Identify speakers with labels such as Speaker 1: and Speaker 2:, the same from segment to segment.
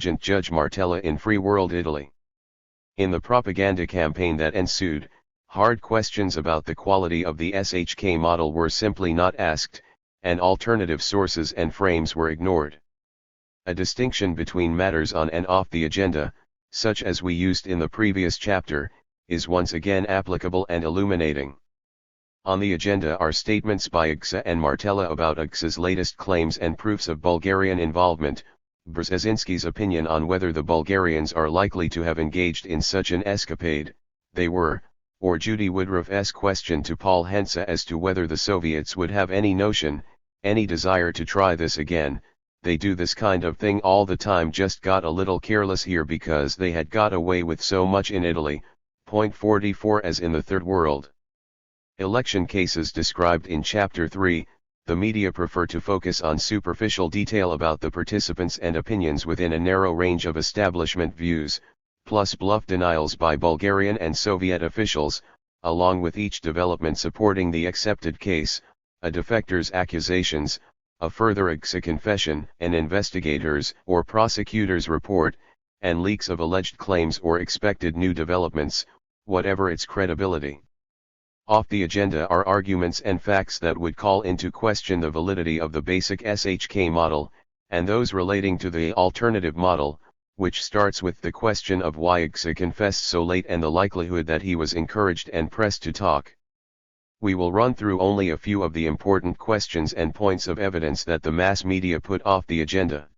Speaker 1: Judge Martella in Free World Italy. In the propaganda campaign that ensued, hard questions about the quality of the SHK model were simply not asked, and alternative sources and frames were ignored. A distinction between matters on and off the agenda, such as we used in the previous chapter, is once again applicable and illuminating. On the agenda are statements by IGSA and Martella about IGSA's latest claims and proofs of Bulgarian involvement, Brzezinski's opinion on whether the Bulgarians are likely to have engaged in such an escapade, they were, or Judy Woodruff's question to Paul Hentze as to whether the Soviets would have any notion, any desire to try this again. They do this kind of thing all the time, just got a little careless here because they had got away with so much in Italy. Point 44. As in the Third World election cases described in Chapter 3, the media prefer to focus on superficial detail about the participants and opinions within a narrow range of establishment views, plus bluff denials by Bulgarian and Soviet officials, along with each development supporting the accepted case, a defector's accusations, a further IGSA confession, an investigator's or prosecutor's report, and leaks of alleged claims or expected new developments, whatever its credibility. Off the agenda are arguments and facts that would call into question the validity of the basic SHK model, and those relating to the alternative model, which starts with the question of why IGSA confessed so late and the likelihood that he was encouraged and pressed to talk. We will run through only a few of the important questions and points of evidence that the mass media put off the agenda.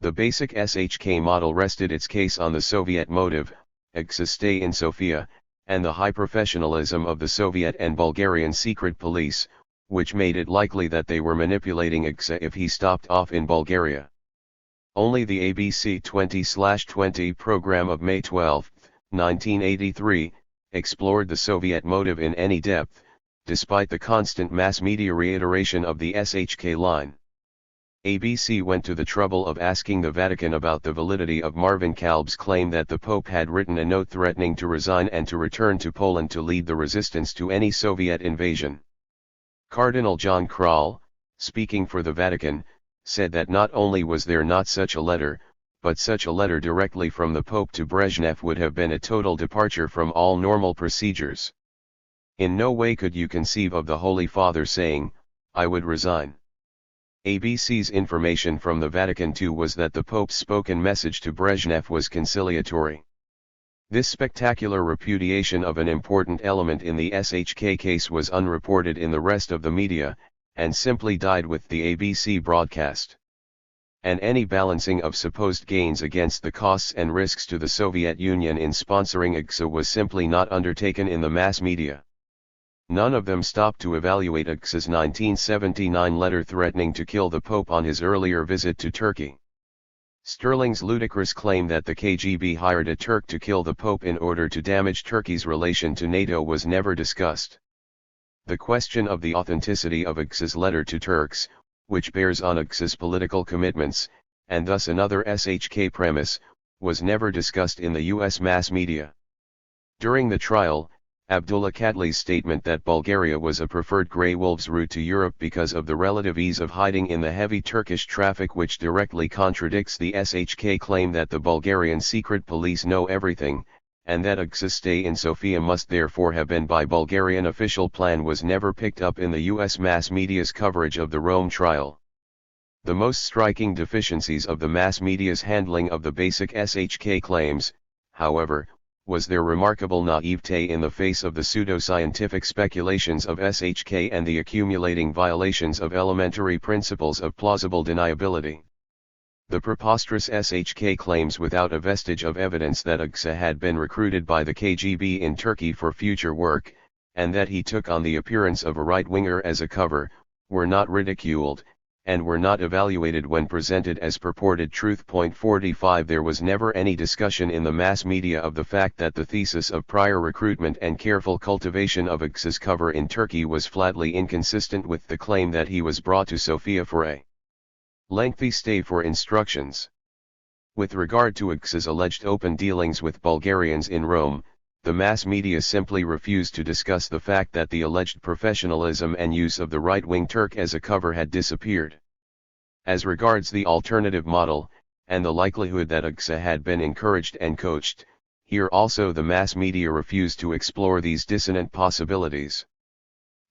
Speaker 1: The basic SHK model rested its case on the Soviet motive, IGSA's stay in Sofia, and the high professionalism of the Soviet and Bulgarian secret police, which made it likely that they were manipulating IGSA if he stopped off in Bulgaria. Only the ABC 20/20 program of May 12, 1983, explored the Soviet motive in any depth, despite the constant mass media reiteration of the SHK line. ABC went to the trouble of asking the Vatican about the validity of Marvin Kalb's claim that the Pope had written a note threatening to resign and to return to Poland to lead the resistance to any Soviet invasion. Cardinal John Krall, speaking for the Vatican, said that not only was there not such a letter, but such a letter directly from the Pope to Brezhnev would have been a total departure from all normal procedures. In no way could you conceive of the Holy Father saying, "I would resign." ABC's information from the Vatican too was that the Pope's spoken message to Brezhnev was conciliatory. This spectacular repudiation of an important element in the SHK case was unreported in the rest of the media, and simply died with the ABC broadcast. And any balancing of supposed gains against the costs and risks to the Soviet Union in sponsoring IGSA was simply not undertaken in the mass media. None of them stopped to evaluate IGSA's 1979 letter threatening to kill the Pope on his earlier visit to Turkey. Sterling's ludicrous claim that the KGB hired a Turk to kill the Pope in order to damage Turkey's relation to NATO was never discussed. The question of the authenticity of IGSA's letter to Turks, which bears on IGSA's political commitments, and thus another SHK premise, was never discussed in the US mass media. During the trial, Abdullah Kadli's statement that Bulgaria was a preferred Grey Wolves route to Europe because of the relative ease of hiding in the heavy Turkish traffic, which directly contradicts the SHK claim that the Bulgarian secret police know everything, and that IGSA's stay in Sofia must therefore have been by Bulgarian official plan, was never picked up in the US mass media's coverage of the Rome trial. The most striking deficiencies of the mass media's handling of the basic SHK claims, however, was their remarkable naivete in the face of the pseudoscientific speculations of SHK and the accumulating violations of elementary principles of plausible deniability. The preposterous SHK claims without a vestige of evidence that IGSA had been recruited by the KGB in Turkey for future work, and that he took on the appearance of a right-winger as a cover, were not ridiculed, and were not evaluated when presented as purported truth. Point 45. There was never any discussion in the mass media of the fact that the thesis of prior recruitment and careful cultivation of IGSA's cover in Turkey was flatly inconsistent with the claim that he was brought to Sofia for a lengthy stay for instructions. With regard to IGSA's alleged open dealings with Bulgarians in Rome, the mass media simply refused to discuss the fact that the alleged professionalism and use of the right-wing Turk as a cover had disappeared. As regards the alternative model, and the likelihood that UGSA had been encouraged and coached. Here also the mass media refused to explore these dissonant possibilities.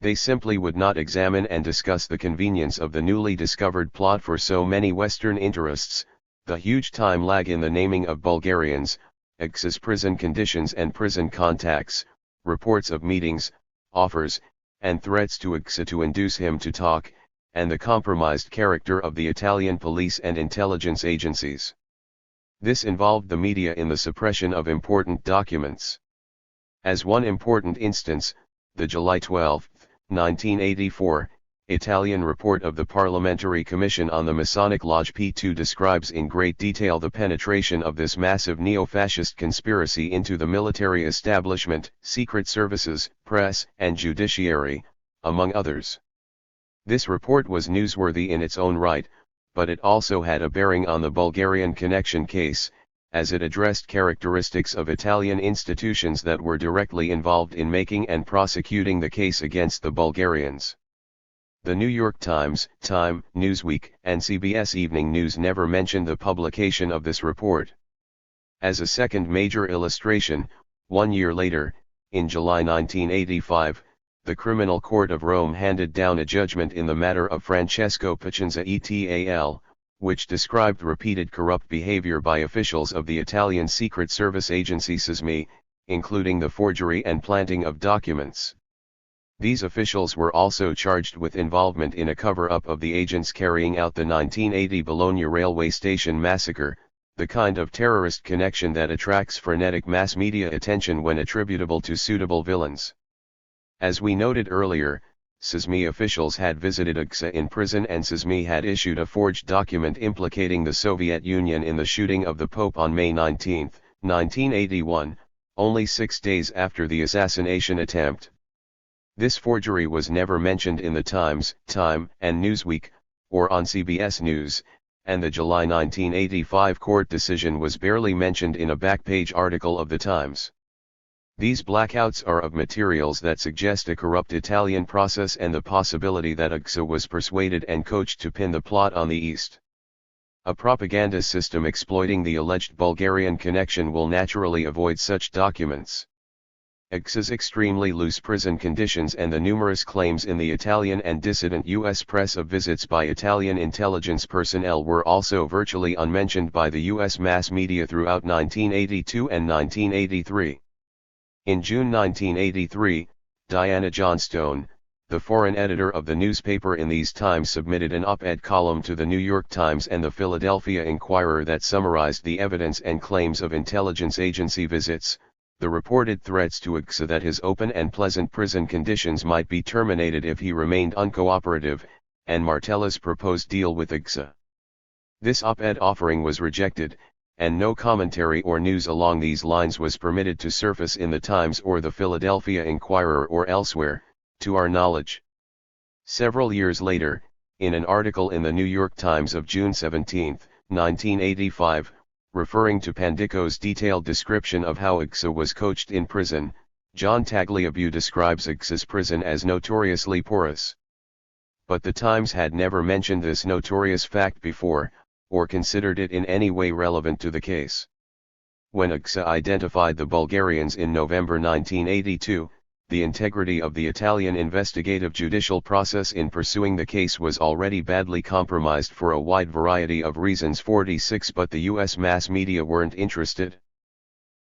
Speaker 1: They simply would not examine and discuss the convenience of the newly discovered plot for so many Western interests, the huge time lag in the naming of Bulgarians, UGSA's prison conditions and prison contacts, reports of meetings, offers, and threats to UGSA to induce him to talk, and the compromised character of the Italian police and intelligence agencies. This involved the media in the suppression of important documents. As one important instance, the July 12, 1984, Italian report of the Parliamentary Commission on the Masonic Lodge P2 describes in great detail the penetration of this massive neo-fascist conspiracy into the military establishment, secret services, press, and judiciary, among others. This report was newsworthy in its own right, but it also had a bearing on the Bulgarian connection case, as it addressed characteristics of Italian institutions that were directly involved in making and prosecuting the case against the Bulgarians. The New York Times, Time, Newsweek, and CBS Evening News never mentioned the publication of this report. As a second major illustration, 1 year later, in July 1985, the Criminal Court of Rome handed down a judgment in the matter of Francesco Piacenza et al., which described repeated corrupt behavior by officials of the Italian Secret Service agency SISMI, including the forgery and planting of documents. These officials were also charged with involvement in a cover-up of the agents carrying out the 1980 Bologna railway station massacre, the kind of terrorist connection that attracts frenetic mass media attention when attributable to suitable villains. As we noted earlier, SISMI officials had visited UGSA in prison and SISMI had issued a forged document implicating the Soviet Union in the shooting of the Pope on May 19, 1981, only 6 days after the assassination attempt. This forgery was never mentioned in the Times, Time, and Newsweek, or on CBS News, and the July 1985 court decision was barely mentioned in a back-page article of the Times. These blackouts are of materials that suggest a corrupt Italian process and the possibility that UGSA was persuaded and coached to pin the plot on the East. A propaganda system exploiting the alleged Bulgarian connection will naturally avoid such documents. UGSA's extremely loose prison conditions and the numerous claims in the Italian and dissident U.S. press of visits by Italian intelligence personnel were also virtually unmentioned by the U.S. mass media throughout 1982 and 1983. In June 1983, Diana Johnstone, the foreign editor of the newspaper in these times, submitted an op-ed column to the New York Times and the Philadelphia Inquirer that summarized the evidence and claims of intelligence agency visits, the reported threats to UGSA that his open and pleasant prison conditions might be terminated if he remained uncooperative, and Martella's proposed deal with UGSA. This op-ed offering was rejected, and no commentary or news along these lines was permitted to surface in the Times or the Philadelphia Inquirer or elsewhere, to our knowledge. Several years later, in an article in the New York Times of June 17, 1985, referring to Pandico's detailed description of how UGSA was coached in prison, John Tagliabue describes UGSA's prison as notoriously porous. But the Times had never mentioned this notorious fact before, or considered it in any way relevant to the case. When UGSA identified the Bulgarians in November 1982, the integrity of the Italian investigative judicial process in pursuing the case was already badly compromised for a wide variety of reasons. 46 But the US mass media weren't interested.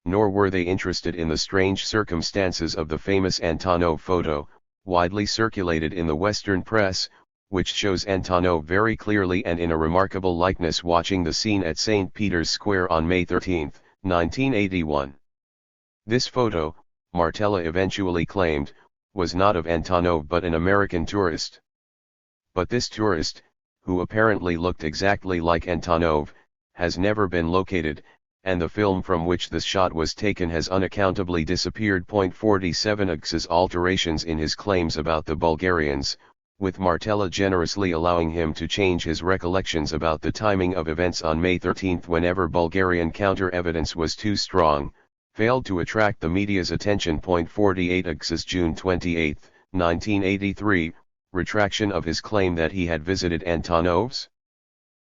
Speaker 1: Nor were they interested in the strange circumstances of the famous Antonov photo, widely circulated in the Western press, which shows Antonov very clearly and in a remarkable likeness watching the scene at St. Peter's Square on May 13, 1981. This photo, Martella eventually claimed, was not of Antonov but an American tourist. But this tourist, who apparently looked exactly like Antonov, has never been located, and the film from which this shot was taken has unaccountably disappeared. 47 UGSA's alterations in his claims about the Bulgarians, with Martella generously allowing him to change his recollections about the timing of events on May 13 whenever Bulgarian counter-evidence was too strong, failed to attract the media's attention. 48 UGSA's June 28, 1983, retraction of his claim that he had visited Antonov's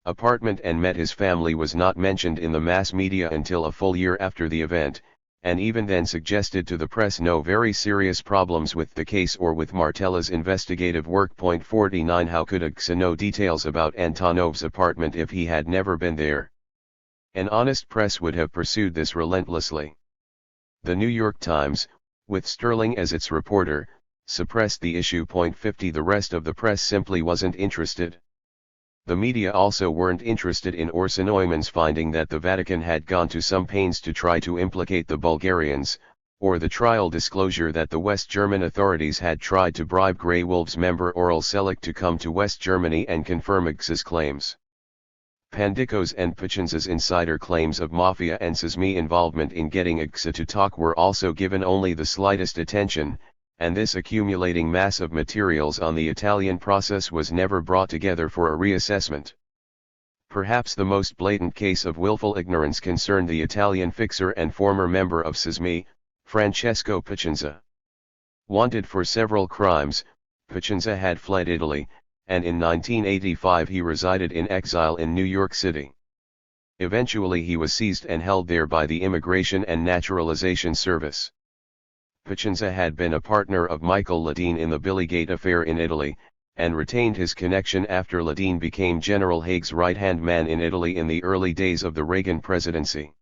Speaker 1: apartment and met his family was not mentioned in the mass media until a full year after the event, and even then suggested to the press no very serious problems with the case or with Martella's investigative work. Point 49. How could Agsa know details about Antonov's apartment if he had never been there? An honest press would have pursued this relentlessly. The New York Times, with Sterling as its reporter, suppressed the issue. Point 50. The rest of the press simply wasn't interested. The media also weren't interested in Orson Neumann's finding that the Vatican had gone to some pains to try to implicate the Bulgarians, or the trial disclosure that the West German authorities had tried to bribe Grey Wolves member Oral Selig to come to West Germany and confirm Agsa's claims. Pandiko's and Pichinza's insider claims of Mafia and Sismi involvement in getting Agsa to talk were also given only the slightest attention, and this accumulating mass of materials on the Italian process was never brought together for a reassessment. Perhaps the most blatant case of willful ignorance concerned the Italian fixer and former member of Sismi, Francesco Pichinza. Wanted for several crimes, Pichinza had fled Italy, and in 1985 he resided in exile in New York City. Eventually he was seized and held there by the Immigration and Naturalization Service. Pichinza had been a partner of Michael Ledeen in the Billygate affair in Italy, and retained his connection after Ledeen became General Haig's right-hand man in Italy in the early days of the Reagan presidency.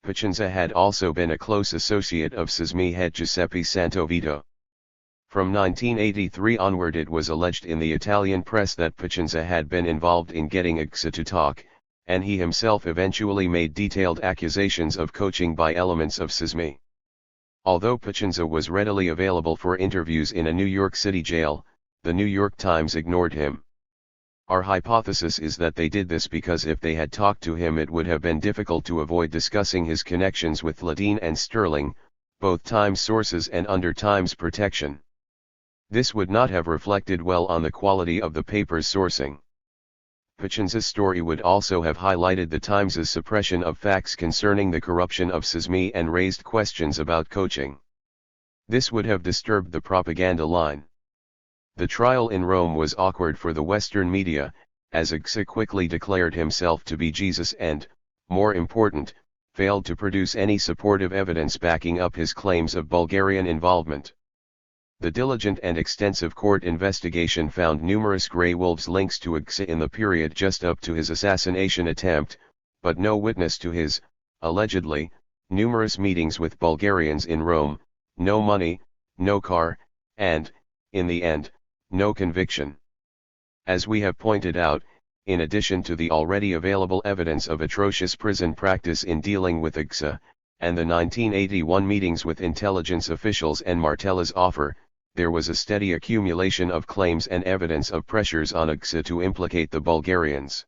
Speaker 1: Pichinza had also been a close associate of Sismi head Giuseppe Santovito. From 1983 onward it was alleged in the Italian press that Pichinza had been involved in getting Agsa to talk, and he himself eventually made detailed accusations of coaching by elements of Sismi. Although Pichinza was readily available for interviews in a New York City jail, the New York Times ignored him. Our hypothesis is that they did this because if they had talked to him it would have been difficult to avoid discussing his connections with Ledeen and Sterling, both Times sources and under Times protection. This would not have reflected well on the quality of the paper's sourcing. Pichinza's story would also have highlighted the Times's suppression of facts concerning the corruption of Sismi and raised questions about coaching. This would have disturbed the propaganda line. The trial in Rome was awkward for the Western media, as Agsa quickly declared himself to be Jesus and, more important, failed to produce any supportive evidence backing up his claims of Bulgarian involvement. The diligent and extensive court investigation found numerous Grey Wolves links to Agsa in the period just up to his assassination attempt, but no witness to his, allegedly, numerous meetings with Bulgarians in Rome, no money, no car, and, in the end, no conviction. As we have pointed out, in addition to the already available evidence of atrocious prison practice in dealing with Agsa, and the 1981 meetings with intelligence officials and Martella's offer, there was a steady accumulation of claims and evidence of pressures on Agsa to implicate the Bulgarians.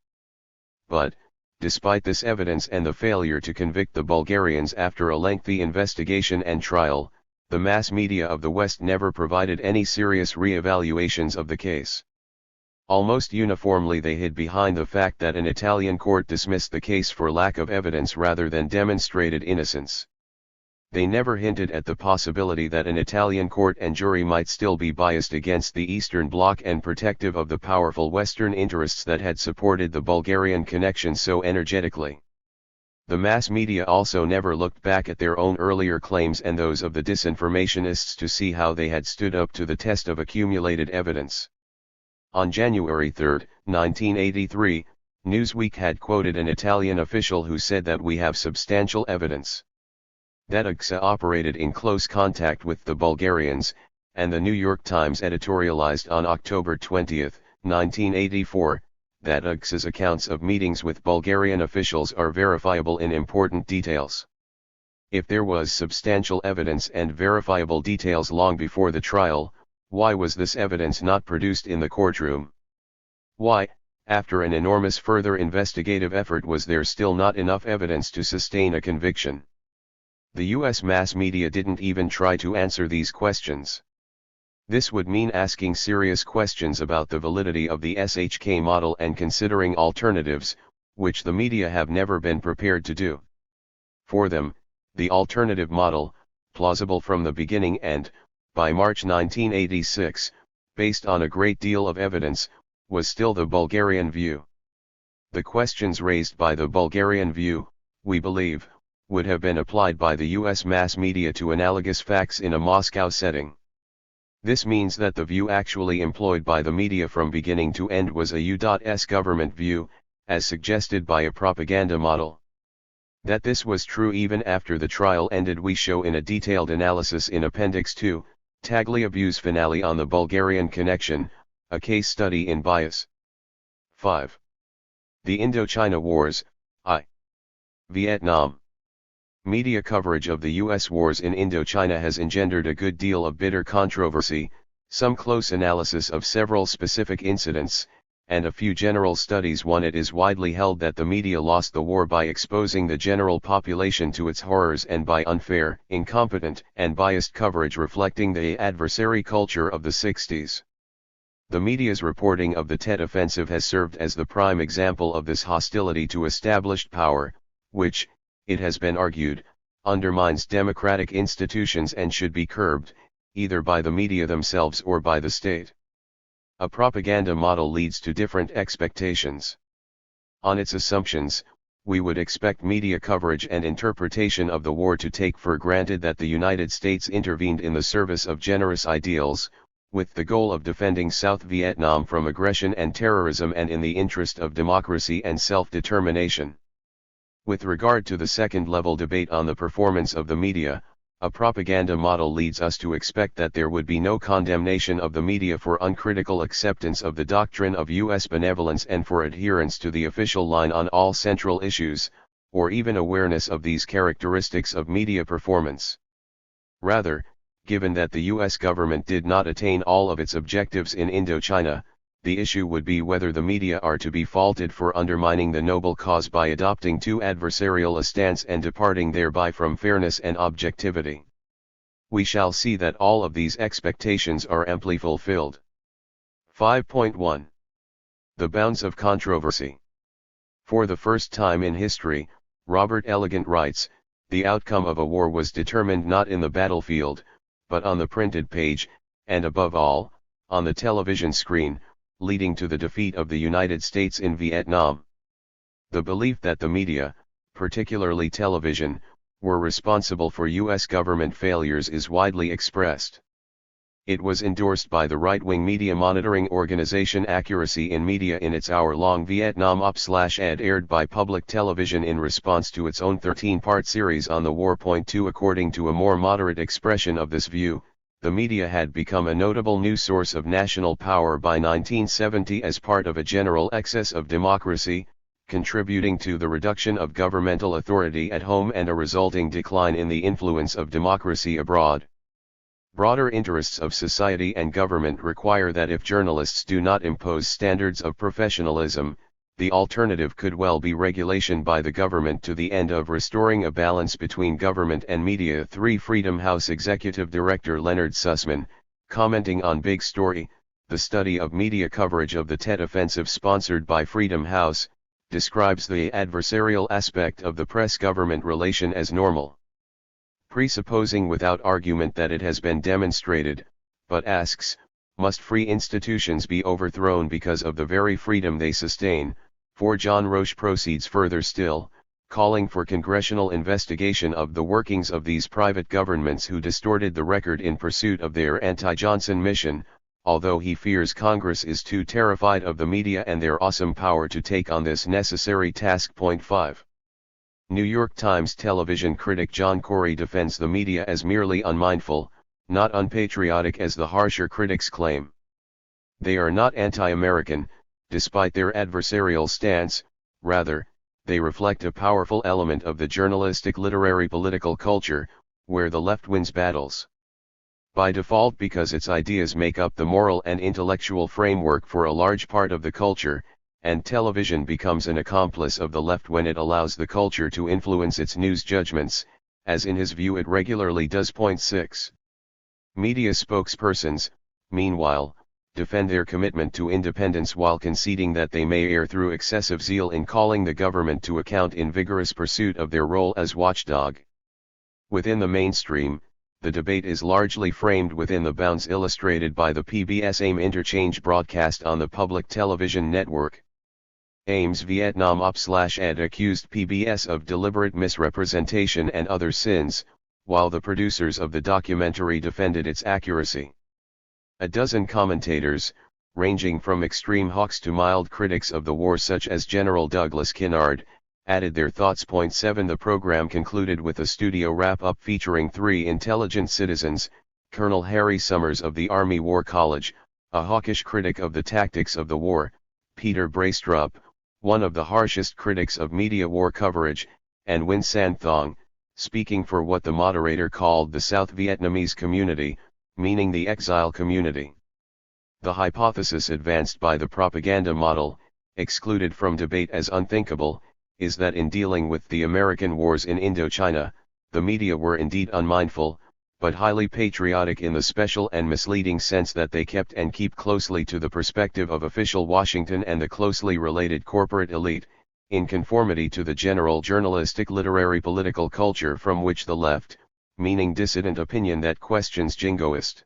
Speaker 1: But, despite this evidence and the failure to convict the Bulgarians after a lengthy investigation and trial, the mass media of the West never provided any serious re-evaluations of the case. Almost uniformly they hid behind the fact that an Italian court dismissed the case for lack of evidence rather than demonstrated innocence. They never hinted at the possibility that an Italian court and jury might still be biased against the Eastern Bloc and protective of the powerful Western interests that had supported the Bulgarian connection so energetically. The mass media also never looked back at their own earlier claims and those of the disinformationists to see how they had stood up to the test of accumulated evidence. On January 3, 1983, Newsweek had quoted an Italian official who said that we have substantial evidence that Agsa operated in close contact with the Bulgarians, and the New York Times editorialized on October 20, 1984, that Agsa's accounts of meetings with Bulgarian officials are verifiable in important details. If there was substantial evidence and verifiable details long before the trial, why was this evidence not produced in the courtroom? Why, after an enormous further investigative effort, was there still not enough evidence to sustain a conviction? The U.S. mass media didn't even try to answer these questions. This would mean asking serious questions about the validity of the SHK model and considering alternatives, which the media have never been prepared to do. For them, the alternative model, plausible from the beginning and, by March 1986, based on a great deal of evidence, was still the Bulgarian view. The questions raised by the Bulgarian view, we believe, would have been applied by the US mass media to analogous facts in a Moscow setting. This means that the view actually employed by the media from beginning to end was a U.S. government view, as suggested by a propaganda model. That this was true even after the trial ended we show in a detailed analysis in Appendix 2, Tagliabue's finale on the Bulgarian connection, a case study in bias. 5. The Indochina Wars, I. Vietnam. Media coverage of the U.S. wars in Indochina has engendered a good deal of bitter controversy, some close analysis of several specific incidents, and a few general studies. It is widely held that the media lost the war by exposing the general population to its horrors and by unfair, incompetent, and biased coverage reflecting the adversary culture of the 60s. The media's reporting of the Tet Offensive has served as the prime example of this hostility to established power, which, it has been argued, undermines democratic institutions and should be curbed, either by the media themselves or by the state. A propaganda model leads to different expectations. On its assumptions, we would expect media coverage and interpretation of the war to take for granted that the United States intervened in the service of generous ideals, with the goal of defending South Vietnam from aggression and terrorism and in the interest of democracy and self-determination. With regard to the second-level debate on the performance of the media, a propaganda model leads us to expect that there would be no condemnation of the media for uncritical acceptance of the doctrine of U.S. benevolence and for adherence to the official line on all central issues, or even awareness of these characteristics of media performance. Rather, given that the U.S. government did not attain all of its objectives in Indochina, the issue would be whether the media are to be faulted for undermining the noble cause by adopting too adversarial a stance and departing thereby from fairness and objectivity. We shall see that all of these expectations are amply fulfilled. 5.1. The bounds of controversy. For the first time in history, Robert Elegant writes, the outcome of a war was determined not in the battlefield, but on the printed page, and above all, on the television screen, leading to the defeat of the United States in Vietnam. The belief that the media, particularly television, were responsible for U.S. government failures is widely expressed. It was endorsed by the right-wing media monitoring organization Accuracy in Media in its hour-long Vietnam Op/Ed aired by public television in response to its own 13-part series on the war. 2. According to a more moderate expression of this view, the media had become a notable new source of national power by 1970 as part of a general excess of democracy, contributing to the reduction of governmental authority at home and a resulting decline in the influence of democracy abroad. Broader interests of society and government require that if journalists do not impose standards of professionalism, the alternative could well be regulation by the government to the end of restoring a balance between government and media. 3. Freedom House Executive Director Leonard Sussman, commenting on Big Story, the study of media coverage of the Tet Offensive sponsored by Freedom House, describes the adversarial aspect of the press-government relation as normal. Presupposing without argument that it has been demonstrated, but asks, must free institutions be overthrown because of the very freedom they sustain? 4. John Roche proceeds further still, calling for congressional investigation of the workings of these private governments who distorted the record in pursuit of their anti-Johnson mission, although he fears Congress is too terrified of the media and their awesome power to take on this necessary task. 5. New York Times television critic John Corey defends the media as merely unmindful, not unpatriotic as the harsher critics claim. They are not anti-American, despite their adversarial stance, rather, they reflect a powerful element of the journalistic literary political culture, where the left wins battles. By default, because its ideas make up the moral and intellectual framework for a large part of the culture, and television becomes an accomplice of the left when it allows the culture to influence its news judgments, as in his view it regularly does. 6. Media spokespersons, meanwhile, defend their commitment to independence while conceding that they may err through excessive zeal in calling the government to account in vigorous pursuit of their role as watchdog. Within the mainstream, the debate is largely framed within the bounds illustrated by the PBS AIM interchange broadcast on the public television network. Ames Vietnam Op/Ed accused PBS of deliberate misrepresentation and other sins, while the producers of the documentary defended its accuracy. A dozen commentators, ranging from extreme hawks to mild critics of the war such as General Douglas Kinnard, added their thoughts. 7 The program concluded with a studio wrap-up featuring 3 intelligent citizens, Colonel Harry Summers of the Army War College, a hawkish critic of the tactics of the war, Peter Braystrup, one of the harshest critics of media war coverage, and Win San Thong, speaking for what the moderator called the South Vietnamese community, meaning the exile community. The hypothesis advanced by the propaganda model, excluded from debate as unthinkable, is that in dealing with the American wars in Indochina, the media were indeed unmindful, but highly patriotic in the special and misleading sense that they kept and keep closely to the perspective of official Washington and the closely related corporate elite, in conformity to the general journalistic literary political culture from which the left, meaning dissident opinion that questions jingoist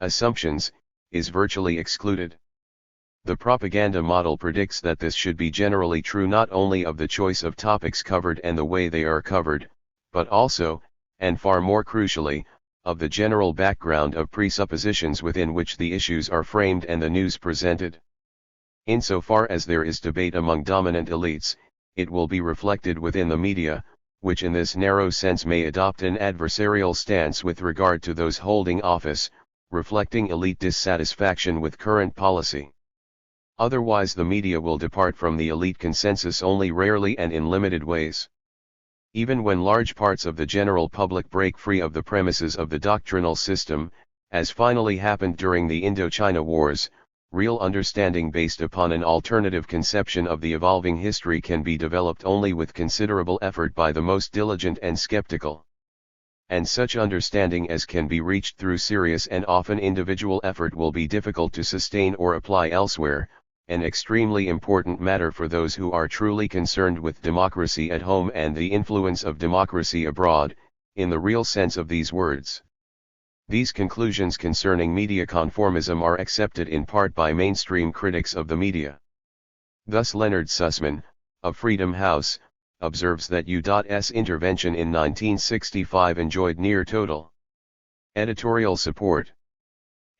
Speaker 1: assumptions, is virtually excluded. The propaganda model predicts that this should be generally true not only of the choice of topics covered and the way they are covered, but also, and far more crucially, of the general background of presuppositions within which the issues are framed and the news presented. Insofar as there is debate among dominant elites, it will be reflected within the media, which in this narrow sense may adopt an adversarial stance with regard to those holding office, reflecting elite dissatisfaction with current policy. Otherwise the media will depart from the elite consensus only rarely and in limited ways. Even when large parts of the general public break free of the premises of the doctrinal system, as finally happened during the Indochina Wars, real understanding based upon an alternative conception of the evolving history can be developed only with considerable effort by the most diligent and skeptical. And such understanding as can be reached through serious and often individual effort will be difficult to sustain or apply elsewhere, an extremely important matter for those who are truly concerned with democracy at home and the influence of democracy abroad, in the real sense of these words. These conclusions concerning media conformism are accepted in part by mainstream critics of the media. Thus Leonard Sussman, of Freedom House, observes that U.S. intervention in 1965 enjoyed near total editorial support.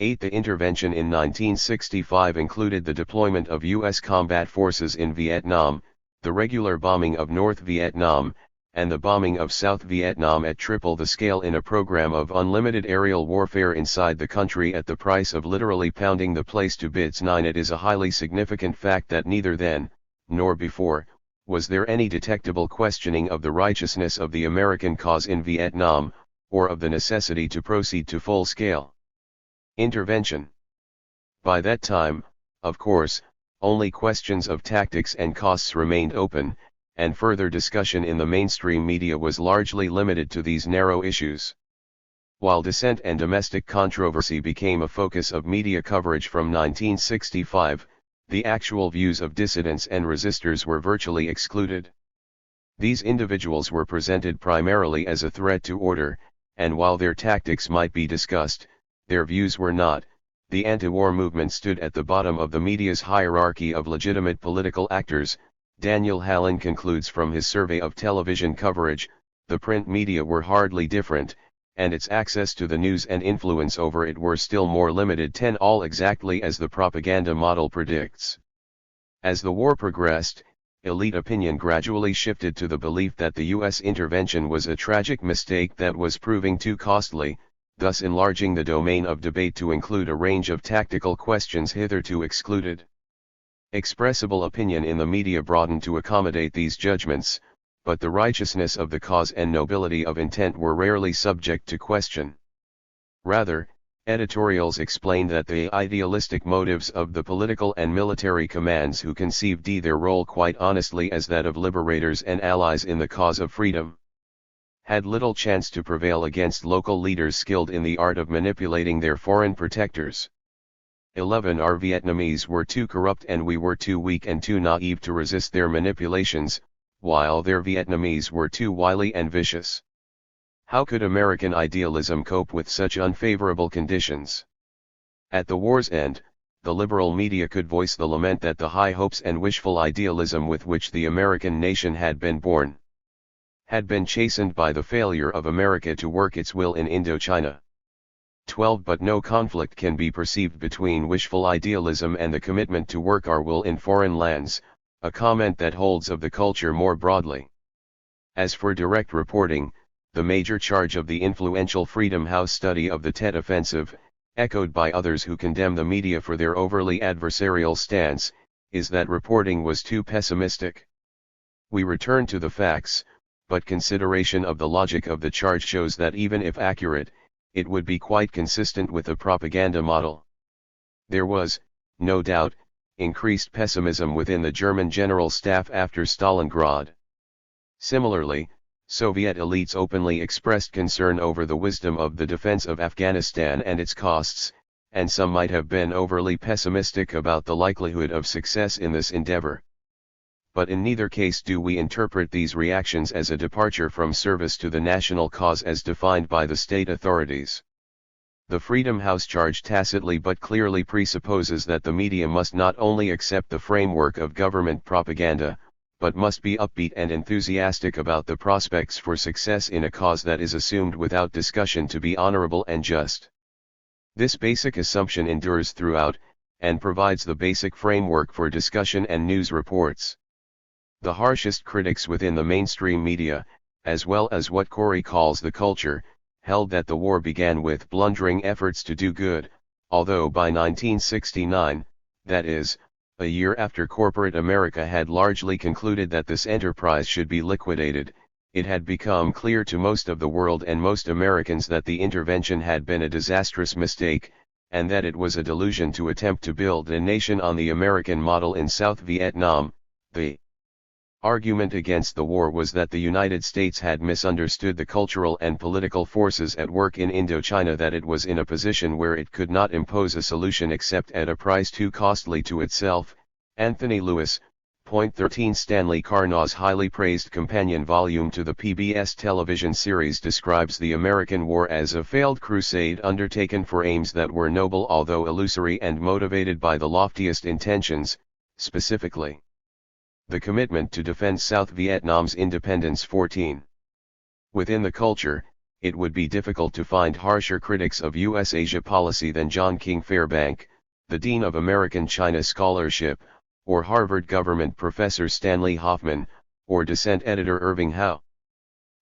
Speaker 1: 8. The intervention in 1965 included the deployment of U.S. combat forces in Vietnam, the regular bombing of North Vietnam, and the bombing of South Vietnam at triple the scale in a program of unlimited aerial warfare inside the country at the price of literally pounding the place to bits. 9. It is a highly significant fact that neither then, nor before, was there any detectable questioning of the righteousness of the American cause in Vietnam, or of the necessity to proceed to full-scale intervention. By that time, of course, only questions of tactics and costs remained open, and further discussion in the mainstream media was largely limited to these narrow issues. While dissent and domestic controversy became a focus of media coverage from 1965, the actual views of dissidents and resistors were virtually excluded. These individuals were presented primarily as a threat to order, and while their tactics might be discussed, their views were not. The anti-war movement stood at the bottom of the media's hierarchy of legitimate political actors. Daniel Hallen concludes from his survey of television coverage, the print media were hardly different, and its access to the news and influence over it were still more limited. 10. All exactly as the propaganda model predicts. As the war progressed, elite opinion gradually shifted to the belief that the U.S. intervention was a tragic mistake that was proving too costly, thus enlarging the domain of debate to include a range of tactical questions hitherto excluded. Expressible opinion in the media broadened to accommodate these judgments, but the righteousness of the cause and nobility of intent were rarely subject to question. Rather, editorials explained that the idealistic motives of the political and military commands who conceived their role quite honestly as that of liberators and allies in the cause of freedom, had little chance to prevail against local leaders skilled in the art of manipulating their foreign protectors. 11. Our Vietnamese were too corrupt and we were too weak and too naive to resist their manipulations, while their Vietnamese were too wily and vicious. How could American idealism cope with such unfavorable conditions? At the war's end, the liberal media could voice the lament that the high hopes and wishful idealism with which the American nation had been born had been chastened by the failure of America to work its will in Indochina. 12 But no conflict can be perceived between wishful idealism and the commitment to work our will in foreign lands, a comment that holds of the culture more broadly. As for direct reporting, the major charge of the influential Freedom House study of the Tet Offensive, echoed by others who condemn the media for their overly adversarial stance, is that reporting was too pessimistic. We return to the facts, but consideration of the logic of the charge shows that even if accurate, it would be quite consistent with the propaganda model. There was, no doubt, increased pessimism within the German General Staff after Stalingrad. Similarly, Soviet elites openly expressed concern over the wisdom of the defense of Afghanistan and its costs, and some might have been overly pessimistic about the likelihood of success in this endeavor. But in neither case do we interpret these reactions as a departure from service to the national cause as defined by the state authorities. The Freedom House charge tacitly but clearly presupposes that the media must not only accept the framework of government propaganda, but must be upbeat and enthusiastic about the prospects for success in a cause that is assumed without discussion to be honorable and just. This basic assumption endures throughout, and provides the basic framework for discussion and news reports. The harshest critics within the mainstream media, as well as what Corey calls the culture, held that the war began with blundering efforts to do good, although by 1969, that is, a year after corporate America had largely concluded that this enterprise should be liquidated, it had become clear to most of the world and most Americans that the intervention had been a disastrous mistake, and that it was a delusion to attempt to build a nation on the American model in South Vietnam. The argument against the war was that the United States had misunderstood the cultural and political forces at work in Indochina, that it was in a position where it could not impose a solution except at a price too costly to itself. Anthony Lewis, Point 13. Stanley Carnaw's highly praised companion volume to the PBS television series describes the American war as a failed crusade undertaken for aims that were noble although illusory and motivated by the loftiest intentions, specifically the commitment to defend South Vietnam's independence. 14. Within the culture, it would be difficult to find harsher critics of U.S. Asia policy than John King Fairbank, the Dean of American China Scholarship, or Harvard government professor Stanley Hoffman, or dissent editor Irving Howe.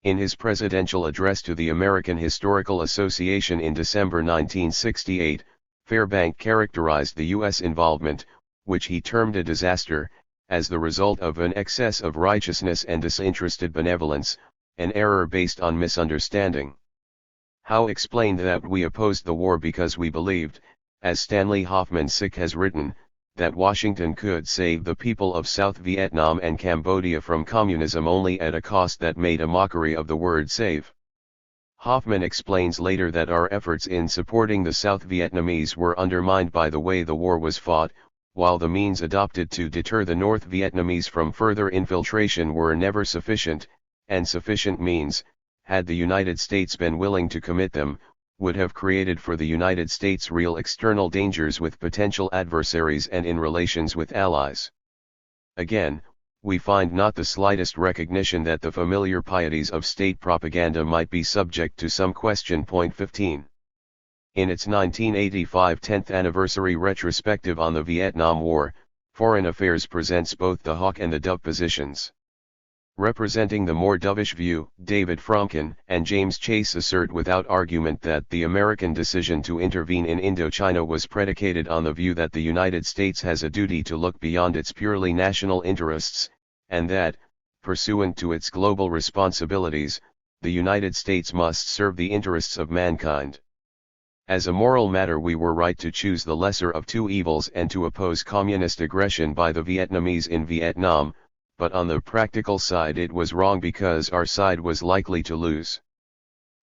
Speaker 1: In his presidential address to the American Historical Association in December 1968, Fairbank characterized the U.S. involvement, which he termed a disaster, as the result of an excess of righteousness and disinterested benevolence, an error based on misunderstanding. Howe explained that we opposed the war because we believed, as Stanley Hoffman has written, that Washington could save the people of South Vietnam and Cambodia from communism only at a cost that made a mockery of the word save. Hoffman explains later that our efforts in supporting the South Vietnamese were undermined by the way the war was fought, while the means adopted to deter the North Vietnamese from further infiltration were never sufficient, and sufficient means, had the United States been willing to commit them, would have created for the United States real external dangers with potential adversaries and in relations with allies. Again, we find not the slightest recognition that the familiar pieties of state propaganda might be subject to some question. 15. In its 1985 10th anniversary retrospective on the Vietnam War, Foreign Affairs presents both the hawk and the dove positions. Representing the more dovish view, David Fromkin and James Chase assert without argument that the American decision to intervene in Indochina was predicated on the view that the United States has a duty to look beyond its purely national interests, and that, pursuant to its global responsibilities, the United States must serve the interests of mankind. As a moral matter, we were right to choose the lesser of two evils and to oppose communist aggression by the Vietnamese in Vietnam, but on the practical side it was wrong because our side was likely to lose.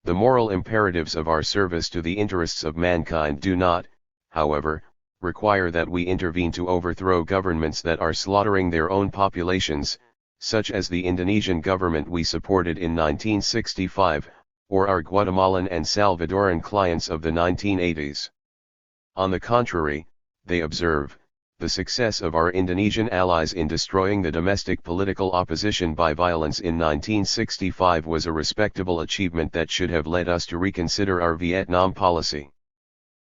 Speaker 1: The moral imperatives of our service to the interests of mankind do not, however, require that we intervene to overthrow governments that are slaughtering their own populations, such as the Indonesian government we supported in 1965, or our Guatemalan and Salvadoran clients of the 1980s. On the contrary, they observe, the success of our Indonesian allies in destroying the domestic political opposition by violence in 1965 was a respectable achievement that should have led us to reconsider our Vietnam policy.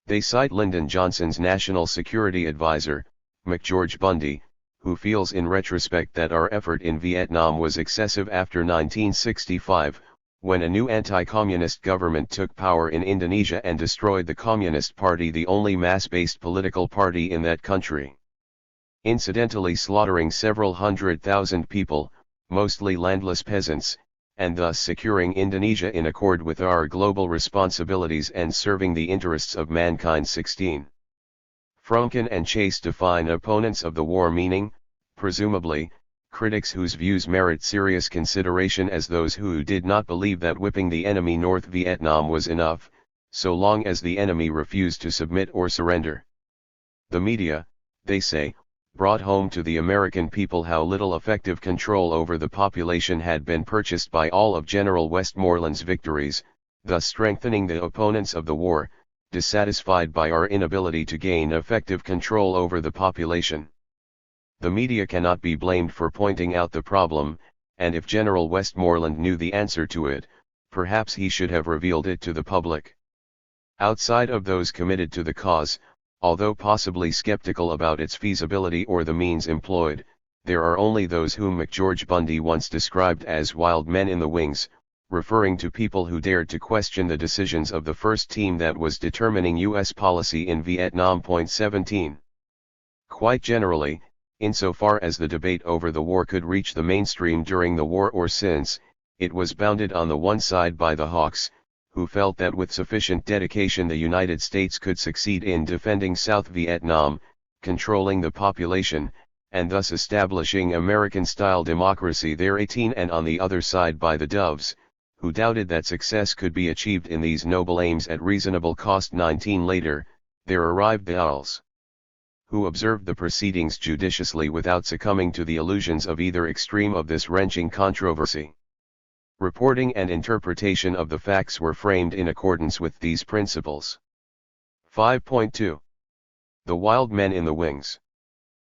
Speaker 1: They cite Lyndon Johnson's national security advisor, McGeorge Bundy, who feels in retrospect that our effort in Vietnam was excessive after 1965, when a new anti-communist government took power in Indonesia and destroyed the Communist Party, the only mass-based political party in that country, incidentally slaughtering several 100,000 people, mostly landless peasants, and thus securing Indonesia in accord with our global responsibilities and serving the interests of mankind. 16. Frumkin and Chase define opponents of the war, meaning, presumably, critics whose views merit serious consideration as those who did not believe that whipping the enemy North Vietnam was enough, so long as the enemy refused to submit or surrender. The media, they say, brought home to the American people how little effective control over the population had been purchased by all of General Westmoreland's victories, thus strengthening the opponents of the war, dissatisfied by our inability to gain effective control over the population. The media cannot be blamed for pointing out the problem, and if General Westmoreland knew the answer to it, perhaps he should have revealed it to the public. Outside of those committed to the cause, although possibly skeptical about its feasibility or the means employed, there are only those whom McGeorge Bundy once described as wild men in the wings, referring to people who dared to question the decisions of the first team that was determining U.S. policy in Vietnam. 17. Quite generally, insofar as the debate over the war could reach the mainstream during the war or since, it was bounded on the one side by the hawks, who felt that with sufficient dedication the United States could succeed in defending South Vietnam, controlling the population, and thus establishing American-style democracy there. 18. And on the other side by the doves, who doubted that success could be achieved in these noble aims at reasonable cost. 19. Later, there arrived the owls, who observed the proceedings judiciously without succumbing to the illusions of either extreme of this wrenching controversy. Reporting and interpretation of the facts were framed in accordance with these principles. 5.2. The wild men in the wings.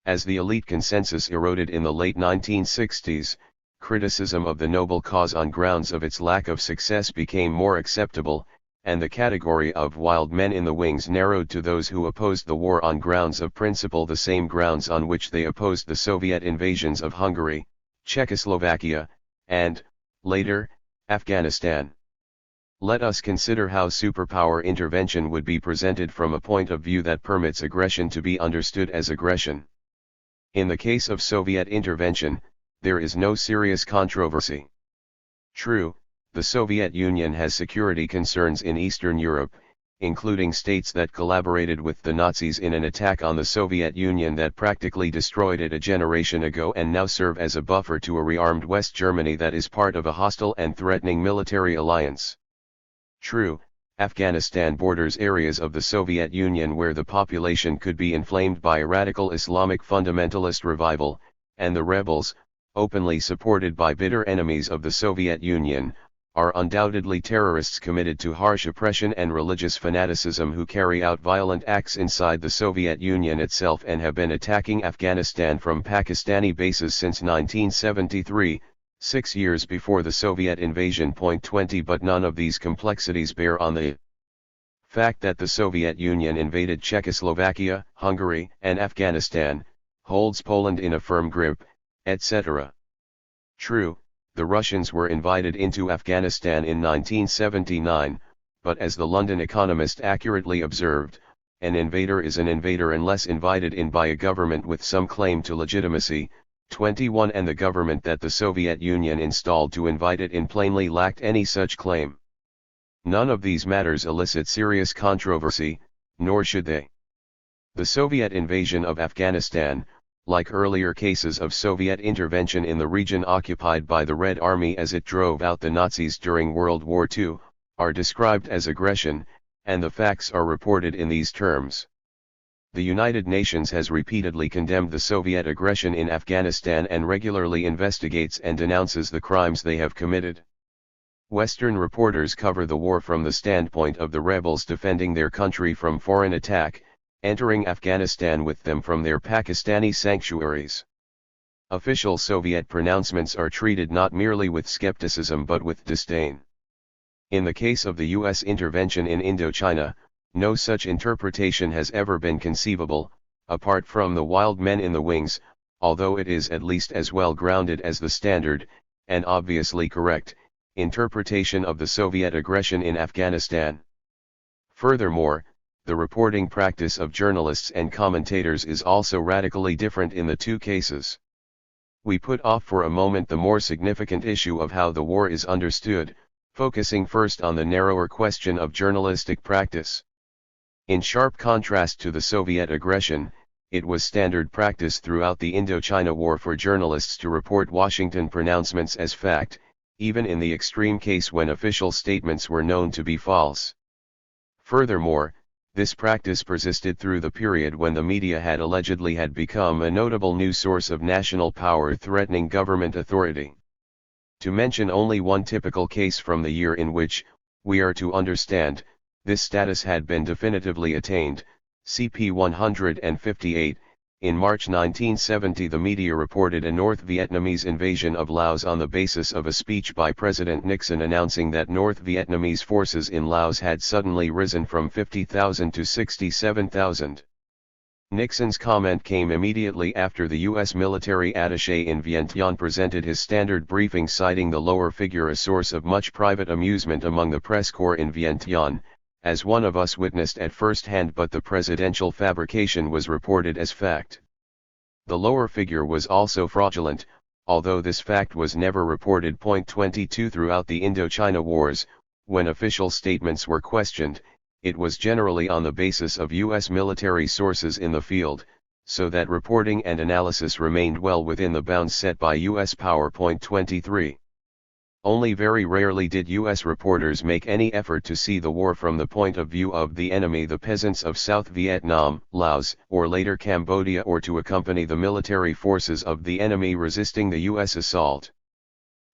Speaker 1: As the elite consensus eroded in the late 1960s, criticism of the noble cause on grounds of its lack of success became more acceptable, and the category of wild men in the wings narrowed to those who opposed the war on grounds of principle, the same grounds on which they opposed the Soviet invasions of Hungary, Czechoslovakia, and, later, Afghanistan. Let us consider how superpower intervention would be presented from a point of view that permits aggression to be understood as aggression. In the case of Soviet intervention, there is no serious controversy. True, the Soviet Union has security concerns in Eastern Europe, including states that collaborated with the Nazis in an attack on the Soviet Union that practically destroyed it a generation ago and now serve as a buffer to a rearmed West Germany that is part of a hostile and threatening military alliance. True, Afghanistan borders areas of the Soviet Union where the population could be inflamed by a radical Islamic fundamentalist revival, and the rebels, openly supported by bitter enemies of the Soviet Union, are undoubtedly terrorists committed to harsh oppression and religious fanaticism who carry out violent acts inside the Soviet Union itself and have been attacking Afghanistan from Pakistani bases since 1973, 6 years before the Soviet invasion. 20. But none of these complexities bear on the fact that the Soviet Union invaded Czechoslovakia, Hungary, and Afghanistan, holds Poland in a firm grip, etc. True, the Russians were invited into Afghanistan in 1979, but as the London Economist accurately observed, an invader is an invader unless invited in by a government with some claim to legitimacy. 21. And the government that the Soviet Union installed to invite it in plainly lacked any such claim. None of these matters elicit serious controversy, nor should they. The Soviet invasion of Afghanistan, like earlier cases of Soviet intervention in the region occupied by the Red Army as it drove out the Nazis during World War II, are described as aggression, and the facts are reported in these terms. The United Nations has repeatedly condemned the Soviet aggression in Afghanistan and regularly investigates and denounces the crimes they have committed. Western reporters cover the war from the standpoint of the rebels defending their country from foreign attack, entering Afghanistan with them from their Pakistani sanctuaries. Official Soviet pronouncements are treated not merely with skepticism but with disdain. In the case of the U.S. intervention in Indochina, no such interpretation has ever been conceivable, apart from the wild men in the wings, although it is at least as well grounded as the standard, and obviously correct, interpretation of the Soviet aggression in Afghanistan. Furthermore, the reporting practice of journalists and commentators is also radically different in the two cases. We put off for a moment the more significant issue of how the war is understood, focusing first on the narrower question of journalistic practice. In sharp contrast to the Soviet aggression, it was standard practice throughout the Indochina War for journalists to report Washington pronouncements as fact, even in the extreme case when official statements were known to be false. Furthermore, this practice persisted through the period when the media had allegedly become a notable new source of national power threatening government authority. To mention only one typical case from the year in which, we are to understand, this status had been definitively attained, CP 158, in March 1970 the media reported a North Vietnamese invasion of Laos on the basis of a speech by President Nixon announcing that North Vietnamese forces in Laos had suddenly risen from 50,000 to 67,000. Nixon's comment came immediately after the U.S. military attaché in Vientiane presented his standard briefing citing the lower figure a source of much private amusement among the press corps in Vientiane, as one of us witnessed at first hand, but the presidential fabrication was reported as fact. The lower figure was also fraudulent, although this fact was never reported. 22 Throughout the Indochina Wars, when official statements were questioned, it was generally on the basis of U.S. military sources in the field, so that reporting and analysis remained well within the bounds set by U.S. power. 23. Only very rarely did U.S. reporters make any effort to see the war from the point of view of the enemy, the peasants of South Vietnam, Laos, or later Cambodia, or to accompany the military forces of the enemy resisting the U.S. assault.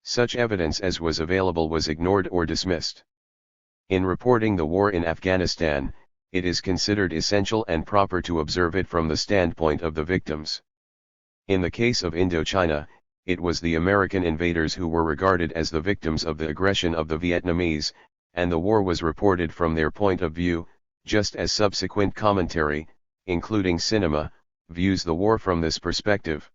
Speaker 1: Such evidence as was available was ignored or dismissed. In reporting the war in Afghanistan, it is considered essential and proper to observe it from the standpoint of the victims. In the case of Indochina, it was the American invaders who were regarded as the victims of the aggression of the Vietnamese, and the war was reported from their point of view, just as subsequent commentary, including cinema, views the war from this perspective.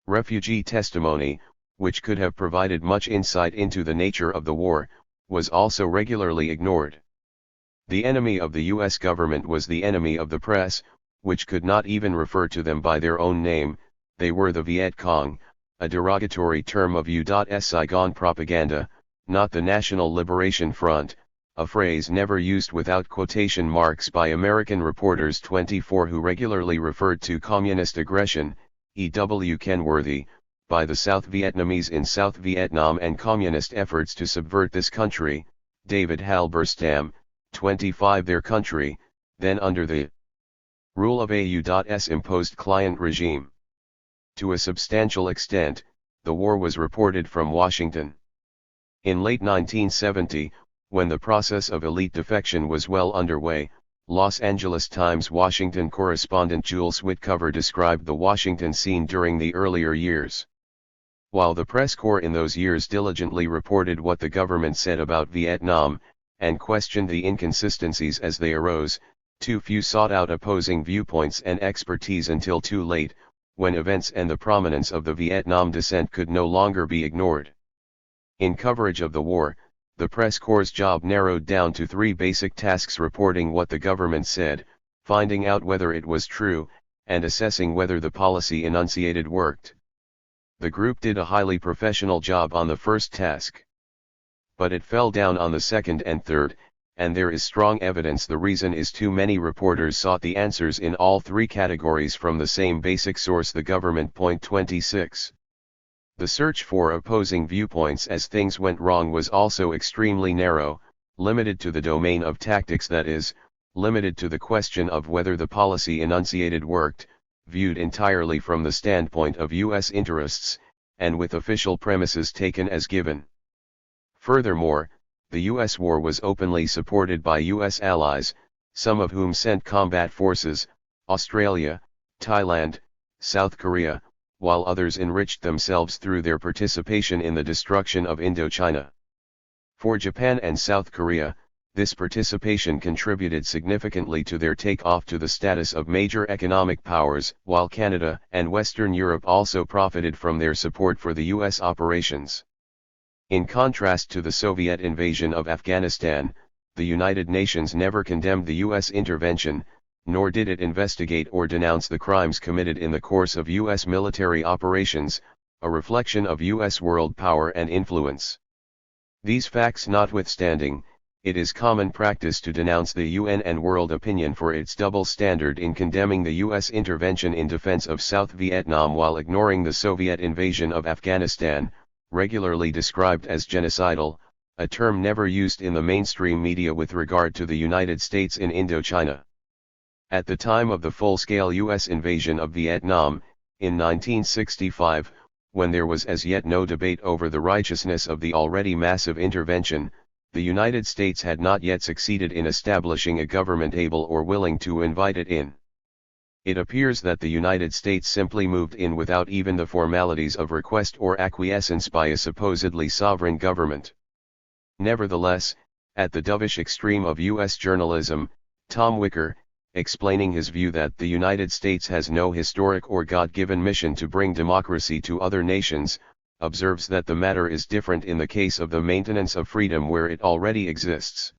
Speaker 1: Refugee testimony, which could have provided much insight into the nature of the war, was also regularly ignored. The enemy of the U.S. government was the enemy of the press, which could not even refer to them by their own name. They were the Viet Cong, a derogatory term of U.S. Saigon propaganda, not the National Liberation Front, a phrase never used without quotation marks by American reporters. 24 Who regularly referred to communist aggression, E.W. Kenworthy, by the South Vietnamese in South Vietnam and communist efforts to subvert this country, David Halberstam, 25 Their country, then under the rule of a U.S. imposed client regime. To a substantial extent, the war was reported from Washington. In late 1970, when the process of elite defection was well underway, Los Angeles Times Washington correspondent Jules Whitcover described the Washington scene during the earlier years. While the press corps in those years diligently reported what the government said about Vietnam, and questioned the inconsistencies as they arose, too few sought out opposing viewpoints and expertise until too late, when events and the prominence of the Vietnam descent could no longer be ignored. In coverage of the war, the press corps' job narrowed down to three basic tasks: reporting what the government said, finding out whether it was true, and assessing whether the policy enunciated worked. The group did a highly professional job on the first task. But it fell down on the second and third, and there is strong evidence the reason is too many reporters sought the answers in all three categories from the same basic source, the government. 26. The search for opposing viewpoints as things went wrong was also extremely narrow, limited to the domain of tactics, that is, limited to the question of whether the policy enunciated worked, viewed entirely from the standpoint of U.S. interests, and with official premises taken as given. Furthermore, the U.S. war was openly supported by U.S. allies, some of whom sent combat forces, Australia, Thailand, South Korea, while others enriched themselves through their participation in the destruction of Indochina. For Japan and South Korea, this participation contributed significantly to their take-off to the status of major economic powers, while Canada and Western Europe also profited from their support for the U.S. operations. In contrast to the Soviet invasion of Afghanistan, the United Nations never condemned the U.S. intervention, nor did it investigate or denounce the crimes committed in the course of U.S. military operations, a reflection of U.S. world power and influence. These facts notwithstanding, it is common practice to denounce the UN and world opinion for its double standard in condemning the U.S. intervention in defense of South Vietnam while ignoring the Soviet invasion of Afghanistan, regularly described as genocidal, a term never used in the mainstream media with regard to the United States in Indochina. At the time of the full-scale U.S. invasion of Vietnam, in 1965, when there was as yet no debate over the righteousness of the already massive intervention, the United States had not yet succeeded in establishing a government able or willing to invite it in. It appears that the United States simply moved in without even the formalities of request or acquiescence by a supposedly sovereign government. Nevertheless, at the dovish extreme of U.S. journalism, Tom Wicker, explaining his view that the United States has no historic or God-given mission to bring democracy to other nations, observes that the matter is different in the case of the maintenance of freedom where it already exists.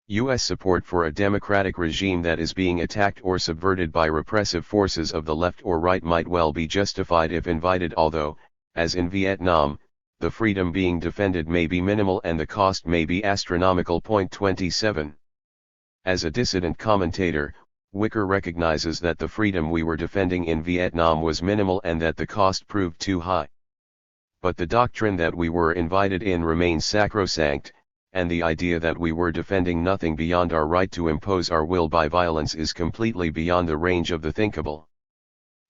Speaker 1: U.S. support for a democratic regime that is being attacked or subverted by repressive forces of the left or right might well be justified if invited, although, as in Vietnam, the freedom being defended may be minimal and the cost may be astronomical. 27. As a dissident commentator, Wicker recognizes that the freedom we were defending in Vietnam was minimal and that the cost proved too high. But the doctrine that we were invited in remains sacrosanct, and the idea that we were defending nothing beyond our right to impose our will by violence is completely beyond the range of the thinkable.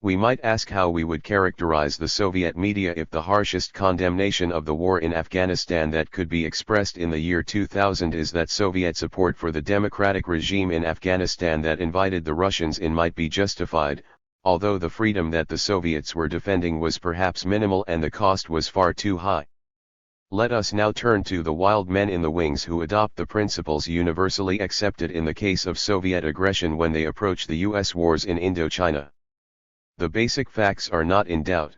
Speaker 1: We might ask how we would characterize the Soviet media if the harshest condemnation of the war in Afghanistan that could be expressed in the year 2000 is that Soviet support for the democratic regime in Afghanistan that invited the Russians in might be justified, although the freedom that the Soviets were defending was perhaps minimal and the cost was far too high. Let us now turn to the wild men in the wings who adopt the principles universally accepted in the case of Soviet aggression when they approach the U.S. wars in Indochina. The basic facts are not in doubt.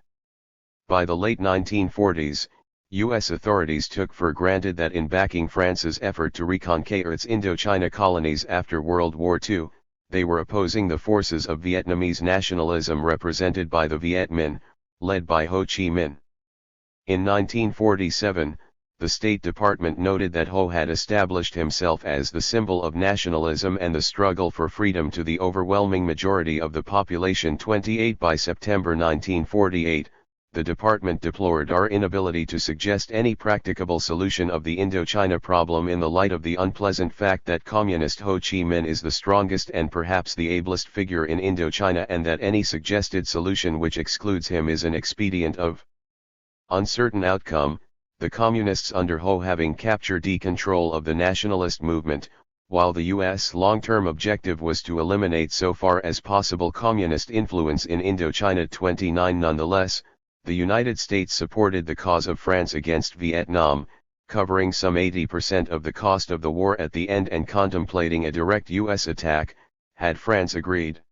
Speaker 1: By the late 1940s, U.S. authorities took for granted that in backing France's effort to reconquer its Indochina colonies after World War II, they were opposing the forces of Vietnamese nationalism represented by the Viet Minh, led by Ho Chi Minh. In 1947, the State Department noted that Ho had established himself as the symbol of nationalism and the struggle for freedom to the overwhelming majority of the population. 28 By September 1948, the department deplored our inability to suggest any practicable solution of the Indochina problem in the light of the unpleasant fact that Communist Ho Chi Minh is the strongest and perhaps the ablest figure in Indochina and that any suggested solution which excludes him is an expedient of uncertain outcome, the Communists under Ho having captured control of the nationalist movement, while the U.S. long-term objective was to eliminate so far as possible Communist influence in Indochina. 29 Nonetheless, the United States supported the cause of France against Vietnam, covering some 80% of the cost of the war at the end and contemplating a direct U.S. attack, had France agreed.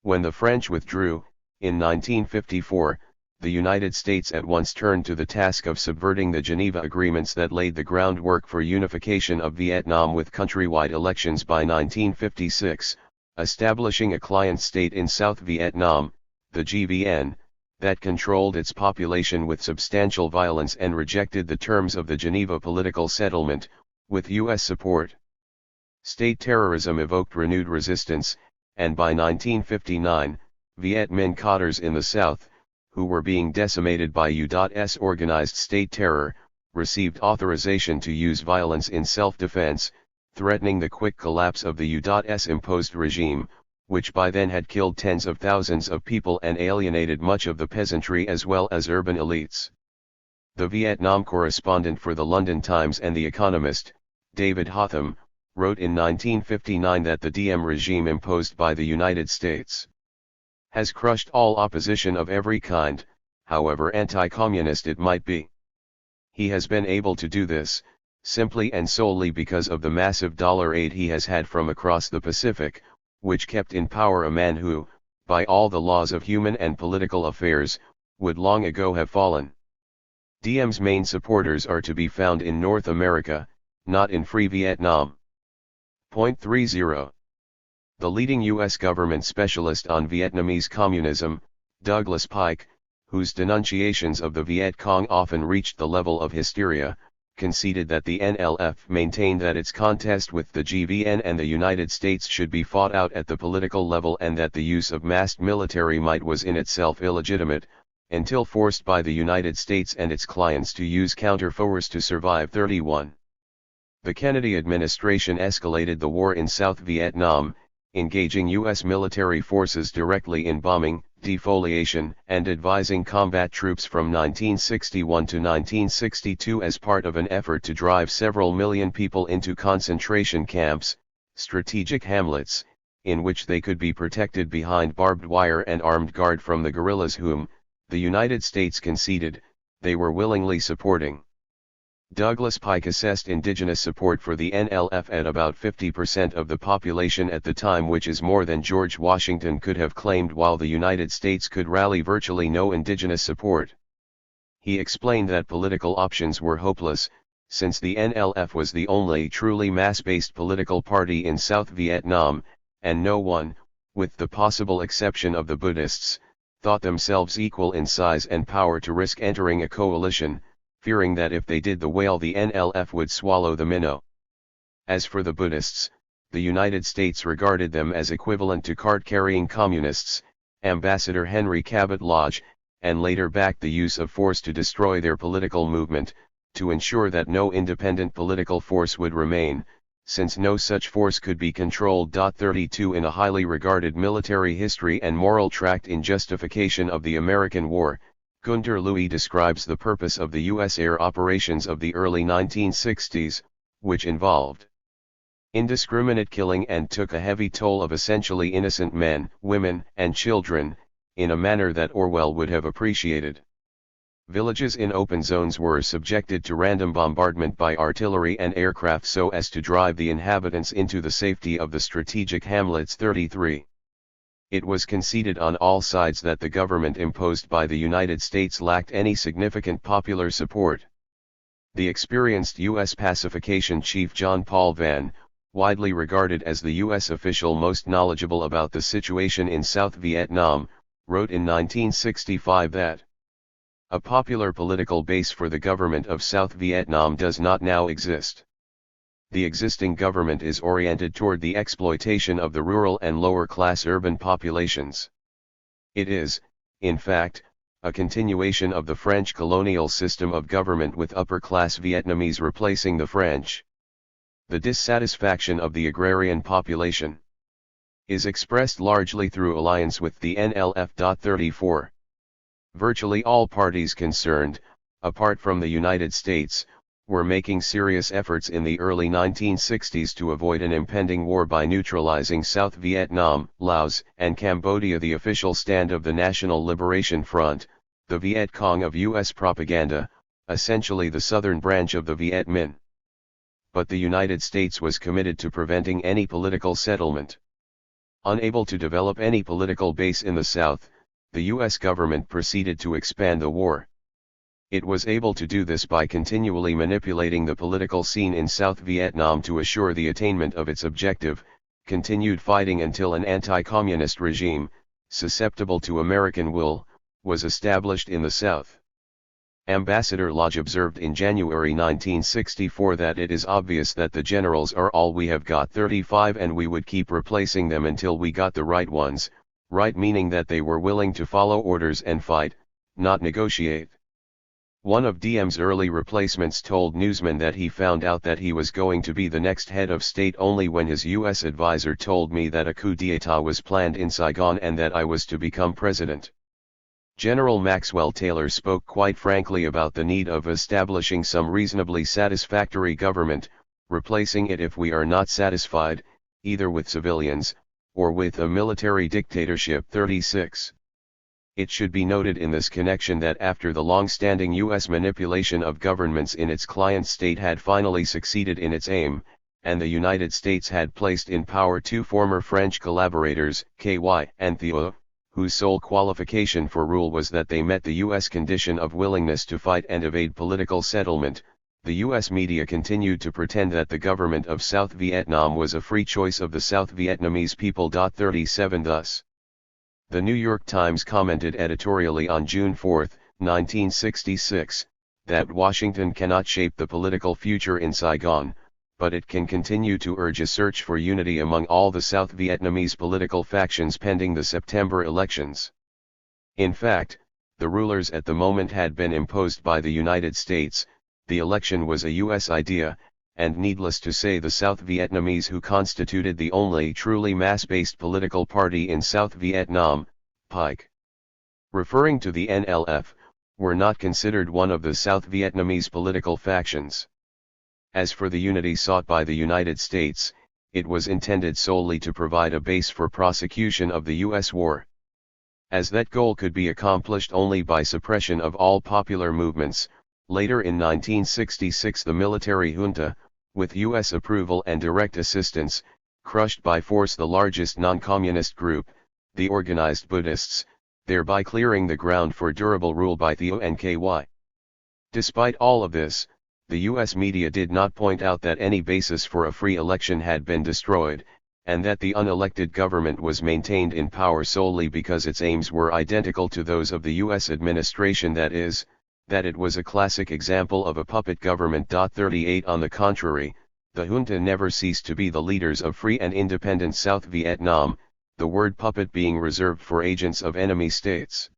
Speaker 1: When the French withdrew, in 1954, the United States at once turned to the task of subverting the Geneva Agreements that laid the groundwork for unification of Vietnam with countrywide elections by 1956, establishing a client state in South Vietnam, the GVN, that controlled its population with substantial violence and rejected the terms of the Geneva political settlement, with U.S. support. State terrorism evoked renewed resistance, and by 1959, Viet Minh cadres in the South, who were being decimated by U.S. organized state terror, received authorization to use violence in self-defense, threatening the quick collapse of the U.S. imposed regime, which by then had killed tens of thousands of people and alienated much of the peasantry as well as urban elites. The Vietnam correspondent for the London Times and The Economist, David Hotham, wrote in 1959 that the Diem regime imposed by the United States has crushed all opposition of every kind, however anti-communist it might be. He has been able to do this, simply and solely because of the massive dollar aid he has had from across the Pacific, which kept in power a man who, by all the laws of human and political affairs, would long ago have fallen. Diem's main supporters are to be found in North America, not in Free Vietnam. Point 30. The leading U.S. government specialist on Vietnamese communism, Douglas Pike, whose denunciations of the Viet Cong often reached the level of hysteria, conceded that the NLF maintained that its contest with the GVN and the United States should be fought out at the political level and that the use of massed military might was in itself illegitimate, until forced by the United States and its clients to use counter-force to survive. 31. The Kennedy administration escalated the war in South Vietnam, engaging U.S. military forces directly in bombing, defoliation, and advising combat troops from 1961 to 1962 as part of an effort to drive several million people into concentration camps, strategic hamlets, in which they could be protected behind barbed wire and armed guard from the guerrillas whom, the United States conceded, they were willingly supporting. Douglas Pike assessed indigenous support for the NLF at about 50% of the population at the time, which is more than George Washington could have claimed, while the United States could rally virtually no indigenous support. He explained that political options were hopeless, since the NLF was the only truly mass-based political party in South Vietnam, and no one, with the possible exception of the Buddhists, thought themselves equal in size and power to risk entering a coalition, fearing that if they did the whale the NLF would swallow the minnow. As for the Buddhists, the United States regarded them as equivalent to card-carrying communists, Ambassador Henry Cabot Lodge, and later backed the use of force to destroy their political movement, to ensure that no independent political force would remain, since no such force could be controlled. 32 In a highly regarded military history and moral tract in justification of the American War, Gunter Louis describes the purpose of the U.S. air operations of the early 1960s, which involved indiscriminate killing and took a heavy toll of essentially innocent men, women, and children, in a manner that Orwell would have appreciated. Villages in open zones were subjected to random bombardment by artillery and aircraft so as to drive the inhabitants into the safety of the strategic hamlets. 33. It was conceded on all sides that the government imposed by the United States lacked any significant popular support. The experienced U.S. pacification chief John Paul Vann, widely regarded as the U.S. official most knowledgeable about the situation in South Vietnam, wrote in 1965 that a popular political base for the government of South Vietnam does not now exist. The existing government is oriented toward the exploitation of the rural and lower-class urban populations. It is, in fact, a continuation of the French colonial system of government with upper-class Vietnamese replacing the French. The dissatisfaction of the agrarian population is expressed largely through alliance with the NLF. 34. Virtually all parties concerned, apart from the United States, were making serious efforts in the early 1960s to avoid an impending war by neutralizing South Vietnam, Laos, and Cambodia. The official stand of the National Liberation Front, the Viet Cong of U.S. propaganda, essentially the southern branch of the Viet Minh. But the United States was committed to preventing any political settlement. Unable to develop any political base in the South, the U.S. government proceeded to expand the war. It was able to do this by continually manipulating the political scene in South Vietnam to assure the attainment of its objective, continued fighting until an anti-communist regime, susceptible to American will, was established in the South. Ambassador Lodge observed in January 1964 that it is obvious that the generals are all we have got. 35 And we would keep replacing them until we got the right ones, right meaning that they were willing to follow orders and fight, not negotiate. One of Diem's early replacements told newsmen that he found out that he was going to be the next head of state only when his U.S. advisor told me that a coup d'état was planned in Saigon and that I was to become president. General Maxwell Taylor spoke quite frankly about the need of establishing some reasonably satisfactory government, replacing it if we are not satisfied, either with civilians, or with a military dictatorship. 36. It should be noted in this connection that after the long-standing U.S. manipulation of governments in its client state had finally succeeded in its aim, and the United States had placed in power two former French collaborators, K.Y. and Theo, whose sole qualification for rule was that they met the U.S. condition of willingness to fight and evade political settlement, the U.S. media continued to pretend that the government of South Vietnam was a free choice of the South Vietnamese people. 37 Thus, the New York Times commented editorially on June 4, 1966, that Washington cannot shape the political future in Saigon, but it can continue to urge a search for unity among all the South Vietnamese political factions pending the September elections. In fact, the rulers at the moment had been imposed by the United States. The election was a U.S. idea, and needless to say the South Vietnamese, who constituted the only truly mass-based political party in South Vietnam, PIC, referring to the NLF, were not considered one of the South Vietnamese political factions. As for the unity sought by the United States, it was intended solely to provide a base for prosecution of the U.S. war. As that goal could be accomplished only by suppression of all popular movements, later in 1966 the military junta, with U.S. approval and direct assistance, crushed by force the largest non-communist group, the organized Buddhists, thereby clearing the ground for durable rule by Theo and KY. Despite all of this, the U.S. media did not point out that any basis for a free election had been destroyed, and that the unelected government was maintained in power solely because its aims were identical to those of the U.S. administration, that is, that it was a classic example of a puppet government. 38 On the contrary, the junta never ceased to be the leaders of free and independent South Vietnam, the word puppet being reserved for agents of enemy states.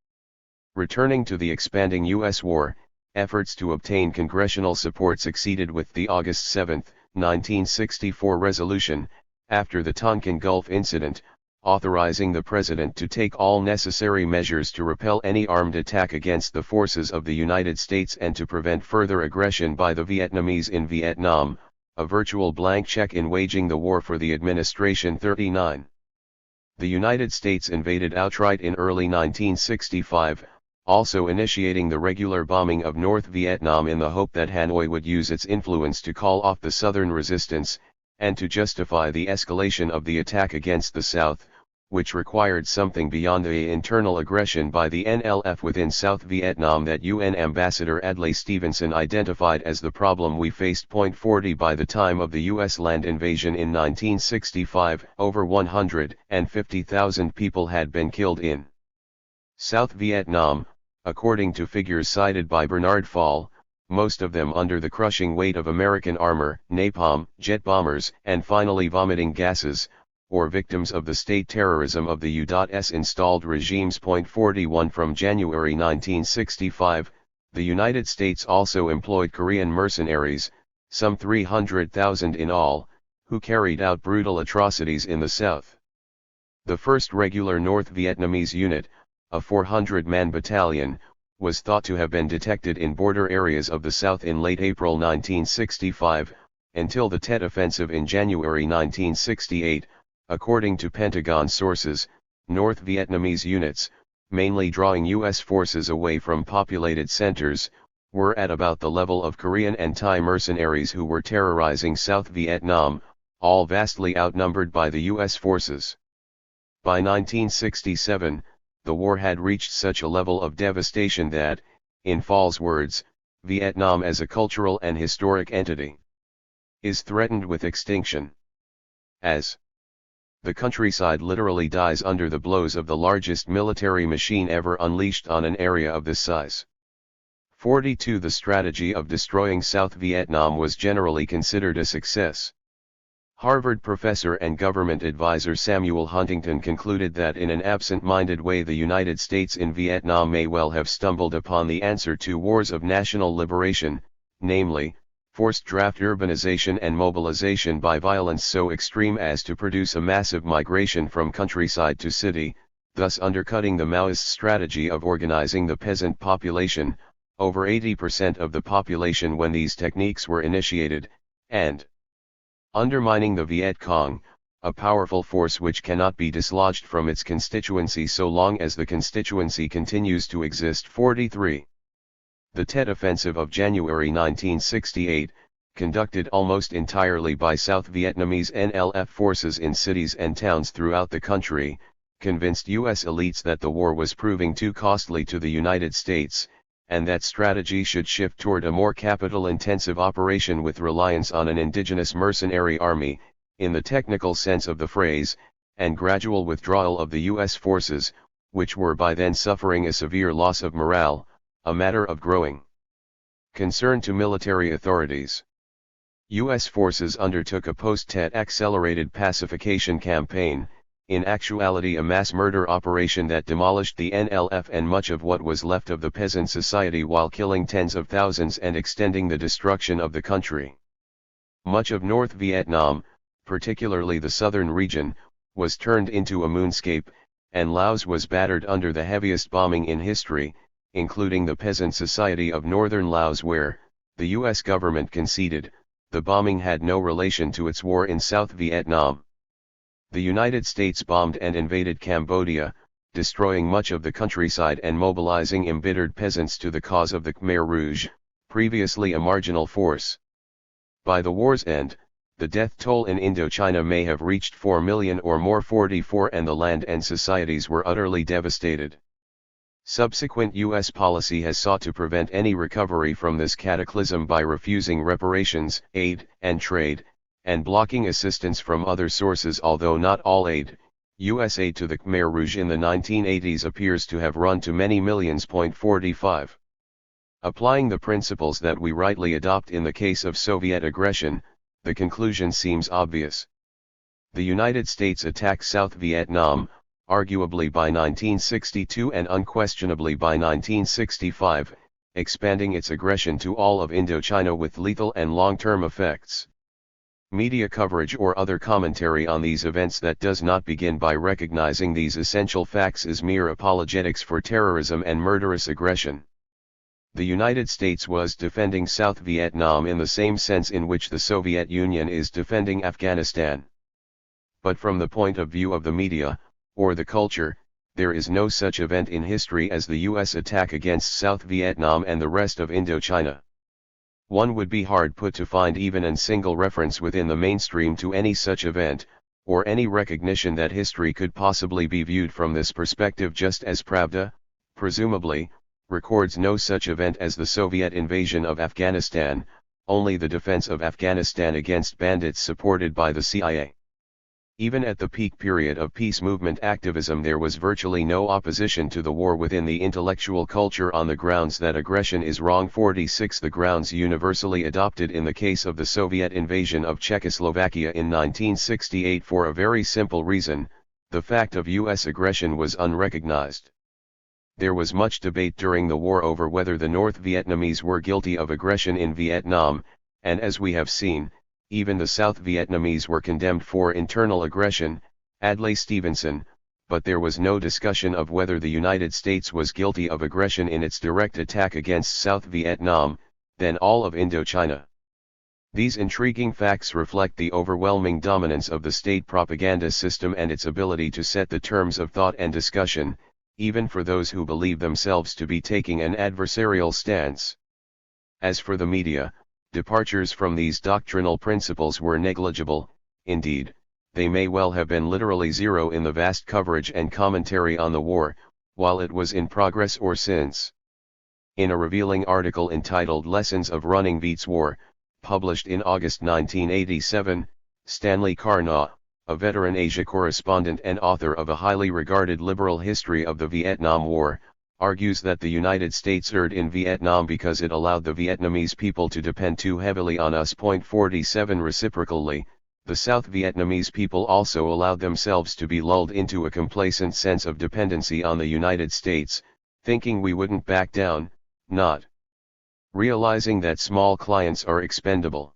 Speaker 1: Returning to the expanding U.S. war, efforts to obtain congressional support succeeded with the August 7, 1964 resolution, after the Tonkin Gulf incident, authorizing the President to take all necessary measures to repel any armed attack against the forces of the United States and to prevent further aggression by the Vietnamese in Vietnam, a virtual blank check in waging the war for the administration. 39. The United States invaded outright in early 1965, also initiating the regular bombing of North Vietnam in the hope that Hanoi would use its influence to call off the Southern resistance, and to justify the escalation of the attack against the South, which required something beyond the internal aggression by the NLF within South Vietnam that UN Ambassador Adlai Stevenson identified as the problem we faced. 40 By the time of the U.S. land invasion in 1965, over 150,000 people had been killed in South Vietnam, according to figures cited by Bernard Fall, most of them under the crushing weight of American armor, napalm, jet bombers, and finally vomiting gases, or victims of the state terrorism of the U.S. installed regimes. 41 From January 1965, the United States also employed Korean mercenaries, some 300,000 in all, who carried out brutal atrocities in the South. The first regular North Vietnamese unit, a 400-man battalion, was thought to have been detected in border areas of the South in late April 1965, until the Tet Offensive in January 1968. According to Pentagon sources, North Vietnamese units, mainly drawing U.S. forces away from populated centers, were at about the level of Korean and Thai mercenaries who were terrorizing South Vietnam, all vastly outnumbered by the U.S. forces. By 1967, the war had reached such a level of devastation that, in Fall's words, Vietnam as a cultural and historic entity is threatened with extinction. As the countryside literally dies under the blows of the largest military machine ever unleashed on an area of this size. 42 The strategy of destroying South Vietnam was generally considered a success. Harvard professor and government advisor Samuel Huntington concluded that in an absent-minded way the United States in Vietnam may well have stumbled upon the answer to wars of national liberation, namely, forced draft urbanization and mobilization by violence so extreme as to produce a massive migration from countryside to city, thus undercutting the Maoist strategy of organizing the peasant population, over 80% of the population when these techniques were initiated, and undermining the Viet Cong, a powerful force which cannot be dislodged from its constituency so long as the constituency continues to exist. 43. The Tet Offensive of January 1968, conducted almost entirely by South Vietnamese NLF forces in cities and towns throughout the country, convinced U.S. elites that the war was proving too costly to the United States, and that strategy should shift toward a more capital-intensive operation with reliance on an indigenous mercenary army, in the technical sense of the phrase, and gradual withdrawal of the U.S. forces, which were by then suffering a severe loss of morale, a matter of growing concern to military authorities. U.S. forces undertook a post-Tet accelerated pacification campaign, in actuality a mass murder operation that demolished the NLF and much of what was left of the peasant society while killing tens of thousands and extending the destruction of the country. Much of North Vietnam, particularly the southern region, was turned into a moonscape, and Laos was battered under the heaviest bombing in history, including the peasant society of northern Laos where, the U.S. government conceded, the bombing had no relation to its war in South Vietnam. The United States bombed and invaded Cambodia, destroying much of the countryside and mobilizing embittered peasants to the cause of the Khmer Rouge, previously a marginal force. By the war's end, the death toll in Indochina may have reached 4 million or more. 44 and the land and societies were utterly devastated. Subsequent U.S. policy has sought to prevent any recovery from this cataclysm by refusing reparations, aid, and trade, and blocking assistance from other sources. Although not all aid, U.S. aid to the Khmer Rouge in the 1980s appears to have run to many millions. 45. Applying the principles that we rightly adopt in the case of Soviet aggression, the conclusion seems obvious. The United States attacked South Vietnam, arguably by 1962 and unquestionably by 1965, expanding its aggression to all of Indochina with lethal and long-term effects. Media coverage or other commentary on these events that does not begin by recognizing these essential facts is mere apologetics for terrorism and murderous aggression. The United States was defending South Vietnam in the same sense in which the Soviet Union is defending Afghanistan. But from the point of view of the media, or the culture, there is no such event in history as the U.S. attack against South Vietnam and the rest of Indochina. One would be hard put to find even a single reference within the mainstream to any such event, or any recognition that history could possibly be viewed from this perspective, just as Pravda, presumably, records no such event as the Soviet invasion of Afghanistan, only the defense of Afghanistan against bandits supported by the CIA. Even at the peak period of peace movement activism there was virtually no opposition to the war within the intellectual culture on the grounds that aggression is wrong. 46 The grounds universally adopted in the case of the Soviet invasion of Czechoslovakia in 1968 for a very simple reason: the fact of U.S. aggression was unrecognized. There was much debate during the war over whether the North Vietnamese were guilty of aggression in Vietnam, and as we have seen, even the South Vietnamese were condemned for internal aggression, Adlai Stevenson, but there was no discussion of whether the United States was guilty of aggression in its direct attack against South Vietnam, then all of Indochina. These intriguing facts reflect the overwhelming dominance of the state propaganda system and its ability to set the terms of thought and discussion, even for those who believe themselves to be taking an adversarial stance. As for the media, departures from these doctrinal principles were negligible. Indeed, they may well have been literally zero in the vast coverage and commentary on the war, while it was in progress or since. In a revealing article entitled Lessons of Running Viet's War, published in August 1987, Stanley Carnaugh, a veteran Asia correspondent and author of a highly regarded liberal history of the Vietnam War, argues that the United States erred in Vietnam because it allowed the Vietnamese people to depend too heavily on us. 47 Reciprocally, the South Vietnamese people also allowed themselves to be lulled into a complacent sense of dependency on the United States, thinking we wouldn't back down, not realizing that small clients are expendable.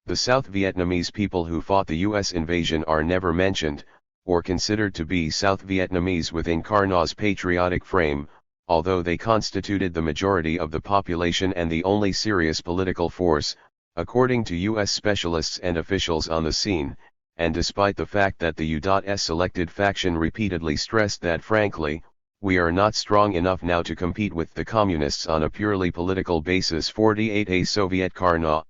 Speaker 1: The South Vietnamese people who fought the U.S. invasion are never mentioned, or considered to be South Vietnamese within Carnaugh's patriotic frame, although they constituted the majority of the population and the only serious political force, According to U.S. specialists and officials on the scene, and despite the fact that the U.S. selected faction repeatedly stressed that frankly, we are not strong enough now to compete with the communists on a purely political basis. 48A Soviet Karna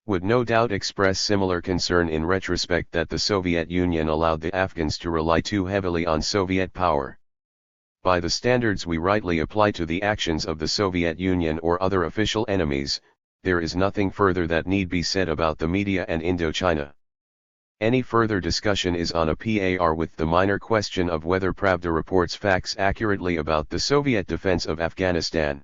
Speaker 1: would no doubt express similar concern in retrospect that the Soviet Union allowed the Afghans to rely too heavily on Soviet power. By the standards we rightly apply to the actions of the Soviet Union or other official enemies, there is nothing further that need be said about the media and Indochina. Any further discussion is on a par with the minor question of whether Pravda reports facts accurately about the Soviet defense of Afghanistan.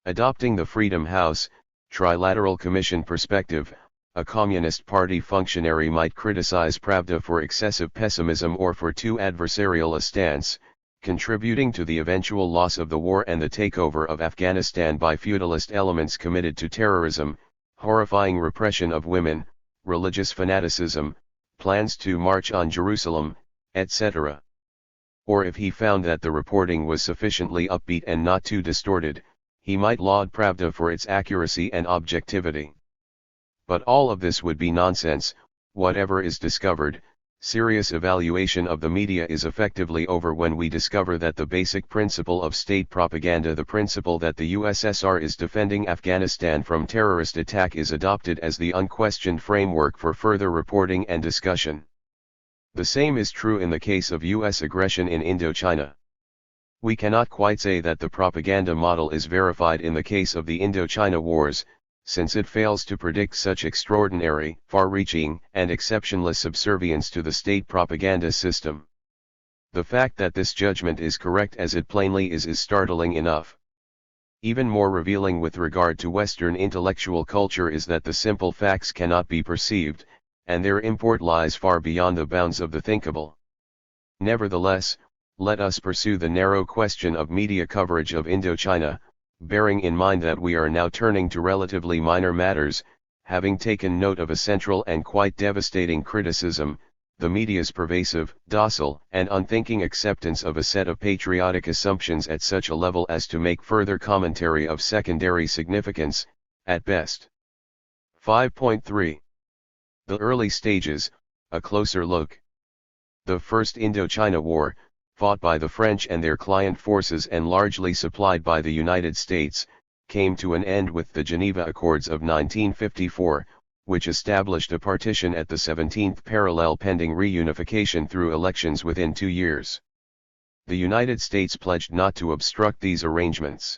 Speaker 1: Adopting the Freedom House, Trilateral Commission perspective, a Communist Party functionary might criticize Pravda for excessive pessimism or for too adversarial a stance, contributing to the eventual loss of the war and the takeover of Afghanistan by feudalist elements committed to terrorism, horrifying repression of women, religious fanaticism, plans to march on Jerusalem, etc. Or if he found that the reporting was sufficiently upbeat and not too distorted, he might laud Pravda for its accuracy and objectivity. But all of this would be nonsense. Whatever is discovered, serious evaluation of the media is effectively over when we discover that the basic principle of state propaganda, the principle that the USSR is defending Afghanistan from terrorist attack, is adopted as the unquestioned framework for further reporting and discussion. The same is true in the case of US aggression in Indochina. We cannot quite say that the propaganda model is verified in the case of the Indochina Wars, since it fails to predict such extraordinary, far-reaching, and exceptionless subservience to the state propaganda system. The fact that this judgment is correct as it plainly is startling enough. Even more revealing with regard to Western intellectual culture is that the simple facts cannot be perceived, and their import lies far beyond the bounds of the thinkable. Nevertheless, let us pursue the narrow question of media coverage of Indochina, bearing in mind that we are now turning to relatively minor matters, having taken note of a central and quite devastating criticism, the media's pervasive, docile, and unthinking acceptance of a set of patriotic assumptions at such a level as to make further commentary of secondary significance, at best. 5.3. The early stages, a closer look. The First Indochina War, fought by the French and their client forces and largely supplied by the United States, came to an end with the Geneva Accords of 1954, which established a partition at the 17th parallel pending reunification through elections within 2 years. The United States pledged not to obstruct these arrangements.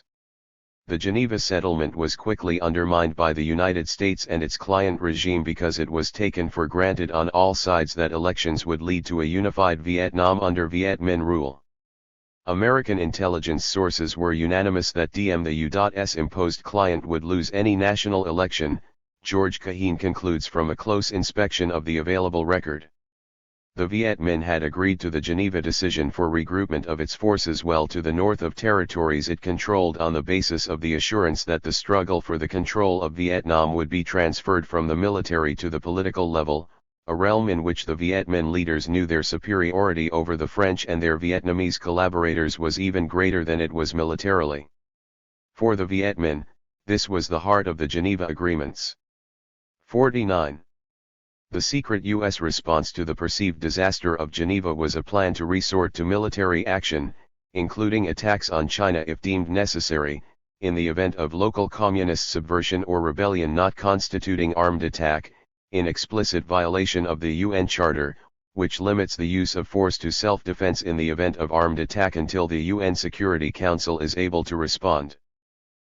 Speaker 1: The Geneva settlement was quickly undermined by the United States and its client regime because it was taken for granted on all sides that elections would lead to a unified Vietnam under Viet Minh rule. American intelligence sources were unanimous that the U.S. imposed client would lose any national election, George Kaheen concludes from a close inspection of the available record. The Viet Minh had agreed to the Geneva decision for regroupment of its forces well to the north of territories it controlled on the basis of the assurance that the struggle for the control of Vietnam would be transferred from the military to the political level, a realm in which the Viet Minh leaders knew their superiority over the French and their Vietnamese collaborators was even greater than it was militarily. For the Viet Minh, this was the heart of the Geneva Agreements. 49. The secret U.S. response to the perceived disaster of Geneva was a plan to resort to military action, including attacks on China if deemed necessary, in the event of local communist subversion or rebellion not constituting armed attack, in explicit violation of the UN Charter, which limits the use of force to self-defense in the event of armed attack until the UN Security Council is able to respond.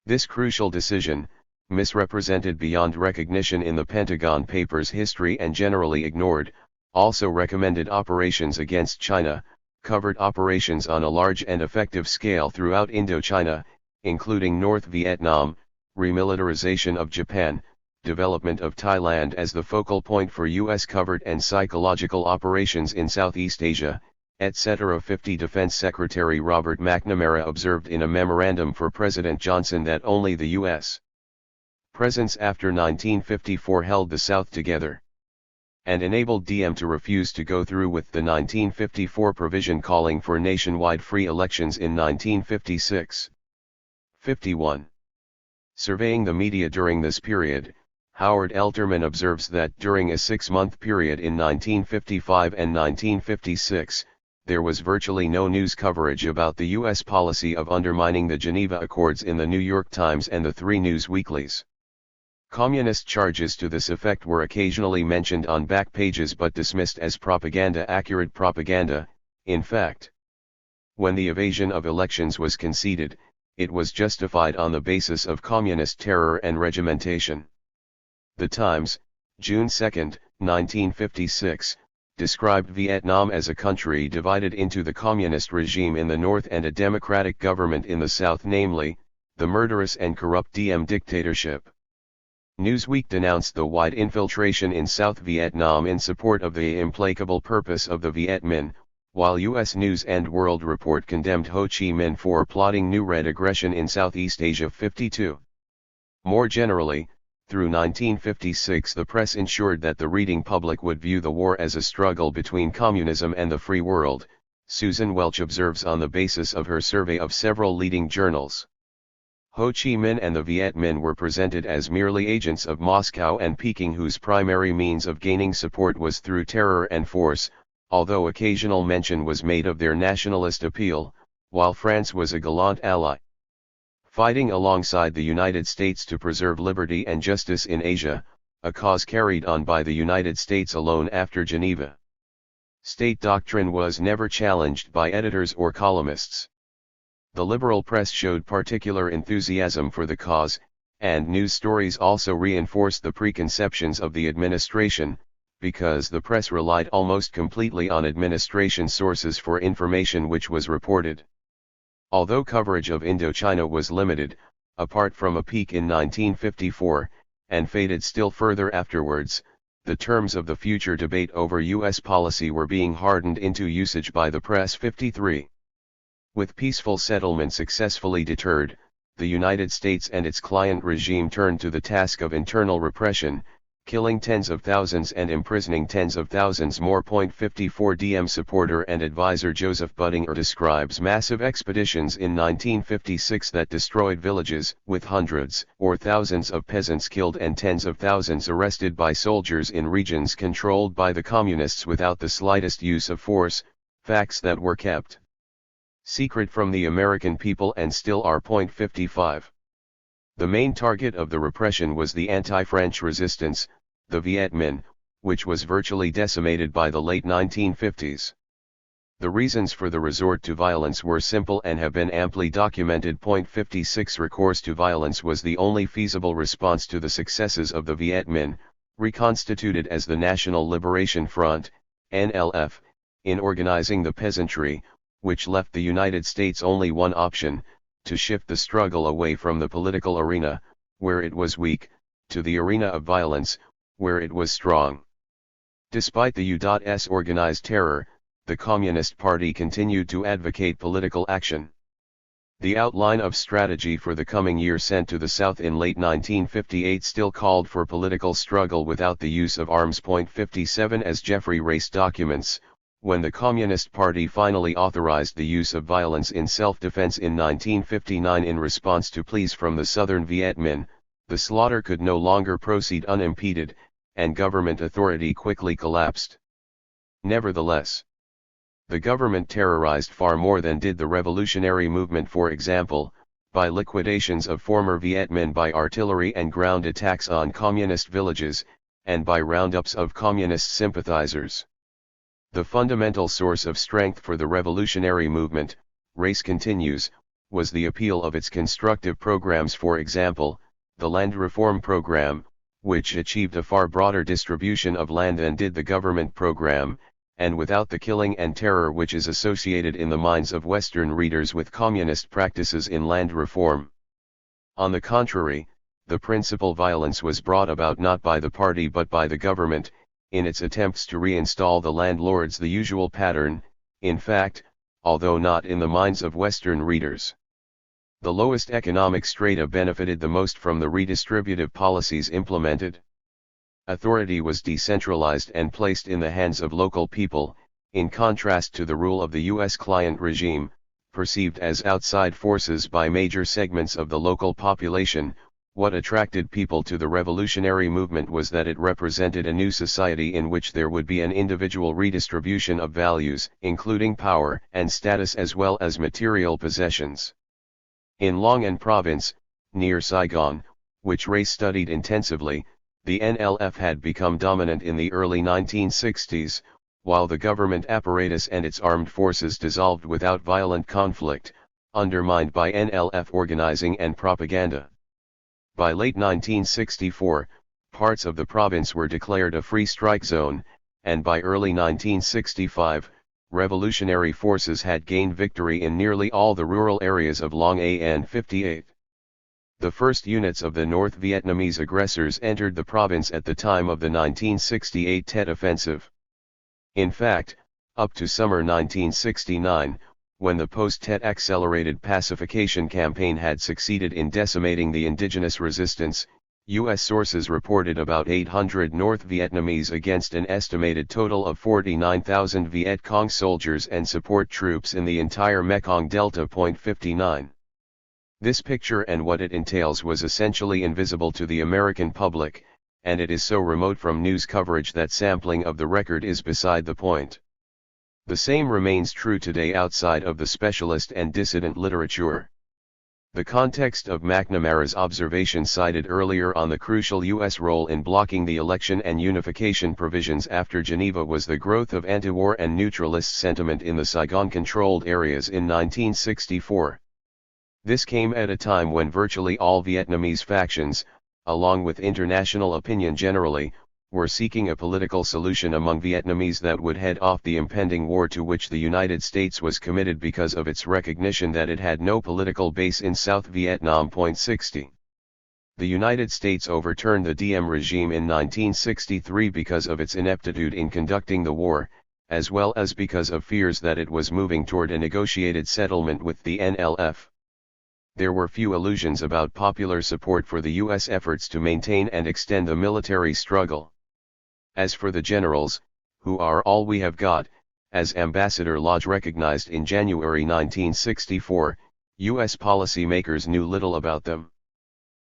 Speaker 1: This crucial decision, misrepresented beyond recognition in the Pentagon Papers' history and generally ignored, also recommended operations against China, covered operations on a large and effective scale throughout Indochina, including North Vietnam, remilitarization of Japan, development of Thailand as the focal point for U.S. covert and psychological operations in Southeast Asia, etc. 50 Defense Secretary Robert McNamara observed in a memorandum for President Johnson that only the U.S. presence after 1954 held the South together, and enabled DM to refuse to go through with the 1954 provision calling for nationwide free elections in 1956. 51. Surveying the media during this period, Howard Elterman observes that during a 6-month period in 1955 and 1956, there was virtually no news coverage about the U.S. policy of undermining the Geneva Accords in the New York Times and the 3 news weeklies. Communist charges to this effect were occasionally mentioned on back pages but dismissed as propaganda-accurate propaganda. In fact, when the evasion of elections was conceded, it was justified on the basis of communist terror and regimentation. The Times, June 2, 1956, described Vietnam as a country divided into the communist regime in the north and a democratic government in the south, namely, the murderous and corrupt Diem dictatorship. Newsweek denounced the wide infiltration in South Vietnam in support of the implacable purpose of the Viet Minh, while U.S. News and World Report condemned Ho Chi Minh for plotting new red aggression in Southeast Asia. 52. More generally, through 1956 the press ensured that the reading public would view the war as a struggle between communism and the free world, Susan Welch observes on the basis of her survey of several leading journals. Ho Chi Minh and the Viet Minh were presented as merely agents of Moscow and Peking whose primary means of gaining support was through terror and force, although occasional mention was made of their nationalist appeal, while France was a gallant ally, fighting alongside the United States to preserve liberty and justice in Asia, a cause carried on by the United States alone after Geneva. State doctrine was never challenged by editors or columnists. The liberal press showed particular enthusiasm for the cause, and news stories also reinforced the preconceptions of the administration, because the press relied almost completely on administration sources for information which was reported. Although coverage of Indochina was limited, apart from a peak in 1954, and faded still further afterwards, the terms of the future debate over U.S. policy were being hardened into usage by the press. 53. With peaceful settlement successfully deterred, the United States and its client regime turned to the task of internal repression, killing tens of thousands and imprisoning tens of thousands more. 54 Diem supporter and advisor Joseph Buttinger describes massive expeditions in 1956 that destroyed villages, with hundreds or thousands of peasants killed and tens of thousands arrested by soldiers in regions controlled by the communists without the slightest use of force, facts that were kept secret from the American people and still are. 55. The main target of the repression was the anti-French resistance, the Viet Minh, which was virtually decimated by the late 1950s. The reasons for the resort to violence were simple and have been amply documented. 56 Recourse to violence was the only feasible response to the successes of the Viet Minh, reconstituted as the National Liberation Front, NLF, in organizing the peasantry, which left the United States only one option: to shift the struggle away from the political arena, where it was weak, to the arena of violence, where it was strong. Despite the U.S. organized terror, the Communist Party continued to advocate political action. The outline of strategy for the coming year sent to the South in late 1958 still called for political struggle without the use of arms. 57 As Jeffrey Race documents, when the Communist Party finally authorized the use of violence in self-defense in 1959 in response to pleas from the Southern Viet Minh, the slaughter could no longer proceed unimpeded, and government authority quickly collapsed. Nevertheless, the government terrorized far more than did the revolutionary movement. For example, by liquidations of former Viet Minh by artillery and ground attacks on communist villages, and by roundups of communist sympathizers. The fundamental source of strength for the revolutionary movement, Race continues, was the appeal of its constructive programs. For example, the land reform program, which achieved a far broader distribution of land than did the government program, and without the killing and terror which is associated in the minds of Western readers with communist practices in land reform. On the contrary, the principal violence was brought about not by the party but by the government, in its attempts to reinstall the landlords, the usual pattern, in fact, although not in the minds of Western readers. The lowest economic strata benefited the most from the redistributive policies implemented. Authority was decentralized and placed in the hands of local people, in contrast to the rule of the U.S. client regime, perceived as outside forces by major segments of the local population, What attracted people to the revolutionary movement was that it represented a new society in which there would be an individual redistribution of values, including power and status as well as material possessions. In Long An province, near Saigon, which Ray studied intensively, the NLF had become dominant in the early 1960s, while the government apparatus and its armed forces dissolved without violent conflict, undermined by NLF organizing and propaganda. By late 1964, parts of the province were declared a free strike zone, and by early 1965, revolutionary forces had gained victory in nearly all the rural areas of Long An 58. The first units of the North Vietnamese aggressors entered the province at the time of the 1968 Tet Offensive. In fact, up to summer 1969, when the post-Tet accelerated pacification campaign had succeeded in decimating the indigenous resistance, U.S. sources reported about 800 North Vietnamese against an estimated total of 49,000 Viet Cong soldiers and support troops in the entire Mekong Delta. 59. This picture and what it entails was essentially invisible to the American public, and it is so remote from news coverage that sampling of the record is beside the point. The same remains true today outside of the specialist and dissident literature. The context of McNamara's observation cited earlier on the crucial U.S. role in blocking the election and unification provisions after Geneva was the growth of anti-war and neutralist sentiment in the Saigon-controlled areas in 1964. This came at a time when virtually all Vietnamese factions, along with international opinion generally, were seeking a political solution among Vietnamese that would head off the impending war to which the United States was committed because of its recognition that it had no political base in South Vietnam. 60. The United States overturned the Diem regime in 1963 because of its ineptitude in conducting the war, as well as because of fears that it was moving toward a negotiated settlement with the NLF. There were few illusions about popular support for the U.S. efforts to maintain and extend the military struggle. As for the generals, who are all we have got, as Ambassador Lodge recognized in January 1964, U.S. policymakers knew little about them.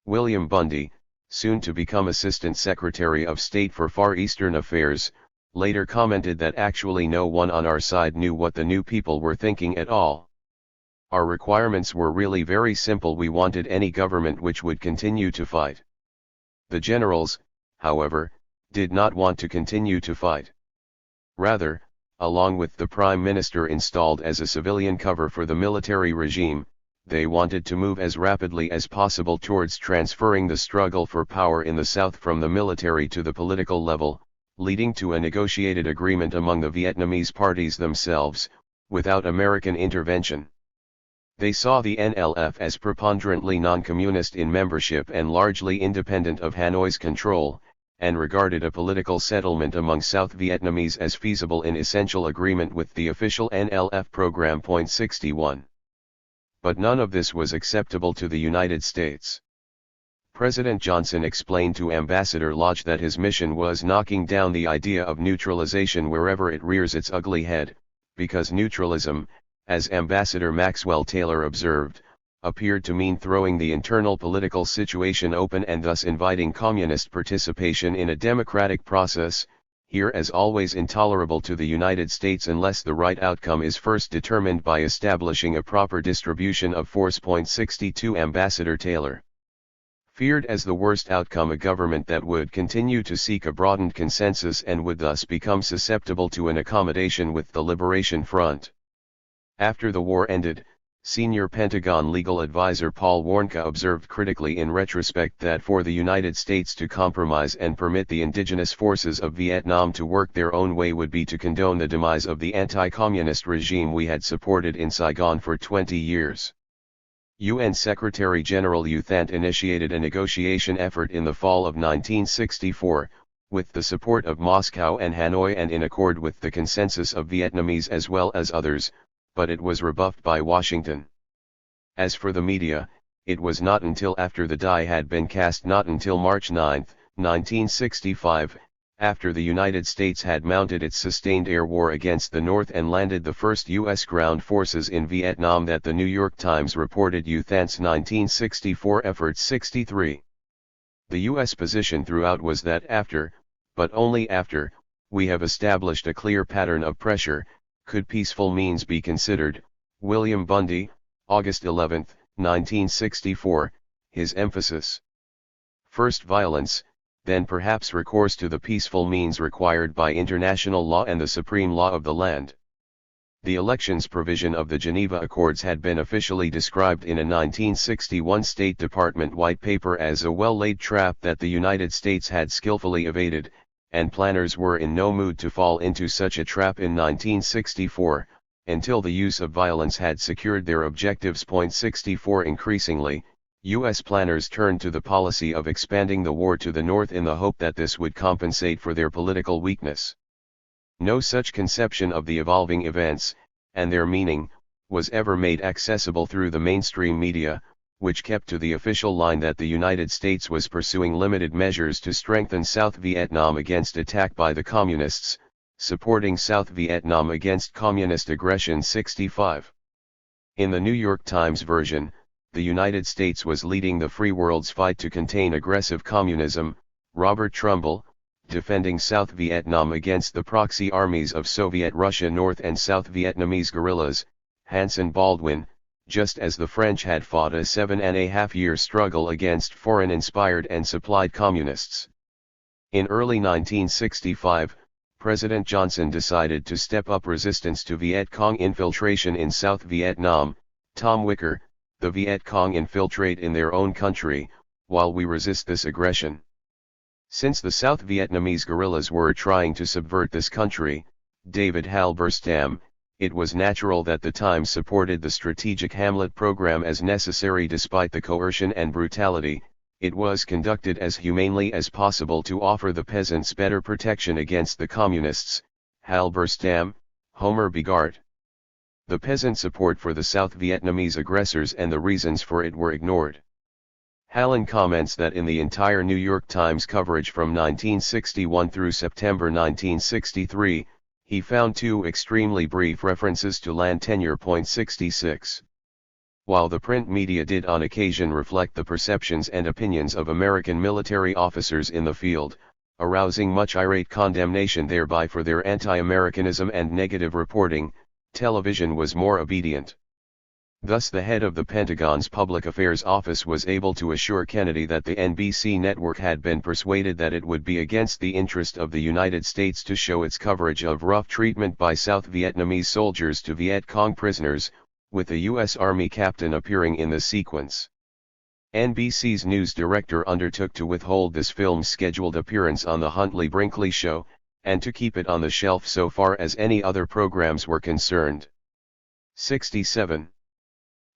Speaker 1: William Bundy, soon to become Assistant Secretary of State for Far Eastern Affairs, later commented that actually no one on our side knew what the new people were thinking at all. Our requirements were really very simple. We wanted any government which would continue to fight. The generals, however, did not want to continue to fight. Rather, along with the Prime Minister installed as a civilian cover for the military regime, they wanted to move as rapidly as possible towards transferring the struggle for power in the South from the military to the political level, leading to a negotiated agreement among the Vietnamese parties themselves, without American intervention. They saw the NLF as preponderantly non-communist in membership and largely independent of Hanoi's control, and regarded a political settlement among South Vietnamese as feasible in essential agreement with the official NLF program. 61. But none of this was acceptable to the United States. President Johnson explained to Ambassador Lodge that his mission was knocking down the idea of neutralization wherever it rears its ugly head, because neutralism, as Ambassador Maxwell Taylor observed, appeared to mean throwing the internal political situation open and thus inviting communist participation in a democratic process, here as always intolerable to the United States unless the right outcome is first determined by establishing a proper distribution of force. 62 Ambassador Taylor feared as the worst outcome a government that would continue to seek a broadened consensus and would thus become susceptible to an accommodation with the Liberation Front. After the war ended, senior Pentagon legal advisor Paul Warnke observed critically in retrospect that for the United States to compromise and permit the indigenous forces of Vietnam to work their own way would be to condone the demise of the anti-communist regime we had supported in Saigon for 20 years. UN Secretary-General U Thant initiated a negotiation effort in the fall of 1964, with the support of Moscow and Hanoi and in accord with the consensus of Vietnamese as well as others, but it was rebuffed by Washington. As for the media, it was not until after the die had been cast, not until March 9, 1965, after the United States had mounted its sustained air war against the North and landed the first U.S. ground forces in Vietnam, that the New York Times reported U Thant's 1964 efforts. 63. The U.S. position throughout was that after, but only after, we have established a clear pattern of pressure, could peaceful means be considered. William Bundy, August 11, 1964, his emphasis. First violence, then perhaps recourse to the peaceful means required by international law and the supreme law of the land. The elections provision of the Geneva Accords had been officially described in a 1961 State Department white paper as a well-laid trap that the United States had skillfully evaded, and planners were in no mood to fall into such a trap in 1964, until the use of violence had secured their objectives. 64 Increasingly, U.S. planners turned to the policy of expanding the war to the north in the hope that this would compensate for their political weakness. No such conception of the evolving events, and their meaning, was ever made accessible through the mainstream media, which kept to the official line that the United States was pursuing limited measures to strengthen South Vietnam against attack by the Communists, supporting South Vietnam against Communist aggression. 65. In the New York Times version, the United States was leading the free world's fight to contain aggressive communism. Robert Trumbull, defending South Vietnam against the proxy armies of Soviet Russia, North and South Vietnamese guerrillas. Hanson Baldwin, just as the French had fought a 7.5-year struggle against foreign-inspired and supplied communists. In early 1965, President Johnson decided to step up resistance to Viet Cong infiltration in South Vietnam. Tom Wicker, the Viet Cong infiltrate in their own country, while we resist this aggression. Since the South Vietnamese guerrillas were trying to subvert this country, David Halberstam, it was natural that the Times supported the strategic Hamlet program as necessary despite the coercion and brutality. It was conducted as humanely as possible to offer the peasants better protection against the communists. Halberstam, Homer Bigart. The peasant support for the South Vietnamese aggressors and the reasons for it were ignored. Hallen comments that in the entire New York Times coverage from 1961 through September 1963, he found two extremely brief references to land tenure. 66. While the print media did on occasion reflect the perceptions and opinions of American military officers in the field, arousing much irate condemnation thereby for their anti-Americanism and negative reporting, television was more obedient. Thus the head of the Pentagon's Public Affairs Office was able to assure Kennedy that the NBC network had been persuaded that it would be against the interest of the United States to show its coverage of rough treatment by South Vietnamese soldiers to Viet Cong prisoners, with a U.S. Army captain appearing in the sequence. NBC's news director undertook to withhold this film's scheduled appearance on the Huntley-Brinkley Show, and to keep it on the shelf so far as any other programs were concerned. 67.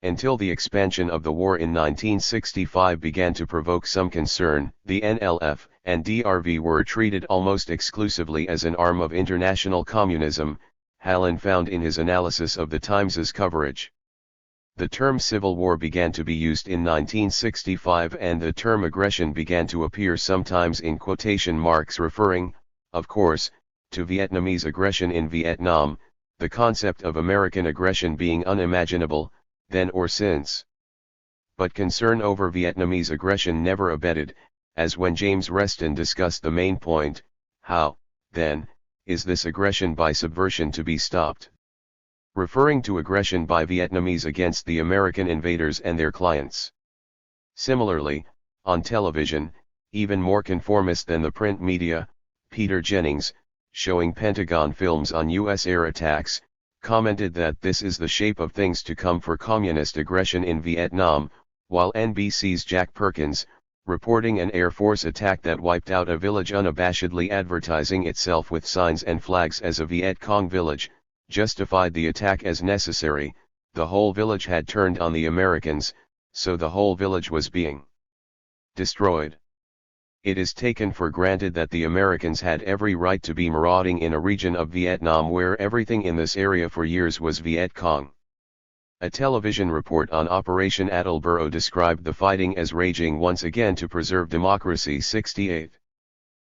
Speaker 1: Until the expansion of the war in 1965 began to provoke some concern, the NLF and DRV were treated almost exclusively as an arm of international communism, Hallen found in his analysis of the Times's coverage. The term civil war began to be used in 1965 and the term aggression began to appear sometimes in quotation marks referring, of course, to Vietnamese aggression in Vietnam, the concept of American aggression being unimaginable, then or since. But concern over Vietnamese aggression never abated, as when James Reston discussed the main point: how, then, is this aggression by subversion to be stopped? Referring to aggression by Vietnamese against the American invaders and their clients. Similarly, on television, even more conformist than the print media, Peter Jennings, showing Pentagon films on U.S. air attacks, commented that this is the shape of things to come for communist aggression in Vietnam, while NBC's Jack Perkins, reporting an Air Force attack that wiped out a village unabashedly advertising itself with signs and flags as a Viet Cong village, justified the attack as necessary. The whole village had turned on the Americans, so the whole village was being destroyed. It is taken for granted that the Americans had every right to be marauding in a region of Vietnam where everything in this area for years was Viet Cong. A television report on Operation Attleboro described the fighting as raging once again to preserve democracy. 68.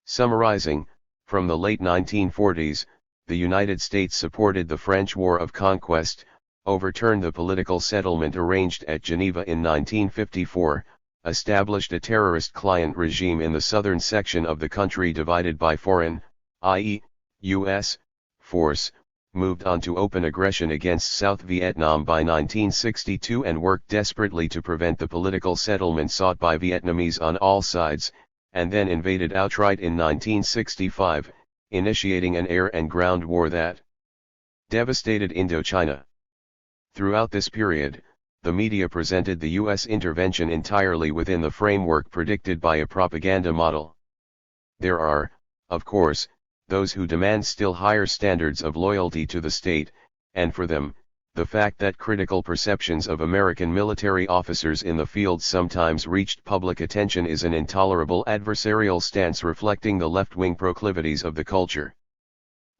Speaker 1: Summarizing, from the late 1940s, the United States supported the French War of Conquest, overturned the political settlement arranged at Geneva in 1954, established a terrorist client regime in the southern section of the country divided by foreign, i.e., U.S., force, moved on to open aggression against South Vietnam by 1962 and worked desperately to prevent the political settlement sought by Vietnamese on all sides, and then invaded outright in 1965, initiating an air and ground war that devastated Indochina. Throughout this period, the media presented the U.S. intervention entirely within the framework predicted by a propaganda model. There are, of course, those who demand still higher standards of loyalty to the state, and for them, the fact that critical perceptions of American military officers in the field sometimes reached public attention is an intolerable adversarial stance reflecting the left-wing proclivities of the culture.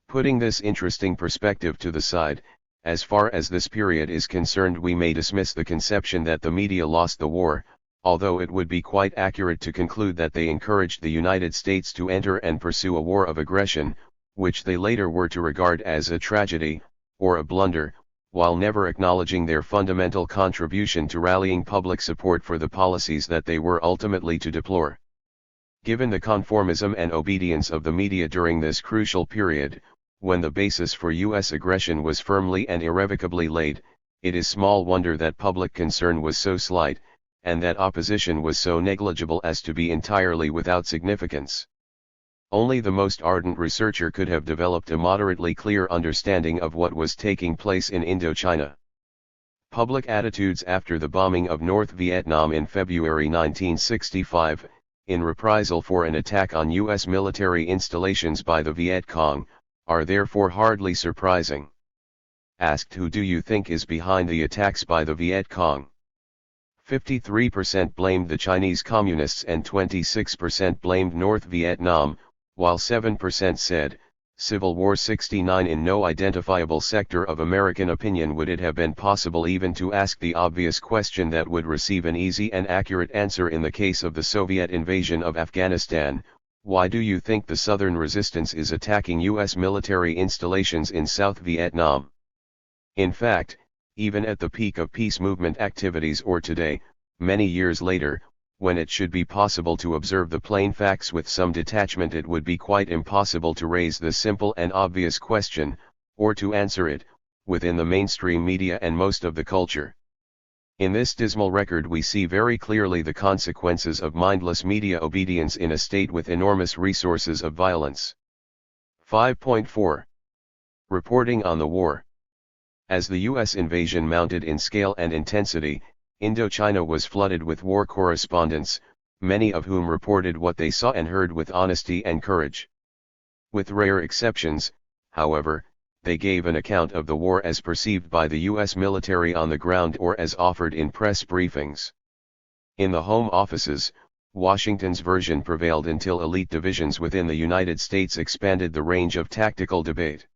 Speaker 1: Putting this interesting perspective to the side, as far as this period is concerned, we may dismiss the conception that the media lost the war, although it would be quite accurate to conclude that they encouraged the United States to enter and pursue a war of aggression, which they later were to regard as a tragedy, or a blunder, while never acknowledging their fundamental contribution to rallying public support for the policies that they were ultimately to deplore. Given the conformism and obedience of the media during this crucial period, when the basis for U.S. aggression was firmly and irrevocably laid, it is small wonder that public concern was so slight, and that opposition was so negligible as to be entirely without significance. Only the most ardent researcher could have developed a moderately clear understanding of what was taking place in Indochina. Public attitudes after the bombing of North Vietnam in February 1965, in reprisal for an attack on U.S. military installations by the Viet Cong, are therefore hardly surprising. Asked who do you think is behind the attacks by the Viet Cong? 53% blamed the Chinese Communists and 26% blamed North Vietnam, while 7% said, Civil War. 69 In no identifiable sector of American opinion would it have been possible even to ask the obvious question that would receive an easy and accurate answer in the case of the Soviet invasion of Afghanistan: why do you think the Southern resistance is attacking U.S. military installations in South Vietnam? In fact, even at the peak of peace movement activities or today, many years later, when it should be possible to observe the plain facts with some detachment, it would be quite impossible to raise the simple and obvious question, or to answer it, within the mainstream media and most of the culture. In this dismal record we see very clearly the consequences of mindless media obedience in a state with enormous resources of violence. 5.4. Reporting on the war. As the U.S. invasion mounted in scale and intensity, Indochina was flooded with war correspondents, many of whom reported what they saw and heard with honesty and courage. With rare exceptions, however, they gave an account of the war as perceived by the U.S. military on the ground or as offered in press briefings. In the home offices, Washington's version prevailed until elite divisions within the United States expanded the range of tactical debate.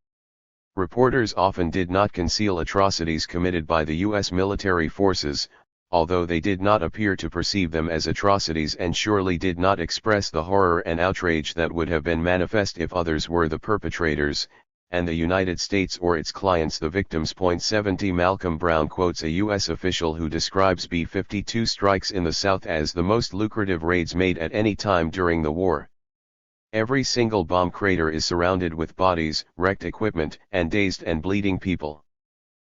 Speaker 1: Reporters often did not conceal atrocities committed by the U.S. military forces, although they did not appear to perceive them as atrocities and surely did not express the horror and outrage that would have been manifest if others were the perpetrators, and the United States or its clients the victims. 70 Malcolm Brown quotes a U.S. official who describes B-52 strikes in the South as the most lucrative raids made at any time during the war. Every single bomb crater is surrounded with bodies, wrecked equipment, and dazed and bleeding people.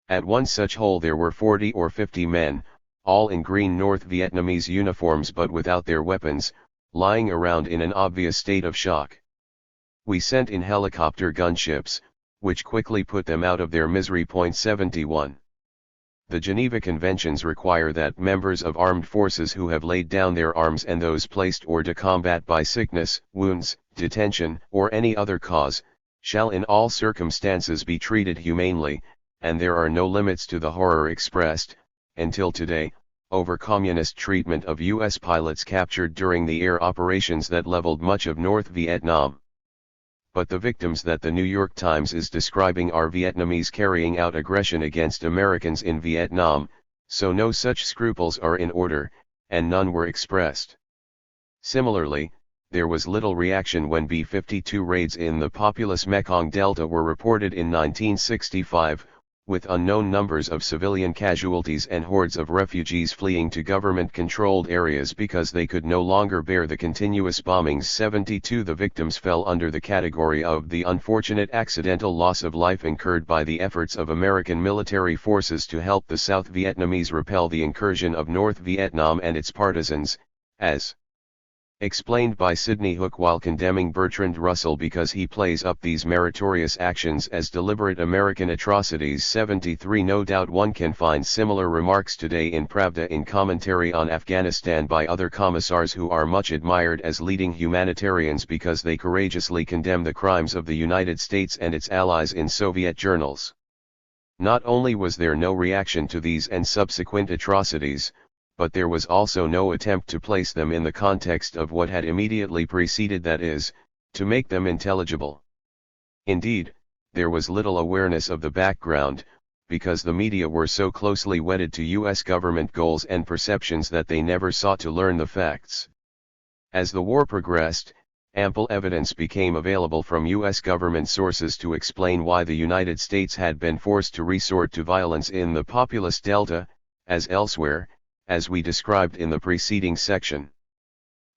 Speaker 1: At one such hole there were 40 or 50 men, all in green North Vietnamese uniforms but without their weapons, lying around in an obvious state of shock. We sent in helicopter gunships, which quickly put them out of their misery. 71. The Geneva Conventions require that members of armed forces who have laid down their arms and those placed hors de combat by sickness, wounds, detention, or any other cause, shall in all circumstances be treated humanely, and there are no limits to the horror expressed, until today, over communist treatment of U.S. pilots captured during the air operations that leveled much of North Vietnam. But the victims that the New York Times is describing are Vietnamese carrying out aggression against Americans in Vietnam, so no such scruples are in order, and none were expressed. Similarly, there was little reaction when B-52 raids in the populous Mekong Delta were reported in 1965, with unknown numbers of civilian casualties and hordes of refugees fleeing to government-controlled areas because they could no longer bear the continuous bombings. 72 The victims fell under the category of the unfortunate accidental loss of life incurred by the efforts of American military forces to help the South Vietnamese repel the incursion of North Vietnam and its partisans, as explained by Sidney Hook while condemning Bertrand Russell because he plays up these meritorious actions as deliberate American atrocities. 73 No doubt one can find similar remarks today in Pravda in commentary on Afghanistan by other commissars who are much admired as leading humanitarians because they courageously condemn the crimes of the United States and its allies in Soviet journals. Not only was there no reaction to these and subsequent atrocities, but there was also no attempt to place them in the context of what had immediately preceded, that is, to make them intelligible. Indeed, there was little awareness of the background, because the media were so closely wedded to U.S. government goals and perceptions that they never sought to learn the facts. As the war progressed, ample evidence became available from U.S. government sources to explain why the United States had been forced to resort to violence in the populous Delta, as elsewhere, as we described in the preceding section.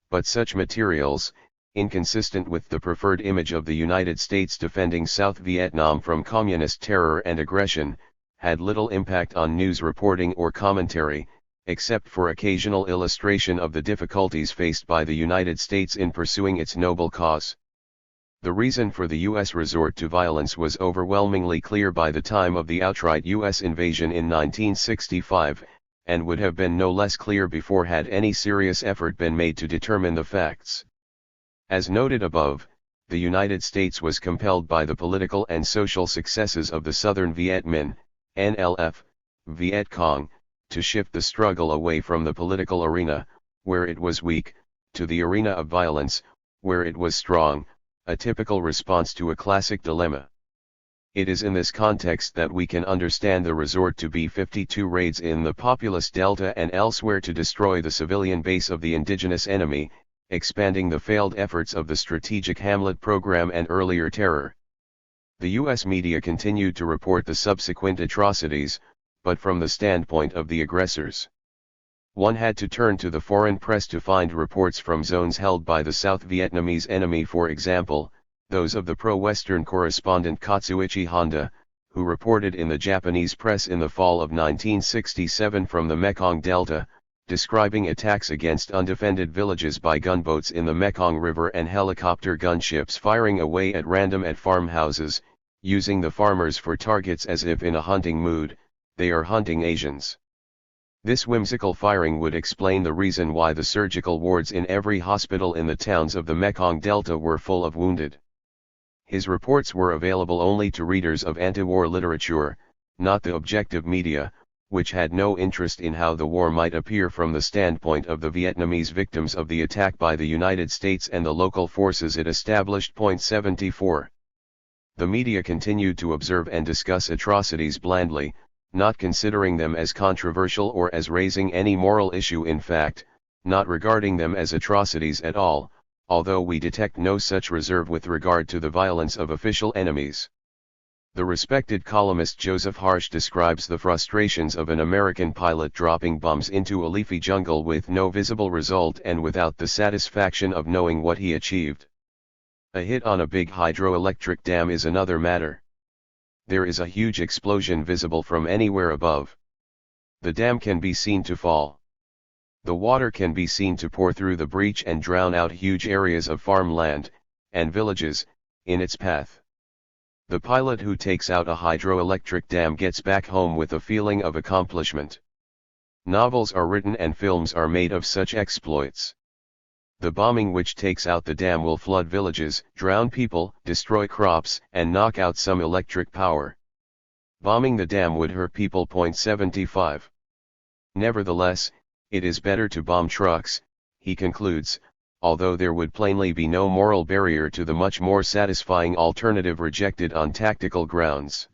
Speaker 1: But such materials, inconsistent with the preferred image of the United States defending South Vietnam from communist terror and aggression, had little impact on news reporting or commentary, except for occasional illustration of the difficulties faced by the United States in pursuing its noble cause. The reason for the U.S. resort to violence was overwhelmingly clear by the time of the outright U.S. invasion in 1965, and would have been no less clear before had any serious effort been made to determine the facts. As noted above, the United States was compelled by the political and social successes of the Southern Viet Minh, NLF, Viet Cong, to shift the struggle away from the political arena, where it was weak, to the arena of violence, where it was strong, a typical response to a classic dilemma. It is in this context that we can understand the resort to B-52 raids in the populous Delta and elsewhere to destroy the civilian base of the indigenous enemy, expanding the failed efforts of the Strategic Hamlet program and earlier terror. The U.S. media continued to report the subsequent atrocities, but from the standpoint of the aggressors. One had to turn to the foreign press to find reports from zones held by the South Vietnamese enemy, for example, those of the pro-Western correspondent Katsuichi Honda, who reported in the Japanese press in the fall of 1967 from the Mekong Delta, describing attacks against undefended villages by gunboats in the Mekong River and helicopter gunships firing away at random at farmhouses, using the farmers for targets as if in a hunting mood. They are hunting Asians. This whimsical firing would explain the reason why the surgical wards in every hospital in the towns of the Mekong Delta were full of wounded. His reports were available only to readers of anti-war literature, not the objective media, which had no interest in how the war might appear from the standpoint of the Vietnamese victims of the attack by the United States and the local forces it established. 74. The media continued to observe and discuss atrocities blandly, not considering them as controversial or as raising any moral issue, in fact, not regarding them as atrocities at all, although we detect no such reserve with regard to the violence of official enemies. The respected columnist Joseph Harsh describes the frustrations of an American pilot dropping bombs into a leafy jungle with no visible result and without the satisfaction of knowing what he achieved. A hit on a big hydroelectric dam is another matter. There is a huge explosion visible from anywhere above. The dam can be seen to fall. The water can be seen to pour through the breach and drown out huge areas of farmland, and villages, in its path. The pilot who takes out a hydroelectric dam gets back home with a feeling of accomplishment. Novels are written and films are made of such exploits. The bombing which takes out the dam will flood villages, drown people, destroy crops, and knock out some electric power. Bombing the dam would hurt people. 75. Nevertheless, it is better to bomb trucks, he concludes, although there would plainly be no moral barrier to the much more satisfying alternative rejected on tactical grounds.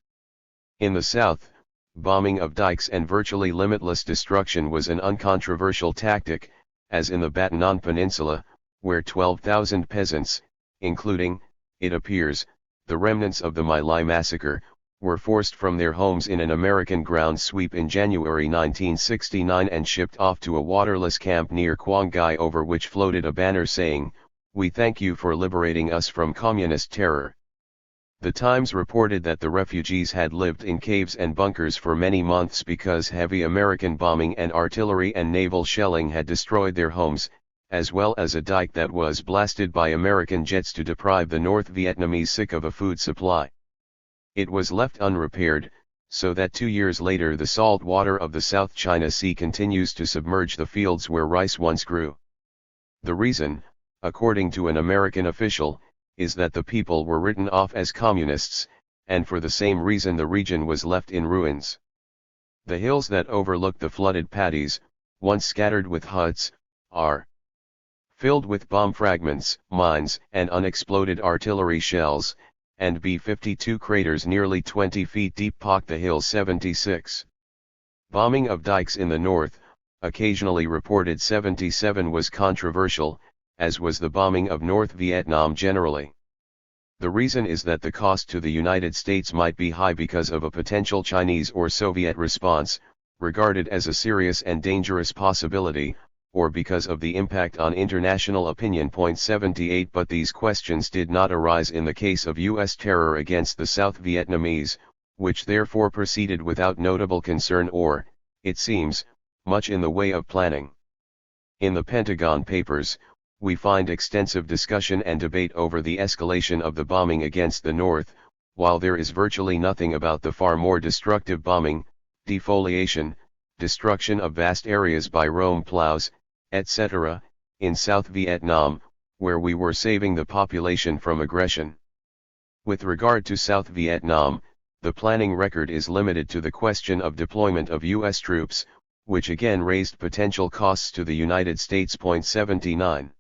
Speaker 1: In the South, bombing of dikes and virtually limitless destruction was an uncontroversial tactic, as in the Batanon Peninsula, where 12,000 peasants, including, it appears, the remnants of the My Lai massacre, were forced from their homes in an American ground sweep in January 1969 and shipped off to a waterless camp near Quangai, over which floated a banner saying, "We thank you for liberating us from communist terror." The Times reported that the refugees had lived in caves and bunkers for many months because heavy American bombing and artillery and naval shelling had destroyed their homes, as well as a dike that was blasted by American jets to deprive the North Vietnamese sick of a food supply. It was left unrepaired, so that 2 years later the salt water of the South China Sea continues to submerge the fields where rice once grew. The reason, according to an American official, is that the people were written off as communists, and for the same reason the region was left in ruins. The hills that overlook the flooded paddies, once scattered with huts, are filled with bomb fragments, mines, and unexploded artillery shells, and B-52 craters nearly 20 feet deep pock the hills. 76. Bombing of dikes in the north, occasionally reported 77, was controversial, as was the bombing of North Vietnam generally. The reason is that the cost to the United States might be high because of a potential Chinese or Soviet response, regarded as a serious and dangerous possibility, or because of the impact on international opinion. 78 But these questions did not arise in the case of U.S. terror against the South Vietnamese, which therefore proceeded without notable concern or, it seems, much in the way of planning. In the Pentagon Papers, we find extensive discussion and debate over the escalation of the bombing against the North, while there is virtually nothing about the far more destructive bombing, defoliation, destruction of vast areas by Rome plows, etc., in South Vietnam, where we were saving the population from aggression. With regard to South Vietnam, the planning record is limited to the question of deployment of U.S. troops, which again raised potential costs to the United States. 79.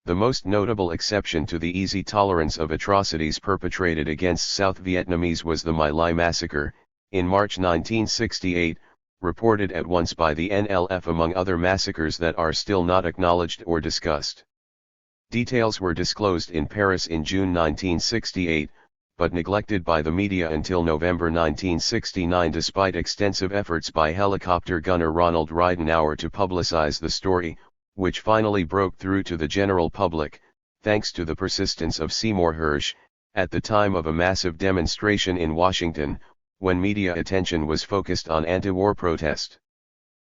Speaker 1: The most notable exception to the easy tolerance of atrocities perpetrated against South Vietnamese was the My Lai massacre, in March 1968, reported at once by the NLF among other massacres that are still not acknowledged or discussed. Details were disclosed in Paris in June 1968, but neglected by the media until November 1969 despite extensive efforts by helicopter gunner Ronald Ridenhour to publicize the story, which finally broke through to the general public, thanks to the persistence of Seymour Hersh, at the time of a massive demonstration in Washington, when media attention was focused on anti-war protest.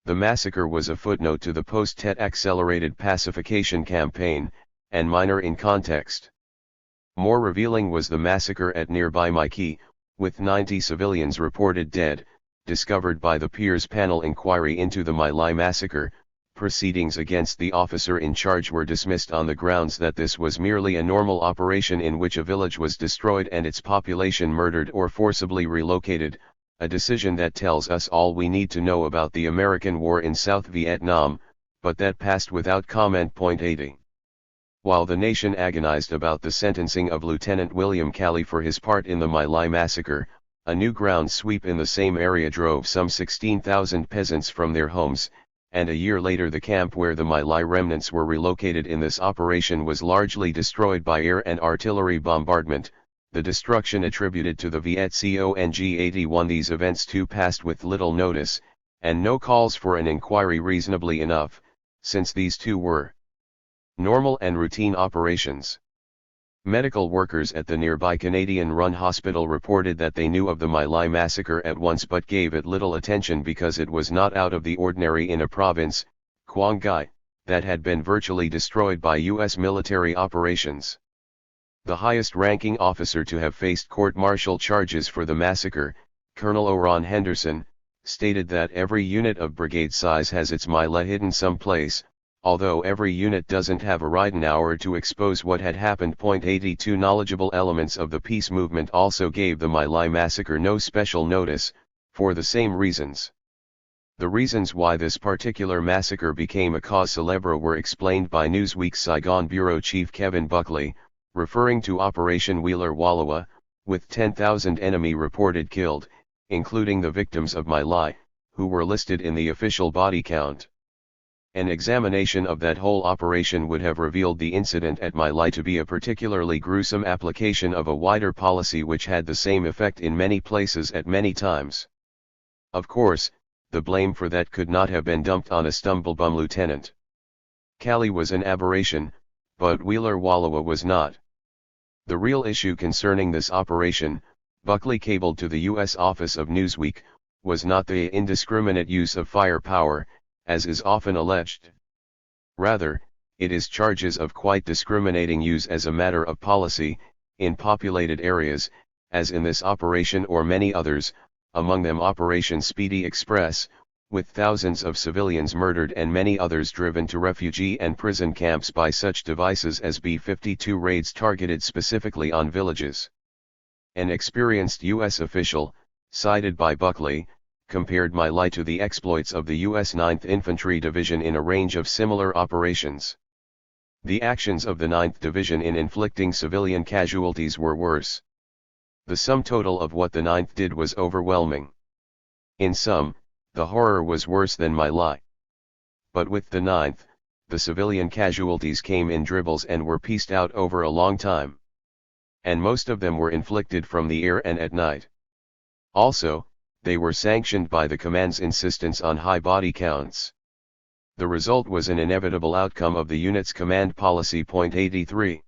Speaker 1: The massacre was a footnote to the post-Tet accelerated pacification campaign, and minor in context. More revealing was the massacre at nearby My Key, with 90 civilians reported dead, discovered by the Peers Panel inquiry into the My Lai massacre. Proceedings against the officer in charge were dismissed on the grounds that this was merely a normal operation in which a village was destroyed and its population murdered or forcibly relocated, a decision that tells us all we need to know about the American war in South Vietnam, but that passed without comment. 80. While the nation agonized about the sentencing of Lieutenant William Calley for his part in the My Lai massacre, a new ground sweep in the same area drove some 16,000 peasants from their homes, and a year later the camp where the My Lai remnants were relocated in this operation was largely destroyed by air and artillery bombardment, the destruction attributed to the Viet Cong 81. These events too passed with little notice, and no calls for an inquiry reasonably enough, since these too were normal and routine operations. Medical workers at the nearby Canadian-run hospital reported that they knew of the My Lai massacre at once but gave it little attention because it was not out of the ordinary in a province, Quang Ngai, that had been virtually destroyed by U.S. military operations. The highest-ranking officer to have faced court-martial charges for the massacre, Colonel Oron Henderson, stated that every unit of brigade size has its My Lai hidden someplace, although every unit doesn't have a Ridenhour to expose what had happened. 82 Knowledgeable elements of the peace movement also gave the My Lai massacre no special notice, for the same reasons. The reasons why this particular massacre became a cause célèbre were explained by Newsweek's Saigon bureau chief Kevin Buckley, referring to Operation Wheeler Wallowa, with 10,000 enemy reported killed, including the victims of My Lai, who were listed in the official body count. An examination of that whole operation would have revealed the incident at My Lai to be a particularly gruesome application of a wider policy which had the same effect in many places at many times. Of course, the blame for that could not have been dumped on a stumblebum lieutenant. Cali was an aberration, but Wheeler Wallowa was not. The real issue concerning this operation, Buckley cabled to the U.S. office of Newsweek, was not the indiscriminate use of firepower, as is often alleged. Rather, it is charges of quite discriminating use as a matter of policy, in populated areas, as in this operation or many others, among them Operation Speedy Express, with thousands of civilians murdered and many others driven to refugee and prison camps by such devices as B-52 raids targeted specifically on villages. An experienced U.S. official, cited by Buckley, compared My Lai to the exploits of the U.S. 9th Infantry Division in a range of similar operations. The actions of the 9th Division in inflicting civilian casualties were worse. The sum total of what the 9th did was overwhelming. In sum, the horror was worse than My Lai. But with the 9th, the civilian casualties came in dribbles and were pieced out over a long time. And most of them were inflicted from the air and at night. Also, they were sanctioned by the command's insistence on high body counts. The result was an inevitable outcome of the unit's command policy. 83.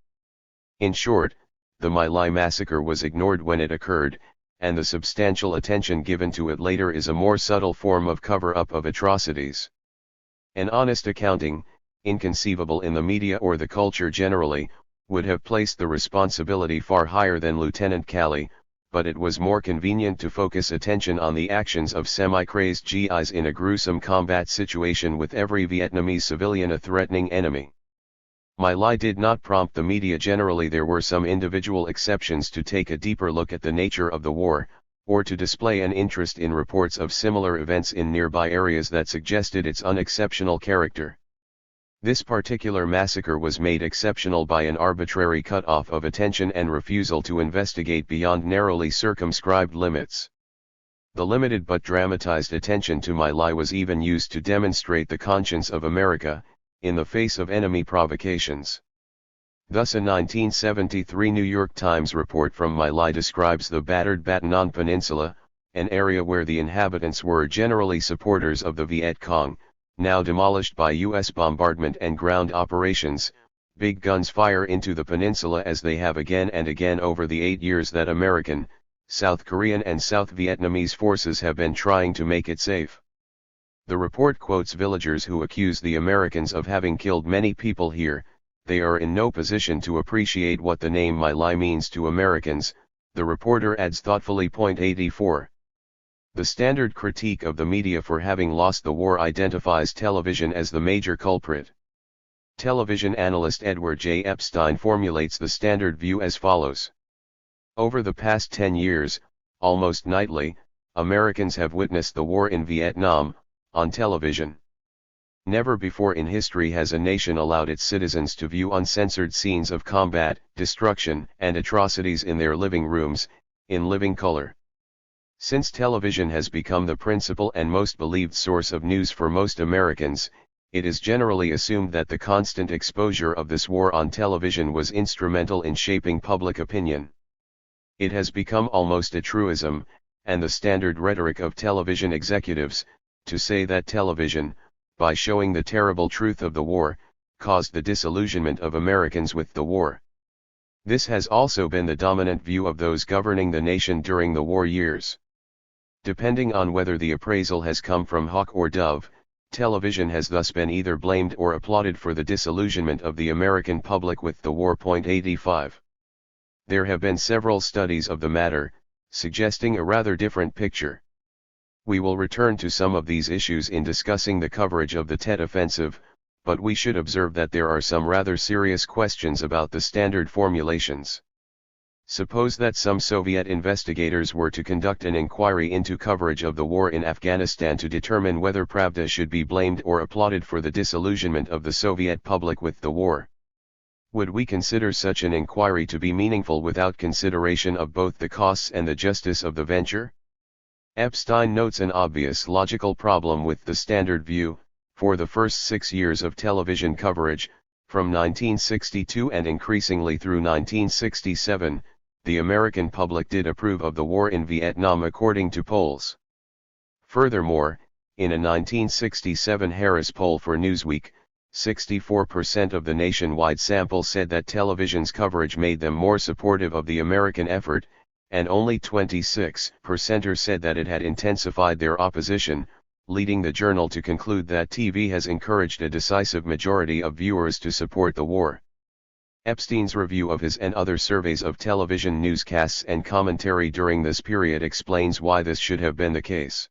Speaker 1: In short, the My Lai massacre was ignored when it occurred, and the substantial attention given to it later is a more subtle form of cover-up of atrocities. An honest accounting, inconceivable in the media or the culture generally, would have placed the responsibility far higher than Lieutenant Cali, but it was more convenient to focus attention on the actions of semi-crazed GIs in a gruesome combat situation with every Vietnamese civilian a threatening enemy. My Lai did not prompt the media generally. There were some individual exceptions to take a deeper look at the nature of the war, or to display an interest in reports of similar events in nearby areas that suggested its unexceptional character. This particular massacre was made exceptional by an arbitrary cut-off of attention and refusal to investigate beyond narrowly circumscribed limits. The limited but dramatized attention to My Lai was even used to demonstrate the conscience of America, in the face of enemy provocations. Thus a 1973 New York Times report from My Lai describes the battered Batanon Peninsula, an area where the inhabitants were generally supporters of the Viet Cong, now demolished by U.S. bombardment and ground operations. Big guns fire into the peninsula as they have again and again over the 8 years that American, South Korean and South Vietnamese forces have been trying to make it safe. The report quotes villagers who accuse the Americans of having killed many people here. They are in no position to appreciate what the name My Lai means to Americans, the reporter adds thoughtfully. 84. The standard critique of the media for having lost the war identifies television as the major culprit. Television analyst Edward J. Epstein formulates the standard view as follows. Over the past 10 years, almost nightly, Americans have witnessed the war in Vietnam, on television. Never before in history has a nation allowed its citizens to view uncensored scenes of combat, destruction, and atrocities in their living rooms, in living color. Since television has become the principal and most believed source of news for most Americans, it is generally assumed that the constant exposure of this war on television was instrumental in shaping public opinion. It has become almost a truism, and the standard rhetoric of television executives, to say that television, by showing the terrible truth of the war, caused the disillusionment of Americans with the war. This has also been the dominant view of those governing the nation during the war years. Depending on whether the appraisal has come from hawk or dove, television has thus been either blamed or applauded for the disillusionment of the American public with the war. 85. There have been several studies of the matter, suggesting a rather different picture. We will return to some of these issues in discussing the coverage of the Tet Offensive, but we should observe that there are some rather serious questions about the standard formulations. Suppose that some Soviet investigators were to conduct an inquiry into coverage of the war in Afghanistan to determine whether Pravda should be blamed or applauded for the disillusionment of the Soviet public with the war. Would we consider such an inquiry to be meaningful without consideration of both the costs and the justice of the venture? Epstein notes an obvious logical problem with the standard view. For the first 6 years of television coverage, from 1962 and increasingly through 1967, the American public did approve of the war in Vietnam according to polls. Furthermore, in a 1967 Harris poll for Newsweek, 64% of the nationwide sample said that television's coverage made them more supportive of the American effort, and only 26% said that it had intensified their opposition, leading the journal to conclude that TV has encouraged a decisive majority of viewers to support the war. Epstein's review of his and other surveys of television newscasts and commentary during this period explains why this should have been the case.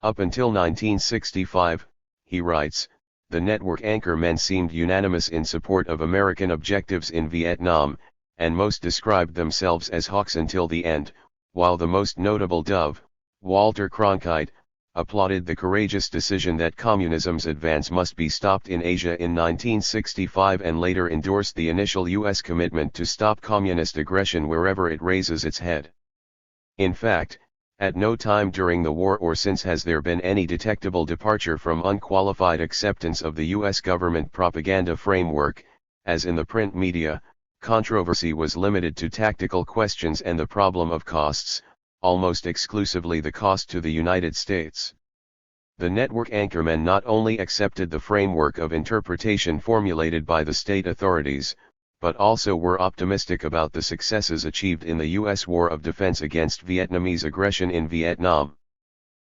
Speaker 1: Up until 1965, he writes, the network anchormen seemed unanimous in support of American objectives in Vietnam, and most described themselves as hawks until the end, while the most notable Dove, Walter Cronkite, applauded the courageous decision that communism's advance must be stopped in Asia in 1965 and later endorsed the initial U.S. commitment to stop communist aggression wherever it raises its head. In fact, at no time during the war or since has there been any detectable departure from unqualified acceptance of the U.S. government propaganda framework. As in the print media, controversy was limited to tactical questions and the problem of costs, almost exclusively the cost to the United States. The network anchormen not only accepted the framework of interpretation formulated by the state authorities, but also were optimistic about the successes achieved in the U.S. war of defense against Vietnamese aggression in Vietnam.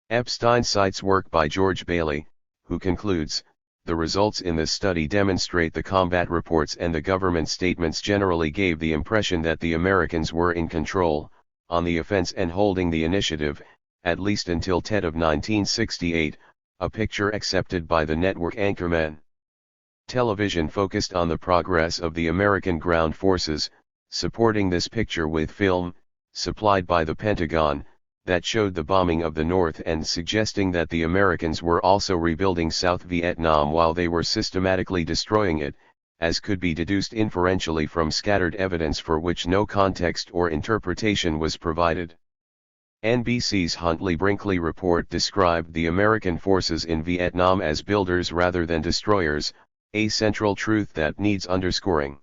Speaker 1: Epstein cites work by George Bailey, who concludes, the results in this study demonstrate the combat reports and the government statements generally gave the impression that the Americans were in control, on the offense and holding the initiative, at least until Tet of 1968, a picture accepted by the network anchormen. Television focused on the progress of the American ground forces, supporting this picture with film, supplied by the Pentagon, that showed the bombing of the North and suggesting that the Americans were also rebuilding South Vietnam while they were systematically destroying it, as could be deduced inferentially from scattered evidence for which no context or interpretation was provided. NBC's Huntley-Brinkley report described the American forces in Vietnam as builders rather than destroyers, a central truth that needs underscoring.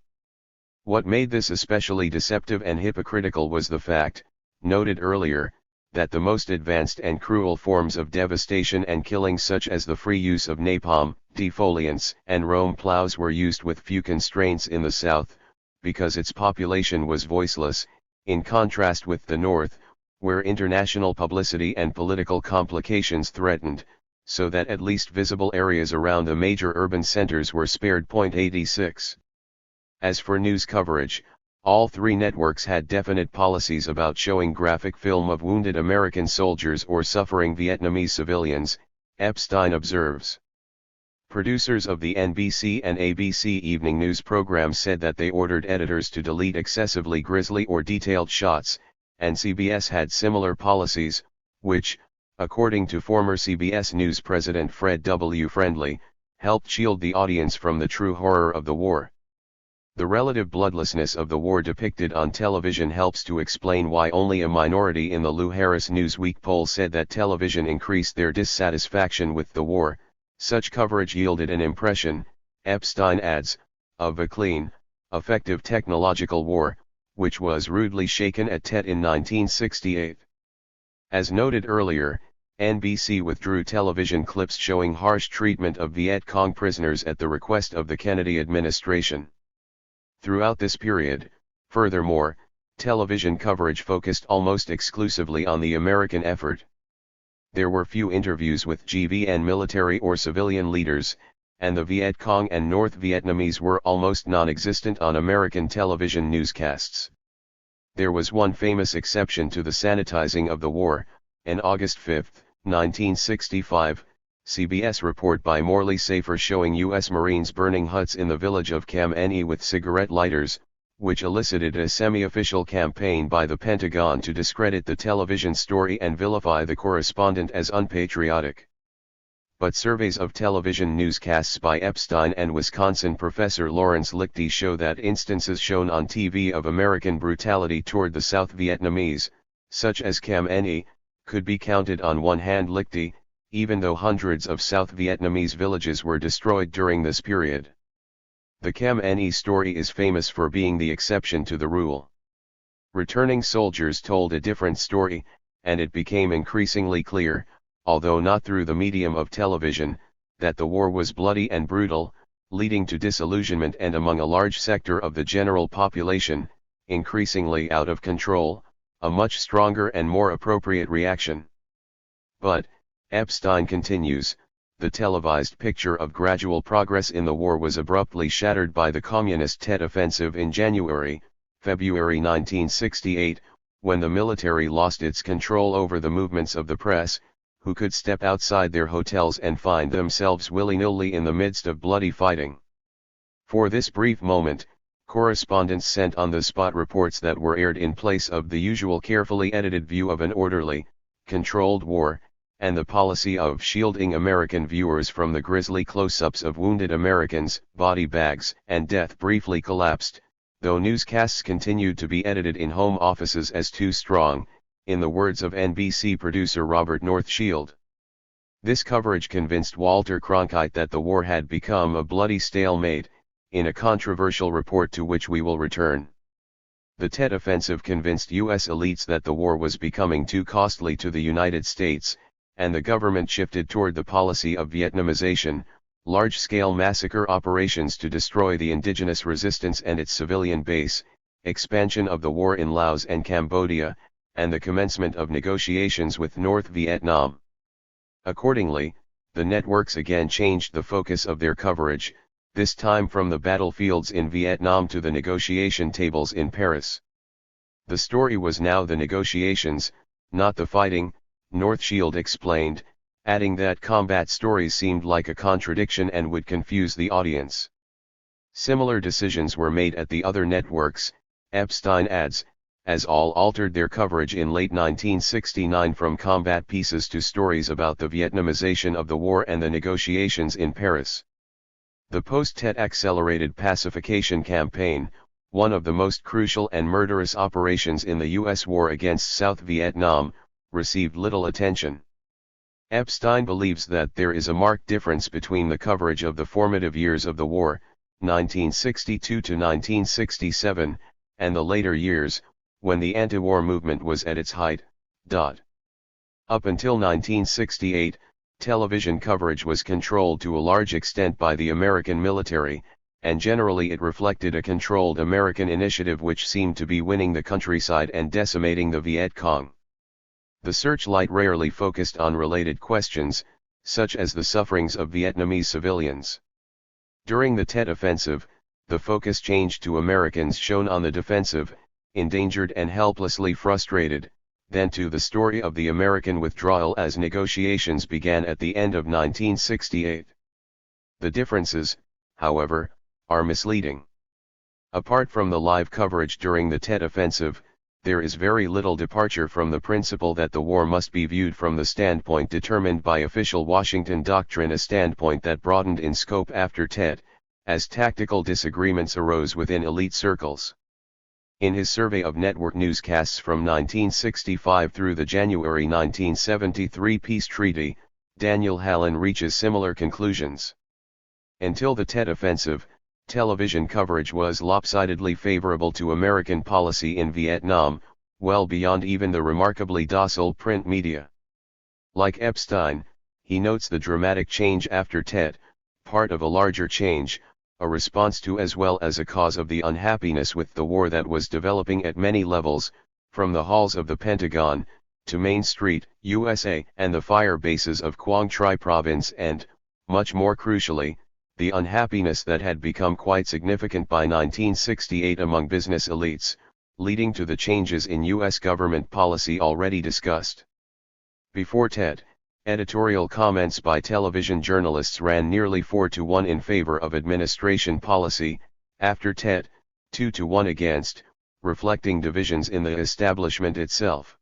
Speaker 1: What made this especially deceptive and hypocritical was the fact, noted earlier, that the most advanced and cruel forms of devastation and killing such as the free use of napalm, defoliants and Rome plows were used with few constraints in the South, because its population was voiceless, in contrast with the North, where international publicity and political complications threatened, so that at least visible areas around the major urban centers were spared. 86. As for news coverage, all three networks had definite policies about showing graphic film of wounded American soldiers or suffering Vietnamese civilians, Epstein observes. Producers of the NBC and ABC evening news programs said that they ordered editors to delete excessively grisly or detailed shots, and CBS had similar policies, which, according to former CBS News president Fred W. Friendly, helped shield the audience from the true horror of the war. The relative bloodlessness of the war depicted on television helps to explain why only a minority in the Lou Harris Newsweek poll said that television increased their dissatisfaction with the war. Such coverage yielded an impression, Epstein adds, of a clean, effective technological war, which was rudely shaken at Tet in 1968. As noted earlier, NBC withdrew television clips showing harsh treatment of Viet Cong prisoners at the request of the Kennedy administration. Throughout this period, furthermore, television coverage focused almost exclusively on the American effort. There were few interviews with GVN military or civilian leaders, and the Viet Cong and North Vietnamese were almost non-existent on American television newscasts. There was one famous exception to the sanitizing of the war, an August 5, 1965, CBS report by Morley Safer showing U.S. Marines burning huts in the village of Cam Ne with cigarette lighters, which elicited a semi-official campaign by the Pentagon to discredit the television story and vilify the correspondent as unpatriotic. But surveys of television newscasts by Epstein and Wisconsin professor Lawrence Lichty show that instances shown on TV of American brutality toward the South Vietnamese, such as Cam Ne, could be counted on one hand. Lichty, even though hundreds of South Vietnamese villages were destroyed during this period. The Cam Ne story is famous for being the exception to the rule. Returning soldiers told a different story, and it became increasingly clear, although not through the medium of television, that the war was bloody and brutal, leading to disillusionment and among a large sector of the general population, increasingly out of control, a much stronger and more appropriate reaction. But, Epstein continues, the televised picture of gradual progress in the war was abruptly shattered by the Communist Tet Offensive in February 1968, when the military lost its control over the movements of the press, who could step outside their hotels and find themselves willy-nilly in the midst of bloody fighting. For this brief moment, correspondents sent on-the-spot reports that were aired in place of the usual carefully edited view of an orderly, controlled war, and the policy of shielding American viewers from the grisly close-ups of wounded Americans, body bags, and death briefly collapsed, though newscasts continued to be edited in home offices as too strong, in the words of NBC producer Robert Northshield. This coverage convinced Walter Cronkite that the war had become a bloody stalemate, in a controversial report to which we will return. The Tet Offensive convinced U.S. elites that the war was becoming too costly to the United States, and the government shifted toward the policy of Vietnamization, large-scale massacre operations to destroy the indigenous resistance and its civilian base, expansion of the war in Laos and Cambodia, and the commencement of negotiations with North Vietnam. Accordingly, the networks again changed the focus of their coverage, this time from the battlefields in Vietnam to the negotiation tables in Paris. The story was now the negotiations, not the fighting, Northshield explained, adding that combat stories seemed like a contradiction and would confuse the audience. Similar decisions were made at the other networks, Epstein adds, as all altered their coverage in late 1969 from combat pieces to stories about the Vietnamization of the war and the negotiations in Paris. The post-Tet accelerated pacification campaign, one of the most crucial and murderous operations in the U.S. war against South Vietnam, received little attention. Epstein believes that there is a marked difference between the coverage of the formative years of the war, 1962 to 1967, and the later years, when the anti-war movement was at its height. Up until 1968, television coverage was controlled to a large extent by the American military, and generally it reflected a controlled American initiative which seemed to be winning the countryside and decimating the Viet Cong. The searchlight rarely focused on related questions, such as the sufferings of Vietnamese civilians. During the Tet Offensive, the focus changed to Americans shown on the defensive, endangered and helplessly frustrated, then to the story of the American withdrawal as negotiations began at the end of 1968. The differences, however, are misleading. Apart from the live coverage during the Tet Offensive, there is very little departure from the principle that the war must be viewed from the standpoint determined by official Washington doctrine, a standpoint that broadened in scope after Tet, as tactical disagreements arose within elite circles. In his survey of network newscasts from 1965 through the January 1973 peace treaty, Daniel Hallen reaches similar conclusions. Until the Tet Offensive, television coverage was lopsidedly favorable to American policy in Vietnam, well beyond even the remarkably docile print media. Like Epstein, he notes the dramatic change after Tet, part of a larger change, a response to as well as a cause of the unhappiness with the war that was developing at many levels, from the halls of the Pentagon, to Main Street, USA, and the fire bases of Quang Tri Province and, much more crucially, the unhappiness that had become quite significant by 1968 among business elites, leading to the changes in U.S. government policy already discussed. Before Tet, editorial comments by television journalists ran nearly 4-1 in favor of administration policy, after Tet, 2-1 against, reflecting divisions in the establishment itself.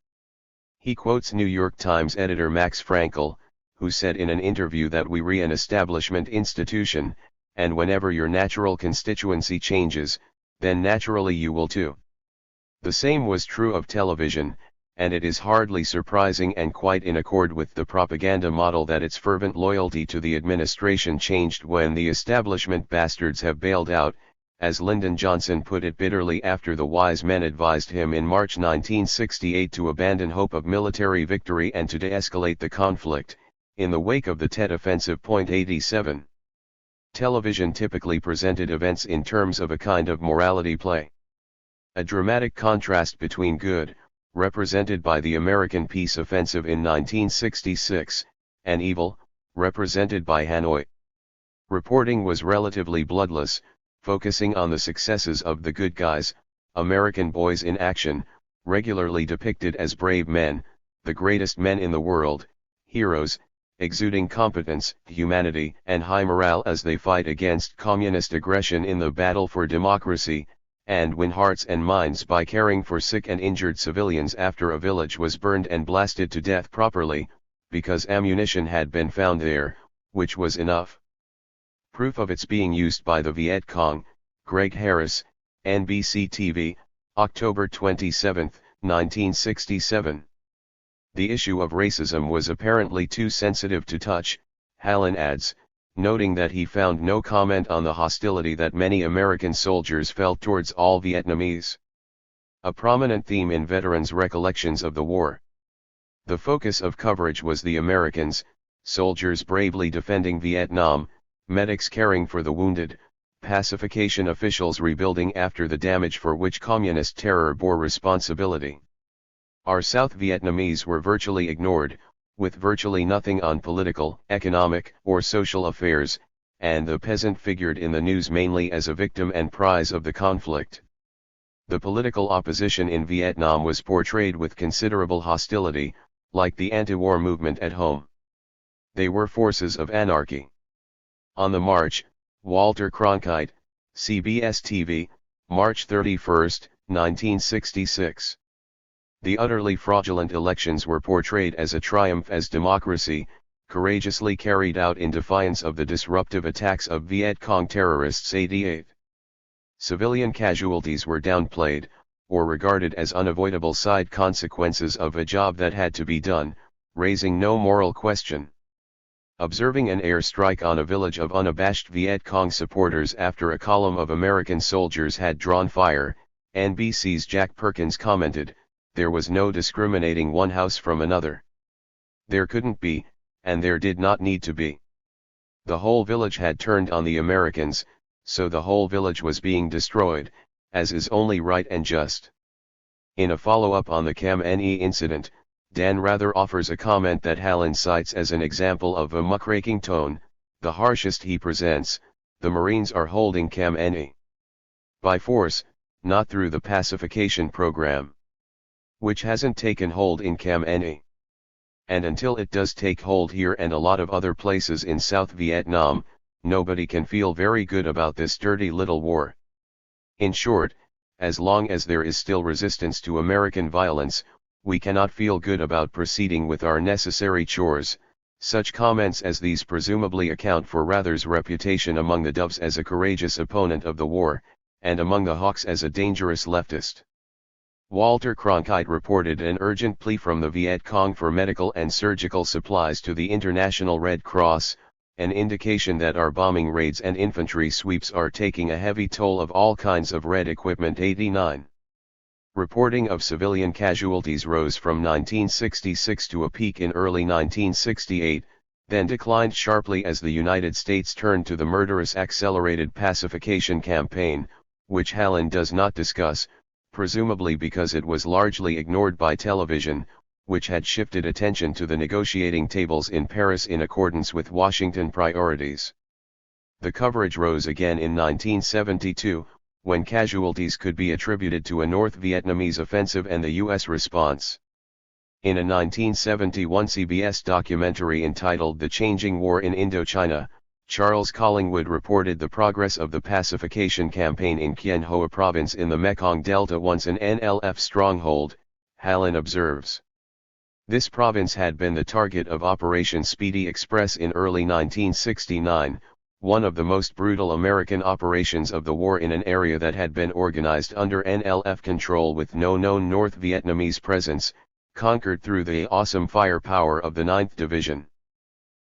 Speaker 1: He quotes New York Times editor Max Frankel, who said in an interview that we re an establishment institution, and whenever your natural constituency changes, then naturally you will too. The same was true of television, and it is hardly surprising and quite in accord with the propaganda model that its fervent loyalty to the administration changed when the establishment bastards have bailed out, as Lyndon Johnson put it bitterly after the wise men advised him in March 1968 to abandon hope of military victory and to de-escalate the conflict, in the wake of the Tet Offensive. 87. Television typically presented events in terms of a kind of morality play. A dramatic contrast between good, represented by the American peace offensive in 1966, and evil, represented by Hanoi. Reporting was relatively bloodless, focusing on the successes of the good guys, American boys in action, regularly depicted as brave men, the greatest men in the world, heroes, exuding competence, humanity, and high morale as they fight against communist aggression in the battle for democracy, and win hearts and minds by caring for sick and injured civilians after a village was burned and blasted to death properly, because ammunition had been found there, which was enough. Proof of its being used by the Viet Cong. Greg Harris, NBC TV, October 27, 1967. The issue of racism was apparently too sensitive to touch, Hallen adds, noting that he found no comment on the hostility that many American soldiers felt towards all Vietnamese. A prominent theme in veterans' recollections of the war. The focus of coverage was the Americans, soldiers bravely defending Vietnam, medics caring for the wounded, pacification officials rebuilding after the damage for which communist terror bore responsibility. Our South Vietnamese were virtually ignored, with virtually nothing on political, economic, or social affairs, and the peasant figured in the news mainly as a victim and prize of the conflict. The political opposition in Vietnam was portrayed with considerable hostility, like the anti-war movement at home. They were forces of anarchy. On the March, Walter Cronkite, CBS TV, March 31, 1966. The utterly fraudulent elections were portrayed as a triumph as democracy, courageously carried out in defiance of the disruptive attacks of Viet Cong terrorists. 88. Civilian casualties were downplayed, or regarded as unavoidable side consequences of a job that had to be done, raising no moral question. Observing an airstrike on a village of unabashed Viet Cong supporters after a column of American soldiers had drawn fire, NBC's Jack Perkins commented, "There was no discriminating one house from another. There couldn't be, and there did not need to be. The whole village had turned on the Americans, so the whole village was being destroyed, as is only right and just." In a follow-up on the Cam Ne incident, Dan Rather offers a comment that Hallen cites as an example of a muckraking tone, the harshest he presents: "The Marines are holding Cam Ne by force, not through the pacification program. Which hasn't taken hold in Cam Ne. And until it does take hold here and a lot of other places in South Vietnam, nobody can feel very good about this dirty little war. In short, as long as there is still resistance to American violence, we cannot feel good about proceeding with our necessary chores." Such comments as these presumably account for Rather's reputation among the Doves as a courageous opponent of the war, and among the Hawks as a dangerous leftist. Walter Cronkite reported an urgent plea from the Viet Cong for medical and surgical supplies to the International Red Cross, an indication that our bombing raids and infantry sweeps are taking a heavy toll of all kinds of red equipment. 89. Reporting of civilian casualties rose from 1966 to a peak in early 1968, then declined sharply as the United States turned to the murderous accelerated pacification campaign, which Hallen does not discuss, presumably because it was largely ignored by television, which had shifted attention to the negotiating tables in Paris in accordance with Washington priorities. The coverage rose again in 1972, when casualties could be attributed to a North Vietnamese offensive and the U.S. response. In a 1971 CBS documentary entitled The Changing War in Indochina, Charles Collingwood reported the progress of the pacification campaign in Kien Hoa province in the Mekong Delta, once an NLF stronghold. Hallen observes. This province had been the target of Operation Speedy Express in early 1969, one of the most brutal American operations of the war in an area that had been organized under NLF control with no known North Vietnamese presence. conquered through the awesome firepower of the 9th Division.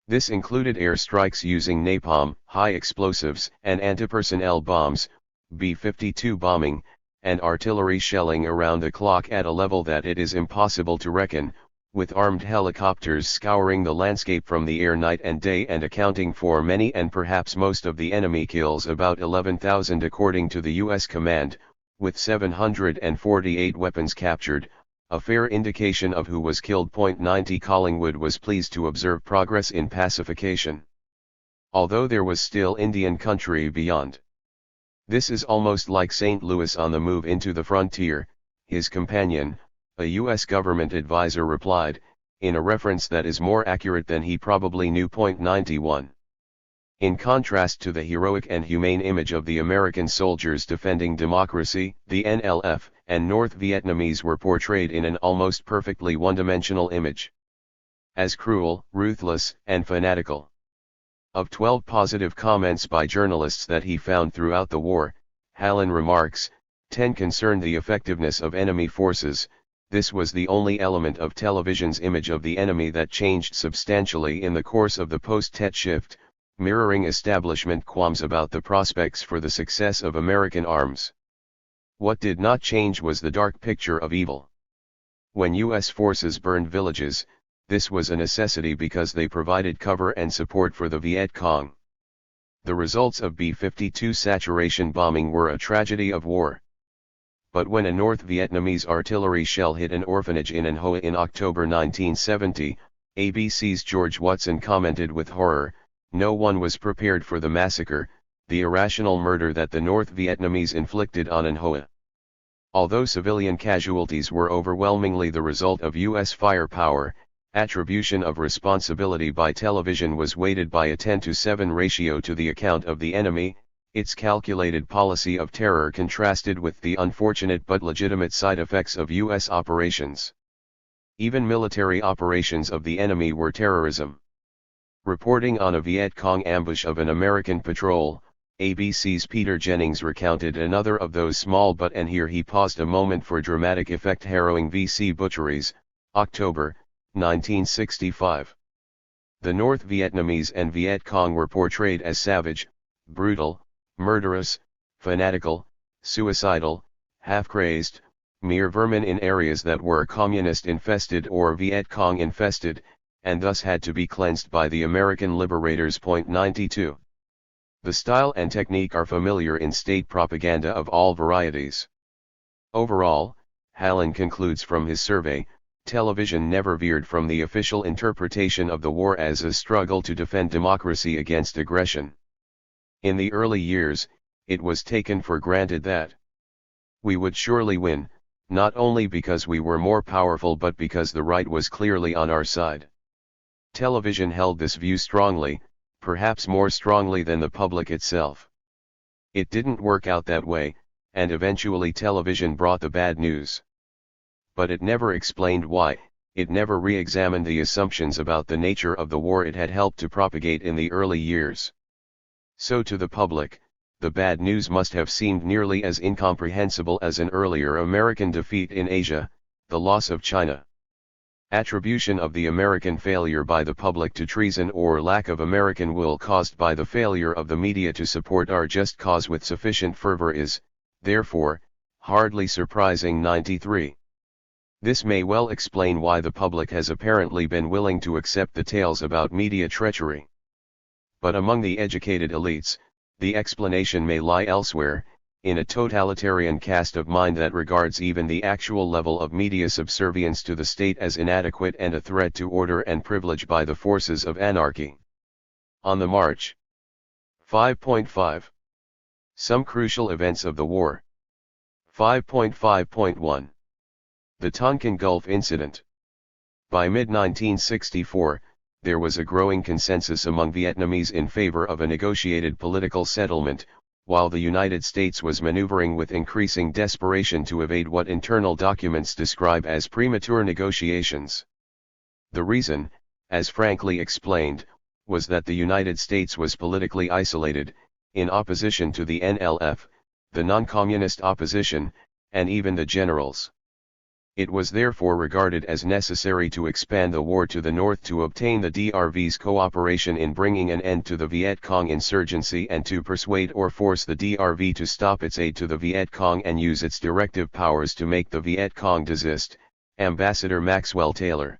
Speaker 1: This included airstrikes using napalm, high explosives, and anti-personnel bombs, B-52 bombing, and artillery shelling around the clock at a level that it is impossible to reckon, with armed helicopters scouring the landscape from the air night and day and accounting for many and perhaps most of the enemy kills, about 11,000 according to the U.S. command, with 748 weapons captured, a fair indication of who was killed. 90 Collingwood was pleased to observe progress in pacification, although there was still Indian country beyond. This is almost like St. Louis on the move into the frontier, his companion, a U.S. government advisor, replied, in a reference that is more accurate than he probably knew. 91. In contrast to the heroic and humane image of the American soldiers defending democracy, the NLF and North Vietnamese were portrayed in an almost perfectly one-dimensional image. As cruel, ruthless, and fanatical. Of 12 positive comments by journalists that he found throughout the war, Hallen remarks, 10 concerned the effectiveness of enemy forces. This was the only element of television's image of the enemy that changed substantially in the course of the post-Tet shift, mirroring establishment qualms about the prospects for the success of American arms. What did not change was the dark picture of evil. When U.S. forces burned villages, this was a necessity because they provided cover and support for the Viet Cong. The results of B-52 saturation bombing were a tragedy of war. But when a North Vietnamese artillery shell hit an orphanage in An Hoa in October 1970, ABC's George Watson commented with horror, no one was prepared for the massacre, the irrational murder that the North Vietnamese inflicted on An Hoa. Although civilian casualties were overwhelmingly the result of U.S. firepower, attribution of responsibility by television was weighted by a 10-to-7 ratio to the account of the enemy. Its calculated policy of terror contrasted with the unfortunate but legitimate side effects of U.S. operations. Even military operations of the enemy were terrorism. Reporting on a Viet Cong ambush of an American patrol, ABC's Peter Jennings recounted another of those small but, and here he paused a moment for dramatic effect, harrowing VC butcheries, October, 1965. The North Vietnamese and Viet Cong were portrayed as savage, brutal, murderous, fanatical, suicidal, half-crazed, mere vermin in areas that were communist-infested or Viet Cong-infested, and thus had to be cleansed by the American liberators. 92. The style and technique are familiar in state propaganda of all varieties. Overall, Hallen concludes from his survey, television never veered from the official interpretation of the war as a struggle to defend democracy against aggression. In the early years, it was taken for granted that we would surely win, not only because we were more powerful but because the right was clearly on our side. Television held this view strongly, perhaps more strongly than the public itself. It didn't work out that way, and eventually television brought the bad news. But it never explained why, it never re-examined the assumptions about the nature of the war it had helped to propagate in the early years. So to the public, the bad news must have seemed nearly as incomprehensible as an earlier American defeat in Asia, the loss of China. Attribution of the American failure by the public to treason or lack of American will caused by the failure of the media to support our just cause with sufficient fervor is, therefore, hardly surprising. 93. This may well explain why the public has apparently been willing to accept the tales about media treachery. But among the educated elites, the explanation may lie elsewhere, in a totalitarian cast of mind that regards even the actual level of media subservience to the state as inadequate and a threat to order and privilege by the forces of anarchy. On the march. 5.5. Some crucial events of the war. 5.5.1. The Tonkin Gulf Incident. By mid-1964, there was a growing consensus among Vietnamese in favor of a negotiated political settlement, while the United States was maneuvering with increasing desperation to evade what internal documents describe as premature negotiations. The reason, as frankly explained, was that the United States was politically isolated, in opposition to the NLF, the non-communist opposition, and even the generals. It was therefore regarded as necessary to expand the war to the north to obtain the DRV's cooperation in bringing an end to the Viet Cong insurgency and to persuade or force the DRV to stop its aid to the Viet Cong and use its directive powers to make the Viet Cong desist. Ambassador Maxwell Taylor.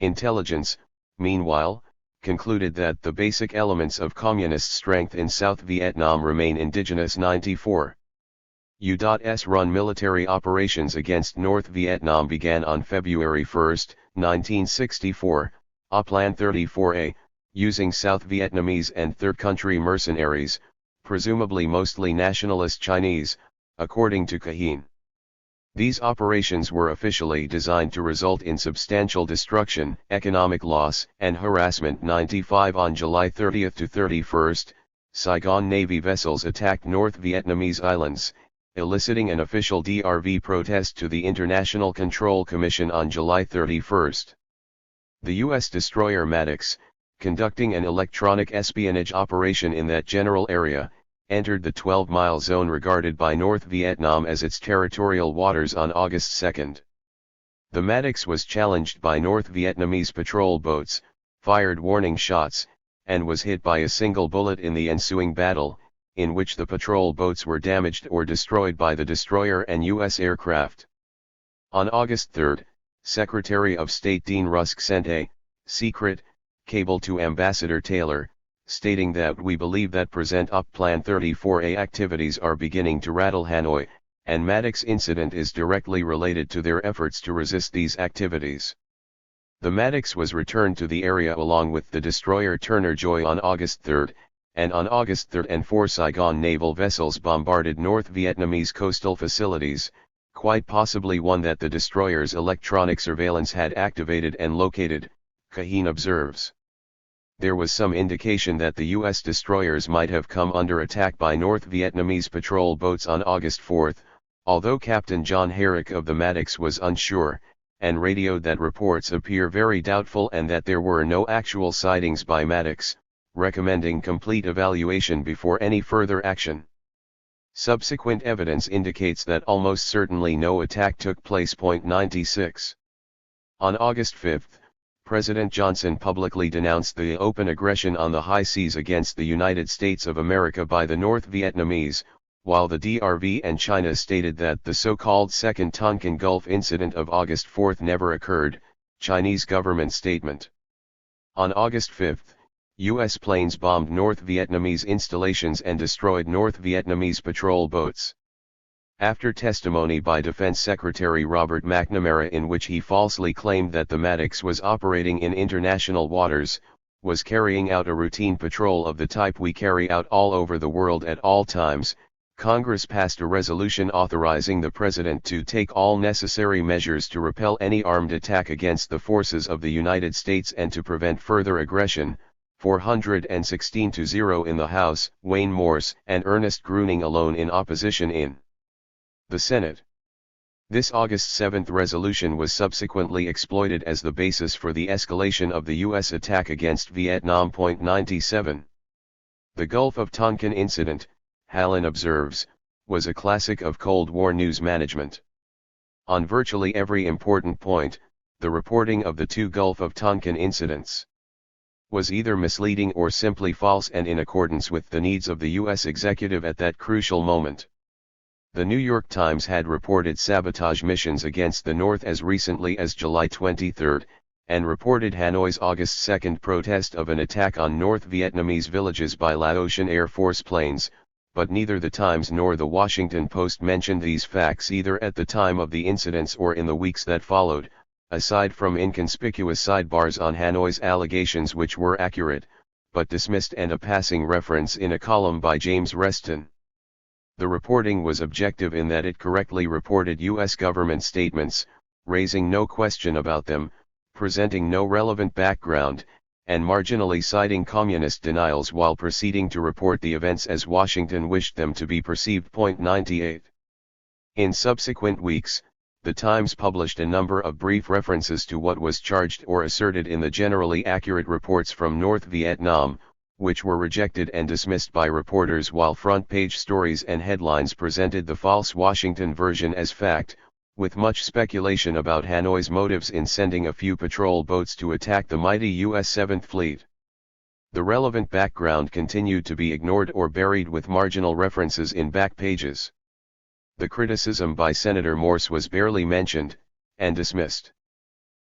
Speaker 1: Intelligence, meanwhile, concluded that the basic elements of communist strength in South Vietnam remain indigenous. 94. U.S. run military operations against North Vietnam began on February 1, 1964, Plan 34A, using South Vietnamese and third country mercenaries, presumably mostly nationalist Chinese, according to Cahin. These operations were officially designed to result in substantial destruction, economic loss, and harassment. 95. On July 30 to 31, Saigon Navy vessels attacked North Vietnamese islands, eliciting an official DRV protest to the International Control Commission on July 31. The U.S. destroyer Maddox, conducting an electronic espionage operation in that general area, entered the 12-mile zone regarded by North Vietnam as its territorial waters on August 2. The Maddox was challenged by North Vietnamese patrol boats, fired warning shots, and was hit by a single bullet in the ensuing battle, in which the patrol boats were damaged or destroyed by the destroyer and U.S. aircraft. On August 3, Secretary of State Dean Rusk sent a secret cable to Ambassador Taylor, stating that we believe that present up Plan 34A activities are beginning to rattle Hanoi, and Maddox incident is directly related to their efforts to resist these activities. The Maddox was returned to the area along with the destroyer Turner Joy on August 3, and on August 3 and 4 Saigon naval vessels bombarded North Vietnamese coastal facilities, quite possibly one that the destroyer's electronic surveillance had activated and located, Cahin observes. There was some indication that the U.S. destroyers might have come under attack by North Vietnamese patrol boats on August 4, although Captain John Herrick of the Maddox was unsure, and radioed that reports appear very doubtful and that there were no actual sightings by Maddox, recommending complete evaluation before any further action. Subsequent evidence indicates that almost certainly no attack took place. 96. On August 5, President Johnson publicly denounced the open aggression on the high seas against the United States of America by the North Vietnamese, while the DRV and China stated that the so-called Second Tonkin Gulf incident of August 4 never occurred. Chinese government statement. On August 5, U.S. planes bombed North Vietnamese installations and destroyed North Vietnamese patrol boats. After testimony by Defense Secretary Robert McNamara in which he falsely claimed that the Maddox was operating in international waters, was carrying out a routine patrol of the type we carry out all over the world at all times, Congress passed a resolution authorizing the President to take all necessary measures to repel any armed attack against the forces of the United States and to prevent further aggression. 416-0 in the House, Wayne Morse and Ernest Gruening alone in opposition in the Senate. This August 7 resolution was subsequently exploited as the basis for the escalation of the U.S. attack against Vietnam. 97. The Gulf of Tonkin incident, Hallen observes, was a classic of Cold War news management. On virtually every important point, the reporting of the two Gulf of Tonkin incidents was either misleading or simply false and in accordance with the needs of the U.S. executive at that crucial moment. The New York Times had reported sabotage missions against the North as recently as July 23, and reported Hanoi's August 2 protest of an attack on North Vietnamese villages by Laotian Air Force planes, but neither the Times nor the Washington Post mentioned these facts either at the time of the incidents or in the weeks that followed, aside from inconspicuous sidebars on Hanoi's allegations which were accurate, but dismissed and a passing reference in a column by James Reston. The reporting was objective in that it correctly reported U.S. government statements, raising no question about them, presenting no relevant background, and marginally citing communist denials while proceeding to report the events as Washington wished them to be perceived. 98. In subsequent weeks, the Times published a number of brief references to what was charged or asserted in the generally accurate reports from North Vietnam, which were rejected and dismissed by reporters while front-page stories and headlines presented the false Washington version as fact. with much speculation about Hanoi's motives in sending a few patrol boats to attack the mighty U.S. 7th Fleet. The relevant background continued to be ignored or buried with marginal references in back pages. The criticism by Senator Morse was barely mentioned, and dismissed.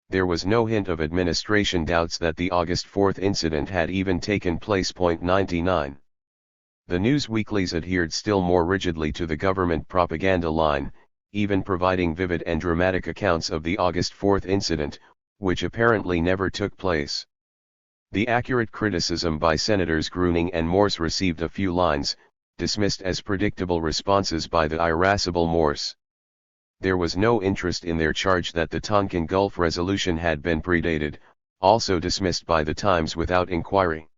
Speaker 1: There was no hint of administration doubts that the August 4 incident had even taken place. 99. The news weeklies adhered still more rigidly to the government propaganda line, even providing vivid and dramatic accounts of the August 4 incident, which apparently never took place. The accurate criticism by Senators Gruening and Morse received a few lines, dismissed as predictable responses by the irascible Morse. There was no interest in their charge that the Tonkin Gulf resolution had been predated, also dismissed by the Times without inquiry.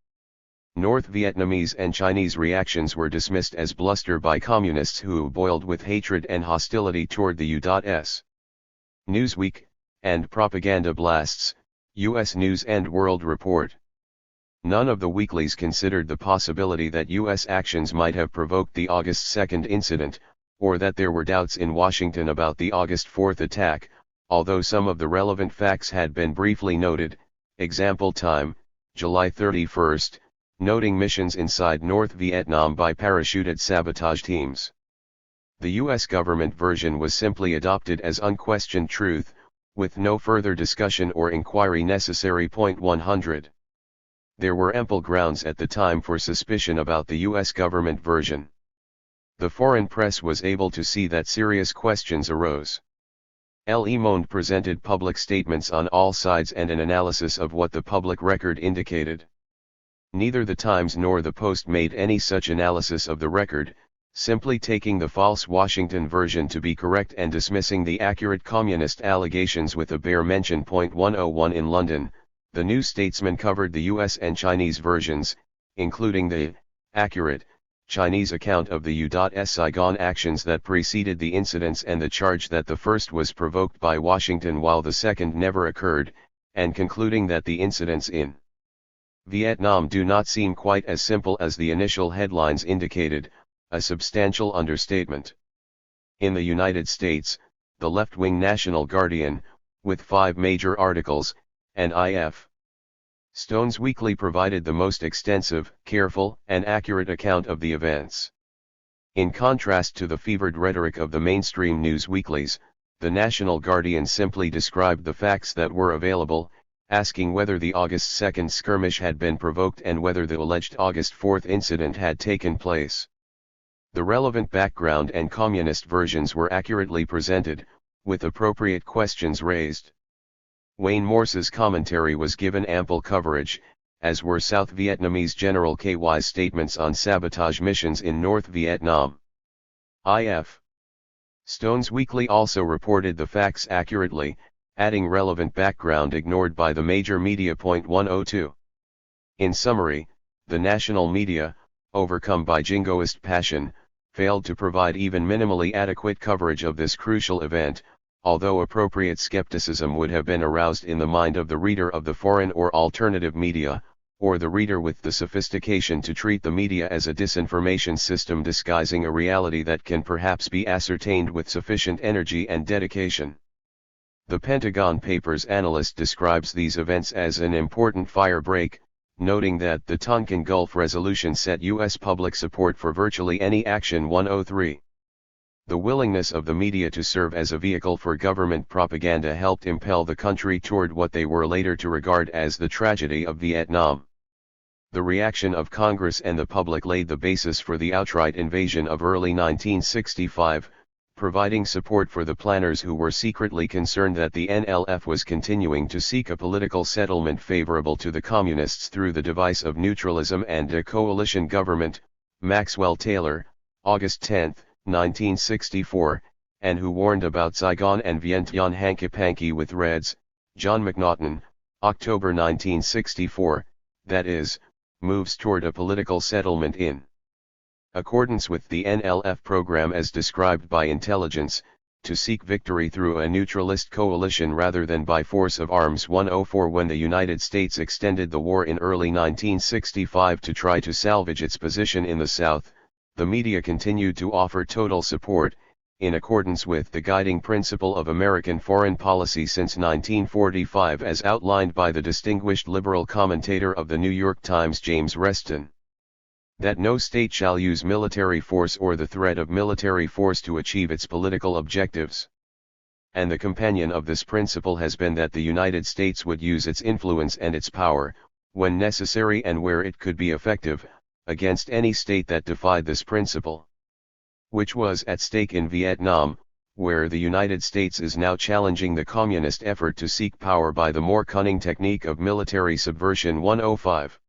Speaker 1: North Vietnamese and Chinese reactions were dismissed as bluster by communists who boiled with hatred and hostility toward the U.S. Newsweek, and propaganda blasts, U.S. News and World Report. None of the weeklies considered the possibility that U.S. actions might have provoked the August 2 incident, or that there were doubts in Washington about the August 4 attack, although some of the relevant facts had been briefly noted. Example time, July 31, noting missions inside North Vietnam by parachuted sabotage teams. The U.S. government version was simply adopted as unquestioned truth, with no further discussion or inquiry necessary. 100. There were ample grounds at the time for suspicion about the U.S. government version. The foreign press was able to see that serious questions arose. Le Monde presented public statements on all sides and an analysis of what the public record indicated. Neither the Times nor the Post made any such analysis of the record, simply taking the false Washington version to be correct and dismissing the accurate communist allegations with a bare mention. 101 In London, the New Statesman covered the US and Chinese versions, including the accurate Chinese account of the U.S. Saigon actions that preceded the incidents and the charge that the first was provoked by Washington while the second never occurred, and concluding that the incidents in Vietnam do not seem quite as simple as the initial headlines indicated, a substantial understatement. In the United States, the left-wing National Guardian, with 5 major articles, and I.F. Stone's Weekly provided the most extensive, careful, and accurate account of the events. In contrast to the fevered rhetoric of the mainstream news weeklies, the National Guardian simply described the facts that were available, asking whether the August 2 skirmish had been provoked and whether the alleged August 4 incident had taken place. The relevant background and communist versions were accurately presented, with appropriate questions raised. Wayne Morse's commentary was given ample coverage, as were South Vietnamese General KY's statements on sabotage missions in North Vietnam. I.F. Stone's Weekly also reported the facts accurately, adding relevant background ignored by the major media. 102. In summary, the national media, overcome by jingoist passion, failed to provide even minimally adequate coverage of this crucial event, although appropriate skepticism would have been aroused in the mind of the reader of the foreign or alternative media, or the reader with the sophistication to treat the media as a disinformation system disguising a reality that can perhaps be ascertained with sufficient energy and dedication. The Pentagon Papers analyst describes these events as an important firebreak, noting that the Tonkin Gulf resolution set U.S. public support for virtually any action. 103. The willingness of the media to serve as a vehicle for government propaganda helped impel the country toward what they were later to regard as the tragedy of Vietnam. The reaction of Congress and the public laid the basis for the outright invasion of early 1965, providing support for the planners who were secretly concerned that the NLF was continuing to seek a political settlement favorable to the communists through the device of neutralism and a coalition government. Maxwell Taylor, August 10, 1964, and who warned about Saigon and Vientiane hanky-panky with Reds, John McNaughton, October 1964, that is, moves toward a political settlement in accordance with the NLF program as described by intelligence, to seek victory through a neutralist coalition rather than by force of arms. 104 When the United States extended the war in early 1965 to try to salvage its position in the South, the media continued to offer total support, in accordance with the guiding principle of American foreign policy since 1945 as outlined by the distinguished liberal commentator of the New York Times James Reston, that no state shall use military force or the threat of military force to achieve its political objectives. And the companion of this principle has been that the United States would use its influence and its power, when necessary and where it could be effective, against any state that defied this principle. Which was at stake in Vietnam, where the United States is now challenging the communist effort to seek power by the more cunning technique of military subversion. 105.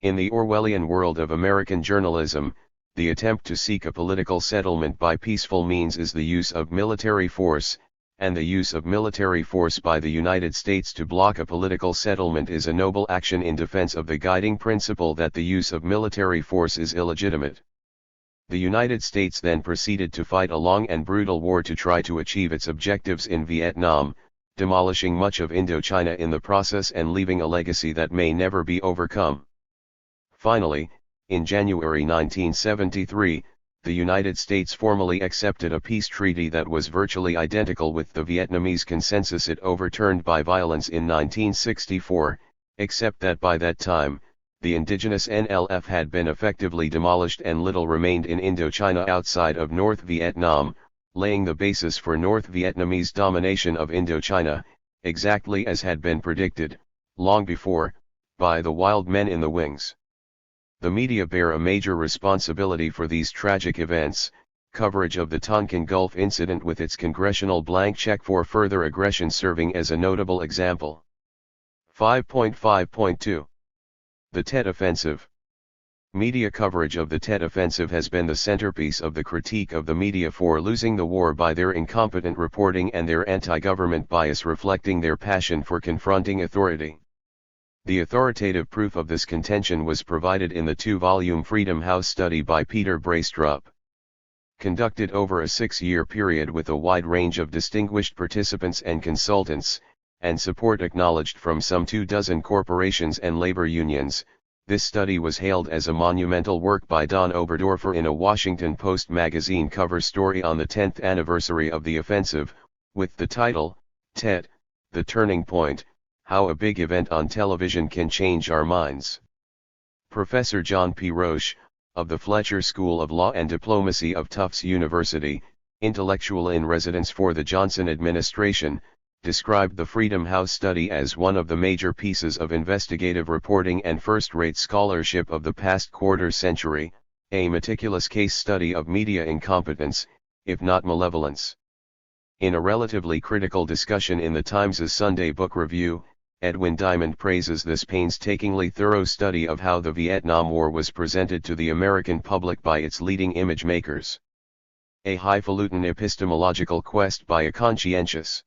Speaker 1: In the Orwellian world of American journalism, the attempt to seek a political settlement by peaceful means is the use of military force, and the use of military force by the United States to block a political settlement is a noble action in defense of the guiding principle that the use of military force is illegitimate. The United States then proceeded to fight a long and brutal war to try to achieve its objectives in Vietnam, demolishing much of Indochina in the process and leaving a legacy that may never be overcome. Finally, in January 1973, the United States formally accepted a peace treaty that was virtually identical with the Vietnamese consensus it overturned by violence in 1964, except that by that time, the indigenous NLF had been effectively demolished and little remained in Indochina outside of North Vietnam, laying the basis for North Vietnamese domination of Indochina, exactly as had been predicted, long before, by the wild men in the wings. The media bear a major responsibility for these tragic events, coverage of the Tonkin Gulf incident with its congressional blank check for further aggression serving as a notable example. 5.5.2 The Tet Offensive. Media coverage of the Tet Offensive has been the centerpiece of the critique of the media for losing the war by their incompetent reporting and their anti-government bias reflecting their passion for confronting authority. The authoritative proof of this contention was provided in the 2-volume Freedom House study by Peter Braystrup. Conducted over a 6-year period with a wide range of distinguished participants and consultants, and support acknowledged from some 24 corporations and labor unions, this study was hailed as a monumental work by Don Oberdorfer in a Washington Post magazine cover story on the 10th anniversary of the offensive, with the title, Tet, The Turning Point, How a Big Event on Television Can Change Our Minds. Professor John P. Roche, of the Fletcher School of Law and Diplomacy of Tufts University, intellectual in residence for the Johnson administration, described the Freedom House study as one of the major pieces of investigative reporting and first-rate scholarship of the past quarter century, a meticulous case study of media incompetence, if not malevolence. In a relatively critical discussion in the Times' Sunday Book Review, Edwin Diamond praises this painstakingly thorough study of how the Vietnam War was presented to the American public by its leading image makers. A highfalutin epistemological quest by a conscientious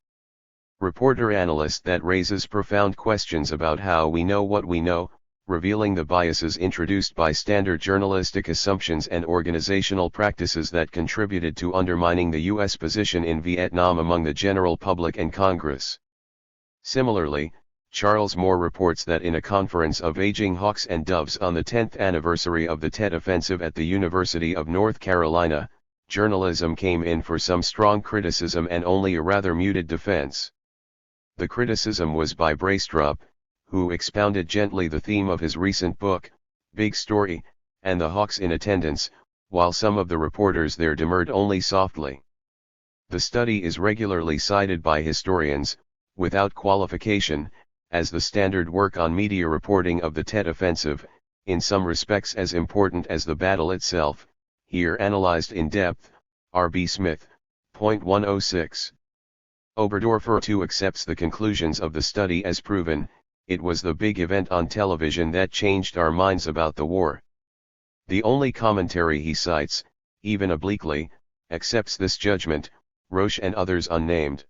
Speaker 1: reporter-analyst that raises profound questions about how we know what we know, revealing the biases introduced by standard journalistic assumptions and organizational practices that contributed to undermining the U.S. position in Vietnam among the general public and Congress. Similarly, Charles Moore reports that in a conference of aging hawks and doves on the 10th anniversary of the Tet Offensive at the University of North Carolina, journalism came in for some strong criticism and only a rather muted defense. The criticism was by Braystrup, who expounded gently the theme of his recent book, Big Story, and the hawks in attendance, while some of the reporters there demurred only softly. The study is regularly cited by historians, without qualification, as the standard work on media reporting of the Tet Offensive, in some respects as important as the battle itself, here analyzed in depth, R.B. Smith, point 106. Oberdorfer too accepts the conclusions of the study as proven, it was the big event on television that changed our minds about the war. The only commentary he cites, even obliquely, accepts this judgment, Roche and others unnamed.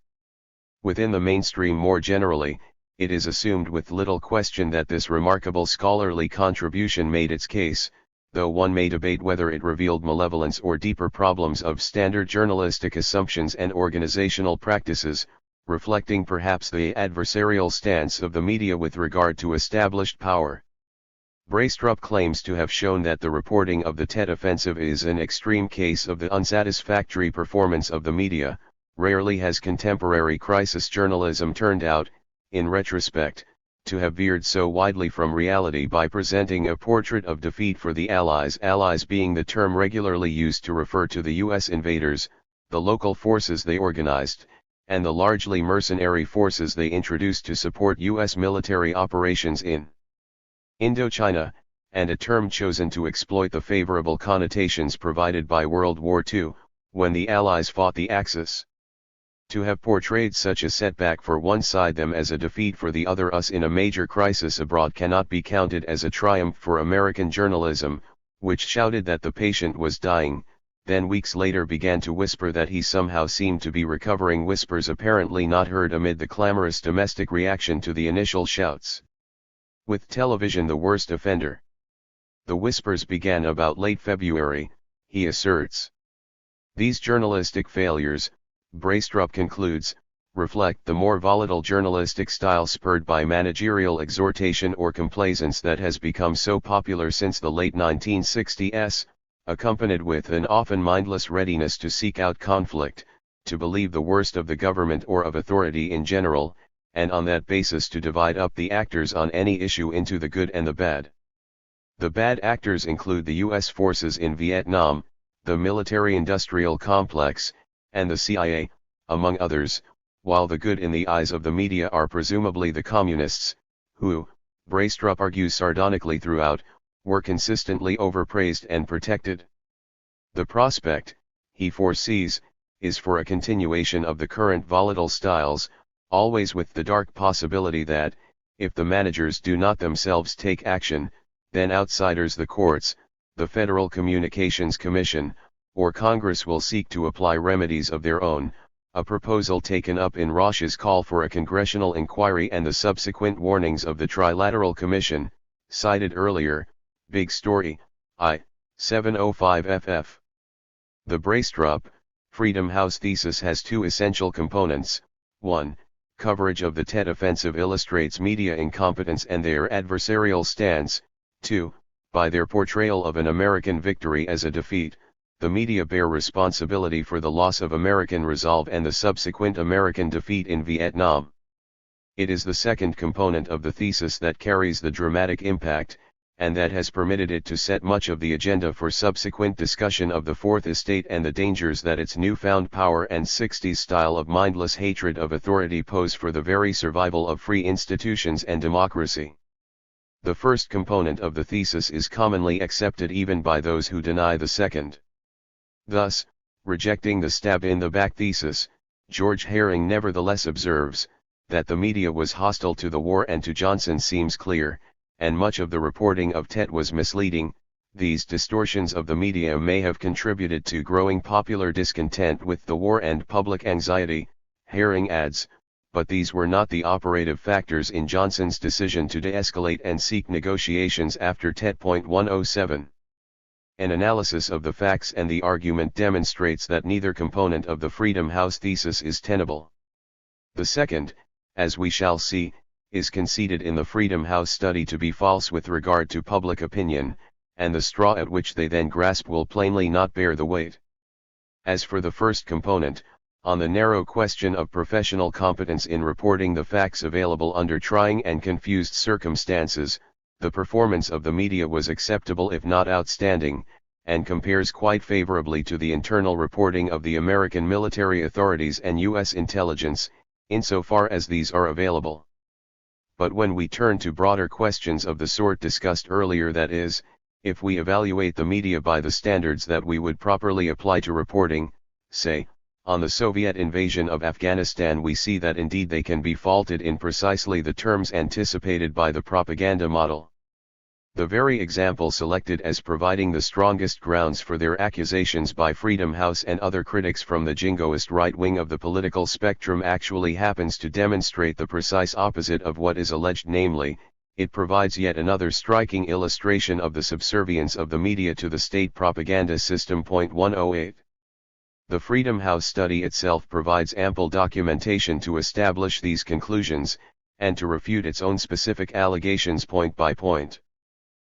Speaker 1: Within the mainstream more generally, it is assumed with little question that this remarkable scholarly contribution made its case, though one may debate whether it revealed malevolence or deeper problems of standard journalistic assumptions and organizational practices, reflecting perhaps the adversarial stance of the media with regard to established power. Braystrup claims to have shown that the reporting of the Tet Offensive is an extreme case of the unsatisfactory performance of the media. Rarely has contemporary crisis journalism turned out, in retrospect, to have veered so widely from reality by presenting a portrait of defeat for the Allies, Allies being the term regularly used to refer to the US invaders, the local forces they organized, and the largely mercenary forces they introduced to support US military operations in Indochina, and a term chosen to exploit the favorable connotations provided by World War II, when the Allies fought the Axis. To have portrayed such a setback for one side them as a defeat for the other us in a major crisis abroad cannot be counted as a triumph for American journalism, which shouted that the patient was dying, then weeks later began to whisper that he somehow seemed to be recovering, whispers apparently not heard amid the clamorous domestic reaction to the initial shouts. With television the worst offender. The whispers began about late February, he asserts. These journalistic failures, Braystrup concludes, reflect the more volatile journalistic style spurred by managerial exhortation or complaisance that has become so popular since the late 1960s, accompanied with an often mindless readiness to seek out conflict, to believe the worst of the government or of authority in general, and on that basis to divide up the actors on any issue into the good and the bad. The bad actors include the US forces in Vietnam, the military-industrial complex, and the CIA, among others, while the good in the eyes of the media are presumably the communists, who, Braystrup argues sardonically throughout, were consistently overpraised and protected. The prospect, he foresees, is for a continuation of the current volatile styles, always with the dark possibility that, if the managers do not themselves take action, then outsiders, the courts, the Federal Communications Commission, or Congress will seek to apply remedies of their own, a proposal taken up in Rausch's call for a congressional inquiry and the subsequent warnings of the Trilateral Commission, cited earlier, Big Story, I. 705 ff. The Braystrup, Freedom House thesis has two essential components. 1. Coverage of the Tet Offensive illustrates media incompetence and their adversarial stance. 2. By their portrayal of an American victory as a defeat, the media bear responsibility for the loss of American resolve and the subsequent American defeat in Vietnam. It is the second component of the thesis that carries the dramatic impact, and that has permitted it to set much of the agenda for subsequent discussion of the Fourth Estate and the dangers that its newfound power and 60s style of mindless hatred of authority pose for the very survival of free institutions and democracy. The first component of the thesis is commonly accepted even by those who deny the second. Thus, rejecting the stab-in-the-back thesis, George Herring nevertheless observes, that the media was hostile to the war and to Johnson seems clear, and much of the reporting of Tet was misleading. These distortions of the media may have contributed to growing popular discontent with the war and public anxiety, Herring adds, but these were not the operative factors in Johnson's decision to de-escalate and seek negotiations after Tet.107. An analysis of the facts and the argument demonstrates that neither component of the Freedom House thesis is tenable. The second, as we shall see, is conceded in the Freedom House study to be false with regard to public opinion, and the straw at which they then grasp will plainly not bear the weight. As for the first component, on the narrow question of professional competence in reporting the facts available under trying and confused circumstances, the performance of the media was acceptable if not outstanding, and compares quite favorably to the internal reporting of the American military authorities and U.S. intelligence, insofar as these are available. But when we turn to broader questions of the sort discussed earlier, that is, if we evaluate the media by the standards that we would properly apply to reporting, say, on the Soviet invasion of Afghanistan, we see that indeed they can be faulted in precisely the terms anticipated by the propaganda model. The very example selected as providing the strongest grounds for their accusations by Freedom House and other critics from the jingoist right wing of the political spectrum actually happens to demonstrate the precise opposite of what is alleged, namely, it provides yet another striking illustration of the subservience of the media to the state propaganda system. 108. The Freedom House study itself provides ample documentation to establish these conclusions, and to refute its own specific allegations point by point.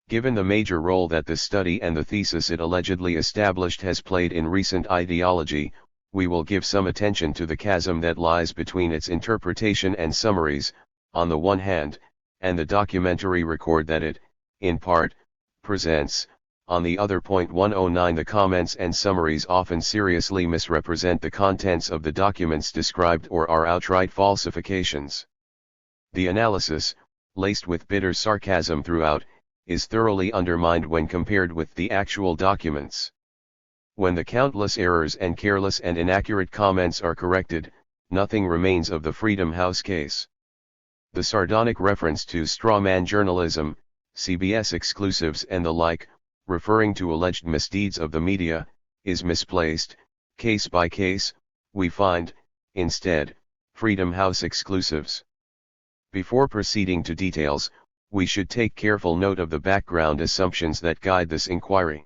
Speaker 1: Given the major role that the study and the thesis it allegedly established has played in recent ideology, we will give some attention to the chasm that lies between its interpretation and summaries, on the one hand, and the documentary record that it, in part, presents, on the other. 109 The comments and summaries often seriously misrepresent the contents of the documents described or are outright falsifications. The analysis, laced with bitter sarcasm throughout, is thoroughly undermined when compared with the actual documents. When the countless errors and careless and inaccurate comments are corrected, nothing remains of the Freedom House case. The sardonic reference to strawman journalism, CBS exclusives and the like, referring to alleged misdeeds of the media, is misplaced. Case by case, we find, instead, Freedom House exclusives. Before proceeding to details, we should take careful note of the background assumptions that guide this inquiry.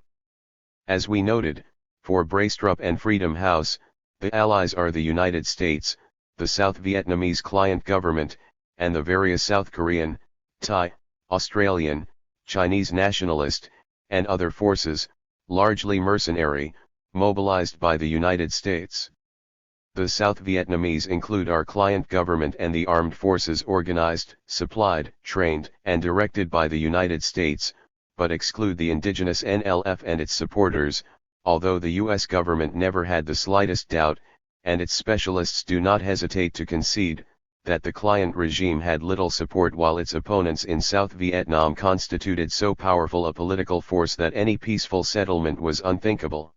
Speaker 1: As we noted, for Braystrup and Freedom House, the allies are the United States, the South Vietnamese client government, and the various South Korean, Thai, Australian, Chinese nationalist, and other forces, largely mercenary, mobilized by the United States. The South Vietnamese include our client government and the armed forces organized, supplied, trained, and directed by the United States, but exclude the indigenous NLF and its supporters, although the U.S. government never had the slightest doubt, and its specialists do not hesitate to concede, that the client regime had little support while its opponents in South Vietnam constituted so powerful a political force that any peaceful settlement was unthinkable.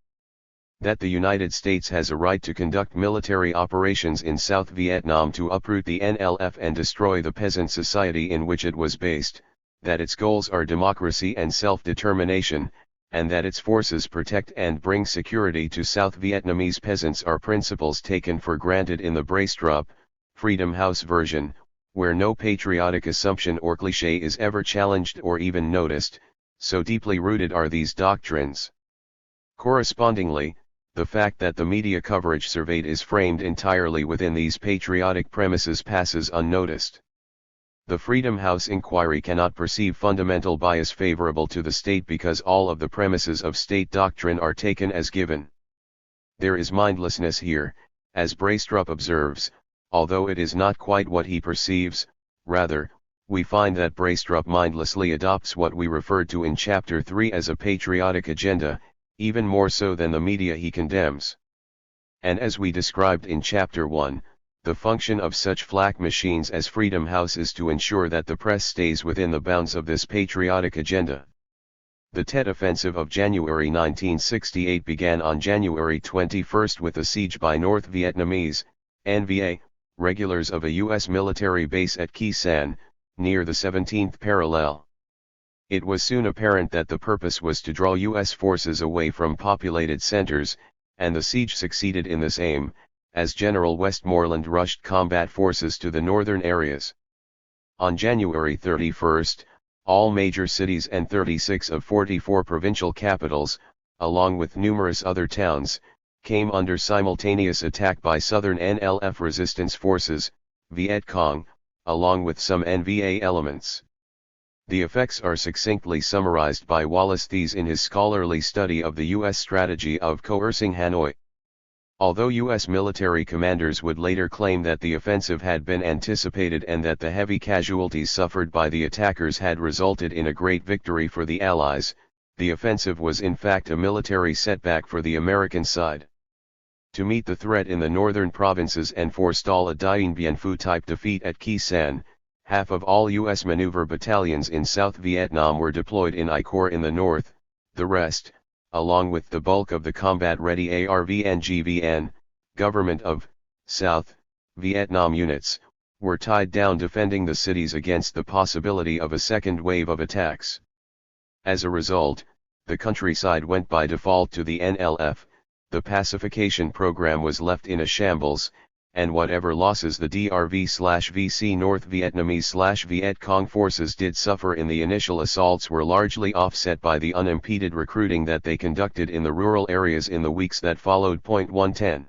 Speaker 1: That the United States has a right to conduct military operations in South Vietnam to uproot the NLF and destroy the peasant society in which it was based, that its goals are democracy and self-determination, and that its forces protect and bring security to South Vietnamese peasants are principles taken for granted in the Braystrup, Freedom House version, where no patriotic assumption or cliché is ever challenged or even noticed, so deeply rooted are these doctrines. Correspondingly, the fact that the media coverage surveyed is framed entirely within these patriotic premises passes unnoticed. The Freedom House inquiry cannot perceive fundamental bias favorable to the state because all of the premises of state doctrine are taken as given. There is mindlessness here, as Braystrup observes, although it is not quite what he perceives. Rather, we find that Braystrup mindlessly adopts what we referred to in Chapter 3 as a patriotic agenda, even more so than the media he condemns. And as we described in Chapter 1, the function of such flak machines as Freedom House is to ensure that the press stays within the bounds of this patriotic agenda. The Tet Offensive of January 1968 began on January 21 with a siege by North Vietnamese, NVA, regulars of a U.S. military base at Khe Sanh, near the 17th parallel. It was soon apparent that the purpose was to draw U.S. forces away from populated centers, and the siege succeeded in this aim, as General Westmoreland rushed combat forces to the northern areas. On January 31, all major cities and 36 of 44 provincial capitals, along with numerous other towns, came under simultaneous attack by Southern NLF resistance forces, Viet Cong, along with some NVA elements. The effects are succinctly summarized by Wallace Thies in his scholarly study of the U.S. strategy of coercing Hanoi. Although U.S. military commanders would later claim that the offensive had been anticipated and that the heavy casualties suffered by the attackers had resulted in a great victory for the Allies, the offensive was in fact a military setback for the American side. To meet the threat in the northern provinces and forestall a Dien Bien Phu-type defeat at Khe Sanh, half of all U.S. maneuver battalions in South Vietnam were deployed in I Corps in the north, the rest, along with the bulk of the combat-ready ARVN-GVN, Government of South Vietnam units, were tied down defending the cities against the possibility of a second wave of attacks. As a result, the countryside went by default to the NLF, the pacification program was left in a shambles, and whatever losses the DRV/VC North Vietnamese/Viet Cong forces did suffer in the initial assaults were largely offset by the unimpeded recruiting that they conducted in the rural areas in the weeks that followed. 110.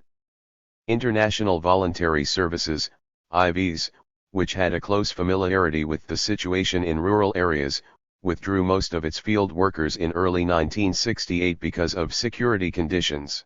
Speaker 1: International Voluntary Services, IVs, which had a close familiarity with the situation in rural areas, withdrew most of its field workers in early 1968 because of security conditions.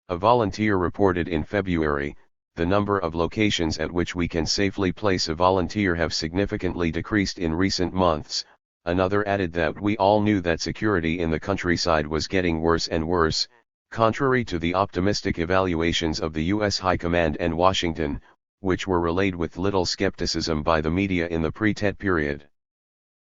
Speaker 1: A volunteer reported in February, "The number of locations at which we can safely place a volunteer have significantly decreased in recent months." Another added that we all knew that security in the countryside was getting worse and worse, contrary to the optimistic evaluations of the U.S. High Command and Washington, which were relayed with little skepticism by the media in the pre-Tet period.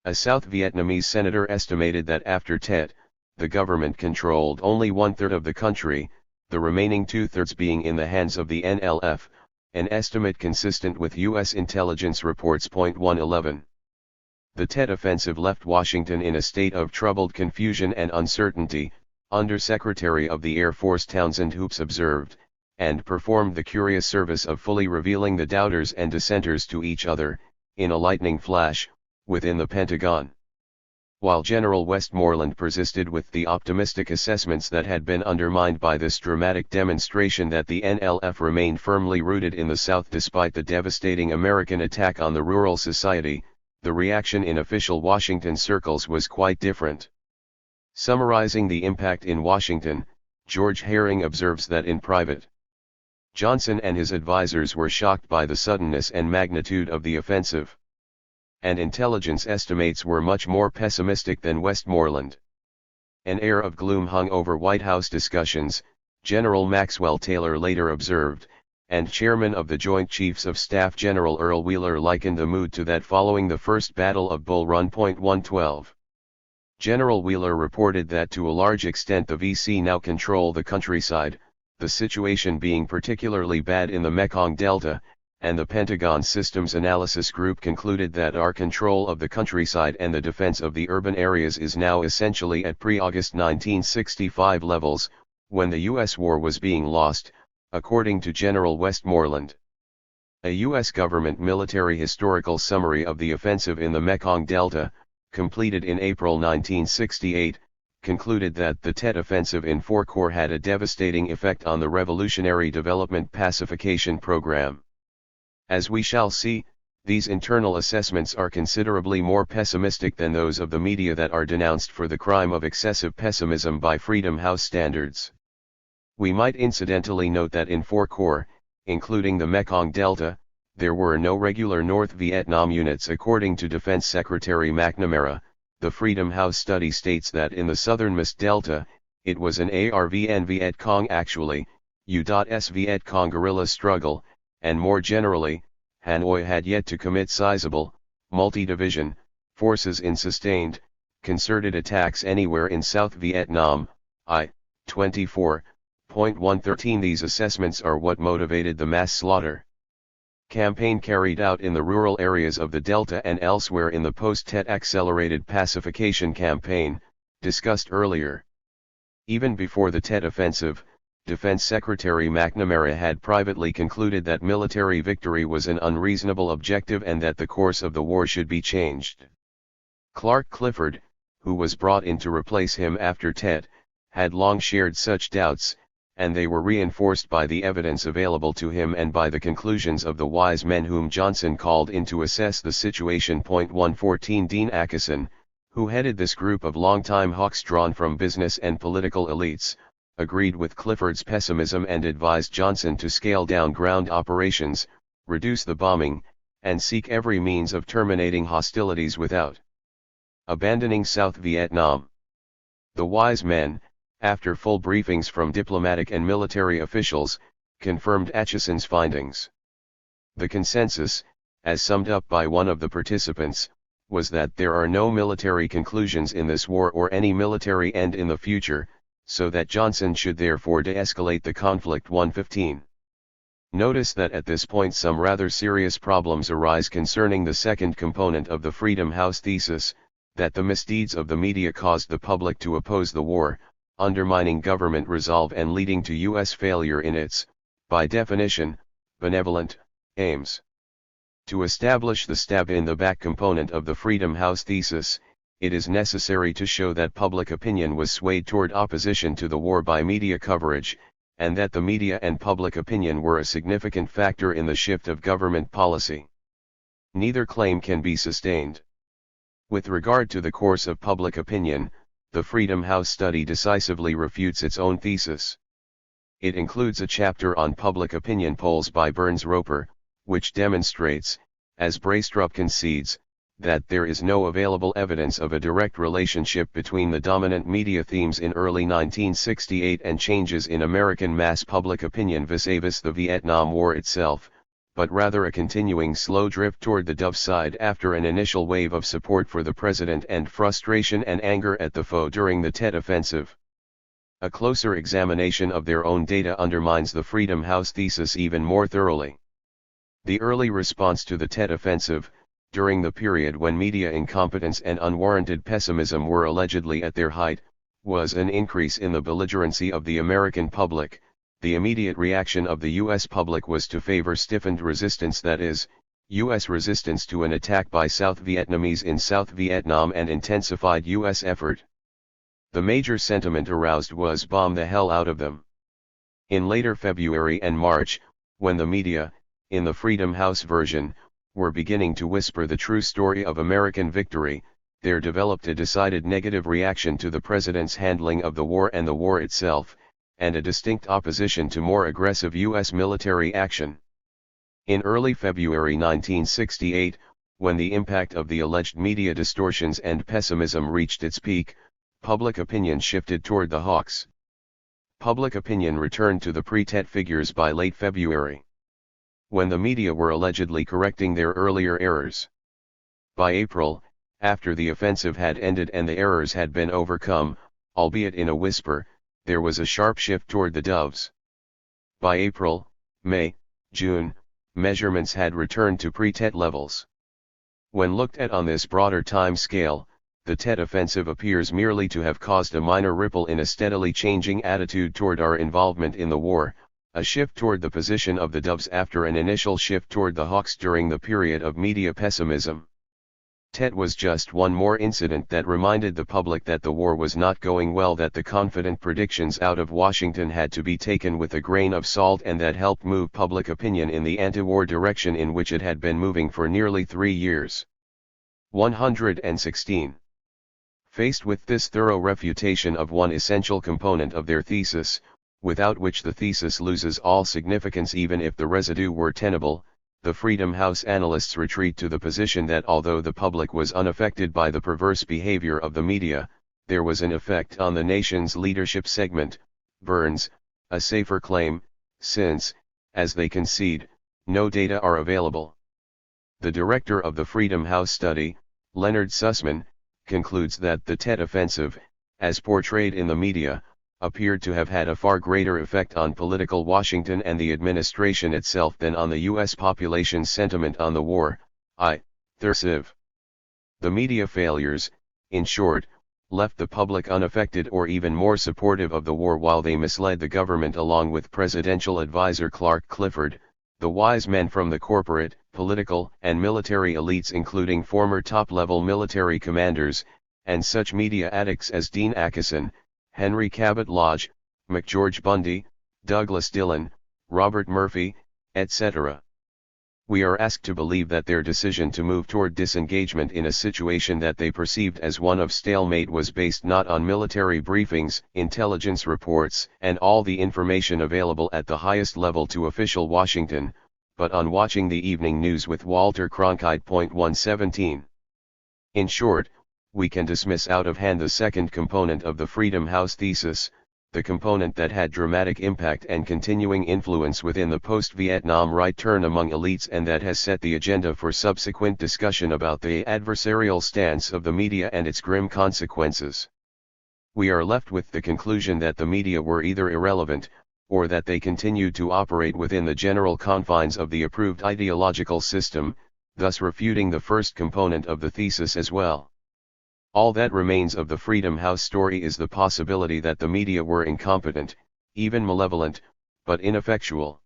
Speaker 1: A South Vietnamese senator estimated that after Tet, the government controlled only 1/3 of the country, the remaining 2/3 being in the hands of the NLF, an estimate consistent with U.S. intelligence reports. 111. The Tet offensive left Washington in a state of troubled confusion and uncertainty, Undersecretary of the Air Force Townsend Hoops observed, and performed the curious service of fully revealing the doubters and dissenters to each other, in a lightning flash, within the Pentagon. While General Westmoreland persisted with the optimistic assessments that had been undermined by this dramatic demonstration that the NLF remained firmly rooted in the South despite the devastating American attack on the rural society, the reaction in official Washington circles was quite different. Summarizing the impact in Washington, George Herring observes that in private, Johnson and his advisers were shocked by the suddenness and magnitude of the offensive, and intelligence estimates were much more pessimistic than Westmoreland. An air of gloom hung over White House discussions, General Maxwell Taylor later observed, and Chairman of the Joint Chiefs of Staff General Earl Wheeler likened the mood to that following the First Battle of Bull Run. 112. General Wheeler reported that to a large extent the VC now control the countryside, the situation being particularly bad in the Mekong Delta, and the Pentagon Systems Analysis Group concluded that our control of the countryside and the defense of the urban areas is now essentially at pre-August 1965 levels, when the U.S. war was being lost, according to General Westmoreland. A U.S. government military historical summary of the offensive in the Mekong Delta, completed in April 1968, concluded that the Tet offensive in 4 Corps had a devastating effect on the Revolutionary Development Pacification Program. As we shall see, these internal assessments are considerably more pessimistic than those of the media that are denounced for the crime of excessive pessimism by Freedom House standards. We might incidentally note that in 4 Corps, including the Mekong Delta, there were no regular North Vietnam units according to Defense Secretary McNamara. The Freedom House study states that in the southernmost Delta, it was an ARVN Viet Cong actually, U.S. Viet Cong guerrilla struggle, and more generally, Hanoi had yet to commit sizable, multi-division, forces in sustained, concerted attacks anywhere in South Vietnam. 24.113. These assessments are what motivated the mass slaughter campaign carried out in the rural areas of the Delta and elsewhere in the post-Tet accelerated pacification campaign, discussed earlier. Even before the Tet offensive, Defense Secretary McNamara had privately concluded that military victory was an unreasonable objective and that the course of the war should be changed. Clark Clifford, who was brought in to replace him after Tet, had long shared such doubts, and they were reinforced by the evidence available to him and by the conclusions of the wise men whom Johnson called in to assess the situation. 114. Dean Acheson, who headed this group of longtime hawks drawn from business and political elites, agreed with Clifford's pessimism and advised Johnson to scale down ground operations, reduce the bombing, and seek every means of terminating hostilities without abandoning South Vietnam. The wise men, after full briefings from diplomatic and military officials, confirmed Acheson's findings. The consensus, as summed up by one of the participants, was that there are no military conclusions in this war or any military end in the future, so that Johnson should therefore de-escalate the conflict. 115. Notice that at this point some rather serious problems arise concerning the second component of the Freedom House thesis, that the misdeeds of the media caused the public to oppose the war, undermining government resolve and leading to U.S. failure in its, by definition, benevolent, aims. To establish the stab-in-the-back component of the Freedom House thesis, it is necessary to show that public opinion was swayed toward opposition to the war by media coverage, and that the media and public opinion were a significant factor in the shift of government policy. Neither claim can be sustained. With regard to the course of public opinion, the Freedom House study decisively refutes its own thesis. It includes a chapter on public opinion polls by Burns-Roper, which demonstrates, as Braystrup concedes, that there is no available evidence of a direct relationship between the dominant media themes in early 1968 and changes in American mass public opinion vis-a-vis the Vietnam War itself, but rather a continuing slow drift toward the Dove side after an initial wave of support for the president and frustration and anger at the foe during the Tet Offensive. A closer examination of their own data undermines the Freedom House thesis even more thoroughly. The early response to the Tet Offensive, during the period when media incompetence and unwarranted pessimism were allegedly at their height, was an increase in the belligerency of the American public. The immediate reaction of the U.S. public was to favor stiffened resistance, that is, U.S. resistance to an attack by South Vietnamese in South Vietnam and intensified U.S. effort. The major sentiment aroused was "bomb the hell out of them." In later February and March, when the media, in the Freedom House version, were beginning to whisper the true story of American victory, there developed a decided negative reaction to the president's handling of the war and the war itself, and a distinct opposition to more aggressive U.S. military action. In early February 1968, when the impact of the alleged media distortions and pessimism reached its peak, public opinion shifted toward the Hawks. Public opinion returned to the pre-Tet figures by late February, when the media were allegedly correcting their earlier errors. By April, after the offensive had ended and the errors had been overcome, albeit in a whisper, there was a sharp shift toward the Doves. By April, May, June, measurements had returned to pre-Tet levels. When looked at on this broader time scale, the Tet Offensive appears merely to have caused a minor ripple in a steadily changing attitude toward our involvement in the war, a shift toward the position of the Doves after an initial shift toward the Hawks during the period of media pessimism. Tet was just one more incident that reminded the public that the war was not going well, that the confident predictions out of Washington had to be taken with a grain of salt, and that helped move public opinion in the anti-war direction in which it had been moving for nearly 3 years. 116. Faced with this thorough refutation of one essential component of their thesis, without which the thesis loses all significance even if the residue were tenable, the Freedom House analysts retreat to the position that although the public was unaffected by the perverse behavior of the media, there was an effect on the nation's leadership segment. Burns, a safer claim, since, as they concede, no data are available. The director of the Freedom House study, Leonard Sussman, concludes that the Tet Offensive, as portrayed in the media, appeared to have had a far greater effect on political Washington and the administration itself than on the U.S. population's sentiment on the war. The media failures, in short, left the public unaffected or even more supportive of the war, while they misled the government along with presidential advisor Clark Clifford, the wise men from the corporate, political, and military elites, including former top-level military commanders, and such media addicts as Dean Acheson, Henry Cabot Lodge, McGeorge Bundy, Douglas Dillon, Robert Murphy, etc. We are asked to believe that their decision to move toward disengagement in a situation that they perceived as one of stalemate was based not on military briefings, intelligence reports, and all the information available at the highest level to official Washington, but on watching the evening news with Walter Cronkite. 117. In short, we can dismiss out of hand the second component of the Freedom House thesis, the component that had dramatic impact and continuing influence within the post-Vietnam right turn among elites, and that has set the agenda for subsequent discussion about the adversarial stance of the media and its grim consequences. We are left with the conclusion that the media were either irrelevant, or that they continued to operate within the general confines of the approved ideological system, thus refuting the first component of the thesis as well. All that remains of the Freedom House story is the possibility that the media were incompetent, even malevolent, but ineffectual.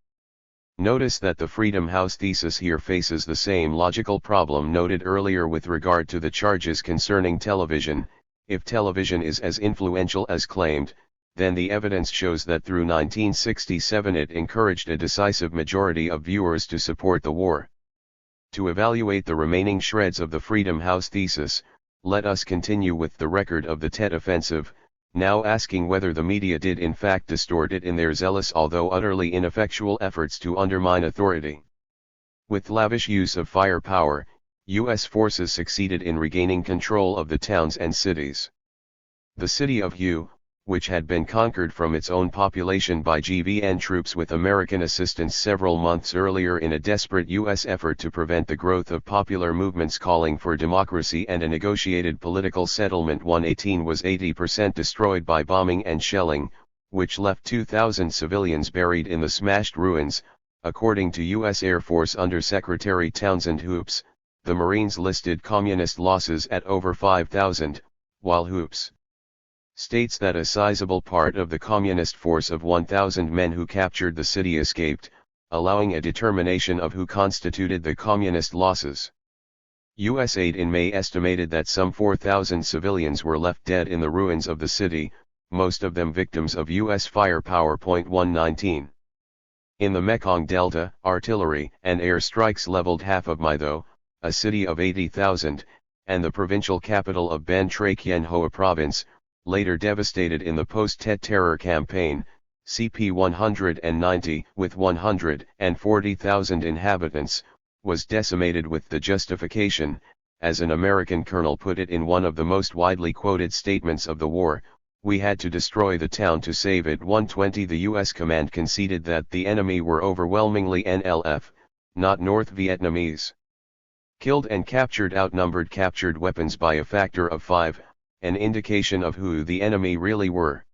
Speaker 1: Notice that the Freedom House thesis here faces the same logical problem noted earlier with regard to the charges concerning television. If television is as influential as claimed, then the evidence shows that through 1967 it encouraged a decisive majority of viewers to support the war. To evaluate the remaining shreds of the Freedom House thesis, Let us continue with the record of the Tet Offensive, now asking whether the media did in fact distort it in their zealous although utterly ineffectual efforts to undermine authority. With lavish use of firepower, U.S. forces succeeded in regaining control of the towns and cities. The city of Hue, which had been conquered from its own population by GVN troops with American assistance several months earlier in a desperate U.S. effort to prevent the growth of popular movements calling for democracy and a negotiated political settlement, 118 was 80% destroyed by bombing and shelling, which left 2,000 civilians buried in the smashed ruins, according to U.S. Air Force Under-Secretary Townsend Hoops. The Marines listed communist losses at over 5,000, while Hoops states that a sizable part of the communist force of 1,000 men who captured the city escaped, allowing a determination of who constituted the communist losses. U.S. aid in May estimated that some 4,000 civilians were left dead in the ruins of the city, most of them victims of U.S. firepower. 119. In the Mekong Delta, artillery and air strikes leveled half of Maidho, a city of 80,000, and the provincial capital of Ben Tre Kien Hoa Province, later devastated in the post-Tet terror campaign. CP 190, with 140,000 inhabitants, was decimated with the justification, as an American colonel put it in one of the most widely quoted statements of the war, "We had to destroy the town to save it." 120. The U.S. command conceded that the enemy were overwhelmingly NLF, not North Vietnamese. Killed and captured outnumbered captured weapons by a factor of 5, an indication of who the enemy really were.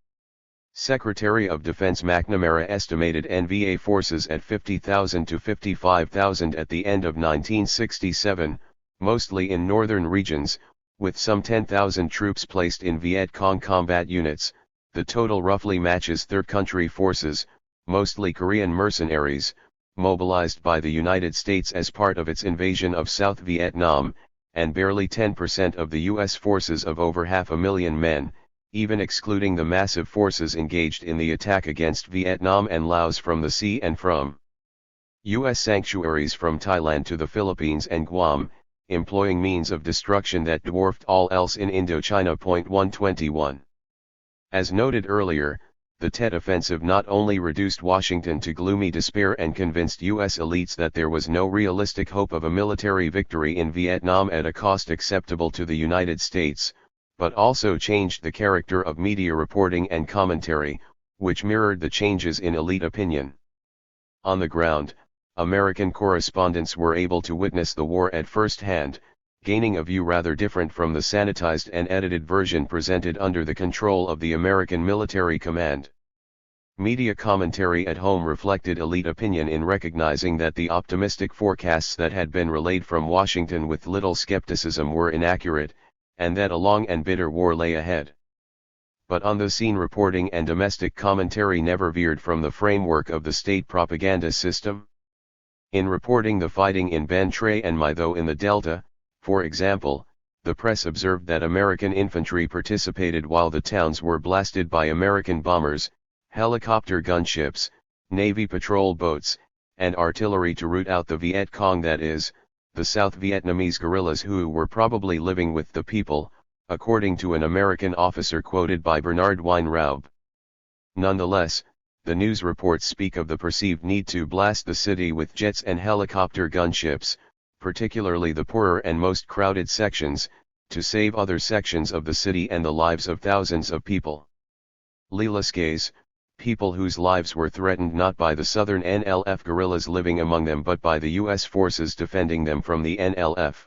Speaker 1: Secretary of Defense McNamara estimated NVA forces at 50,000 to 55,000 at the end of 1967, mostly in northern regions, with some 10,000 troops placed in Viet Cong combat units. The total roughly matches Third Country forces, mostly Korean mercenaries, mobilized by the United States as part of its invasion of South Vietnam, and barely 10% of the U.S. forces of over 500,000 men, even excluding the massive forces engaged in the attack against Vietnam and Laos from the sea and from U.S. sanctuaries from Thailand to the Philippines and Guam, employing means of destruction that dwarfed all else in Indochina. 121. As noted earlier, the Tet Offensive not only reduced Washington to gloomy despair and convinced U.S. elites that there was no realistic hope of a military victory in Vietnam at a cost acceptable to the United States, but also changed the character of media reporting and commentary, which mirrored the changes in elite opinion. On the ground, American correspondents were able to witness the war at first hand, gaining a view rather different from the sanitized and edited version presented under the control of the American military command. Media commentary at home reflected elite opinion in recognizing that the optimistic forecasts that had been relayed from Washington with little skepticism were inaccurate, and that a long and bitter war lay ahead. But on-the-scene reporting and domestic commentary never veered from the framework of the state propaganda system. In reporting the fighting in Ben Tre and Maidho in the Delta, for example, the press observed that American infantry participated while the towns were blasted by American bombers, helicopter gunships, Navy patrol boats, and artillery to root out the Viet Cong, that is, the South Vietnamese guerrillas who were probably living with the people, according to an American officer quoted by Bernard Weinraub. Nonetheless, the news reports speak of the perceived need to blast the city with jets and helicopter gunships, particularly the poorer and most crowded sections, to save other sections of the city and the lives of thousands of people. Lilaskays, people whose lives were threatened not by the southern NLF guerrillas living among them but by the U.S. forces defending them from the NLF.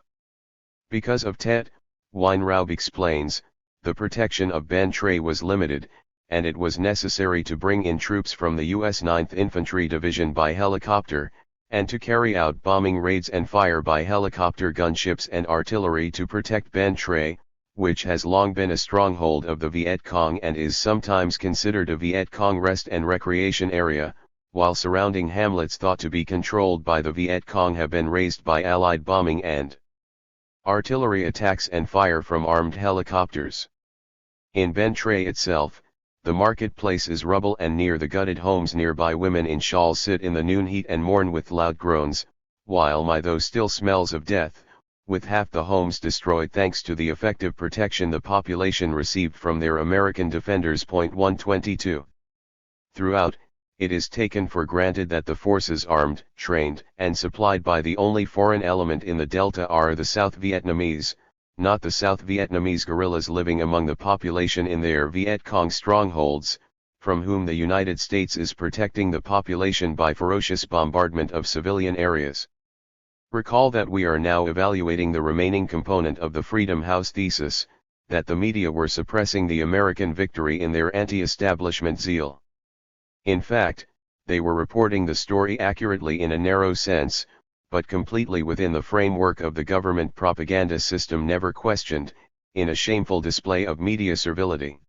Speaker 1: Because of Tet, Weinraub explains, the protection of Ben Tre was limited, and it was necessary to bring in troops from the U.S. 9th Infantry Division by helicopter, and to carry out bombing raids and fire by helicopter gunships and artillery to protect Ben Tre, which has long been a stronghold of the Viet Cong and is sometimes considered a Viet Cong rest and recreation area, while surrounding hamlets thought to be controlled by the Viet Cong have been razed by Allied bombing and artillery attacks and fire from armed helicopters. In Ben Tre itself, the marketplace is rubble, and near the gutted homes nearby women in shawls sit in the noon heat and mourn with loud groans, while Maidho still smells of death, with half the homes destroyed thanks to the effective protection the population received from their American defenders. 122. Throughout, it is taken for granted that the forces armed, trained, and supplied by the only foreign element in the Delta are the South Vietnamese, not the South Vietnamese guerrillas living among the population in their Viet Cong strongholds, from whom the United States is protecting the population by ferocious bombardment of civilian areas. Recall that we are now evaluating the remaining component of the Freedom House thesis, that the media were suppressing the American victory in their anti-establishment zeal. In fact, they were reporting the story accurately in a narrow sense, but completely within the framework of the government propaganda system never questioned, in a shameful display of media servility.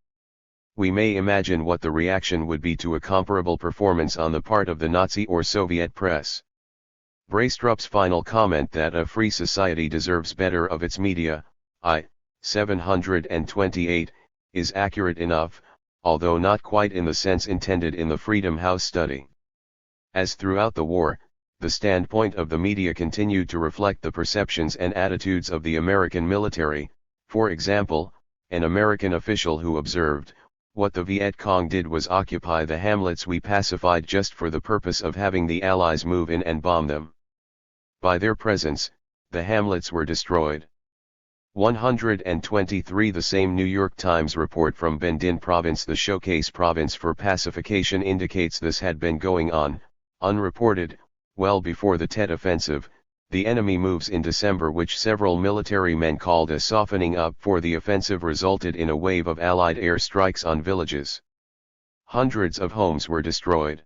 Speaker 1: We may imagine what the reaction would be to a comparable performance on the part of the Nazi or Soviet press. Braestrup's final comment that a free society deserves better of its media, I. 728, is accurate enough, although not quite in the sense intended in the Freedom House study. As throughout the war, the standpoint of the media continued to reflect the perceptions and attitudes of the American military. For example, an American official who observed, "What the Viet Cong did was occupy the hamlets we pacified just for the purpose of having the Allies move in and bomb them. By their presence, the hamlets were destroyed." 123. The same New York Times report from Binh Dinh province, the showcase province for pacification, indicates this had been going on, unreported, well before the Tet Offensive. The enemy moves in December, which several military men called a softening up for the offensive, resulted in a wave of Allied air strikes on villages. Hundreds of homes were destroyed.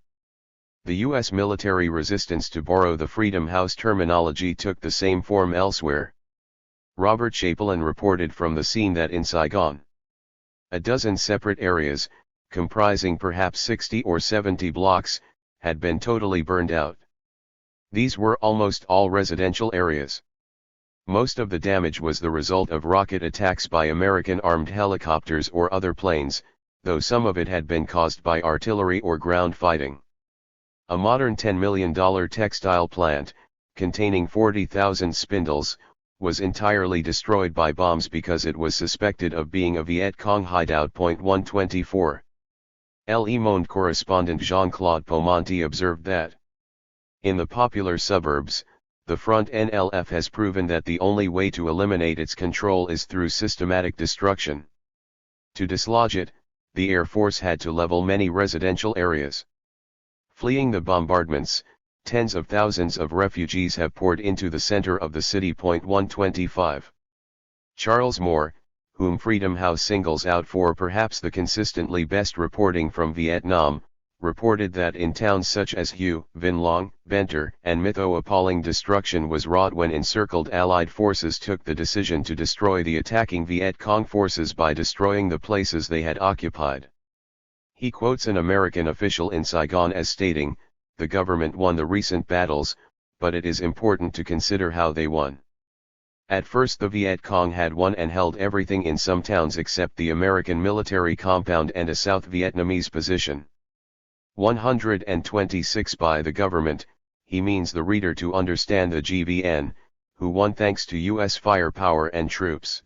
Speaker 1: The U.S. military resistance, to borrow the Freedom House terminology, took the same form elsewhere. Robert Chapelin reported from the scene that in Saigon, a dozen separate areas, comprising perhaps 60 or 70 blocks, had been totally burned out. These were almost all residential areas. Most of the damage was the result of rocket attacks by American armed helicopters or other planes, though some of it had been caused by artillery or ground fighting. A modern $10 million textile plant, containing 40,000 spindles, was entirely destroyed by bombs because it was suspected of being a Viet Cong hideout. 124. Le Monde correspondent Jean-Claude Pomonti observed that in the popular suburbs, the Front NLF has proven that the only way to eliminate its control is through systematic destruction. To dislodge it, the Air Force had to level many residential areas. Fleeing the bombardments, tens of thousands of refugees have poured into the center of the city. 125. Charles Moore, whom Freedom House singles out for perhaps the consistently best reporting from Vietnam, reported that in towns such as Hue, Vinh Long, Benter, and Mytho, appalling destruction was wrought when encircled Allied forces took the decision to destroy the attacking Viet Cong forces by destroying the places they had occupied. He quotes an American official in Saigon as stating, "The government won the recent battles, but it is important to consider how they won. At first the Viet Cong had won and held everything in some towns except the American military compound and a South Vietnamese position." 126. By the government, he means the reader to understand the GVN, who won thanks to U.S. firepower and troops.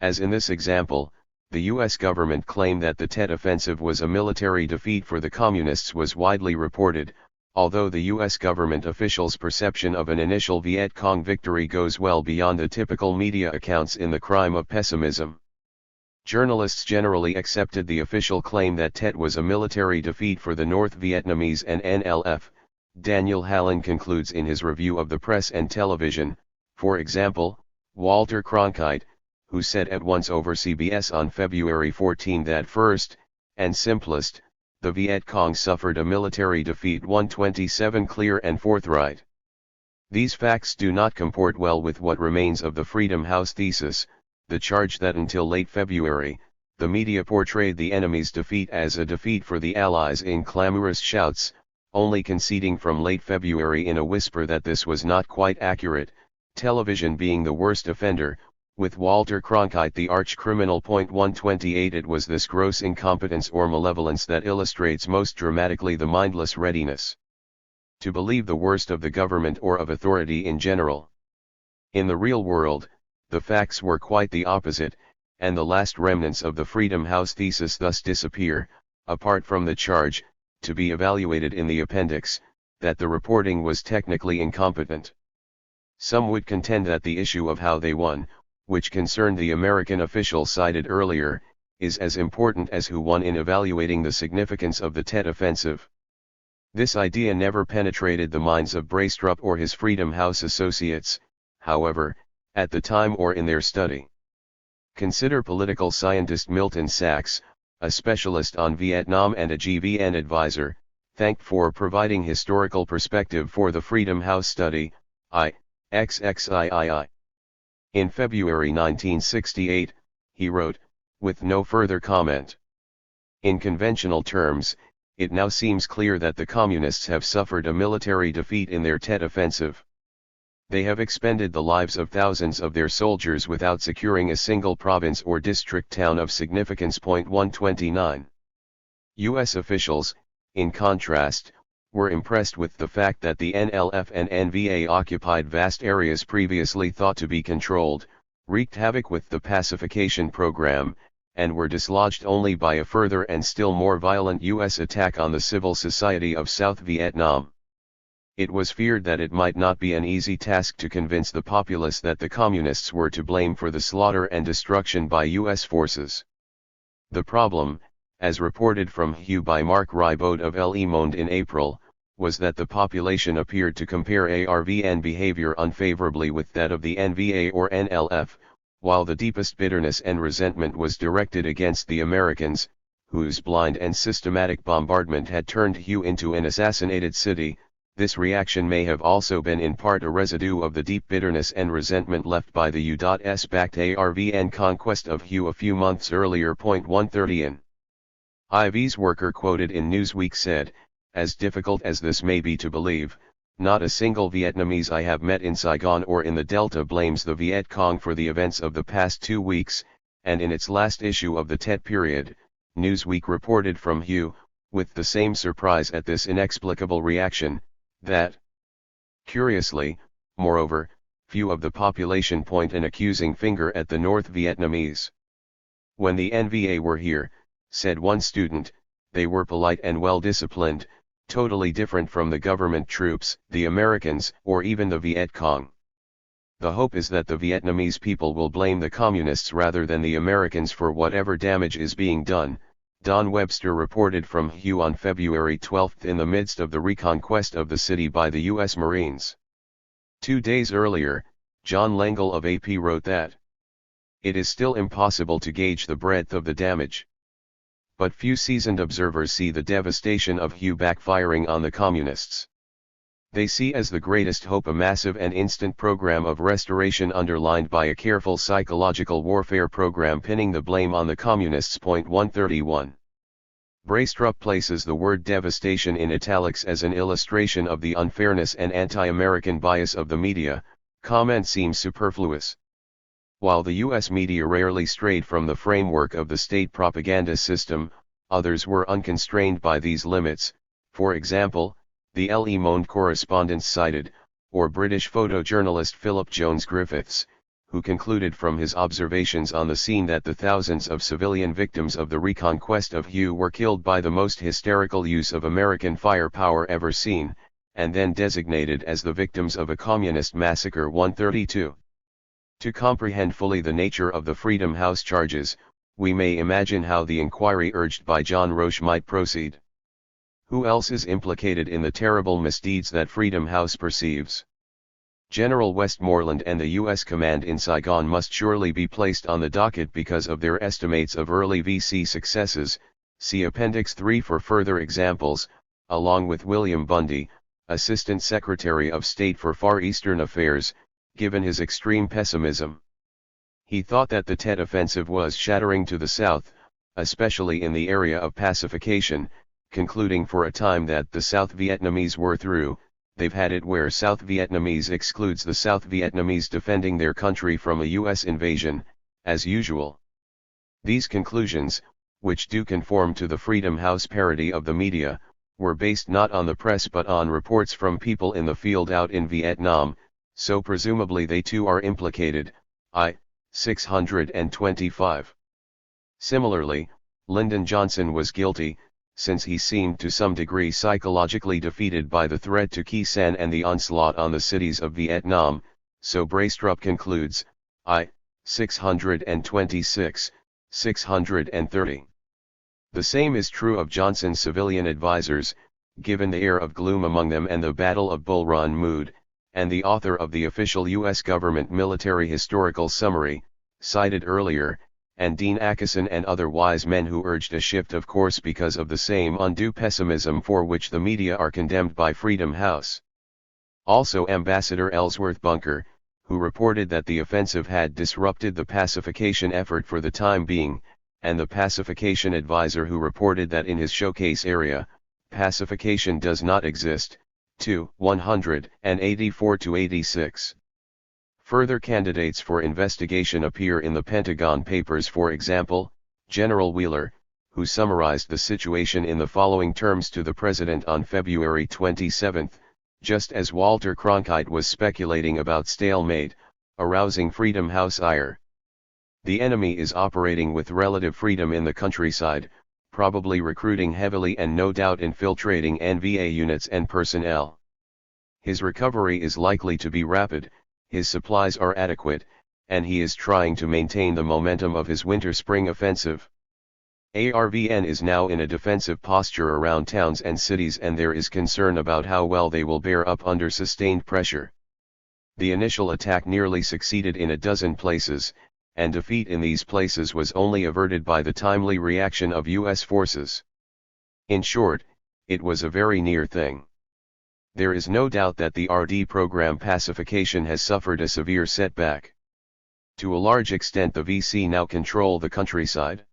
Speaker 1: As in this example, the U.S. government claim that the Tet Offensive was a military defeat for the Communists was widely reported, although the U.S. government officials' perception of an initial Viet Cong victory goes well beyond the typical media accounts in the crime of pessimism. Journalists generally accepted the official claim that Tet was a military defeat for the North Vietnamese and NLF. Daniel Hallen concludes in his review of the press and television, for example, Walter Cronkite, who said at once over CBS on February 14 that first, and simplest, the Viet Cong suffered a military defeat. 127. Clear and forthright. These facts do not comport well with what remains of the Freedom House thesis, the charge that until late February, the media portrayed the enemy's defeat as a defeat for the Allies in clamorous shouts, only conceding from late February in a whisper that this was not quite accurate, television being the worst offender, with Walter Cronkite the arch-criminal. 128. It was this gross incompetence or malevolence that illustrates most dramatically the mindless readiness to believe the worst of the government or of authority in general. In the real world, the facts were quite the opposite, and the last remnants of the Freedom House thesis thus disappear, apart from the charge, to be evaluated in the appendix, that the reporting was technically incompetent. Some would contend that the issue of how they won, which concerned the American official cited earlier, is as important as who won in evaluating the significance of the Tet Offensive. This idea never penetrated the minds of Braestrup or his Freedom House associates, however, at the time or in their study. Consider political scientist Milton Sachs, a specialist on Vietnam and a GVN advisor, thanked for providing historical perspective for the Freedom House study, XXIII. In February 1968, he wrote, with no further comment. In conventional terms, it now seems clear that the Communists have suffered a military defeat in their Tet Offensive. They have expended the lives of thousands of their soldiers without securing a single province or district town of significance. 129. U.S. officials, in contrast, were impressed with the fact that the NLF and NVA occupied vast areas previously thought to be controlled, wreaked havoc with the pacification program, and were dislodged only by a further and still more violent U.S. attack on the civil society of South Vietnam. It was feared that it might not be an easy task to convince the populace that the Communists were to blame for the slaughter and destruction by U.S. forces. The problem, as reported from Hugh by Mark Ribot of Le Monde in April, was that the population appeared to compare ARVN behavior unfavorably with that of the NVA or NLF, while the deepest bitterness and resentment was directed against the Americans, whose blind and systematic bombardment had turned Hugh into an assassinated city. This reaction may have also been in part a residue of the deep bitterness and resentment left by the U.S.-backed ARVN conquest of Hugh a few months earlier. 130 In IV's worker quoted in Newsweek said, as difficult as this may be to believe, not a single Vietnamese I have met in Saigon or in the Delta blames the Viet Cong for the events of the past 2 weeks, and in its last issue of the Tet period, Newsweek reported from Hugh, with the same surprise at this inexplicable reaction, that, curiously, moreover, few of the population point an accusing finger at the North Vietnamese. When the NVA were here, said one student, they were polite and well disciplined, totally different from the government troops, the Americans, or even the Viet Cong. The hope is that the Vietnamese people will blame the Communists rather than the Americans for whatever damage is being done, Don Webster reported from Hugh on February 12 in the midst of the reconquest of the city by the U.S. Marines. 2 days earlier, John Lengel of AP wrote that it is still impossible to gauge the breadth of the damage. But few seasoned observers see the devastation of Hugh backfiring on the Communists. They see as the greatest hope a massive and instant program of restoration underlined by a careful psychological warfare program pinning the blame on the Communists. 131. Braestrup places the word devastation in italics as an illustration of the unfairness and anti-American bias of the media. Comment seems superfluous. While the U.S. media rarely strayed from the framework of the state propaganda system, others were unconstrained by these limits. For example, the Le Monde correspondents cited, or British photojournalist Philip Jones Griffiths, who concluded from his observations on the scene that the thousands of civilian victims of the reconquest of Hugh were killed by the most hysterical use of American firepower ever seen, and then designated as the victims of a communist massacre. 132. To comprehend fully the nature of the Freedom House charges, we may imagine how the inquiry urged by John Roche might proceed. Who else is implicated in the terrible misdeeds that Freedom House perceives? General Westmoreland and the U.S. command in Saigon must surely be placed on the docket because of their estimates of early VC successes. See Appendix 3 for further examples, along with William Bundy, Assistant Secretary of State for Far Eastern Affairs, given his extreme pessimism. He thought that the Tet Offensive was shattering to the south, especially in the area of pacification, concluding for a time that the South Vietnamese were through. They've had it where South Vietnamese excludes the South Vietnamese defending their country from a U.S. invasion, as usual. These conclusions, which do conform to the Freedom House parody of the media, were based not on the press but on reports from people in the field out in Vietnam, so presumably they too are implicated. I. 625. Similarly, Lyndon Johnson was guilty, since he seemed to some degree psychologically defeated by the threat to Khe Sanh and the onslaught on the cities of Vietnam, so Braystrup concludes, I. 626, 630. The same is true of Johnson's civilian advisers, given the air of gloom among them and the Battle of Bull Run mood, and the author of the official U.S. government military historical summary, cited earlier, and Dean Acheson and other wise men who urged a shift of course because of the same undue pessimism for which the media are condemned by Freedom House. Also Ambassador Ellsworth Bunker, who reported that the offensive had disrupted the pacification effort for the time being, and the pacification advisor who reported that in his showcase area, pacification does not exist, 184-86. Further candidates for investigation appear in the Pentagon Papers, for example, General Wheeler, who summarized the situation in the following terms to the President on February 27, just as Walter Cronkite was speculating about stalemate, arousing Freedom House ire. The enemy is operating with relative freedom in the countryside, probably recruiting heavily and no doubt infiltrating NVA units and personnel. His recovery is likely to be rapid, his supplies are adequate, and he is trying to maintain the momentum of his winter-spring offensive. ARVN is now in a defensive posture around towns and cities, and there is concern about how well they will bear up under sustained pressure. The initial attack nearly succeeded in a dozen places, and defeat in these places was only averted by the timely reaction of U.S. forces. In short, it was a very near thing. There is no doubt that the RD program pacification has suffered a severe setback. To a large extent the VC now control the countryside.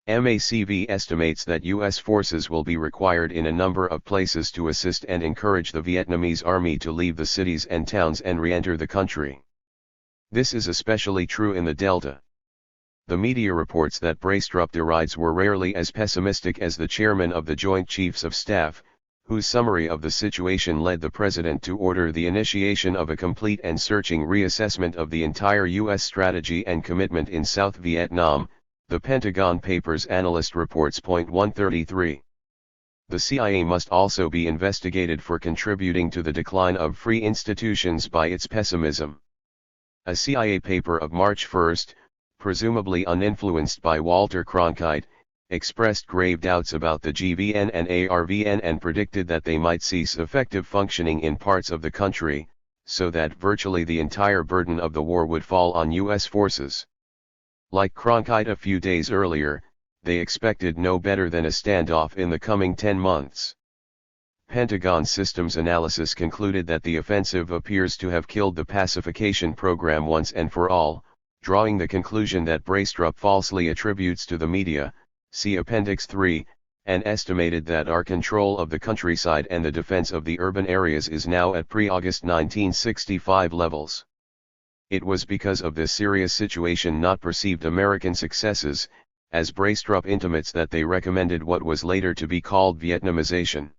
Speaker 1: MACV estimates that U.S. forces will be required in a number of places to assist and encourage the Vietnamese army to leave the cities and towns and re-enter the country. This is especially true in the Delta. The media reports that Braystrup derides were rarely as pessimistic as the chairman of the Joint Chiefs of Staff, whose summary of the situation led the president to order the initiation of a complete and searching reassessment of the entire U.S. strategy and commitment in South Vietnam, the Pentagon Papers analyst reports. 133. The CIA must also be investigated for contributing to the decline of free institutions by its pessimism. A CIA paper of March 1, presumably uninfluenced by Walter Cronkite, expressed grave doubts about the GVN and ARVN and predicted that they might cease effective functioning in parts of the country, so that virtually the entire burden of the war would fall on U.S. forces. Like Cronkite a few days earlier, they expected no better than a standoff in the coming 10 months. Pentagon Systems Analysis concluded that the offensive appears to have killed the pacification program once and for all, drawing the conclusion that Braystrup falsely attributes to the media, see Appendix 3, and estimated that our control of the countryside and the defense of the urban areas is now at pre-August 1965 levels. It was because of this serious situation, not perceived American successes, as Braystrup intimates, that they recommended what was later to be called Vietnamization.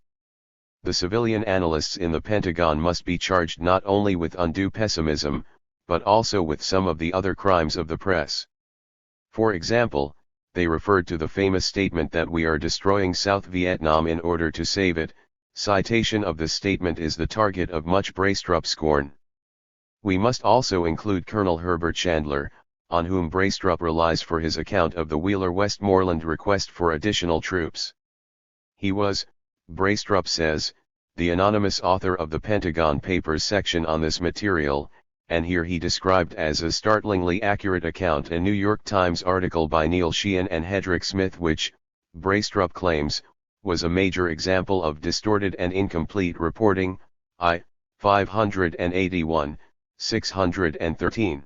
Speaker 1: The civilian analysts in the Pentagon must be charged not only with undue pessimism, but also with some of the other crimes of the press. For example, they referred to the famous statement that we are destroying South Vietnam in order to save it. Citation of this statement is the target of much Braystrup scorn. We must also include Colonel Herbert Chandler, on whom Braystrup relies for his account of the Wheeler-Westmoreland request for additional troops. He was, Braystrup says, the anonymous author of the Pentagon Papers section on this material, and here he described as a startlingly accurate account a New York Times article by Neil Sheehan and Hedrick Smith which, Braystrup claims, was a major example of distorted and incomplete reporting, I. 581, 613.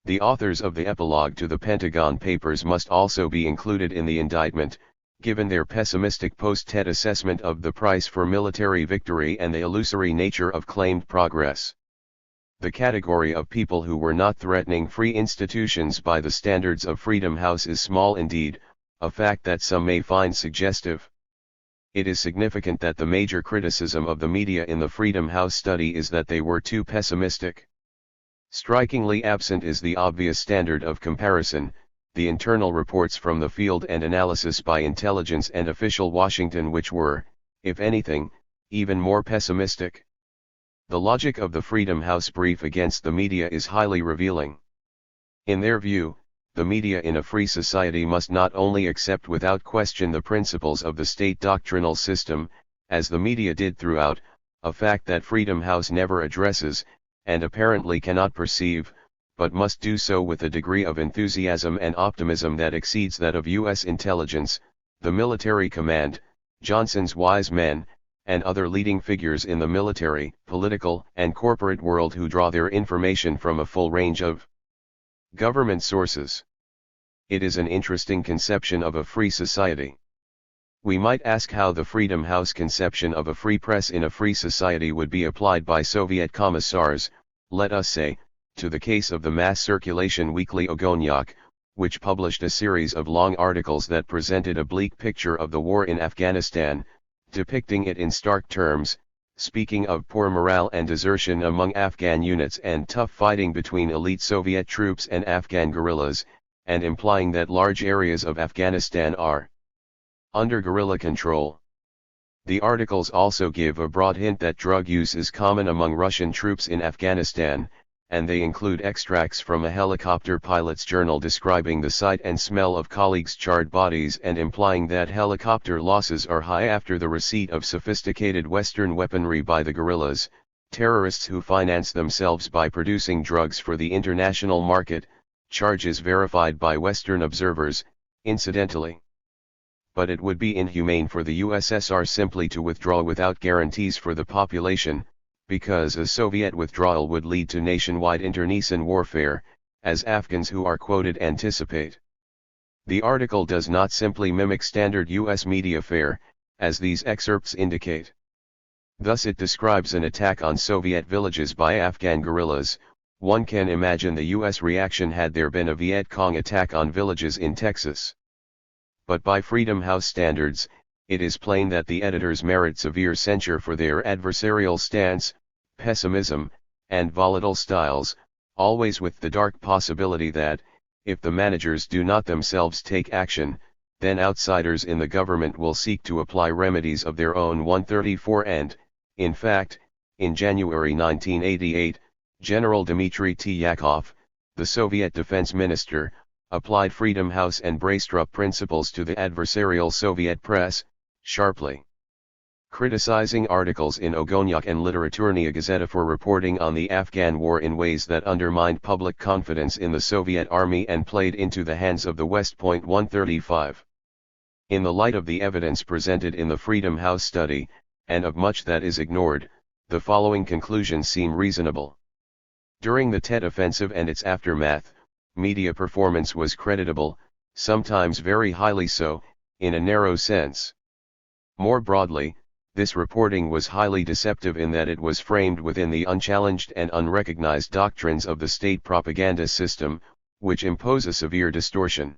Speaker 1: The authors of the epilogue to the Pentagon Papers must also be included in the indictment, given their pessimistic post-Tet assessment of the price for military victory and the illusory nature of claimed progress. The category of people who were not threatening free institutions by the standards of Freedom House is small indeed, a fact that some may find suggestive. It is significant that the major criticism of the media in the Freedom House study is that they were too pessimistic. Strikingly absent is the obvious standard of comparison, the internal reports from the field and analysis by intelligence and official Washington, which were, if anything, even more pessimistic. The logic of the Freedom House brief against the media is highly revealing. In their view, the media in a free society must not only accept without question the principles of the state doctrinal system, as the media did throughout, a fact that Freedom House never addresses, and apparently cannot perceive, but must do so with a degree of enthusiasm and optimism that exceeds that of U.S. intelligence, the military command, Johnson's wise men, and other leading figures in the military, political, and corporate world who draw their information from a full range of government sources. It is an interesting conception of a free society. We might ask how the Freedom House conception of a free press in a free society would be applied by Soviet commissars, let us say, to the case of the mass circulation weekly Ogoniak, which published a series of long articles that presented a bleak picture of the war in Afghanistan, depicting it in stark terms, speaking of poor morale and desertion among Afghan units and tough fighting between elite Soviet troops and Afghan guerrillas, and implying that large areas of Afghanistan are under guerrilla control. The articles also give a broad hint that drug use is common among Russian troops in Afghanistan, and they include extracts from a helicopter pilot's journal describing the sight and smell of colleagues' charred bodies and implying that helicopter losses are high after the receipt of sophisticated Western weaponry by the guerrillas, terrorists who finance themselves by producing drugs for the international market, charges verified by Western observers, incidentally. But it would be inhumane for the USSR simply to withdraw without guarantees for the population, because a Soviet withdrawal would lead to nationwide internecine warfare, as Afghans who are quoted anticipate. The article does not simply mimic standard US media fare, as these excerpts indicate. Thus it describes an attack on Soviet villages by Afghan guerrillas. One can imagine the US reaction had there been a Viet Cong attack on villages in Texas. But by Freedom House standards, it is plain that the editors merit severe censure for their adversarial stance, pessimism, and volatile styles, always with the dark possibility that, if the managers do not themselves take action, then outsiders in the government will seek to apply remedies of their own. 134 And, in fact, in January 1988, General Dmitry T. Yakov, the Soviet defense minister, applied Freedom House and Braistrup principles to the adversarial Soviet press, sharply criticizing articles in Ogoniak and Literaturная Gazeta for reporting on the Afghan war in ways that undermined public confidence in the Soviet army and played into the hands of the West. 135. In the light of the evidence presented in the Freedom House study, and of much that is ignored, the following conclusions seem reasonable. During the Tet Offensive and its aftermath, media performance was creditable, sometimes very highly so, in a narrow sense. More broadly, this reporting was highly deceptive in that it was framed within the unchallenged and unrecognized doctrines of the state propaganda system, which impose a severe distortion.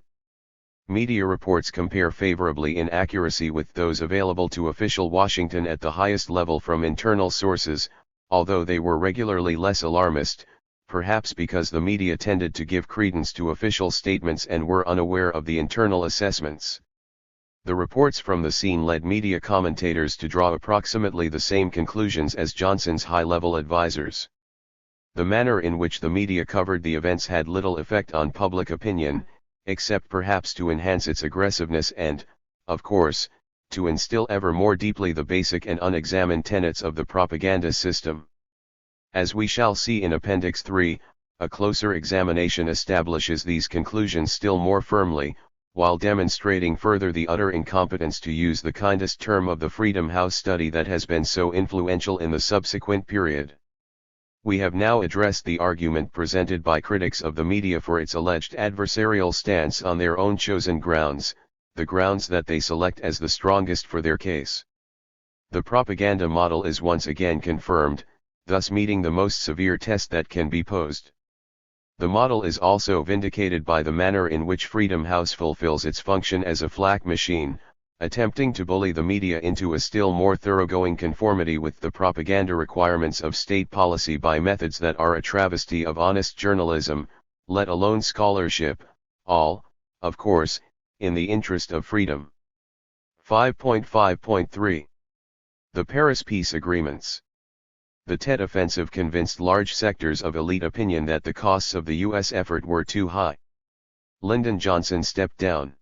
Speaker 1: Media reports compare favorably in accuracy with those available to official Washington at the highest level from internal sources, although they were regularly less alarmist, perhaps because the media tended to give credence to official statements and were unaware of the internal assessments. The reports from the scene led media commentators to draw approximately the same conclusions as Johnson's high-level advisors. The manner in which the media covered the events had little effect on public opinion, except perhaps to enhance its aggressiveness and, of course, to instill ever more deeply the basic and unexamined tenets of the propaganda system. As we shall see in Appendix 3, a closer examination establishes these conclusions still more firmly, while demonstrating further the utter incompetence to use the kindest term of the Freedom House study that has been so influential in the subsequent period. We have now addressed the argument presented by critics of the media for its alleged adversarial stance on their own chosen grounds, the grounds that they select as the strongest for their case. The propaganda model is once again confirmed, thus meeting the most severe test that can be posed. The model is also vindicated by the manner in which Freedom House fulfills its function as a flak machine, attempting to bully the media into a still more thoroughgoing conformity with the propaganda requirements of state policy by methods that are a travesty of honest journalism, let alone scholarship, all, of course, in the interest of freedom. 5.5.3 The Paris Peace Agreements. The Tet Offensive convinced large sectors of elite opinion that the costs of the U.S. effort were too high. Lyndon Johnson stepped down.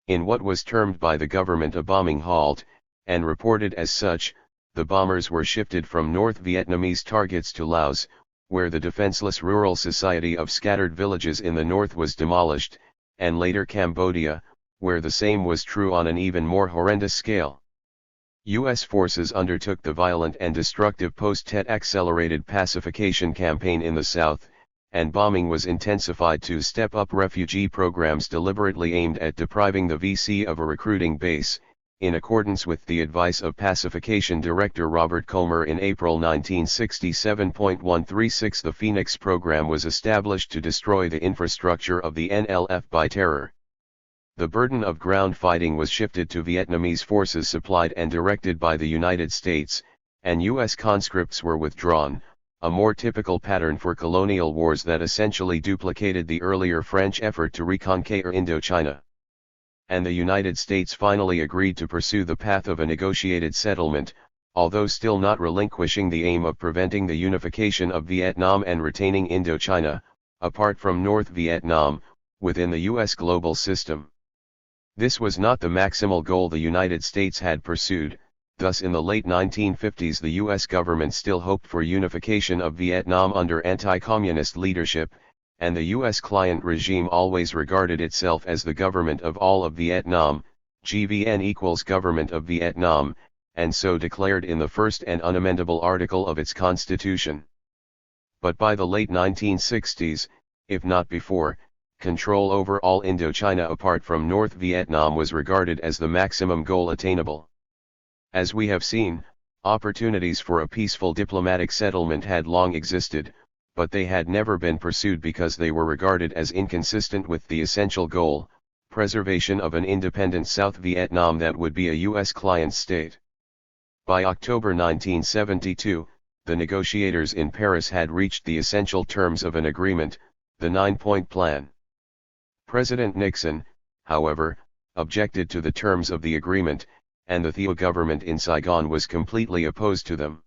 Speaker 1: In what was termed by the government a bombing halt, and reported as such, the bombers were shifted from North Vietnamese targets to Laos, where the defenseless rural society of scattered villages in the north was demolished, and later Cambodia, where the same was true on an even more horrendous scale. U.S. forces undertook the violent and destructive post-Tet accelerated pacification campaign in the south, and bombing was intensified to step up refugee programs deliberately aimed at depriving the VC of a recruiting base, in accordance with the advice of pacification director Robert Colmer in April 1967.136. The Phoenix program was established to destroy the infrastructure of the NLF by terror. The burden of ground fighting was shifted to Vietnamese forces supplied and directed by the United States, and U.S. conscripts were withdrawn, a more typical pattern for colonial wars that essentially duplicated the earlier French effort to reconquer Indochina. And the United States finally agreed to pursue the path of a negotiated settlement, although still not relinquishing the aim of preventing the unification of Vietnam and retaining Indochina, apart from North Vietnam, within the U.S. global system. This was not the maximal goal the United States had pursued. Thus in the late 1950s the U.S. government still hoped for unification of Vietnam under anti-communist leadership, and the U.S. client regime always regarded itself as the government of all of Vietnam, GVN equals Government of Vietnam, and so declared in the first and unamendable article of its constitution. But by the late 1960s, if not before, control over all Indochina apart from North Vietnam was regarded as the maximum goal attainable. As we have seen, opportunities for a peaceful diplomatic settlement had long existed, but they had never been pursued because they were regarded as inconsistent with the essential goal, preservation of an independent South Vietnam that would be a U.S. client state. By October 1972, the negotiators in Paris had reached the essential terms of an agreement, the 9-point plan. President Nixon, however, objected to the terms of the agreement, and the Thieu government in Saigon was completely opposed to them.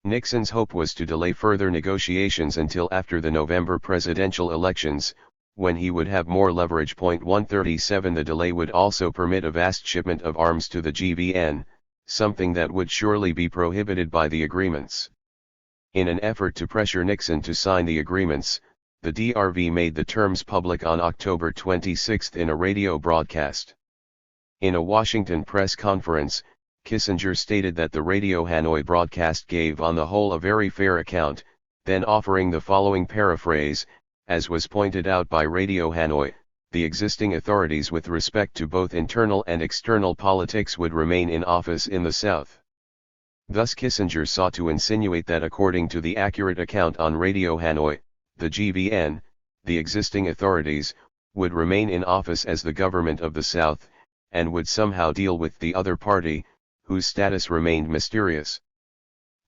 Speaker 1: Nixon's hope was to delay further negotiations until after the November presidential elections, when he would have more leverage. 137 The delay would also permit a vast shipment of arms to the GVN, something that would surely be prohibited by the agreements. In an effort to pressure Nixon to sign the agreements, the DRV made the terms public on October 26 in a radio broadcast. In a Washington press conference, Kissinger stated that the Radio Hanoi broadcast gave on the whole a very fair account, then offering the following paraphrase: as was pointed out by Radio Hanoi, the existing authorities with respect to both internal and external politics would remain in office in the South. Thus Kissinger sought to insinuate that according to the accurate account on Radio Hanoi, the GVN, the existing authorities, would remain in office as the government of the South, and would somehow deal with the other party, whose status remained mysterious.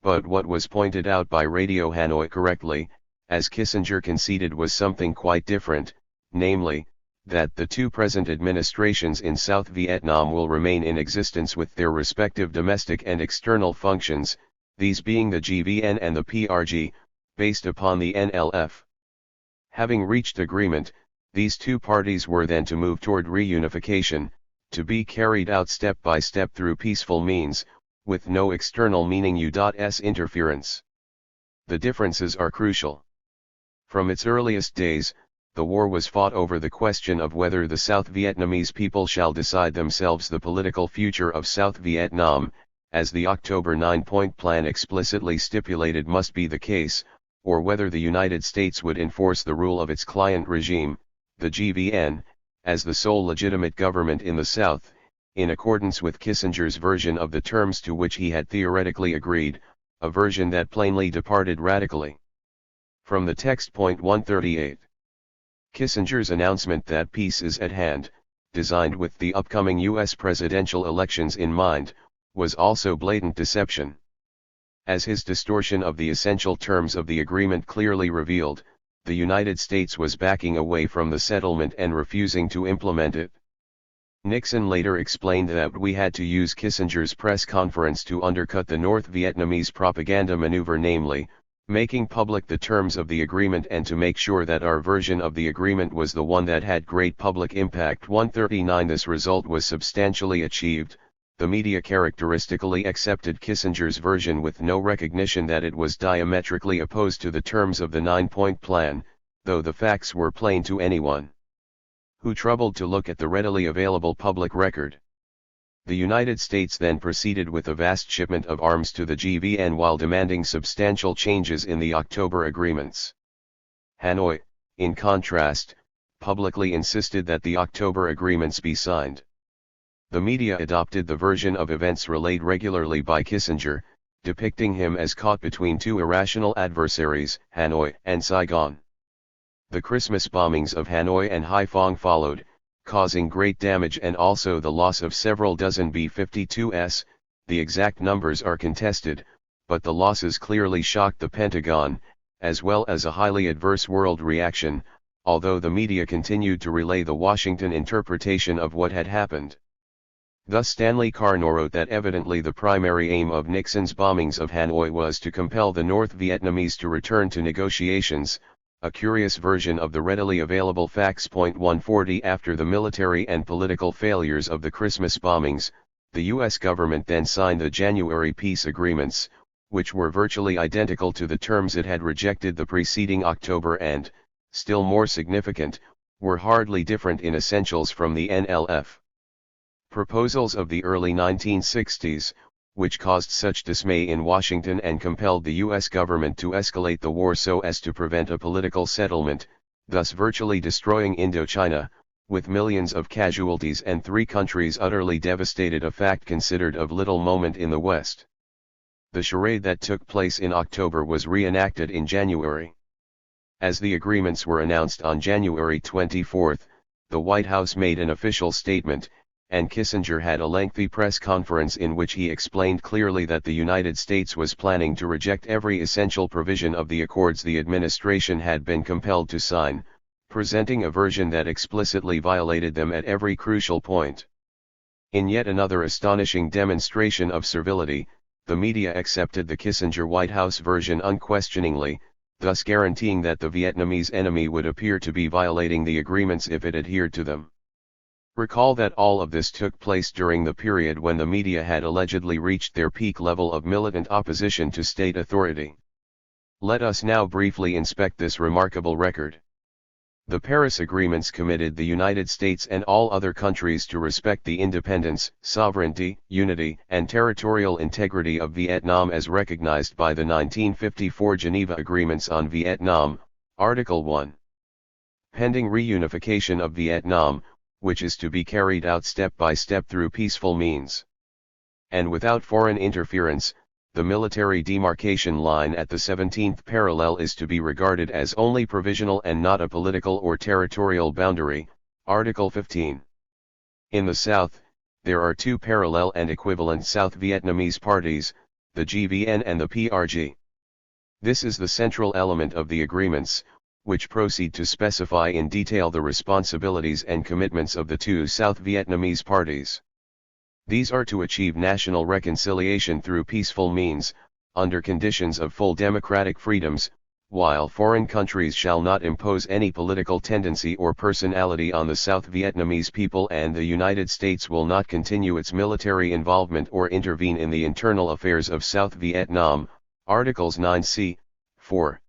Speaker 1: But what was pointed out by Radio Hanoi correctly, as Kissinger conceded, was something quite different, namely, that the two present administrations in South Vietnam will remain in existence with their respective domestic and external functions, these being the GVN and the PRG, based upon the NLF. Having reached agreement, these two parties were then to move toward reunification, to be carried out step by step through peaceful means, with no external meaning U.S. interference. The differences are crucial. From its earliest days, the war was fought over the question of whether the South Vietnamese people shall decide themselves the political future of South Vietnam, as the October 9-point plan explicitly stipulated must be the case, or whether the United States would enforce the rule of its client regime, the GVN, as the sole legitimate government in the South, in accordance with Kissinger's version of the terms to which he had theoretically agreed, a version that plainly departed radically from the text. 138. Kissinger's announcement that peace is at hand, designed with the upcoming U.S. presidential elections in mind, was also blatant deception. As his distortion of the essential terms of the agreement clearly revealed, the United States was backing away from the settlement and refusing to implement it. Nixon later explained that we had to use Kissinger's press conference to undercut the North Vietnamese propaganda maneuver, namely, making public the terms of the agreement and to make sure that our version of the agreement was the one that had great public impact. 139 This result was substantially achieved. The media characteristically accepted Kissinger's version with no recognition that it was diametrically opposed to the terms of the 9-point plan, though the facts were plain to anyone who troubled to look at the readily available public record. The United States then proceeded with a vast shipment of arms to the GVN while demanding substantial changes in the October agreements. Hanoi, in contrast, publicly insisted that the October agreements be signed. The media adopted the version of events relayed regularly by Kissinger, depicting him as caught between two irrational adversaries, Hanoi and Saigon. The Christmas bombings of Hanoi and Haiphong followed, causing great damage and also the loss of several dozen B-52s. The exact numbers are contested, but the losses clearly shocked the Pentagon, as well as a highly adverse world reaction, although the media continued to relay the Washington interpretation of what had happened. Thus Stanley Carnot wrote that evidently the primary aim of Nixon's bombings of Hanoi was to compel the North Vietnamese to return to negotiations, a curious version of the readily available facts. 140 After the military and political failures of the Christmas bombings, the U.S. government then signed the January peace agreements, which were virtually identical to the terms it had rejected the preceding October and, still more significant, were hardly different in essentials from the NLF proposals of the early 1960s, which caused such dismay in Washington and compelled the U.S. government to escalate the war so as to prevent a political settlement, thus virtually destroying Indochina, with millions of casualties and 3 countries utterly devastated, a fact considered of little moment in the West. The charade that took place in October was reenacted in January. As the agreements were announced on January 24, the White House made an official statement, and Kissinger had a lengthy press conference in which he explained clearly that the United States was planning to reject every essential provision of the accords the administration had been compelled to sign, presenting a version that explicitly violated them at every crucial point. In yet another astonishing demonstration of servility, the media accepted the Kissinger White House version unquestioningly, thus guaranteeing that the Vietnamese enemy would appear to be violating the agreements if it adhered to them. Recall that all of this took place during the period when the media had allegedly reached their peak level of militant opposition to state authority. Let us now briefly inspect this remarkable record. The Paris Agreements committed the United States and all other countries to respect the independence, sovereignty, unity, and territorial integrity of Vietnam as recognized by the 1954 Geneva Agreements on Vietnam, Article 1. Pending reunification of Vietnam, which is to be carried out step by step through peaceful means. And without foreign interference, the military demarcation line at the 17th parallel is to be regarded as only provisional and not a political or territorial boundary, Article 15. In the South, there are 2 parallel and equivalent South Vietnamese parties, the GVN and the PRG. This is the central element of the agreements, which proceed to specify in detail the responsibilities and commitments of the 2 South Vietnamese parties. These are to achieve national reconciliation through peaceful means, under conditions of full democratic freedoms, while foreign countries shall not impose any political tendency or personality on the South Vietnamese people, and the United States will not continue its military involvement or intervene in the internal affairs of South Vietnam, Articles 9c, 4.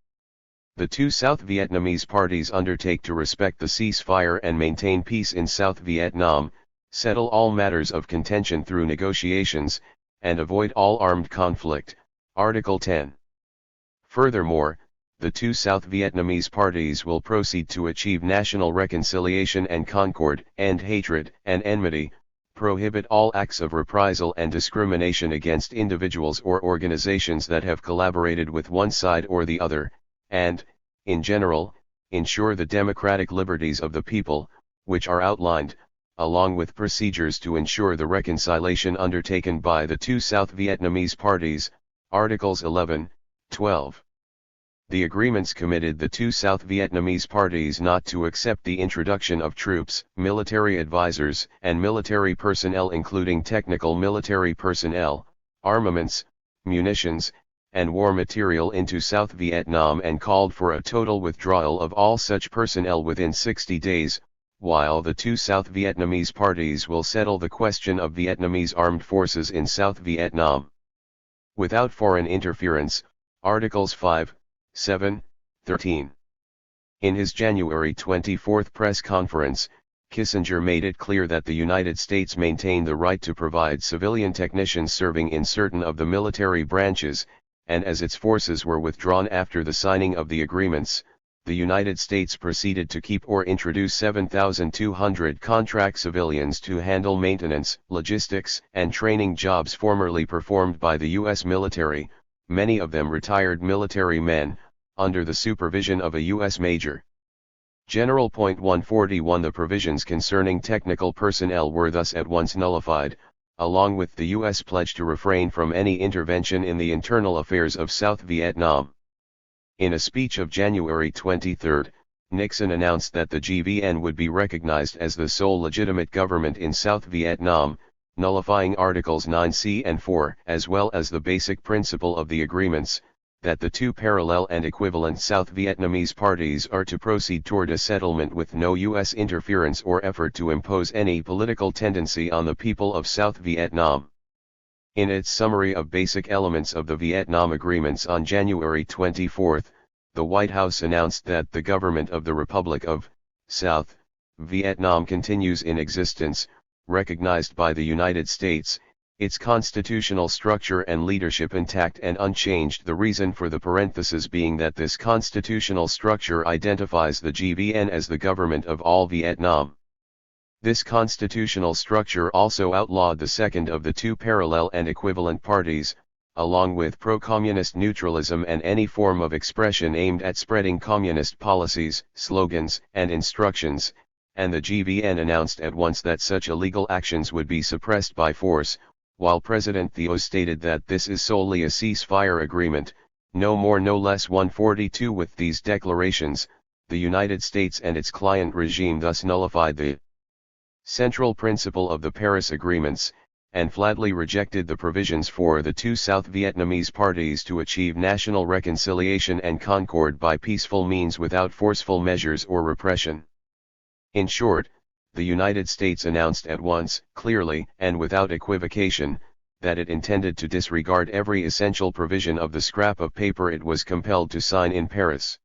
Speaker 1: The 2 South Vietnamese parties undertake to respect the ceasefire and maintain peace in South Vietnam, settle all matters of contention through negotiations, and avoid all armed conflict, Article 10. Furthermore, the 2 South Vietnamese parties will proceed to achieve national reconciliation and concord, end hatred and enmity, prohibit all acts of reprisal and discrimination against individuals or organizations that have collaborated with one side or the other, and, in general, ensure the democratic liberties of the people, which are outlined, along with procedures to ensure the reconciliation undertaken by the two South Vietnamese parties, Articles 11, 12. The agreements committed the two South Vietnamese parties not to accept the introduction of troops, military advisors, and military personnel including technical military personnel, armaments, munitions, and war material into South Vietnam and called for a total withdrawal of all such personnel within 60 days, while the two South Vietnamese parties will settle the question of Vietnamese armed forces in South Vietnam without foreign interference, Articles 5, 7, 13. In his January 24 press conference, Kissinger made it clear that the United States maintained the right to provide civilian technicians serving in certain of the military branches, and as its forces were withdrawn after the signing of the agreements, the United States proceeded to keep or introduce 7,200 contract civilians to handle maintenance, logistics, and training jobs formerly performed by the U.S. military, many of them retired military men, under the supervision of a U.S. Major General. 141 The provisions concerning technical personnel were thus at once nullified, along with the U.S. pledge to refrain from any intervention in the internal affairs of South Vietnam. In a speech of January 23, Nixon announced that the GVN would be recognized as the sole legitimate government in South Vietnam, nullifying Articles 9C and 4 as well as the basic principle of the agreements, that the two parallel and equivalent South Vietnamese parties are to proceed toward a settlement with no U.S. interference or effort to impose any political tendency on the people of South Vietnam. In its summary of basic elements of the Vietnam agreements on January 24, the White House announced that the government of the Republic of South Vietnam continues in existence, recognized by the United States, its constitutional structure and leadership intact and unchanged. The reason for the parenthesis being that this constitutional structure identifies the GVN as the government of all Vietnam. This constitutional structure also outlawed the second of the two parallel and equivalent parties, along with pro-communist neutralism and any form of expression aimed at spreading communist policies, slogans, and instructions, and the GVN announced at once that such illegal actions would be suppressed by force, while President Thieu stated that this is solely a ceasefire agreement, no more no less. 142 With these declarations, the United States and its client regime thus nullified the central principle of the Paris Agreements, and flatly rejected the provisions for the two South Vietnamese parties to achieve national reconciliation and concord by peaceful means without forceful measures or repression. In short, the United States announced at once, clearly, and without equivocation, that it intended to disregard every essential provision of the scrap of paper it was compelled to sign in Paris.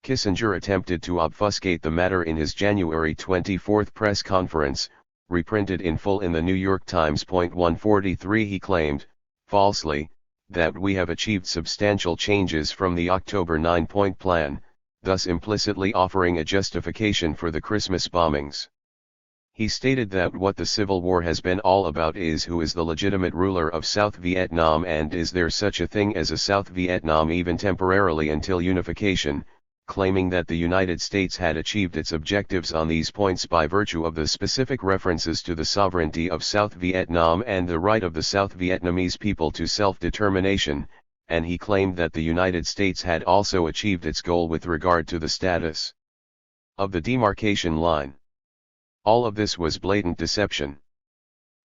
Speaker 1: Kissinger attempted to obfuscate the matter in his January 24 press conference, reprinted in full in the New York Times. 143 He claimed, falsely, that we have achieved substantial changes from the October 9-point plan, thus implicitly offering a justification for the Christmas bombings. He stated that what the Civil War has been all about is who is the legitimate ruler of South Vietnam and is there such a thing as a South Vietnam even temporarily until unification, claiming that the United States had achieved its objectives on these points by virtue of the specific references to the sovereignty of South Vietnam and the right of the South Vietnamese people to self-determination, and he claimed that the United States had also achieved its goal with regard to the status of the demarcation line. All of this was blatant deception.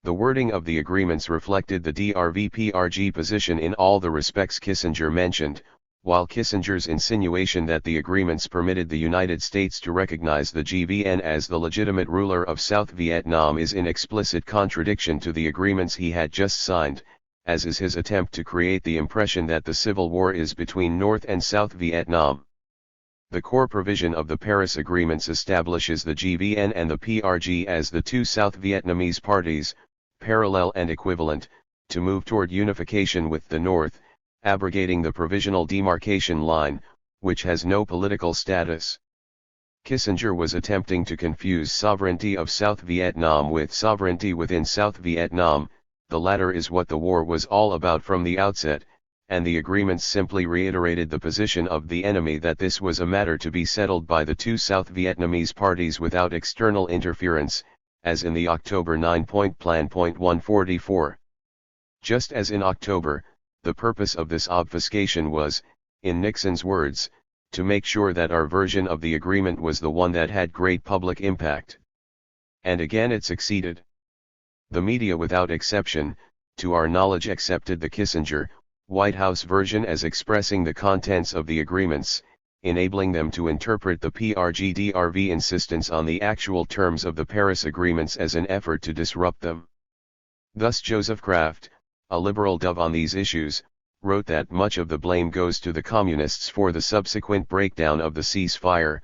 Speaker 1: The wording of the agreements reflected the DRV-PRG position in all the respects Kissinger mentioned, while Kissinger's insinuation that the agreements permitted the United States to recognize the GVN as the legitimate ruler of South Vietnam is in explicit contradiction to the agreements he had just signed, as is his attempt to create the impression that the civil war is between North and South Vietnam. The core provision of the Paris Agreements establishes the GVN and the PRG as the two South Vietnamese parties, parallel and equivalent, to move toward unification with the North, abrogating the provisional demarcation line, which has no political status. Kissinger was attempting to confuse sovereignty of South Vietnam with sovereignty within South Vietnam. The latter is what the war was all about from the outset, and the agreements simply reiterated the position of the enemy that this was a matter to be settled by the two South Vietnamese parties without external interference, as in the October 9-point plan. 144. Just as in October, the purpose of this obfuscation was, in Nixon's words, to make sure that our version of the agreement was the one that had great public impact. And again it succeeded. The media without exception, to our knowledge, accepted the Kissinger, White House version as expressing the contents of the agreements, enabling them to interpret the PRGDRV insistence on the actual terms of the Paris agreements as an effort to disrupt them. Thus Joseph Kraft, a liberal dove on these issues, wrote that much of the blame goes to the communists for the subsequent breakdown of the ceasefire,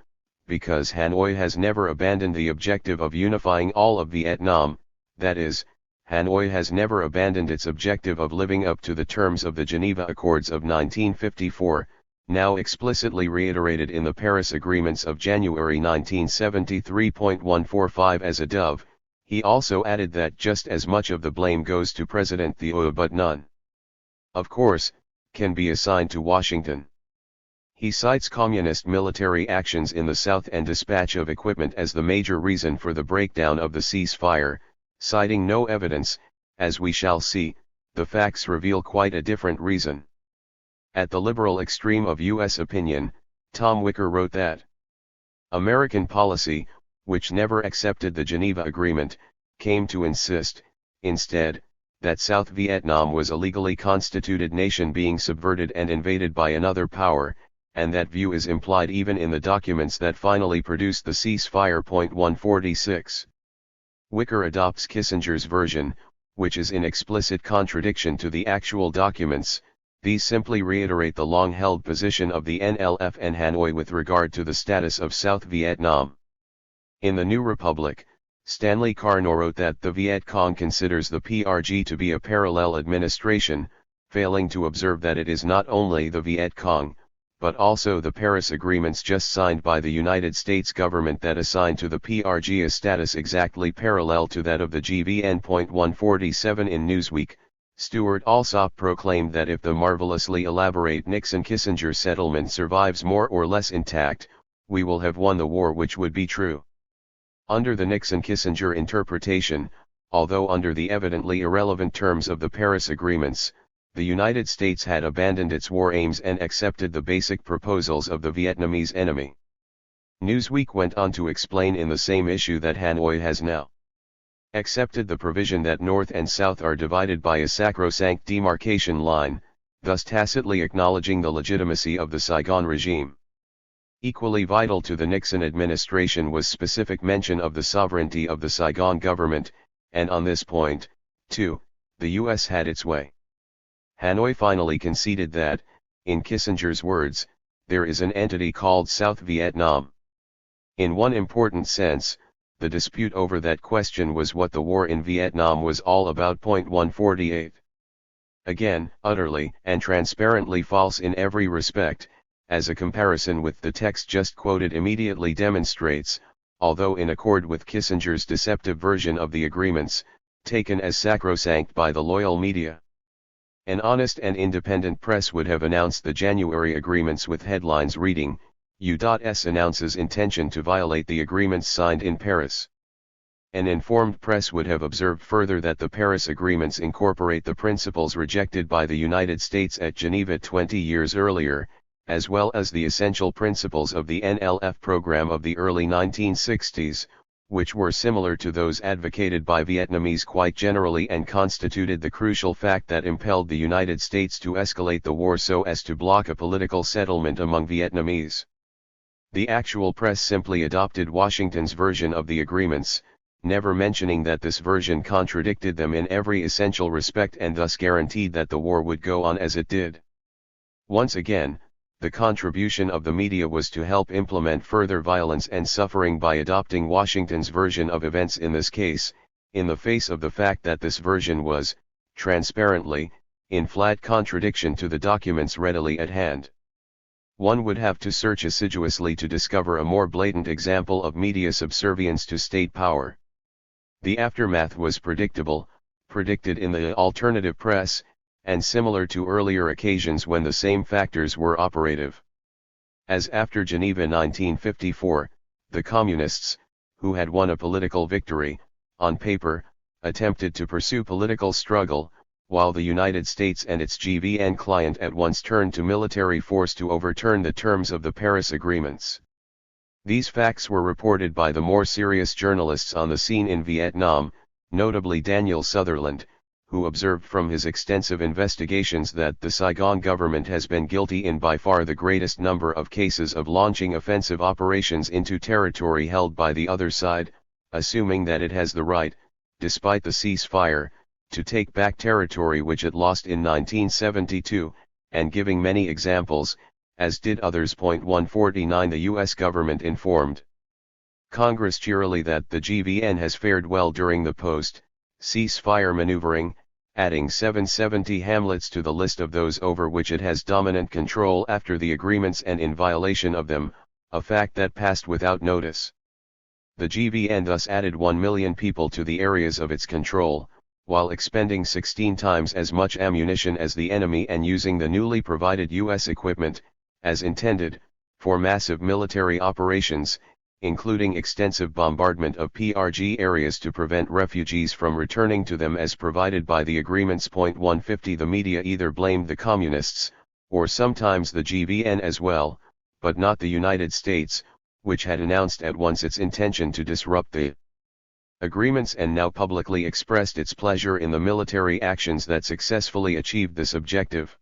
Speaker 1: because Hanoi has never abandoned the objective of unifying all of Vietnam, that is, Hanoi has never abandoned its objective of living up to the terms of the Geneva Accords of 1954, now explicitly reiterated in the Paris Agreements of January 1973. 145. As a dove, he also added that just as much of the blame goes to President Thieu but none, of course, can be assigned to Washington. He cites communist military actions in the South and dispatch of equipment as the major reason for the breakdown of the ceasefire, citing no evidence. As we shall see, the facts reveal quite a different reason. At the liberal extreme of U.S. opinion, Tom Wicker wrote that American policy, which never accepted the Geneva Agreement, came to insist, instead, that South Vietnam was a legally constituted nation being subverted and invaded by another power, and that view is implied even in the documents that finally produced the ceasefire. 146. Wicker adopts Kissinger's version, which is in explicit contradiction to the actual documents. These simply reiterate the long-held position of the NLF and Hanoi with regard to the status of South Vietnam. In the New Republic, Stanley Carnot wrote that the Viet Cong considers the PRG to be a parallel administration, failing to observe that it is not only the Viet Cong, but also the Paris agreements just signed by the United States government that assign to the PRG a status exactly parallel to that of the GVN. 147. In Newsweek, Stuart Alsop proclaimed that if the marvelously elaborate Nixon-Kissinger settlement survives more or less intact, we will have won the war, which would be true. Under the Nixon-Kissinger interpretation, although under the evidently irrelevant terms of the Paris agreements, the United States had abandoned its war aims and accepted the basic proposals of the Vietnamese enemy. Newsweek went on to explain in the same issue that Hanoi has now accepted the provision that North and South are divided by a sacrosanct demarcation line, thus tacitly acknowledging the legitimacy of the Saigon regime. Equally vital to the Nixon administration was specific mention of the sovereignty of the Saigon government, and on this point, too, the U.S. had its way. Hanoi finally conceded that, in Kissinger's words, there is an entity called South Vietnam. In one important sense, the dispute over that question was what the war in Vietnam was all about. 148. Again, utterly and transparently false in every respect, as a comparison with the text just quoted immediately demonstrates, although in accord with Kissinger's deceptive version of the agreements, taken as sacrosanct by the loyal media. An honest and independent press would have announced the January agreements with headlines reading, U.S. announces intention to violate the agreements signed in Paris. An informed press would have observed further that the Paris agreements incorporate the principles rejected by the United States at Geneva 20 years earlier, as well as the essential principles of the NLF program of the early 1960s, which were similar to those advocated by Vietnamese quite generally and constituted the crucial fact that impelled the United States to escalate the war so as to block a political settlement among Vietnamese. The actual press simply adopted Washington's version of the agreements, never mentioning that this version contradicted them in every essential respect and thus guaranteed that the war would go on as it did. Once again, the contribution of the media was to help implement further violence and suffering by adopting Washington's version of events in this case, in the face of the fact that this version was, transparently, in flat contradiction to the documents readily at hand. One would have to search assiduously to discover a more blatant example of media subservience to state power. The aftermath was predicted in the alternative press, and similar to earlier occasions when the same factors were operative. As after Geneva 1954, the Communists, who had won a political victory, on paper, attempted to pursue political struggle, while the United States and its GVN client at once turned to military force to overturn the terms of the Paris agreements. These facts were reported by the more serious journalists on the scene in Vietnam, notably Daniel Sutherland, who observed from his extensive investigations that the Saigon government has been guilty in by far the greatest number of cases of launching offensive operations into territory held by the other side, assuming that it has the right, despite the ceasefire, to take back territory which it lost in 1972, and giving many examples, as did others. 149 The U.S. government informed Congress cheerily that the GVN has fared well during the post-ceasefire maneuvering, adding 770 hamlets to the list of those over which it has dominant control after the agreements and in violation of them, a fact that passed without notice. The GVN thus added 1 million people to the areas of its control, while expending 16 times as much ammunition as the enemy and using the newly provided U.S. equipment, as intended, for massive military operations, including extensive bombardment of PRG areas to prevent refugees from returning to them as provided by the agreements. 150 The media either blamed the communists, or sometimes the GVN as well, but not the United States, which had announced at once its intention to disrupt the agreements and now publicly expressed its pleasure in the military actions that successfully achieved this objective.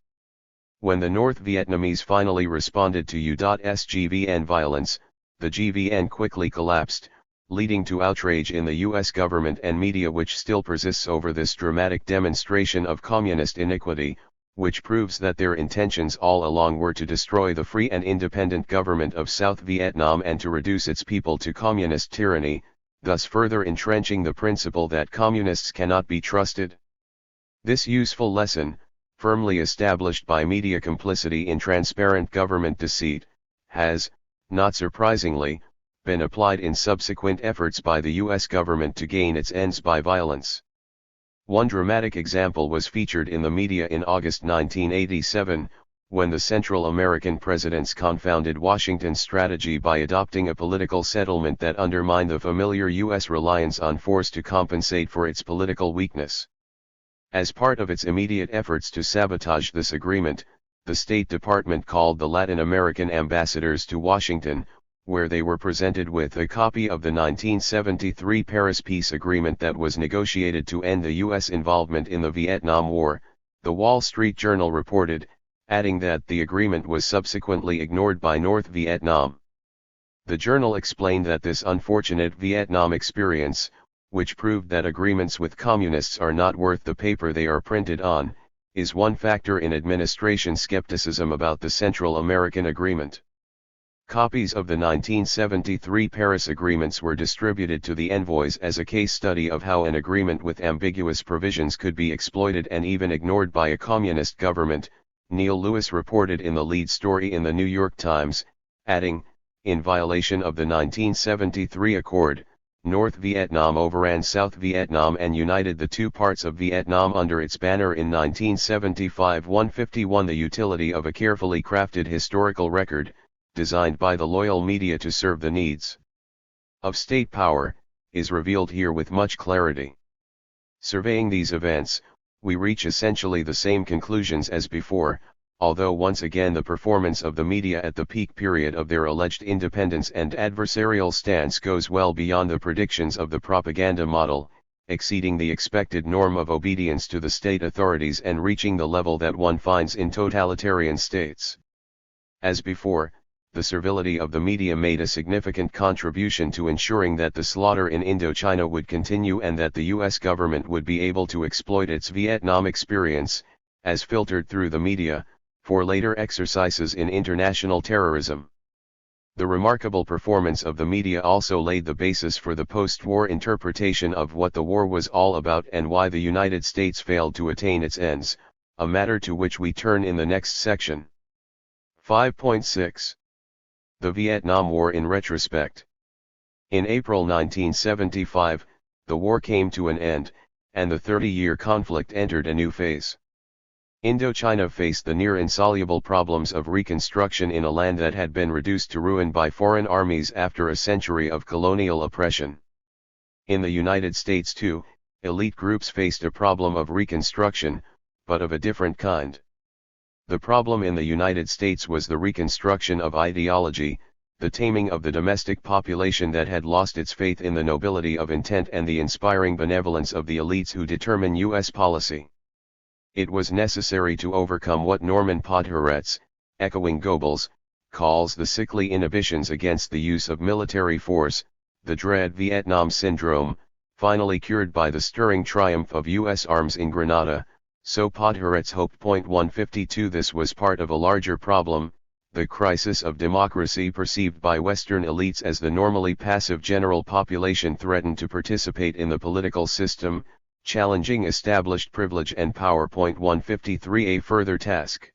Speaker 1: When the North Vietnamese finally responded to U.S. GVN violence, the GVN quickly collapsed, leading to outrage in the U.S. government and media, which still persists over this dramatic demonstration of communist iniquity, which proves that their intentions all along were to destroy the free and independent government of South Vietnam and to reduce its people to communist tyranny, thus further entrenching the principle that communists cannot be trusted. This useful lesson, firmly established by media complicity in transparent government deceit, has, not surprisingly, been applied in subsequent efforts by the U.S. government to gain its ends by violence. One dramatic example was featured in the media in August 1987, when the Central American presidents confounded Washington's strategy by adopting a political settlement that undermined the familiar U.S. reliance on force to compensate for its political weakness. As part of its immediate efforts to sabotage this agreement, the State Department called the Latin American ambassadors to Washington, where they were presented with a copy of the 1973 Paris Peace Agreement that was negotiated to end the U.S. involvement in the Vietnam War, the Wall Street Journal reported, adding that the agreement was subsequently ignored by North Vietnam. The journal explained that this unfortunate Vietnam experience, which proved that agreements with communists are not worth the paper they are printed on, is one factor in administration skepticism about the Central American Agreement. Copies of the 1973 Paris agreements were distributed to the envoys as a case study of how an agreement with ambiguous provisions could be exploited and even ignored by a communist government, Neil Lewis reported in the lead story in the New York Times, adding, in violation of the 1973 accord, North Vietnam overran South Vietnam and united the two parts of Vietnam under its banner in 1975. 151 The utility of a carefully crafted historical record, designed by the loyal media to serve the needs of state power, is revealed here with much clarity. Surveying these events, we reach essentially the same conclusions as before, although once again the performance of the media at the peak period of their alleged independence and adversarial stance goes well beyond the predictions of the propaganda model, exceeding the expected norm of obedience to the state authorities and reaching the level that one finds in totalitarian states. As before, the servility of the media made a significant contribution to ensuring that the slaughter in Indochina would continue and that the U.S. government would be able to exploit its Vietnam experience, as filtered through the media, for later exercises in international terrorism. The remarkable performance of the media also laid the basis for the post-war interpretation of what the war was all about and why the United States failed to attain its ends, a matter to which we turn in the next section. 5.6. The Vietnam War in retrospect. In April 1975, the war came to an end, and the 30-year conflict entered a new phase. Indochina faced the near-insoluble problems of reconstruction in a land that had been reduced to ruin by foreign armies after a century of colonial oppression. In the United States too, elite groups faced a problem of reconstruction, but of a different kind. The problem in the United States was the reconstruction of ideology, the taming of the domestic population that had lost its faith in the nobility of intent and the inspiring benevolence of the elites who determine U.S. policy. It was necessary to overcome what Norman Podhoretz, echoing Goebbels, calls the sickly inhibitions against the use of military force, the dread Vietnam syndrome, finally cured by the stirring triumph of U.S. arms in Grenada, so Podhoretz hoped. 152 This was part of a larger problem, the crisis of democracy perceived by Western elites as the normally passive general population threatened to participate in the political system, challenging established privilege and power. 153 A further task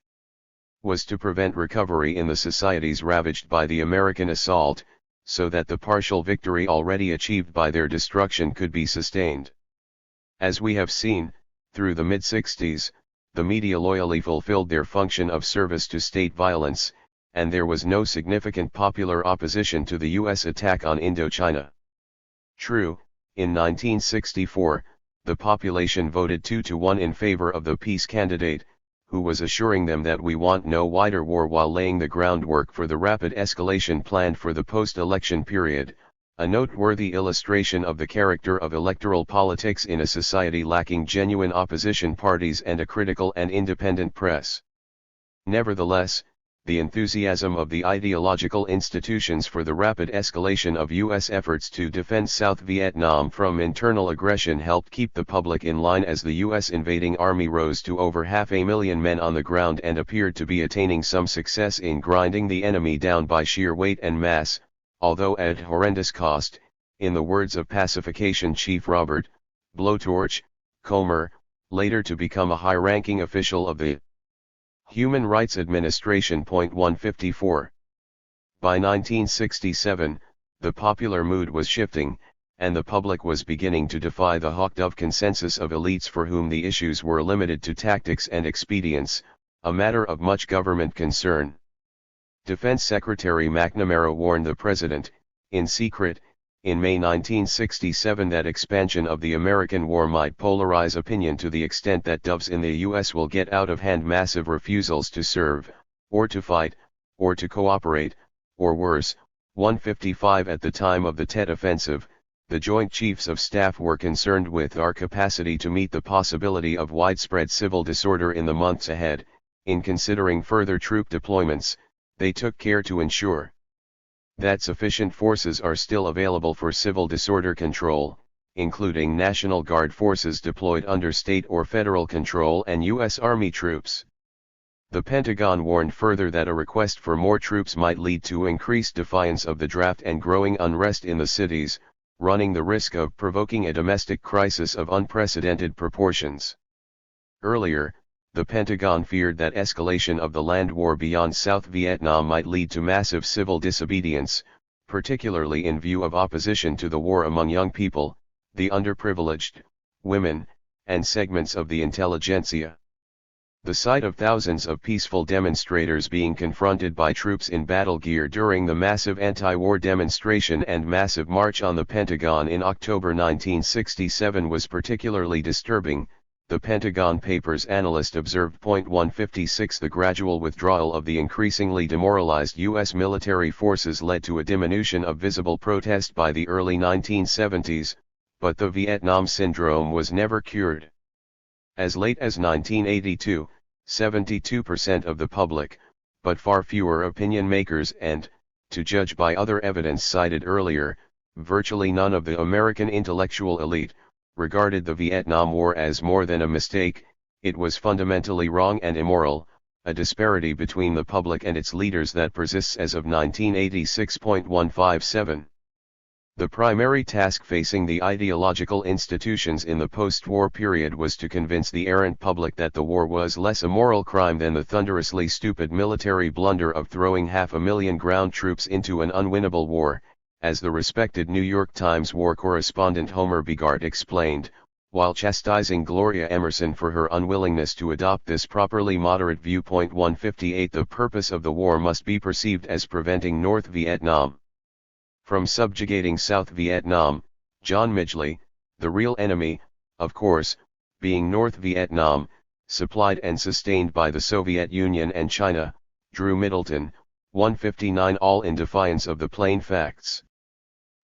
Speaker 1: was to prevent recovery in the societies ravaged by the American assault, so that the partial victory already achieved by their destruction could be sustained. As we have seen, through the mid-60s, the media loyally fulfilled their function of service to state violence, and there was no significant popular opposition to the U.S. attack on Indochina. True, in 1964, the population voted 2-1 in favor of the peace candidate, who was assuring them that we want no wider war while laying the groundwork for the rapid escalation planned for the post-election period, a noteworthy illustration of the character of electoral politics in a society lacking genuine opposition parties and a critical and independent press. Nevertheless, the enthusiasm of the ideological institutions for the rapid escalation of U.S. efforts to defend South Vietnam from internal aggression helped keep the public in line as the U.S. invading army rose to over 500,000 men on the ground and appeared to be attaining some success in grinding the enemy down by sheer weight and mass, although at horrendous cost, in the words of pacification chief Robert Blowtorch Comer, later to become a high-ranking official of the Human Rights Administration. 154. By 1967, the popular mood was shifting, and the public was beginning to defy the hawk-dove consensus of elites for whom the issues were limited to tactics and expedience, a matter of much government concern. Defense Secretary McNamara warned the President, in secret, in May 1967 that expansion of the American war might polarize opinion to the extent that doves in the U.S. will get out of hand massive refusals to serve, or to fight, or to cooperate, or worse. 155 At the time of the Tet Offensive, the Joint Chiefs of Staff were concerned with our capacity to meet the possibility of widespread civil disorder in the months ahead. In considering further troop deployments, they took care to ensure that sufficient forces are still available for civil disorder control, including National Guard forces deployed under state or federal control and U.S. Army troops. The Pentagon warned further that a request for more troops might lead to increased defiance of the draft and growing unrest in the cities, running the risk of provoking a domestic crisis of unprecedented proportions. Earlier, the Pentagon feared that escalation of the land war beyond South Vietnam might lead to massive civil disobedience, particularly in view of opposition to the war among young people, the underprivileged, women, and segments of the intelligentsia. The sight of thousands of peaceful demonstrators being confronted by troops in battle gear during the massive anti-war demonstration and massive march on the Pentagon in October 1967 was particularly disturbing. The Pentagon Papers analyst observed. 156 The gradual withdrawal of the increasingly demoralized U.S. military forces led to a diminution of visible protest by the early 1970s, but the Vietnam syndrome was never cured. As late as 1982, 72% of the public, but far fewer opinion makers and, to judge by other evidence cited earlier, virtually none of the American intellectual elite, regarded the Vietnam War as more than a mistake. It was fundamentally wrong and immoral, a disparity between the public and its leaders that persists as of 1986. 157. The primary task facing the ideological institutions in the post-war period was to convince the errant public that the war was less a moral crime than the thunderously stupid military blunder of throwing 500,000 ground troops into an unwinnable war, as the respected New York Times war correspondent Homer Bigart explained, while chastising Gloria Emerson for her unwillingness to adopt this properly moderate view. 158 The purpose of the war must be perceived as preventing North Vietnam from subjugating South Vietnam, John Midgley, the real enemy, of course, being North Vietnam, supplied and sustained by the Soviet Union and China, Drew Middleton, 159 all in defiance of the plain facts.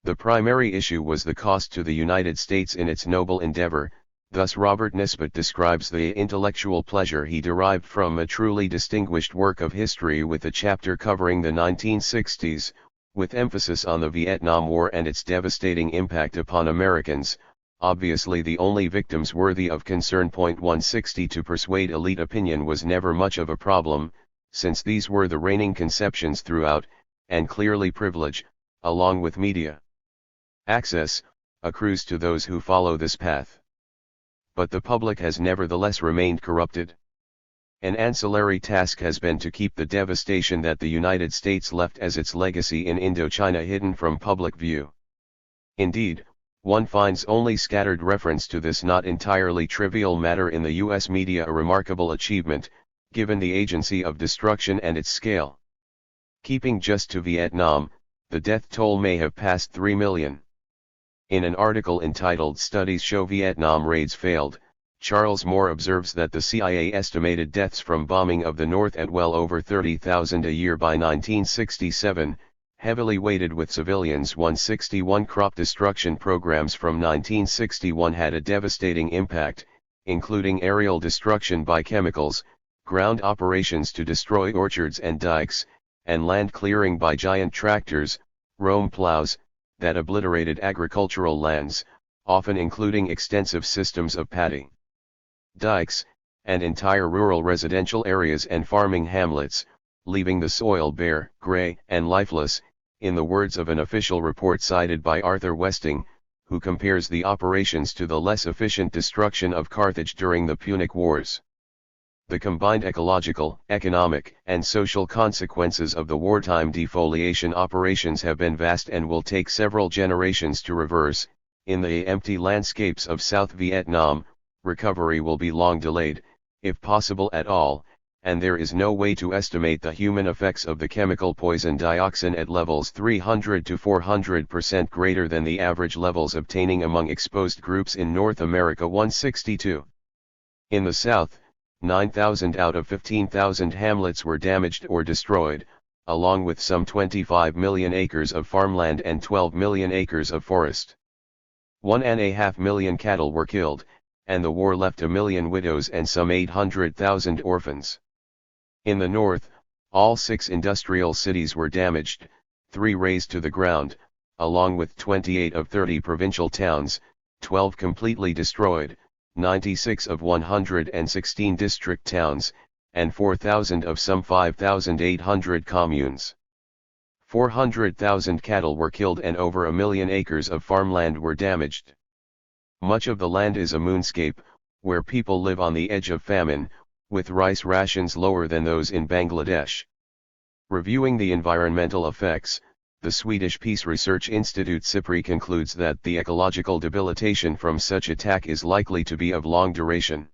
Speaker 1: The primary issue was the cost to the United States in its noble endeavor. Thus Robert Nisbet describes the intellectual pleasure he derived from a truly distinguished work of history with a chapter covering the 1960s, with emphasis on the Vietnam War and its devastating impact upon Americans, obviously the only victims worthy of concern. 160 To persuade elite opinion was never much of a problem, since these were the reigning conceptions throughout, and clearly privilege, along with media access, accrues to those who follow this path. But the public has nevertheless remained corrupted. An ancillary task has been to keep the devastation that the United States left as its legacy in Indochina hidden from public view. Indeed, one finds only scattered reference to this not entirely trivial matter in the US media, a remarkable achievement, given the agency of destruction and its scale. Keeping just to Vietnam, the death toll may have passed 3 million. In an article entitled "Studies Show Vietnam Raids Failed," Charles Moore observes that the CIA estimated deaths from bombing of the North at well over 30,000 a year by 1967, heavily weighted with civilians. 161 Crop destruction programs from 1961 had a devastating impact, including aerial destruction by chemicals, ground operations to destroy orchards and dikes, and land clearing by giant tractors, roam plows, that obliterated agricultural lands, often including extensive systems of paddy dikes, and entire rural residential areas and farming hamlets, leaving the soil bare, gray, and lifeless, in the words of an official report cited by Arthur Westing, who compares the operations to the less efficient destruction of Carthage during the Punic Wars. The combined ecological, economic, and social consequences of the wartime defoliation operations have been vast and will take several generations to reverse. In the empty landscapes of South Vietnam, recovery will be long delayed, if possible at all, and there is no way to estimate the human effects of the chemical poison dioxin at levels 300 to 400% greater than the average levels obtaining among exposed groups in North America. 162. In the South, 9,000 out of 15,000 hamlets were damaged or destroyed, along with some 25 million acres of farmland and 12 million acres of forest. 1.5 million cattle were killed, and the war left 1 million widows and some 800,000 orphans. In the North, all 6 industrial cities were damaged, 3 razed to the ground, along with 28 of 30 provincial towns, 12 completely destroyed, 96 of 116 district towns, and 4,000 of some 5,800 communes. 400,000 cattle were killed and over 1 million acres of farmland were damaged. Much of the land is a moonscape, where people live on the edge of famine, with rice rations lower than those in Bangladesh. Reviewing the environmental effects, the Swedish Peace Research Institute SIPRI concludes that the ecological debilitation from such attack is likely to be of long duration.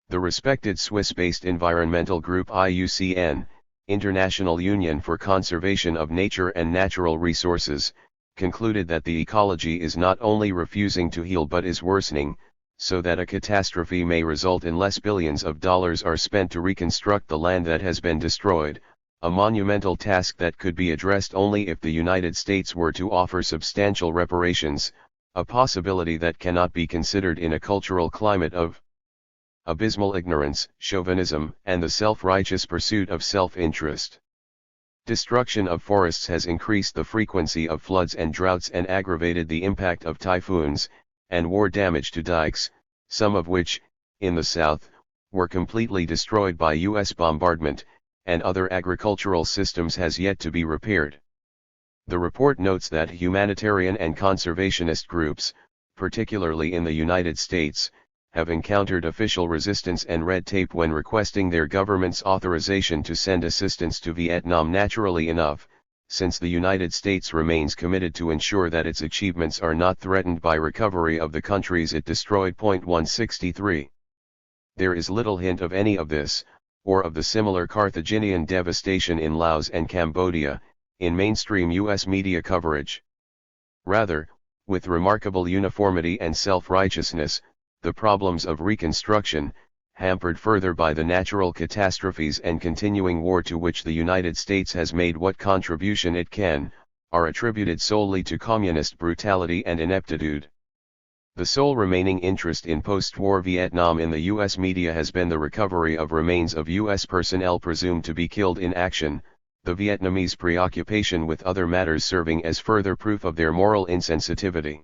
Speaker 1: The respected Swiss-based environmental group IUCN, International Union for Conservation of Nature and Natural Resources, concluded that the ecology is not only refusing to heal but is worsening, so that a catastrophe may result unless billions of dollars are spent to reconstruct the land that has been destroyed, a monumental task that could be addressed only if the United States were to offer substantial reparations, a possibility that cannot be considered in a cultural climate of abysmal ignorance, chauvinism, and the self-righteous pursuit of self-interest. Destruction of forests has increased the frequency of floods and droughts and aggravated the impact of typhoons, and war damage to dikes, some of which, in the South, were completely destroyed by U.S. bombardment, and other agricultural systems has yet to be repaired. The report notes that humanitarian and conservationist groups, particularly in the United States, have encountered official resistance and red tape when requesting their government's authorization to send assistance to Vietnam. Naturally enough, since the United States remains committed to ensure that its achievements are not threatened by recovery of the countries it destroyed. 163. There is little hint of any of this, or of the similar Carthaginian devastation in Laos and Cambodia, in mainstream U.S. media coverage. Rather, With remarkable uniformity and self-righteousness, the problems of reconstruction, hampered further by the natural catastrophes and continuing war to which the United States has made what contribution it can, are attributed solely to communist brutality and ineptitude. The sole remaining interest in post-war Vietnam in the U.S. media has been the recovery of remains of U.S. personnel presumed to be killed in action, the Vietnamese preoccupation with other matters serving as further proof of their moral insensitivity.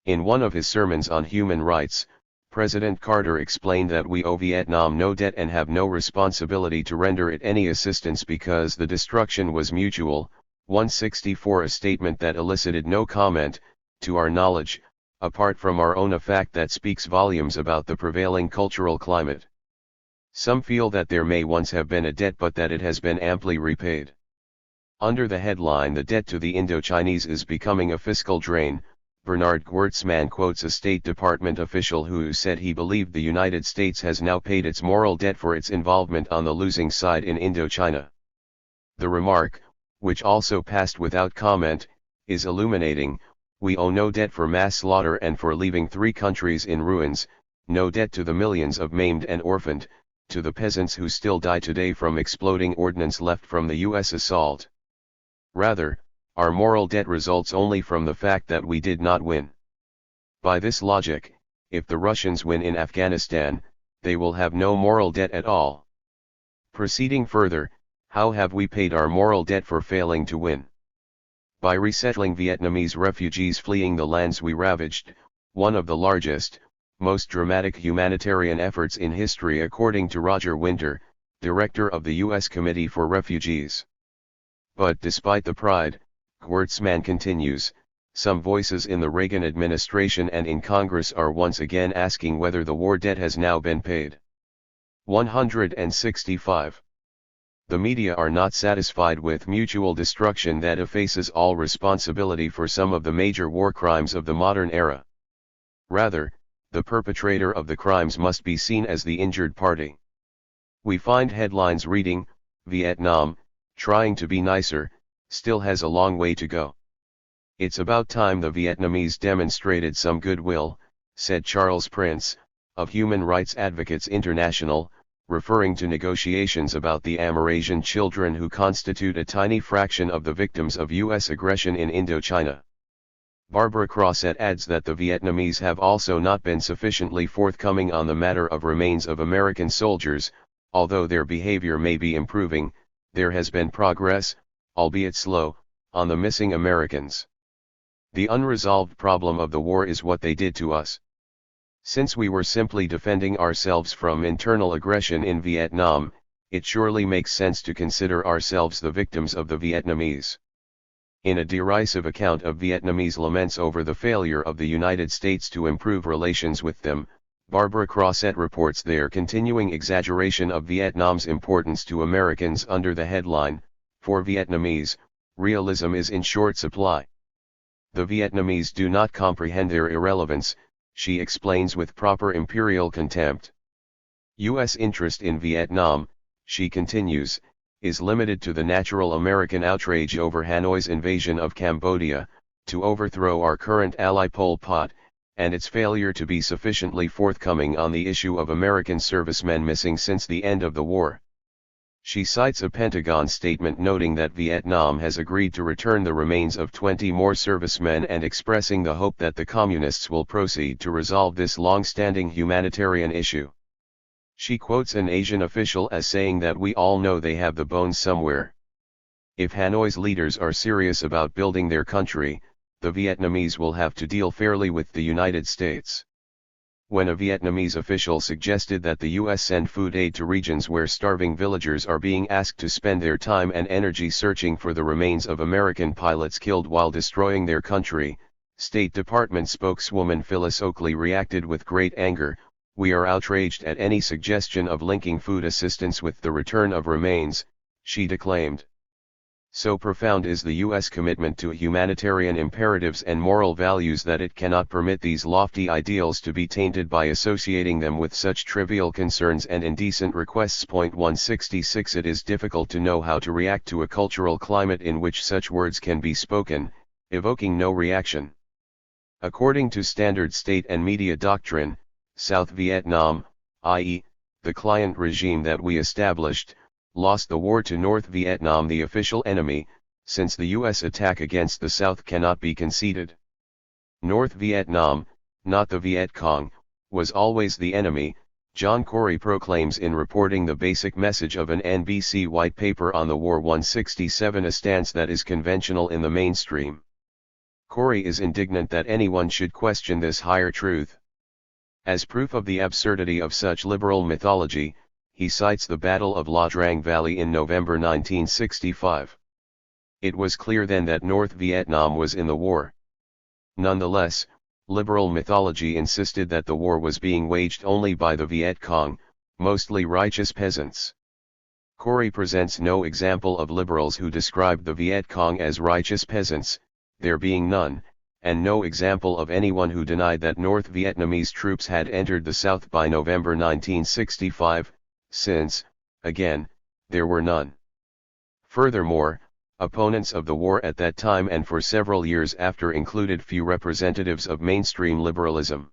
Speaker 1: In one of his sermons on human rights, President Carter explained that we owe Vietnam no debt and have no responsibility to render it any assistance because the destruction was mutual. 164, a statement that elicited no comment, to our knowledge, apart from our own, a fact that speaks volumes about the prevailing cultural climate. Some feel that there may once have been a debt but that it has been amply repaid. Under the headline "The Debt to the Indochinese is Becoming a Fiscal Drain," Bernard Gewirtzman quotes a State Department official who said he believed the United States has now paid its moral debt for its involvement on the losing side in Indochina. The remark, which also passed without comment, is illuminating. We owe no debt for mass slaughter and for leaving 3 countries in ruins, no debt to the millions of maimed and orphaned, to the peasants who still die today from exploding ordnance left from the U.S. assault. Rather, our moral debt results only from the fact that we did not win. By this logic, if the Russians win in Afghanistan, they will have no moral debt at all. Proceeding further, how have we paid our moral debt for failing to win? By resettling Vietnamese refugees fleeing the lands we ravaged, one of the largest, most dramatic humanitarian efforts in history according to Roger Winter, director of the U.S. Committee for Refugees. But despite the pride, Gewirtzman continues, some voices in the Reagan administration and in Congress are once again asking whether the war debt has now been paid. 165. The media are not satisfied with mutual destruction that effaces all responsibility for some of the major war crimes of the modern era. Rather, the perpetrator of the crimes must be seen as the injured party. We find headlines reading, "Vietnam, trying to be nicer, still has a long way to go. It's about time the Vietnamese demonstrated some goodwill," said Charles Prince, of Human Rights Advocates International, referring to negotiations about the Amerasian children who constitute a tiny fraction of the victims of U.S. aggression in Indochina. Barbara Crossett adds that the Vietnamese have also not been sufficiently forthcoming on the matter of remains of American soldiers. Although their behavior may be improving, there has been progress, albeit slow, on the missing Americans. The unresolved problem of the war is what they did to us. Since we were simply defending ourselves from internal aggression in Vietnam, it surely makes sense to consider ourselves the victims of the Vietnamese. In a derisive account of Vietnamese laments over the failure of the United States to improve relations with them, Barbara Crossett reports their continuing exaggeration of Vietnam's importance to Americans under the headline, "For Vietnamese, realism is in short supply. The Vietnamese do not comprehend their irrelevance," she explains with proper imperial contempt. U.S. interest in Vietnam, she continues, is limited to the natural American outrage over Hanoi's invasion of Cambodia, to overthrow our current ally Pol Pot, and its failure to be sufficiently forthcoming on the issue of American servicemen missing since the end of the war. She cites a Pentagon statement noting that Vietnam has agreed to return the remains of 20 more servicemen and expressing the hope that the Communists will proceed to resolve this long-standing humanitarian issue. She quotes an Asian official as saying that we all know they have the bones somewhere. If Hanoi's leaders are serious about building their country, the Vietnamese will have to deal fairly with the United States. When a Vietnamese official suggested that the U.S. send food aid to regions where starving villagers are being asked to spend their time and energy searching for the remains of American pilots killed while destroying their country, State Department spokeswoman Phyllis Oakley reacted with great anger, "We are outraged at any suggestion of linking food assistance with the return of remains," she declaimed. So profound is the U.S. commitment to humanitarian imperatives and moral values that it cannot permit these lofty ideals to be tainted by associating them with such trivial concerns and indecent requests. 166 It is difficult to know how to react to a cultural climate in which such words can be spoken, evoking no reaction. According to standard state and media doctrine, South Vietnam, i.e., the client regime that we established, lost the war to North Vietnam, the official enemy, since the US attack against the South cannot be conceded. North Vietnam, not the Viet Cong, was always the enemy, John Corey proclaims in reporting the basic message of an NBC white paper on the war 167, a stance that is conventional in the mainstream. Corey is indignant that anyone should question this higher truth. As proof of the absurdity of such liberal mythology, he cites the Battle of La Drang Valley in November 1965. It was clear then that North Vietnam was in the war. Nonetheless, liberal mythology insisted that the war was being waged only by the Viet Cong, mostly righteous peasants. Corey presents no example of liberals who described the Viet Cong as righteous peasants, there being none, and no example of anyone who denied that North Vietnamese troops had entered the South by November 1965, since, again, there were none. Furthermore, opponents of the war at that time and for several years after included few representatives of mainstream liberalism.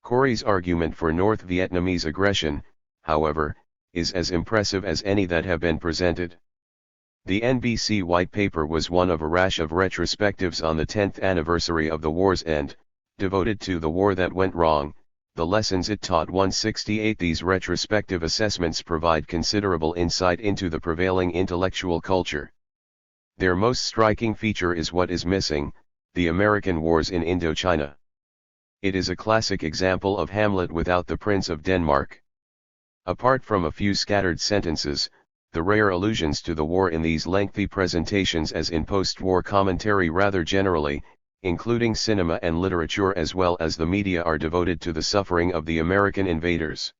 Speaker 1: Corey's argument for North Vietnamese aggression, however, is as impressive as any that have been presented. The NBC white paper was one of a rash of retrospectives on the 10th anniversary of the war's end, devoted to the war that went wrong, the lessons it taught. 168. These retrospective assessments provide considerable insight into the prevailing intellectual culture. Their most striking feature is what is missing, the American wars in Indochina. It is a classic example of Hamlet without the Prince of Denmark. Apart from a few scattered sentences, the rare allusions to the war in these lengthy presentations as in post-war commentary rather generally, including cinema and literature as well as the media, are devoted to the suffering of the American invaders.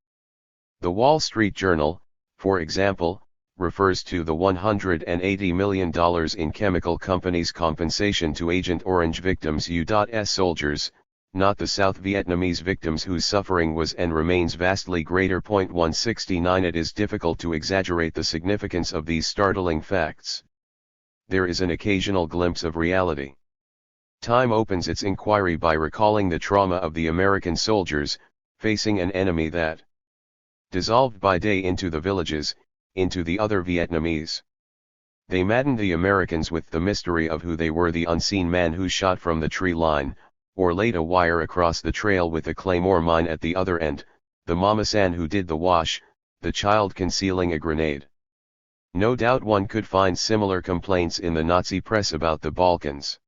Speaker 1: The Wall Street Journal, for example, refers to the $180 million in chemical companies' compensation to Agent Orange victims, U.S. soldiers, not the South Vietnamese victims whose suffering was and remains vastly greater. 169. It is difficult to exaggerate the significance of these startling facts. There is an occasional glimpse of reality. Time opens its inquiry by recalling the trauma of the American soldiers, facing an enemy that dissolved by day into the villages, into the other Vietnamese. They maddened the Americans with the mystery of who they were, the unseen man who shot from the tree line, or laid a wire across the trail with a claymore mine at the other end, the mama-san who did the wash, the child concealing a grenade. No doubt one could find similar complaints in the Nazi press about the Balkans.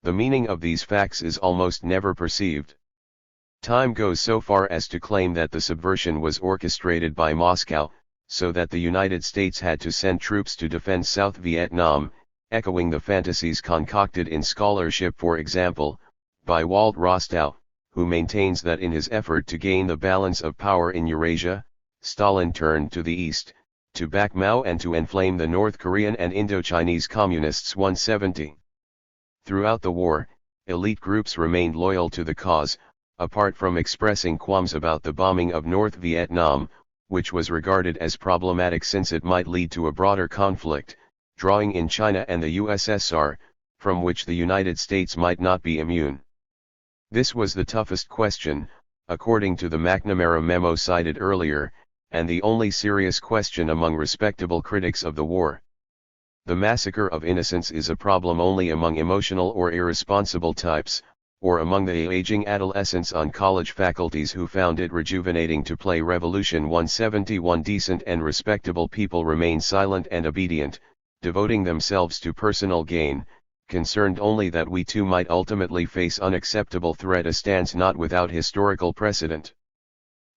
Speaker 1: The meaning of these facts is almost never perceived. Time goes so far as to claim that the subversion was orchestrated by Moscow, so that the United States had to send troops to defend South Vietnam, echoing the fantasies concocted in scholarship, for example, by Walt Rostow, who maintains that in his effort to gain the balance of power in Eurasia, Stalin turned to the east, to back Mao and to enflame the North Korean and Indochinese communists. 170. Throughout the war, elite groups remained loyal to the cause, apart from expressing qualms about the bombing of North Vietnam, which was regarded as problematic since it might lead to a broader conflict, drawing in China and the USSR, from which the United States might not be immune. This was the toughest question, according to the McNamara memo cited earlier, and the only serious question among respectable critics of the war. The massacre of innocents is a problem only among emotional or irresponsible types, or among the aging adolescents on college faculties who found it rejuvenating to play revolution. 171. Decent and respectable people remain silent and obedient, devoting themselves to personal gain, concerned only that we too might ultimately face unacceptable threat, a stance not without historical precedent.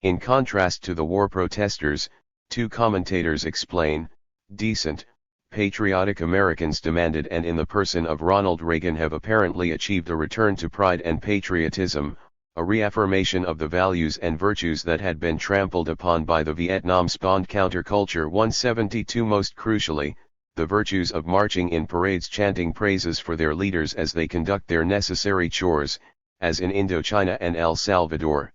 Speaker 1: In contrast to the war protesters, two commentators explain, decent, patriotic Americans demanded and in the person of Ronald Reagan have apparently achieved a return to pride and patriotism, a reaffirmation of the values and virtues that had been trampled upon by the Vietnam-spawned counterculture. 172. Most crucially, the virtues of marching in parades chanting praises for their leaders as they conduct their necessary chores, as in Indochina and El Salvador.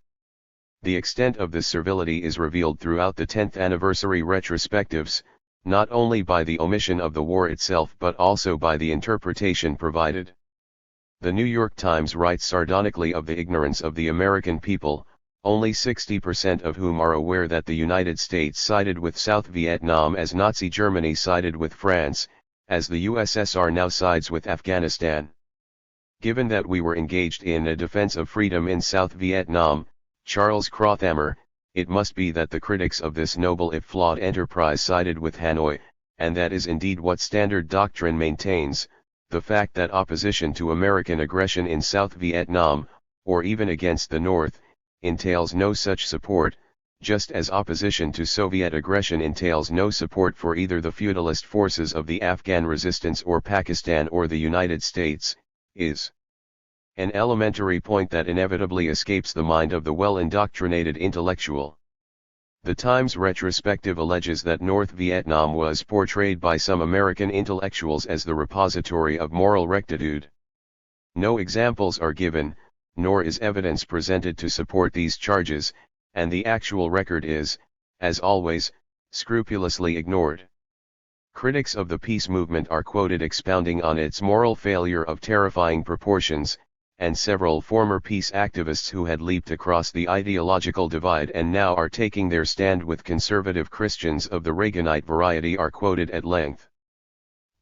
Speaker 1: The extent of this servility is revealed throughout the 10th anniversary retrospectives, not only by the omission of the war itself but also by the interpretation provided. The New York Times writes sardonically of the ignorance of the American people, only 60% of whom are aware that the United States sided with South Vietnam as Nazi Germany sided with France, as the USSR now sides with Afghanistan. Given that we were engaged in a defense of freedom in South Vietnam, Charles Krothammer, it must be that the critics of this noble if flawed enterprise sided with Hanoi, and that is indeed what Standard Doctrine maintains. The fact that opposition to American aggression in South Vietnam, or even against the North, entails no such support, just as opposition to Soviet aggression entails no support for either the feudalist forces of the Afghan resistance or Pakistan or the United States, is an elementary point that inevitably escapes the mind of the well-indoctrinated intellectual. The Times retrospective alleges that North Vietnam was portrayed by some American intellectuals as the repository of moral rectitude. No examples are given, nor is evidence presented to support these charges, and the actual record is, as always, scrupulously ignored. Critics of the peace movement are quoted expounding on its moral failure of terrifying proportions, and several former peace activists who had leaped across the ideological divide and now are taking their stand with conservative Christians of the Reaganite variety are quoted at length.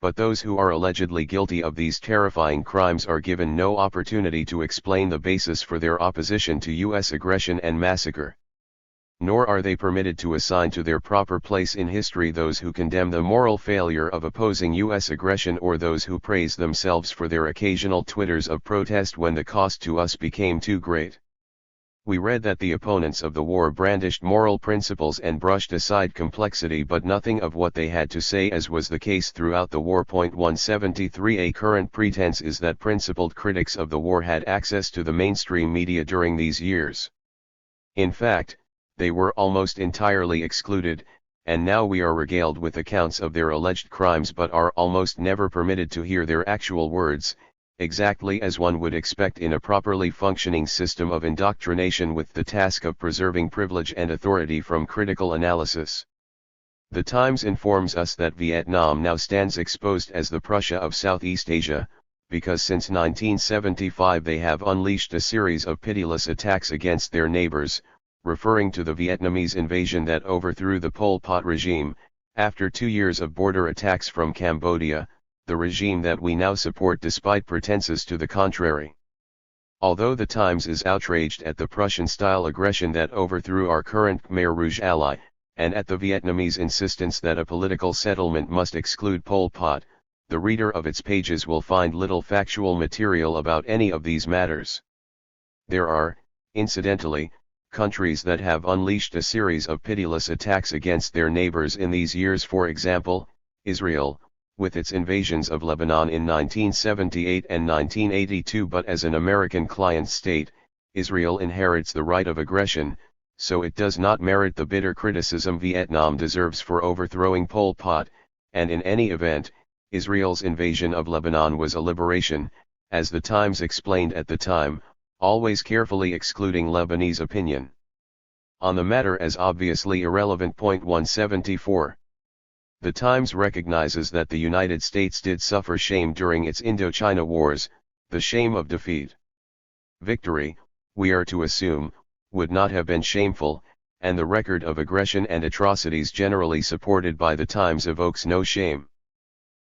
Speaker 1: But those who are allegedly guilty of these terrifying crimes are given no opportunity to explain the basis for their opposition to U.S. aggression and massacre. Nor are they permitted to assign to their proper place in history those who condemn the moral failure of opposing U.S. aggression or those who praise themselves for their occasional twitters of protest when the cost to us became too great. We read that the opponents of the war brandished moral principles and brushed aside complexity, but nothing of what they had to say, as was the case throughout the war. 173. A current pretense is that principled critics of the war had access to the mainstream media during these years. In fact, they were almost entirely excluded, and now we are regaled with accounts of their alleged crimes but are almost never permitted to hear their actual words, exactly as one would expect in a properly functioning system of indoctrination with the task of preserving privilege and authority from critical analysis. The Times informs us that Vietnam now stands exposed as the Prussia of Southeast Asia, because since 1975 they have unleashed a series of pitiless attacks against their neighbors, referring to the Vietnamese invasion that overthrew the Pol Pot regime, after 2 years of border attacks from Cambodia, the regime that we now support despite pretenses to the contrary. Although the Times is outraged at the Prussian-style aggression that overthrew our current Khmer Rouge ally, and at the Vietnamese insistence that a political settlement must exclude Pol Pot, the reader of its pages will find little factual material about any of these matters. There are, incidentally, countries that have unleashed a series of pitiless attacks against their neighbors in these years. For example, Israel, with its invasions of Lebanon in 1978 and 1982. But as an American client state, Israel inherits the right of aggression, so it does not merit the bitter criticism Vietnam deserves for overthrowing Pol Pot, and in any event, Israel's invasion of Lebanon was a liberation, as the Times explained at the time, always carefully excluding Lebanese opinion on the matter as obviously irrelevant. 174. The Times recognizes that the United States did suffer shame during its Indochina wars, the shame of defeat. Victory, we are to assume, would not have been shameful, and the record of aggression and atrocities generally supported by the Times evokes no shame.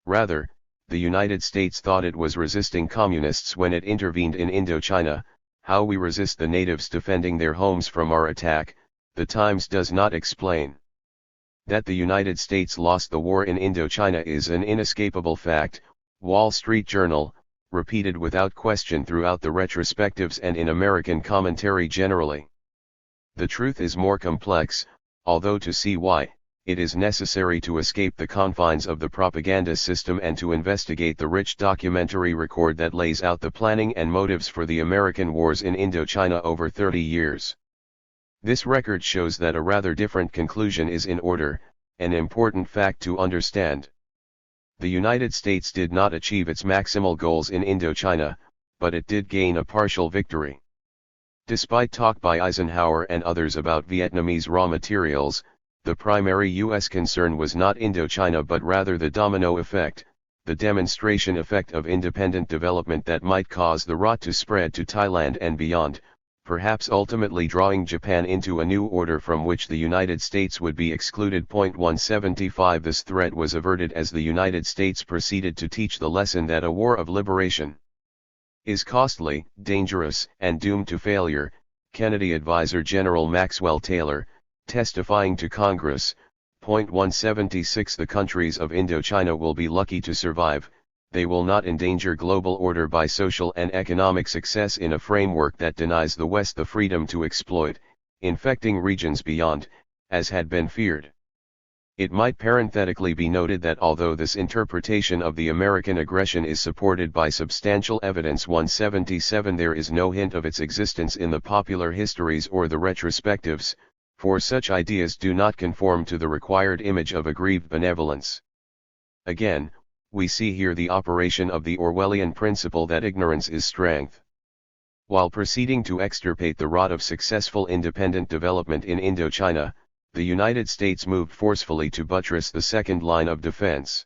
Speaker 1: Rather, the United States thought it was resisting communists when it intervened in Indochina. How we resist the natives defending their homes from our attack, the Times does not explain. That the United States lost the war in Indochina is an inescapable fact. Wall Street Journal, repeated without question throughout the retrospectives and in American commentary generally. The truth is more complex, although to see why, it is necessary to escape the confines of the propaganda system and to investigate the rich documentary record that lays out the planning and motives for the American wars in Indochina over 30 years. This record shows that a rather different conclusion is in order, an important fact to understand. The United States did not achieve its maximal goals in Indochina, but it did gain a partial victory. Despite talk by Eisenhower and others about Vietnamese raw materials, the primary U.S. concern was not Indochina but rather the domino effect, the demonstration effect of independent development that might cause the rot to spread to Thailand and beyond, perhaps ultimately drawing Japan into a new order from which the United States would be excluded. 175 This threat was averted as the United States proceeded to teach the lesson that a war of liberation is costly, dangerous, and doomed to failure. Kennedy advisor General Maxwell Taylor, testifying to Congress, 176 The countries of Indochina will be lucky to survive. They will not endanger global order by social and economic success in a framework that denies the West the freedom to exploit, infecting regions beyond, as had been feared. It might parenthetically be noted that although this interpretation of the American aggression is supported by substantial evidence 177 there is no hint of its existence in the popular histories or the retrospectives, for such ideas do not conform to the required image of aggrieved benevolence. Again, we see here the operation of the Orwellian principle that ignorance is strength. While proceeding to extirpate the rot of successful independent development in Indochina, the United States moved forcefully to buttress the second line of defense.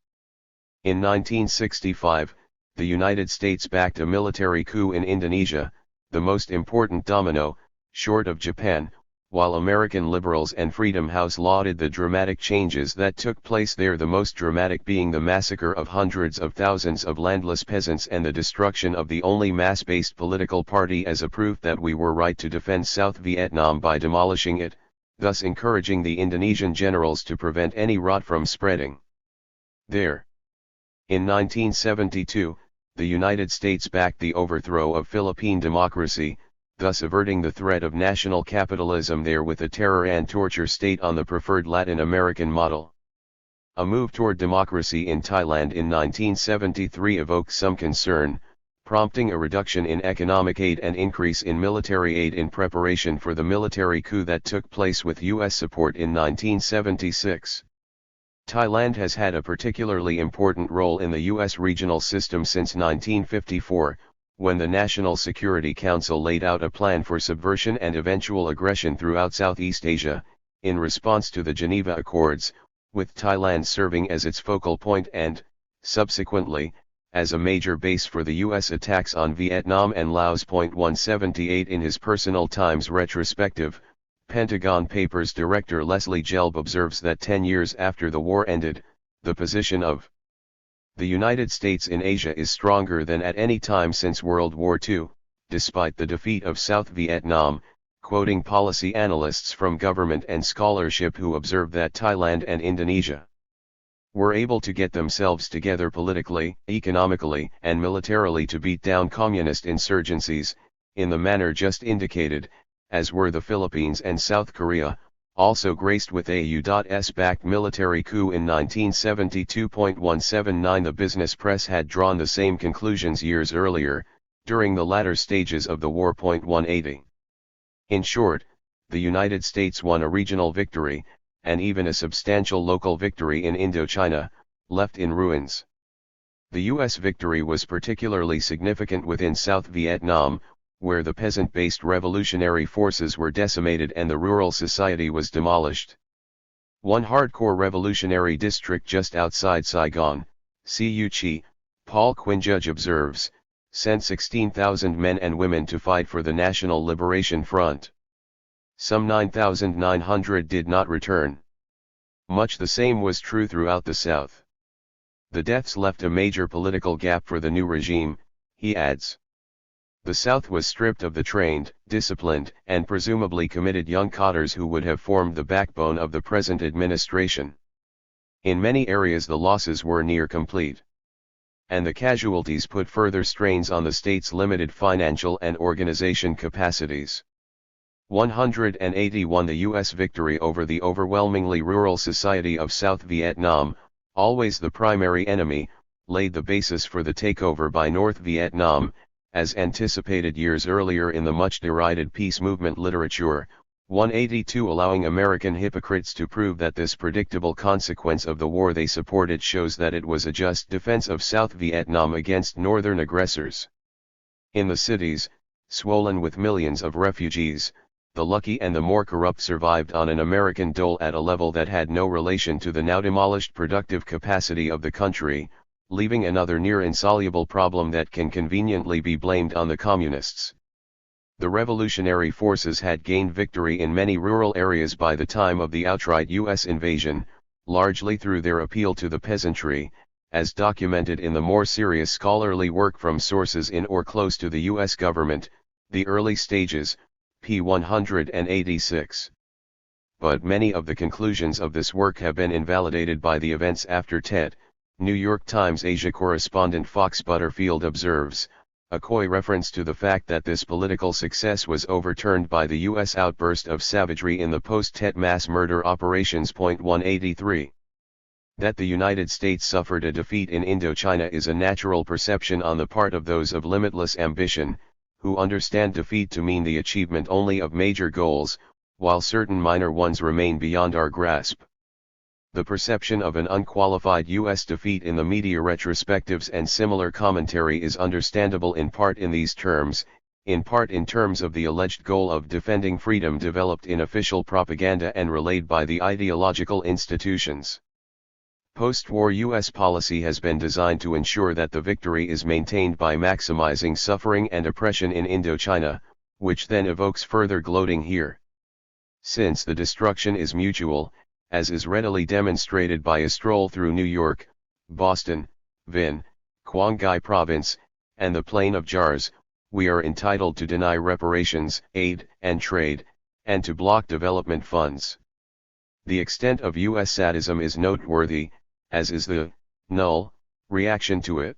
Speaker 1: In 1965, the United States backed a military coup in Indonesia, the most important domino, short of Japan, while American liberals and Freedom House lauded the dramatic changes that took place there, the most dramatic being the massacre of hundreds of thousands of landless peasants and the destruction of the only mass-based political party as a proof that we were right to defend South Vietnam by demolishing it, thus encouraging the Indonesian generals to prevent any rot from spreading there. In 1972, the United States backed the overthrow of Philippine democracy, thus averting the threat of national capitalism there with a terror and torture state on the preferred Latin American model. A move toward democracy in Thailand in 1973 evoked some concern, prompting a reduction in economic aid and increase in military aid in preparation for the military coup that took place with U.S. support in 1976. Thailand has had a particularly important role in the U.S. regional system since 1954, when the National Security Council laid out a plan for subversion and eventual aggression throughout Southeast Asia, in response to the Geneva Accords, with Thailand serving as its focal point and, subsequently, as a major base for the U.S. attacks on Vietnam and Laos. 178 In his Personal Times retrospective, Pentagon Papers director Leslie Gelb observes that 10 years after the war ended, the position of the United States in Asia is stronger than at any time since World War II, despite the defeat of South Vietnam, quoting policy analysts from government and scholarship who observed that Thailand and Indonesia were able to get themselves together politically, economically, and militarily to beat down communist insurgencies, in the manner just indicated, as were the Philippines and South Korea, also graced with a U.S.-backed military coup in 1972. 179 The business press had drawn the same conclusions years earlier, during the latter stages of the war. 180 In short, the United States won a regional victory, and even a substantial local victory in Indochina, left in ruins. The U.S. victory was particularly significant within South Vietnam, where the peasant-based revolutionary forces were decimated and the rural society was demolished. One hardcore revolutionary district just outside Saigon, Cu Chi, Paul Quinjudge observes, sent 16,000 men and women to fight for the National Liberation Front. Some 9,900 did not return. Much the same was true throughout the South. The deaths left a major political gap for the new regime, he adds. The South was stripped of the trained, disciplined, and presumably committed young cadres who would have formed the backbone of the present administration. In many areas the losses were near complete. And the casualties put further strains on the state's limited financial and organization capacities. 181 The U.S. victory over the overwhelmingly rural society of South Vietnam, always the primary enemy, laid the basis for the takeover by North Vietnam, as anticipated years earlier in the much derided peace movement literature. 182 Allowing American hypocrites to prove that this predictable consequence of the war they supported shows that it was a just defense of South Vietnam against northern aggressors. In the cities, swollen with millions of refugees, the lucky and the more corrupt survived on an American dole at a level that had no relation to the now demolished productive capacity of the country. leaving another near insoluble problem that can conveniently be blamed on the communists. The revolutionary forces had gained victory in many rural areas by the time of the outright U.S. invasion, largely through their appeal to the peasantry, as documented in the more serious scholarly work from sources in or close to the U.S. government, The Early Stages, p. 186. But many of the conclusions of this work have been invalidated by the events after Tet. New York Times Asia correspondent Fox Butterfield observes, a coy reference to the fact that this political success was overturned by the U.S. outburst of savagery in the post-Tet mass murder operations. 183. That the United States suffered a defeat in Indochina is a natural perception on the part of those of limitless ambition, who understand defeat to mean the achievement only of major goals, while certain minor ones remain beyond our grasp. The perception of an unqualified U.S. defeat in the media retrospectives and similar commentary is understandable in part in these terms, in part in terms of the alleged goal of defending freedom developed in official propaganda and relayed by the ideological institutions. Post-war U.S. policy has been designed to ensure that the victory is maintained by maximizing suffering and oppression in Indochina, which then evokes further gloating here. Since the destruction is mutual, as is readily demonstrated by a stroll through New York, Boston, Vinh, Quang Ngai Province, and the Plain of Jars, we are entitled to deny reparations, aid, and trade, and to block development funds. The extent of U.S. sadism is noteworthy, as is the null reaction to it.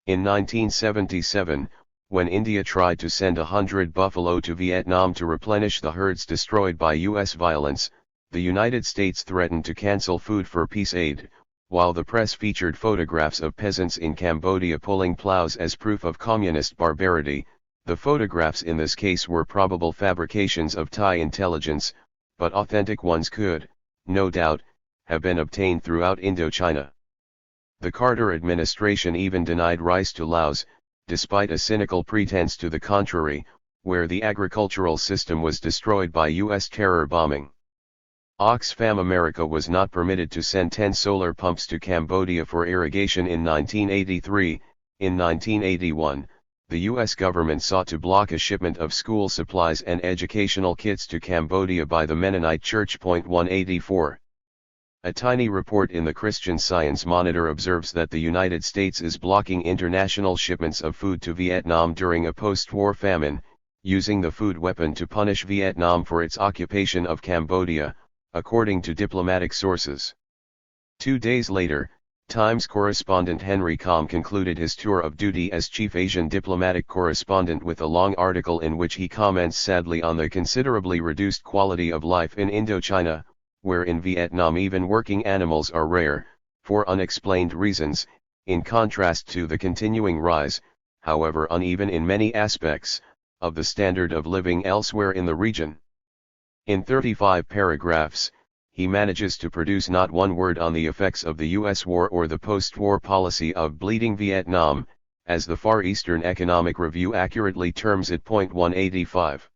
Speaker 1: In 1977, when India tried to send 100 buffalo to Vietnam to replenish the herds destroyed by U.S. violence, the United States threatened to cancel food for peace aid, while the press featured photographs of peasants in Cambodia pulling plows as proof of communist barbarity. The photographs in this case were probable fabrications of Thai intelligence, but authentic ones could, no doubt, have been obtained throughout Indochina. The Carter administration even denied rice to Laos, despite a cynical pretense to the contrary, where the agricultural system was destroyed by U.S. terror bombing. Oxfam America was not permitted to send 10 solar pumps to Cambodia for irrigation in 1983. In 1981, the U.S. government sought to block a shipment of school supplies and educational kits to Cambodia by the Mennonite Church. 184. A tiny report in the Christian Science Monitor observes that the United States is blocking international shipments of food to Vietnam during a post-war famine, using the food weapon to punish Vietnam for its occupation of Cambodia, according to diplomatic sources. 2 days later, Times correspondent Henry Com concluded his tour of duty as chief Asian diplomatic correspondent with a long article in which he comments sadly on the considerably reduced quality of life in Indochina, where in Vietnam even working animals are rare, for unexplained reasons, in contrast to the continuing rise, however uneven in many aspects, of the standard of living elsewhere in the region. In 35 paragraphs, he manages to produce not one word on the effects of the U.S. war or the post-war policy of bleeding Vietnam, as the Far Eastern Economic Review accurately terms it. 185.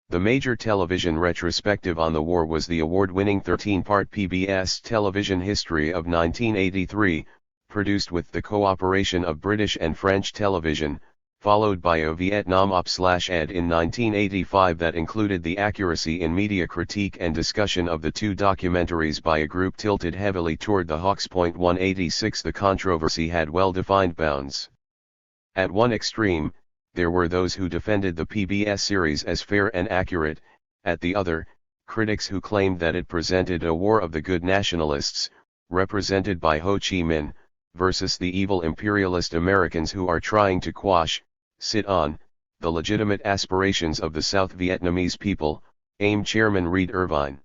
Speaker 1: The major television retrospective on the war was the award-winning 13-part PBS television history of 1983, produced with the cooperation of British and French television, followed by a Vietnam Op/Ed in 1985 that included the accuracy in media critique and discussion of the two documentaries by a group tilted heavily toward the Hawks. 186. The controversy had well-defined bounds. At one extreme, there were those who defended the PBS series as fair and accurate, at the other, critics who claimed that it presented a war of the good nationalists, represented by Ho Chi Minh, versus the evil imperialist Americans who are trying to quash, sit on, the legitimate aspirations of the South Vietnamese people, AIM Chairman Reed Irvine.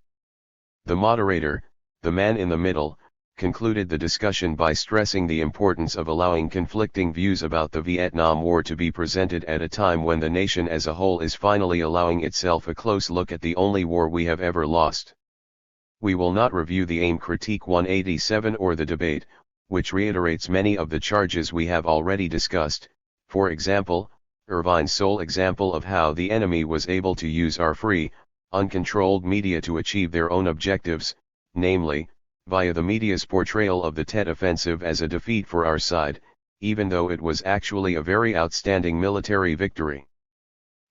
Speaker 1: The moderator, the man in the middle, concluded the discussion by stressing the importance of allowing conflicting views about the Vietnam War to be presented at a time when the nation as a whole is finally allowing itself a close look at the only war we have ever lost. We will not review the AIM Critique 187 or the debate, which reiterates many of the charges we have already discussed. For example, Irvine's sole example of how the enemy was able to use our free, uncontrolled media to achieve their own objectives, namely, via the media's portrayal of the Tet Offensive as a defeat for our side, even though it was actually a very outstanding military victory.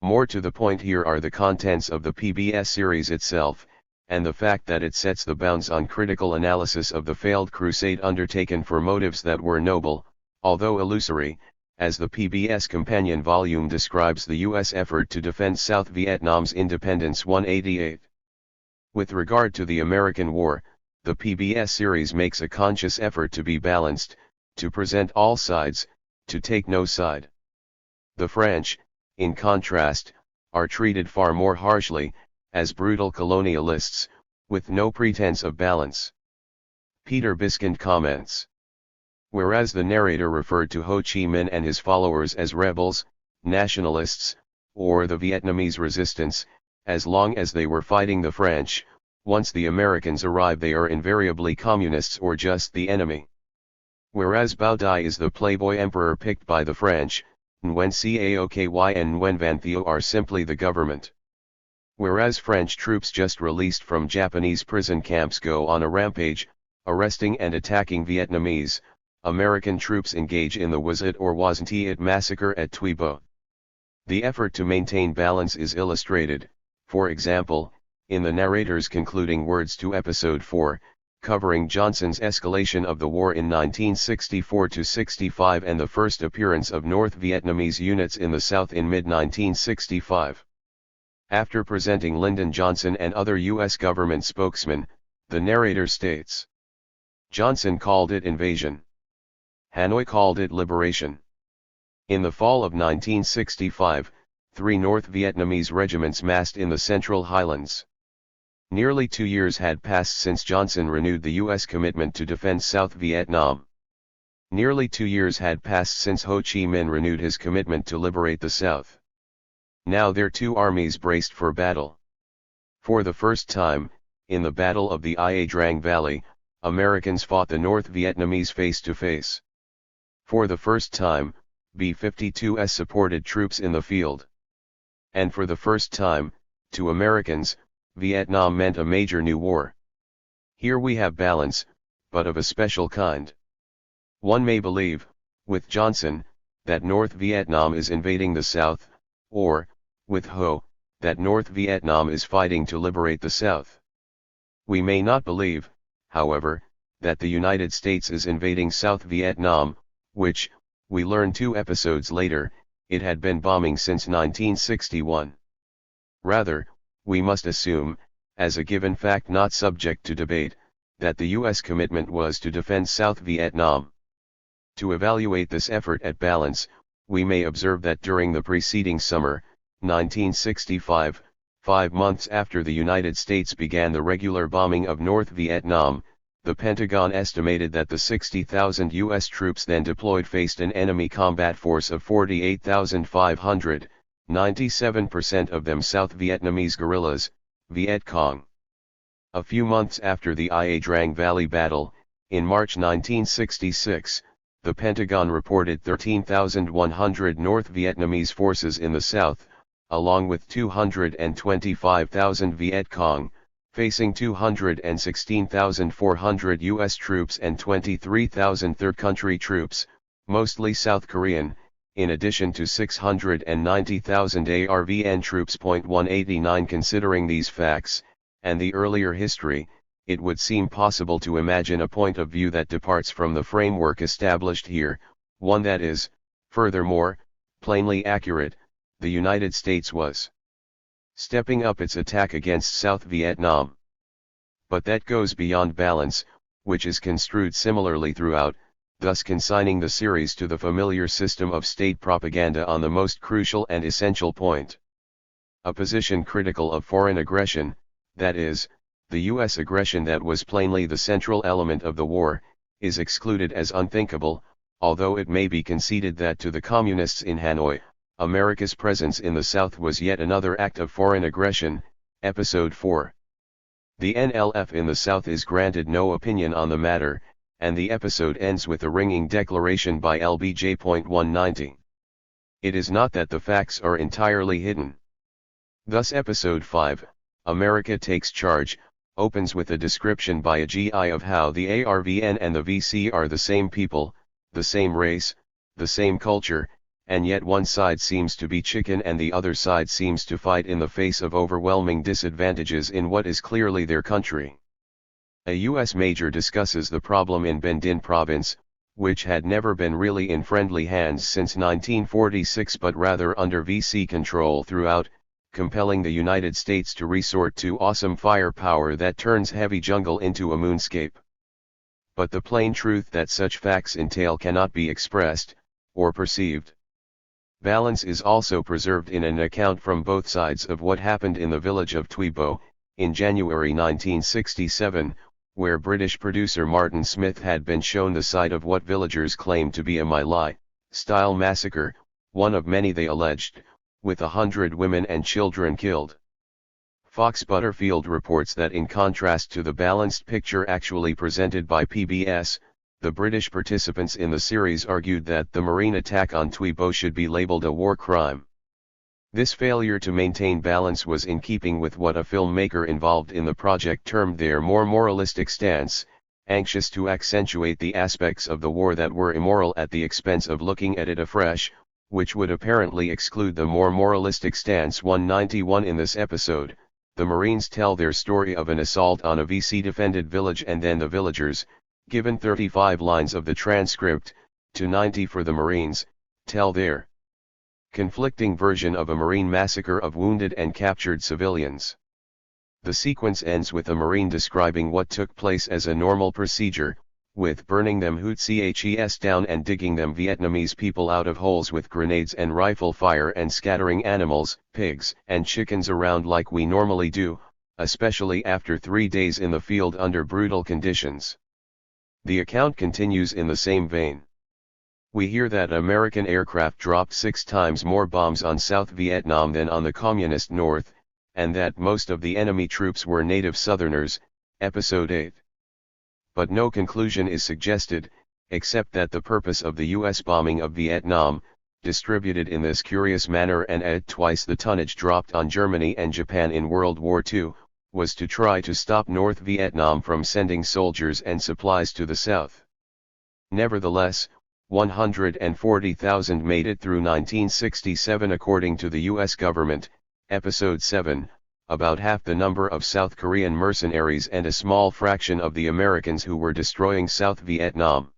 Speaker 1: More to the point, here are the contents of the PBS series itself, and the fact that it sets the bounds on critical analysis of the failed crusade undertaken for motives that were noble, although illusory, as the PBS companion volume describes the U.S. effort to defend South Vietnam's independence 188. With regard to the American War, the PBS series makes a conscious effort to be balanced, to present all sides, to take no side. The French, in contrast, are treated far more harshly, as brutal colonialists, with no pretense of balance. Peter Biskind comments. Whereas the narrator referred to Ho Chi Minh and his followers as rebels, nationalists, or the Vietnamese resistance, as long as they were fighting the French, once the Americans arrive they are invariably communists or just the enemy. Whereas Bao Dai is the playboy emperor picked by the French, Nguyen Caoky and Nguyen Van Theo are simply the government. Whereas French troops just released from Japanese prison camps go on a rampage, arresting and attacking Vietnamese, American troops engage in the Was It or Wasn't It massacre at Tuy Bo. The effort to maintain balance is illustrated, for example, in the narrator's concluding words to Episode 4, covering Johnson's escalation of the war in 1964-65 and the first appearance of North Vietnamese units in the South in mid-1965. After presenting Lyndon Johnson and other U.S. government spokesmen, the narrator states, Johnson called it invasion. Hanoi called it liberation. In the fall of 1965, 3 North Vietnamese regiments massed in the Central Highlands. Nearly 2 years had passed since Johnson renewed the U.S. commitment to defend South Vietnam. Nearly 2 years had passed since Ho Chi Minh renewed his commitment to liberate the South. Now their two armies braced for battle. For the first time, in the Battle of the Ia Drang Valley, Americans fought the North Vietnamese face to face. For the first time, B-52s supported troops in the field. And for the first time, to Americans, Vietnam meant a major new war. Here we have balance, but of a special kind. One may believe, with Johnson, that North Vietnam is invading the South, or, with Ho, that North Vietnam is fighting to liberate the South. We may not believe, however, that the United States is invading South Vietnam, which, we learn 2 episodes later, it had been bombing since 1961. Rather, we must assume, as a given fact not subject to debate, that the U.S. commitment was to defend South Vietnam. To evaluate this effort at balance, we may observe that during the preceding summer, 1965, 5 months after the United States began the regular bombing of North Vietnam, the Pentagon estimated that the 60,000 U.S. troops then deployed faced an enemy combat force of 48,500, 97% of them South Vietnamese guerrillas, Viet Cong. A few months after the Ia Drang Valley battle, in March 1966, the Pentagon reported 13,100 North Vietnamese forces in the south, along with 225,000 Viet Cong, facing 216,400 U.S. troops and 23,000 third-country troops, mostly South Korean, in addition to 690,000 ARVN troops. 189 Considering these facts, and the earlier history, it would seem possible to imagine a point of view that departs from the framework established here, one that is, furthermore, plainly accurate. The United States was stepping up its attack against South Vietnam. But that goes beyond balance, which is construed similarly throughout, thus consigning the series to the familiar system of state propaganda on the most crucial and essential point. A position critical of foreign aggression, that is, the U.S. aggression that was plainly the central element of the war, is excluded as unthinkable, although it may be conceded that to the communists in Hanoi, America's presence in the South was yet another act of foreign aggression. Episode 4. The NLF in the South is granted no opinion on the matter, and the episode ends with a ringing declaration by LBJ. 190. It is not that the facts are entirely hidden. Thus Episode 5, America Takes Charge, opens with a description by a GI of how the ARVN and the VC are the same people, the same race, the same culture, and yet one side seems to be chicken and the other side seems to fight in the face of overwhelming disadvantages in what is clearly their country. A US major discusses the problem in Ben Din province, which had never been really in friendly hands since 1946 but rather under VC control throughout, compelling the United States to resort to awesome firepower that turns heavy jungle into a moonscape. But the plain truth that such facts entail cannot be expressed, or perceived. Balance is also preserved in an account from both sides of what happened in the village of Twibo, in January 1967, where British producer Martin Smith had been shown the site of what villagers claimed to be a My Lai-style massacre, one of many they alleged, with 100 women and children killed. Fox Butterfield reports that in contrast to the balanced picture actually presented by PBS, the British participants in the series argued that the Marine attack on Twibo should be labelled a war crime. This failure to maintain balance was in keeping with what a filmmaker involved in the project termed their more moralistic stance, anxious to accentuate the aspects of the war that were immoral at the expense of looking at it afresh, which would apparently exclude the more moralistic stance. 191 In this episode, the Marines tell their story of an assault on a VC-defended village and then the villagers, given 35 lines of the transcript, to 90 for the Marines, tell their conflicting version of a Marine massacre of wounded and captured civilians. The sequence ends with a Marine describing what took place as a normal procedure, with burning them Hoots down and digging them Vietnamese people out of holes with grenades and rifle fire and scattering animals, pigs and chickens around like we normally do, especially after 3 days in the field under brutal conditions. The account continues in the same vein. We hear that American aircraft dropped 6 times more bombs on South Vietnam than on the Communist North, and that most of the enemy troops were native Southerners, Episode 8. But no conclusion is suggested, except that the purpose of the U.S. bombing of Vietnam, distributed in this curious manner and at twice the tonnage dropped on Germany and Japan in World War II, was to try to stop North Vietnam from sending soldiers and supplies to the south. Nevertheless, 140,000 made it through 1967 according to the U.S. government, Episode 7, about half the number of South Korean mercenaries and a small fraction of the Americans who were destroying South Vietnam.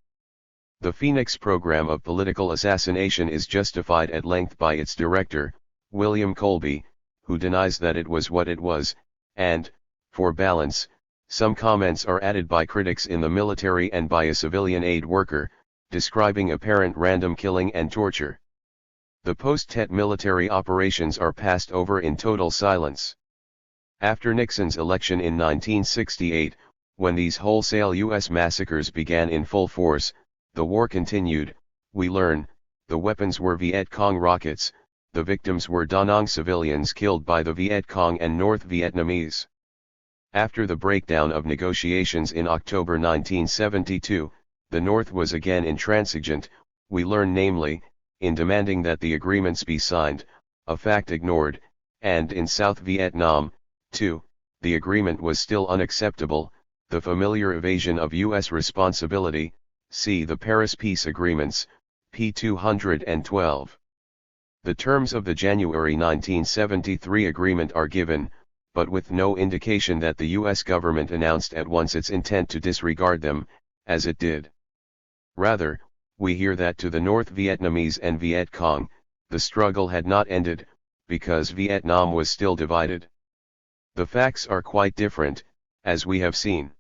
Speaker 1: The Phoenix program of political assassination is justified at length by its director, William Colby, who denies that it was what it was, and, for balance, some comments are added by critics in the military and by a civilian aid worker, describing apparent random killing and torture. The post-Tet military operations are passed over in total silence. After Nixon's election in 1968, when these wholesale U.S. massacres began in full force, the war continued. We learn, the weapons were Viet Cong rockets, the victims were Da Nang civilians killed by the Viet Cong and North Vietnamese. After the breakdown of negotiations in October 1972, the North was again intransigent, we learn namely, in demanding that the agreements be signed, a fact ignored, and in South Vietnam, too, the agreement was still unacceptable, the familiar evasion of U.S. responsibility, see the Paris Peace Agreements, p. 212. The terms of the January 1973 agreement are given, but with no indication that the U.S. government announced at once its intent to disregard them, as it did. Rather, we hear that to the North Vietnamese and Viet Cong, the struggle had not ended, because Vietnam was still divided. The facts are quite different, as we have seen.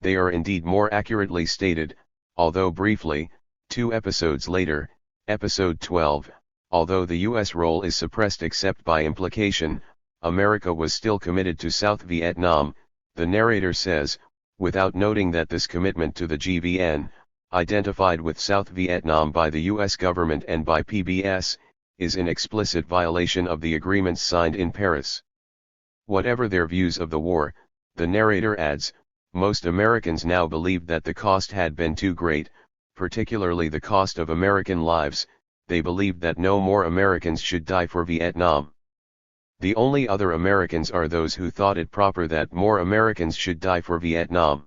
Speaker 1: They are indeed more accurately stated, although briefly, 2 episodes later, Episode 12, although the U.S. role is suppressed except by implication, America was still committed to South Vietnam, the narrator says, without noting that this commitment to the GVN, identified with South Vietnam by the U.S. government and by PBS, is in explicit violation of the agreements signed in Paris. Whatever their views of the war, the narrator adds, most Americans now believed that the cost had been too great, particularly the cost of American lives. They believed that no more Americans should die for Vietnam. The only other Americans are those who thought it proper that more Americans should die for Vietnam.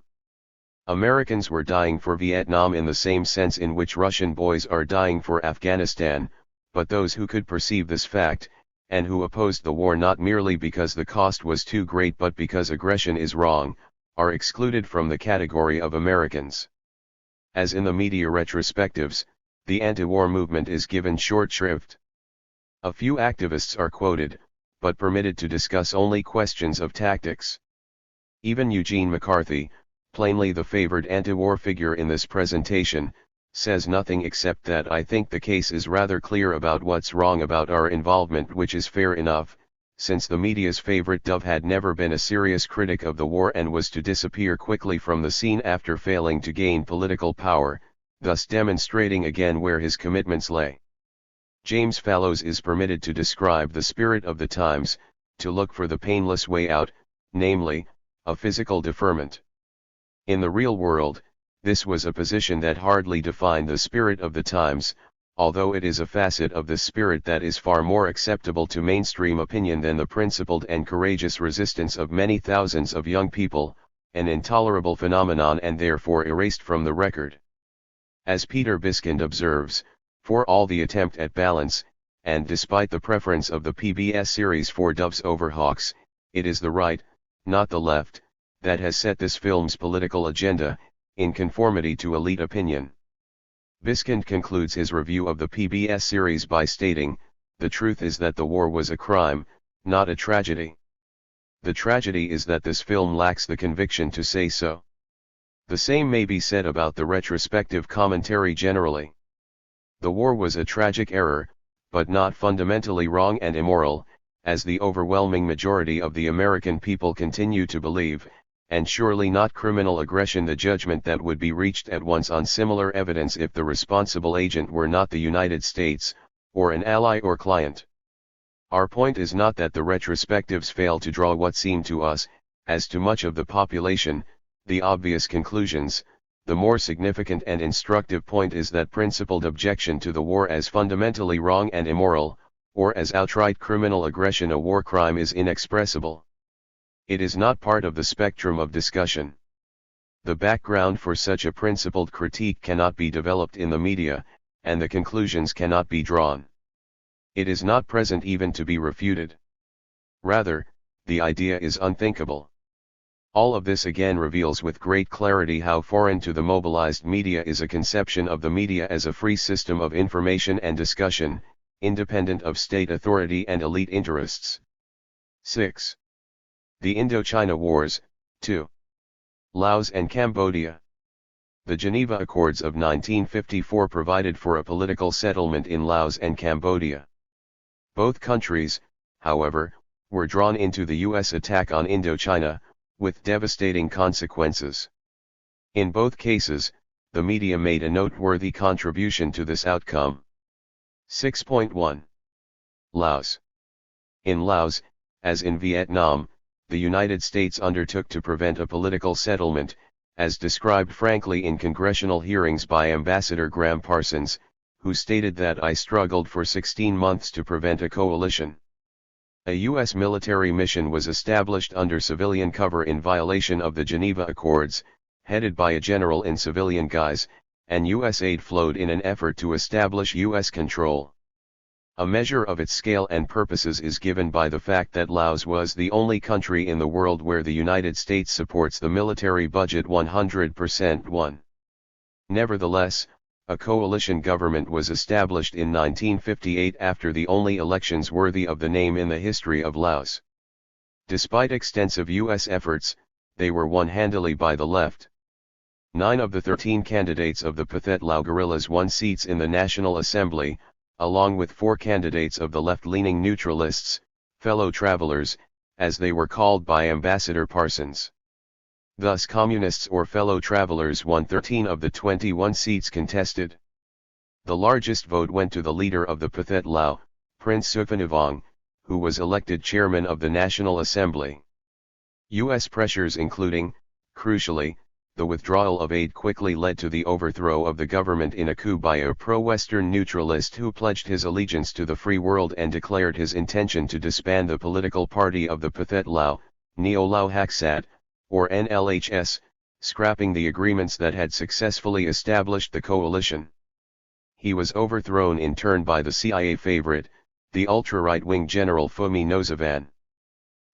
Speaker 1: Americans were dying for Vietnam in the same sense in which Russian boys are dying for Afghanistan, but those who could perceive this fact, and who opposed the war not merely because the cost was too great but because aggression is wrong, are excluded from the category of Americans. As in the media retrospectives, the anti-war movement is given short shrift. A few activists are quoted, but permitted to discuss only questions of tactics. Even Eugene McCarthy, plainly the favored anti-war figure in this presentation, says nothing except that I think the case is rather clear about what's wrong about our involvement, which is fair enough, since the media's favorite dove had never been a serious critic of the war and was to disappear quickly from the scene after failing to gain political power, thus demonstrating again where his commitments lay. James Fallows is permitted to describe the spirit of the times, to look for the painless way out, namely, a physical deferment. In the real world, this was a position that hardly defined the spirit of the times, although it is a facet of this spirit that is far more acceptable to mainstream opinion than the principled and courageous resistance of many thousands of young people, an intolerable phenomenon and therefore erased from the record. As Peter Biskind observes, for all the attempt at balance, and despite the preference of the PBS series for doves over hawks, it is the right, not the left, that has set this film's political agenda, in conformity to elite opinion. Biskind concludes his review of the PBS series by stating, "The truth is that the war was a crime, not a tragedy. The tragedy is that this film lacks the conviction to say so." The same may be said about the retrospective commentary generally. The war was a tragic error, but not fundamentally wrong and immoral, as the overwhelming majority of the American people continue to believe, and surely not criminal aggression, the judgment that would be reached at once on similar evidence if the responsible agent were not the United States, or an ally or client. Our point is not that the retrospectives fail to draw what seem to us, as to much of the population, the obvious conclusions. The more significant and instructive point is that principled objection to the war as fundamentally wrong and immoral, or as outright criminal aggression, a war crime, is inexpressible. It is not part of the spectrum of discussion. The background for such a principled critique cannot be developed in the media, and the conclusions cannot be drawn. It is not present even to be refuted. Rather, the idea is unthinkable. All of this again reveals with great clarity how foreign to the mobilized media is a conception of the media as a free system of information and discussion, independent of state authority and elite interests. 6. The Indochina Wars, 2. Laos and Cambodia. The Geneva Accords of 1954 provided for a political settlement in Laos and Cambodia. Both countries, however, were drawn into the U.S. attack on Indochina, with devastating consequences. In both cases, the media made a noteworthy contribution to this outcome. 6.1. Laos. In Laos, as in Vietnam, the United States undertook to prevent a political settlement, as described frankly in congressional hearings by Ambassador Graham Parsons, who stated that I struggled for 16 months to prevent a coalition. A U.S. military mission was established under civilian cover in violation of the Geneva Accords, headed by a general in civilian guise, and U.S. aid flowed in an effort to establish U.S. control. A measure of its scale and purposes is given by the fact that Laos was the only country in the world where the United States supports the military budget 100%. 1. Nevertheless, a coalition government was established in 1958 after the only elections worthy of the name in the history of Laos. Despite extensive U.S. efforts, they were won handily by the left. 9 of the 13 candidates of the Pathet Lao guerrillas won seats in the National Assembly, along with 4 candidates of the left-leaning neutralists, fellow travelers, as they were called by Ambassador Parsons. Thus communists or fellow travelers won 13 of the 21 seats contested. The largest vote went to the leader of the Pathet Lao, Prince Suphanuvong, who was elected chairman of the National Assembly. U.S. pressures including, crucially, the withdrawal of aid quickly led to the overthrow of the government in a coup by a pro-Western neutralist who pledged his allegiance to the free world and declared his intention to disband the political party of the Pathet Lao, Neo-Lao Haksat, or NLHS, scrapping the agreements that had successfully established the coalition. He was overthrown in turn by the CIA favorite, the ultra-right-wing General Fumi Nozavan.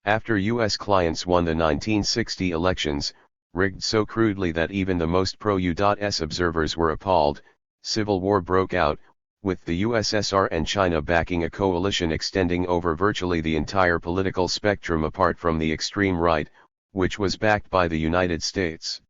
Speaker 1: After U.S. clients won the 1960 elections, rigged so crudely that even the most pro-U.S. observers were appalled, civil war broke out, with the USSR and China backing a coalition extending over virtually the entire political spectrum apart from the extreme right, which was backed by the United States.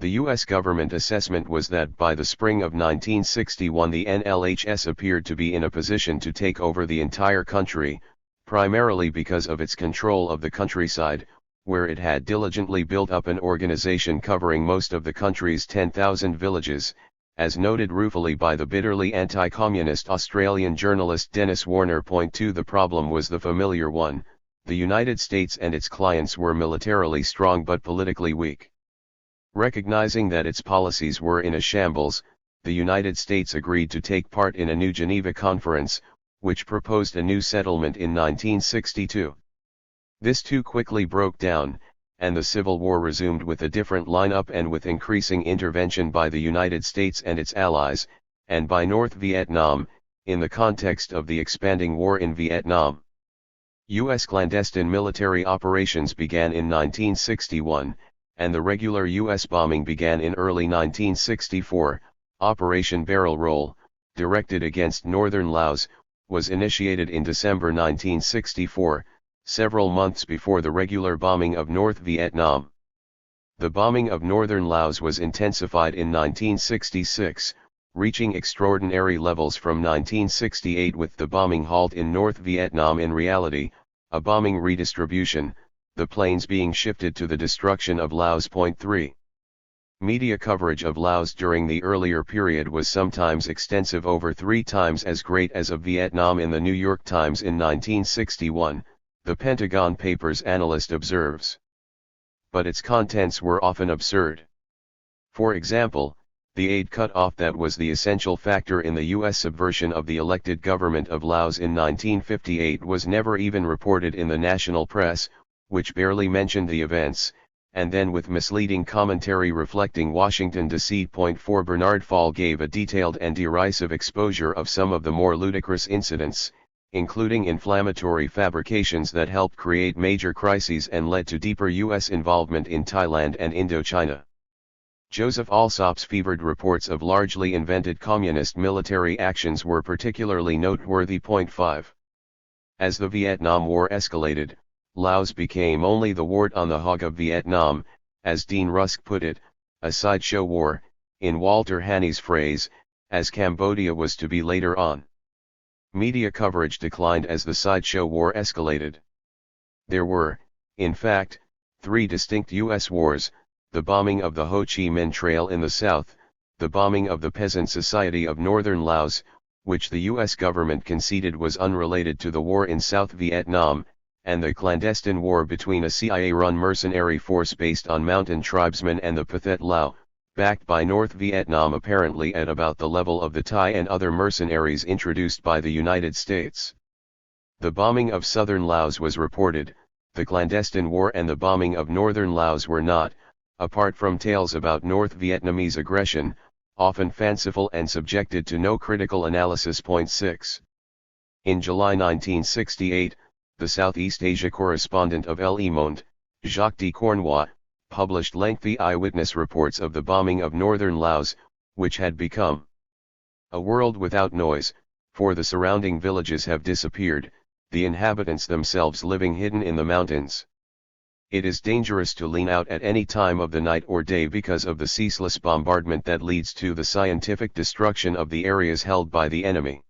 Speaker 1: The U.S. government assessment was that by the spring of 1961 the NLHS appeared to be in a position to take over the entire country, primarily because of its control of the countryside, where it had diligently built up an organization covering most of the country's 10,000 villages, as noted ruefully by the bitterly anti-communist Australian journalist Dennis Warner. Point 2. The problem was the familiar one: the United States and its clients were militarily strong but politically weak. Recognizing that its policies were in a shambles, the United States agreed to take part in a new Geneva Conference, which proposed a new settlement in 1962. This too quickly broke down, and the Civil War resumed with a different lineup and with increasing intervention by the United States and its allies, and by North Vietnam, in the context of the expanding war in Vietnam. U.S. clandestine military operations began in 1961, and the regular U.S. bombing began in early 1964. Operation Barrel Roll, directed against northern Laos, was initiated in December 1964, several months before the regular bombing of North Vietnam. The bombing of northern Laos was intensified in 1966, reaching extraordinary levels from 1968 with the bombing halt in North Vietnam in reality, a bombing redistribution, the planes being shifted to the destruction of Laos. Point 3. Media coverage of Laos during the earlier period was sometimes extensive, over 3 times as great as of Vietnam. In the New York Times in 1961, the Pentagon Papers analyst observes. But its contents were often absurd. For example, the aid cut-off that was the essential factor in the U.S. subversion of the elected government of Laos in 1958 was never even reported in the national press, which barely mentioned the events, and then with misleading commentary reflecting Washington D.C. Point 4. Bernard Fall gave a detailed and derisive exposure of some of the more ludicrous incidents, including inflammatory fabrications that helped create major crises and led to deeper U.S. involvement in Thailand and Indochina. Joseph Alsop's fevered reports of largely invented communist military actions were particularly noteworthy. Point 5. As the Vietnam War escalated, Laos became only the wart on the hog of Vietnam, as Dean Rusk put it, a sideshow war, in Walter Haney's phrase, as Cambodia was to be later on. Media coverage declined as the sideshow war escalated. There were, in fact, 3 distinct U.S. wars: the bombing of the Ho Chi Minh Trail in the south, the bombing of the Peasant Society of northern Laos, which the U.S. government conceded was unrelated to the war in South Vietnam, and the clandestine war between a CIA-run mercenary force based on mountain tribesmen and the Pathet Lao, backed by North Vietnam apparently at about the level of the Thai and other mercenaries introduced by the United States. The bombing of southern Laos was reported, the clandestine war and the bombing of northern Laos were not, apart from tales about North Vietnamese aggression, often fanciful and subjected to no critical analysis. Point 6. In July 1968, the Southeast Asia correspondent of Le Monde, Jacques de Cornouaille, published lengthy eyewitness reports of the bombing of northern Laos, which had become a world without noise, for the surrounding villages have disappeared, the inhabitants themselves living hidden in the mountains. It is dangerous to lean out at any time of the night or day because of the ceaseless bombardment that leads to the scientific destruction of the areas held by the enemy.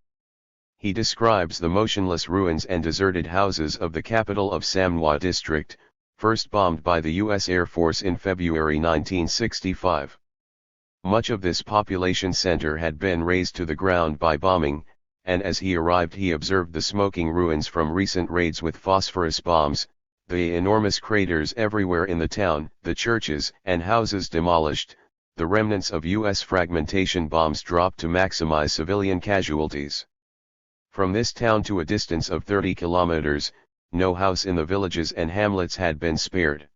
Speaker 1: He describes the motionless ruins and deserted houses of the capital of Sam Ngoa district, first bombed by the U.S. Air Force in February 1965. Much of this population center had been razed to the ground by bombing, and as he arrived he observed the smoking ruins from recent raids with phosphorus bombs, the enormous craters everywhere in the town, the churches and houses demolished, the remnants of U.S. fragmentation bombs dropped to maximize civilian casualties. From this town to a distance of 30 kilometers, no house in the villages and hamlets had been spared.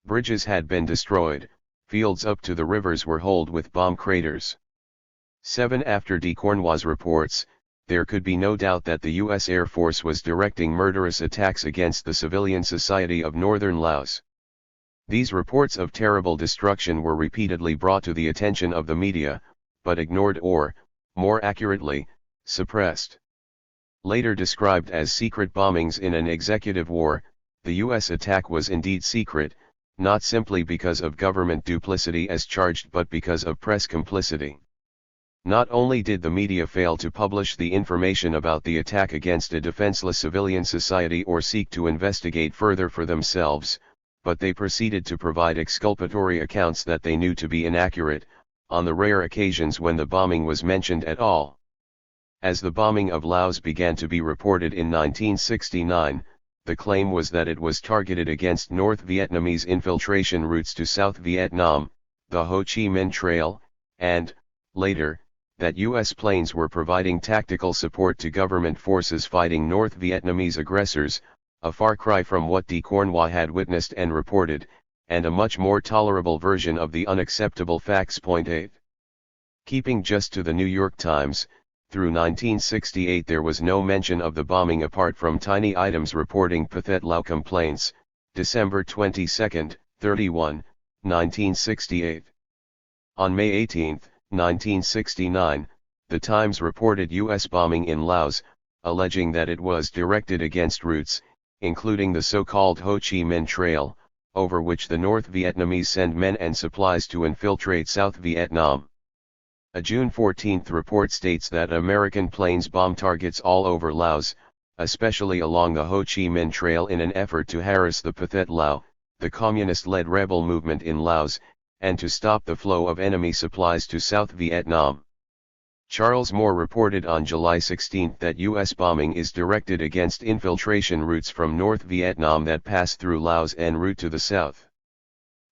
Speaker 1: Bridges had been destroyed, fields up to the rivers were holed with bomb craters. 7 After de Cornouaille's reports, there could be no doubt that the U.S. Air Force was directing murderous attacks against the civilian society of northern Laos. These reports of terrible destruction were repeatedly brought to the attention of the media, but ignored or, more accurately, suppressed. Later described as secret bombings in an executive war, the U.S. attack was indeed secret, not simply because of government duplicity as charged but because of press complicity. Not only did the media fail to publish the information about the attack against a defenseless civilian society or seek to investigate further for themselves, but they proceeded to provide exculpatory accounts that they knew to be inaccurate, on the rare occasions when the bombing was mentioned at all. As the bombing of Laos began to be reported in 1969, the claim was that it was targeted against North Vietnamese infiltration routes to South Vietnam, the Ho Chi Minh Trail, and, later, that U.S. planes were providing tactical support to government forces fighting North Vietnamese aggressors, a far cry from what de Cornouaille had witnessed and reported, and a much more tolerable version of the unacceptable facts. 8. Keeping just to the New York Times, through 1968 there was no mention of the bombing apart from tiny items reporting Pathet Lao complaints, December 22, 31, 1968. On May 18, 1969, the Times reported U.S. bombing in Laos, alleging that it was directed against routes, including the so-called Ho Chi Minh Trail, over which the North Vietnamese send men and supplies to infiltrate South Vietnam. A June 14 report states that American planes bomb targets all over Laos, especially along the Ho Chi Minh Trail in an effort to harass the Pathet Lao, the communist-led rebel movement in Laos, and to stop the flow of enemy supplies to South Vietnam. Charles Moore reported on July 16 that U.S. bombing is directed against infiltration routes from North Vietnam that pass through Laos en route to the south.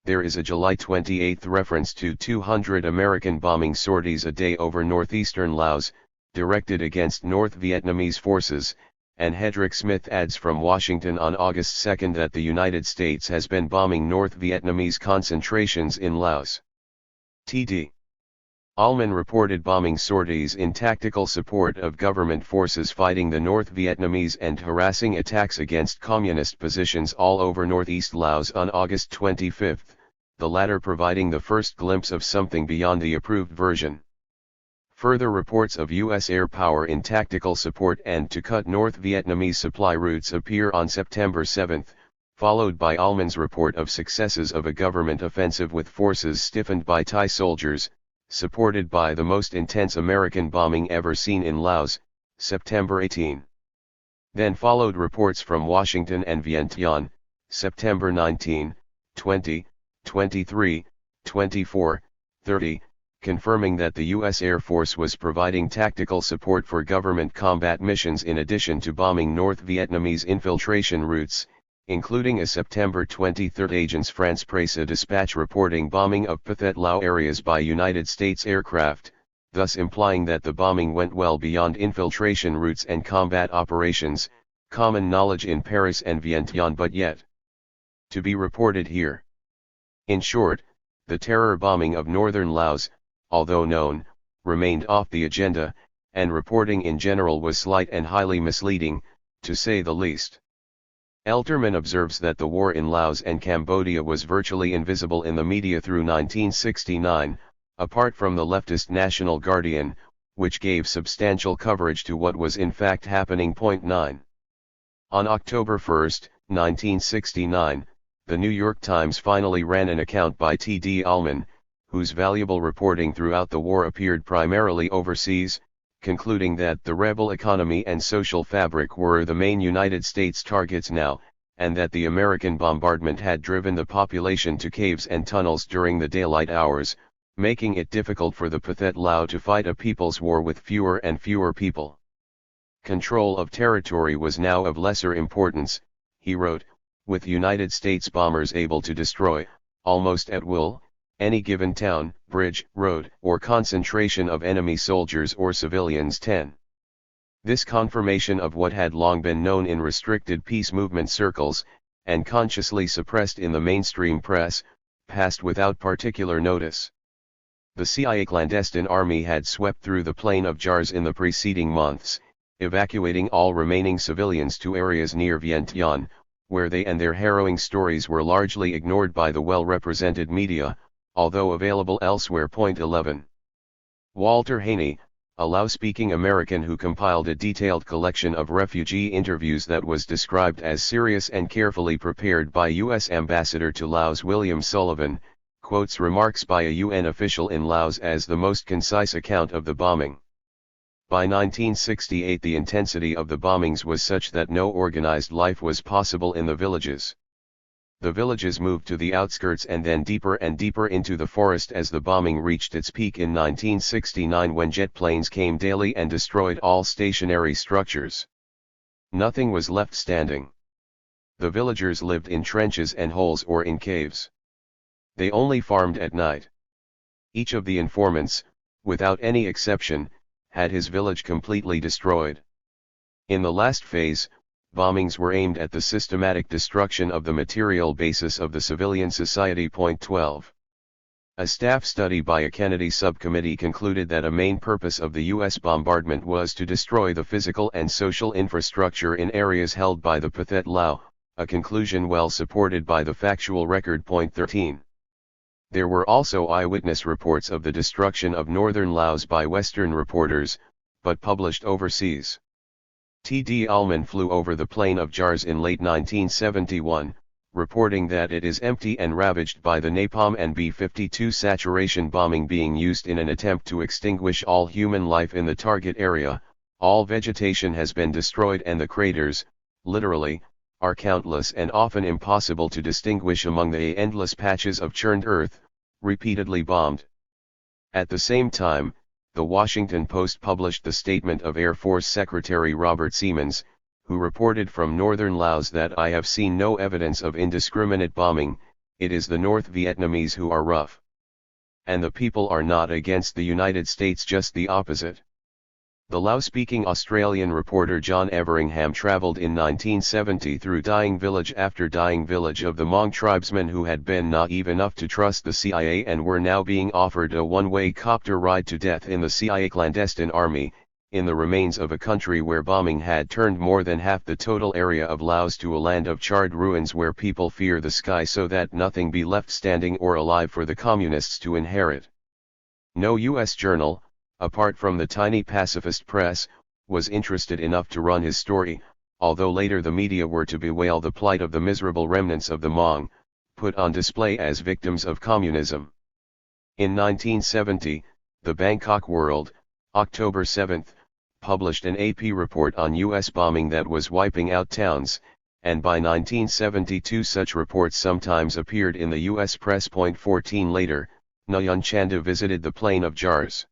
Speaker 1: There is a July 28 reference to 200 American bombing sorties a day over northeastern Laos, directed against North Vietnamese forces, and Hedrick Smith adds from Washington on August 2 that the United States has been bombing North Vietnamese concentrations in Laos. T.D. Allman reported bombing sorties in tactical support of government forces fighting the North Vietnamese and harassing attacks against communist positions all over northeast Laos on August 25, the latter providing the first glimpse of something beyond the approved version. Further reports of U.S. air power in tactical support and to cut North Vietnamese supply routes appear on September 7, followed by Allman's report of successes of a government offensive with forces stiffened by Thai soldiers, supported by the most intense American bombing ever seen in Laos, September 18. Then followed reports from Washington and Vientiane, September 19, 20, 23, 24, 30, confirming that the U.S. Air Force was providing tactical support for government combat missions in addition to bombing North Vietnamese infiltration routes, including a September 23 Agence France-Presse dispatch reporting bombing of Pathet Lao areas by United States aircraft, thus implying that the bombing went well beyond infiltration routes and combat operations, common knowledge in Paris and Vientiane but yet to be reported here. In short, the terror bombing of northern Laos, although known, remained off the agenda, and reporting in general was slight and highly misleading, to say the least. Elterman observes that the war in Laos and Cambodia was virtually invisible in the media through 1969, apart from the leftist National Guardian, which gave substantial coverage to what was in fact happening. 9. On October 1, 1969, the New York Times finally ran an account by T.D. Allman, whose valuable reporting throughout the war appeared primarily overseas, concluding that the rebel economy and social fabric were the main United States targets now, and that the American bombardment had driven the population to caves and tunnels during the daylight hours, making it difficult for the Pathet Lao to fight a people's war with fewer and fewer people. Control of territory was now of lesser importance, he wrote, with United States bombers able to destroy, almost at will, any given town, bridge, road, or concentration of enemy soldiers or civilians. 10. This confirmation of what had long been known in restricted peace movement circles, and consciously suppressed in the mainstream press, passed without particular notice. The CIA clandestine army had swept through the plain of Jars in the preceding months, evacuating all remaining civilians to areas near Vientiane, where they and their harrowing stories were largely ignored by the well-represented media, although available elsewhere. 11. Walter Haney, a Lao-speaking American who compiled a detailed collection of refugee interviews that was described as serious and carefully prepared by U.S. Ambassador to Laos William Sullivan, quotes remarks by a UN official in Laos as the most concise account of the bombing. By 1968 the intensity of the bombings was such that no organized life was possible in the villages. The villages moved to the outskirts and then deeper and deeper into the forest as the bombing reached its peak in 1969 when jet planes came daily and destroyed all stationary structures. Nothing was left standing. The villagers lived in trenches and holes or in caves. They only farmed at night. Each of the informants, without any exception, had his village completely destroyed. In the last phase, bombings were aimed at the systematic destruction of the material basis of the civilian society. 12. A staff study by a Kennedy subcommittee concluded that a main purpose of the U.S. bombardment was to destroy the physical and social infrastructure in areas held by the Pathet Lao, a conclusion well supported by the factual record. 13. There were also eyewitness reports of the destruction of northern Laos by Western reporters, but published overseas. T.D. Ullman flew over the plain of Jars in late 1971, reporting that it is empty and ravaged by the napalm and B-52 saturation bombing being used in an attempt to extinguish all human life in the target area. All vegetation has been destroyed and the craters, literally, are countless and often impossible to distinguish among the endless patches of churned earth, repeatedly bombed. At the same time, The Washington Post published the statement of Air Force Secretary Robert Seamans, who reported from northern Laos that I have seen no evidence of indiscriminate bombing, it is the North Vietnamese who are rough. And the people are not against the United States, just the opposite. The Lao-speaking Australian reporter John Everingham travelled in 1970 through dying village after dying village of the Hmong tribesmen who had been naive enough to trust the CIA and were now being offered a one-way copter ride to death in the CIA clandestine army, in the remains of a country where bombing had turned more than half the total area of Laos to a land of charred ruins where people fear the sky so that nothing be left standing or alive for the communists to inherit. No U.S. journal, apart from the tiny pacifist press, was interested enough to run his story, although later the media were to bewail the plight of the miserable remnants of the Hmong, put on display as victims of communism. In 1970, the Bangkok World, October 7, published an AP report on U.S. bombing that was wiping out towns, and by 1972 such reports sometimes appeared in the U.S. press. 14 later, Nayan Chanda visited the plain of Jars.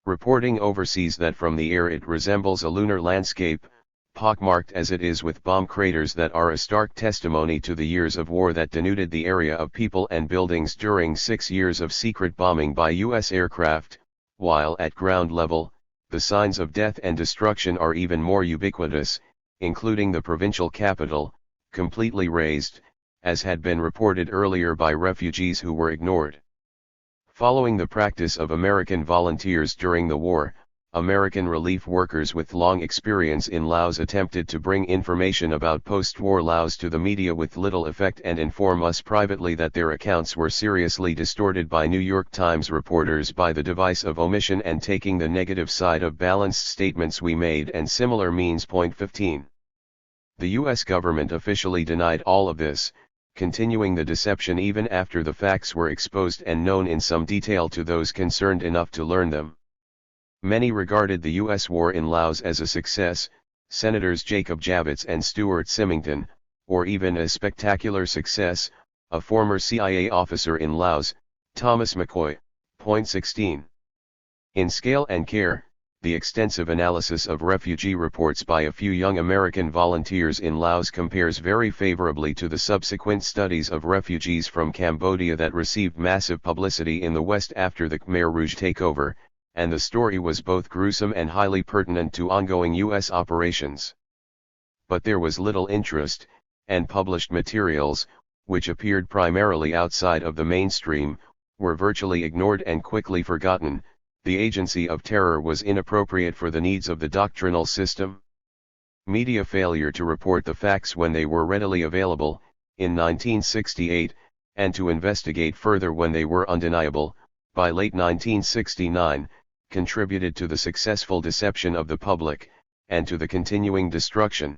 Speaker 1: Reporting overseas that from the air it resembles a lunar landscape, pockmarked as it is with bomb craters that are a stark testimony to the years of war that denuded the area of people and buildings during 6 years of secret bombing by U.S. aircraft, while at ground level, the signs of death and destruction are even more ubiquitous, including the provincial capital, completely razed, as had been reported earlier by refugees who were ignored. Following the practice of American volunteers during the war, American relief workers with long experience in Laos attempted to bring information about post-war Laos to the media with little effect and inform us privately that their accounts were seriously distorted by New York Times reporters by the device of omission and taking the negative side of balanced statements we made and similar means. 15. The U.S. government officially denied all of this, continuing the deception even after the facts were exposed and known in some detail to those concerned enough to learn them. Many regarded the U.S. war in Laos as a success, Senators Jacob Javits and Stuart Symington, or even a spectacular success, a former CIA officer in Laos, Thomas McCoy. 16. In scale and care, the extensive analysis of refugee reports by a few young American volunteers in Laos compares very favorably to the subsequent studies of refugees from Cambodia that received massive publicity in the West after the Khmer Rouge takeover, and the story was both gruesome and highly pertinent to ongoing U.S. operations. But there was little interest, and published materials, which appeared primarily outside of the mainstream, were virtually ignored and quickly forgotten. The agency of terror was inappropriate for the needs of the doctrinal system. Media failure to report the facts when they were readily available, in 1968, and to investigate further when they were undeniable, by late 1969, contributed to the successful deception of the public, and to the continuing destruction.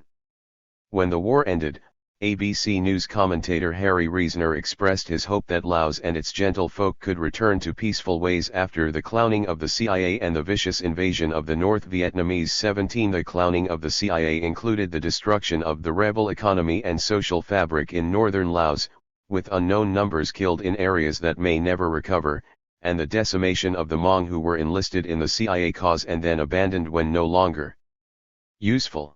Speaker 1: When the war ended, ABC News commentator Harry Reasoner expressed his hope that Laos and its gentlefolk could return to peaceful ways after the clowning of the CIA and the vicious invasion of the North Vietnamese. 17 The clowning of the CIA included the destruction of the rebel economy and social fabric in northern Laos, with unknown numbers killed in areas that may never recover, and the decimation of the Hmong who were enlisted in the CIA cause and then abandoned when no longer useful.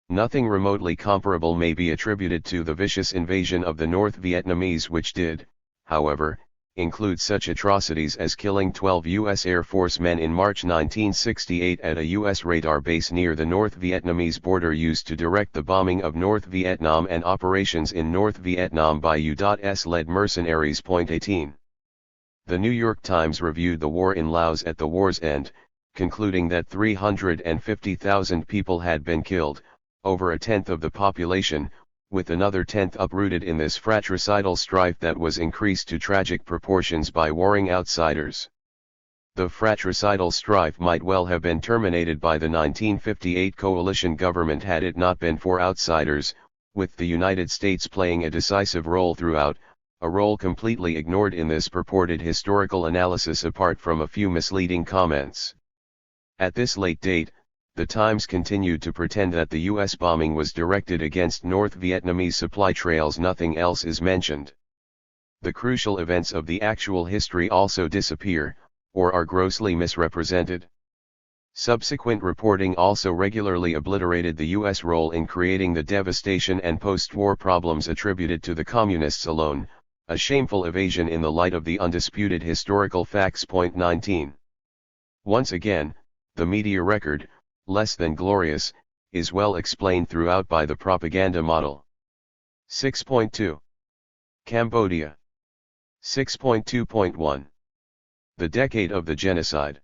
Speaker 1: Nothing remotely comparable may be attributed to the vicious invasion of the North Vietnamese, which did, however, include such atrocities as killing 12 U.S. Air Force men in March 1968 at a U.S. radar base near the North Vietnamese border used to direct the bombing of North Vietnam and operations in North Vietnam by U.S.-led mercenaries. 18. The New York Times reviewed the war in Laos at the war's end, concluding that 350,000 people had been killed, over a tenth of the population, with another tenth uprooted in this fratricidal strife that was increased to tragic proportions by warring outsiders. The fratricidal strife might well have been terminated by the 1958 coalition government had it not been for outsiders, with the United States playing a decisive role throughout, a role completely ignored in this purported historical analysis apart from a few misleading comments. At this late date, the Times continued to pretend that the U.S. bombing was directed against North Vietnamese supply trails. Nothing else is mentioned. The crucial events of the actual history also disappear, or are grossly misrepresented. Subsequent reporting also regularly obliterated the U.S. role in creating the devastation and post-war problems attributed to the Communists alone, a shameful evasion in the light of the undisputed historical facts. 19. Once again, the media record, less than glorious, is well explained throughout by the propaganda model. 6.2. Cambodia. 6.2.1. The decade of the genocide.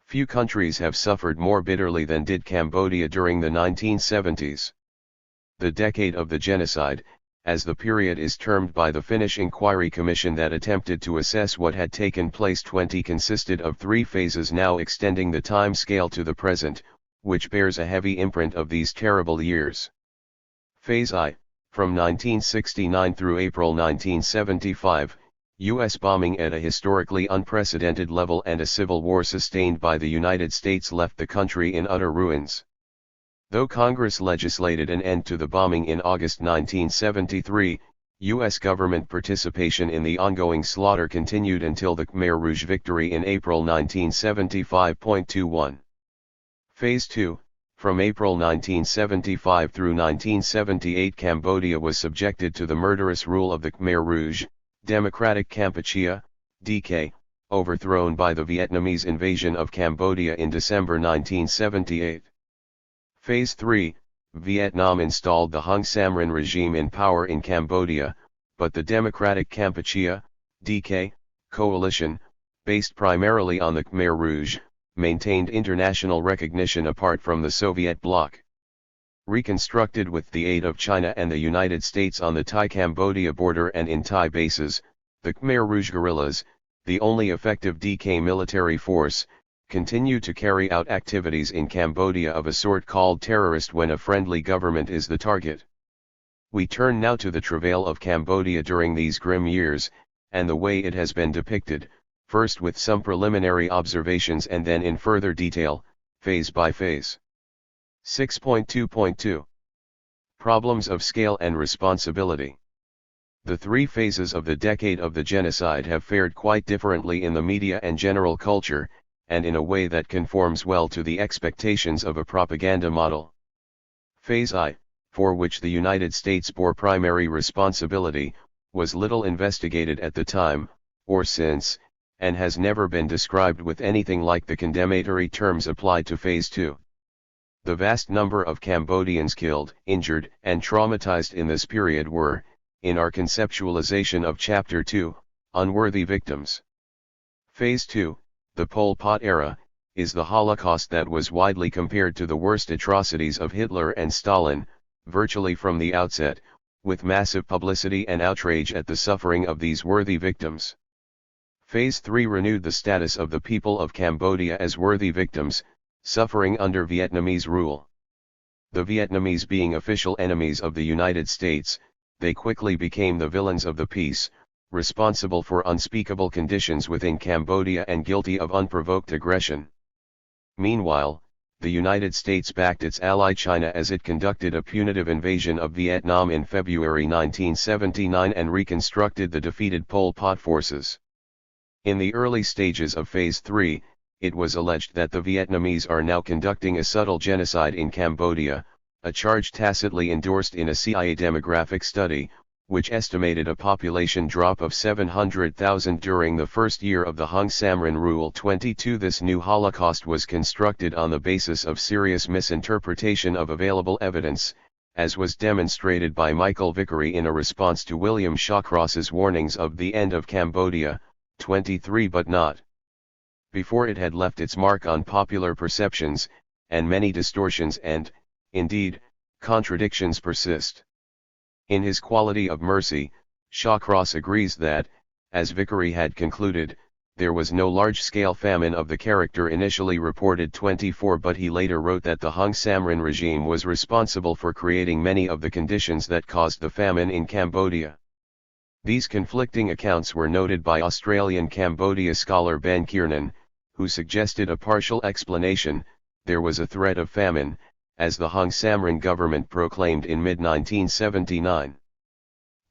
Speaker 1: Few countries have suffered more bitterly than did Cambodia during the 1970s. The decade of the genocide, as the period is termed by the Finnish Inquiry Commission that attempted to assess what had taken place, consisted of 3 phases now extending the time scale to the present, which bears a heavy imprint of these terrible years. Phase I, from 1969 through April 1975, U.S. bombing at a historically unprecedented level and a civil war sustained by the United States left the country in utter ruins. Though Congress legislated an end to the bombing in August 1973, U.S. government participation in the ongoing slaughter continued until the Khmer Rouge victory in April 1975.21. Phase 2, from April 1975 through 1978, Cambodia was subjected to the murderous rule of the Khmer Rouge, Democratic Kampuchea, DK, overthrown by the Vietnamese invasion of Cambodia in December 1978. Phase 3, Vietnam installed the Hung Samrin regime in power in Cambodia, but the Democratic Kampuchea, DK, coalition, based primarily on the Khmer Rouge, maintained international recognition apart from the Soviet bloc. Reconstructed with the aid of China and the United States on the Thai-Cambodia border and in Thai bases, the Khmer Rouge guerrillas, the only effective DK military force, continue to carry out activities in Cambodia of a sort called terrorist when a friendly government is the target. We turn now to the travail of Cambodia during these grim years, and the way it has been depicted, first with some preliminary observations and then in further detail, phase by phase. 6.2.2. Problems of scale and responsibility. The 3 phases of the decade of the genocide have fared quite differently in the media and general culture, and in a way that conforms well to the expectations of a propaganda model. Phase I, for which the United States bore primary responsibility, was little investigated at the time, or since, and has never been described with anything like the condemnatory terms applied to Phase II. The vast number of Cambodians killed, injured, and traumatized in this period were, in our conceptualization of Chapter 2, unworthy victims. Phase II, the Pol Pot era, is the Holocaust that was widely compared to the worst atrocities of Hitler and Stalin, virtually from the outset, with massive publicity and outrage at the suffering of these worthy victims. Phase III renewed the status of the people of Cambodia as worthy victims, suffering under Vietnamese rule. The Vietnamese being official enemies of the United States, they quickly became the villains of the peace, responsible for unspeakable conditions within Cambodia and guilty of unprovoked aggression. Meanwhile, the United States backed its ally China as it conducted a punitive invasion of Vietnam in February 1979 and reconstructed the defeated Pol Pot forces. In the early stages of Phase III, it was alleged that the Vietnamese are now conducting a subtle genocide in Cambodia, a charge tacitly endorsed in a CIA demographic study, which estimated a population drop of 700,000 during the first year of the Hung Samrin Rule. 22 This new Holocaust was constructed on the basis of serious misinterpretation of available evidence, as was demonstrated by Michael Vickery in a response to William Shawcross's warnings of the end of Cambodia, 23 but not before it had left its mark on popular perceptions, and many distortions and, indeed, contradictions persist. In his Quality of Mercy, Shawcross agrees that, as Vickery had concluded, there was no large-scale famine of the character initially reported. 24 But he later wrote that the Hung Samrin regime was responsible for creating many of the conditions that caused the famine in Cambodia. These conflicting accounts were noted by Australian Cambodia scholar Ben Kiernan, who suggested a partial explanation: there was a threat of famine, as the Hung Samrin government proclaimed in mid-1979.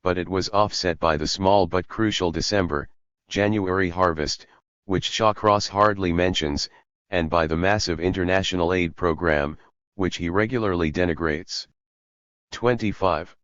Speaker 1: But it was offset by the small but crucial December-January harvest, which Shawcross hardly mentions, and by the massive international aid program, which he regularly denigrates. 25.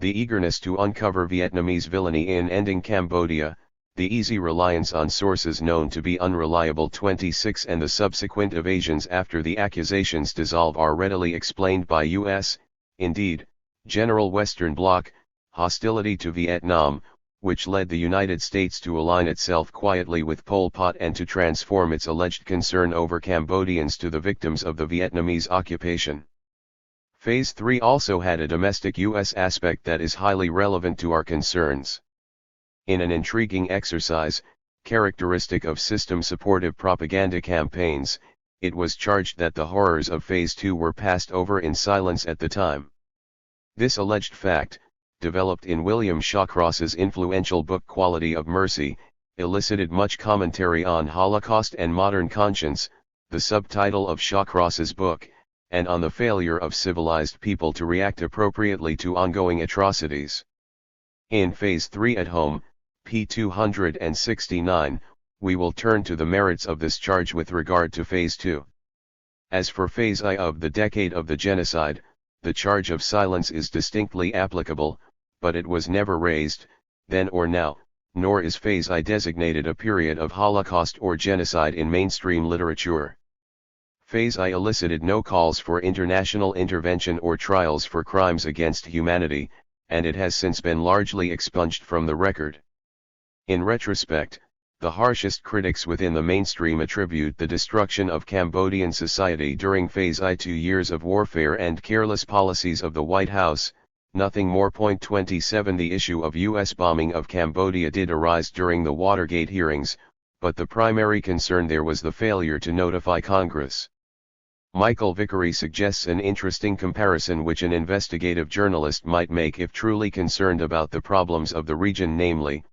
Speaker 1: The eagerness to uncover Vietnamese villainy in ending Cambodia, the easy reliance on sources known to be unreliable. 26 And the subsequent evasions after the accusations dissolve are readily explained by U.S., indeed, general Western Bloc, hostility to Vietnam, which led the United States to align itself quietly with Pol Pot and to transform its alleged concern over Cambodians to the victims of the Vietnamese occupation. Phase III also had a domestic U.S. aspect that is highly relevant to our concerns. In an intriguing exercise, characteristic of system-supportive propaganda campaigns, it was charged that the horrors of Phase II were passed over in silence at the time. This alleged fact, developed in William Shawcross's influential book Quality of Mercy, elicited much commentary on Holocaust and modern conscience, the subtitle of Shawcross's book, and on the failure of civilized people to react appropriately to ongoing atrocities. In Phase III at Home, p. 269, we will turn to the merits of this charge with regard to Phase II. As for Phase I of the decade of the genocide, the charge of silence is distinctly applicable, but it was never raised, then or now, nor is Phase I designated a period of Holocaust or genocide in mainstream literature. Phase I elicited no calls for international intervention or trials for crimes against humanity, and it has since been largely expunged from the record. In retrospect, the harshest critics within the mainstream attribute the destruction of Cambodian society during Phase I to years of warfare and careless policies of the White House, nothing more. 27 The issue of U.S. bombing of Cambodia did arise during the Watergate hearings, but the primary concern there was the failure to notify Congress. Michael Vickery suggests an interesting comparison which an investigative journalist might make if truly concerned about the problems of the region, namely,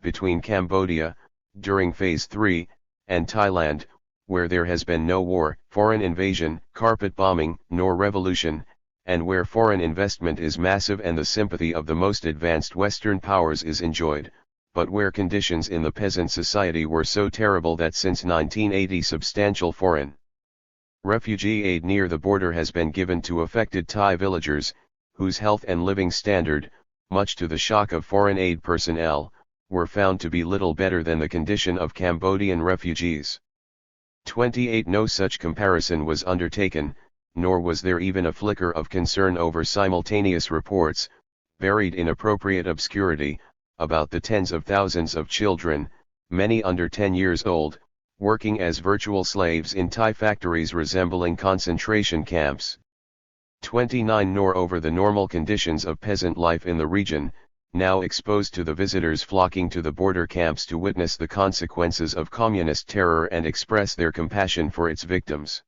Speaker 1: between Cambodia, during Phase III, and Thailand, where there has been no war, foreign invasion, carpet bombing, nor revolution, and where foreign investment is massive and the sympathy of the most advanced Western powers is enjoyed. but where conditions in the peasant society were so terrible that since 1980 substantial foreign refugee aid near the border has been given to affected Thai villagers, whose health and living standard, much to the shock of foreign aid personnel, were found to be little better than the condition of Cambodian refugees. 28 No such comparison was undertaken, nor was there even a flicker of concern over simultaneous reports, buried in appropriate obscurity, about the tens of thousands of children, many under 10 years old, working as virtual slaves in Thai factories resembling concentration camps. 29 Nor over the normal conditions of peasant life in the region, now exposed to the visitors flocking to the border camps to witness the consequences of communist terror and express their compassion for its victims.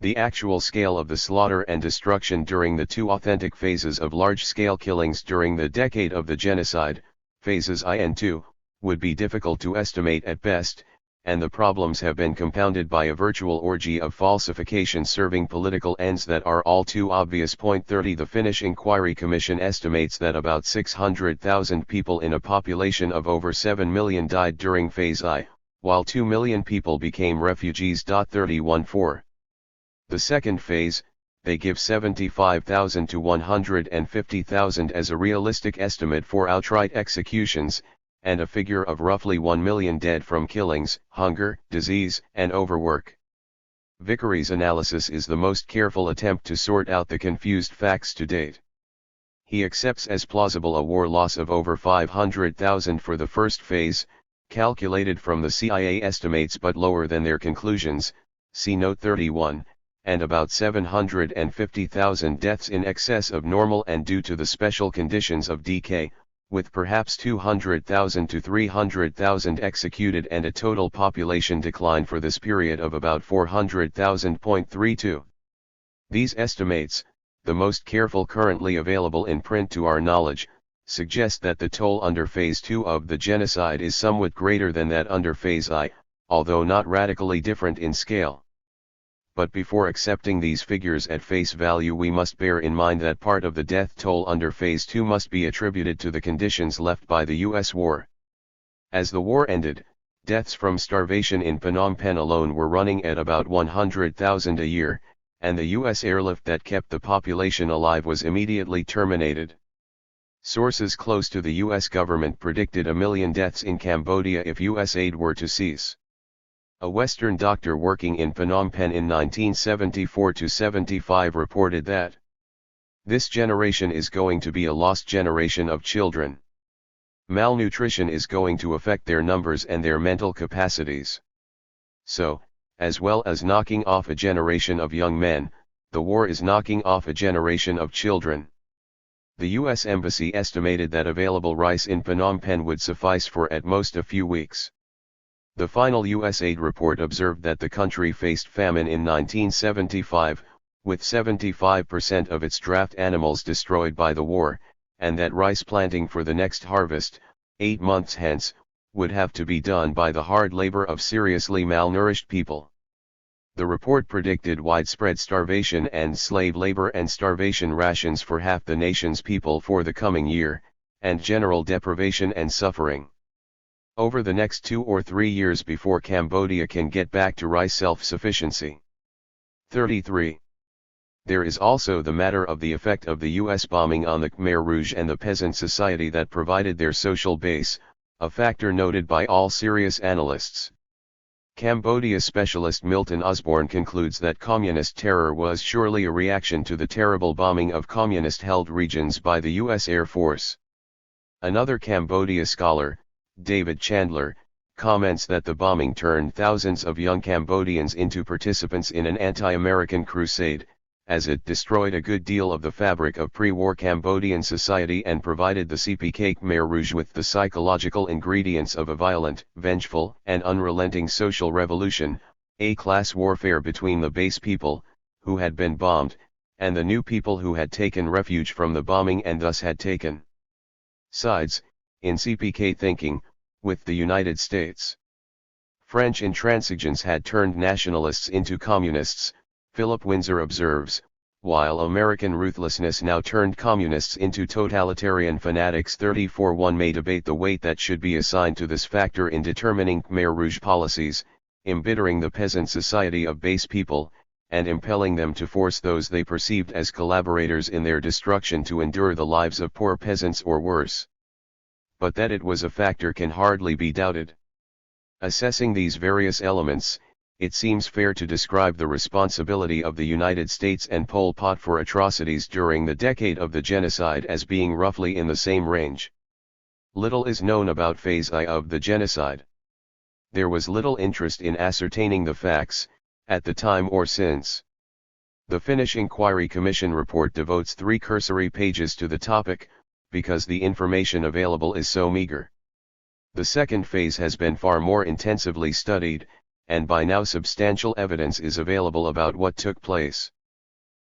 Speaker 1: The actual scale of the slaughter and destruction during the two authentic phases of large-scale killings during the decade of the genocide, phases I and II, would be difficult to estimate at best, and the problems have been compounded by a virtual orgy of falsification serving political ends that are all too obvious. 30 The Finnish Inquiry Commission estimates that about 600,000 people in a population of over 7 million died during Phase I, while 2 million people became refugees. 31 The second phase, they give 75,000 to 150,000 as a realistic estimate for outright executions, and a figure of roughly 1 million dead from killings, hunger, disease, and overwork. Vickery's analysis is the most careful attempt to sort out the confused facts to date. He accepts as plausible a war loss of over 500,000 for the first phase, calculated from the CIA estimates but lower than their conclusions, see Note 31, and about 750,000 deaths in excess of normal and due to the special conditions of decay, with perhaps 200,000 to 300,000 executed and a total population decline for this period of about 400,000. 32. These estimates, the most careful currently available in print to our knowledge, suggest that the toll under Phase II of the genocide is somewhat greater than that under Phase I, although not radically different in scale. But before accepting these figures at face value, we must bear in mind that part of the death toll under Phase II must be attributed to the conditions left by the U.S. war. As the war ended, deaths from starvation in Phnom Penh alone were running at about 100,000 a year, and the U.S. airlift that kept the population alive was immediately terminated. Sources close to the U.S. government predicted 1 million deaths in Cambodia if U.S. aid were to cease. A Western doctor working in Phnom Penh in 1974-75 reported that this generation is going to be a lost generation of children. Malnutrition is going to affect their numbers and their mental capacities. So, as well as knocking off a generation of young men, the war is knocking off a generation of children. The U.S. Embassy estimated that available rice in Phnom Penh would suffice for at most a few weeks. The final U.S. aid report observed that the country faced famine in 1975, with 75% of its draft animals destroyed by the war, and that rice planting for the next harvest, 8 months hence, would have to be done by the hard labor of seriously malnourished people. The report predicted widespread starvation and slave labor and starvation rations for half the nation's people for the coming year, and general deprivation and suffering over the next 2 or 3 years before Cambodia can get back to rice self-sufficiency. 33. There is also the matter of the effect of the U.S. bombing on the Khmer Rouge and the peasant society that provided their social base, a factor noted by all serious analysts. Cambodia specialist Milton Osborne concludes that communist terror was surely a reaction to the terrible bombing of communist-held regions by the U.S. Air Force. Another Cambodia scholar, David Chandler, comments that the bombing turned thousands of young Cambodians into participants in an anti-American crusade, as it destroyed a good deal of the fabric of pre-war Cambodian society and provided the CPK Khmer Rouge with the psychological ingredients of a violent, vengeful, and unrelenting social revolution, a class warfare between the base people, who had been bombed, and the new people who had taken refuge from the bombing and thus had taken sides, in CPK thinking, with the United States. French intransigence had turned nationalists into communists, Philip Windsor observes, while American ruthlessness now turned communists into totalitarian fanatics. 34 One may debate the weight that should be assigned to this factor in determining Khmer Rouge policies, embittering the peasant society of base people, and impelling them to force those they perceived as collaborators in their destruction to endure the lives of poor peasants or worse. But that it was a factor can hardly be doubted. Assessing these various elements, it seems fair to describe the responsibility of the United States and Pol Pot for atrocities during the decade of the genocide as being roughly in the same range. Little is known about Phase I of the genocide. There was little interest in ascertaining the facts, at the time or since. The Finnish Inquiry Commission report devotes 3 cursory pages to the topic, because the information available is so meager. The second phase has been far more intensively studied, and by now substantial evidence is available about what took place.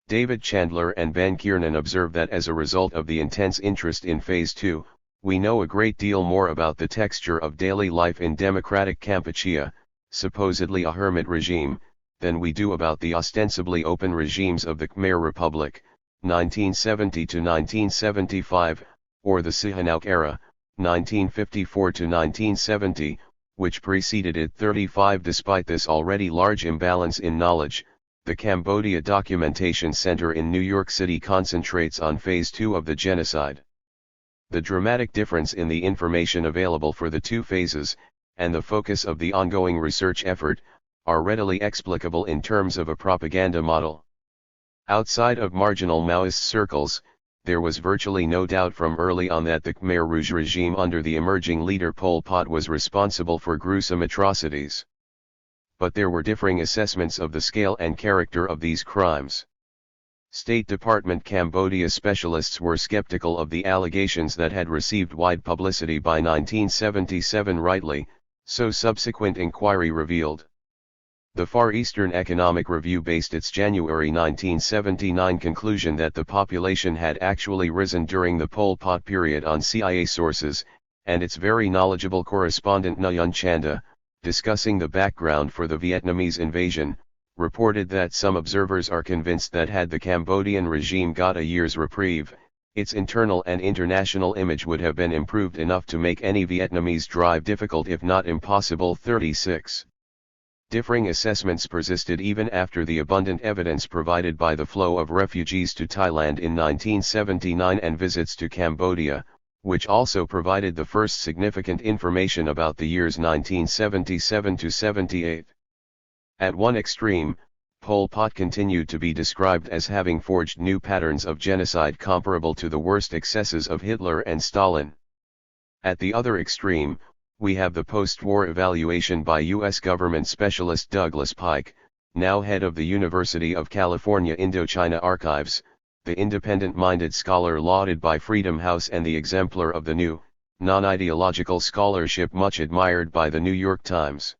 Speaker 1: David Chandler and Ben Kiernan observe that as a result of the intense interest in Phase 2, we know a great deal more about the texture of daily life in democratic Kampuchea, supposedly a hermit regime, than we do about the ostensibly open regimes of the Khmer Republic, 1970 to 1975, or the Sihanouk era, 1954 to 1970, which preceded it. 35 Despite this already large imbalance in knowledge, the Cambodia Documentation Center in New York City concentrates on Phase 2 of the genocide. The dramatic difference in the information available for the 2 phases, and the focus of the ongoing research effort, are readily explicable in terms of a propaganda model. Outside of marginal Maoist circles, there was virtually no doubt from early on that the Khmer Rouge regime under the emerging leader Pol Pot was responsible for gruesome atrocities. But there were differing assessments of the scale and character of these crimes. State Department Cambodia specialists were skeptical of the allegations that had received wide publicity by 1977 rightly, so subsequent inquiry revealed. The Far Eastern Economic Review based its January 1979 conclusion that the population had actually risen during the Pol Pot period on CIA sources, and its very knowledgeable correspondent Nguyen Chanda, discussing the background for the Vietnamese invasion, reported that some observers are convinced that had the Cambodian regime got a year's reprieve, its internal and international image would have been improved enough to make any Vietnamese drive difficult if not impossible. 36. Differing assessments persisted even after the abundant evidence provided by the flow of refugees to Thailand in 1979 and visits to Cambodia, which also provided the first significant information about the years 1977 to 78. At one extreme, Pol Pot continued to be described as having forged new patterns of genocide comparable to the worst excesses of Hitler and Stalin. At the other extreme, we have the post-war evaluation by U.S. government specialist Douglas Pike, now head of the University of California Indochina Archives, the independent-minded scholar lauded by Freedom House and the exemplar of the new, non-ideological scholarship much admired by the New York Times.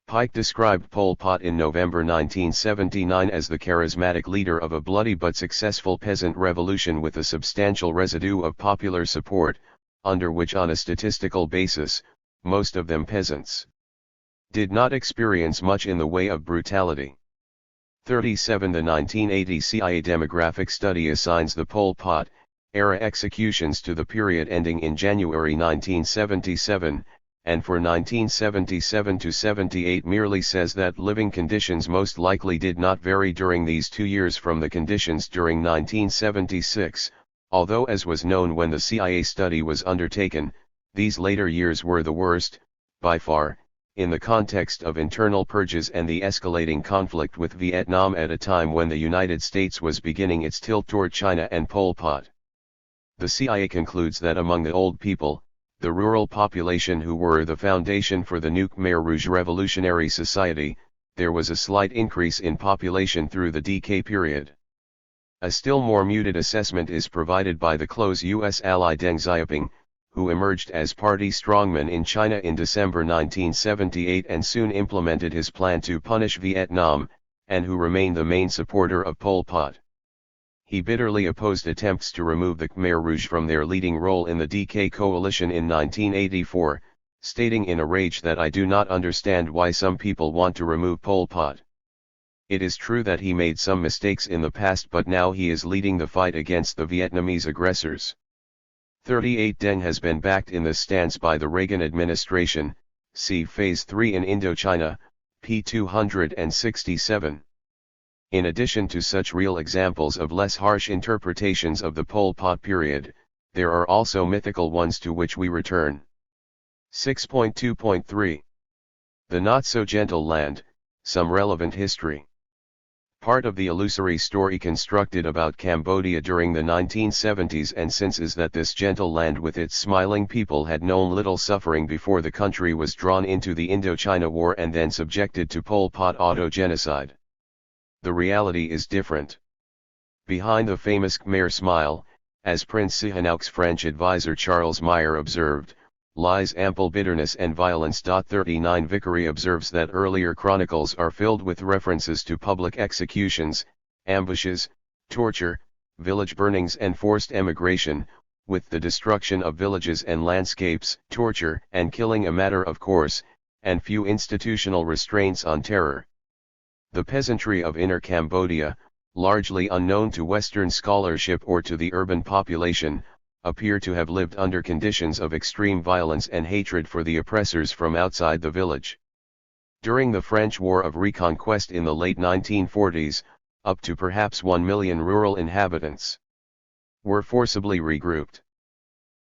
Speaker 1: Pike described Pol Pot in November 1979 as the charismatic leader of a bloody but successful peasant revolution with a substantial residue of popular support, under which on a statistical basis, most of them peasants, did not experience much in the way of brutality. 37 The 1980 CIA demographic study assigns the Pol Pot era executions to the period ending in January 1977, and for 1977 to 78 merely says that living conditions most likely did not vary during these 2 years from the conditions during 1976. Although, as was known when the CIA study was undertaken, these later years were the worst, by far, in the context of internal purges and the escalating conflict with Vietnam at a time when the United States was beginning its tilt toward China and Pol Pot. The CIA concludes that among the old people, the rural population who were the foundation for the new Khmer Rouge Revolutionary Society, there was a slight increase in population through the decay period. A still more muted assessment is provided by the close U.S. ally Deng Xiaoping, who emerged as party strongman in China in December 1978 and soon implemented his plan to punish Vietnam, and who remained the main supporter of Pol Pot. He bitterly opposed attempts to remove the Khmer Rouge from their leading role in the DK coalition in 1984, stating in a rage that I do not understand why some people want to remove Pol Pot. It is true that he made some mistakes in the past, but now he is leading the fight against the Vietnamese aggressors. 38 Deng has been backed in this stance by the Reagan administration. See Phase 3 in Indochina, p. 267. In addition to such real examples of less harsh interpretations of the Pol Pot period, there are also mythical ones to which we return. 6.2.3 The Not-So-Gentle Land, Some Relevant History. Part of the illusory story constructed about Cambodia during the 1970s and since is that this gentle land with its smiling people had known little suffering before the country was drawn into the Indochina War and then subjected to Pol Pot auto-genocide. The reality is different. Behind the famous Khmer smile, as Prince Sihanouk's French advisor Charles Meyer observed, lies ample bitterness and violence. 39 Vickery observes that earlier chronicles are filled with references to public executions, ambushes, torture, village burnings and forced emigration, with the destruction of villages and landscapes, torture and killing a matter of course, and few institutional restraints on terror. The peasantry of Inner Cambodia, largely unknown to Western scholarship or to the urban population, appear to have lived under conditions of extreme violence and hatred for the oppressors from outside the village. During the French War of Reconquest in the late 1940s, up to perhaps 1 million rural inhabitants were forcibly regrouped.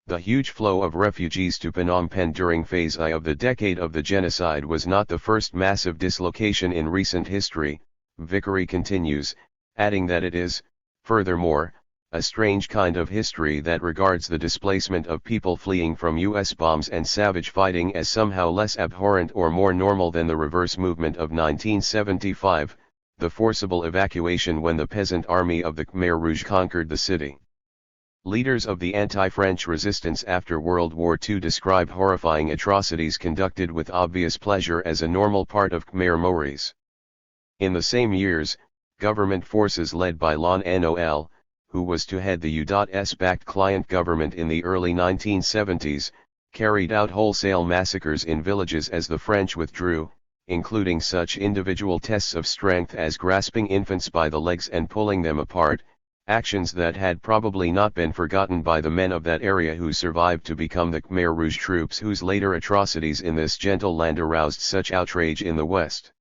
Speaker 1: The huge flow of refugees to Phnom Penh during Phase I of the decade of the genocide was not the first massive dislocation in recent history, Vickery continues, adding that it is, furthermore, a strange kind of history that regards the displacement of people fleeing from US bombs and savage fighting as somehow less abhorrent or more normal than the reverse movement of 1975, the forcible evacuation when the peasant army of the Khmer Rouge conquered the city. Leaders of the anti-French resistance after World War II describe horrifying atrocities conducted with obvious pleasure as a normal part of Khmer Maoris. In the same years, government forces led by Lon Nol, who was to head the U.S.-backed client government in the early 1970s, carried out wholesale massacres in villages as the French withdrew, including such individual tests of strength as grasping infants by the legs and pulling them apart, actions that had probably not been forgotten by the men of that area who survived to become the Khmer Rouge troops whose later atrocities in this gentle land aroused such outrage in the West.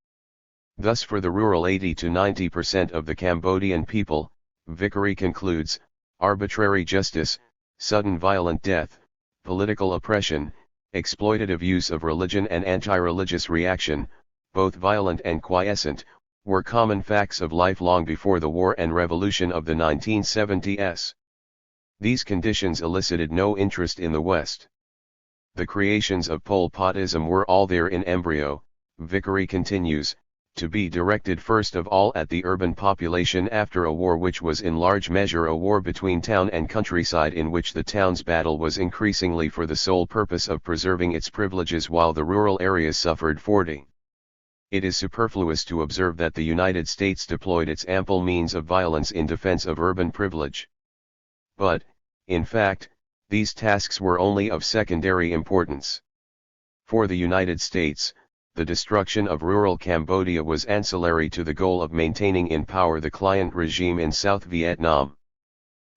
Speaker 1: Thus for the rural 80 to 90% of the Cambodian people, Vickery concludes, arbitrary justice, sudden violent death, political oppression, exploitative use of religion and anti-religious reaction, both violent and quiescent, were common facts of life long before the war and revolution of the 1970s. These conditions elicited no interest in the West. The creations of Pol Potism were all there in embryo, Vickery continues, to be directed first of all at the urban population after a war which was in large measure a war between town and countryside in which the town's battle was increasingly for the sole purpose of preserving its privileges while the rural areas suffered 40. It is superfluous to observe that the United States deployed its ample means of violence in defense of urban privilege. But, in fact, these tasks were only of secondary importance. For the United States, the destruction of rural Cambodia was ancillary to the goal of maintaining in power the client regime in South Vietnam.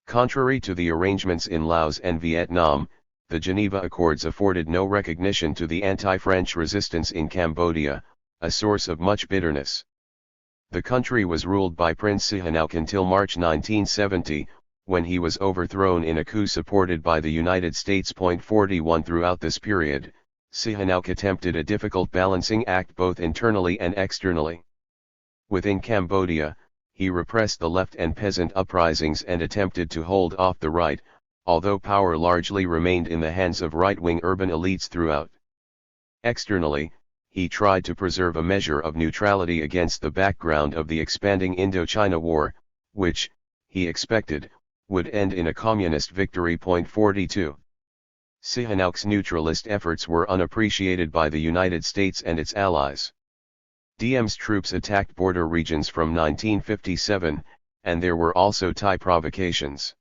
Speaker 1: Contrary to the arrangements in Laos and Vietnam, the Geneva Accords afforded no recognition to the anti-French resistance in Cambodia, a source of much bitterness. The country was ruled by Prince Sihanouk until March 1970, when he was overthrown in a coup supported by the United States. 41 Throughout this period, Sihanouk attempted a difficult balancing act both internally and externally. Within Cambodia, he repressed the left and peasant uprisings and attempted to hold off the right, although power largely remained in the hands of right-wing urban elites throughout. Externally, he tried to preserve a measure of neutrality against the background of the expanding Indochina War, which, he expected, would end in a communist victory. 42. Sihanouk's neutralist efforts were unappreciated by the United States and its allies. Diem's troops attacked border regions from 1957, and there were also Thai provocations.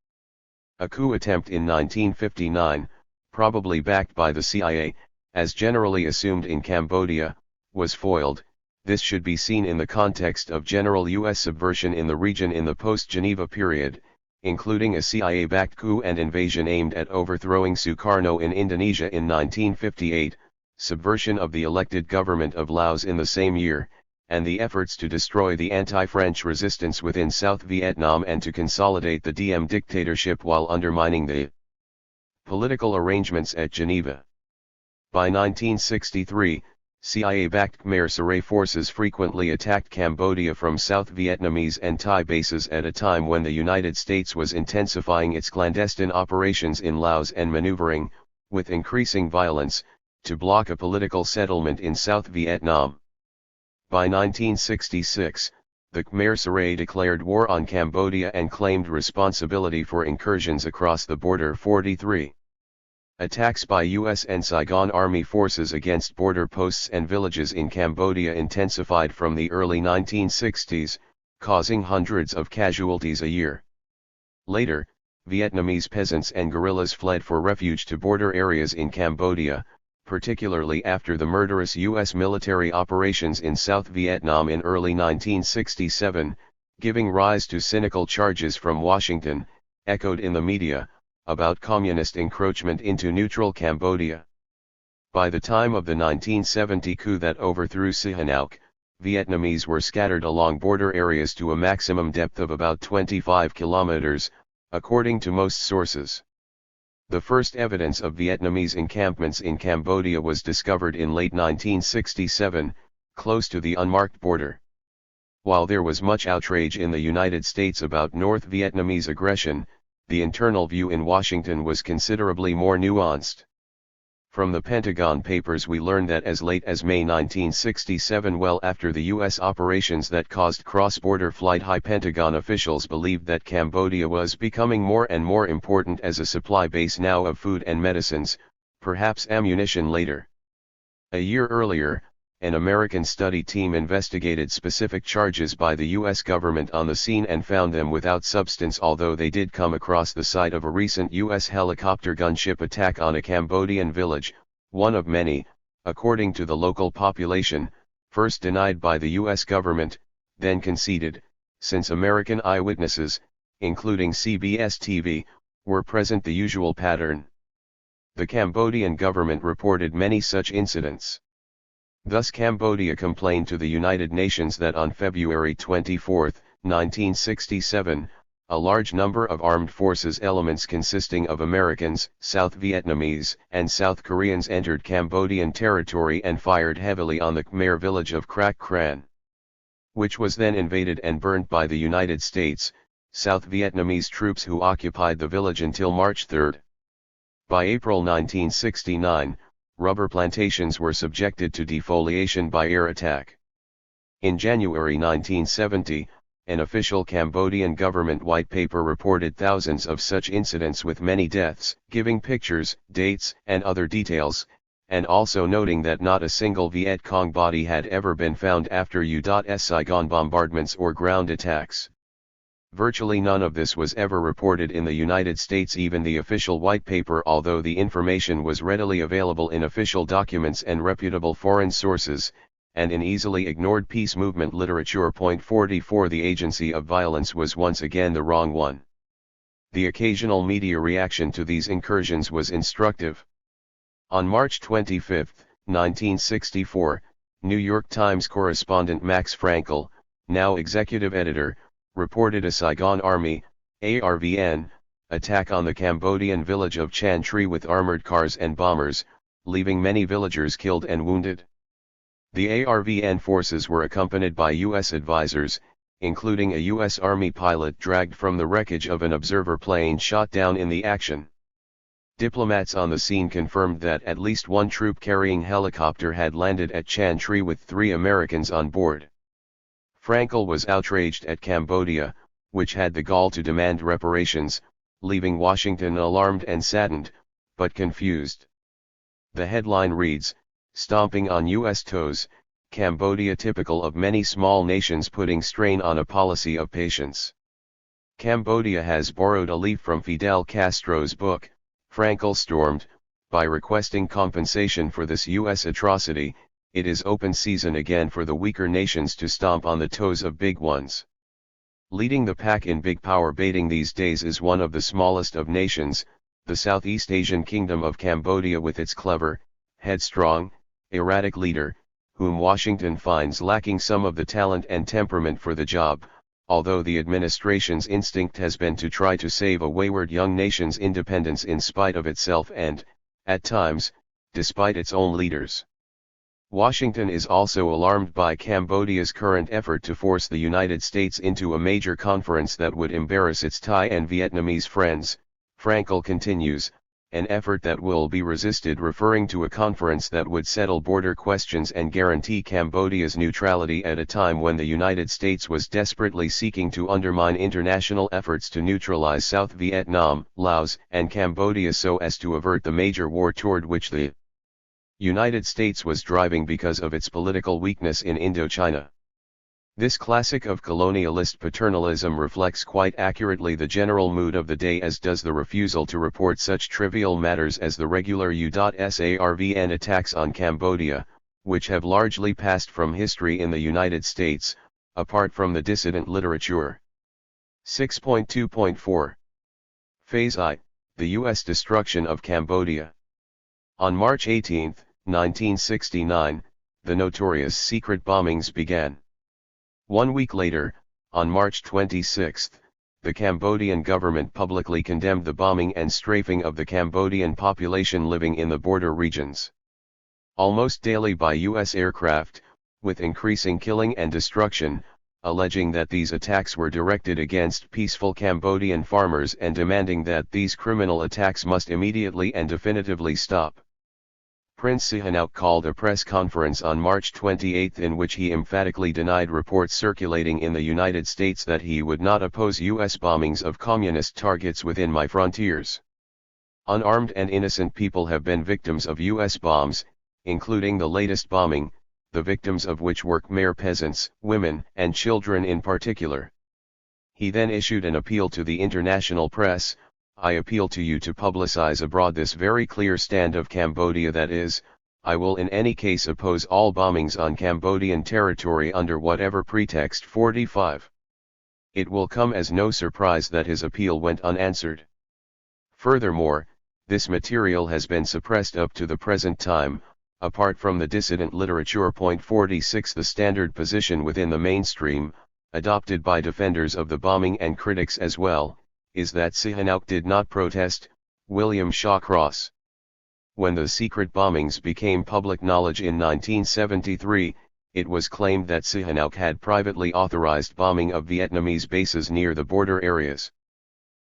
Speaker 1: A coup attempt in 1959, probably backed by the CIA, as generally assumed in Cambodia, was foiled, This should be seen in the context of general U.S. subversion in the region in the post-Geneva period, including a CIA-backed coup and invasion aimed at overthrowing Sukarno in Indonesia in 1958, subversion of the elected government of Laos in the same year, and the efforts to destroy the anti-French resistance within South Vietnam and to consolidate the Diem dictatorship while undermining the political arrangements at Geneva. By 1963, CIA-backed Khmer Rouge forces frequently attacked Cambodia from South Vietnamese and Thai bases at a time when the United States was intensifying its clandestine operations in Laos and maneuvering, with increasing violence, to block a political settlement in South Vietnam. By 1966, the Khmer Rouge declared war on Cambodia and claimed responsibility for incursions across the border. 43. Attacks by U.S. and Saigon Army forces against border posts and villages in Cambodia intensified from the early 1960s, causing hundreds of casualties a year. Later, Vietnamese peasants and guerrillas fled for refuge to border areas in Cambodia, particularly after the murderous U.S. military operations in South Vietnam in early 1967, giving rise to cynical charges from Washington, echoed in the media, about communist encroachment into neutral Cambodia. By the time of the 1970 coup that overthrew Sihanouk, Vietnamese were scattered along border areas to a maximum depth of about 25 kilometers, according to most sources. The first evidence of Vietnamese encampments in Cambodia was discovered in late 1967, close to the unmarked border. While there was much outrage in the United States about North Vietnamese aggression, the internal view in Washington was considerably more nuanced. From the Pentagon Papers we learned that as late as May 1967, well after the U.S. operations that caused cross-border flight, high Pentagon officials believed that Cambodia was becoming more and more important as a supply base now of food and medicines, perhaps ammunition later. A year earlier, an American study team investigated specific charges by the U.S. government on the scene and found them without substance, although they did come across the site of a recent U.S. helicopter gunship attack on a Cambodian village, one of many, according to the local population, first denied by the U.S. government, then conceded, since American eyewitnesses, including CBS TV, were present. The usual pattern. The Cambodian government reported many such incidents. Thus Cambodia complained to the United Nations that on February 24, 1967, a large number of armed forces elements consisting of Americans, South Vietnamese, and South Koreans entered Cambodian territory and fired heavily on the Khmer village of Krak Kran, which was then invaded and burnt by the United States, South Vietnamese troops who occupied the village until March 3. By April 1969, rubber plantations were subjected to defoliation by air attack. In January 1970, an official Cambodian government white paper reported thousands of such incidents with many deaths, giving pictures, dates, and other details, and also noting that not a single Viet Cong body had ever been found after U.S. Saigon bombardments or ground attacks. Virtually none of this was ever reported in the United States, even the official white paper, although the information was readily available in official documents and reputable foreign sources, and in easily ignored peace movement literature. 44 The agency of violence was once again the wrong one. The occasional media reaction to these incursions was instructive. On March 25, 1964, New York Times correspondent Max Frankel, now executive editor, reported a Saigon Army, ARVN, attack on the Cambodian village of Chan Tri with armored cars and bombers, leaving many villagers killed and wounded. The ARVN forces were accompanied by U.S. advisors, including a U.S. Army pilot dragged from the wreckage of an observer plane shot down in the action. Diplomats on the scene confirmed that at least one troop-carrying helicopter had landed at Chan Tri with 3 Americans on board. Frankel was outraged at Cambodia, which had the gall to demand reparations, leaving Washington alarmed and saddened, but confused. The headline reads, "Stomping on U.S. toes, Cambodia typical of many small nations putting strain on a policy of patience." Cambodia has borrowed a leaf from Fidel Castro's book, Frankel stormed, by requesting compensation for this U.S. atrocity, it is open season again for the weaker nations to stomp on the toes of big ones. Leading the pack in big power baiting these days is one of the smallest of nations, the Southeast Asian Kingdom of Cambodia, with its clever, headstrong, erratic leader, whom Washington finds lacking some of the talent and temperament for the job, although the administration's instinct has been to try to save a wayward young nation's independence in spite of itself and, at times, despite its own leaders. Washington is also alarmed by Cambodia's current effort to force the United States into a major conference that would embarrass its Thai and Vietnamese friends. Frankel continues, an effort that will be resisted, referring to a conference that would settle border questions and guarantee Cambodia's neutrality at a time when the United States was desperately seeking to undermine international efforts to neutralize South Vietnam, Laos, and Cambodia so as to avert the major war toward which the United States was driving because of its political weakness in Indochina. This classic of colonialist paternalism reflects quite accurately the general mood of the day, as does the refusal to report such trivial matters as the regular U.SARVN attacks on Cambodia, which have largely passed from history in the United States, apart from the dissident literature. 6.2.4 Phase I, the U.S. destruction of Cambodia. On March 18, 1969, the notorious secret bombings began. 1 week later, on March 26, the Cambodian government publicly condemned the bombing and strafing of the Cambodian population living in the border regions. Almost daily by U.S. aircraft, with increasing killing and destruction, alleging that these attacks were directed against peaceful Cambodian farmers and demanding that these criminal attacks must immediately and definitively stop. Prince Sihanouk called a press conference on March 28 in which he emphatically denied reports circulating in the United States that he would not oppose U.S. bombings of communist targets within my frontiers. Unarmed and innocent people have been victims of U.S. bombs, including the latest bombing, the victims of which were Khmer peasants, women and children in particular. He then issued an appeal to the international press. I appeal to you to publicize abroad this very clear stand of Cambodia, that is, I will in any case oppose all bombings on Cambodian territory under whatever pretext. 45. It will come as no surprise that his appeal went unanswered. Furthermore, this material has been suppressed up to the present time. Apart from the dissident literature. 46 The standard position within the mainstream, adopted by defenders of the bombing and critics as well, is that Sihanouk did not protest. William Shawcross. When the secret bombings became public knowledge in 1973, it was claimed that Sihanouk had privately authorized bombing of Vietnamese bases near the border areas.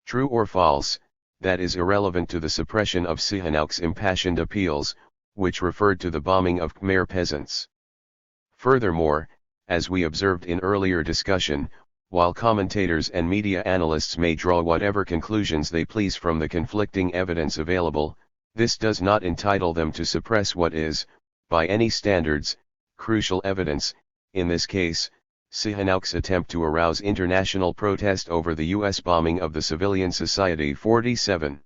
Speaker 1: True or false, that is irrelevant to the suppression of Sihanouk's impassioned appeals, which referred to the bombing of Khmer peasants. Furthermore, as we observed in earlier discussion, while commentators and media analysts may draw whatever conclusions they please from the conflicting evidence available, this does not entitle them to suppress what is, by any standards, crucial evidence. In this case, Sihanouk's attempt to arouse international protest over the U.S. bombing of the civilian society. 47.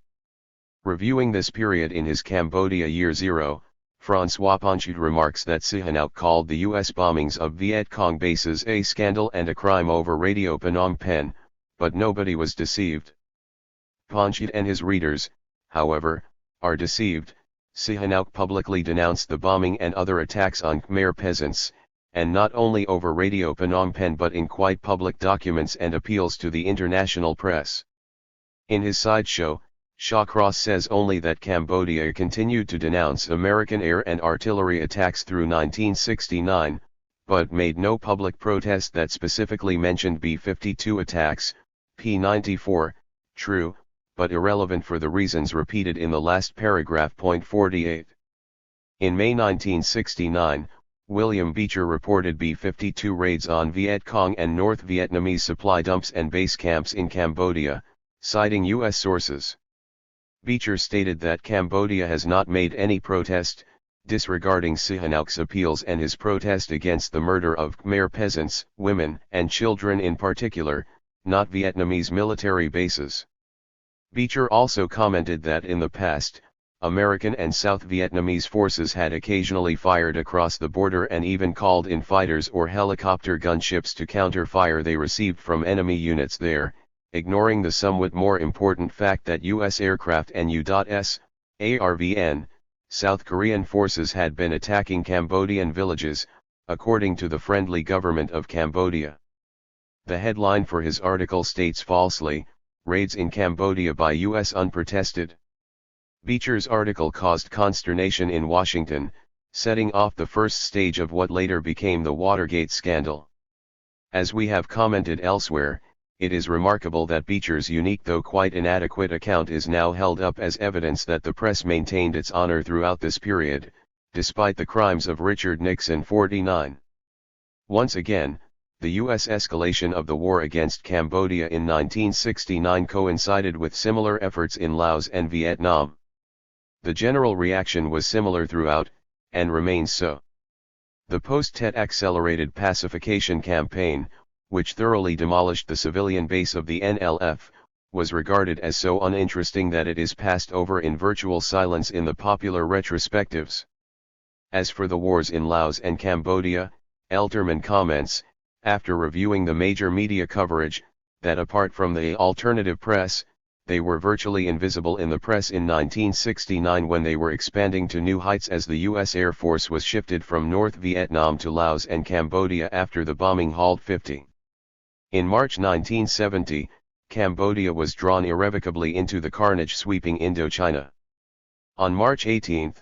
Speaker 1: Reviewing this period in his Cambodia Year Zero, François Ponchut remarks that Sihanouk called the U.S. bombings of Viet Cong bases a scandal and a crime over Radio Phnom Penh, but nobody was deceived. Ponchut and his readers, however, are deceived. Sihanouk publicly denounced the bombing and other attacks on Khmer peasants, and not only over Radio Phnom Penh but in quite public documents and appeals to the international press. In his sideshow, Shawcross says only that Cambodia continued to denounce American air and artillery attacks through 1969, but made no public protest that specifically mentioned B-52 attacks. P-94, true, but irrelevant for the reasons repeated in the last paragraph. 48. In May 1969, William Beecher reported B-52 raids on Viet Cong and North Vietnamese supply dumps and base camps in Cambodia, citing U.S. sources. Beecher stated that Cambodia has not made any protest, disregarding Sihanouk's appeals and his protest against the murder of Khmer peasants, women and children in particular, not Vietnamese military bases. Beecher also commented that in the past, American and South Vietnamese forces had occasionally fired across the border and even called in fighters or helicopter gunships to counter fire they received from enemy units there, ignoring the somewhat more important fact that U.S. aircraft and U.S. ARVN, South Korean forces had been attacking Cambodian villages, according to the friendly government of Cambodia. The headline for his article states falsely, "Raids in Cambodia by U.S. unprotested." Beecher's article caused consternation in Washington, setting off the first stage of what later became the Watergate scandal. As we have commented elsewhere, it is remarkable that Beecher's unique though quite inadequate account is now held up as evidence that the press maintained its honor throughout this period, despite the crimes of Richard Nixon. 49. Once again, the U.S. escalation of the war against Cambodia in 1969 coincided with similar efforts in Laos and Vietnam. The general reaction was similar throughout, and remains so. The post-Tet accelerated pacification campaign, which thoroughly demolished the civilian base of the NLF, was regarded as so uninteresting that it is passed over in virtual silence in the popular retrospectives. As for the wars in Laos and Cambodia, Elterman comments, after reviewing the major media coverage, that apart from the alternative press, they were virtually invisible in the press in 1969 when they were expanding to new heights as the U.S. Air Force was shifted from North Vietnam to Laos and Cambodia after the bombing halt 50. In March 1970, Cambodia was drawn irrevocably into the carnage sweeping Indochina. On March 18,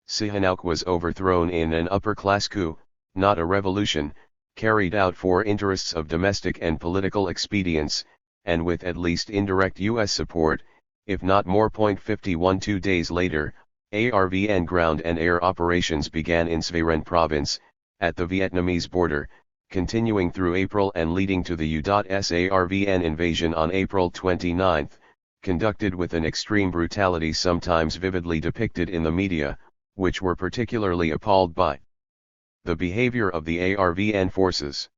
Speaker 1: Sihanouk was overthrown in an upper-class coup, not a revolution, carried out for interests of domestic and political expedience, and with at least indirect U.S. support, if not more. 51 2 days later, ARVN ground and air operations began in Svaren province, at the Vietnamese border, continuing through April and leading to the U.S. ARVN invasion on April 29, conducted with an extreme brutality sometimes vividly depicted in the media, which were particularly appalled by the behavior of the ARVN forces.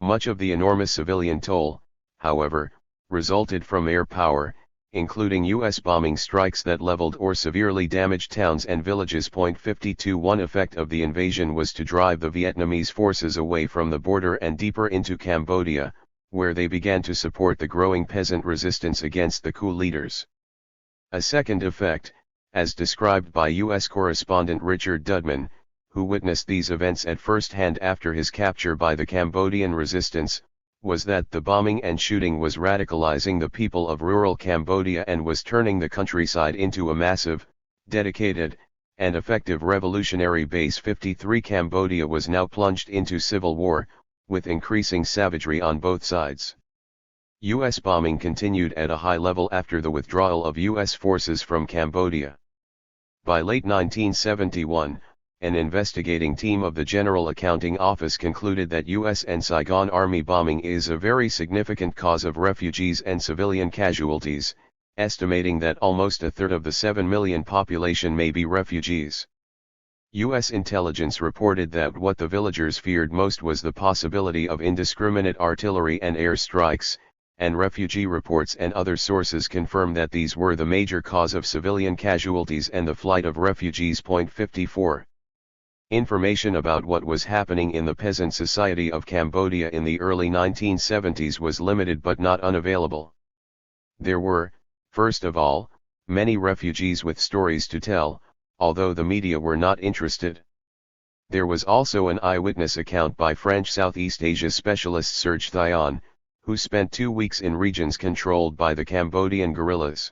Speaker 1: Much of the enormous civilian toll, however, resulted from air power, including U.S. bombing strikes that leveled or severely damaged towns and villages. 52 One effect of the invasion was to drive the Vietnamese forces away from the border and deeper into Cambodia, where they began to support the growing peasant resistance against the coup leaders. A second effect, as described by U.S. correspondent Richard Dudman, who witnessed these events at first hand after his capture by the Cambodian resistance, was that the bombing and shooting was radicalizing the people of rural Cambodia and was turning the countryside into a massive, dedicated, and effective revolutionary base. 53 Cambodia was now plunged into civil war, with increasing savagery on both sides. U.S. bombing continued at a high level after the withdrawal of U.S. forces from Cambodia. By late 1971, an investigating team of the General Accounting Office concluded that U.S. and Saigon Army bombing is a very significant cause of refugees and civilian casualties, estimating that almost a third of the 7 million population may be refugees. U.S. intelligence reported that what the villagers feared most was the possibility of indiscriminate artillery and air strikes, and refugee reports and other sources confirm that these were the major cause of civilian casualties and the flight of refugees. 54. Information about what was happening in the peasant society of Cambodia in the early 1970s was limited but not unavailable. There were, first of all, many refugees with stories to tell, although the media were not interested. There was also an eyewitness account by French Southeast Asia specialist Serge Thion, who spent 2 weeks in regions controlled by the Cambodian guerrillas.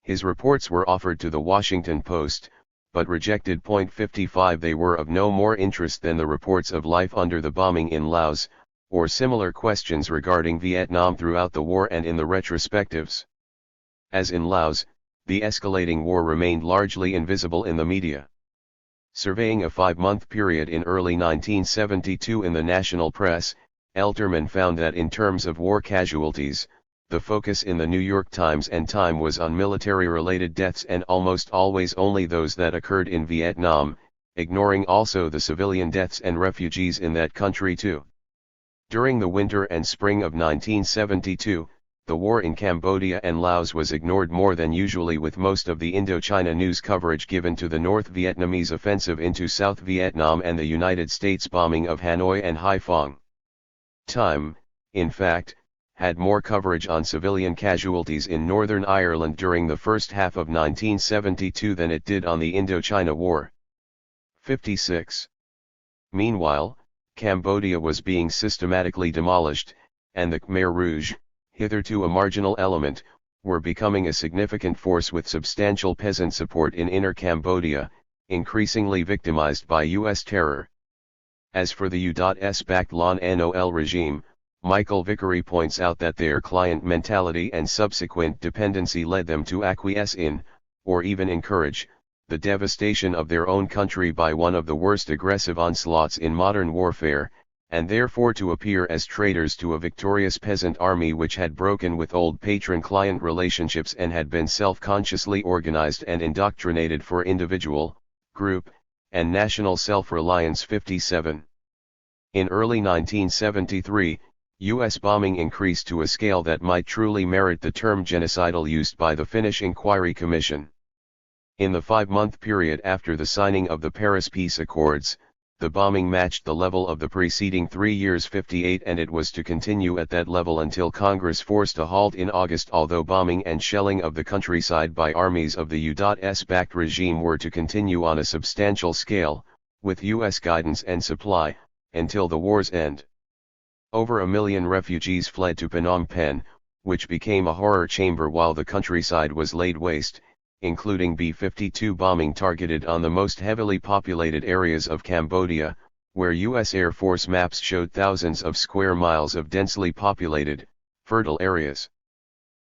Speaker 1: His reports were offered to the Washington Post, but rejected. 55 They were of no more interest than the reports of life under the bombing in Laos, or similar questions regarding Vietnam throughout the war and in the retrospectives. As in Laos, the escalating war remained largely invisible in the media. Surveying a 5-month period in early 1972 in the national press, Elterman found that in terms of war casualties, the focus in the New York Times and Time was on military-related deaths and almost always only those that occurred in Vietnam, ignoring also the civilian deaths and refugees in that country too. During the winter and spring of 1972, the war in Cambodia and Laos was ignored more than usually, with most of the Indochina news coverage given to the North Vietnamese offensive into South Vietnam and the United States bombing of Hanoi and Haiphong. Time, in fact, had more coverage on civilian casualties in Northern Ireland during the first half of 1972 than it did on the Indochina War. 56. Meanwhile, Cambodia was being systematically demolished, and the Khmer Rouge, hitherto a marginal element, were becoming a significant force with substantial peasant support in Inner Cambodia, increasingly victimized by U.S. terror. As for the U.S.-backed Lon Nol regime, Michael Vickery points out that their client mentality and subsequent dependency led them to acquiesce in, or even encourage, the devastation of their own country by one of the worst aggressive onslaughts in modern warfare, and therefore to appear as traitors to a victorious peasant army which had broken with old patron-client relationships and had been self-consciously organized and indoctrinated for individual, group, and national self-reliance. 57. In early 1973, U.S. bombing increased to a scale that might truly merit the term genocidal used by the Finnish Inquiry Commission. In the 5-month period after the signing of the Paris Peace Accords, the bombing matched the level of the preceding 3 years. 58, and it was to continue at that level until Congress forced a halt in August. Although bombing and shelling of the countryside by armies of the U.S.-backed regime were to continue on a substantial scale, with U.S. guidance and supply, until the war's end. Over 1 million refugees fled to Phnom Penh, which became a horror chamber while the countryside was laid waste, including B-52 bombing targeted on the most heavily populated areas of Cambodia, where U.S. Air Force maps showed thousands of square miles of densely populated, fertile areas.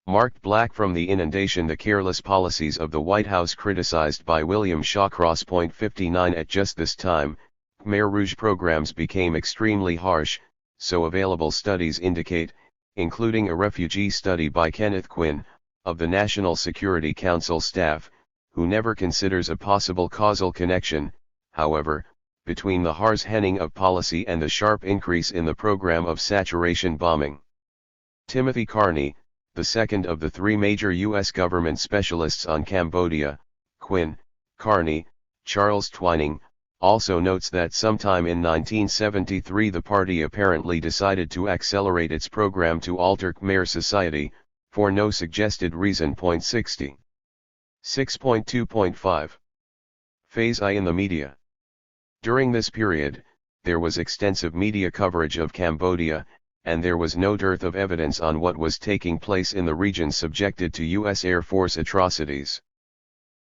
Speaker 1: Marked black from the inundation, the careless policies of the White House criticized by William Shawcross. 59. At just this time, Khmer Rouge programs became extremely harsh, so available studies indicate, including a refugee study by Kenneth Quinn, of the National Security Council staff, who never considers a possible causal connection, however, between the hars-henning of policy and the sharp increase in the program of saturation bombing. Timothy Carney, the second of the 3 major U.S. government specialists on Cambodia, Quinn, Carney, Charles Twining, also notes that sometime in 1973 the party apparently decided to accelerate its program to alter Khmer society, for no suggested reason. 60. 6.2.5. Phase I in the media. During this period, there was extensive media coverage of Cambodia, and there was no dearth of evidence on what was taking place in the region subjected to U.S. Air Force atrocities.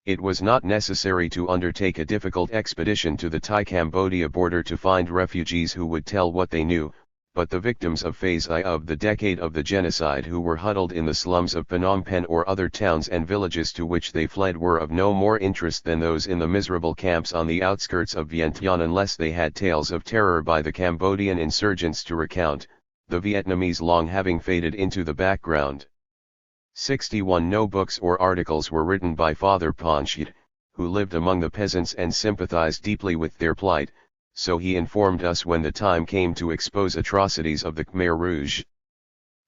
Speaker 1: It was not necessary to undertake a difficult expedition to the Thai-Cambodia border to find refugees who would tell what they knew, but the victims of Phase I of the decade of the genocide who were huddled in the slums of Phnom Penh or other towns and villages to which they fled were of no more interest than those in the miserable camps on the outskirts of Vientiane, unless they had tales of terror by the Cambodian insurgents to recount, the Vietnamese long having faded into the background. 61. No books or articles were written by Father Panchit, who lived among the peasants and sympathized deeply with their plight, so he informed us when the time came to expose atrocities of the Khmer Rouge.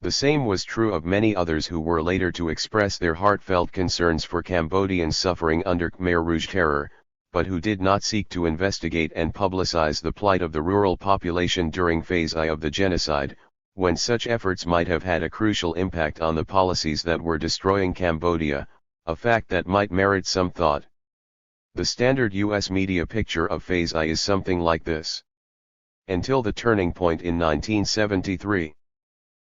Speaker 1: The same was true of many others who were later to express their heartfelt concerns for Cambodians suffering under Khmer Rouge terror, but who did not seek to investigate and publicize the plight of the rural population during Phase I of the genocide, when such efforts might have had a crucial impact on the policies that were destroying Cambodia, a fact that might merit some thought. The standard U.S. media picture of Phase I is something like this. Until the turning point in 1973.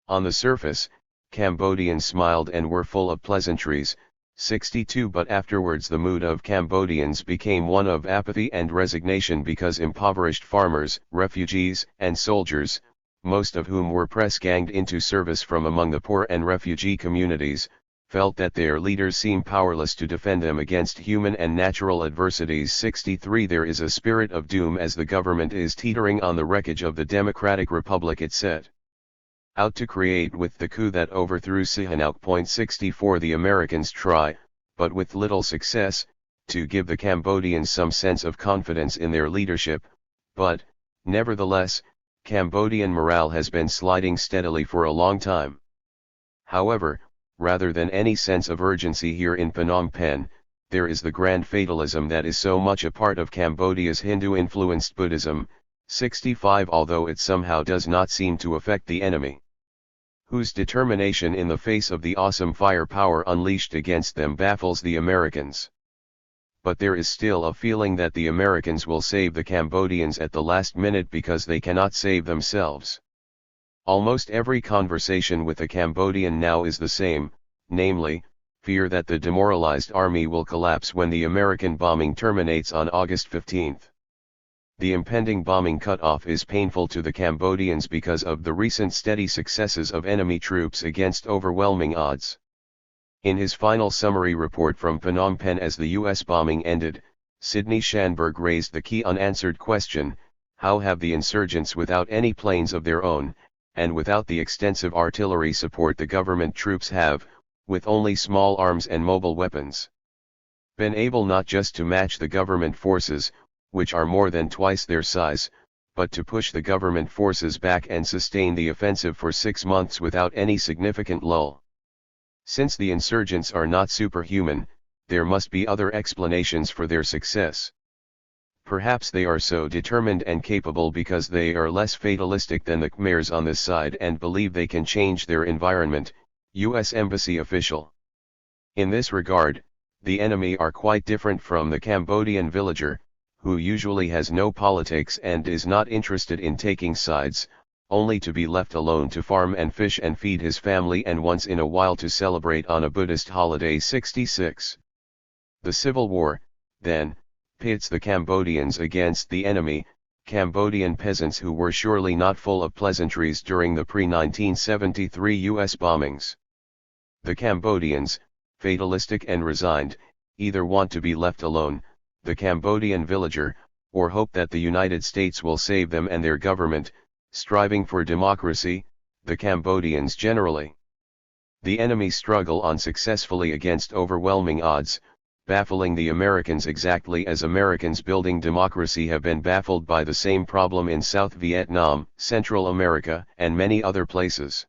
Speaker 1: On the surface, Cambodians smiled and were full of pleasantries. 62. But afterwards the mood of Cambodians became one of apathy and resignation because impoverished farmers, refugees, and soldiers, most of whom were press-ganged into service from among the poor and refugee communities, felt that their leaders seemed powerless to defend them against human and natural adversities. 63. There is a spirit of doom as the government is teetering on the wreckage of the democratic republic it set out to create with the coup that overthrew Sihanouk. 64. The Americans try, but with little success, to give the Cambodians some sense of confidence in their leadership, but, nevertheless, Cambodian morale has been sliding steadily for a long time. However, rather than any sense of urgency here in Phnom Penh, there is the grand fatalism that is so much a part of Cambodia's Hindu-influenced Buddhism. 65 Although it somehow does not seem to affect the enemy, whose determination in the face of the awesome firepower unleashed against them baffles the Americans. But there is still a feeling that the Americans will save the Cambodians at the last minute because they cannot save themselves. Almost every conversation with a Cambodian now is the same, namely, fear that the demoralized army will collapse when the American bombing terminates on August 15. The impending bombing cutoff is painful to the Cambodians because of the recent steady successes of enemy troops against overwhelming odds. In his final summary report from Phnom Penh as the U.S. bombing ended, Sidney Schanberg raised the key unanswered question: how have the insurgents, without any planes of their own, and without the extensive artillery support the government troops have, with only small arms and mobile weapons, been able not just to match the government forces, which are more than twice their size, but to push the government forces back and sustain the offensive for 6 months without any significant lull? Since the insurgents are not superhuman, there must be other explanations for their success. Perhaps they are so determined and capable because they are less fatalistic than the Khmers on this side and believe they can change their environment. U.S. Embassy official. In this regard, the enemy are quite different from the Cambodian villager, who usually has no politics and is not interested in taking sides, only to be left alone to farm and fish and feed his family and once in a while to celebrate on a Buddhist holiday. 66. The Civil War, then, pits the Cambodians against the enemy, Cambodian peasants who were surely not full of pleasantries during the pre-1973 U.S. bombings. The Cambodians, fatalistic and resigned, either want to be left alone, the Cambodian villager, or hope that the United States will save them and their government, striving for democracy, the Cambodians generally. The enemy struggle on successfully against overwhelming odds, baffling the Americans exactly as Americans building democracy have been baffled by the same problem in South Vietnam, Central America, and many other places.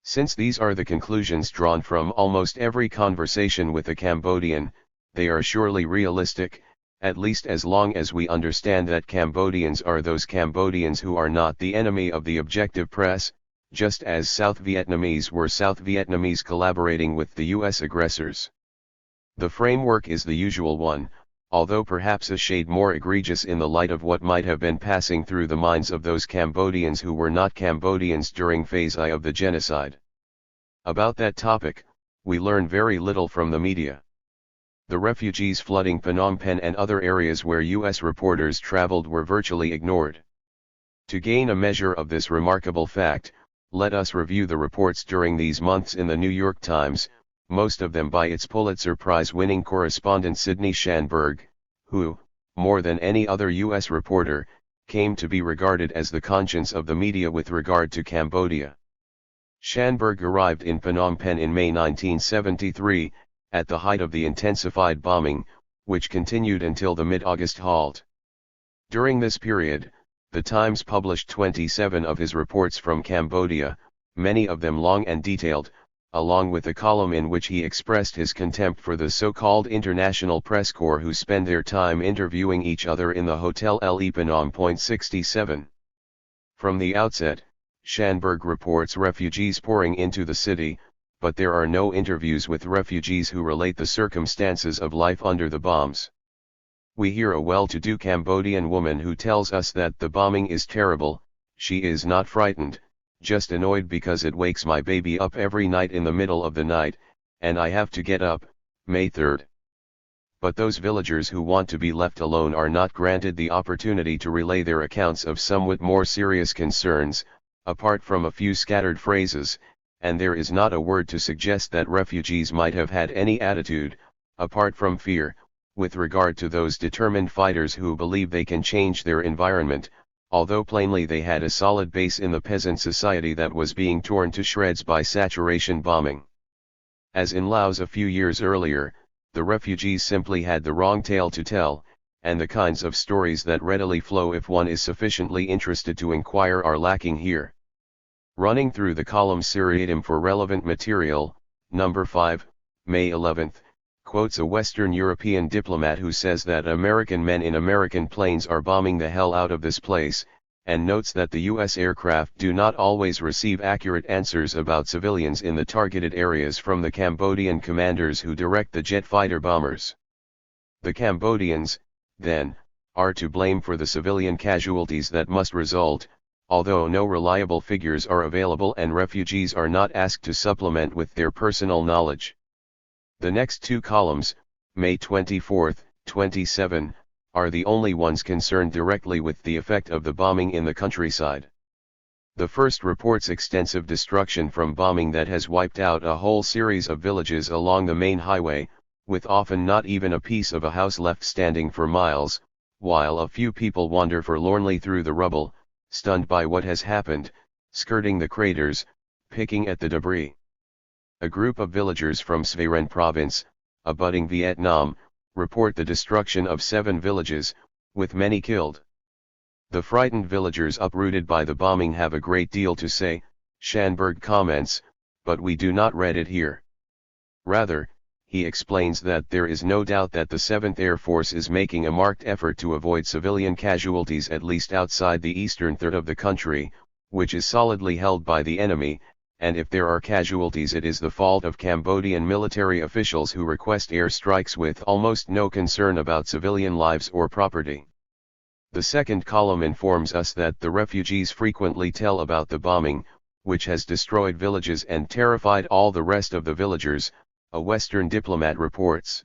Speaker 1: Since these are the conclusions drawn from almost every conversation with a Cambodian, they are surely realistic, at least as long as we understand that Cambodians are those Cambodians who are not the enemy of the objective press, just as South Vietnamese were South Vietnamese collaborating with the U.S. aggressors. The framework is the usual one, although perhaps a shade more egregious in the light of what might have been passing through the minds of those Cambodians who were not Cambodians during phase I of the genocide. About that topic, we learn very little from the media. The refugees flooding Phnom Penh and other areas where U.S. reporters traveled were virtually ignored. To gain a measure of this remarkable fact, let us review the reports during these months in the New York Times, most of them by its Pulitzer Prize-winning correspondent Sidney Schanberg, who, more than any other U.S. reporter, came to be regarded as the conscience of the media with regard to Cambodia. Schanberg arrived in Phnom Penh in May 1973, at the height of the intensified bombing, which continued until the mid-August halt. During this period, the Times published 27 of his reports from Cambodia, many of them long and detailed, along with a column in which he expressed his contempt for the so-called international press corps who spend their time interviewing each other in the Hotel Le Phnom. 67. From the outset, Schanberg reports refugees pouring into the city, but there are no interviews with refugees who relate the circumstances of life under the bombs. We hear a well-to-do Cambodian woman who tells us that the bombing is terrible. She is not frightened, just annoyed because it wakes my baby up every night in the middle of the night, and I have to get up. May 3. But those villagers who want to be left alone are not granted the opportunity to relay their accounts of somewhat more serious concerns, apart from a few scattered phrases, and there is not a word to suggest that refugees might have had any attitude, apart from fear, with regard to those determined fighters who believe they can change their environment, although plainly they had a solid base in the peasant society that was being torn to shreds by saturation bombing. As in Laos a few years earlier, the refugees simply had the wrong tale to tell, and the kinds of stories that readily flow if one is sufficiently interested to inquire are lacking here. Running through the column seriatim for relevant material, number 5, May 11, quotes a Western European diplomat who says that American men in American planes are bombing the hell out of this place, and notes that the U.S. aircraft do not always receive accurate answers about civilians in the targeted areas from the Cambodian commanders who direct the jet fighter bombers. The Cambodians, then, are to blame for the civilian casualties that must result, although no reliable figures are available and refugees are not asked to supplement with their personal knowledge. The next two columns, May 24, 27, are the only ones concerned directly with the effect of the bombing in the countryside. The first reports extensive destruction from bombing that has wiped out a whole series of villages along the main highway, with often not even a piece of a house left standing for miles, while a few people wander forlornly through the rubble, stunned by what has happened, skirting the craters, picking at the debris. A group of villagers from Svaren province, abutting Vietnam, report the destruction of 7 villages, with many killed. The frightened villagers uprooted by the bombing have a great deal to say, Schanberg comments, but we do not read it here. Rather, he explains that there is no doubt that the 7th Air Force is making a marked effort to avoid civilian casualties at least outside the eastern third of the country, which is solidly held by the enemy, and if there are casualties it is the fault of Cambodian military officials who request air strikes with almost no concern about civilian lives or property. The second column informs us that the refugees frequently tell about the bombing, which has destroyed villages and terrified all the rest of the villagers, a Western diplomat reports.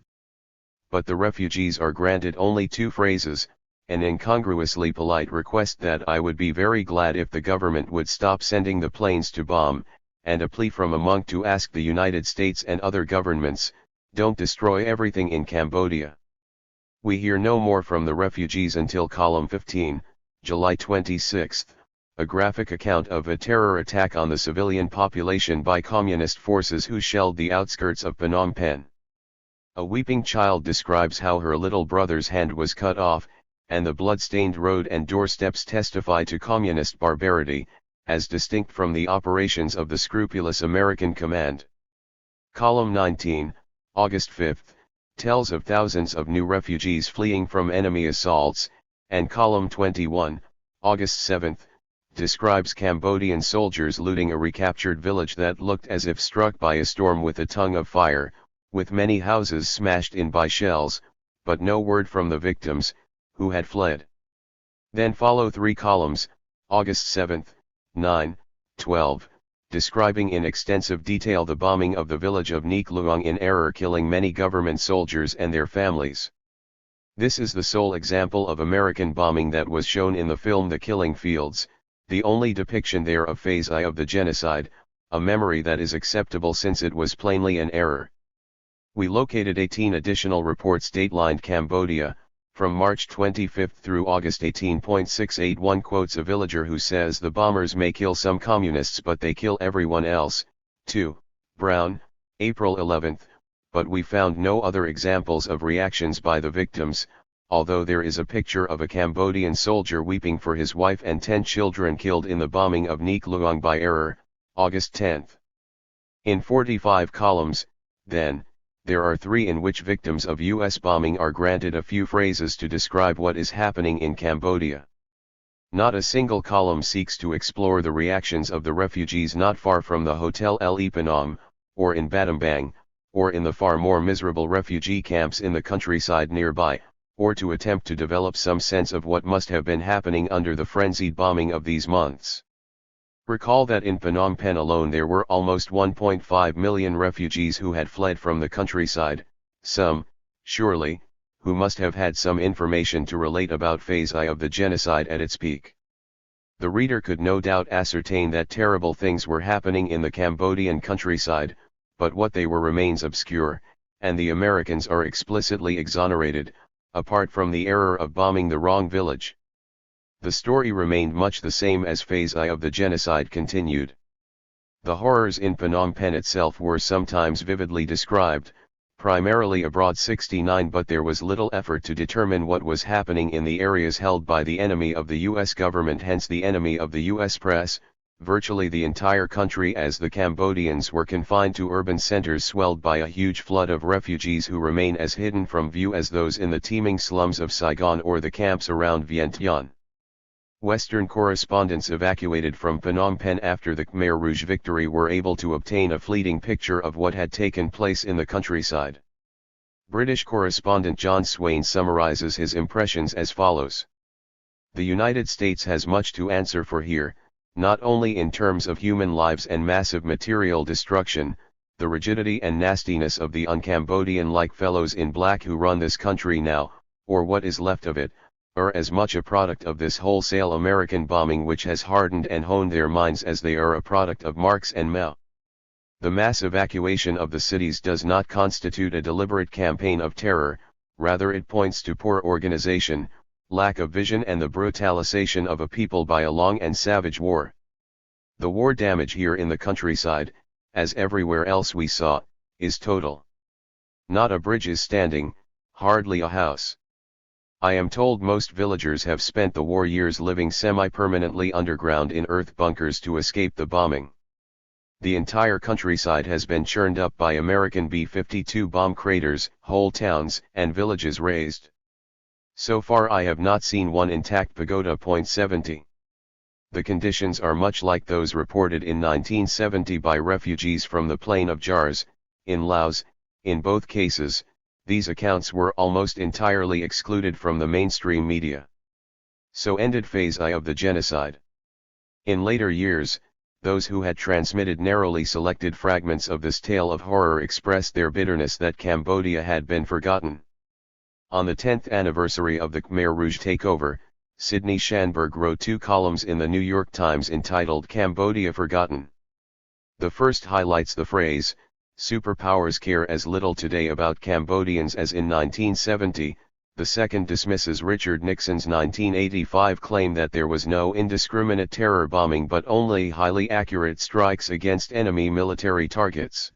Speaker 1: But the refugees are granted only 2 phrases, an incongruously polite request that I would be very glad if the government would stop sending the planes to bomb, and a plea from a monk to ask the United States and other governments, don't destroy everything in Cambodia. We hear no more from the refugees until column 15, July 26, a graphic account of a terror attack on the civilian population by communist forces who shelled the outskirts of Phnom Penh. A weeping child describes how her little brother's hand was cut off, and the blood-stained road and doorsteps testify to communist barbarity, as distinct from the operations of the scrupulous American command. Column 19, August 5, tells of thousands of new refugees fleeing from enemy assaults, and column 21, August 7, describes Cambodian soldiers looting a recaptured village that looked as if struck by a storm with a tongue of fire, with many houses smashed in by shells, but no word from the victims, who had fled. Then follow 3 columns, August 7, 9, 12, describing in extensive detail the bombing of the village of Neek Luang in error, killing many government soldiers and their families. This is the sole example of American bombing that was shown in the film The Killing Fields, the only depiction there of phase I of the genocide, a memory that is acceptable since it was plainly an error. We located 18 additional reports datelined Cambodia, from March 25 through August 18.681 quotes a villager who says the bombers may kill some communists but they kill everyone else. 2. Brown, April 11, but we found no other examples of reactions by the victims, although there is a picture of a Cambodian soldier weeping for his wife and 10 children killed in the bombing of Neek Luang by error, August 10. In 45 columns, then, there are 3 in which victims of U.S. bombing are granted a few phrases to describe what is happening in Cambodia. Not a single column seeks to explore the reactions of the refugees not far from the Hotel El Phnom, or in Battambang, or in the far more miserable refugee camps in the countryside nearby, or to attempt to develop some sense of what must have been happening under the frenzied bombing of these months. Recall that in Phnom Penh alone there were almost 1.5 million refugees who had fled from the countryside, some, surely, who must have had some information to relate about phase I of the genocide at its peak. The reader could no doubt ascertain that terrible things were happening in the Cambodian countryside, but what they were remains obscure, and the Americans are explicitly exonerated, apart from the error of bombing the wrong village. The story remained much the same as phase I of the genocide continued. The horrors in Phnom Penh itself were sometimes vividly described, primarily abroad 69, but there was little effort to determine what was happening in the areas held by the enemy of the U.S. government, hence the enemy of the U.S. press, virtually the entire country, as the Cambodians were confined to urban centers swelled by a huge flood of refugees who remain as hidden from view as those in the teeming slums of Saigon or the camps around Vientiane. Western correspondents evacuated from Phnom Penh after the Khmer Rouge victory were able to obtain a fleeting picture of what had taken place in the countryside. British correspondent John Swain summarizes his impressions as follows. The United States has much to answer for here, not only in terms of human lives and massive material destruction, the rigidity and nastiness of the un-Cambodian-like fellows in black who run this country now, or what is left of it, are as much a product of this wholesale American bombing which has hardened and honed their minds as they are a product of Marx and Mao. The mass evacuation of the cities does not constitute a deliberate campaign of terror, rather it points to poor organization, lack of vision and the brutalization of a people by a long and savage war. The war damage here in the countryside, as everywhere else we saw, is total. Not a bridge is standing, hardly a house. I am told most villagers have spent the war years living semi-permanently underground in earth bunkers to escape the bombing. The entire countryside has been churned up by American B-52 bomb craters, whole towns and villages razed. So far I have not seen one intact pagoda. 70. The conditions are much like those reported in 1970 by refugees from the Plain of Jars, in Laos. In both cases, these accounts were almost entirely excluded from the mainstream media. So ended phase I of the genocide. In later years, those who had transmitted narrowly selected fragments of this tale of horror expressed their bitterness that Cambodia had been forgotten. On the 10th anniversary of the Khmer Rouge takeover, Sidney Schanberg wrote 2 columns in the New York Times entitled Cambodia Forgotten. The first highlights the phrase, "Superpowers care as little today about Cambodians as in 1970, the second dismisses Richard Nixon's 1985 claim that there was no indiscriminate terror bombing but only highly accurate strikes against enemy military targets.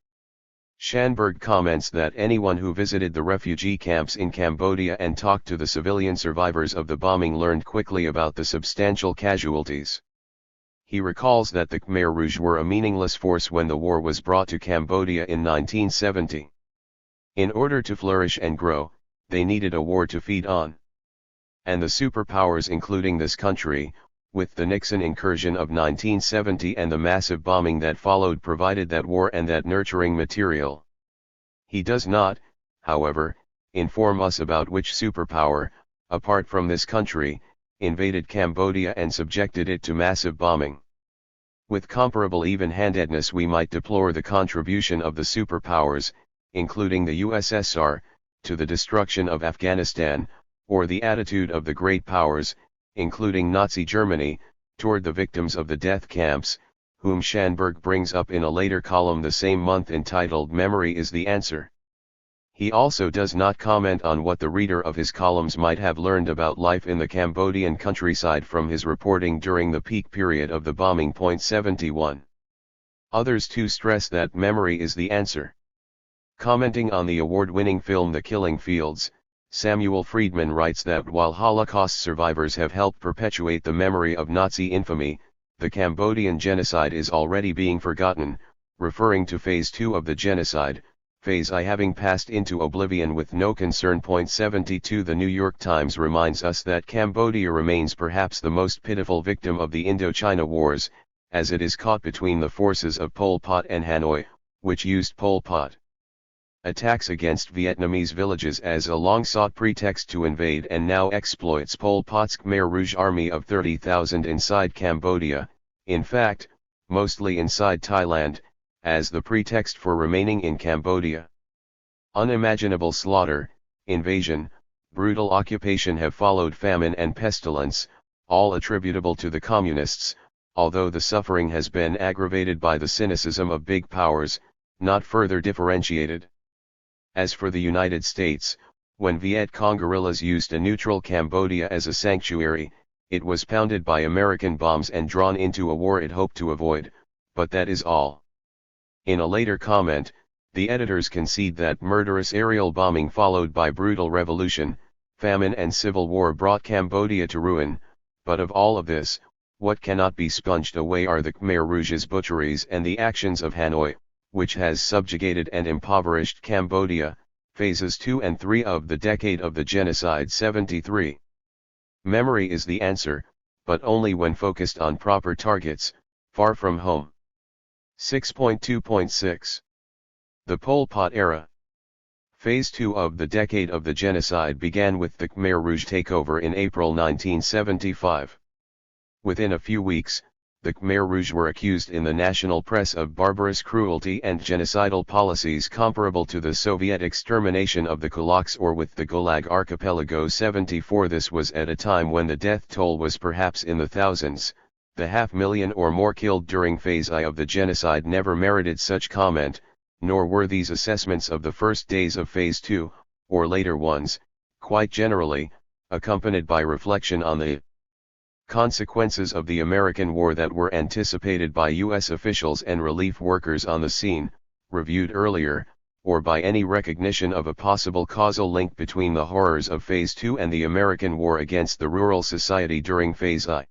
Speaker 1: Schanberg comments that anyone who visited the refugee camps in Cambodia and talked to the civilian survivors of the bombing learned quickly about the substantial casualties. He recalls that the Khmer Rouge were a meaningless force when the war was brought to Cambodia in 1970. In order to flourish and grow, they needed a war to feed on. And the superpowers, including this country, with the Nixon incursion of 1970 and the massive bombing that followed, provided that war and that nurturing material. He does not, however, inform us about which superpower, apart from this country, invaded Cambodia and subjected it to massive bombing. With comparable even-handedness we might deplore the contribution of the superpowers, including the USSR, to the destruction of Afghanistan, or the attitude of the great powers, including Nazi Germany, toward the victims of the death camps, whom Schanberg brings up in a later column the same month entitled Memory is the Answer. He also does not comment on what the reader of his columns might have learned about life in the Cambodian countryside from his reporting during the peak period of the bombing. 71. Others too stress that memory is the answer. Commenting on the award-winning film The Killing Fields, Samuel Friedman writes that while Holocaust survivors have helped perpetuate the memory of Nazi infamy, the Cambodian genocide is already being forgotten, referring to Phase 2 of the genocide, Phase I having passed into oblivion with no concern. 72. The New York Times reminds us that Cambodia remains perhaps the most pitiful victim of the Indochina Wars, as it is caught between the forces of Pol Pot and Hanoi, which used Pol Pot attacks against Vietnamese villages as a long-sought pretext to invade, and now exploits Pol Pot's Khmer Rouge army of 30,000 inside Cambodia, in fact, mostly inside Thailand, as the pretext for remaining in Cambodia. Unimaginable slaughter, invasion, brutal occupation have followed, famine and pestilence, all attributable to the communists, although the suffering has been aggravated by the cynicism of big powers, not further differentiated. As for the United States, when Viet Cong guerrillas used a neutral Cambodia as a sanctuary, it was pounded by American bombs and drawn into a war it hoped to avoid, but that is all. In a later comment, the editors concede that murderous aerial bombing followed by brutal revolution, famine and civil war brought Cambodia to ruin, but of all of this, What cannot be sponged away are the Khmer Rouge's butcheries and the actions of Hanoi, which has subjugated and impoverished Cambodia, phases 2 and 3 of the decade of the genocide 73. Memory is the answer, but only when focused on proper targets, far from home. 6.2.6 The Pol Pot Era. Phase 2 of the decade of the genocide began with the Khmer Rouge takeover in April 1975. Within a few weeks, the Khmer Rouge were accused in the national press of barbarous cruelty and genocidal policies comparable to the Soviet extermination of the kulaks or with the Gulag Archipelago 74. This was at a time when the death toll was perhaps in the thousands. The 500,000 or more killed during Phase I of the genocide never merited such comment, nor were these assessments of the first days of Phase II, or later ones, quite generally, accompanied by reflection on the consequences of the American war that were anticipated by U.S. officials and relief workers on the scene, reviewed earlier, or by any recognition of a possible causal link between the horrors of Phase II and the American war against the rural society during Phase I.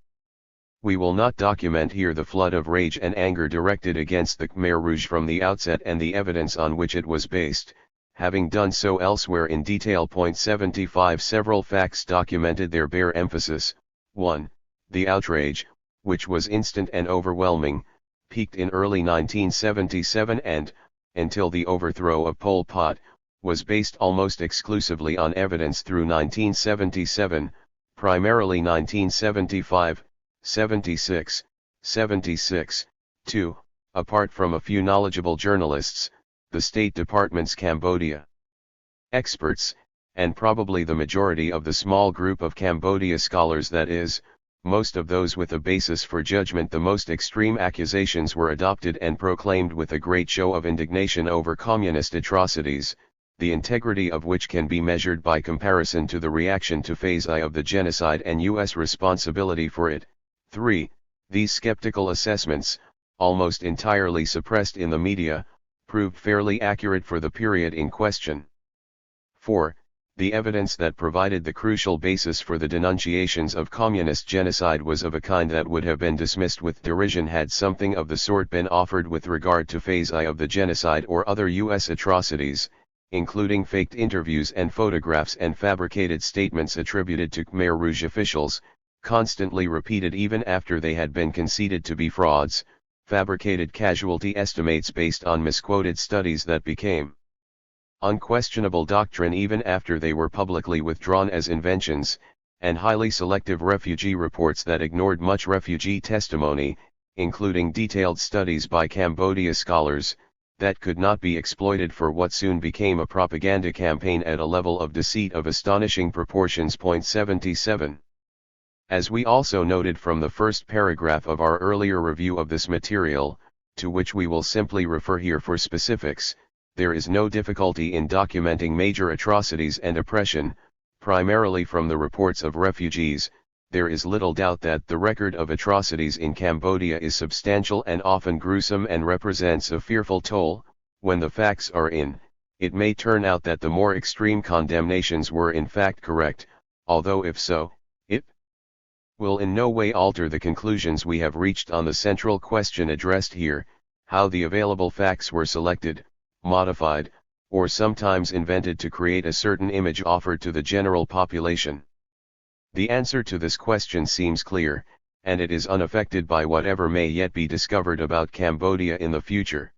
Speaker 1: We will not document here the flood of rage and anger directed against the Khmer Rouge from the outset and the evidence on which it was based, having done so elsewhere in detail. 75 Several facts documented their bare emphasis. 1. The outrage, which was instant and overwhelming, peaked in early 1977 and, until the overthrow of Pol Pot, was based almost exclusively on evidence through 1977, primarily 1975, 76, 76. 2. Apart from a few knowledgeable journalists, the State Department's Cambodia experts, and probably the majority of the small group of Cambodia scholars, that is, most of those with a basis for judgment, the most extreme accusations were adopted and proclaimed with a great show of indignation over communist atrocities, the integrity of which can be measured by comparison to the reaction to Phase I of the genocide and U.S. responsibility for it. 3. These skeptical assessments, almost entirely suppressed in the media, proved fairly accurate for the period in question. 4. The evidence that provided the crucial basis for the denunciations of communist genocide was of a kind that would have been dismissed with derision had something of the sort been offered with regard to Phase I of the genocide or other U.S. atrocities, including faked interviews and photographs and fabricated statements attributed to Khmer Rouge officials, constantly repeated even after they had been conceded to be frauds, fabricated casualty estimates based on misquoted studies that became unquestionable doctrine even after they were publicly withdrawn as inventions, and highly selective refugee reports that ignored much refugee testimony, including detailed studies by Cambodia scholars, that could not be exploited for what soon became a propaganda campaign at a level of deceit of astonishing proportions. 77. As we also noted from the first paragraph of our earlier review of this material, to which we will simply refer here for specifics, there is no difficulty in documenting major atrocities and oppression, primarily from the reports of refugees. There is little doubt that the record of atrocities in Cambodia is substantial and often gruesome and represents a fearful toll. When the facts are in, it may turn out that the more extreme condemnations were in fact correct, although if so, it will in no way alter the conclusions we have reached on the central question addressed here: how the available facts were selected, modified, or sometimes invented to create a certain image offered to the general population. The answer to this question seems clear, and it is unaffected by whatever may yet be discovered about Cambodia in the future.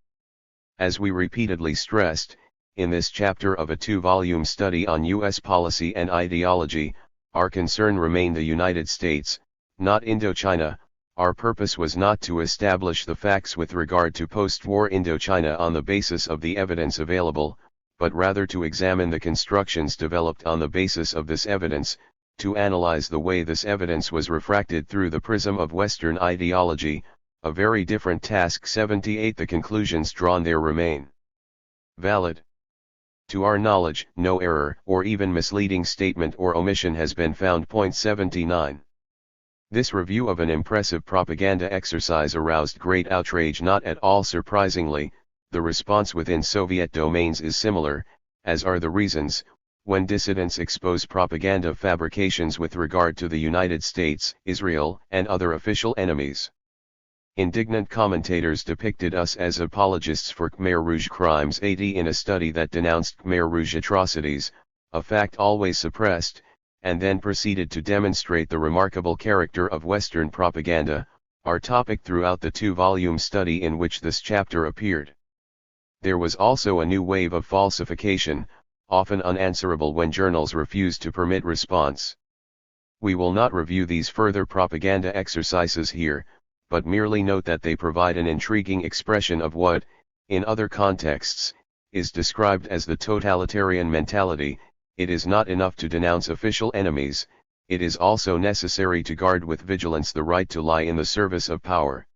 Speaker 1: As we repeatedly stressed, in this chapter of a 2-volume study on U.S. policy and ideology, our concern remained the United States, not Indochina. Our purpose was not to establish the facts with regard to post-war Indochina on the basis of the evidence available, but rather to examine the constructions developed on the basis of this evidence, to analyze the way this evidence was refracted through the prism of Western ideology, a very different task. 78 The conclusions drawn there remain valid. To our knowledge, no error or even misleading statement or omission has been found. 79. This review of an impressive propaganda exercise aroused great outrage. Not at all surprisingly, the response within Soviet domains is similar, as are the reasons. when dissidents expose propaganda fabrications with regard to the United States, Israel, and other official enemies. Indignant commentators depicted us as apologists for Khmer Rouge crimes in a study that denounced Khmer Rouge atrocities, a fact always suppressed, and then proceeded to demonstrate the remarkable character of Western propaganda, our topic throughout the two-volume study in which this chapter appeared. There was also a new wave of falsification, often unanswerable when journals refused to permit response. We will not review these further propaganda exercises here, but merely note that they provide an intriguing expression of what, in other contexts, is described as the totalitarian mentality. It is not enough to denounce official enemies, it is also necessary to guard with vigilance the right to lie in the service of power.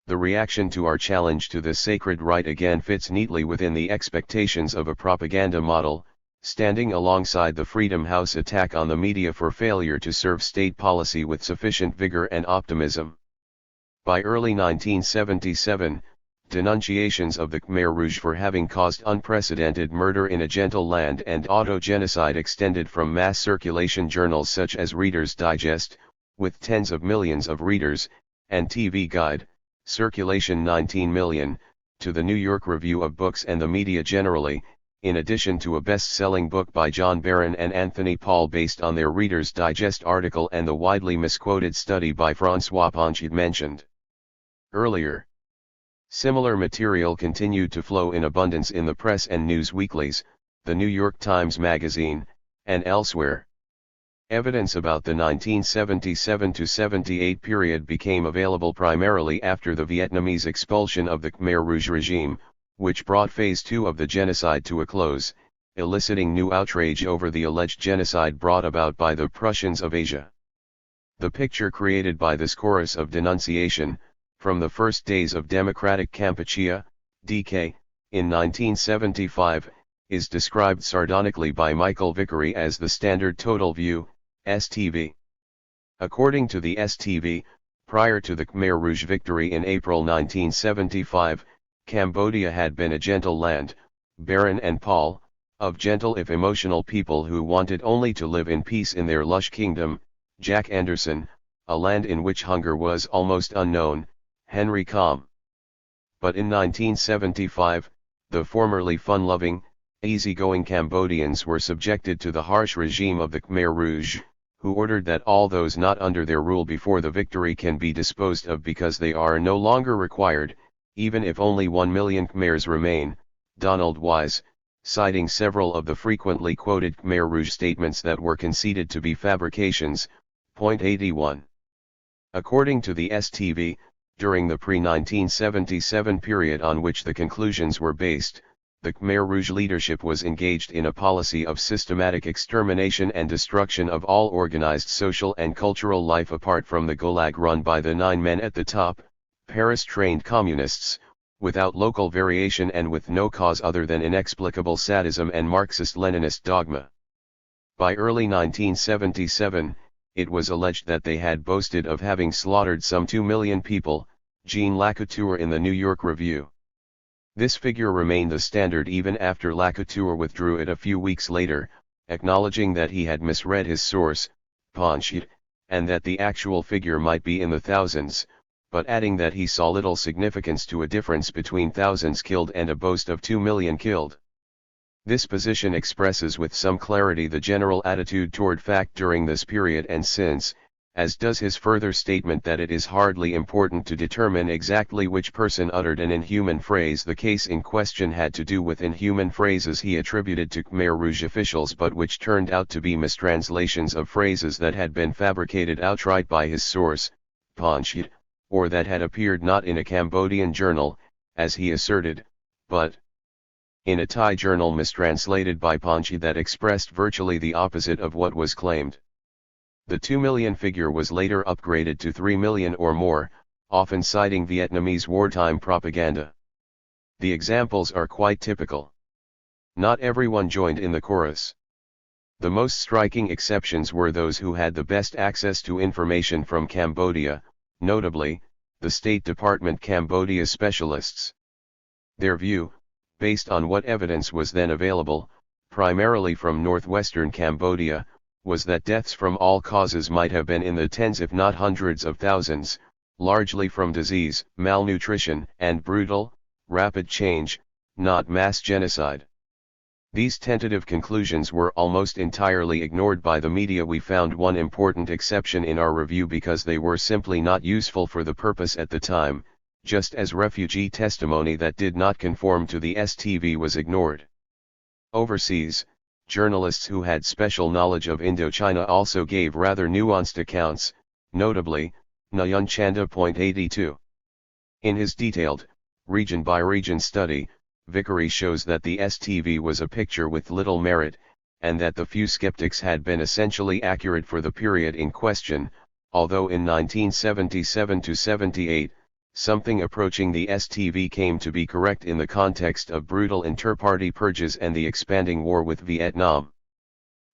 Speaker 1: The reaction to our challenge to this sacred right again fits neatly within the expectations of a propaganda model, standing alongside the Freedom House attack on the media for failure to serve state policy with sufficient vigor and optimism. By early 1977, denunciations of the Khmer Rouge for having caused unprecedented murder in a gentle land and auto-genocide extended from mass circulation journals such as Reader's Digest, with tens of millions of readers, and TV Guide, circulation 19 million, to the New York Review of Books and the media generally, in addition to a best-selling book by John Barron and Anthony Paul based on their Reader's Digest article and the widely misquoted study by François Ponchid mentioned earlier. Similar material continued to flow in abundance in the press and news weeklies, the New York Times Magazine, and elsewhere. Evidence about the 1977-78 period became available primarily after the Vietnamese expulsion of the Khmer Rouge regime, which brought Phase 2 of the genocide to a close, eliciting new outrage over the alleged genocide brought about by the Prussians of Asia. The picture created by this chorus of denunciation, from the first days of Democratic Kampuchea, DK, in 1975, is described sardonically by Michael Vickery as the Standard Total View, STV. According to the STV, prior to the Khmer Rouge victory in April 1975, Cambodia had been a gentle land, Barron and Paul, of gentle if emotional people who wanted only to live in peace in their lush kingdom, Jack Anderson, a land in which hunger was almost unknown, Henry Com. But in 1975, the formerly fun-loving, easygoing Cambodians were subjected to the harsh regime of the Khmer Rouge, who ordered that all those not under their rule before the victory can be disposed of because they are no longer required, even if only 1 million Khmers remain. Donald Wise, citing several of the frequently quoted Khmer Rouge statements that were conceded to be fabrications, point 81. According to the STV, during the pre-1977 period on which the conclusions were based, the Khmer Rouge leadership was engaged in a policy of systematic extermination and destruction of all organized social and cultural life apart from the Gulag run by the 9 men at the top, Paris-trained communists, without local variation and with no cause other than inexplicable sadism and Marxist-Leninist dogma. By early 1977, it was alleged that they had boasted of having slaughtered some 2 million people, Jean Lacouture in the New York Review. This figure remained the standard even after Lacouture withdrew it a few weeks later, acknowledging that he had misread his source, Ponchid, and that the actual figure might be in the thousands, but adding that he saw little significance to a difference between thousands killed and a boast of 2 million killed. This position expresses with some clarity the general attitude toward fact during this period and since, as does his further statement that it is hardly important to determine exactly which person uttered an inhuman phrase. The case in question had to do with inhuman phrases he attributed to Khmer Rouge officials but which turned out to be mistranslations of phrases that had been fabricated outright by his source, Ponchid, or that had appeared not in a Cambodian journal, as he asserted, but in a Thai journal mistranslated by Ponchid that expressed virtually the opposite of what was claimed. The 2 million figure was later upgraded to 3 million or more, often citing Vietnamese wartime propaganda. The examples are quite typical. Not everyone joined in the chorus. The most striking exceptions were those who had the best access to information from Cambodia, notably, the State Department Cambodia specialists. Their view, based on what evidence was then available, primarily from northwestern Cambodia, was that deaths from all causes might have been in the tens if not hundreds of thousands, largely from disease, malnutrition, and brutal, rapid change, not mass genocide. These tentative conclusions were almost entirely ignored by the media. We found one important exception in our review because they were simply not useful for the purpose at the time, just as refugee testimony that did not conform to the STV was ignored. Overseas, journalists who had special knowledge of Indochina also gave rather nuanced accounts, notably, Nayan Chanda. 82. In his detailed, region-by-region study, Vickery shows that the STV was a picture with little merit, and that the few skeptics had been essentially accurate for the period in question, although in 1977–78, something approaching the STV came to be correct in the context of brutal inter-party purges and the expanding war with Vietnam.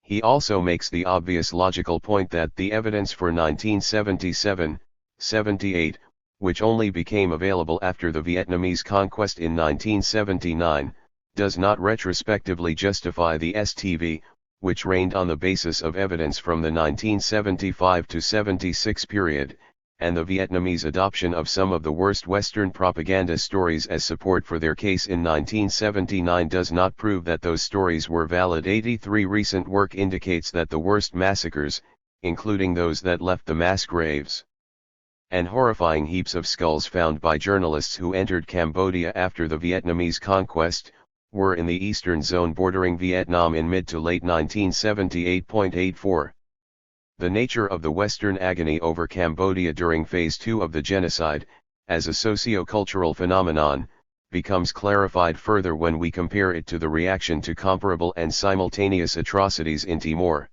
Speaker 1: He also makes the obvious logical point that the evidence for 1977–78, which only became available after the Vietnamese conquest in 1979, does not retrospectively justify the STV, which reigned on the basis of evidence from the 1975–76 period, and the Vietnamese adoption of some of the worst Western propaganda stories as support for their case in 1979 does not prove that those stories were valid. 83 Recent work indicates that the worst massacres, including those that left the mass graves and horrifying heaps of skulls found by journalists who entered Cambodia after the Vietnamese conquest, were in the eastern zone bordering Vietnam in mid to late 1978.84. The nature of the Western agony over Cambodia during Phase 2 of the genocide, as a socio-cultural phenomenon, becomes clarified further when we compare it to the reaction to comparable and simultaneous atrocities in Timor.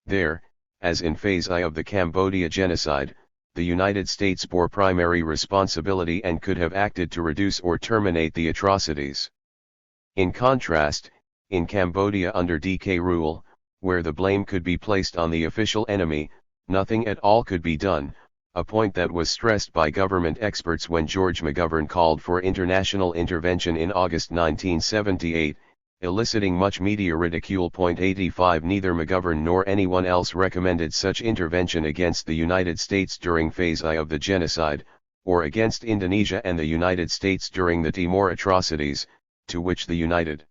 Speaker 1: There, as in Phase I of the Cambodia genocide, the United States bore primary responsibility and could have acted to reduce or terminate the atrocities. In contrast, in Cambodia under DK rule, where the blame could be placed on the official enemy, nothing at all could be done, a point that was stressed by government experts when George McGovern called for international intervention in August 1978, eliciting much media ridicule. 85 Neither McGovern nor anyone else recommended such intervention against the United States during Phase I of the genocide, or against Indonesia and the United States during the Timor atrocities, to which the United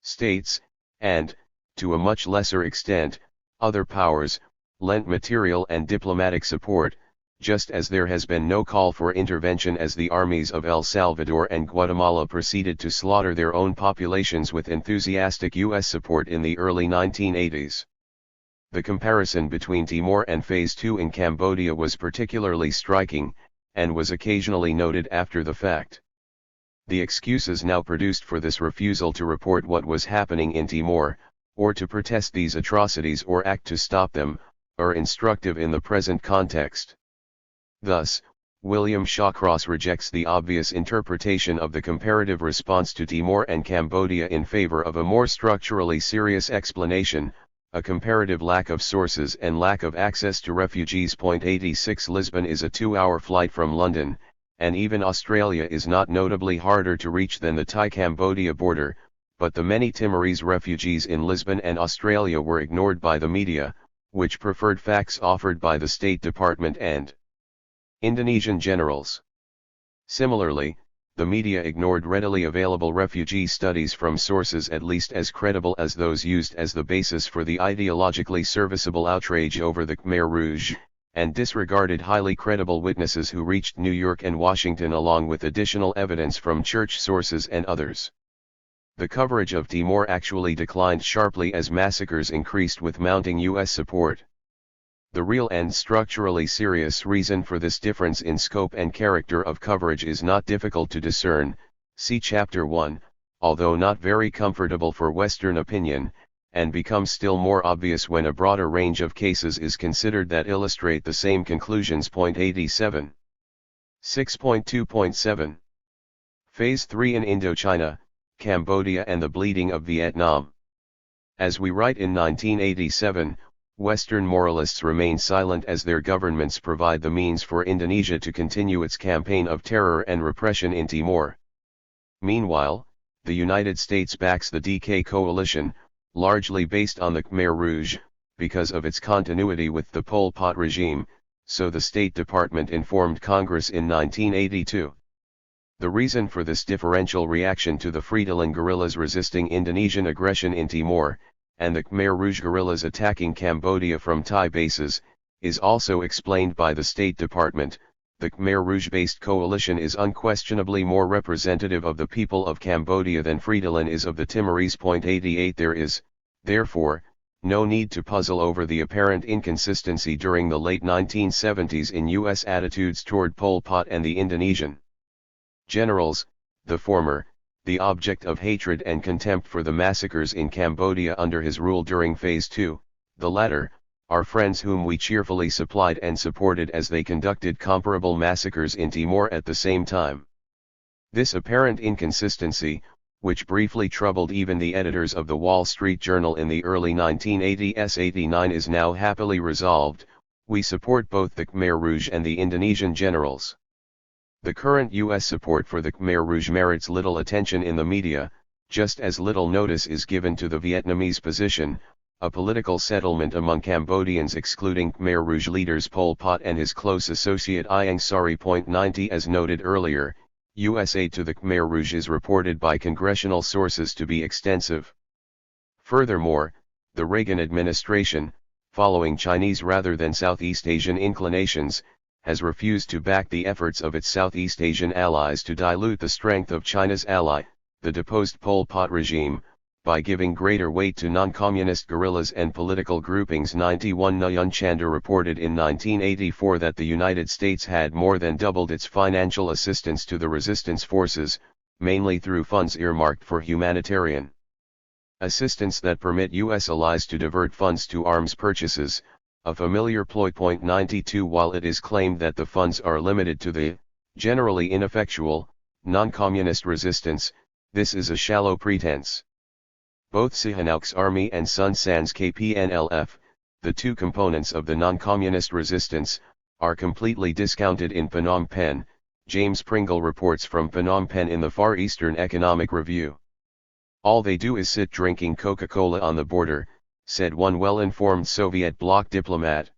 Speaker 1: States, and, to a much lesser extent, other powers, lent material and diplomatic support, just as there has been no call for intervention as the armies of El Salvador and Guatemala proceeded to slaughter their own populations with enthusiastic U.S. support in the early 1980s. The comparison between Timor and Phase 2 in Cambodia was particularly striking, and was occasionally noted after the fact. The excuses now produced for this refusal to report what was happening in Timor, or to protest these atrocities or act to stop them, are instructive in the present context. Thus, William Shawcross rejects the obvious interpretation of the comparative response to Timor and Cambodia in favor of a more structurally serious explanation, a comparative lack of sources and lack of access to refugees. 86 Lisbon is a 2-hour flight from London, and even Australia is not notably harder to reach than the Thai-Cambodia border, but the many Timorese refugees in Lisbon and Australia were ignored by the media, which preferred facts offered by the State Department and Indonesian generals. Similarly, the media ignored readily available refugee studies from sources at least as credible as those used as the basis for the ideologically serviceable outrage over the Khmer Rouge, and disregarded highly credible witnesses who reached New York and Washington along with additional evidence from church sources and others. The coverage of Timor actually declined sharply as massacres increased with mounting U.S. support. The real and structurally serious reason for this difference in scope and character of coverage is not difficult to discern, see Chapter 1, although not very comfortable for Western opinion, and becomes still more obvious when a broader range of cases is considered that illustrate the same conclusions. 87. 6.2.7. Phase 3 in Indochina, Cambodia and the Bleeding of Vietnam. As we write in 1987, Western moralists remain silent as their governments provide the means for Indonesia to continue its campaign of terror and repression in Timor. Meanwhile, the United States backs the DK coalition, largely based on the Khmer Rouge, because of its continuity with the Pol Pot regime, so the State Department informed Congress in 1982. The reason for this differential reaction to the Fretilin guerrillas resisting Indonesian aggression in Timor, and the Khmer Rouge guerrillas attacking Cambodia from Thai bases, is also explained by the State Department. The Khmer Rouge-based coalition is unquestionably more representative of the people of Cambodia than Fretilin is of the Timorese. 88 There is, therefore, no need to puzzle over the apparent inconsistency during the late 1970s in U.S. attitudes toward Pol Pot and the Indonesian generals, the former, the object of hatred and contempt for the massacres in Cambodia under his rule during Phase 2, the latter, are friends whom we cheerfully supplied and supported as they conducted comparable massacres in Timor at the same time. This apparent inconsistency, which briefly troubled even the editors of the Wall Street Journal in the early 1980s 89 is now happily resolved. We support both the Khmer Rouge and the Indonesian generals. The current U.S. support for the Khmer Rouge merits little attention in the media, just as little notice is given to the Vietnamese position, a political settlement among Cambodians excluding Khmer Rouge leaders Pol Pot and his close associate Ieng Sari. 90 As noted earlier, U.S. aid to the Khmer Rouge is reported by congressional sources to be extensive. Furthermore, the Reagan administration, following Chinese rather than Southeast Asian inclinations, has refused to back the efforts of its Southeast Asian allies to dilute the strength of China's ally, the deposed Pol Pot regime, by giving greater weight to non-communist guerrillas and political groupings. 91 Nguyen Chander reported in 1984 that the United States had more than doubled its financial assistance to the resistance forces, mainly through funds earmarked for humanitarian assistance that permit U.S. allies to divert funds to arms purchases, a familiar ploy. 92 While it is claimed that the funds are limited to the, generally ineffectual, non-communist resistance, this is a shallow pretense. Both Sihanouk's army and Sun San's KPNLF, the two components of the non-communist resistance, are completely discounted in Phnom Penh, James Pringle reports from Phnom Penh in the Far Eastern Economic Review. All they do is sit drinking Coca-Cola on the border, said one well-informed Soviet bloc diplomat.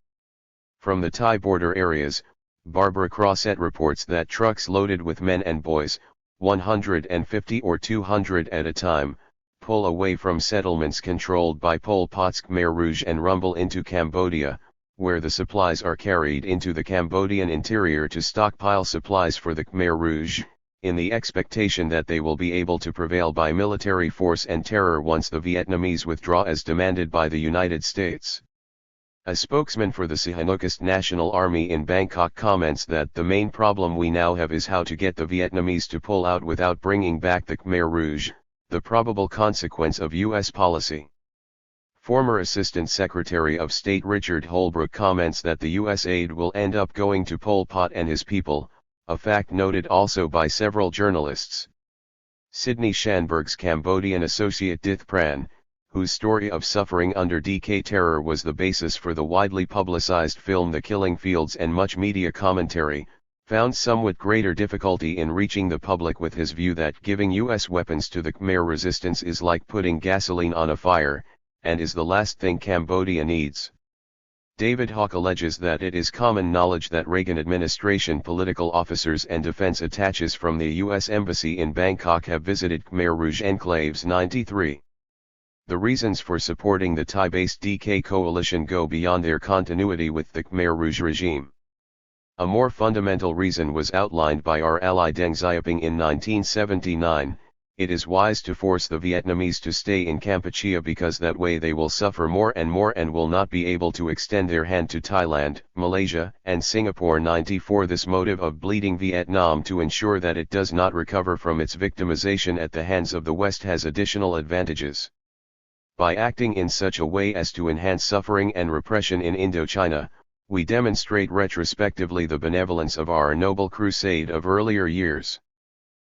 Speaker 1: From the Thai border areas, Barbara Crosset reports that trucks loaded with men and boys, 150 or 200 at a time, pull away from settlements controlled by Pol Pot's Khmer Rouge and rumble into Cambodia, where the supplies are carried into the Cambodian interior to stockpile supplies for the Khmer Rouge, in the expectation that they will be able to prevail by military force and terror once the Vietnamese withdraw as demanded by the United States. A spokesman for the Sihanoukist National Army in Bangkok comments that the main problem we now have is how to get the Vietnamese to pull out without bringing back the Khmer Rouge, the probable consequence of U.S. policy. Former Assistant Secretary of State Richard Holbrooke comments that the U.S. aid will end up going to Pol Pot and his people, a fact noted also by several journalists. Sidney Schanberg's Cambodian associate Dith Pran, whose story of suffering under DK terror was the basis for the widely publicized film The Killing Fields and much media commentary, found somewhat greater difficulty in reaching the public with his view that giving U.S. weapons to the Khmer resistance is like putting gasoline on a fire, and is the last thing Cambodia needs. David Hawke alleges that it is common knowledge that Reagan administration political officers and defense attaches from the U.S. Embassy in Bangkok have visited Khmer Rouge enclaves. 93. The reasons for supporting the Thai-based DK coalition go beyond their continuity with the Khmer Rouge regime. A more fundamental reason was outlined by our ally Deng Xiaoping in 1979. It is wise to force the Vietnamese to stay in Kampuchea because that way they will suffer more and will not be able to extend their hand to Thailand, Malaysia, and Singapore. 94 This motive of bleeding Vietnam to ensure that it does not recover from its victimization at the hands of the West has additional advantages. By acting in such a way as to enhance suffering and repression in Indochina, we demonstrate retrospectively the benevolence of our noble crusade of earlier years.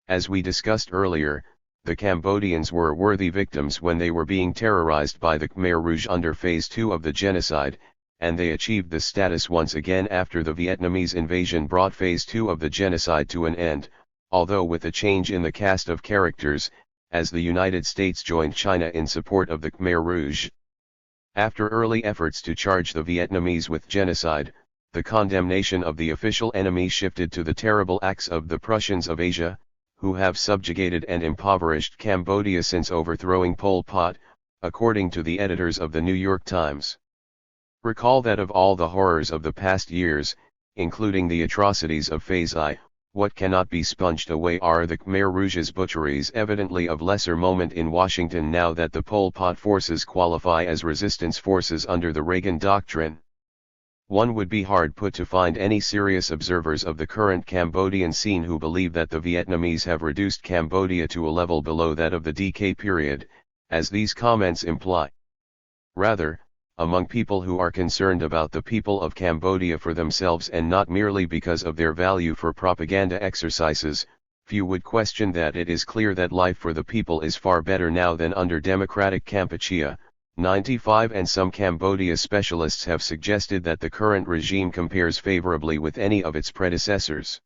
Speaker 1: As we discussed earlier, the Cambodians were worthy victims when they were being terrorized by the Khmer Rouge under Phase 2 of the genocide, and they achieved this status once again after the Vietnamese invasion brought Phase 2 of the genocide to an end, although with a change in the cast of characters, as the United States joined China in support of the Khmer Rouge. After early efforts to charge the Vietnamese with genocide, the condemnation of the official enemy shifted to the terrible acts of the Prussians of Asia, who have subjugated and impoverished Cambodia since overthrowing Pol Pot, according to the editors of the New York Times. Recall that of all the horrors of the past years, including the atrocities of Phase I, what cannot be sponged away are the Khmer Rouge's butcheries, evidently of lesser moment in Washington now that the Pol Pot forces qualify as resistance forces under the Reagan Doctrine. One would be hard put to find any serious observers of the current Cambodian scene who believe that the Vietnamese have reduced Cambodia to a level below that of the DK period, as these comments imply. Rather, among people who are concerned about the people of Cambodia for themselves and not merely because of their value for propaganda exercises, few would question that it is clear that life for the people is far better now than under democratic Kampuchea, 95, and some Cambodia specialists have suggested that the current regime compares favorably with any of its predecessors.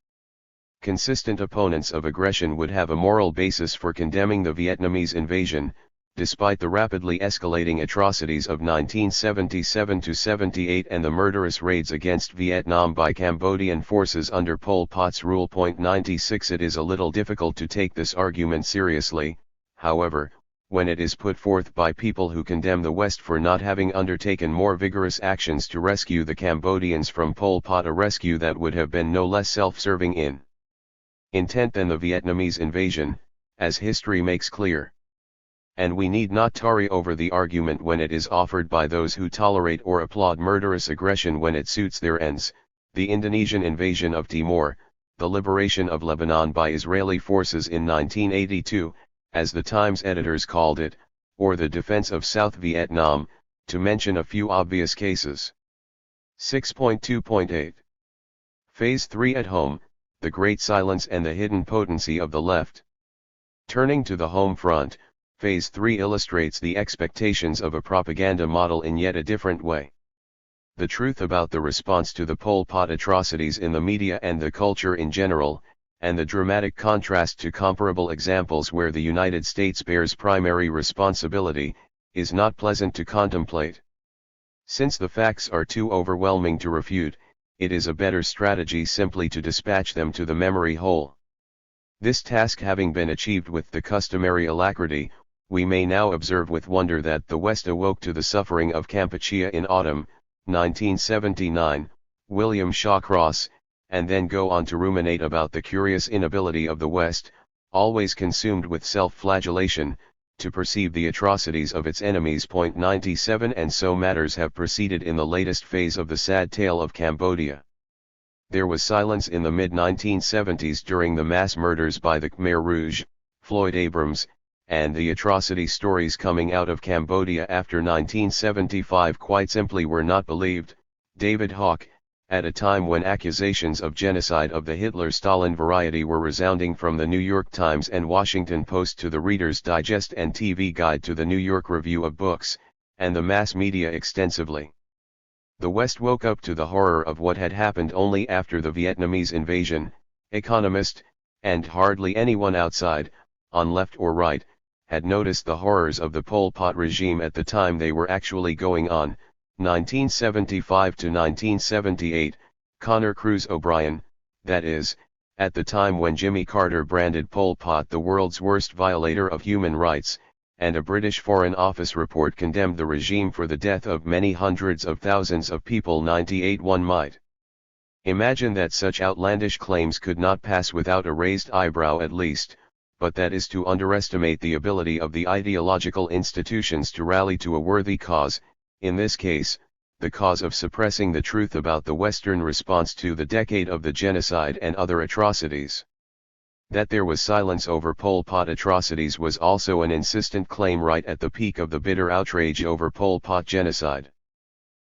Speaker 1: Consistent opponents of aggression would have a moral basis for condemning the Vietnamese invasion, despite the rapidly escalating atrocities of 1977–78 and the murderous raids against Vietnam by Cambodian forces under Pol Pot's rule. 96 It is a little difficult to take this argument seriously, however, when it is put forth by people who condemn the West for not having undertaken more vigorous actions to rescue the Cambodians from Pol Pot, a rescue that would have been no less self-serving in intent than the Vietnamese invasion, as history makes clear. And we need not tarry over the argument when it is offered by those who tolerate or applaud murderous aggression when it suits their ends, the Indonesian invasion of Timor, the liberation of Lebanon by Israeli forces in 1982, as the Times editors called it, or the defense of South Vietnam, to mention a few obvious cases. 6.2.8 Phase 3 at home, the great silence and the hidden potency of the left. Turning to the home front, Phase 3 illustrates the expectations of a propaganda model in yet a different way. The truth about the response to the Pol Pot atrocities in the media and the culture in general, and the dramatic contrast to comparable examples where the United States bears primary responsibility, is not pleasant to contemplate. Since the facts are too overwhelming to refute, it is a better strategy simply to dispatch them to the memory hole. This task having been achieved with the customary alacrity, we may now observe with wonder that the West awoke to the suffering of Kampuchea in autumn, 1979, William Shawcross, and then go on to ruminate about the curious inability of the West, always consumed with self-flagellation, to perceive the atrocities of its enemies. 97 And so matters have proceeded in the latest phase of the sad tale of Cambodia. There was silence in the mid-1970s during the mass murders by the Khmer Rouge, Floyd Abrams, and the atrocity stories coming out of Cambodia after 1975 quite simply were not believed. David Hawke, at a time when accusations of genocide of the Hitler-Stalin variety were resounding from the New York Times and Washington Post to the Reader's Digest and TV Guide to the New York Review of Books, and the mass media extensively. The West woke up to the horror of what had happened only after the Vietnamese invasion. Economist, and hardly anyone outside, on left or right, had noticed the horrors of the Pol Pot regime at the time they were actually going on. 1975 to 1978, Connor Cruz O'Brien, that is, at the time when Jimmy Carter branded Pol Pot the world's worst violator of human rights, and a British Foreign Office report condemned the regime for the death of many hundreds of thousands of people. 98 One might imagine that such outlandish claims could not pass without a raised eyebrow at least, but that is to underestimate the ability of the ideological institutions to rally to a worthy cause, in this case, the cause of suppressing the truth about the Western response to the decade of the genocide and other atrocities. That there was silence over Pol Pot atrocities was also an insistent claim right at the peak of the bitter outrage over Pol Pot genocide.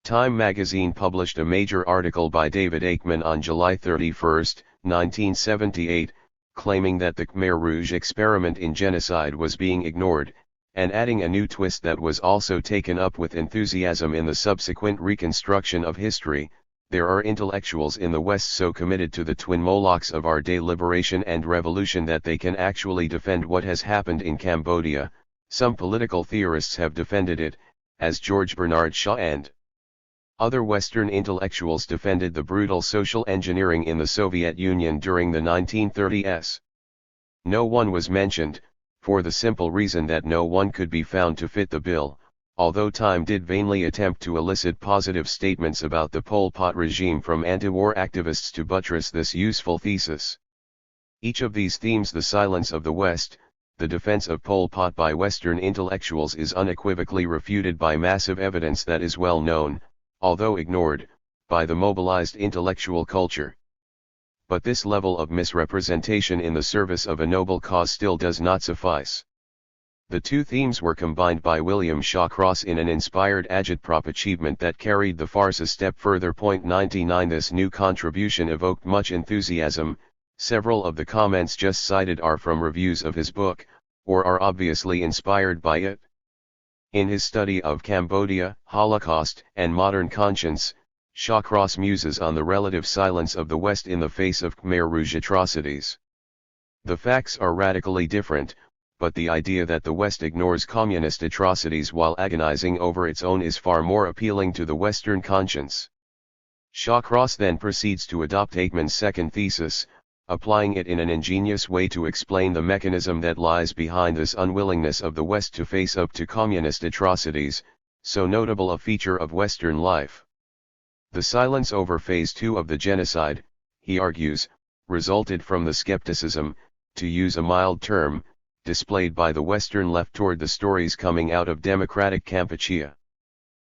Speaker 1: Time magazine published a major article by David Aikman on July 31, 1978, claiming that the Khmer Rouge experiment in genocide was being ignored, and adding a new twist that was also taken up with enthusiasm in the subsequent reconstruction of history. There are intellectuals in the West so committed to the twin Molochs of our day, liberation and revolution, that they can actually defend what has happened in Cambodia. Some political theorists have defended it, as George Bernard Shaw and other Western intellectuals defended the brutal social engineering in the Soviet Union during the 1930s. No one was mentioned, for the simple reason that no one could be found to fit the bill, although Time did vainly attempt to elicit positive statements about the Pol Pot regime from anti-war activists to buttress this useful thesis. Each of these themes, the silence of the West, the defense of Pol Pot by Western intellectuals, is unequivocally refuted by massive evidence that is well known, although ignored, by the mobilized intellectual culture. But this level of misrepresentation in the service of a noble cause still does not suffice. The two themes were combined by William Shawcross in an inspired agitprop achievement that carried the farce a step further. 99 This new contribution evoked much enthusiasm. Several of the comments just cited are from reviews of his book, or are obviously inspired by it. In his study of Cambodia, Holocaust, and modern conscience, Shawcross muses on the relative silence of the West in the face of Khmer Rouge atrocities. The facts are radically different, but the idea that the West ignores communist atrocities while agonizing over its own is far more appealing to the Western conscience. Shawcross then proceeds to adopt Aikman's second thesis, applying it in an ingenious way to explain the mechanism that lies behind this unwillingness of the West to face up to communist atrocities, so notable a feature of Western life. The silence over Phase 2 of the genocide, he argues, resulted from the skepticism, to use a mild term, displayed by the Western left toward the stories coming out of democratic Kampuchea.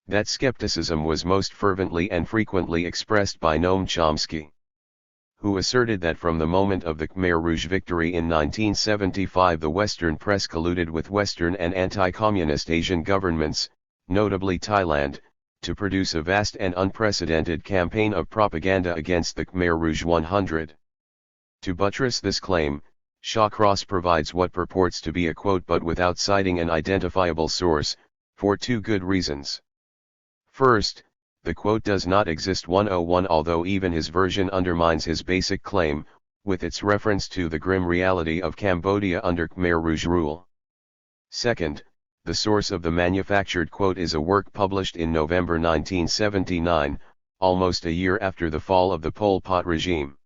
Speaker 1: That skepticism was most fervently and frequently expressed by Noam Chomsky, who asserted that from the moment of the Khmer Rouge victory in 1975 the Western press colluded with Western and anti-communist Asian governments, notably Thailand, to produce a vast and unprecedented campaign of propaganda against the Khmer Rouge 100. To buttress this claim, Shawcross provides what purports to be a quote but without citing an identifiable source, for two good reasons. First, the quote does not exist 101, although even his version undermines his basic claim, with its reference to the grim reality of Cambodia under Khmer Rouge rule. Second, the source of the manufactured quote is a work published in November 1979, almost a year after the fall of the Pol Pot regime.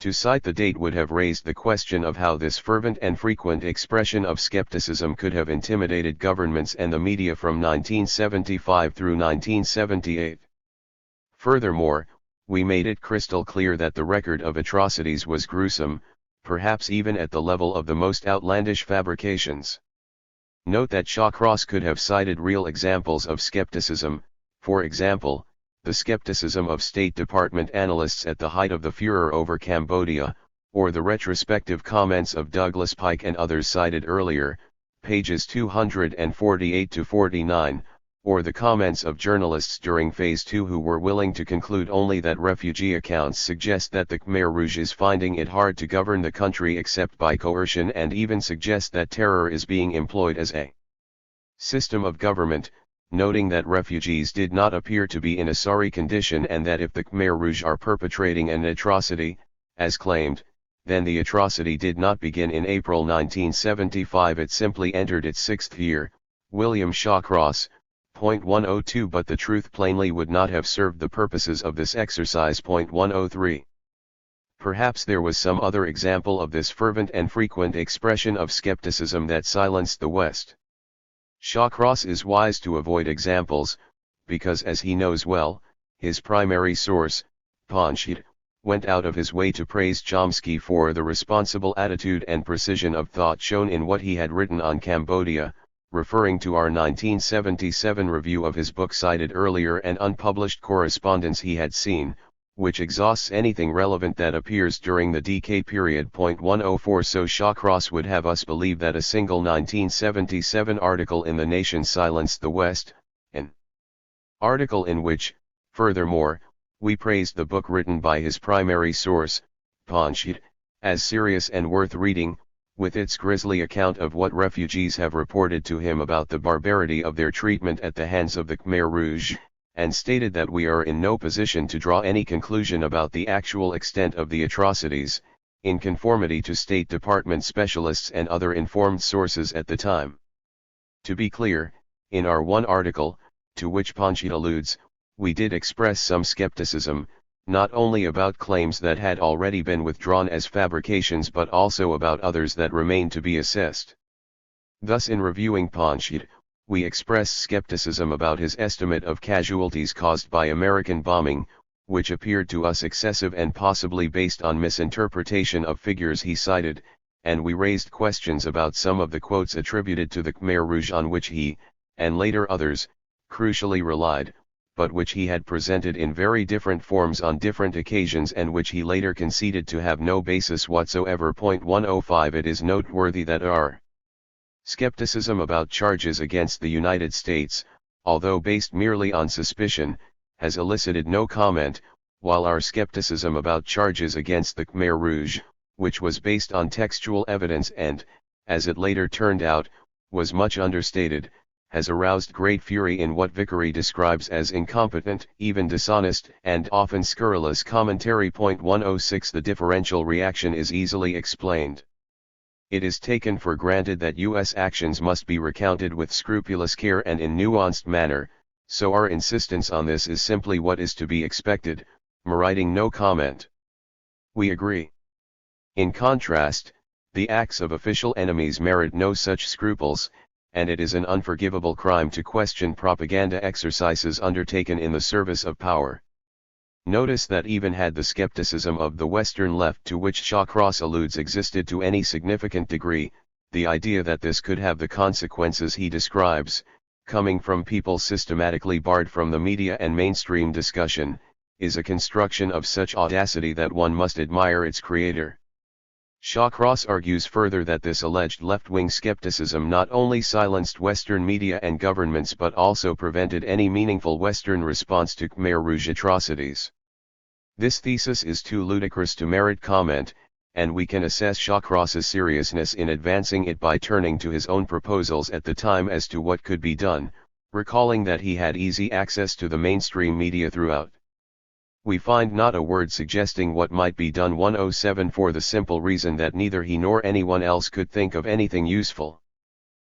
Speaker 1: To cite the date would have raised the question of how this fervent and frequent expression of skepticism could have intimidated governments and the media from 1975 through 1978. Furthermore, we made it crystal clear that the record of atrocities was gruesome, perhaps even at the level of the most outlandish fabrications. Note that Shawcross could have cited real examples of skepticism, for example, the skepticism of State Department analysts at the height of the furor over Cambodia, or the retrospective comments of Douglas Pike and others cited earlier, pages 248 to 49, or the comments of journalists during Phase 2 who were willing to conclude only that refugee accounts suggest that the Khmer Rouge is finding it hard to govern the country except by coercion, and even suggest that terror is being employed as a system of government, noting that refugees did not appear to be in a sorry condition and that if the Khmer Rouge are perpetrating an atrocity, as claimed, then the atrocity did not begin in April 1975, it simply entered its sixth year. William Shawcross, point 102. But the truth plainly would not have served the purposes of this exercise. Point 103. Perhaps there was some other example of this fervent and frequent expression of skepticism that silenced the West. Shawcross is wise to avoid examples, because as he knows well, his primary source, Panchit, went out of his way to praise Chomsky for the responsible attitude and precision of thought shown in what he had written on Cambodia, referring to our 1977 review of his book cited earlier and unpublished correspondence he had seen, which exhausts anything relevant that appears during the DK period. 104. So Shawcross would have us believe that a single 1977 article in The Nation silenced the West, an article in which, furthermore, we praised the book written by his primary source, Panchit, as serious and worth reading, with its grisly account of what refugees have reported to him about the barbarity of their treatment at the hands of the Khmer Rouge, and stated that we are in no position to draw any conclusion about the actual extent of the atrocities, in conformity to State Department specialists and other informed sources at the time. To be clear, in our one article, to which Panchit alludes, we did express some skepticism, not only about claims that had already been withdrawn as fabrications but also about others that remained to be assessed. Thus in reviewing Panchit, we expressed skepticism about his estimate of casualties caused by American bombing, which appeared to us excessive and possibly based on misinterpretation of figures he cited, and we raised questions about some of the quotes attributed to the Khmer Rouge on which he, and later others, crucially relied, but which he had presented in very different forms on different occasions and which he later conceded to have no basis whatsoever. 105 It is noteworthy that our skepticism about charges against the United States, although based merely on suspicion, has elicited no comment, while our skepticism about charges against the Khmer Rouge, which was based on textual evidence and, as it later turned out, was much understated, has aroused great fury in what Vickery describes as incompetent, even dishonest, and often scurrilous commentary. 106 The differential reaction is easily explained. It is taken for granted that U.S. actions must be recounted with scrupulous care and in nuanced manner, so our insistence on this is simply what is to be expected, meriting no comment. We agree. In contrast, the acts of official enemies merit no such scruples, and it is an unforgivable crime to question propaganda exercises undertaken in the service of power. Notice that even had the skepticism of the Western left to which Shawcross alludes existed to any significant degree, the idea that this could have the consequences he describes, coming from people systematically barred from the media and mainstream discussion, is a construction of such audacity that one must admire its creator. Shawcross argues further that this alleged left-wing skepticism not only silenced Western media and governments but also prevented any meaningful Western response to Khmer Rouge atrocities. This thesis is too ludicrous to merit comment, and we can assess Shawcross's seriousness in advancing it by turning to his own proposals at the time as to what could be done, recalling that he had easy access to the mainstream media throughout. We find not a word suggesting what might be done. 107 For the simple reason that neither he nor anyone else could think of anything useful.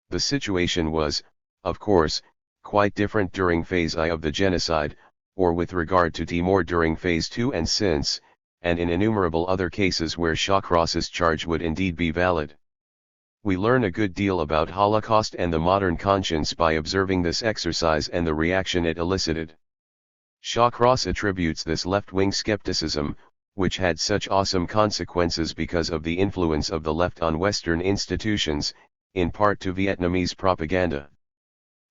Speaker 1: The situation was, of course, quite different during Phase I of the genocide, or with regard to Timor during Phase II and since, and in innumerable other cases where Shawcross's charge would indeed be valid. We learn a good deal about Holocaust and the modern conscience by observing this exercise and the reaction it elicited. Shawcross attributes this left-wing skepticism, which had such awesome consequences because of the influence of the left on Western institutions, in part to Vietnamese propaganda.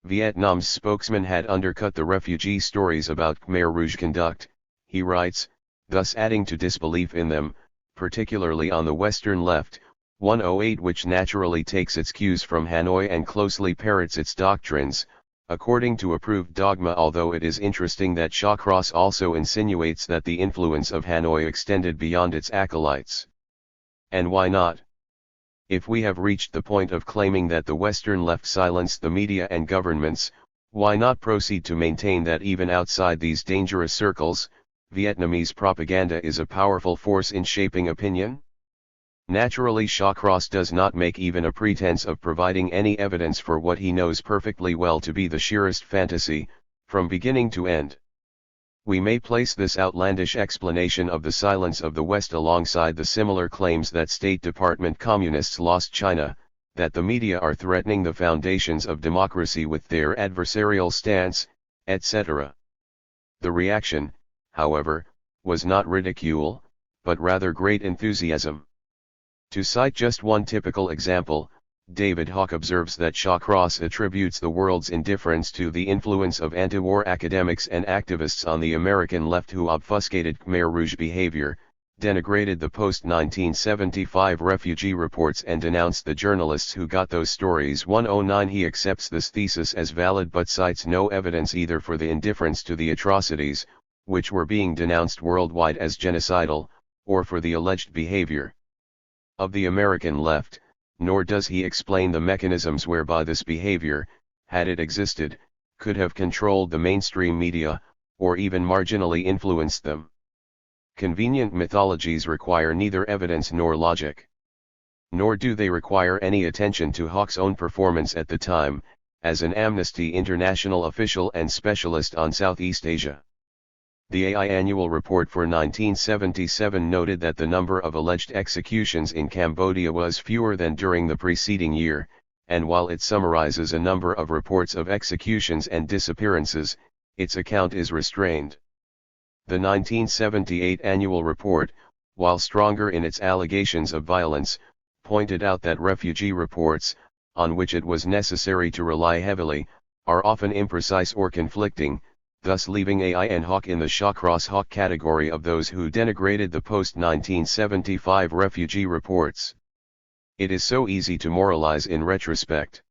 Speaker 1: Vietnam's spokesman had undercut the refugee stories about Khmer Rouge conduct, he writes, thus adding to disbelief in them, particularly on the Western left. 108 Which naturally takes its cues from Hanoi and closely parrots its doctrines, according to approved dogma, although it is interesting that Shawcross also insinuates that the influence of Hanoi extended beyond its acolytes. And why not? If we have reached the point of claiming that the Western left silenced the media and governments, why not proceed to maintain that even outside these dangerous circles, Vietnamese propaganda is a powerful force in shaping opinion? Naturally, Shawcross does not make even a pretense of providing any evidence for what he knows perfectly well to be the sheerest fantasy, from beginning to end. We may place this outlandish explanation of the silence of the West alongside the similar claims that State Department communists lost China, that the media are threatening the foundations of democracy with their adversarial stance, etc. The reaction, however, was not ridicule, but rather great enthusiasm. To cite just one typical example, David Hawke observes that Shawcross attributes the world's indifference to the influence of anti-war academics and activists on the American left who obfuscated Khmer Rouge behavior, denigrated the post-1975 refugee reports and denounced the journalists who got those stories. 109 He accepts this thesis as valid but cites no evidence either for the indifference to the atrocities, which were being denounced worldwide as genocidal, or for the alleged behavior of the American left, nor does he explain the mechanisms whereby this behavior, had it existed, could have controlled the mainstream media, or even marginally influenced them. Convenient mythologies require neither evidence nor logic. Nor do they require any attention to Hawke's own performance at the time, as an Amnesty International official and specialist on Southeast Asia. The AI annual report for 1977 noted that the number of alleged executions in Cambodia was fewer than during the preceding year, and while it summarizes a number of reports of executions and disappearances, its account is restrained. The 1978 annual report, while stronger in its allegations of violence, pointed out that refugee reports, on which it was necessary to rely heavily, are often imprecise or conflicting, thus leaving AI and Hawke in the Shawcross-Hawke category of those who denigrated the post-1975 refugee reports. It is so easy to moralize in retrospect.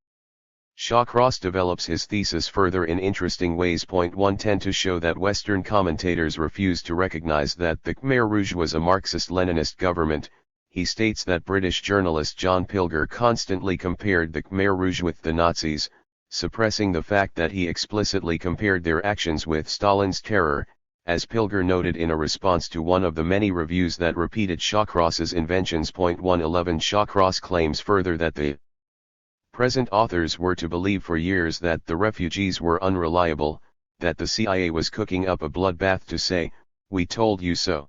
Speaker 1: Shawcross develops his thesis further in interesting ways. Point 110 to show that Western commentators refuse to recognize that the Khmer Rouge was a Marxist-Leninist government. He states that British journalist John Pilger constantly compared the Khmer Rouge with the Nazis, suppressing the fact that he explicitly compared their actions with Stalin's terror, as Pilger noted in a response to one of the many reviews that repeated Shawcross's inventions. Point 111 Shawcross claims further that the present authors were to believe for years that the refugees were unreliable, that the CIA was cooking up a bloodbath to say, "We told you so."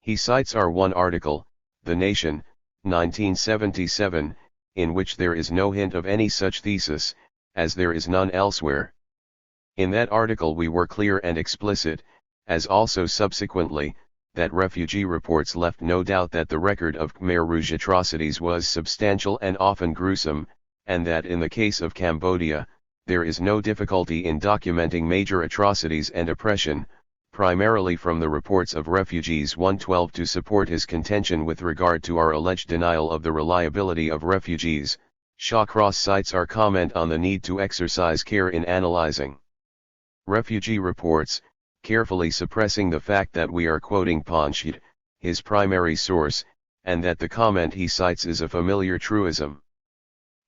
Speaker 1: He cites our one article, The Nation, 1977, in which there is no hint of any such thesis, as there is none elsewhere. In that article we were clear and explicit, as also subsequently, that refugee reports left no doubt that the record of Khmer Rouge atrocities was substantial and often gruesome, and that in the case of Cambodia, there is no difficulty in documenting major atrocities and oppression, primarily from the reports of refugees. 112 To support his contention with regard to our alleged denial of the reliability of refugees, Shawcross cites our comment on the need to exercise care in analyzing refugee reports, carefully suppressing the fact that we are quoting Panchit, his primary source, and that the comment he cites is a familiar truism.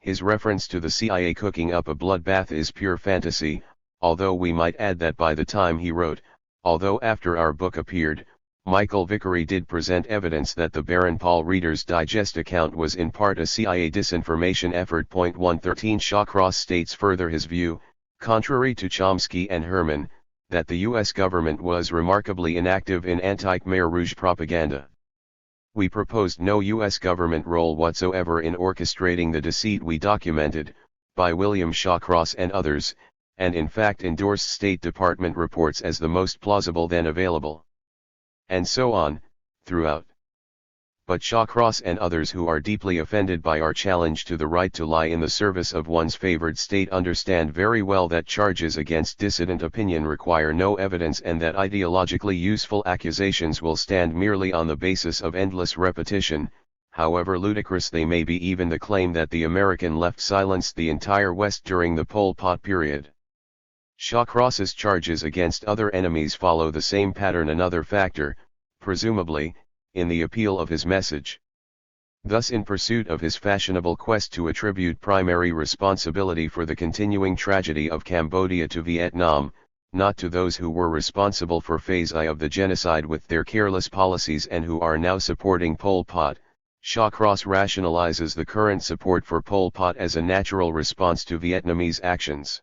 Speaker 1: His reference to the CIA cooking up a bloodbath is pure fantasy, although we might add that by the time he wrote, although after our book appeared, Michael Vickery did present evidence that the Baron Paul Reader's Digest account was in part a CIA disinformation effort. Point 113 Shawcross states further his view, contrary to Chomsky and Herman, that the U.S. government was remarkably inactive in anti-Khmer Rouge propaganda. We proposed no U.S. government role whatsoever in orchestrating the deceit we documented, by William Shawcross and others, and in fact endorsed State Department reports as the most plausible then available. And so on, throughout. But Shawcross and others who are deeply offended by our challenge to the right to lie in the service of one's favored state understand very well that charges against dissident opinion require no evidence and that ideologically useful accusations will stand merely on the basis of endless repetition, however ludicrous they may be. Even the claim that the American left silenced the entire West during the Pol Pot period. Shawcross's charges against other enemies follow the same pattern. Another factor, presumably, in the appeal of his message. Thus, in pursuit of his fashionable quest to attribute primary responsibility for the continuing tragedy of Cambodia to Vietnam, not to those who were responsible for phase I of the genocide with their careless policies and who are now supporting Pol Pot, Shawcross rationalizes the current support for Pol Pot as a natural response to Vietnamese actions.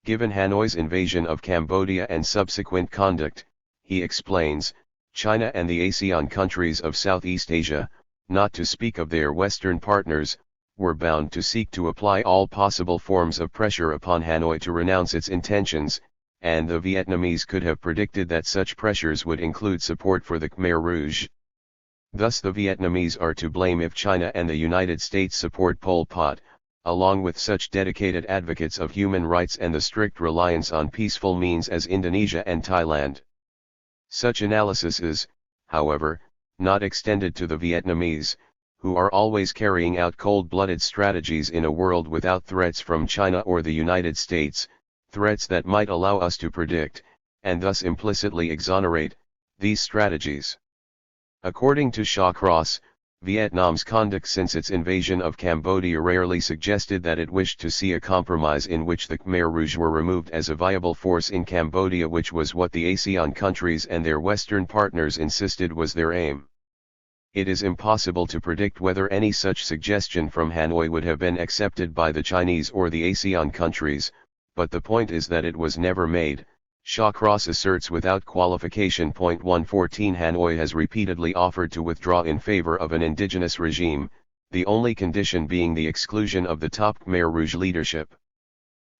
Speaker 1: Given Hanoi's invasion of Cambodia and subsequent conduct, he explains, China and the ASEAN countries of Southeast Asia, not to speak of their Western partners, were bound to seek to apply all possible forms of pressure upon Hanoi to renounce its intentions, and the Vietnamese could have predicted that such pressures would include support for the Khmer Rouge. Thus the Vietnamese are to blame if China and the United States support Pol Pot, along with such dedicated advocates of human rights and the strict reliance on peaceful means as Indonesia and Thailand. Such analysis is, however, not extended to the Vietnamese, who are always carrying out cold-blooded strategies in a world without threats from China or the United States, threats that might allow us to predict, and thus implicitly exonerate, these strategies. According to Shawcross, Vietnam's conduct since its invasion of Cambodia rarely suggested that it wished to see a compromise in which the Khmer Rouge were removed as a viable force in Cambodia, which was what the ASEAN countries and their Western partners insisted was their aim. It is impossible to predict whether any such suggestion from Hanoi would have been accepted by the Chinese or the ASEAN countries, but the point is that it was never made. Shawcross asserts without qualification. 114 Hanoi has repeatedly offered to withdraw in favor of an indigenous regime, the only condition being the exclusion of the top Khmer Rouge leadership.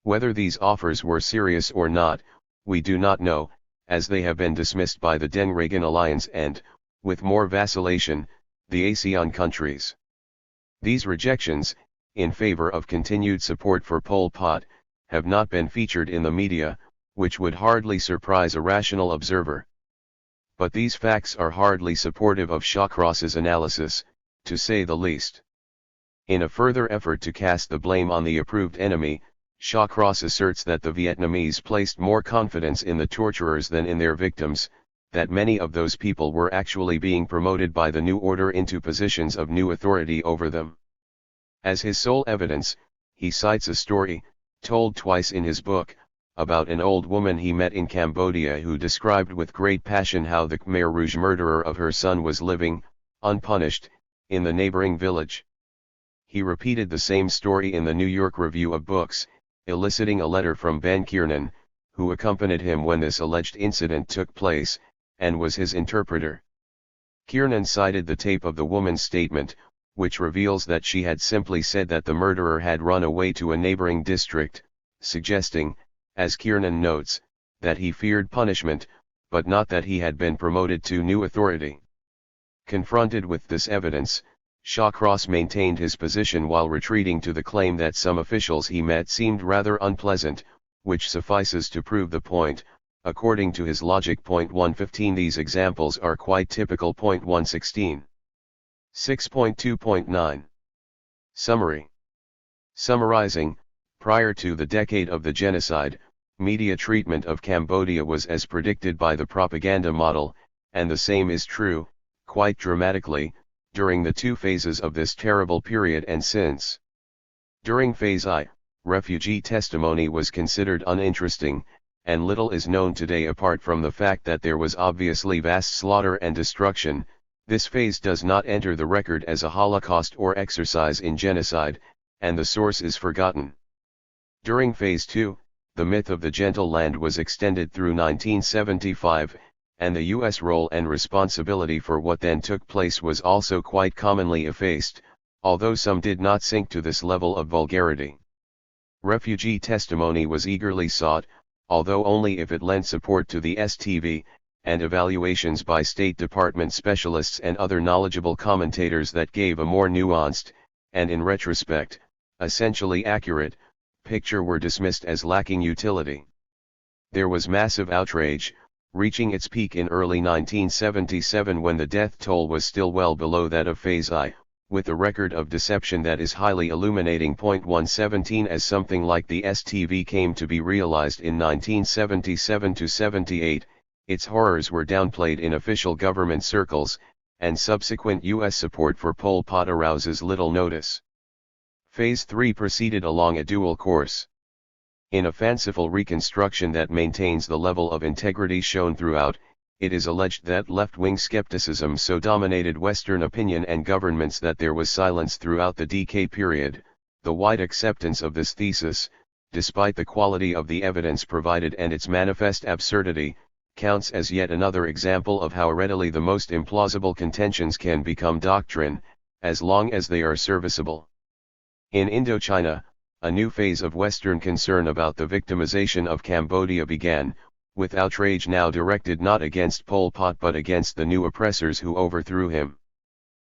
Speaker 1: Whether these offers were serious or not, we do not know, as they have been dismissed by the Deng Reagan alliance and, with more vacillation, the ASEAN countries. These rejections, in favor of continued support for Pol Pot, have not been featured in the media, which would hardly surprise a rational observer. But these facts are hardly supportive of Shawcross's analysis, to say the least. In a further effort to cast the blame on the approved enemy, Shawcross asserts that the Vietnamese placed more confidence in the torturers than in their victims, that many of those people were actually being promoted by the new order into positions of new authority over them. As his sole evidence, he cites a story, told twice in his book, about an old woman he met in Cambodia who described with great passion how the Khmer Rouge murderer of her son was living, unpunished, in the neighboring village. He repeated the same story in the New York Review of Books, eliciting a letter from Ben Kiernan, who accompanied him when this alleged incident took place, and was his interpreter. Kiernan cited the tape of the woman's statement, which reveals that she had simply said that the murderer had run away to a neighboring district, suggesting, as Kiernan notes, that he feared punishment, but not that he had been promoted to new authority. Confronted with this evidence, Shawcross maintained his position while retreating to the claim that some officials he met seemed rather unpleasant, which suffices to prove the point. According to his logic. 115 These examples are quite typical. 116. 6.2.9 Summary. Summarizing, prior to the decade of the genocide, media treatment of Cambodia was as predicted by the propaganda model, and the same is true, quite dramatically, during the two phases of this terrible period and since. During Phase I, refugee testimony was considered uninteresting, and little is known today apart from the fact that there was obviously vast slaughter and destruction. This phase does not enter the record as a Holocaust or exercise in genocide, and the source is forgotten. During Phase II, the myth of the Gentle Land was extended through 1975, and the U.S. role and responsibility for what then took place was also quite commonly effaced, although some did not sink to this level of vulgarity. Refugee testimony was eagerly sought, although only if it lent support to the STV, and evaluations by State Department specialists and other knowledgeable commentators that gave a more nuanced, and in retrospect, essentially accurate, picture were dismissed as lacking utility. There was massive outrage, reaching its peak in early 1977 when the death toll was still well below that of Phase I, with a record of deception that is highly illuminating. 117 As something like the STV came to be realized in 1977-78, its horrors were downplayed in official government circles, and subsequent U.S. support for Pol Pot arouses little notice. Phase III proceeded along a dual course. In a fanciful reconstruction that maintains the level of integrity shown throughout, it is alleged that left-wing skepticism so dominated Western opinion and governments that there was silence throughout the decay period. The wide acceptance of this thesis, despite the quality of the evidence provided and its manifest absurdity, counts as yet another example of how readily the most implausible contentions can become doctrine, as long as they are serviceable. In Indochina, a new phase of Western concern about the victimization of Cambodia began, with outrage now directed not against Pol Pot but against the new oppressors who overthrew him.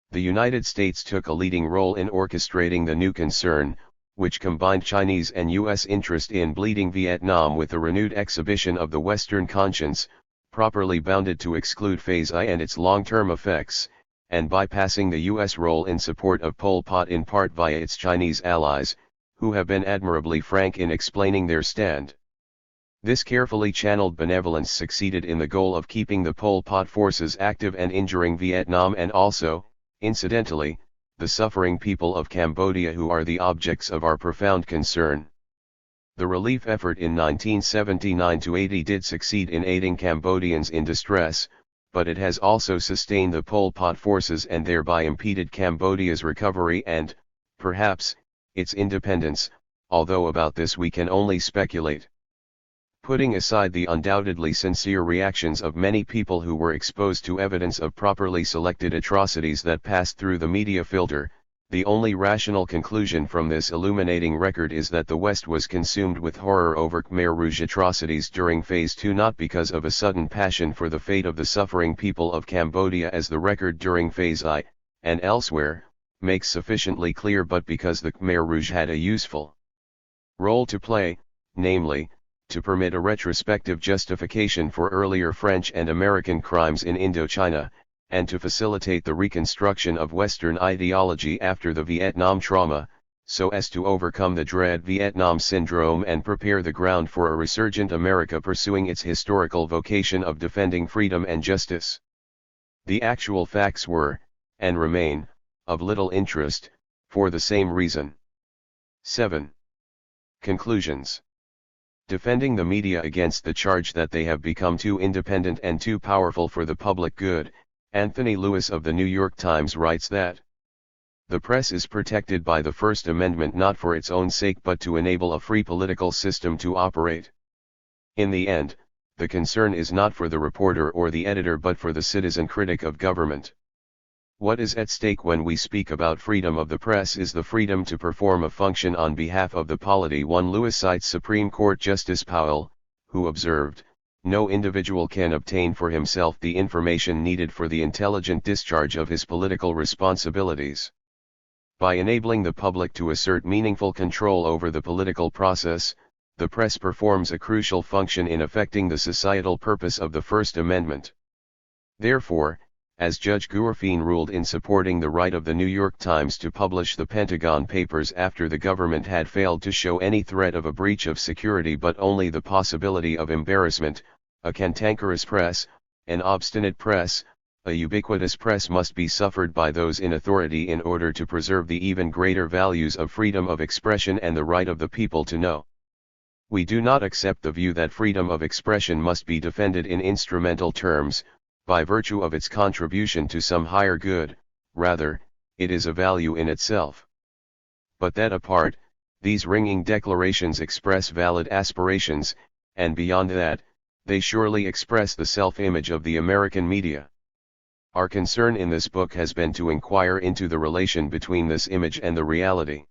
Speaker 1: The United States took a leading role in orchestrating the new concern, which combined Chinese and U.S. interest in bleeding Vietnam with a renewed exhibition of the Western conscience, properly bounded to exclude Phase I and its long-term effects, and bypassing the U.S. role in support of Pol Pot in part via its Chinese allies, who have been admirably frank in explaining their stand. This carefully channeled benevolence succeeded in the goal of keeping the Pol Pot forces active and injuring Vietnam and also, Incidentally, the suffering people of Cambodia who are the objects of our profound concern. The relief effort in 1979–80 did succeed in aiding Cambodians in distress, but it has also sustained the Pol Pot forces and thereby impeded Cambodia's recovery and, perhaps, its independence, although about this we can only speculate. Putting aside the undoubtedly sincere reactions of many people who were exposed to evidence of properly selected atrocities that passed through the media filter, the only rational conclusion from this illuminating record is that the West was consumed with horror over Khmer Rouge atrocities during Phase 2, not because of a sudden passion for the fate of the suffering people of Cambodia as the record during Phase I, and elsewhere, makes sufficiently clear, but because the Khmer Rouge had a useful role to play, namely, to permit a retrospective justification for earlier French and American crimes in Indochina, and to facilitate the reconstruction of Western ideology after the Vietnam trauma, so as to overcome the dread Vietnam syndrome and prepare the ground for a resurgent America pursuing its historical vocation of defending freedom and justice. The actual facts were, and remain, of little interest, for the same reason. 7. Conclusions. Defending the media against the charge that they have become too independent and too powerful for the public good, Anthony Lewis of the New York Times writes that the press is protected by the First Amendment not for its own sake but to enable a free political system to operate. In the end, the concern is not for the reporter or the editor but for the citizen critic of government. What is at stake when we speak about freedom of the press is the freedom to perform a function on behalf of the polity. 1 Lewis cites Supreme Court Justice Powell, who observed, "No individual can obtain for himself the information needed for the intelligent discharge of his political responsibilities. By enabling the public to assert meaningful control over the political process, the press performs a crucial function in effecting the societal purpose of the First Amendment." Therefore, as Judge Gurfein ruled in supporting the right of the New York Times to publish the Pentagon Papers after the government had failed to show any threat of a breach of security but only the possibility of embarrassment, a cantankerous press, an obstinate press, a ubiquitous press must be suffered by those in authority in order to preserve the even greater values of freedom of expression and the right of the people to know. We do not accept the view that freedom of expression must be defended in instrumental terms, by virtue of its contribution to some higher good, rather, it is a value in itself. But that apart, these ringing declarations express valid aspirations, and beyond that, they surely express the self-image of the American media. Our concern in this book has been to inquire into the relation between this image and the reality.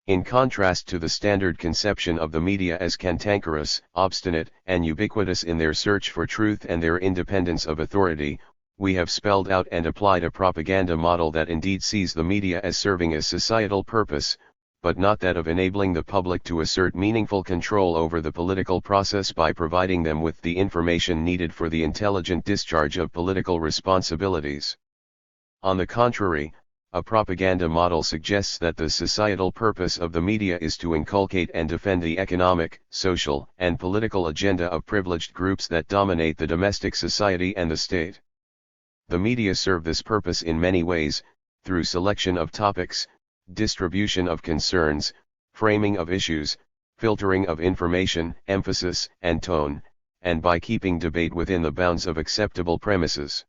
Speaker 1: In contrast to the standard conception of the media as cantankerous, obstinate, and ubiquitous in their search for truth and their independence of authority, we have spelled out and applied a propaganda model that indeed sees the media as serving a societal purpose, but not that of enabling the public to assert meaningful control over the political process by providing them with the information needed for the intelligent discharge of political responsibilities. On the contrary, a propaganda model suggests that the societal purpose of the media is to inculcate and defend the economic, social, and political agenda of privileged groups that dominate the domestic society and the state. The media serve this purpose in many ways, through selection of topics, distribution of concerns, framing of issues, filtering of information, emphasis and tone, and by keeping debate within the bounds of acceptable premises.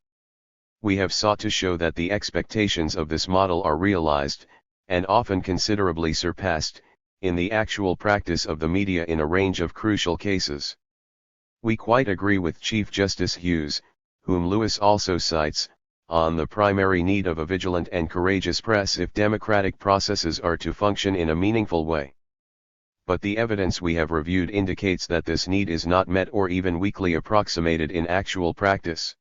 Speaker 1: We have sought to show that the expectations of this model are realized, and often considerably surpassed, in the actual practice of the media in a range of crucial cases. We quite agree with Chief Justice Hughes, whom Lewis also cites, on the primary need of a vigilant and courageous press if democratic processes are to function in a meaningful way. But the evidence we have reviewed indicates that this need is not met or even weakly approximated in actual practice.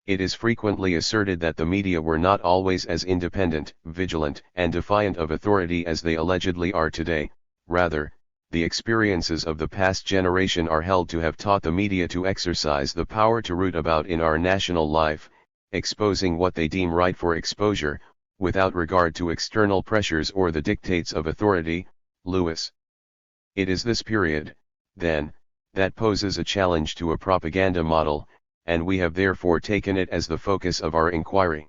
Speaker 1: It is frequently asserted that the media were not always as independent, vigilant, and defiant of authority as they allegedly are today. Rather, the experiences of the past generation are held to have taught the media to exercise the power to root about in our national life, exposing what they deem right for exposure, without regard to external pressures or the dictates of authority. Lewis. It is this period, then, that poses a challenge to a propaganda model, and we have therefore taken it as the focus of our inquiry.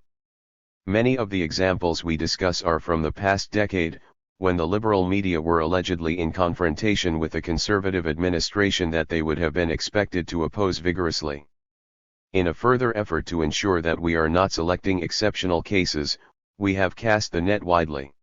Speaker 1: Many of the examples we discuss are from the past decade, when the liberal media were allegedly in confrontation with a conservative administration that they would have been expected to oppose vigorously. In a further effort to ensure that we are not selecting exceptional cases, we have cast the net widely.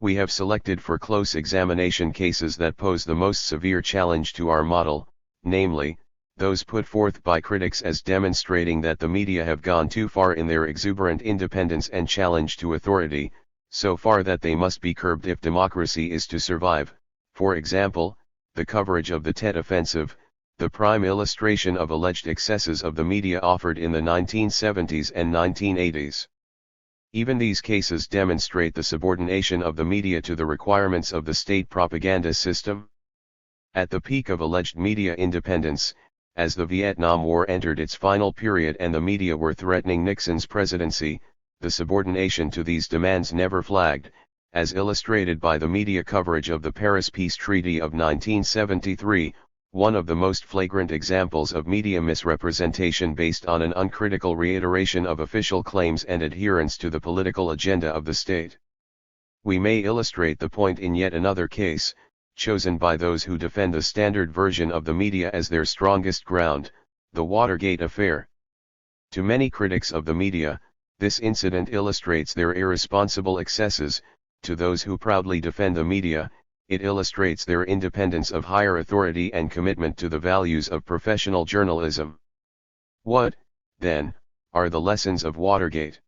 Speaker 1: We have selected for close examination cases that pose the most severe challenge to our model, namely, those put forth by critics as demonstrating that the media have gone too far in their exuberant independence and challenge to authority, so far that they must be curbed if democracy is to survive. For example, the coverage of the Tet Offensive, the prime illustration of alleged excesses of the media offered in the 1970s and 1980s. Even these cases demonstrate the subordination of the media to the requirements of the state propaganda system. At the peak of alleged media independence, as the Vietnam War entered its final period and the media were threatening Nixon's presidency, the subordination to these demands never flagged, as illustrated by the media coverage of the Paris Peace Treaty of 1973, one of the most flagrant examples of media misrepresentation based on an uncritical reiteration of official claims and adherence to the political agenda of the state. We may illustrate the point in yet another case, chosen by those who defend the standard version of the media as their strongest ground, the Watergate affair. To many critics of the media, this incident illustrates their irresponsible excesses. To those who proudly defend the media, it illustrates their independence of higher authority and commitment to the values of professional journalism. What, then, are the lessons of Watergate?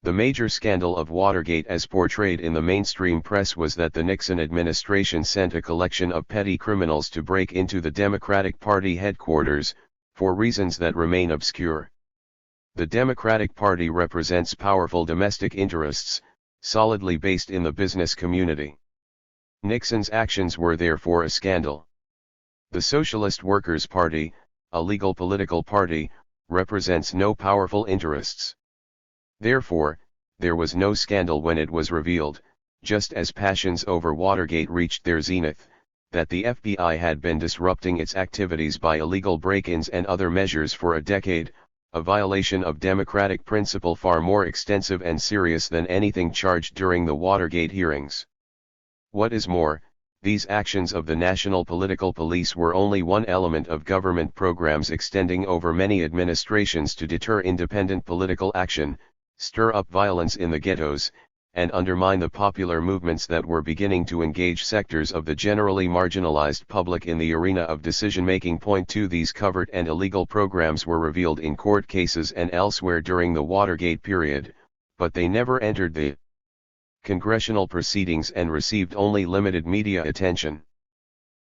Speaker 1: The major scandal of Watergate as portrayed in the mainstream press was that the Nixon administration sent a collection of petty criminals to break into the Democratic Party headquarters, for reasons that remain obscure. The Democratic Party represents powerful domestic interests, solidly based in the business community. Nixon's actions were therefore a scandal. The Socialist Workers' Party, a legal political party, represents no powerful interests. Therefore, there was no scandal when it was revealed, just as passions over Watergate reached their zenith, that the FBI had been disrupting its activities by illegal break-ins and other measures for a decade, a violation of democratic principle far more extensive and serious than anything charged during the Watergate hearings. What is more, these actions of the National Political Police were only one element of government programs extending over many administrations to deter independent political action, stir up violence in the ghettos, and undermine the popular movements that were beginning to engage sectors of the generally marginalized public in the arena of decision-making. Point 2. These covert and illegal programs were revealed in court cases and elsewhere during the Watergate period, but they never entered the congressional proceedings and received only limited media attention.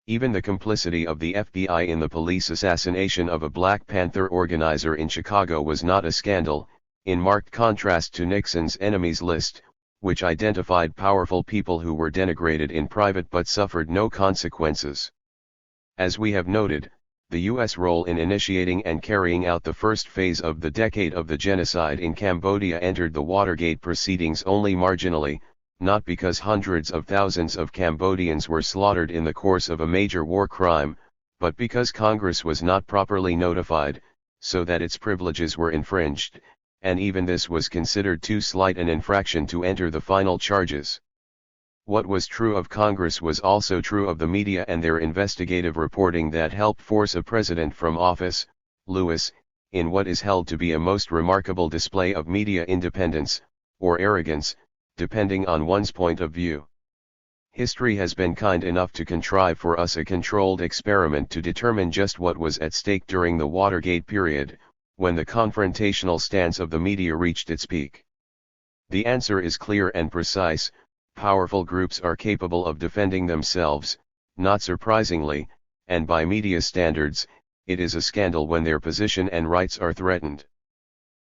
Speaker 1: Even the complicity of the FBI in the police assassination of a Black Panther organizer in Chicago was not a scandal, in marked contrast to Nixon's enemies list, which identified powerful people who were denigrated in private but suffered no consequences. As we have noted, the U.S. role in initiating and carrying out the first phase of the decade of the genocide in Cambodia entered the Watergate proceedings only marginally, not because hundreds of thousands of Cambodians were slaughtered in the course of a major war crime, but because Congress was not properly notified, so that its privileges were infringed, and even this was considered too slight an infraction to enter the final charges. What was true of Congress was also true of the media and their investigative reporting that helped force a president from office. Lewis, in what is held to be a most remarkable display of media independence, or arrogance, depending on one's point of view. History has been kind enough to contrive for us a controlled experiment to determine just what was at stake during the Watergate period, when the confrontational stance of the media reached its peak. The answer is clear and precise: powerful groups are capable of defending themselves, not surprisingly, and by media standards, it is a scandal when their position and rights are threatened.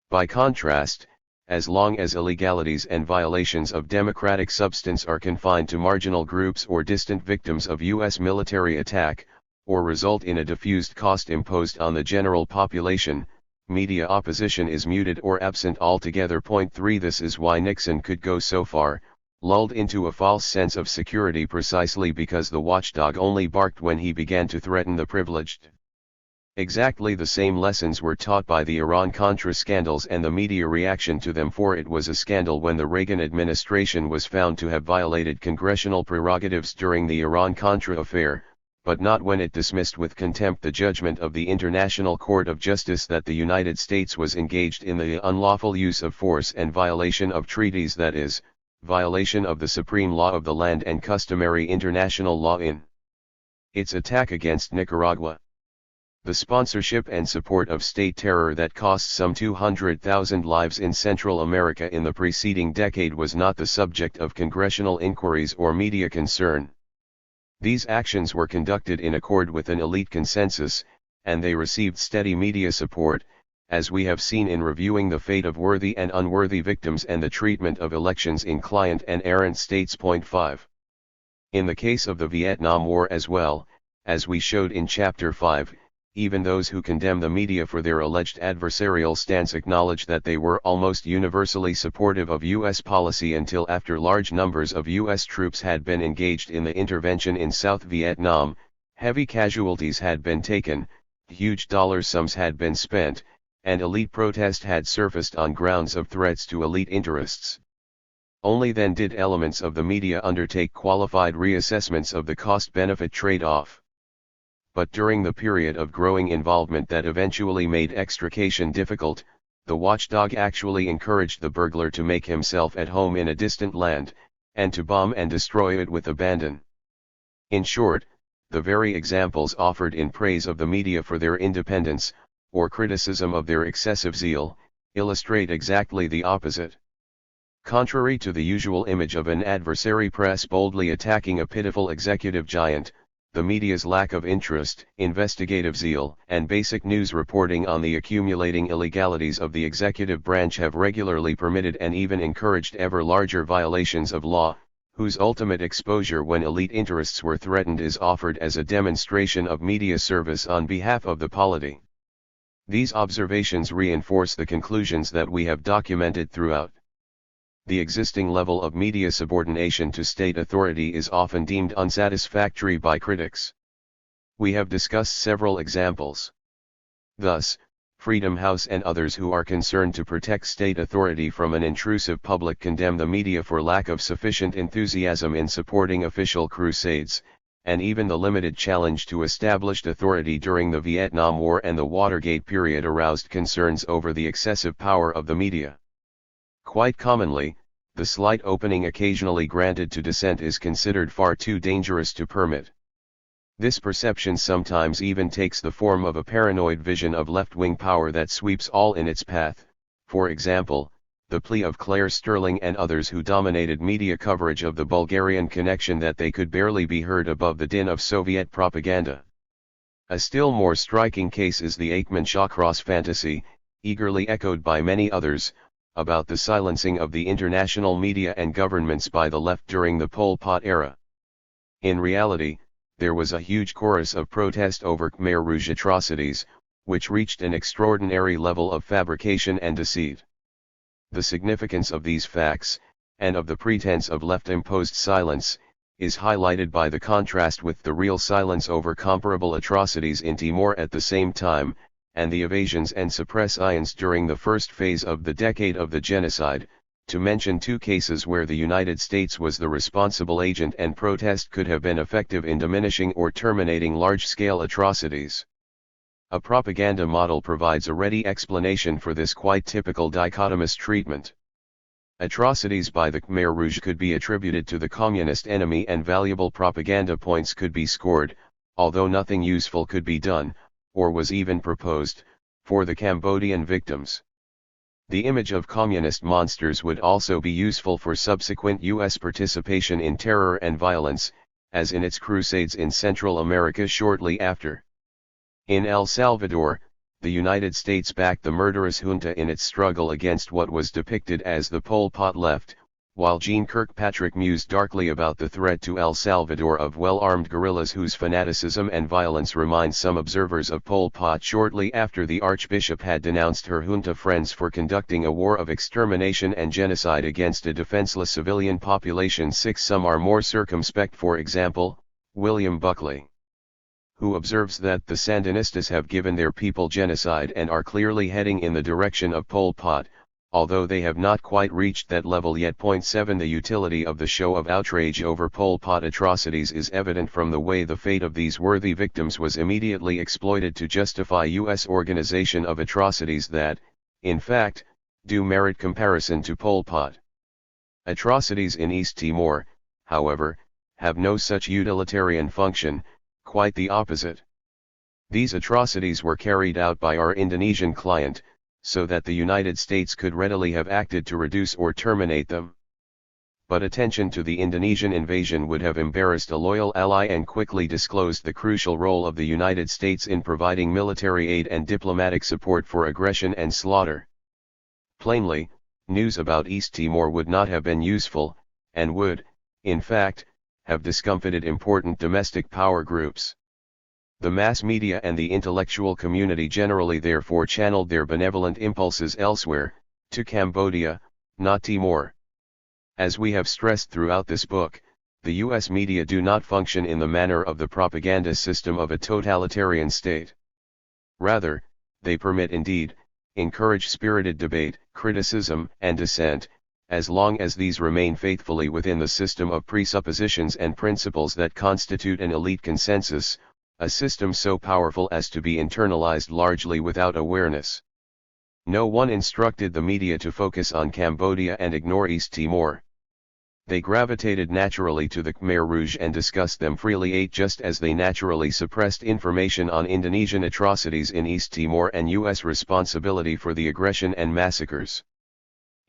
Speaker 1: By contrast, as long as illegalities and violations of democratic substance are confined to marginal groups or distant victims of U.S. military attack, or result in a diffused cost imposed on the general population, media opposition is muted or absent altogether. Point 3. This is why Nixon could go so far, lulled into a false sense of security precisely because the watchdog only barked when he began to threaten the privileged. Exactly the same lessons were taught by the Iran-Contra scandals and the media reaction to them, for it was a scandal when the Reagan administration was found to have violated congressional prerogatives during the Iran-Contra affair, but not when it dismissed with contempt the judgment of the International Court of Justice that the United States was engaged in the unlawful use of force and violation of treaties, that is, violation of the supreme law of the land and customary international law in its attack against Nicaragua. The sponsorship and support of state terror that cost some 200,000 lives in Central America in the preceding decade was not the subject of congressional inquiries or media concern. These actions were conducted in accord with an elite consensus, and they received steady media support, as we have seen in reviewing the fate of worthy and unworthy victims and the treatment of elections in client and errant states. 5. In the case of the Vietnam War as well, as we showed in Chapter 5, even those who condemn the media for their alleged adversarial stance acknowledge that they were almost universally supportive of U.S. policy until after large numbers of U.S. troops had been engaged in the intervention in South Vietnam, heavy casualties had been taken, huge dollar sums had been spent, and elite protest had surfaced on grounds of threats to elite interests. Only then did elements of the media undertake qualified reassessments of the cost-benefit trade-off. But during the period of growing involvement that eventually made extrication difficult, the watchdog actually encouraged the burglar to make himself at home in a distant land, and to bomb and destroy it with abandon. In short, the very examples offered in praise of the media for their independence, or criticism of their excessive zeal, illustrate exactly the opposite. Contrary to the usual image of an adversary press boldly attacking a pitiful executive giant, the media's lack of interest, investigative zeal, and basic news reporting on the accumulating illegalities of the executive branch have regularly permitted and even encouraged ever larger violations of law, whose ultimate exposure when elite interests were threatened is offered as a demonstration of media service on behalf of the polity. These observations reinforce the conclusions that we have documented throughout. The existing level of media subordination to state authority is often deemed unsatisfactory by critics. We have discussed several examples. Thus, Freedom House and others who are concerned to protect state authority from an intrusive public condemn the media for lack of sufficient enthusiasm in supporting official crusades, and even the limited challenge to established authority during the Vietnam War and the Watergate period aroused concerns over the excessive power of the media. Quite commonly, the slight opening occasionally granted to dissent is considered far too dangerous to permit. This perception sometimes even takes the form of a paranoid vision of left-wing power that sweeps all in its path. For example, the plea of Claire Sterling and others who dominated media coverage of the Bulgarian connection that they could barely be heard above the din of Soviet propaganda. A still more striking case is the Aikman-Shawcross fantasy, eagerly echoed by many others, about the silencing of the international media and governments by the left during the Pol Pot era. In reality, there was a huge chorus of protest over Khmer Rouge atrocities, which reached an extraordinary level of fabrication and deceit. The significance of these facts, and of the pretense of left-imposed silence, is highlighted by the contrast with the real silence over comparable atrocities in Timor at the same time, and the evasions and suppressions during the first phase of the decade of the genocide, to mention two cases where the United States was the responsible agent and protest could have been effective in diminishing or terminating large-scale atrocities. A propaganda model provides a ready explanation for this quite typical dichotomous treatment. Atrocities by the Khmer Rouge could be attributed to the communist enemy and valuable propaganda points could be scored, although nothing useful could be done, or was even proposed, for the Cambodian victims. The image of communist monsters would also be useful for subsequent U.S. participation in terror and violence, as in its crusades in Central America shortly after. In El Salvador, the United States backed the murderous junta in its struggle against what was depicted as the Pol Pot left, while Jeane Kirkpatrick mused darkly about the threat to El Salvador of well-armed guerrillas whose fanaticism and violence remind some observers of Pol Pot shortly after the Archbishop had denounced her junta friends for conducting a war of extermination and genocide against a defenseless civilian population. 6. Some are more circumspect, for example, William Buckley. who observes that the Sandinistas have given their people genocide and are clearly heading in the direction of Pol Pot, although they have not quite reached that level yet. 7 The utility of the show of outrage over Pol Pot atrocities is evident from the way the fate of these worthy victims was immediately exploited to justify U.S. organization of atrocities that, in fact, do merit comparison to Pol Pot. Atrocities in East Timor, however, have no such utilitarian function, quite the opposite. These atrocities were carried out by our Indonesian client, so that the United States could readily have acted to reduce or terminate them. But attention to the Indonesian invasion would have embarrassed a loyal ally and quickly disclosed the crucial role of the United States in providing military aid and diplomatic support for aggression and slaughter. Plainly, news about East Timor would not have been useful, and would, in fact, have discomfited important domestic power groups. The mass media and the intellectual community generally therefore channeled their benevolent impulses elsewhere, to Cambodia, not Timor. As we have stressed throughout this book, the U.S. media do not function in the manner of the propaganda system of a totalitarian state. Rather, they permit, indeed, encourage spirited debate, criticism, and dissent, as long as these remain faithfully within the system of presuppositions and principles that constitute an elite consensus, a system so powerful as to be internalized largely without awareness. No one instructed the media to focus on Cambodia and ignore East Timor. They gravitated naturally to the Khmer Rouge and discussed them freely, just as they naturally suppressed information on Indonesian atrocities in East Timor and U.S. responsibility for the aggression and massacres.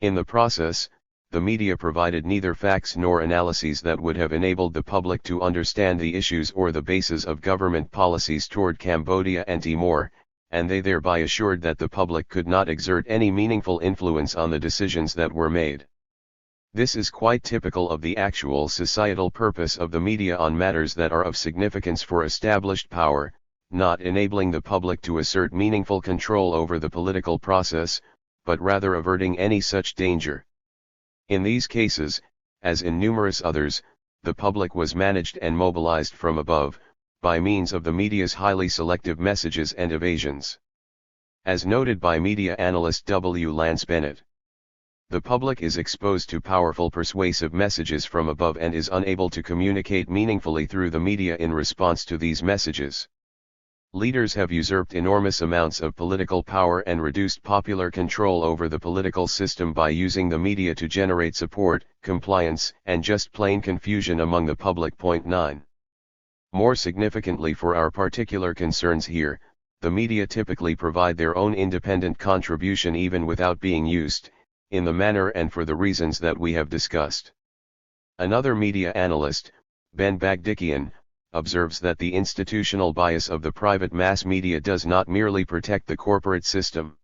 Speaker 1: In the process, the media provided neither facts nor analyses that would have enabled the public to understand the issues or the basis of government policies toward Cambodia and Timor, and they thereby assured that the public could not exert any meaningful influence on the decisions that were made. This is quite typical of the actual societal purpose of the media on matters that are of significance for established power, not enabling the public to assert meaningful control over the political process, but rather averting any such danger. In these cases, as in numerous others, the public was managed and mobilized from above, by means of the media's highly selective messages and evasions. As noted by media analyst W. Lance Bennett, the public is exposed to powerful persuasive messages from above and is unable to communicate meaningfully through the media in response to these messages. Leaders have usurped enormous amounts of political power and reduced popular control over the political system by using the media to generate support, compliance, and just plain confusion among the public. 9. More significantly for our particular concerns here, the media typically provide their own independent contribution even without being used, in the manner and for the reasons that we have discussed. Another media analyst, Ben Bagdikian, observes that the institutional bias of the private mass media does not merely protect the corporate system.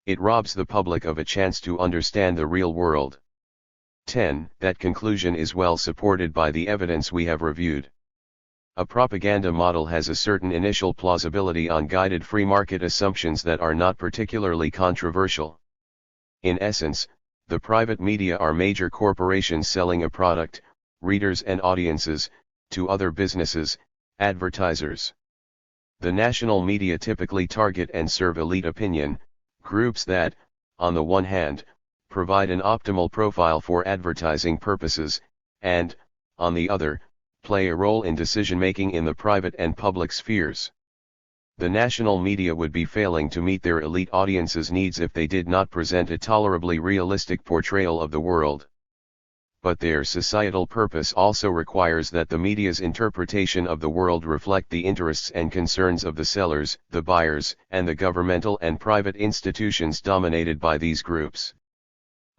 Speaker 1: It robs the public of a chance to understand the real world. 10. That conclusion is well supported by the evidence we have reviewed. A propaganda model has a certain initial plausibility on guided free market assumptions that are not particularly controversial. In essence, the private media are major corporations selling a product, readers and audiences, to other businesses, advertisers. The national media typically target and serve elite opinion groups that, on the one hand, provide an optimal profile for advertising purposes, and, on the other, play a role in decision-making in the private and public spheres. The national media would be failing to meet their elite audience's needs if they did not present a tolerably realistic portrayal of the world. But their societal purpose also requires that the media's interpretation of the world reflect the interests and concerns of the sellers, the buyers, and the governmental and private institutions dominated by these groups.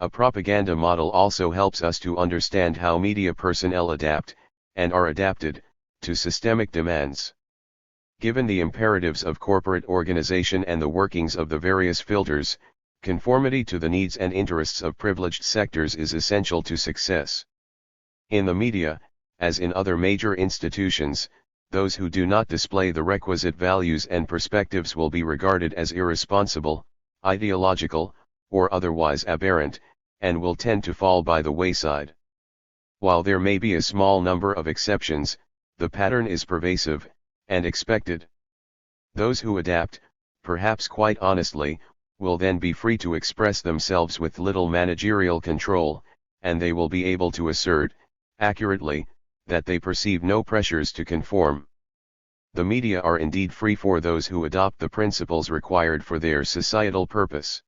Speaker 1: A propaganda model also helps us to understand how media personnel adapt, and are adapted, to systemic demands. Given the imperatives of corporate organization and the workings of the various filters, conformity to the needs and interests of privileged sectors is essential to success. In the media, as in other major institutions, those who do not display the requisite values and perspectives will be regarded as irresponsible, ideological, or otherwise aberrant, and will tend to fall by the wayside. While there may be a small number of exceptions, the pattern is pervasive, and expected. Those who adapt, perhaps quite honestly, will then be free to express themselves with little managerial control, and they will be able to assert, accurately, that they perceive no pressures to conform. The media are indeed free for those who adopt the principles required for their societal purpose.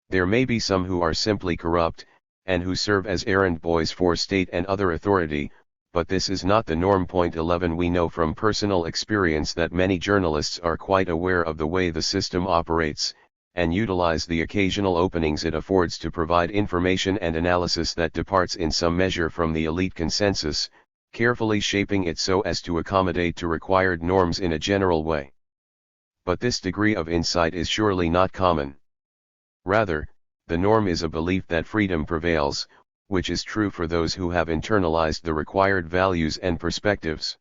Speaker 1: There may be some who are simply corrupt, and who serve as errand boys for state and other authority, but this is not the norm. 11 We know from personal experience that many journalists are quite aware of the way the system operates, and utilize the occasional openings it affords to provide information and analysis that departs in some measure from the elite consensus, carefully shaping it so as to accommodate to required norms in a general way. But this degree of insight is surely not common. Rather, the norm is a belief that freedom prevails, which is true for those who have internalized the required values and perspectives.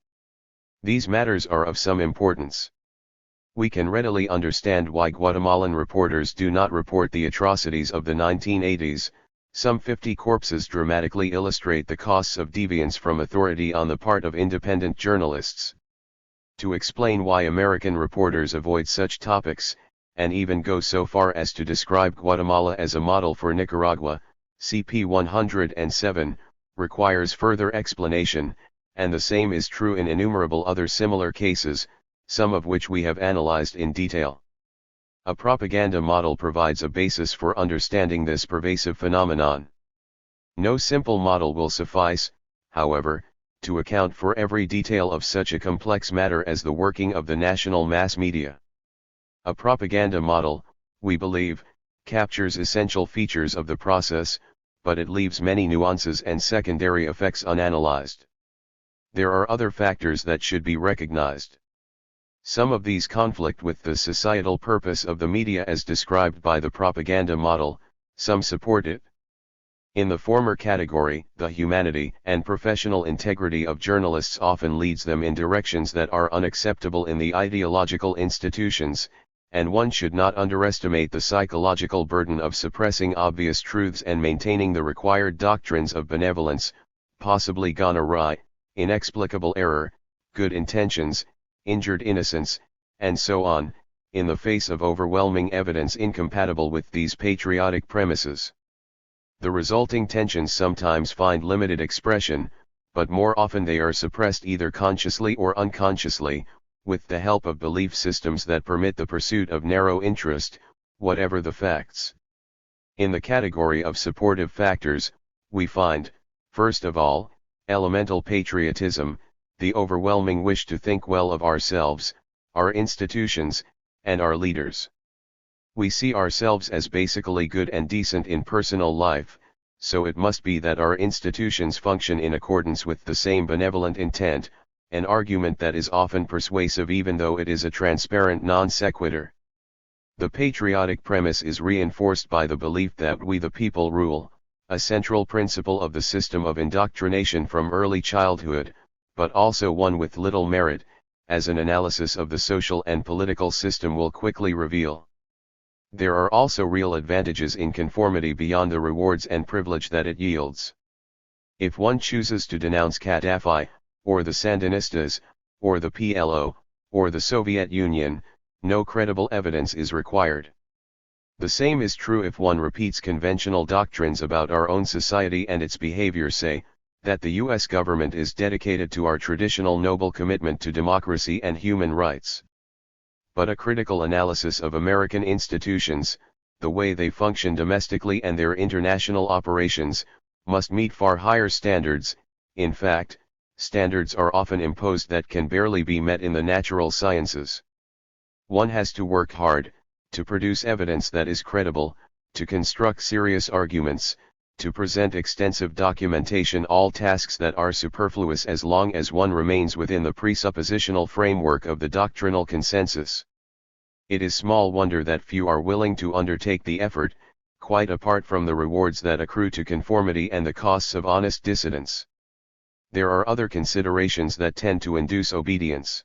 Speaker 1: These matters are of some importance. We can readily understand why Guatemalan reporters do not report the atrocities of the 1980s. Some 50 corpses dramatically illustrate the costs of deviance from authority on the part of independent journalists. To explain why American reporters avoid such topics, and even go so far as to describe Guatemala as a model for Nicaragua, CP 107, requires further explanation, and the same is true in innumerable other similar cases, some of which we have analyzed in detail. A propaganda model provides a basis for understanding this pervasive phenomenon. No simple model will suffice, however, to account for every detail of such a complex matter as the working of the national mass media. A propaganda model, we believe, captures essential features of the process, but it leaves many nuances and secondary effects unanalyzed. There are other factors that should be recognized. Some of these conflict with the societal purpose of the media as described by the propaganda model, some support it. In the former category, the humanity and professional integrity of journalists often leads them in directions that are unacceptable in the ideological institutions, and one should not underestimate the psychological burden of suppressing obvious truths and maintaining the required doctrines of benevolence, possibly gone awry, inexplicable error, good intentions, injured innocence, and so on, in the face of overwhelming evidence incompatible with these patriotic premises. The resulting tensions sometimes find limited expression, but more often they are suppressed either consciously or unconsciously, with the help of belief systems that permit the pursuit of narrow interest, whatever the facts. In the category of supportive factors, we find, first of all, elemental patriotism, the overwhelming wish to think well of ourselves, our institutions, and our leaders. We see ourselves as basically good and decent in personal life, so it must be that our institutions function in accordance with the same benevolent intent, an argument that is often persuasive even though it is a transparent non sequitur. The patriotic premise is reinforced by the belief that we the people rule, a central principle of the system of indoctrination from early childhood, but also one with little merit, as an analysis of the social and political system will quickly reveal. There are also real advantages in conformity beyond the rewards and privilege that it yields. If one chooses to denounce Gaddafi, or the Sandinistas, or the PLO, or the Soviet Union, no credible evidence is required. The same is true if one repeats conventional doctrines about our own society and its behavior, say, that the U.S. government is dedicated to our traditional noble commitment to democracy and human rights. But a critical analysis of American institutions, the way they function domestically and their international operations, must meet far higher standards. In fact, standards are often imposed that can barely be met in the natural sciences. One has to work hard, to produce evidence that is credible, to construct serious arguments, to present extensive documentation, all tasks that are superfluous as long as one remains within the presuppositional framework of the doctrinal consensus. It is small wonder that few are willing to undertake the effort, quite apart from the rewards that accrue to conformity and the costs of honest dissidence. There are other considerations that tend to induce obedience.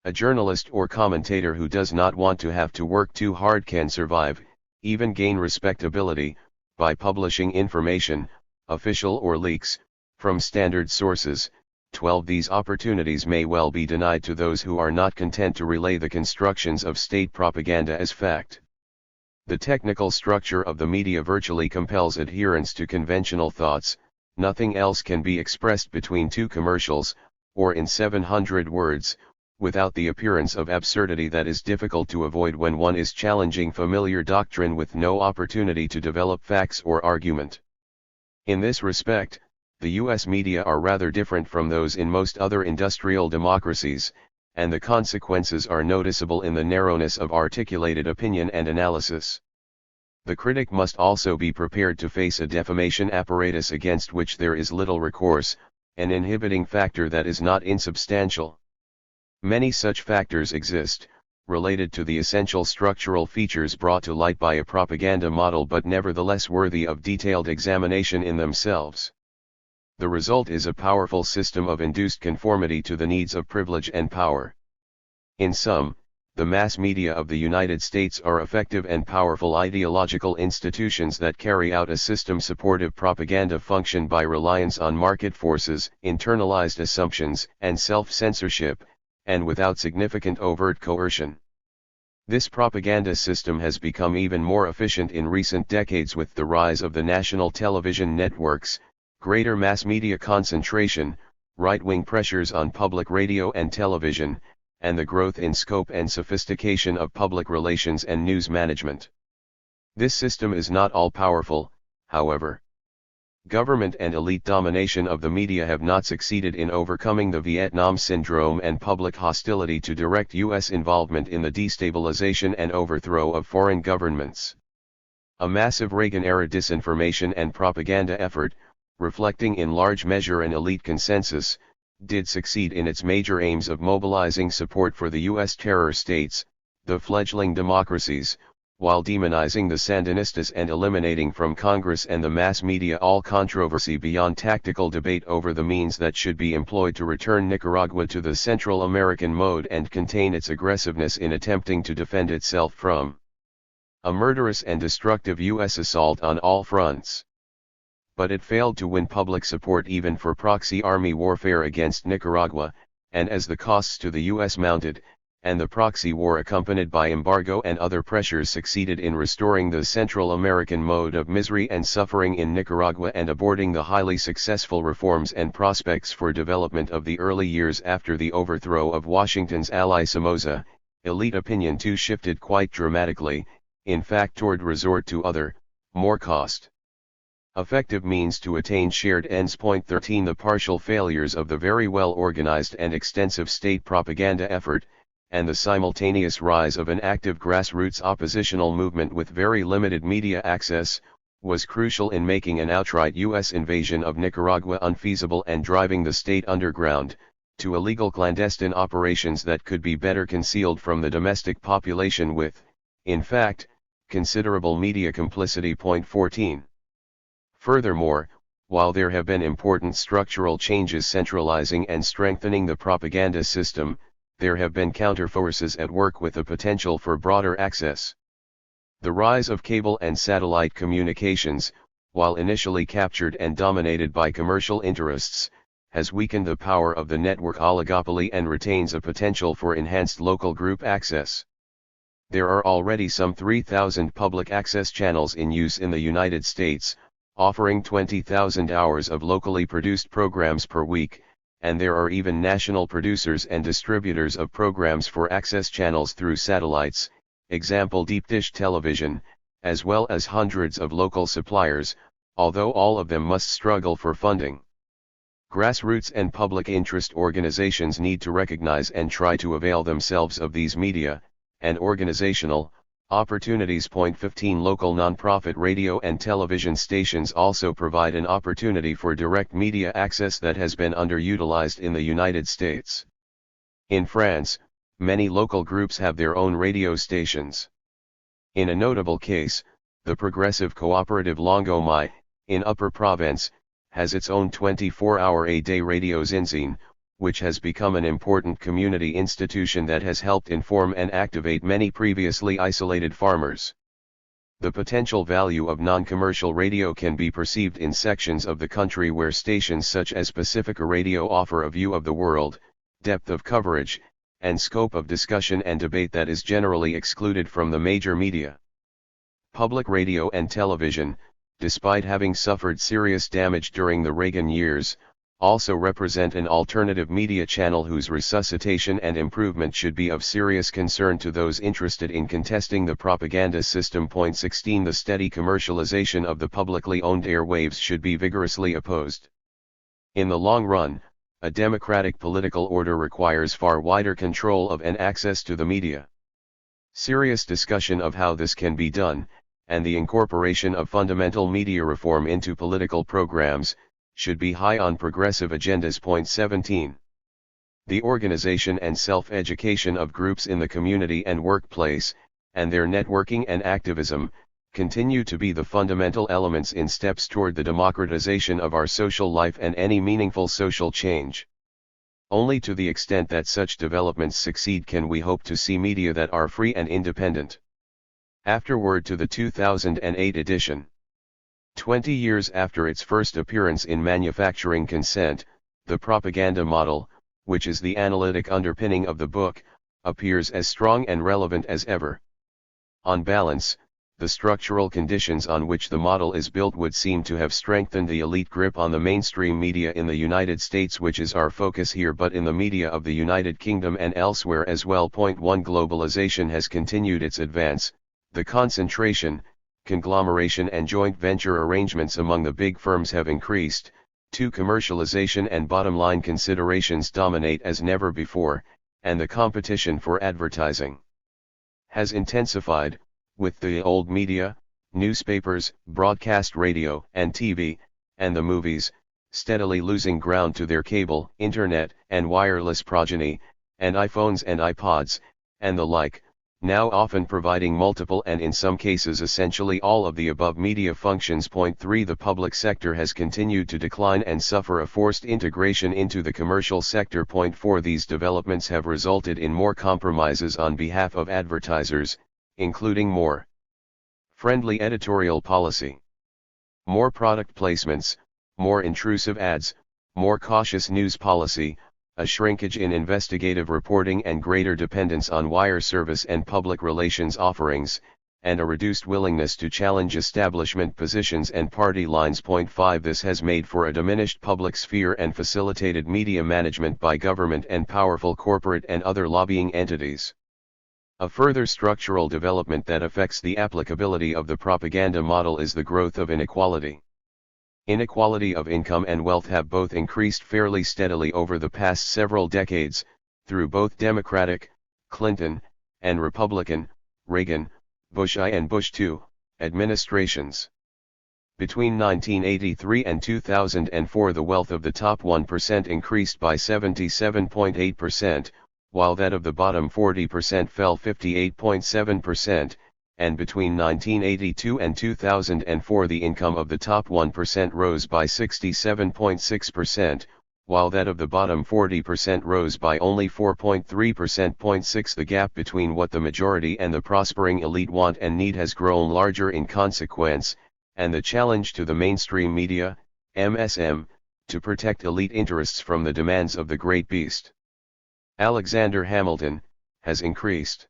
Speaker 1: A journalist or commentator who does not want to have to work too hard can survive, even gain respectability, by publishing information, official or leaks, from standard sources, 12. These opportunities may well be denied to those who are not content to relay the constructions of state propaganda as fact. The technical structure of the media virtually compels adherence to conventional thoughts. Nothing else can be expressed between two commercials, or in 700 words, without the appearance of absurdity that is difficult to avoid when one is challenging familiar doctrine with no opportunity to develop facts or argument. In this respect, the US media are rather different from those in most other industrial democracies, and the consequences are noticeable in the narrowness of articulated opinion and analysis. The critic must also be prepared to face a defamation apparatus against which there is little recourse, an inhibiting factor that is not insubstantial. Many such factors exist, related to the essential structural features brought to light by a propaganda model, but nevertheless worthy of detailed examination in themselves. The result is a powerful system of induced conformity to the needs of privilege and power. In sum, the mass media of the United States are effective and powerful ideological institutions that carry out a system-supportive propaganda function by reliance on market forces, internalized assumptions, and self-censorship, and without significant overt coercion. This propaganda system has become even more efficient in recent decades with the rise of the national television networks, greater mass media concentration, right-wing pressures on public radio and television, and the growth in scope and sophistication of public relations and news management. This system is not all-powerful, however. Government and elite domination of the media have not succeeded in overcoming the Vietnam syndrome and public hostility to direct U.S. involvement in the destabilization and overthrow of foreign governments. A massive Reagan-era disinformation and propaganda effort, reflecting in large measure an elite consensus, did succeed in its major aims of mobilizing support for the U.S. terror states, the fledgling democracies, while demonizing the Sandinistas and eliminating from Congress and the mass media all controversy beyond tactical debate over the means that should be employed to return Nicaragua to the Central American mode and contain its aggressiveness in attempting to defend itself from a murderous and destructive U.S. assault on all fronts. But it failed to win public support even for proxy army warfare against Nicaragua, and as the costs to the U.S. mounted, and the proxy war accompanied by embargo and other pressures succeeded in restoring the Central American mode of misery and suffering in Nicaragua and aborting the highly successful reforms and prospects for development of the early years after the overthrow of Washington's ally Somoza, elite opinion too shifted quite dramatically, in fact toward resort to other, more cost-effective means to attain shared ends. 13 The partial failures of the very well organized and extensive state propaganda effort, and the simultaneous rise of an active grassroots oppositional movement with very limited media access, was crucial in making an outright U.S. invasion of Nicaragua unfeasible and driving the state underground, to illegal clandestine operations that could be better concealed from the domestic population with, in fact, considerable media complicity. 14. Furthermore, while there have been important structural changes centralizing and strengthening the propaganda system, there have been counterforces at work with the potential for broader access. The rise of cable and satellite communications, while initially captured and dominated by commercial interests, has weakened the power of the network oligopoly and retains a potential for enhanced local group access. There are already some 3,000 public access channels in use in the United States, offering 20,000 hours of locally produced programs per week, and there are even national producers and distributors of programs for access channels through satellites, example deep dish television, as well as hundreds of local suppliers, although all of them must struggle for funding. Grassroots and public interest organizations need to recognize and try to avail themselves of these media and organizational opportunities. 15 Local nonprofit radio and television stations also provide an opportunity for direct media access that has been underutilized in the United States. In France, many local groups have their own radio stations. In a notable case, the progressive cooperative Longomai, in Upper Provence, has its own 24-hour-a-day radio zinzine, which has become an important community institution that has helped inform and activate many previously isolated farmers. The potential value of non-commercial radio can be perceived in sections of the country where stations such as Pacifica Radio offer a view of the world, depth of coverage, and scope of discussion and debate that is generally excluded from the major media. Public radio and television, despite having suffered serious damage during the Reagan years, also represent an alternative media channel whose resuscitation and improvement should be of serious concern to those interested in contesting the propaganda system. 16 The steady commercialization of the publicly owned airwaves should be vigorously opposed. In the long run, a democratic political order requires far wider control of and access to the media. Serious discussion of how this can be done, and the incorporation of fundamental media reform into political programs, should be high on progressive agendas. 17. The organization and self-education of groups in the community and workplace, and their networking and activism, continue to be the fundamental elements in steps toward the democratization of our social life and any meaningful social change. Only to the extent that such developments succeed can we hope to see media that are free and independent. Afterword to the 2008 edition. 20 years after its first appearance in Manufacturing Consent, the propaganda model, which is the analytic underpinning of the book, appears as strong and relevant as ever. On balance, the structural conditions on which the model is built would seem to have strengthened the elite grip on the mainstream media in the United States, which is our focus here, but in the media of the United Kingdom and elsewhere as well. 1. Globalization has continued its advance. The concentration, conglomeration and joint venture arrangements among the big firms have increased. 2. Commercialization and bottom-line considerations dominate as never before, and the competition for advertising has intensified, with the old media, newspapers, broadcast radio and TV, and the movies, steadily losing ground to their cable, internet, and wireless progeny, and iPhones and iPods, and the like, now often providing multiple and in some cases essentially all of the above media functions. 3. The public sector has continued to decline and suffer a forced integration into the commercial sector. 4. These developments have resulted in more compromises on behalf of advertisers, including more friendly editorial policy, more product placements, more intrusive ads, more cautious news policy, a shrinkage in investigative reporting and greater dependence on wire service and public relations offerings, and a reduced willingness to challenge establishment positions and party lines. 5. This has made for a diminished public sphere and facilitated media management by government and powerful corporate and other lobbying entities. A further structural development that affects the applicability of the propaganda model is the growth of inequality. Inequality of income and wealth have both increased fairly steadily over the past several decades, through both Democratic, Clinton, and Republican, Reagan, Bush I and Bush II, administrations. Between 1983 and 2004 the wealth of the top 1% increased by 77.8%, while that of the bottom 40% fell 58.7%, and between 1982 and 2004 the income of the top 1% rose by 67.6%, while that of the bottom 40% rose by only 4.3%. 6. The gap between what the majority and the prospering elite want and need has grown larger in consequence, and the challenge to the mainstream media, MSM, to protect elite interests from the demands of the great beast, Alexander Hamilton, has increased.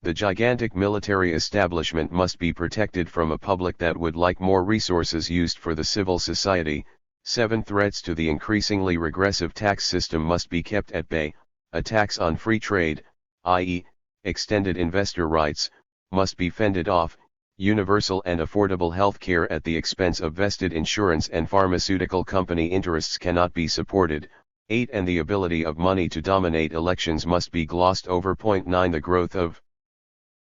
Speaker 1: The gigantic military establishment must be protected from a public that would like more resources used for the civil society. 7. Threats to the increasingly regressive tax system must be kept at bay. A tax on free trade, i.e., extended investor rights, must be fended off. Universal and affordable health care at the expense of vested insurance and pharmaceutical company interests cannot be supported. 8. And the ability of money to dominate elections must be glossed over. 9. The growth of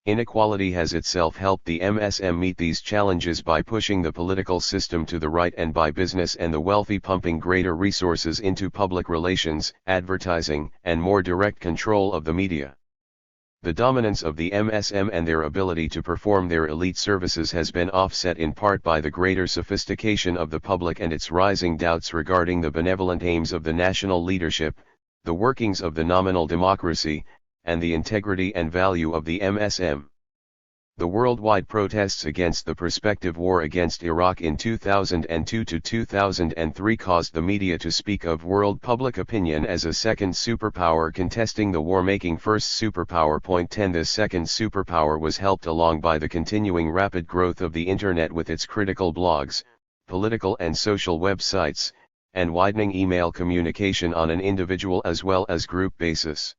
Speaker 1: inequality has itself helped the MSM meet these challenges by pushing the political system to the right and by business and the wealthy pumping greater resources into public relations, advertising, and more direct control of the media. The dominance of the MSM and their ability to perform their elite services has been offset in part by the greater sophistication of the public and its rising doubts regarding the benevolent aims of the national leadership, the workings of the nominal democracy, and the integrity and value of the MSM. The worldwide protests against the prospective war against Iraq in 2002 to 2003 caused the media to speak of world public opinion as a second superpower contesting the war, making first superpower. 10 This second superpower was helped along by the continuing rapid growth of the internet with its critical blogs, political and social websites, and widening email communication on an individual as well as group basis.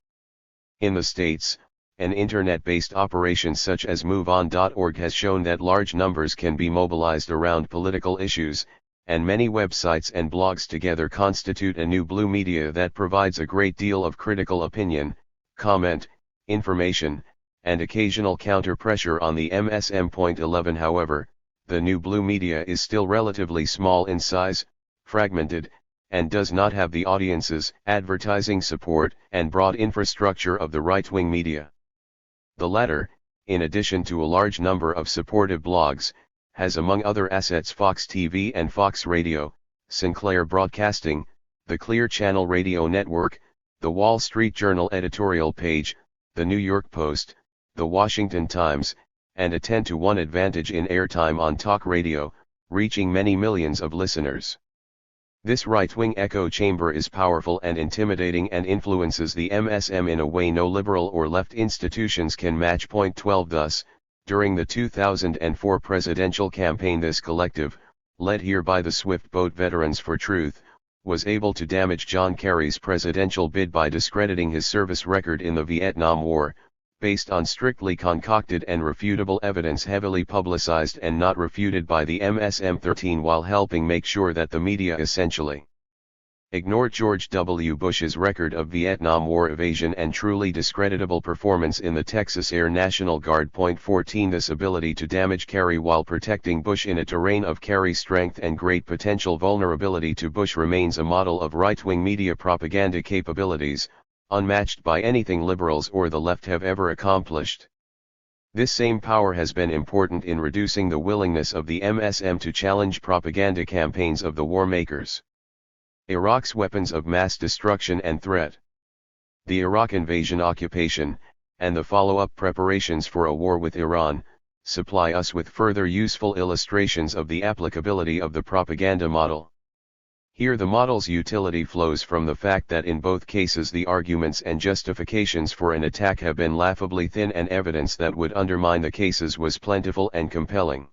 Speaker 1: In the States, an internet-based operation such as MoveOn.org has shown that large numbers can be mobilized around political issues, and many websites and blogs together constitute a new blue media that provides a great deal of critical opinion, comment, information, and occasional counter-pressure on the MSM. 11 However, the new blue media is still relatively small in size, fragmented, and does not have the audiences, advertising support, and broad infrastructure of the right-wing media. The latter, in addition to a large number of supportive blogs, has among other assets Fox TV and Fox Radio, Sinclair Broadcasting, the Clear Channel Radio Network, the Wall Street Journal editorial page, the New York Post, the Washington Times, and a 10-to-1 advantage in airtime on talk radio, reaching many millions of listeners. This right-wing echo chamber is powerful and intimidating and influences the MSM in a way no liberal or left institutions can match. 12 Thus, during the 2004 presidential campaign, this collective, led here by the Swift Boat Veterans for Truth, was able to damage John Kerry's presidential bid by discrediting his service record in the Vietnam War, based on strictly concocted and refutable evidence heavily publicized and not refuted by the MSM. 13 While helping make sure that the media essentially ignored George W. Bush's record of Vietnam War evasion and truly discreditable performance in the Texas Air National Guard. 14 This ability to damage Kerry while protecting Bush in a terrain of Kerry's strength and great potential vulnerability to Bush remains a model of right-wing media propaganda capabilities, unmatched by anything liberals or the left have ever accomplished. This same power has been important in reducing the willingness of the MSM to challenge propaganda campaigns of the war makers. Iraq's weapons of mass destruction and threat. The Iraq invasion occupation, and the follow-up preparations for a war with Iran, supply us with further useful illustrations of the applicability of the propaganda model. Here the model's utility flows from the fact that in both cases the arguments and justifications for an attack have been laughably thin and evidence that would undermine the cases was plentiful and compelling.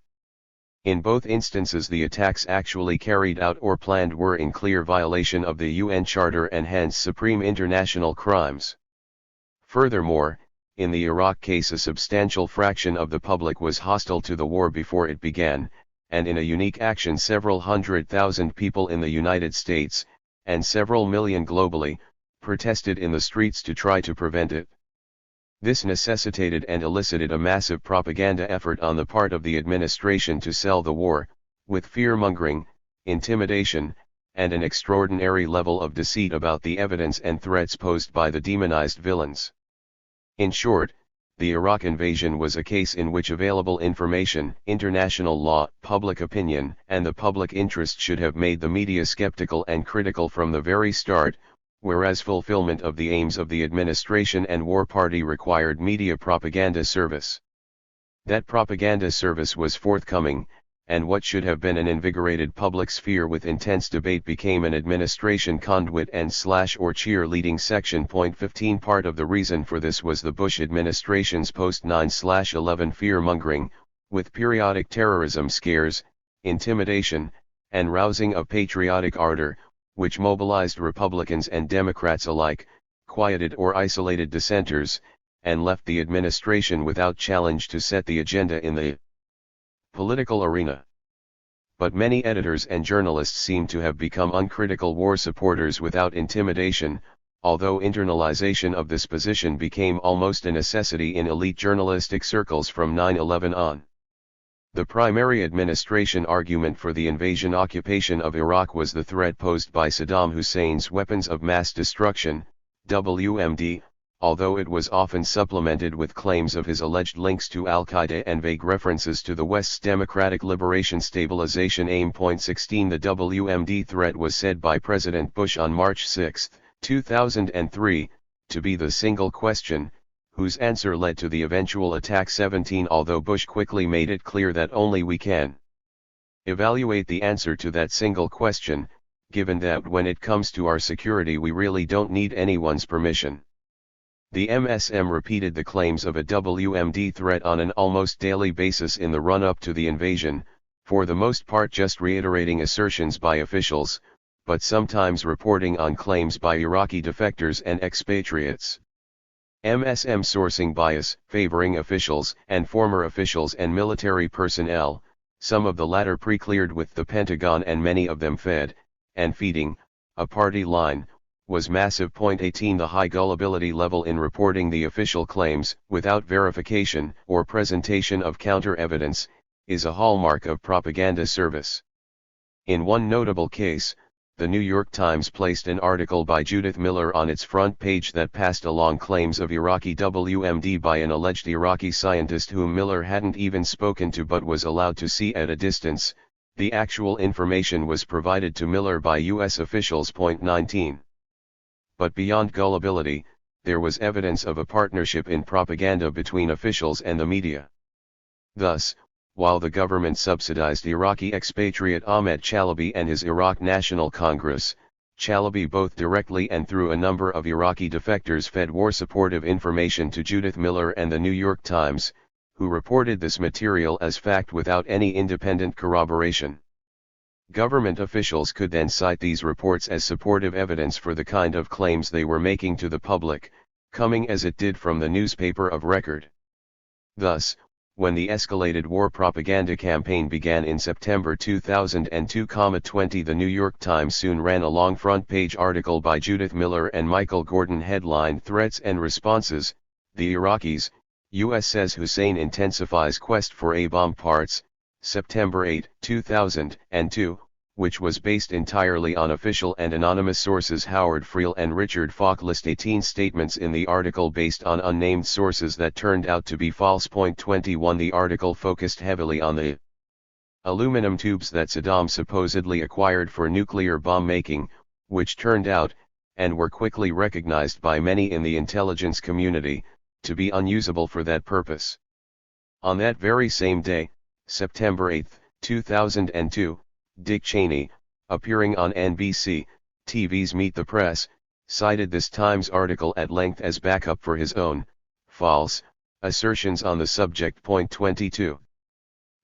Speaker 1: In both instances the attacks actually carried out or planned were in clear violation of the UN Charter and hence supreme international crimes. Furthermore, in the Iraq case a substantial fraction of the public was hostile to the war before it began, and in a unique action several 100,000 people in the United States, and several million globally, protested in the streets to try to prevent it. This necessitated and elicited a massive propaganda effort on the part of the administration to sell the war, with fear-mongering, intimidation, and an extraordinary level of deceit about the evidence and threats posed by the demonized villains. In short, the Iraq invasion was a case in which available information, international law, public opinion, and the public interest should have made the media skeptical and critical from the very start, whereas fulfillment of the aims of the administration and war party required media propaganda service. That propaganda service was forthcoming, and what should have been an invigorated public sphere with intense debate became an administration conduit and or cheerleading section. 15 Part of the reason for this was the Bush administration's post-9/11 fear-mongering, with periodic terrorism scares, intimidation, and rousing of patriotic ardor, which mobilized Republicans and Democrats alike, quieted or isolated dissenters, and left the administration without challenge to set the agenda in the political arena. But many editors and journalists seem to have become uncritical war supporters without intimidation, although internalization of this position became almost a necessity in elite journalistic circles from 9/11 on. The primary administration argument for the invasion occupation of Iraq was the threat posed by Saddam Hussein's weapons of mass destruction, WMD, although it was often supplemented with claims of his alleged links to Al-Qaeda and vague references to the West's democratic liberation stabilization aim. 16 The WMD threat was said by President Bush on March 6, 2003, to be the single question, whose answer led to the eventual attack 17, although Bush quickly made it clear that only we can evaluate the answer to that single question, given that when it comes to our security we really don't need anyone's permission. The MSM repeated the claims of a WMD threat on an almost daily basis in the run-up to the invasion, for the most part just reiterating assertions by officials, but sometimes reporting on claims by Iraqi defectors and expatriates. MSM sourcing bias, favoring officials and former officials and military personnel, some of the latter pre-cleared with the Pentagon and many of them fed, and feeding, a party line, was massive. 18 The high gullibility level in reporting the official claims, without verification or presentation of counter-evidence, is a hallmark of propaganda service. In one notable case, the New York Times placed an article by Judith Miller on its front page that passed along claims of Iraqi WMD by an alleged Iraqi scientist whom Miller hadn't even spoken to but was allowed to see at a distance. The actual information was provided to Miller by U.S. officials. 19. But beyond gullibility, there was evidence of a partnership in propaganda between officials and the media. Thus, while the government subsidized Iraqi expatriate Ahmet Chalabi and his Iraq National Congress, Chalabi both directly and through a number of Iraqi defectors fed war-supportive information to Judith Miller and the New York Times, who reported this material as fact without any independent corroboration. Government officials could then cite these reports as supportive evidence for the kind of claims they were making to the public, coming as it did from the newspaper of record. Thus, when the escalated war propaganda campaign began in September 2002, 20, the New York Times soon ran a long front-page article by Judith Miller and Michael Gordon headlined "Threats and Responses, the Iraqis, U.S. says Hussein intensifies quest for A-bomb parts," September 8, 2002, which was based entirely on official and anonymous sources. Howard Friel and Richard Falk list 18 statements in the article based on unnamed sources that turned out to be false. 21 The article focused heavily on the aluminum tubes that Saddam supposedly acquired for nuclear bomb making, which turned out, and were quickly recognized by many in the intelligence community, to be unusable for that purpose. On that very same day, September 8, 2002, Dick Cheney, appearing on NBC TV's Meet the Press, cited this Times article at length as backup for his own, false, assertions on the subject. 22.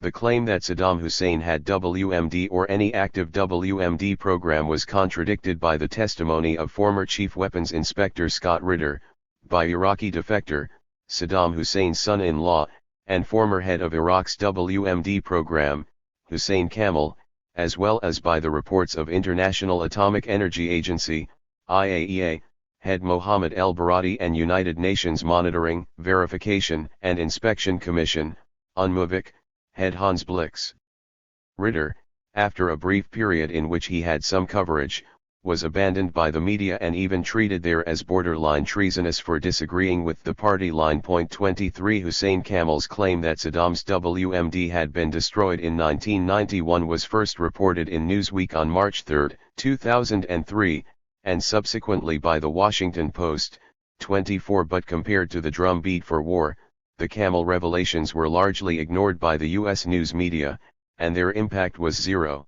Speaker 1: The claim that Saddam Hussein had WMD or any active WMD program was contradicted by the testimony of former Chief Weapons Inspector Scott Ritter, by Iraqi defector, Saddam Hussein's son-in-law, and former head of Iraq's WMD program, Hussein Kamel, as well as by the reports of International Atomic Energy Agency, IAEA, head Mohammed El-Barati and United Nations Monitoring, Verification and Inspection Commission, UNMOVIC, head Hans Blix. Ritter, after a brief period in which he had some coverage, was abandoned by the media and even treated there as borderline treasonous for disagreeing with the party line. 23 Hussein Kamel's claim that Saddam's WMD had been destroyed in 1991 was first reported in Newsweek on March 3, 2003, and subsequently by the Washington Post, 24. But compared to the drumbeat for war, the Kamel revelations were largely ignored by the U.S. news media, and their impact was zero.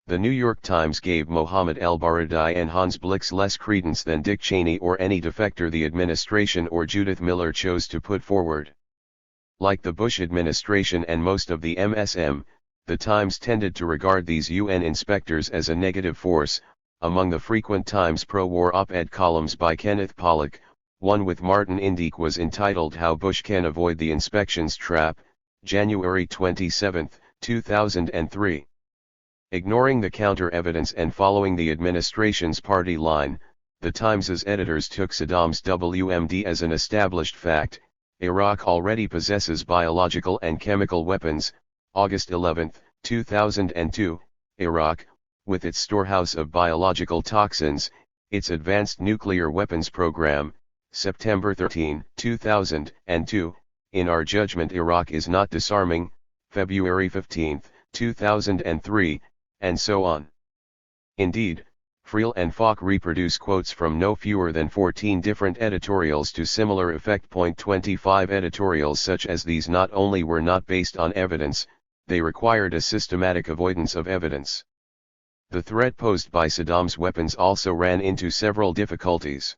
Speaker 1: The New York Times gave Mohammed El-Barati and Hans Blix less credence than Dick Cheney or any defector the administration or Judith Miller chose to put forward. Like the Bush administration and most of the MSM, the Times tended to regard these UN inspectors as a negative force. Among the frequent Times pro-war op-ed columns by Kenneth Pollock, one with Martin Indyk was entitled "How Bush Can Avoid the Inspections Trap," January 27, 2003. Ignoring the counter-evidence and following the administration's party line, the Times's editors took Saddam's WMD as an established fact. Iraq already possesses biological and chemical weapons. August 11, 2002, Iraq, with its storehouse of biological toxins, its advanced nuclear weapons program. September 13, 2002, in our judgment Iraq is not disarming. February 15, 2003, and so on. Indeed, Friel and Falk reproduce quotes from no fewer than 14 different editorials to similar effect. 25 editorials such as these not only were not based on evidence, they required a systematic avoidance of evidence. The threat posed by Saddam's weapons also ran into several difficulties.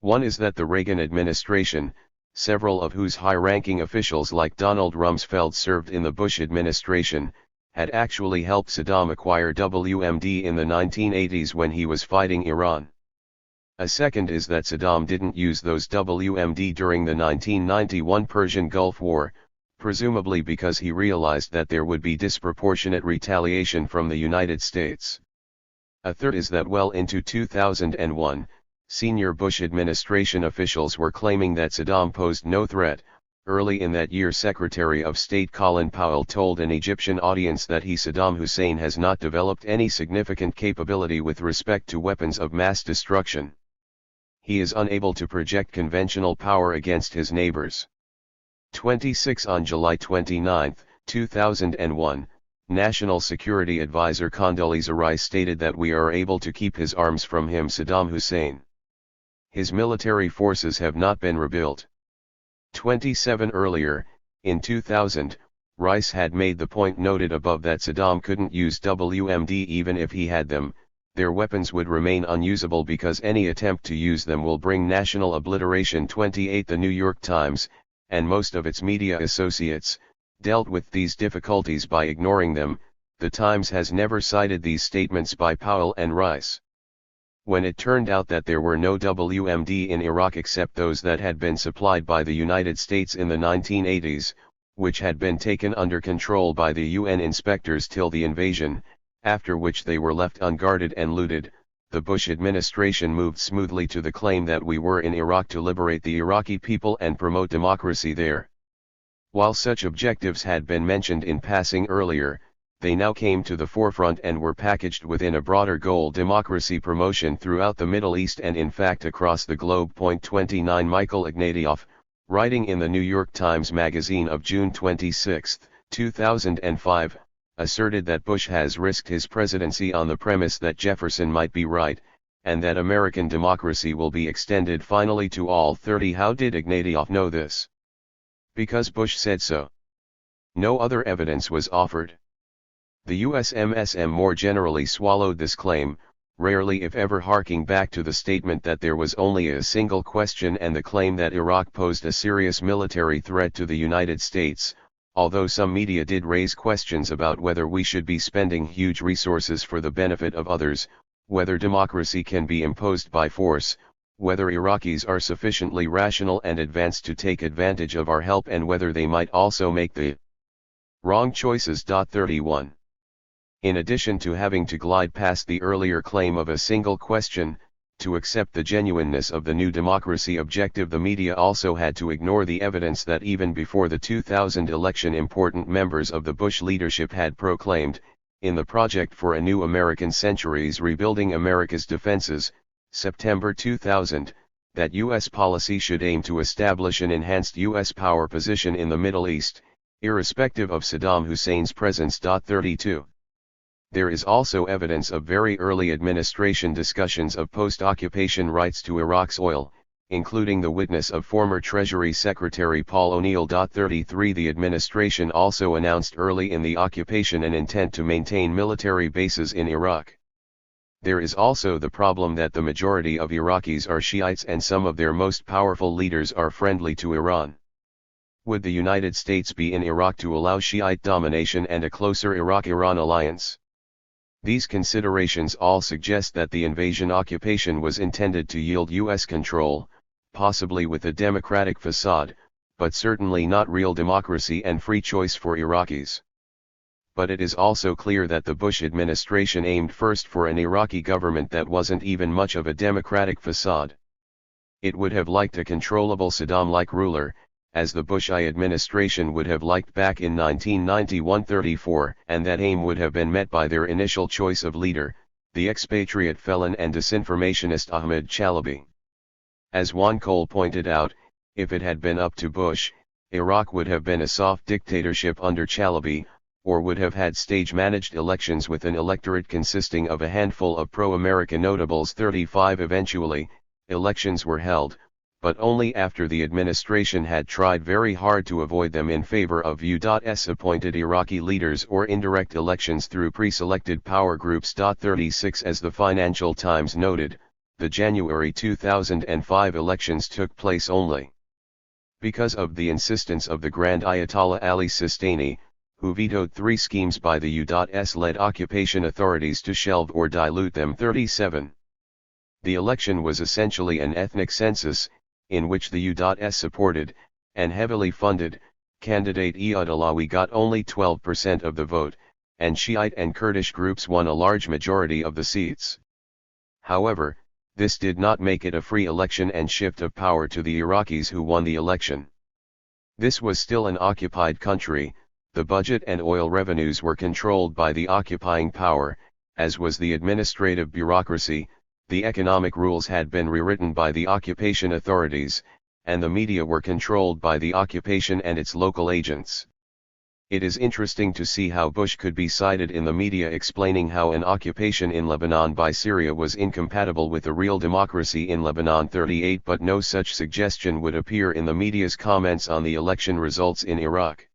Speaker 1: One is that the Reagan administration, several of whose high-ranking officials like Donald Rumsfeld served in the Bush administration, had actually helped Saddam acquire WMD in the 1980s when he was fighting Iran. A second is that Saddam didn't use those WMD during the 1991 Persian Gulf War, presumably because he realized that there would be disproportionate retaliation from the United States. A third is that well into 2001, senior Bush administration officials were claiming that Saddam posed no threat. Early in that year, Secretary of State Colin Powell told an Egyptian audience that Saddam Hussein has not developed any significant capability with respect to weapons of mass destruction. He is unable to project conventional power against his neighbors. 26 On July 29, 2001, National Security Advisor Condoleezza Rice stated that we are able to keep his arms from him, Saddam Hussein. His military forces have not been rebuilt. 27 Earlier, in 2000, Rice had made the point noted above that Saddam couldn't use WMD even if he had them. Their weapons would remain unusable because any attempt to use them will bring national obliteration. 28 The New York Times, and most of its media associates, dealt with these difficulties by ignoring them. The Times has never cited these statements by Powell and Rice. When it turned out that there were no WMD in Iraq except those that had been supplied by the United States in the 1980s, which had been taken under control by the UN inspectors till the invasion, after which they were left unguarded and looted, the Bush administration moved smoothly to the claim that we were in Iraq to liberate the Iraqi people and promote democracy there. While such objectives had been mentioned in passing earlier, they now came to the forefront and were packaged within a broader goal: democracy promotion throughout the Middle East and in fact across the globe. 29 Michael Ignatieff, writing in the New York Times Magazine of June 26, 2005, asserted that Bush has risked his presidency on the premise that Jefferson might be right, and that American democracy will be extended finally to all 30. How did Ignatieff know this? Because Bush said so. No other evidence was offered. The USMSM more generally swallowed this claim, rarely if ever harking back to the statement that there was only a single question and the claim that Iraq posed a serious military threat to the United States, although some media did raise questions about whether we should be spending huge resources for the benefit of others, whether democracy can be imposed by force, whether Iraqis are sufficiently rational and advanced to take advantage of our help, and whether they might also make the wrong choices. 31. In addition to having to glide past the earlier claim of a single question, to accept the genuineness of the new democracy objective, the media also had to ignore the evidence that even before the 2000 election important members of the Bush leadership had proclaimed, in the Project for a New American Centuries Rebuilding America's Defenses, September 2000, that U.S. policy should aim to establish an enhanced U.S. power position in the Middle East, irrespective of Saddam Hussein's presence. 32. There is also evidence of very early administration discussions of post-occupation rights to Iraq's oil, including the witness of former Treasury Secretary Paul O'Neill. 33. The administration also announced early in the occupation an intent to maintain military bases in Iraq. There is also the problem that the majority of Iraqis are Shiites and some of their most powerful leaders are friendly to Iran. Would the United States be in Iraq to allow Shiite domination and a closer Iraq-Iran alliance? These considerations all suggest that the invasion occupation was intended to yield U.S. control, possibly with a democratic facade, but certainly not real democracy and free choice for Iraqis. But it is also clear that the Bush administration aimed first for an Iraqi government that wasn't even much of a democratic facade. It would have liked a controllable Saddam-like ruler, as the Bush I administration would have liked back in 1991-34, and that aim would have been met by their initial choice of leader, the expatriate felon and disinformationist Ahmed Chalabi. As Juan Cole pointed out, if it had been up to Bush, Iraq would have been a soft dictatorship under Chalabi, or would have had stage-managed elections with an electorate consisting of a handful of pro-American notables. 35 Eventually, elections were held, but only after the administration had tried very hard to avoid them in favor of U.S. appointed Iraqi leaders or indirect elections through pre-selected power groups. 36 As the Financial Times noted, the January 2005 elections took place only because of the insistence of the Grand Ayatollah Ali Sistani, who vetoed 3 schemes by the U.S.-led occupation authorities to shelve or dilute them. 37 The election was essentially an ethnic census, in which the U.S. supported, and heavily funded, candidate Iyad Alawi got only 12% of the vote, and Shiite and Kurdish groups won a large majority of the seats. However, this did not make it a free election and shift of power to the Iraqis who won the election. This was still an occupied country, the budget and oil revenues were controlled by the occupying power, as was the administrative bureaucracy. The economic rules had been rewritten by the occupation authorities, and the media were controlled by the occupation and its local agents. It is interesting to see how Bush could be cited in the media explaining how an occupation in Lebanon by Syria was incompatible with a real democracy in Lebanon. 38 But no such suggestion would appear in the media's comments on the election results in Iraq.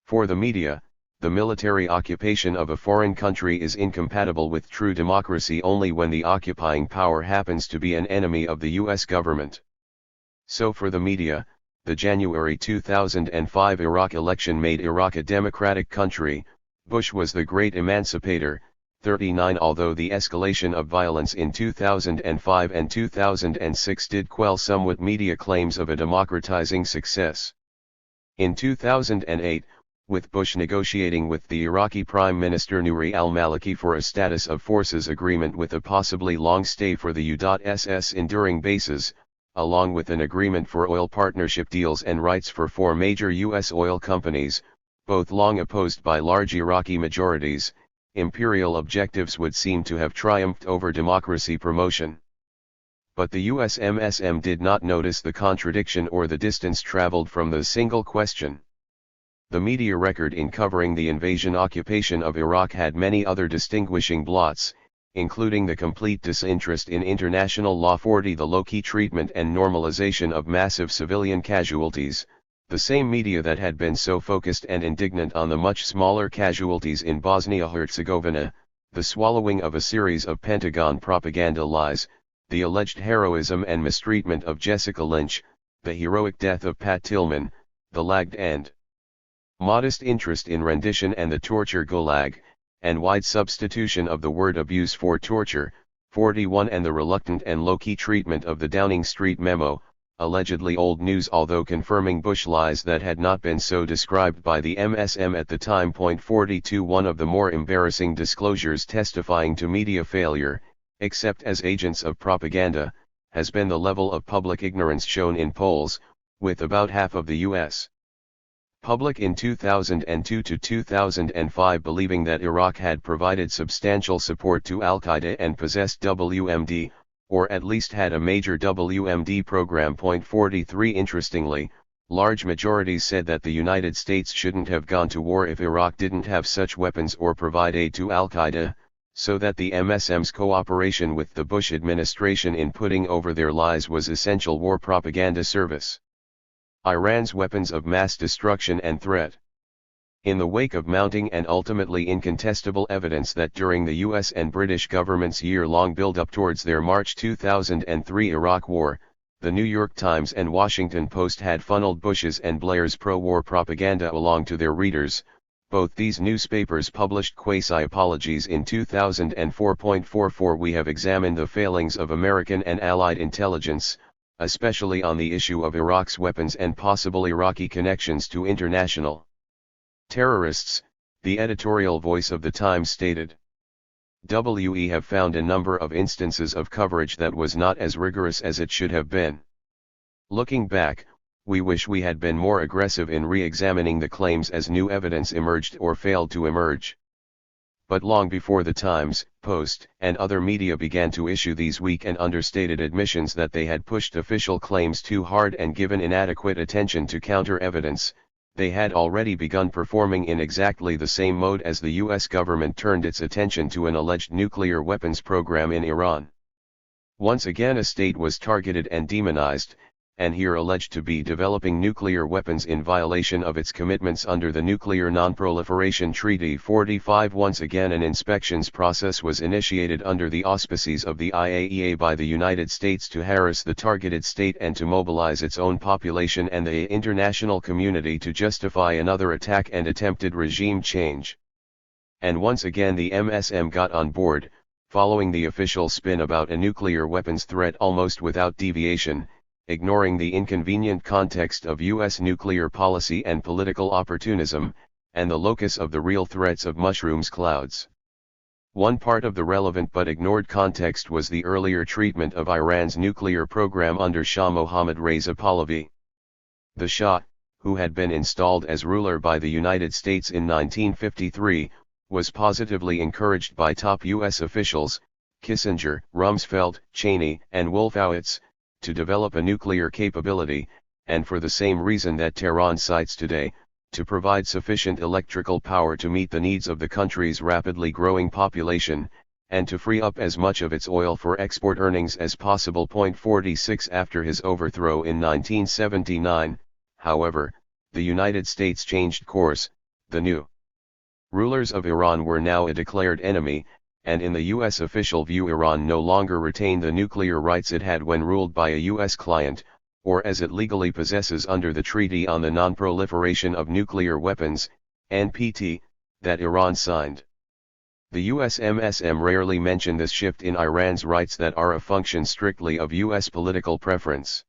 Speaker 1: For the media, the military occupation of a foreign country is incompatible with true democracy only when the occupying power happens to be an enemy of the U.S. government. So for the media, the January 2005 Iraq election made Iraq a democratic country. Bush was the great emancipator. 39 Although the escalation of violence in 2005 and 2006 did quell somewhat media claims of a democratizing success. In 2008, with Bush negotiating with the Iraqi Prime Minister Nouri al-Maliki for a status of forces agreement with a possibly long stay for the U.S.'s enduring bases, along with an agreement for oil partnership deals and rights for 4 major U.S. oil companies, both long opposed by large Iraqi majorities, imperial objectives would seem to have triumphed over democracy promotion. But the U.S. MSM did not notice the contradiction or the distance traveled from the single question. The media record in covering the invasion occupation of Iraq had many other distinguishing blots, including the complete disinterest in international law. 40 The low-key treatment and normalization of massive civilian casualties, the same media that had been so focused and indignant on the much smaller casualties in Bosnia-Herzegovina, the swallowing of a series of Pentagon propaganda lies, the alleged heroism and mistreatment of Jessica Lynch, the heroic death of Pat Tillman, the lagged and modest interest in rendition and the torture gulag, and wide substitution of the word abuse for torture. 41 And the reluctant and low-key treatment of the Downing Street memo, allegedly old news although confirming Bush lies that had not been so described by the MSM at the time. 42 One of the more embarrassing disclosures testifying to media failure, except as agents of propaganda, has been the level of public ignorance shown in polls, with about half of the U.S. public in 2002 to 2005 believing that Iraq had provided substantial support to al-Qaeda and possessed WMD, or at least had a major WMD program. 43 Interestingly, large majorities said that the United States shouldn't have gone to war if Iraq didn't have such weapons or provide aid to al-Qaeda, so that the MSM's cooperation with the Bush administration in putting over their lies was essential war propaganda service. Iran's weapons of mass destruction and threat. In the wake of mounting and ultimately incontestable evidence that during the US and British government's year-long build-up towards their March 2003 Iraq War, the New York Times and Washington Post had funneled Bush's and Blair's pro-war propaganda along to their readers. Both these newspapers published quasi-apologies in 2004. 44 We have examined the failings of American and Allied intelligence, especially on the issue of Iraq's weapons and possible Iraqi connections to international terrorists, the editorial voice of the Times stated. We have found a number of instances of coverage that was not as rigorous as it should have been. Looking back, we wish we had been more aggressive in re-examining the claims as new evidence emerged or failed to emerge. But long before the Times, Post, and other media began to issue these weak and understated admissions that they had pushed official claims too hard and given inadequate attention to counter-evidence, They had already begun performing in exactly the same mode as the US government turned its attention to an alleged nuclear weapons program in Iran. Once again a state was targeted and demonized, and here alleged to be developing nuclear weapons in violation of its commitments under the Nuclear Non-Proliferation Treaty 45. Once again an inspections process was initiated under the auspices of the IAEA by the United States to harass the targeted state and to mobilize its own population and the international community to justify another attack and attempted regime change. And once again the MSM got on board, following the official spin about a nuclear weapons threat almost without deviation, ignoring the inconvenient context of U.S. nuclear policy and political opportunism, and the locus of the real threats of mushrooms clouds. One part of the relevant but ignored context was the earlier treatment of Iran's nuclear program under Shah Mohammad Reza Pahlavi. The Shah, who had been installed as ruler by the United States in 1953, was positively encouraged by top U.S. officials, Kissinger, Rumsfeld, Cheney, and Wolfowitz, to develop a nuclear capability, and for the same reason that Tehran cites today, to provide sufficient electrical power to meet the needs of the country's rapidly growing population, and to free up as much of its oil for export earnings as possible. 46 After his overthrow in 1979, however, the United States changed course. The new rulers of Iran were now a declared enemy, and in the U.S. official view Iran no longer retained the nuclear rights it had when ruled by a U.S. client, or as it legally possesses under the Treaty on the Non-Proliferation of Nuclear Weapons, NPT, that Iran signed. The U.S. MSM rarely mentioned this shift in Iran's rights that are a function strictly of U.S. political preference.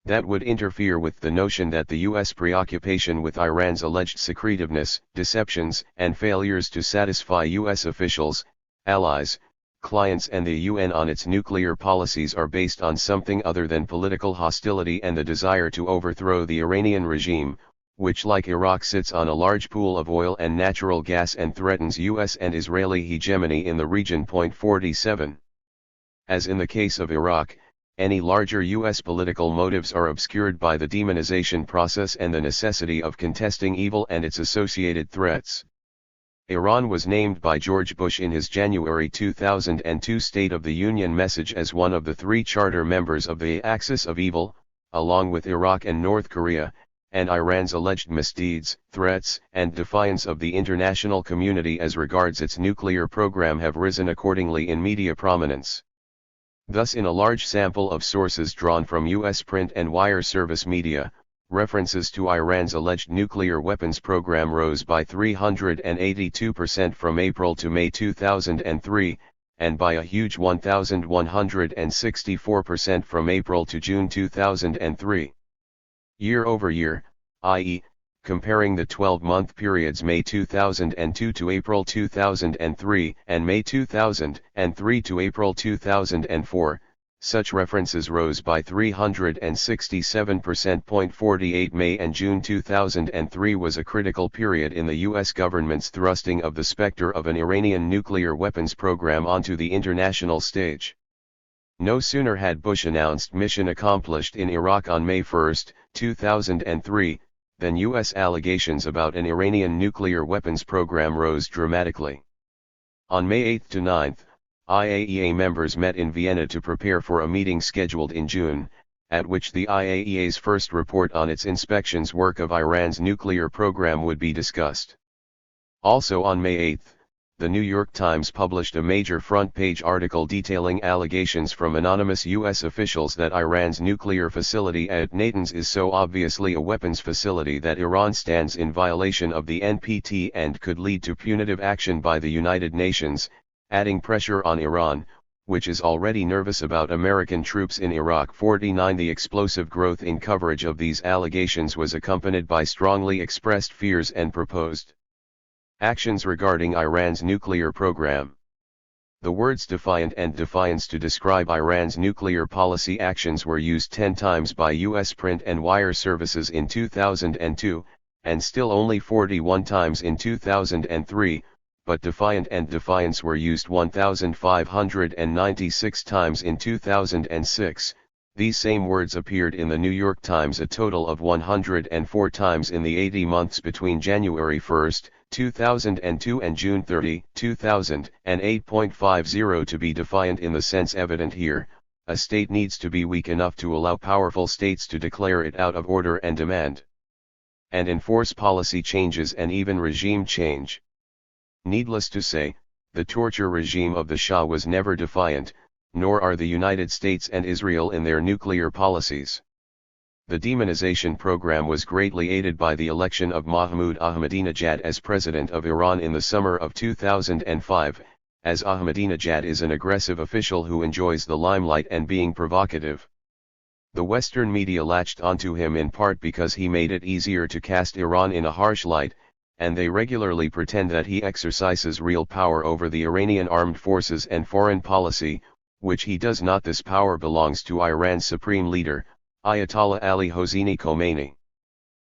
Speaker 1: That would interfere with the notion that the U.S. preoccupation with Iran's alleged secretiveness, deceptions, and failures to satisfy U.S. officials, allies, clients and the UN on its nuclear policies are based on something other than political hostility and the desire to overthrow the Iranian regime, which like Iraq sits on a large pool of oil and natural gas and threatens US and Israeli hegemony in the region. 47. As in the case of Iraq, any larger U.S. political motives are obscured by the demonization process and the necessity of contesting evil and its associated threats. Iran was named by George Bush in his January 2002 State of the Union message as one of the three charter members of the Axis of Evil, along with Iraq and North Korea, and Iran's alleged misdeeds, threats, and defiance of the international community as regards its nuclear program have risen accordingly in media prominence. Thus in a large sample of sources drawn from U.S. print and wire service media, references to Iran's alleged nuclear weapons program rose by 382% from April to May 2003, and by a huge 1,164% from April to June 2003. Year over year, i.e., comparing the 12-month periods May 2002 to April 2003 and May 2003 to April 2004, such references rose by 367%. 48 May and June 2003 was a critical period in the U.S. government's thrusting of the specter of an Iranian nuclear weapons program onto the international stage. No sooner had Bush announced mission accomplished in Iraq on May 1, 2003, than U.S. allegations about an Iranian nuclear weapons program rose dramatically. On May 8 to 9, IAEA members met in Vienna to prepare for a meeting scheduled in June, at which the IAEA's first report on its inspections work of Iran's nuclear program would be discussed. Also on May 8, the New York Times published a major front-page article detailing allegations from anonymous U.S. officials that Iran's nuclear facility at Natanz is so obviously a weapons facility that Iran stands in violation of the NPT and could lead to punitive action by the United Nations, adding pressure on Iran, which is already nervous about American troops in Iraq. 49 The explosive growth in coverage of these allegations was accompanied by strongly expressed fears and proposed actions regarding Iran's nuclear program. The words defiant and defiance to describe Iran's nuclear policy actions were used 10 times by U.S. print and wire services in 2002, and still only 41 times in 2003, but defiant and defiance were used 1,596 times in 2006, These same words appeared in the New York Times a total of 104 times in the 80 months between January 1, 2002 and June 30, 2008.50 to be defiant in the sense evident here. A state needs to be weak enough to allow powerful states to declare it out of order and demand and enforce policy changes and even regime change. Needless to say, the torture regime of the Shah was never defiant, nor are the United States and Israel in their nuclear policies. The demonization program was greatly aided by the election of Mahmoud Ahmadinejad as president of Iran in the summer of 2005, as Ahmadinejad is an aggressive official who enjoys the limelight and being provocative. The Western media latched onto him in part because he made it easier to cast Iran in a harsh light, and they regularly pretend that he exercises real power over the Iranian armed forces and foreign policy, which he does not. This power belongs to Iran's supreme leader, Ayatollah Ali Khomeini.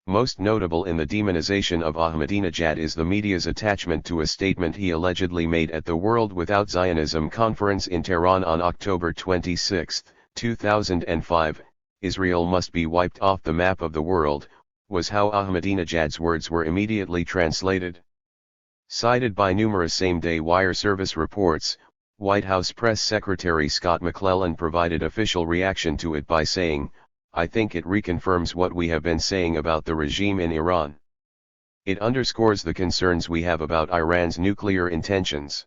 Speaker 1: Most notable in the demonization of Ahmadinejad is the media's attachment to a statement he allegedly made at the World Without Zionism conference in Tehran on October 26, 2005, "Israel must be wiped off the map of the world," was how Ahmadinejad's words were immediately translated. Cited by numerous same-day wire service reports, White House Press Secretary Scott McClellan provided official reaction to it by saying, "I think it reconfirms what we have been saying about the regime in Iran. It underscores the concerns we have about Iran's nuclear intentions."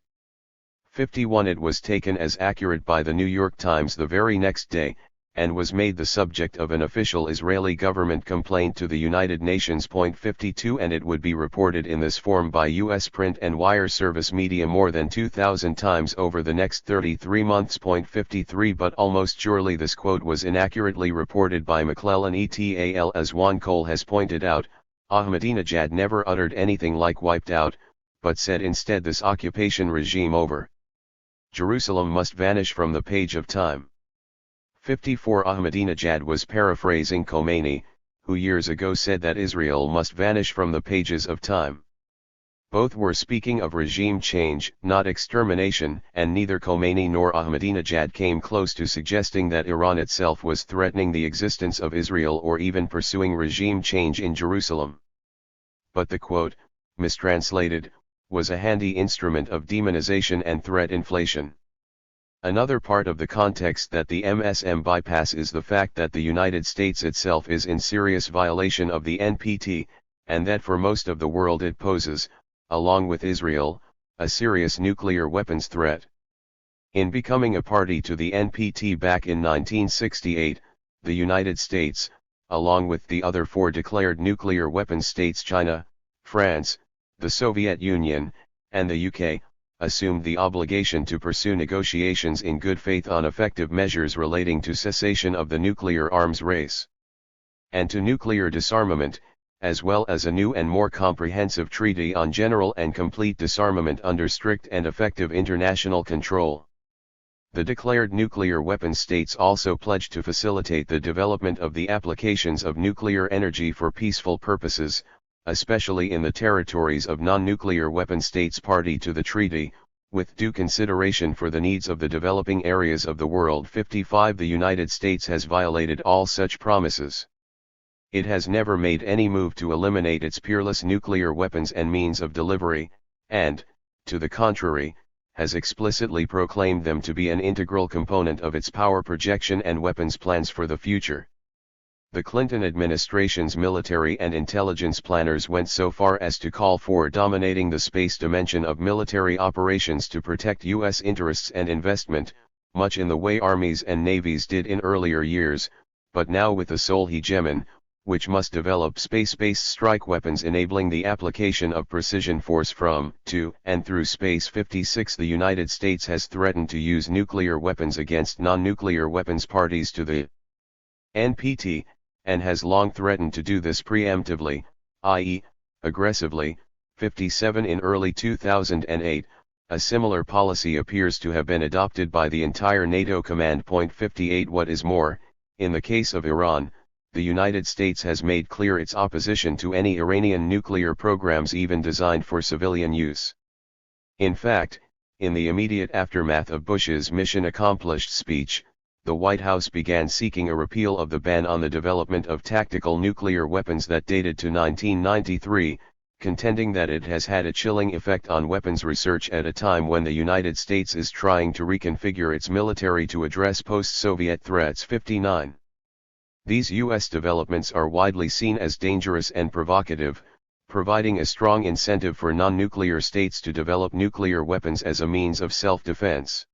Speaker 1: 51 It was taken as accurate by the New York Times the very next day, and was made the subject of an official Israeli government complaint to the United Nations. 52 And it would be reported in this form by U.S. print and wire service media more than 2,000 times over the next 33 months. 53 But almost surely this quote was inaccurately reported by McClellan et al. As Juan Cole has pointed out, Ahmadinejad never uttered anything like wiped out, but said instead this occupation regime over. Jerusalem must vanish from the page of time. 54 Ahmadinejad was paraphrasing Khomeini, who years ago said that Israel must vanish from the pages of time. Both were speaking of regime change, not extermination, and neither Khomeini nor Ahmadinejad came close to suggesting that Iran itself was threatening the existence of Israel or even pursuing regime change in Jerusalem. But the quote, mistranslated, was a handy instrument of demonization and threat inflation. Another part of the context that the MSM bypass is the fact that the United States itself is in serious violation of the NPT, and that for most of the world it poses, along with Israel, a serious nuclear weapons threat. In becoming a party to the NPT back in 1968, the United States, along with the other four declared nuclear weapons states China, France, the Soviet Union, and the UK, assumed the obligation to pursue negotiations in good faith on effective measures relating to cessation of the nuclear arms race and to nuclear disarmament, as well as a new and more comprehensive treaty on general and complete disarmament under strict and effective international control. The declared nuclear weapons states also pledged to facilitate the development of the applications of nuclear energy for peaceful purposes, especially in the territories of non-nuclear weapon states party to the treaty, with due consideration for the needs of the developing areas of the world. 55 The United States has violated all such promises. It has never made any move to eliminate its peerless nuclear weapons and means of delivery, and, to the contrary, has explicitly proclaimed them to be an integral component of its power projection and weapons plans for the future. The Clinton administration's military and intelligence planners went so far as to call for dominating the space dimension of military operations to protect U.S. interests and investment, much in the way armies and navies did in earlier years, but now with the sole hegemon, which must develop space-based strike weapons enabling the application of precision force from, to, and through space. 56 The United States has threatened to use nuclear weapons against non-nuclear weapons parties to the NPT, and has long threatened to do this preemptively, i.e., aggressively. 57 In early 2008, a similar policy appears to have been adopted by the entire NATO command. 58 What is more, in the case of Iran, the United States has made clear its opposition to any Iranian nuclear programs even designed for civilian use. In fact, in the immediate aftermath of Bush's mission accomplished speech, the White House began seeking a repeal of the ban on the development of tactical nuclear weapons that dated to 1993, contending that it has had a chilling effect on weapons research at a time when the United States is trying to reconfigure its military to address post-Soviet threats. 59. These U.S. developments are widely seen as dangerous and provocative, providing a strong incentive for non-nuclear states to develop nuclear weapons as a means of self-defense.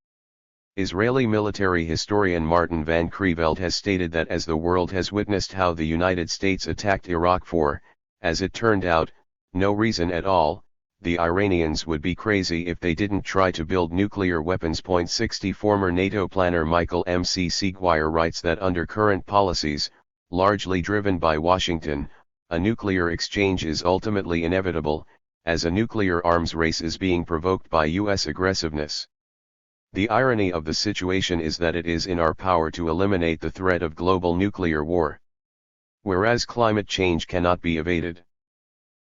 Speaker 1: Israeli military historian Martin van Creveld has stated that as the world has witnessed how the United States attacked Iraq for, as it turned out, no reason at all, the Iranians would be crazy if they didn't try to build nuclear weapons. 60 Former NATO planner Michael M.C. Seguier writes that under current policies, largely driven by Washington, a nuclear exchange is ultimately inevitable, as a nuclear arms race is being provoked by U.S. aggressiveness. The irony of the situation is that it is in our power to eliminate the threat of global nuclear war, whereas climate change cannot be evaded.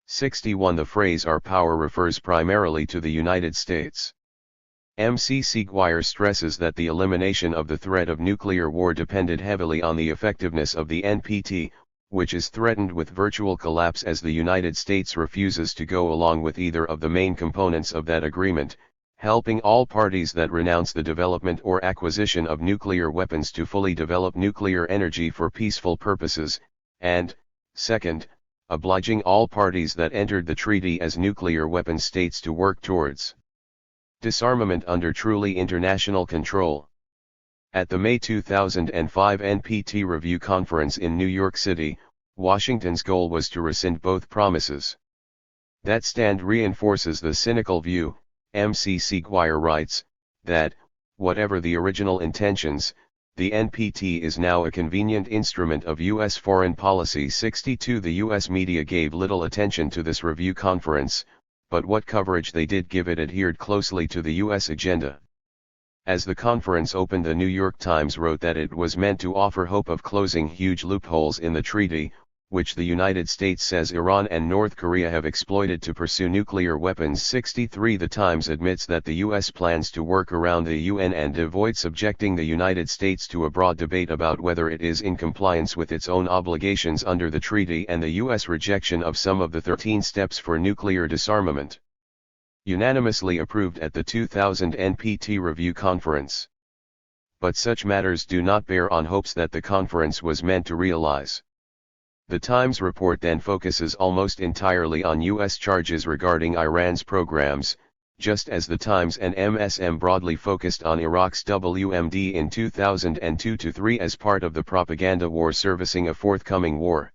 Speaker 1: 61 The phrase our power refers primarily to the United States. M.C. Seguier stresses that the elimination of the threat of nuclear war depended heavily on the effectiveness of the NPT, which is threatened with virtual collapse as the United States refuses to go along with either of the main components of that agreement, helping all parties that renounce the development or acquisition of nuclear weapons to fully develop nuclear energy for peaceful purposes, and, second, obliging all parties that entered the treaty as nuclear weapon states to work towards disarmament under truly international control. At the May 2005 NPT Review Conference in New York City, Washington's goal was to rescind both promises. That stand reinforces the cynical view, M.C. Seguier writes, that, whatever the original intentions, the NPT is now a convenient instrument of U.S. foreign policy. 62 The U.S. media gave little attention to this review conference, but what coverage they did give it adhered closely to the U.S. agenda. As the conference opened, the New York Times wrote that it was meant to offer hope of closing huge loopholes in the treaty, which the United States says Iran and North Korea have exploited to pursue nuclear weapons. 63 The Times admits that the U.S. plans to work around the UN and avoid subjecting the United States to a broad debate about whether it is in compliance with its own obligations under the treaty and the U.S. rejection of some of the 13 steps for nuclear disarmament, unanimously approved at the 2000 NPT Review Conference. But such matters do not bear on hopes that the conference was meant to realize. The Times report then focuses almost entirely on U.S. charges regarding Iran's programs, just as the Times and MSM broadly focused on Iraq's WMD in 2002-3 as part of the propaganda war servicing a forthcoming war.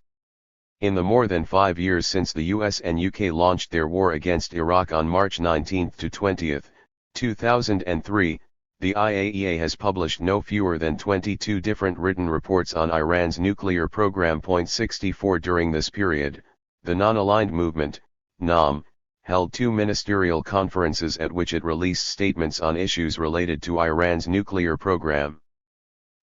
Speaker 1: In the more than 5 years since the US and UK launched their war against Iraq on March 19 to 20, 2003, the IAEA has published no fewer than 22 different written reports on Iran's nuclear program. 64 During this period, the Non-Aligned Movement, Noam, held 2 ministerial conferences at which it released statements on issues related to Iran's nuclear program.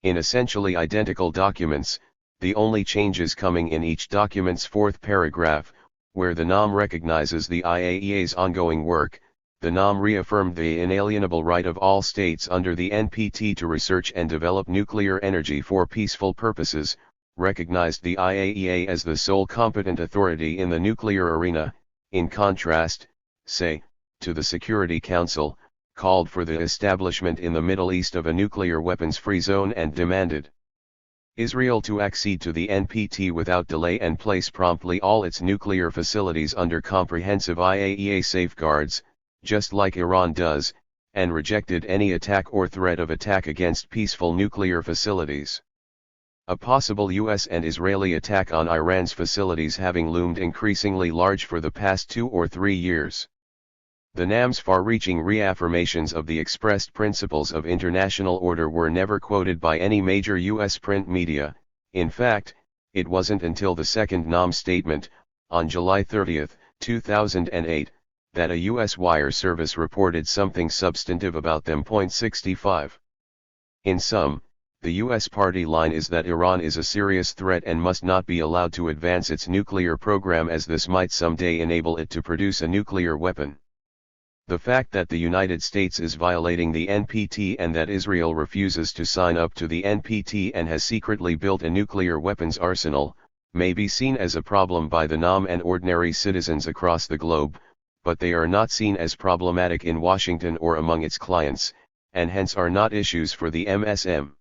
Speaker 1: In essentially identical documents, the only changes coming in each document's fourth paragraph, where the Noam recognizes the IAEA's ongoing work, the Noam reaffirmed the inalienable right of all states under the NPT to research and develop nuclear energy for peaceful purposes, recognized the IAEA as the sole competent authority in the nuclear arena, in contrast, say, to the Security Council, called for the establishment in the Middle East of a nuclear weapons-free zone and demanded Israel to accede to the NPT without delay and place promptly all its nuclear facilities under comprehensive IAEA safeguards, just like Iran does, and rejected any attack or threat of attack against peaceful nuclear facilities. A possible US and Israeli attack on Iran's facilities having loomed increasingly large for the past 2 or 3 years. The NAM's far-reaching reaffirmations of the expressed principles of international order were never quoted by any major US print media. In fact, it wasn't until the second NAM statement, on July 30, 2008, that a US wire service reported something substantive about them. 65. In sum, the US party line is that Iran is a serious threat and must not be allowed to advance its nuclear program, as this might someday enable it to produce a nuclear weapon. The fact that the United States is violating the NPT and that Israel refuses to sign up to the NPT and has secretly built a nuclear weapons arsenal, may be seen as a problem by the Noam and ordinary citizens across the globe, but they are not seen as problematic in Washington or among its clients, and hence are not issues for the MSM.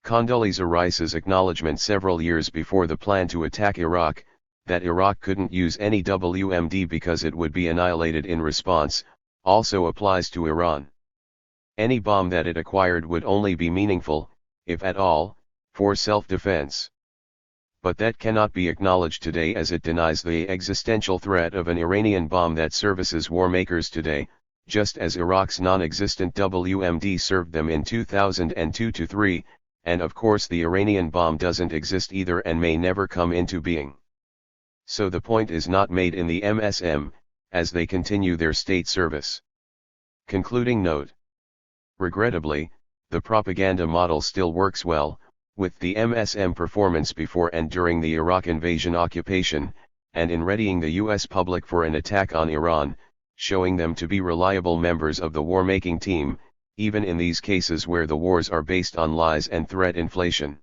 Speaker 1: Condoleezza Rice's acknowledgement several years before the plan to attack Iraq, that Iraq couldn't use any WMD because it would be annihilated in response, also applies to Iran. Any bomb that it acquired would only be meaningful, if at all, for self-defense. But that cannot be acknowledged today as it denies the existential threat of an Iranian bomb that services war makers today, just as Iraq's non-existent WMD served them in 2002-3, and of course the Iranian bomb doesn't exist either and may never come into being. So the point is not made in the MSM, as they continue their state service. Concluding note. Regrettably, the propaganda model still works well, with the MSM performance before and during the Iraq invasion occupation, and in readying the US public for an attack on Iran, showing them to be reliable members of the war-making team, even in these cases where the wars are based on lies and threat inflation.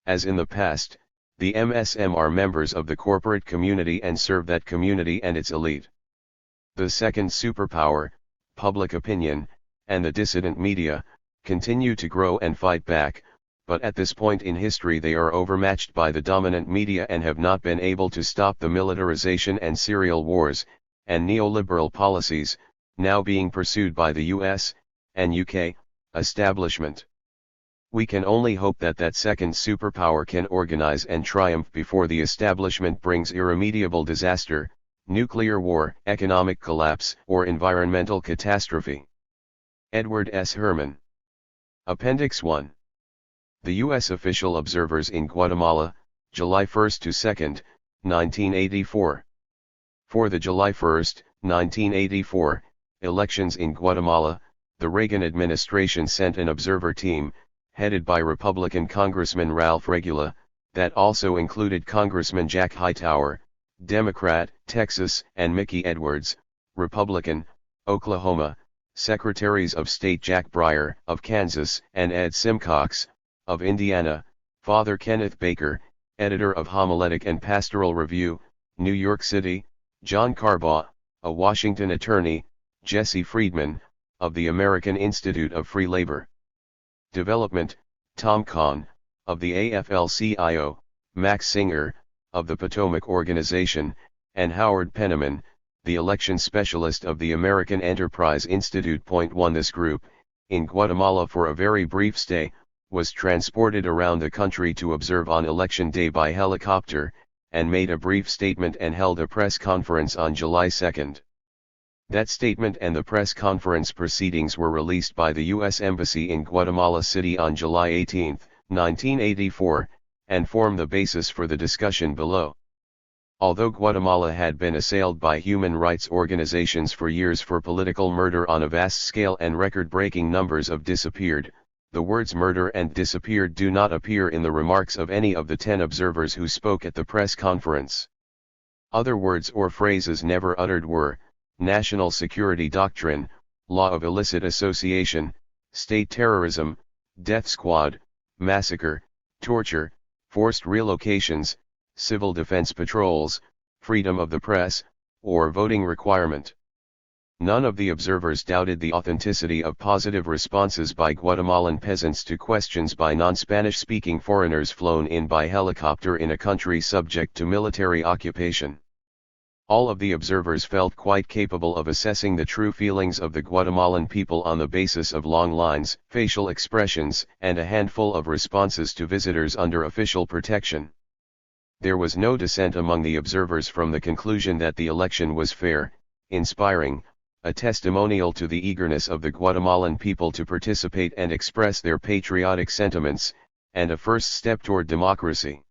Speaker 1: As in the past, the MSM are members of the corporate community and serve that community and its elite. The second superpower, public opinion, and the dissident media, continue to grow and fight back, but at this point in history they are overmatched by the dominant media and have not been able to stop the militarization and serial wars, and neoliberal policies, now being pursued by the US, and UK, establishment. We can only hope that that second superpower can organize and triumph before the establishment brings irremediable disaster, nuclear war, economic collapse, or environmental catastrophe. Edward S. Herman. Appendix 1. The U.S. official observers in Guatemala, July 1 to 2, 1984. For the July 1, 1984, elections in Guatemala, the Reagan administration sent an observer team, headed by Republican Congressman Ralph Regula, that also included Congressman Jack Hightower, Democrat, Texas, and Mickey Edwards, Republican, Oklahoma, Secretaries of State Jack Breyer, of Kansas, and Ed Simcox, of Indiana, Father Kenneth Baker, editor of Homiletic and Pastoral Review, New York City, John Carbaugh, a Washington attorney, Jesse Friedman, of the American Institute of Free Labor Development, Tom Kahn, of the AFL-CIO, Max Singer, of the Potomac Organization, and Howard Penniman, the election specialist of the American Enterprise Institute. 1 This group, in Guatemala for a very brief stay, was transported around the country to observe on election day by helicopter, and made a brief statement and held a press conference on July 2. That statement and the press conference proceedings were released by the U.S. Embassy in Guatemala City on July 18, 1984, and form the basis for the discussion below. Although Guatemala had been assailed by human rights organizations for years for political murder on a vast scale and record-breaking numbers of disappeared, the words murder and disappeared do not appear in the remarks of any of the 10 observers who spoke at the press conference. Other words or phrases never uttered were national security doctrine, law of illicit association, state terrorism, death squad, massacre, torture, forced relocations, civil defense patrols, freedom of the press, or voting requirement. None of the observers doubted the authenticity of positive responses by Guatemalan peasants to questions by non-Spanish speaking foreigners flown in by helicopter in a country subject to military occupation. All of the observers felt quite capable of assessing the true feelings of the Guatemalan people on the basis of long lines, facial expressions, and a handful of responses to visitors under official protection. There was no dissent among the observers from the conclusion that the election was fair, inspiring, a testimonial to the eagerness of the Guatemalan people to participate and express their patriotic sentiments, and a first step toward democracy.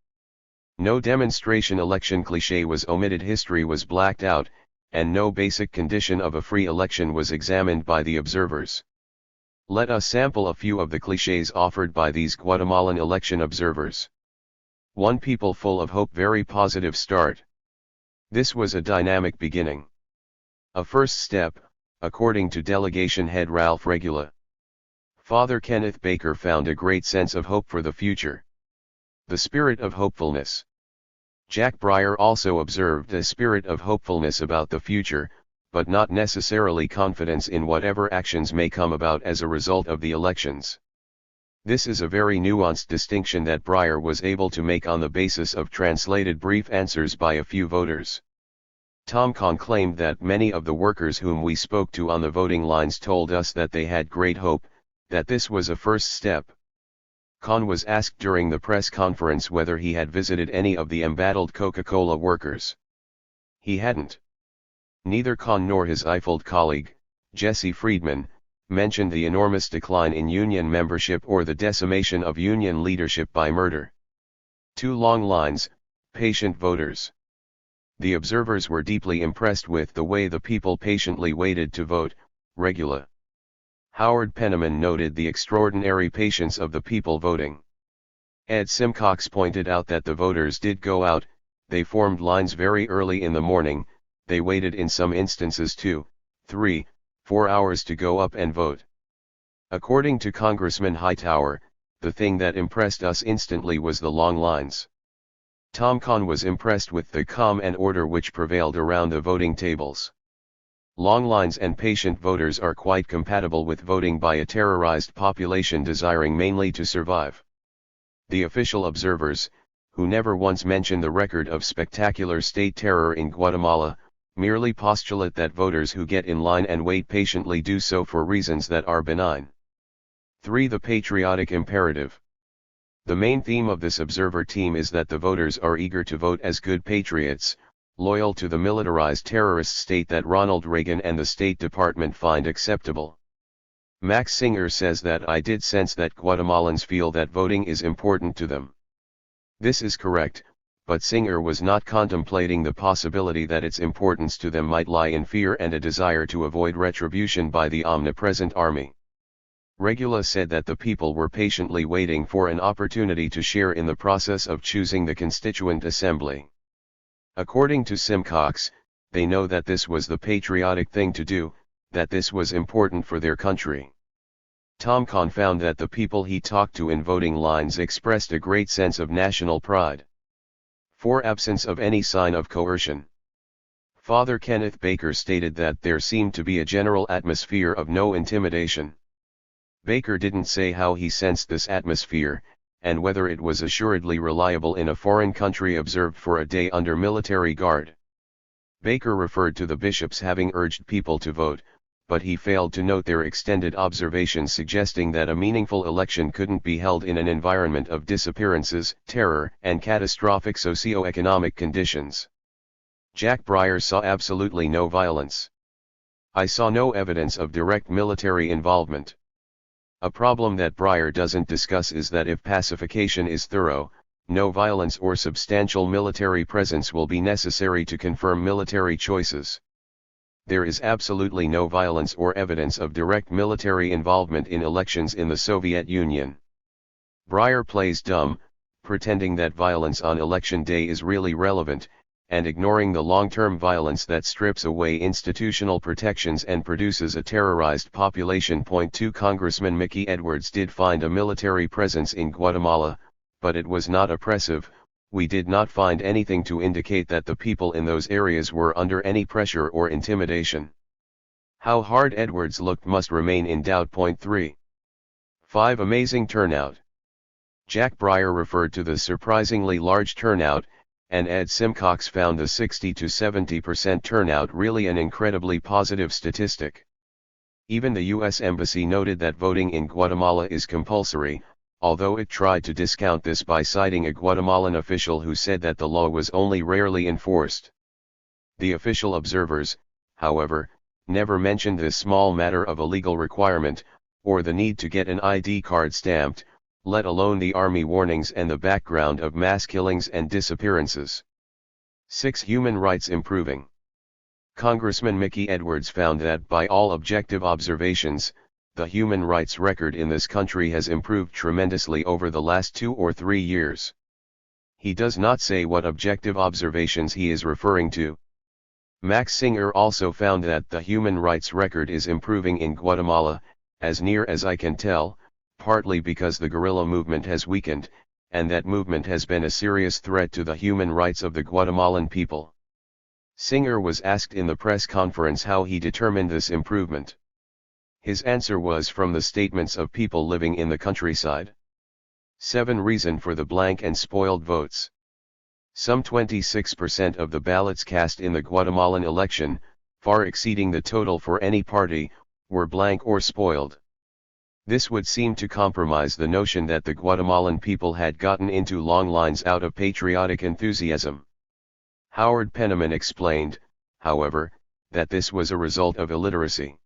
Speaker 1: No demonstration election cliché was omitted, history was blacked out, and no basic condition of a free election was examined by the observers. Let us sample a few of the clichés offered by these Guatemalan election observers. 1. People full of hope, very positive start. This was a dynamic beginning. A first step, according to delegation head Ralph Regula. Father Kenneth Baker found a great sense of hope for the future. The spirit of hopefulness. Jack Breyer also observed a spirit of hopefulness about the future, but not necessarily confidence in whatever actions may come about as a result of the elections. This is a very nuanced distinction that Breyer was able to make on the basis of translated brief answers by a few voters. Tom Kahn claimed that many of the workers whom we spoke to on the voting lines told us that they had great hope, that this was a first step. Kahn was asked during the press conference whether he had visited any of the embattled Coca-Cola workers. He hadn't. Neither Kahn nor his Eiffel colleague, Jesse Friedman, mentioned the enormous decline in union membership or the decimation of union leadership by murder. Two long lines, patient voters. The observers were deeply impressed with the way the people patiently waited to vote, Regula. Howard Penniman noted the extraordinary patience of the people voting. Ed Simcox pointed out that the voters did go out, they formed lines very early in the morning, they waited in some instances 2, 3, 4 hours to go up and vote. According to Congressman Hightower, the thing that impressed us instantly was the long lines. Tom Kahn was impressed with the calm and order which prevailed around the voting tables. Long lines and patient voters are quite compatible with voting by a terrorized population desiring mainly to survive. The official observers, who never once mention the record of spectacular state terror in Guatemala, merely postulate that voters who get in line and wait patiently do so for reasons that are benign. 3. The patriotic imperative. The main theme of this observer team is that the voters are eager to vote as good patriots, loyal to the militarized terrorist state that Ronald Reagan and the State Department find acceptable. Max Singer says that I did sense that Guatemalans feel that voting is important to them. This is correct, but Singer was not contemplating the possibility that its importance to them might lie in fear and a desire to avoid retribution by the omnipresent army. Regula said that the people were patiently waiting for an opportunity to share in the process of choosing the Constituent Assembly. According to Simcox, they know that this was the patriotic thing to do, that this was important for their country. Tom Kahn found that the people he talked to in voting lines expressed a great sense of national pride. 4. Absence of any sign of coercion. Father Kenneth Baker stated that there seemed to be a general atmosphere of no intimidation. Baker didn't say how he sensed this atmosphere, and whether it was assuredly reliable in a foreign country observed for a day under military guard. Baker referred to the bishops having urged people to vote, but he failed to note their extended observations suggesting that a meaningful election couldn't be held in an environment of disappearances, terror, and catastrophic socio-economic conditions. Jack Breyer saw absolutely no violence. I saw no evidence of direct military involvement. A problem that Breyer doesn't discuss is that if pacification is thorough, no violence or substantial military presence will be necessary to confirm military choices. There is absolutely no violence or evidence of direct military involvement in elections in the Soviet Union. Breyer plays dumb, pretending that violence on election day is really relevant, and ignoring the long-term violence that strips away institutional protections and produces a terrorized population. 2. Congressman Mickey Edwards did find a military presence in Guatemala, but it was not oppressive. We did not find anything to indicate that the people in those areas were under any pressure or intimidation. How hard Edwards looked must remain in doubt. 3. 5. Amazing turnout. Jack Breyer referred to the surprisingly large turnout, and Ed Simcox found the 60 to 70% turnout really an incredibly positive statistic. Even the U.S. Embassy noted that voting in Guatemala is compulsory, although it tried to discount this by citing a Guatemalan official who said that the law was only rarely enforced. The official observers, however, never mentioned this small matter of a legal requirement, or the need to get an ID card stamped, let alone the army warnings and the background of mass killings and disappearances. 6. Human rights improving. Congressman Mickey Edwards found that by all objective observations, the human rights record in this country has improved tremendously over the last 2 or 3 years. He does not say what objective observations he is referring to. Max Singer also found that the human rights record is improving in Guatemala, as near as I can tell, partly because the guerrilla movement has weakened, and that movement has been a serious threat to the human rights of the Guatemalan people. Singer was asked in the press conference how he determined this improvement. His answer was from the statements of people living in the countryside. 7. Reason for the blank and spoiled votes. Some 26% of the ballots cast in the Guatemalan election, far exceeding the total for any party, were blank or spoiled. This would seem to compromise the notion that the Guatemalan people had gotten into long lines out of patriotic enthusiasm. Howard Penniman explained, however, that this was a result of illiteracy.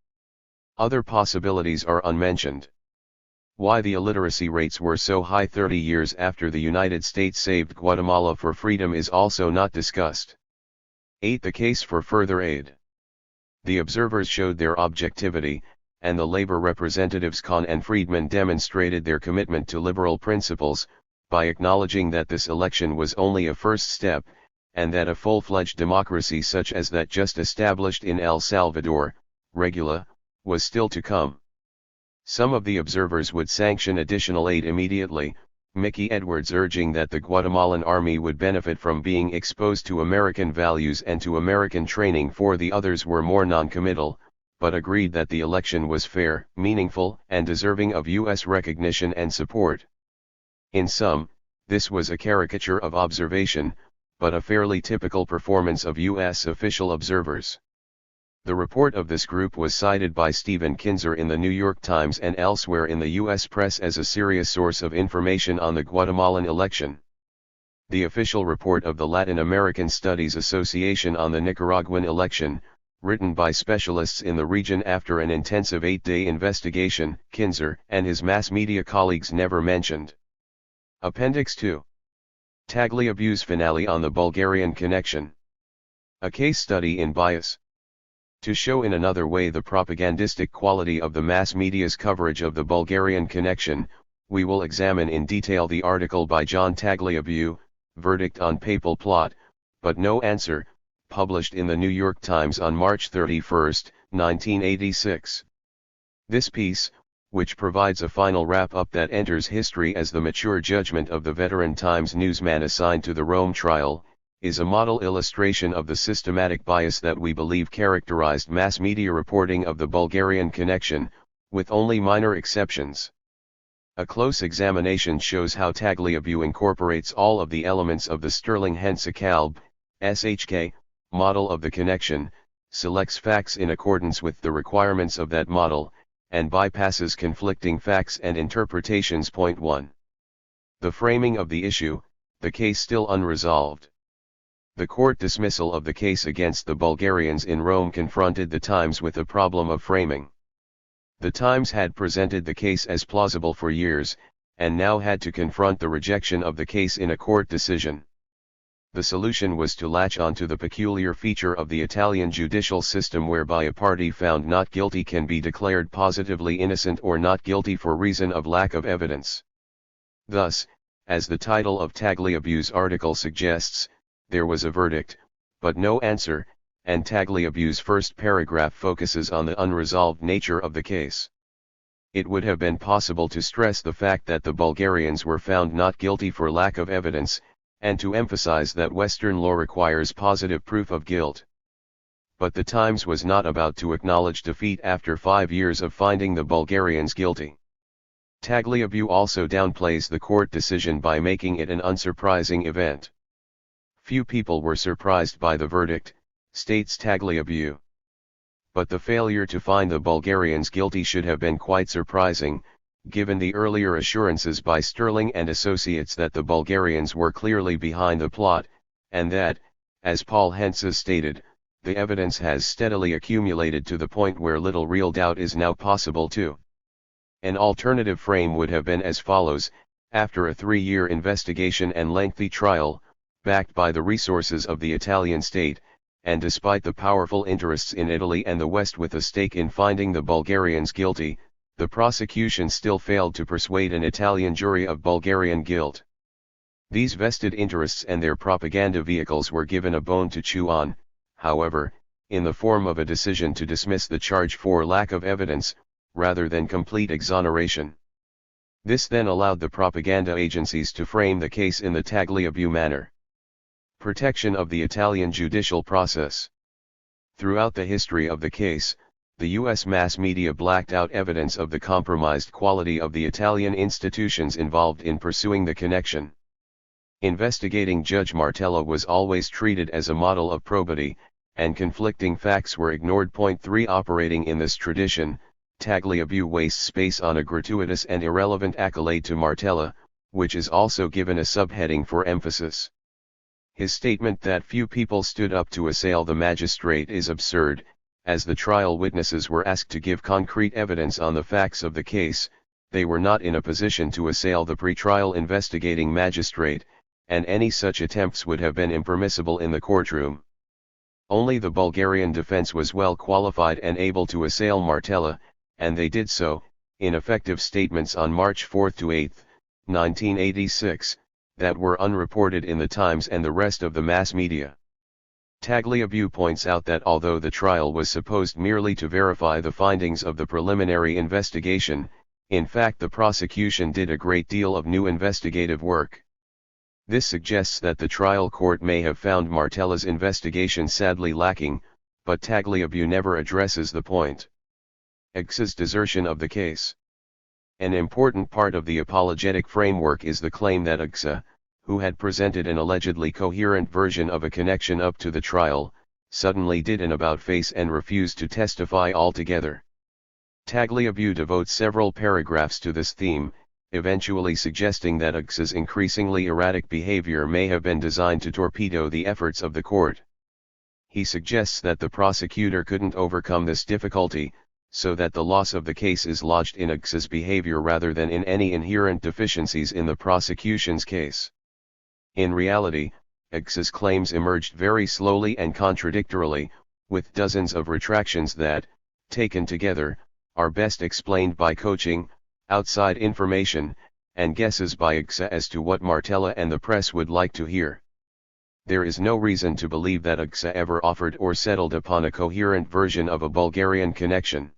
Speaker 1: Other possibilities are unmentioned. Why the illiteracy rates were so high 30 years after the United States saved Guatemala for freedom is also not discussed. 8. The case for further aid. The observers showed their objectivity, and the labor representatives Kahn and Friedman demonstrated their commitment to liberal principles, by acknowledging that this election was only a first step, and that a full-fledged democracy such as that just established in El Salvador, Regula, was still to come. Some of the observers would sanction additional aid immediately, Mickey Edwards urging that the Guatemalan army would benefit from being exposed to American values and to American training. The others were more non-committal, but agreed that the election was fair, meaningful, and deserving of U.S. recognition and support. In sum, this was a caricature of observation, but a fairly typical performance of U.S. official observers. The report of this group was cited by Stephen Kinzer in the New York Times and elsewhere in the U.S. press as a serious source of information on the Guatemalan election. The official report of the Latin American Studies Association on the Nicaraguan election, written by specialists in the region after an intensive 8-day investigation, Kinzer and his mass media colleagues never mentioned. Appendix 2. Tagliabue's finale on the Bulgarian connection. A case study in bias. To show in another way the propagandistic quality of the mass media's coverage of the Bulgarian connection, we will examine in detail the article by John Tagliabue, Verdict on Papal Plot, but No Answer, published in the New York Times on March 31, 1986. This piece, which provides a final wrap-up that enters history as the mature judgment of the veteran Times newsman assigned to the Rome trial, is a model illustration of the systematic bias that we believe characterized mass media reporting of the Bulgarian connection, with only minor exceptions. A close examination shows how Tagliabue incorporates all of the elements of the Stirling-Hense-Kalb, SHK, model of the connection, selects facts in accordance with the requirements of that model, and bypasses conflicting facts and interpretations. Point 1. The framing of the issue, the case still unresolved. The court dismissal of the case against the Bulgarians in Rome confronted the Times with a problem of framing. The Times had presented the case as plausible for years, and now had to confront the rejection of the case in a court decision. The solution was to latch onto the peculiar feature of the Italian judicial system whereby a party found not guilty can be declared positively innocent or not guilty for reason of lack of evidence. Thus, as the title of Tagliabue's article suggests, there was a verdict, but no answer, and Tagliabue's first paragraph focuses on the unresolved nature of the case. It would have been possible to stress the fact that the Bulgarians were found not guilty for lack of evidence, and to emphasize that Western law requires positive proof of guilt. But the Times was not about to acknowledge defeat after 5 years of finding the Bulgarians guilty. Tagliabue also downplays the court decision by making it an unsurprising event. Few people were surprised by the verdict, states Tagliabue. But the failure to find the Bulgarians guilty should have been quite surprising, given the earlier assurances by Sterling and Associates that the Bulgarians were clearly behind the plot, and that, as Paul Hentze stated, the evidence has steadily accumulated to the point where little real doubt is now possible too. An alternative frame would have been as follows: after a 3-year investigation and lengthy trial, backed by the resources of the Italian state, and despite the powerful interests in Italy and the West with a stake in finding the Bulgarians guilty, the prosecution still failed to persuade an Italian jury of Bulgarian guilt. These vested interests and their propaganda vehicles were given a bone to chew on, however, in the form of a decision to dismiss the charge for lack of evidence, rather than complete exoneration. This then allowed the propaganda agencies to frame the case in the Tagliabue manner. Protection of the Italian judicial process. Throughout the history of the case, the U.S. mass media blacked out evidence of the compromised quality of the Italian institutions involved in pursuing the connection. Investigating Judge Martella was always treated as a model of probity, and conflicting facts were ignored. Point 3. Operating in this tradition, Tagliabue wastes space on a gratuitous and irrelevant accolade to Martella, which is also given a subheading for emphasis. His statement that few people stood up to assail the magistrate is absurd, as the trial witnesses were asked to give concrete evidence on the facts of the case. They were not in a position to assail the pretrial investigating magistrate, and any such attempts would have been impermissible in the courtroom. Only the Bulgarian defense was well qualified and able to assail Martella, and they did so, in effective statements on March 4 to 8, 1986, that were unreported in the Times and the rest of the mass media. Tagliabue points out that although the trial was supposed merely to verify the findings of the preliminary investigation, in fact the prosecution did a great deal of new investigative work. This suggests that the trial court may have found Martella's investigation sadly lacking, but Tagliabue never addresses the point. X's desertion of the case. An important part of the apologetic framework is the claim that X, who had presented an allegedly coherent version of a connection up to the trial, suddenly did an about-face and refused to testify altogether. Tagliabue devotes several paragraphs to this theme, eventually suggesting that X's increasingly erratic behavior may have been designed to torpedo the efforts of the court. He suggests that the prosecutor couldn't overcome this difficulty, so that the loss of the case is lodged in X's behavior rather than in any inherent deficiencies in the prosecution's case. In reality, X's claims emerged very slowly and contradictorily, with dozens of retractions that, taken together, are best explained by coaching, outside information, and guesses by X as to what Martella and the press would like to hear. There is no reason to believe that X ever offered or settled upon a coherent version of a Bulgarian connection.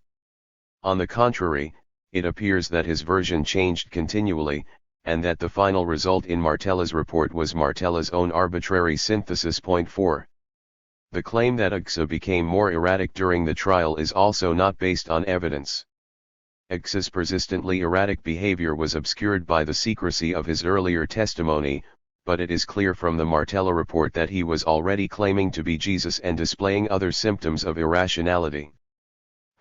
Speaker 1: On the contrary, it appears that his version changed continually, and that the final result in Martella's report was Martella's own arbitrary synthesis. Point 4. The claim that X became more erratic during the trial is also not based on evidence. X's persistently erratic behavior was obscured by the secrecy of his earlier testimony, but it is clear from the Martella report that he was already claiming to be Jesus and displaying other symptoms of irrationality.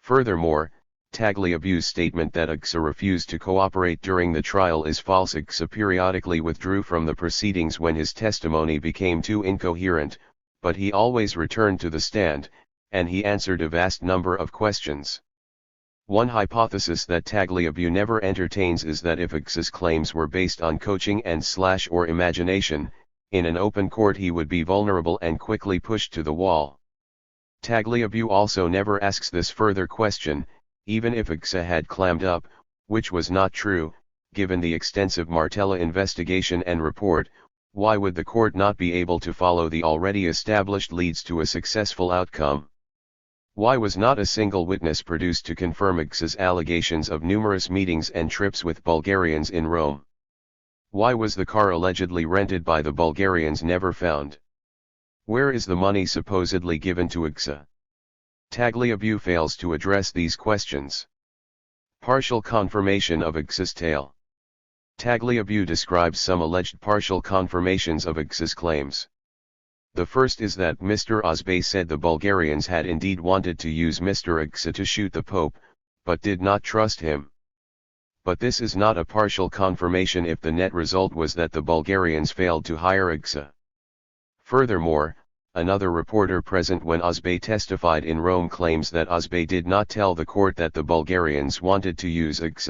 Speaker 1: Furthermore, Tagliabue's statement that X refused to cooperate during the trial is false. X periodically withdrew from the proceedings when his testimony became too incoherent, but he always returned to the stand, and he answered a vast number of questions. One hypothesis that Tagliabue never entertains is that if X's claims were based on coaching and/or imagination, in an open court he would be vulnerable and quickly pushed to the wall. Tagliabue also never asks this further question: even if X had clammed up, which was not true, given the extensive Martella investigation and report, why would the court not be able to follow the already established leads to a successful outcome? Why was not a single witness produced to confirm X's allegations of numerous meetings and trips with Bulgarians in Rome? Why was the car allegedly rented by the Bulgarians never found? Where is the money supposedly given to X? Tagliabue fails to address these questions. Partial confirmation of X's tale. Tagliabue describes some alleged partial confirmations of X's claims. The first is that Mr. Ozbay said the Bulgarians had indeed wanted to use Mr. X to shoot the Pope, but did not trust him. But this is not a partial confirmation if the net result was that the Bulgarians failed to hire X. Furthermore, another reporter present when Ozbay testified in Rome claims that Ozbay did not tell the court that the Bulgarians wanted to use X.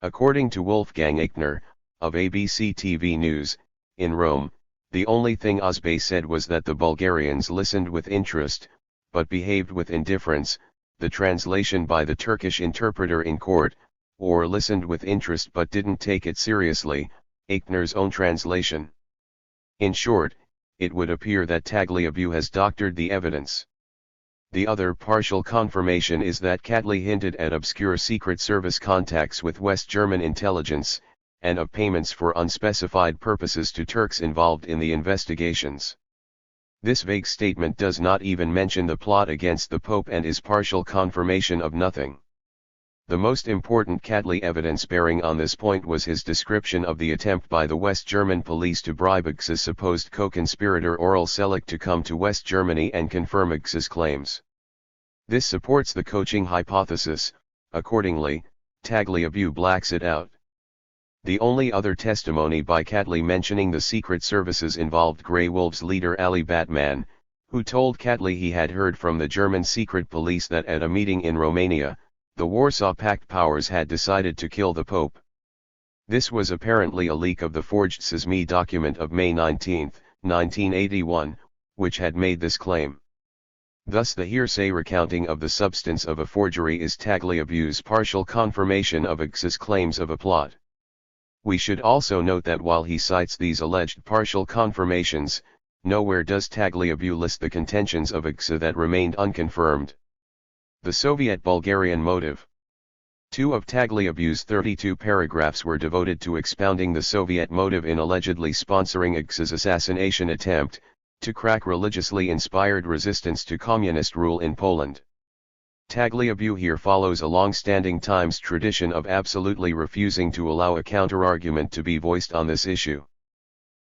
Speaker 1: According to Wolfgang Eichner, of ABC TV News, in Rome, the only thing Ozbay said was that the Bulgarians listened with interest, but behaved with indifference, the translation by the Turkish interpreter in court, or listened with interest but didn't take it seriously, Eichner's own translation. In short, it would appear that Tagliabue has doctored the evidence. The other partial confirmation is that Catley hinted at obscure Secret Service contacts with West German intelligence, and of payments for unspecified purposes to Turks involved in the investigations. This vague statement does not even mention the plot against the Pope and is partial confirmation of nothing. The most important Catley evidence bearing on this point was his description of the attempt by the West German police to bribe X's supposed co-conspirator Oral Selig to come to West Germany and confirm X's claims. This supports the coaching hypothesis. Accordingly, Tagliabue blacks it out. The only other testimony by Catley mentioning the Secret Services involved Grey Wolves leader Ali Batman, who told Catley he had heard from the German secret police that at a meeting in Romania, the Warsaw Pact powers had decided to kill the Pope. This was apparently a leak of the forged SISMI document of May 19, 1981, which had made this claim. Thus the hearsay recounting of the substance of a forgery is Tagliabue's partial confirmation of X's claims of a plot. We should also note that while he cites these alleged partial confirmations, nowhere does Tagliabue list the contentions of X that remained unconfirmed. The Soviet-Bulgarian motive. 2 of Tagliabue's 32 paragraphs were devoted to expounding the Soviet motive in allegedly sponsoring X's assassination attempt, to crack religiously inspired resistance to communist rule in Poland. Tagliabue here follows a long-standing Times tradition of absolutely refusing to allow a counter-argument to be voiced on this issue.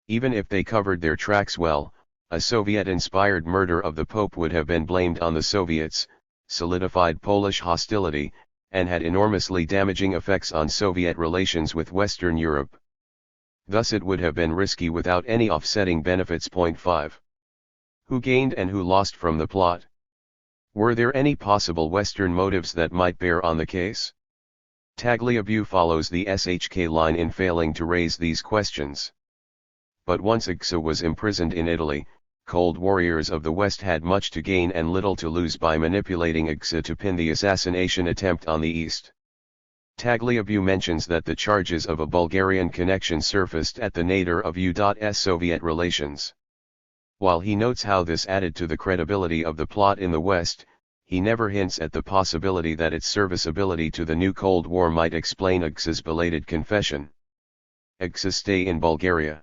Speaker 1: Even if they covered their tracks well, a Soviet-inspired murder of the Pope would have been blamed on the Soviets, solidified Polish hostility, and had enormously damaging effects on Soviet relations with Western Europe. Thus it would have been risky without any offsetting benefits. 5. Who gained and who lost from the plot? Were there any possible Western motives that might bear on the case? Tagliabue follows the SHK line in failing to raise these questions. But once X was imprisoned in Italy, cold warriors of the West had much to gain and little to lose by manipulating X to pin the assassination attempt on the East. Tagliabue mentions that the charges of a Bulgarian connection surfaced at the nadir of U.S. Soviet relations. While he notes how this added to the credibility of the plot in the West, he never hints at the possibility that its serviceability to the new Cold War might explain X's belated confession. X's stay in Bulgaria.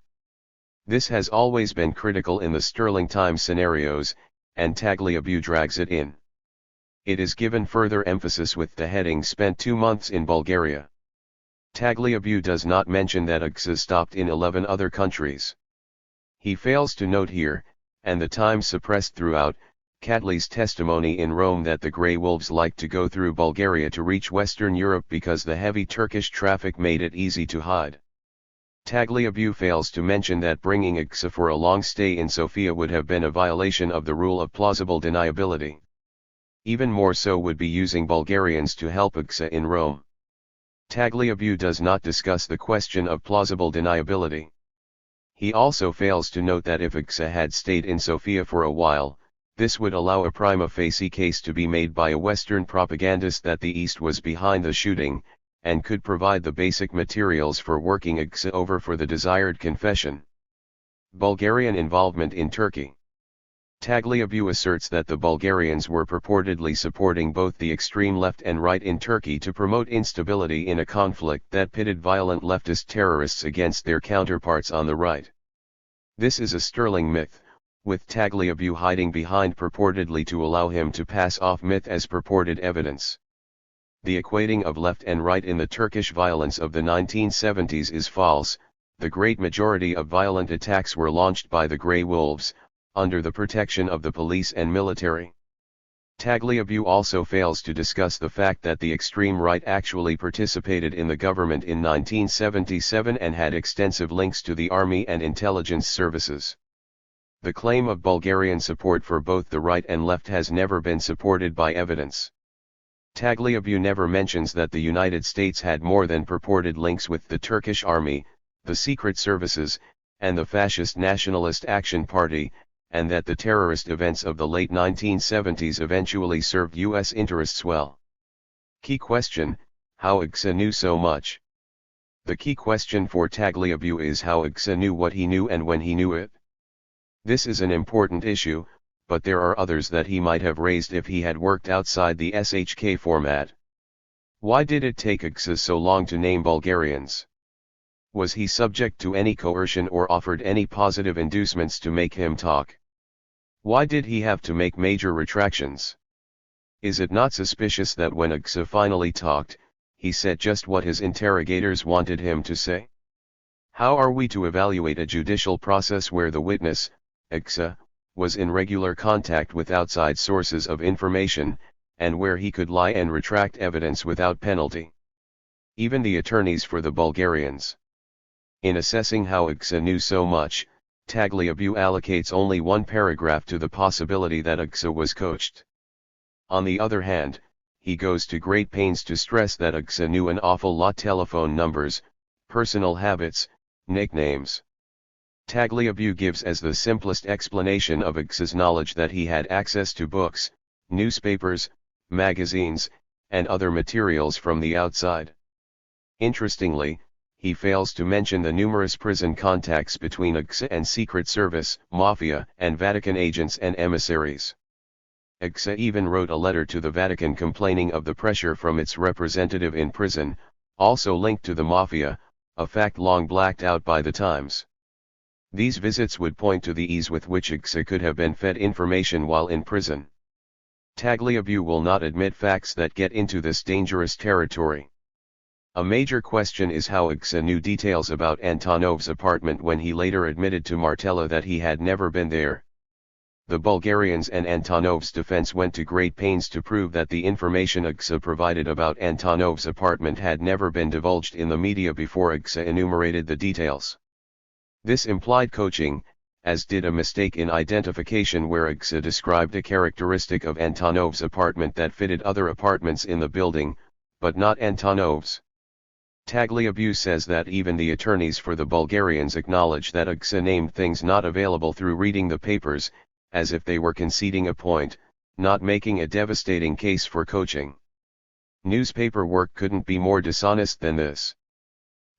Speaker 1: This has always been critical in the Sterling Times scenarios, and Tagliabue drags it in. It is given further emphasis with the heading "Spent 2 months in Bulgaria." Tagliabue does not mention that X stopped in 11 other countries. He fails to note here, and the Times suppressed throughout, Catley's testimony in Rome that the Grey Wolves liked to go through Bulgaria to reach Western Europe because the heavy Turkish traffic made it easy to hide. Tagliabue fails to mention that bringing X for a long stay in Sofia would have been a violation of the rule of plausible deniability. Even more so would be using Bulgarians to help X in Rome. Tagliabue does not discuss the question of plausible deniability. He also fails to note that if X had stayed in Sofia for a while, this would allow a prima facie case to be made by a Western propagandist that the East was behind the shooting, and could provide the basic materials for working X over for the desired confession. Bulgarian involvement in Turkey. Tagliabue asserts that the Bulgarians were purportedly supporting both the extreme left and right in Turkey to promote instability in a conflict that pitted violent leftist terrorists against their counterparts on the right. This is a sterling myth, with Tagliabue hiding behind purportedly to allow him to pass off myth as purported evidence. The equating of left and right in the Turkish violence of the 1970s is false. The great majority of violent attacks were launched by the Grey Wolves, under the protection of the police and military. Tagliabue also fails to discuss the fact that the extreme right actually participated in the government in 1977 and had extensive links to the army and intelligence services. The claim of Bulgarian support for both the right and left has never been supported by evidence. Tagliabue never mentions that the United States had more than purported links with the Turkish army, the secret services, and the fascist Nationalist Action Party, and that the terrorist events of the late 1970s eventually served U.S. interests well. Key question: how X knew so much? The key question for Tagliabue is how X knew what he knew and when he knew it. This is an important issue, but there are others that he might have raised if he had worked outside the SHK format. Why did it take Igsa so long to name Bulgarians? Was he subject to any coercion or offered any positive inducements to make him talk? Why did he have to make major retractions? Is it not suspicious that when Igsa finally talked, he said just what his interrogators wanted him to say? How are we to evaluate a judicial process where the witness, Igsa, was in regular contact with outside sources of information, and where he could lie and retract evidence without penalty? Even the attorneys for the Bulgarians. In assessing how Igsa knew so much, Tagliabue allocates only one paragraph to the possibility that Igsa was coached. On the other hand, he goes to great pains to stress that Igsa knew an awful lot: telephone numbers, personal habits, nicknames. Tagliabue gives as the simplest explanation of Igsa's knowledge that he had access to books, newspapers, magazines, and other materials from the outside. Interestingly, he fails to mention the numerous prison contacts between Igsa and Secret Service, Mafia, and Vatican agents and emissaries. Igsa even wrote a letter to the Vatican complaining of the pressure from its representative in prison, also linked to the Mafia, a fact long blacked out by the Times. These visits would point to the ease with which Igsa could have been fed information while in prison. Tagliabue will not admit facts that get into this dangerous territory. A major question is how Igsa knew details about Antonov's apartment when he later admitted to Martella that he had never been there. The Bulgarians and Antonov's defense went to great pains to prove that the information Igsa provided about Antonov's apartment had never been divulged in the media before Igsa enumerated the details. This implied coaching, as did a mistake in identification where Igsa described a characteristic of Antonov's apartment that fitted other apartments in the building, but not Antonov's. Tagliabue says that even the attorneys for the Bulgarians acknowledge that Igsa named things not available through reading the papers, as if they were conceding a point, not making a devastating case for coaching. Newspaper work couldn't be more dishonest than this.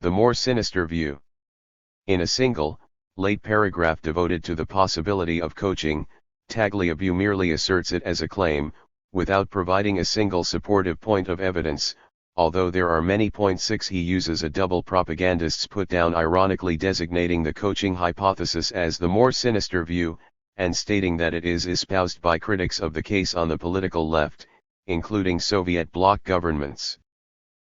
Speaker 1: The more sinister view. In a single, late paragraph devoted to the possibility of coaching, Tagliabue merely asserts it as a claim, without providing a single supportive point of evidence, although there are many points. 6 He uses a double propagandist's put down, ironically designating the coaching hypothesis as the more sinister view, and stating that it is espoused by critics of the case on the political left, including Soviet bloc governments.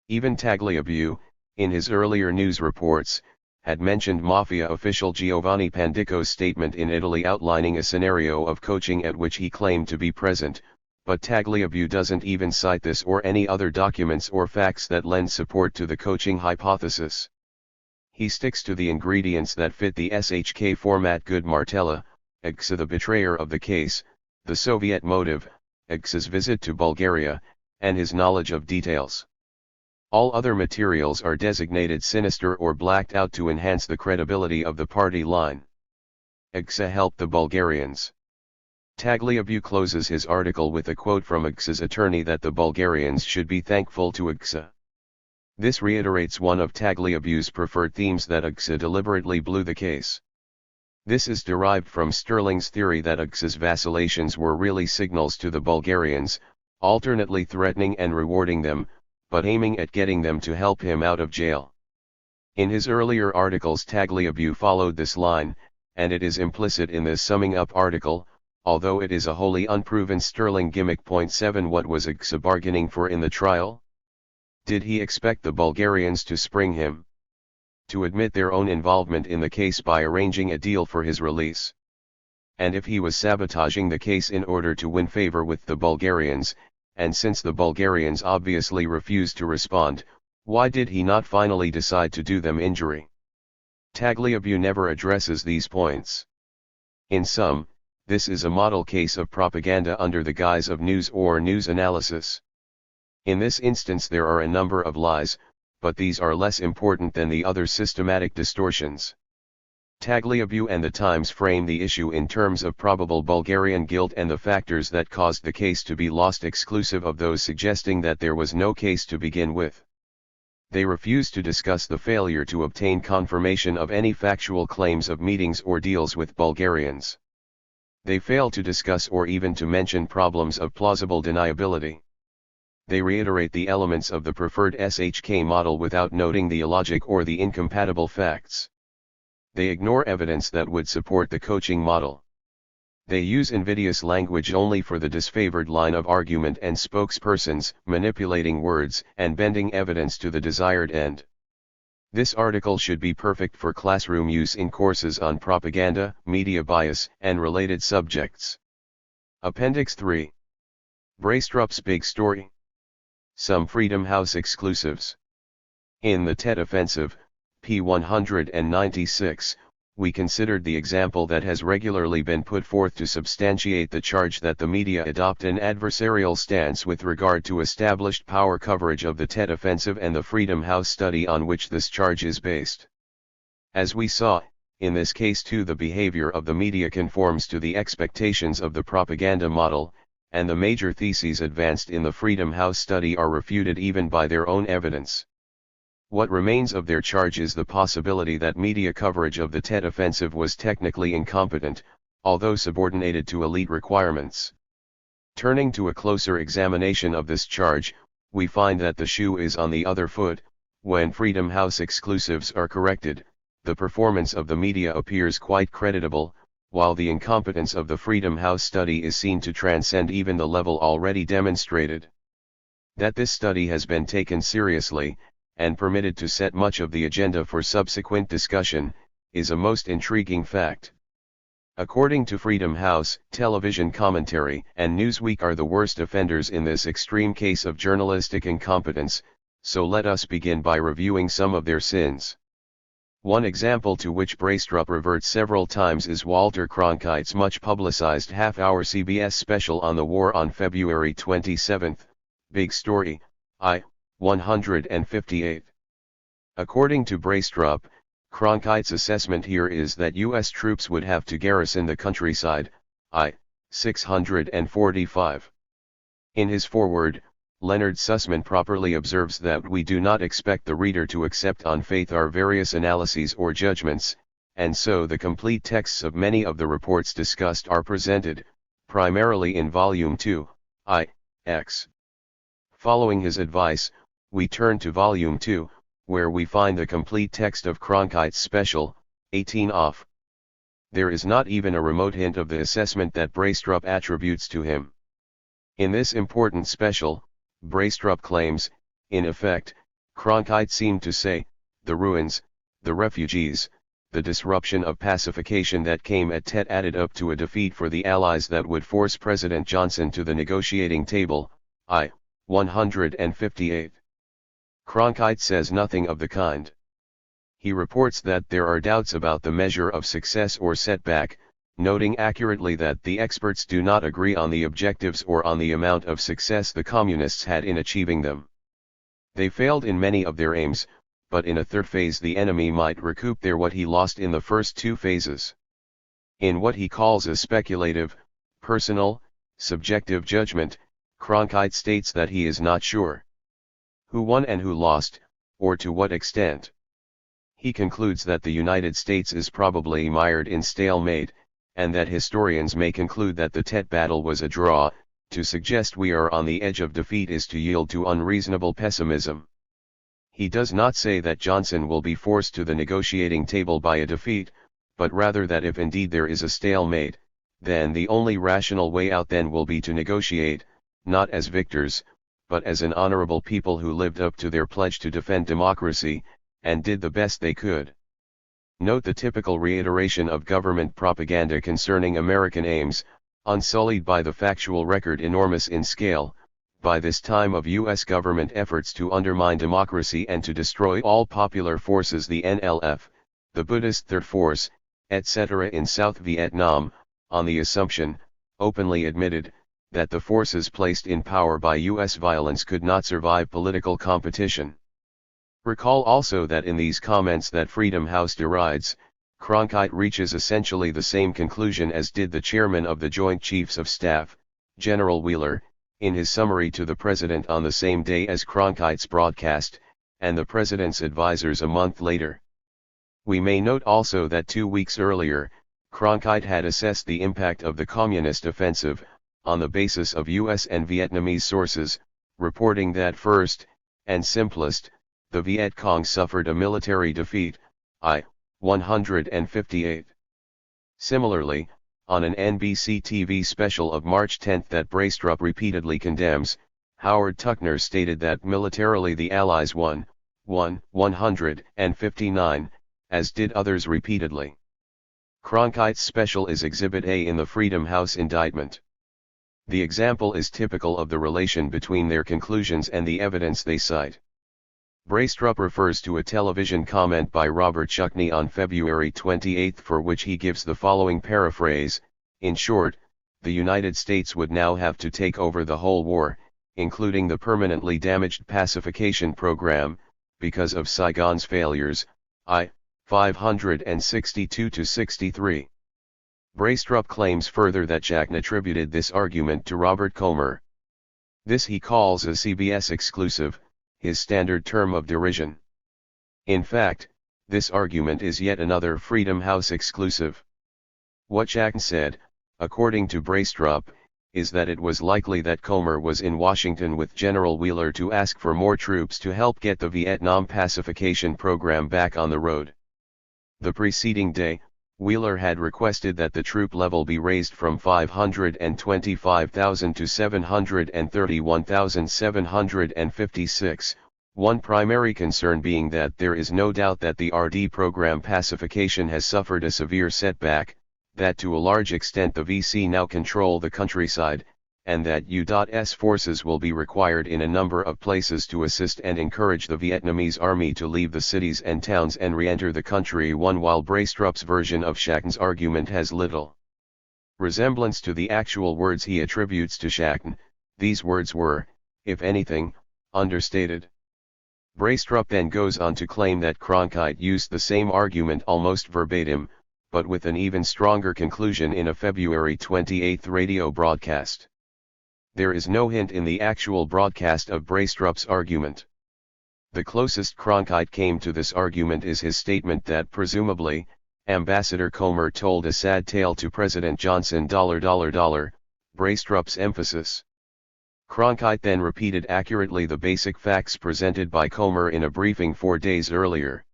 Speaker 1: Even Tagliabue, in his earlier news reports, had mentioned Mafia official Giovanni Pandico's statement in Italy outlining a scenario of coaching at which he claimed to be present, but Tagliabue doesn't even cite this or any other documents or facts that lend support to the coaching hypothesis. He sticks to the ingredients that fit the SHK format: good Martella, Igsa the betrayer of the case, the Soviet motive, Igsa's visit to Bulgaria, and his knowledge of details. All other materials are designated sinister or blacked out to enhance the credibility of the party line. Igsa helped the Bulgarians. Tagliabue closes his article with a quote from Igsa's attorney that the Bulgarians should be thankful to Igsa. This reiterates one of Tagliabue's preferred themes, that Igsa deliberately blew the case. This is derived from Sterling's theory that Igsa's vacillations were really signals to the Bulgarians, alternately threatening and rewarding them, but aiming at getting them to help him out of jail. In his earlier articles Tagliabue followed this line, and it is implicit in this summing up article, although it is a wholly unproven Sterling gimmick. Point 7 What was Igsa bargaining for in the trial? Did he expect the Bulgarians to spring him to admit their own involvement in the case by arranging a deal for his release? And if he was sabotaging the case in order to win favor with the Bulgarians, and since the Bulgarians obviously refused to respond, why did he not finally decide to do them injury? Tagliabue never addresses these points. In sum, this is a model case of propaganda under the guise of news or news analysis. In this instance there are a number of lies, but these are less important than the other systematic distortions. Tagliabue and the Times frame the issue in terms of probable Bulgarian guilt and the factors that caused the case to be lost, exclusive of those suggesting that there was no case to begin with. They refuse to discuss the failure to obtain confirmation of any factual claims of meetings or deals with Bulgarians. They fail to discuss or even to mention problems of plausible deniability. They reiterate the elements of the preferred SHK model without noting the illogic or the incompatible facts. They ignore evidence that would support the coaching model. They use invidious language only for the disfavored line of argument and spokespersons, manipulating words and bending evidence to the desired end. This article should be perfect for classroom use in courses on propaganda, media bias, and related subjects. Appendix 3. Braestrup's Big Story. Some Freedom House exclusives. In the Tet Offensive, p. 196, we considered the example that has regularly been put forth to substantiate the charge that the media adopt an adversarial stance with regard to established power coverage of the Tet Offensive and the Freedom House study on which this charge is based. As we saw, in this case too the behavior of the media conforms to the expectations of the propaganda model, and the major theses advanced in the Freedom House study are refuted even by their own evidence. What remains of their charge is the possibility that media coverage of the Tet Offensive was technically incompetent, although subordinated to elite requirements. Turning to a closer examination of this charge, we find that the shoe is on the other foot. When Freedom House exclusives are corrected, the performance of the media appears quite creditable, while the incompetence of the Freedom House study is seen to transcend even the level already demonstrated. That this study has been taken seriously, and permitted to set much of the agenda for subsequent discussion, is a most intriguing fact. According to Freedom House, television commentary and Newsweek are the worst offenders in this extreme case of journalistic incompetence, so let us begin by reviewing some of their sins. One example to which Braestrup reverts several times is Walter Cronkite's much publicized half-hour CBS special on the war on February 27, Big Story, I. 158. According to Braestrup, Cronkite's assessment here is that U.S. troops would have to garrison the countryside, I. 645. In his foreword, Leonard Sussman properly observes that we do not expect the reader to accept on faith our various analyses or judgments, and so the complete texts of many of the reports discussed are presented, primarily in Volume 2, I. X. Following his advice, we turn to Volume 2, where we find the complete text of Cronkite's special, 18 off. There is not even a remote hint of the assessment that Braestrup attributes to him. In this important special, Braestrup claims, in effect, Cronkite seemed to say, the ruins, the refugees, the disruption of pacification that came at Tet added up to a defeat for the Allies that would force President Johnson to the negotiating table, I. 158. Cronkite says nothing of the kind. He reports that there are doubts about the measure of success or setback, noting accurately that the experts do not agree on the objectives or on the amount of success the communists had in achieving them. They failed in many of their aims, but in a third phase the enemy might recoup what he lost in the first two phases. In what he calls a speculative, personal, subjective judgment, Cronkite states that he is not sure who won and who lost, or to what extent. He concludes that the United States is probably mired in stalemate, and that historians may conclude that the Tet battle was a draw. To suggest we are on the edge of defeat is to yield to unreasonable pessimism. He does not say that Johnson will be forced to the negotiating table by a defeat, but rather that if indeed there is a stalemate, then the only rational way out then will be to negotiate, not as victors, but as an honorable people who lived up to their pledge to defend democracy, and did the best they could. Note the typical reiteration of government propaganda concerning American aims, unsullied by the factual record enormous in scale, by this time of U.S. government efforts to undermine democracy and to destroy all popular forces, the NLF, the Buddhist Third Force, etc. in South Vietnam, on the assumption, openly admitted, that the forces placed in power by U.S. violence could not survive political competition. Recall also that in these comments that Freedom House derides, Cronkite reaches essentially the same conclusion as did the chairman of the Joint Chiefs of Staff, General Wheeler, in his summary to the President on the same day as Cronkite's broadcast, and the President's advisers a month later. We may note also that 2 weeks earlier, Cronkite had assessed the impact of the Communist offensive, on the basis of US and Vietnamese sources, reporting that first, and simplest, the Viet Cong suffered a military defeat, I-158. Similarly, on an NBC TV special of March 10 that Braistrup repeatedly condemns, Howard Tuckner stated that militarily the Allies won, 159, as did others repeatedly. Cronkite's special is Exhibit A in the Freedom House indictment. The example is typical of the relation between their conclusions and the evidence they cite. Braistrup refers to a television comment by Robert Chuckney on February 28 for which he gives the following paraphrase: "In short, the United States would now have to take over the whole war, including the permanently damaged pacification program, because of Saigon's failures, I-562-63. Braistrup claims further that Jackson attributed this argument to Robert Comer. This he calls a CBS exclusive, his standard term of derision. In fact, this argument is yet another Freedom House exclusive. What Jackson said, according to Braistrup, is that it was likely that Comer was in Washington with General Wheeler to ask for more troops to help get the Vietnam pacification program back on the road. The preceding day, Wheeler had requested that the troop level be raised from 525,000 to 731,756, one primary concern being that there is no doubt that the RD program pacification has suffered a severe setback, that to a large extent the VC now control the countryside, and that U.S. forces will be required in a number of places to assist and encourage the Vietnamese army to leave the cities and towns and re-enter the country. While Braistrup's version of Jackson's argument has little resemblance to the actual words he attributes to Jackson, these words were, if anything, understated. Braistrup then goes on to claim that Cronkite used the same argument almost verbatim, but with an even stronger conclusion in a February 28 radio broadcast. There is no hint in the actual broadcast of Braistrup's argument. The closest Cronkite came to this argument is his statement that presumably, Ambassador Comer told a sad tale to President Johnson. Braistrup's emphasis. Cronkite then repeated accurately the basic facts presented by Comer in a briefing 4 days earlier.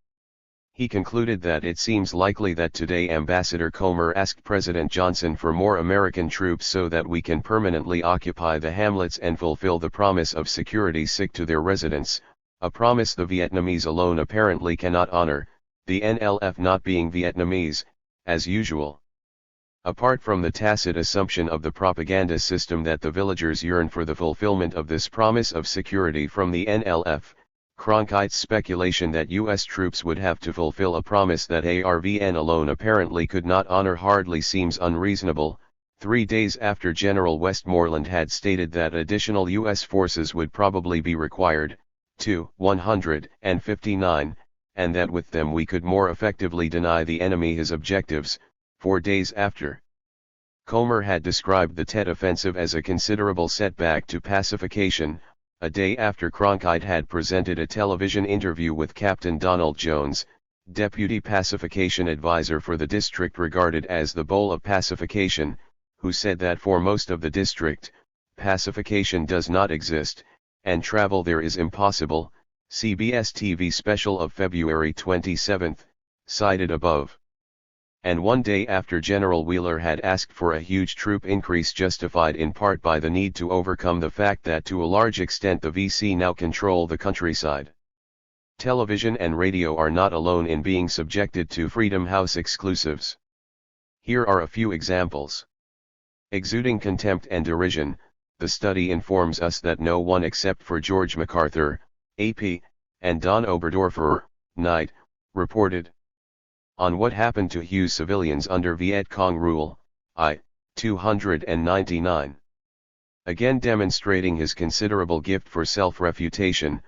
Speaker 1: He concluded that it seems likely that today Ambassador Comer asked President Johnson for more American troops so that we can permanently occupy the hamlets and fulfill the promise of security to their residents, a promise the Vietnamese alone apparently cannot honor, the NLF not being Vietnamese, as usual. Apart from the tacit assumption of the propaganda system that the villagers yearn for the fulfillment of this promise of security from the NLF, Cronkite's speculation that U.S. troops would have to fulfill a promise that ARVN alone apparently could not honor hardly seems unreasonable. 3 days after General Westmoreland had stated that additional U.S. forces would probably be required, 159, and that with them we could more effectively deny the enemy his objectives, 4 days after. Comer had described the Tet Offensive as a considerable setback to pacification, a day after Cronkite had presented a television interview with Captain Donald Jones, Deputy Pacification Advisor for the district regarded as the Bowl of Pacification, who said that for most of the district, pacification does not exist, and travel there is impossible. CBS TV special of February 27, cited above. And 1 day after General Wheeler had asked for a huge troop increase justified in part by the need to overcome the fact that to a large extent the VC now control the countryside. Television and radio are not alone in being subjected to Freedom House exclusives. Here are a few examples. Exuding contempt and derision, the study informs us that no one except for George MacArthur, AP, and Don Oberdorfer, Knight, reported on what happened to Hughes civilians under Viet Cong rule, I-299. Again demonstrating his considerable gift for self-refutation,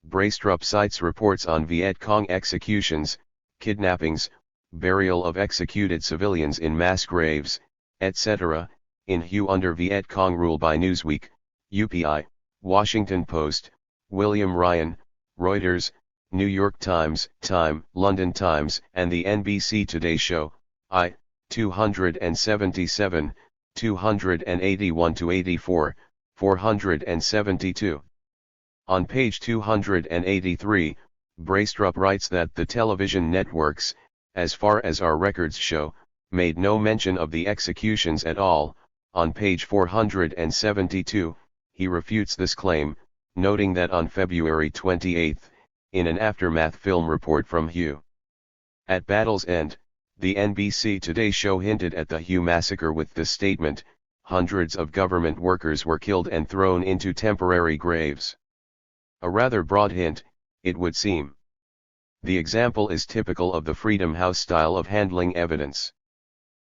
Speaker 1: Braistrup cites reports on Viet Cong executions, kidnappings, burial of executed civilians in mass graves, etc., in Hugh under Viet Cong rule by Newsweek, UPI, Washington Post, William Ryan, Reuters, New York Times, Time, London Times, and the NBC Today Show, I, 277, 281-84, 472. On page 283, Braistrup writes that the television networks, as far as our records show, made no mention of the executions at all. On page 472, he refutes this claim, noting that on February 28, in an aftermath film report from Hugh at Battle's End, the NBC Today show hinted at the Hugh massacre with this statement: hundreds of government workers were killed and thrown into temporary graves. A rather broad hint, it would seem. The example is typical of the Freedom House style of handling evidence.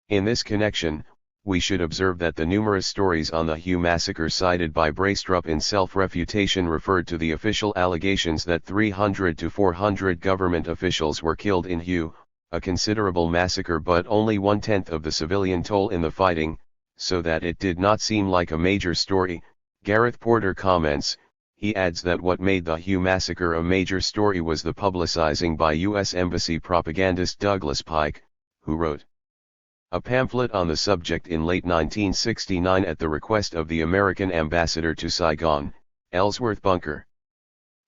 Speaker 1: In this connection, we should observe that the numerous stories on the Hugh massacre cited by Braistrup in self-refutation referred to the official allegations that 300 to 400 government officials were killed in Hugh, a considerable massacre but only 1/10 of the civilian toll in the fighting, so that it did not seem like a major story. Gareth Porter comments. He adds that what made the Hugh massacre a major story was the publicizing by U.S. Embassy propagandist Douglas Pike, who wrote a pamphlet on the subject in late 1969 at the request of the American ambassador to Saigon, Ellsworth Bunker.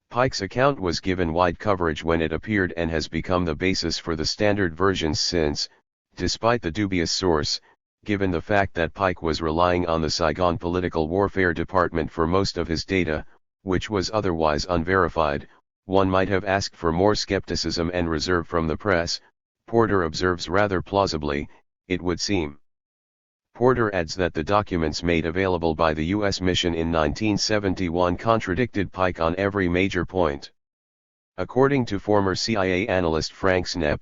Speaker 1: Pike's account was given wide coverage when it appeared and has become the basis for the standard versions since, despite the dubious source, given the fact that Pike was relying on the Saigon Political Warfare Department for most of his data, which was otherwise unverified. One might have asked for more skepticism and reserve from the press. Porter observes rather plausibly, it would seem. Porter adds that the documents made available by the U.S. mission in 1971 contradicted Pike on every major point. According to former CIA analyst Frank Snepp,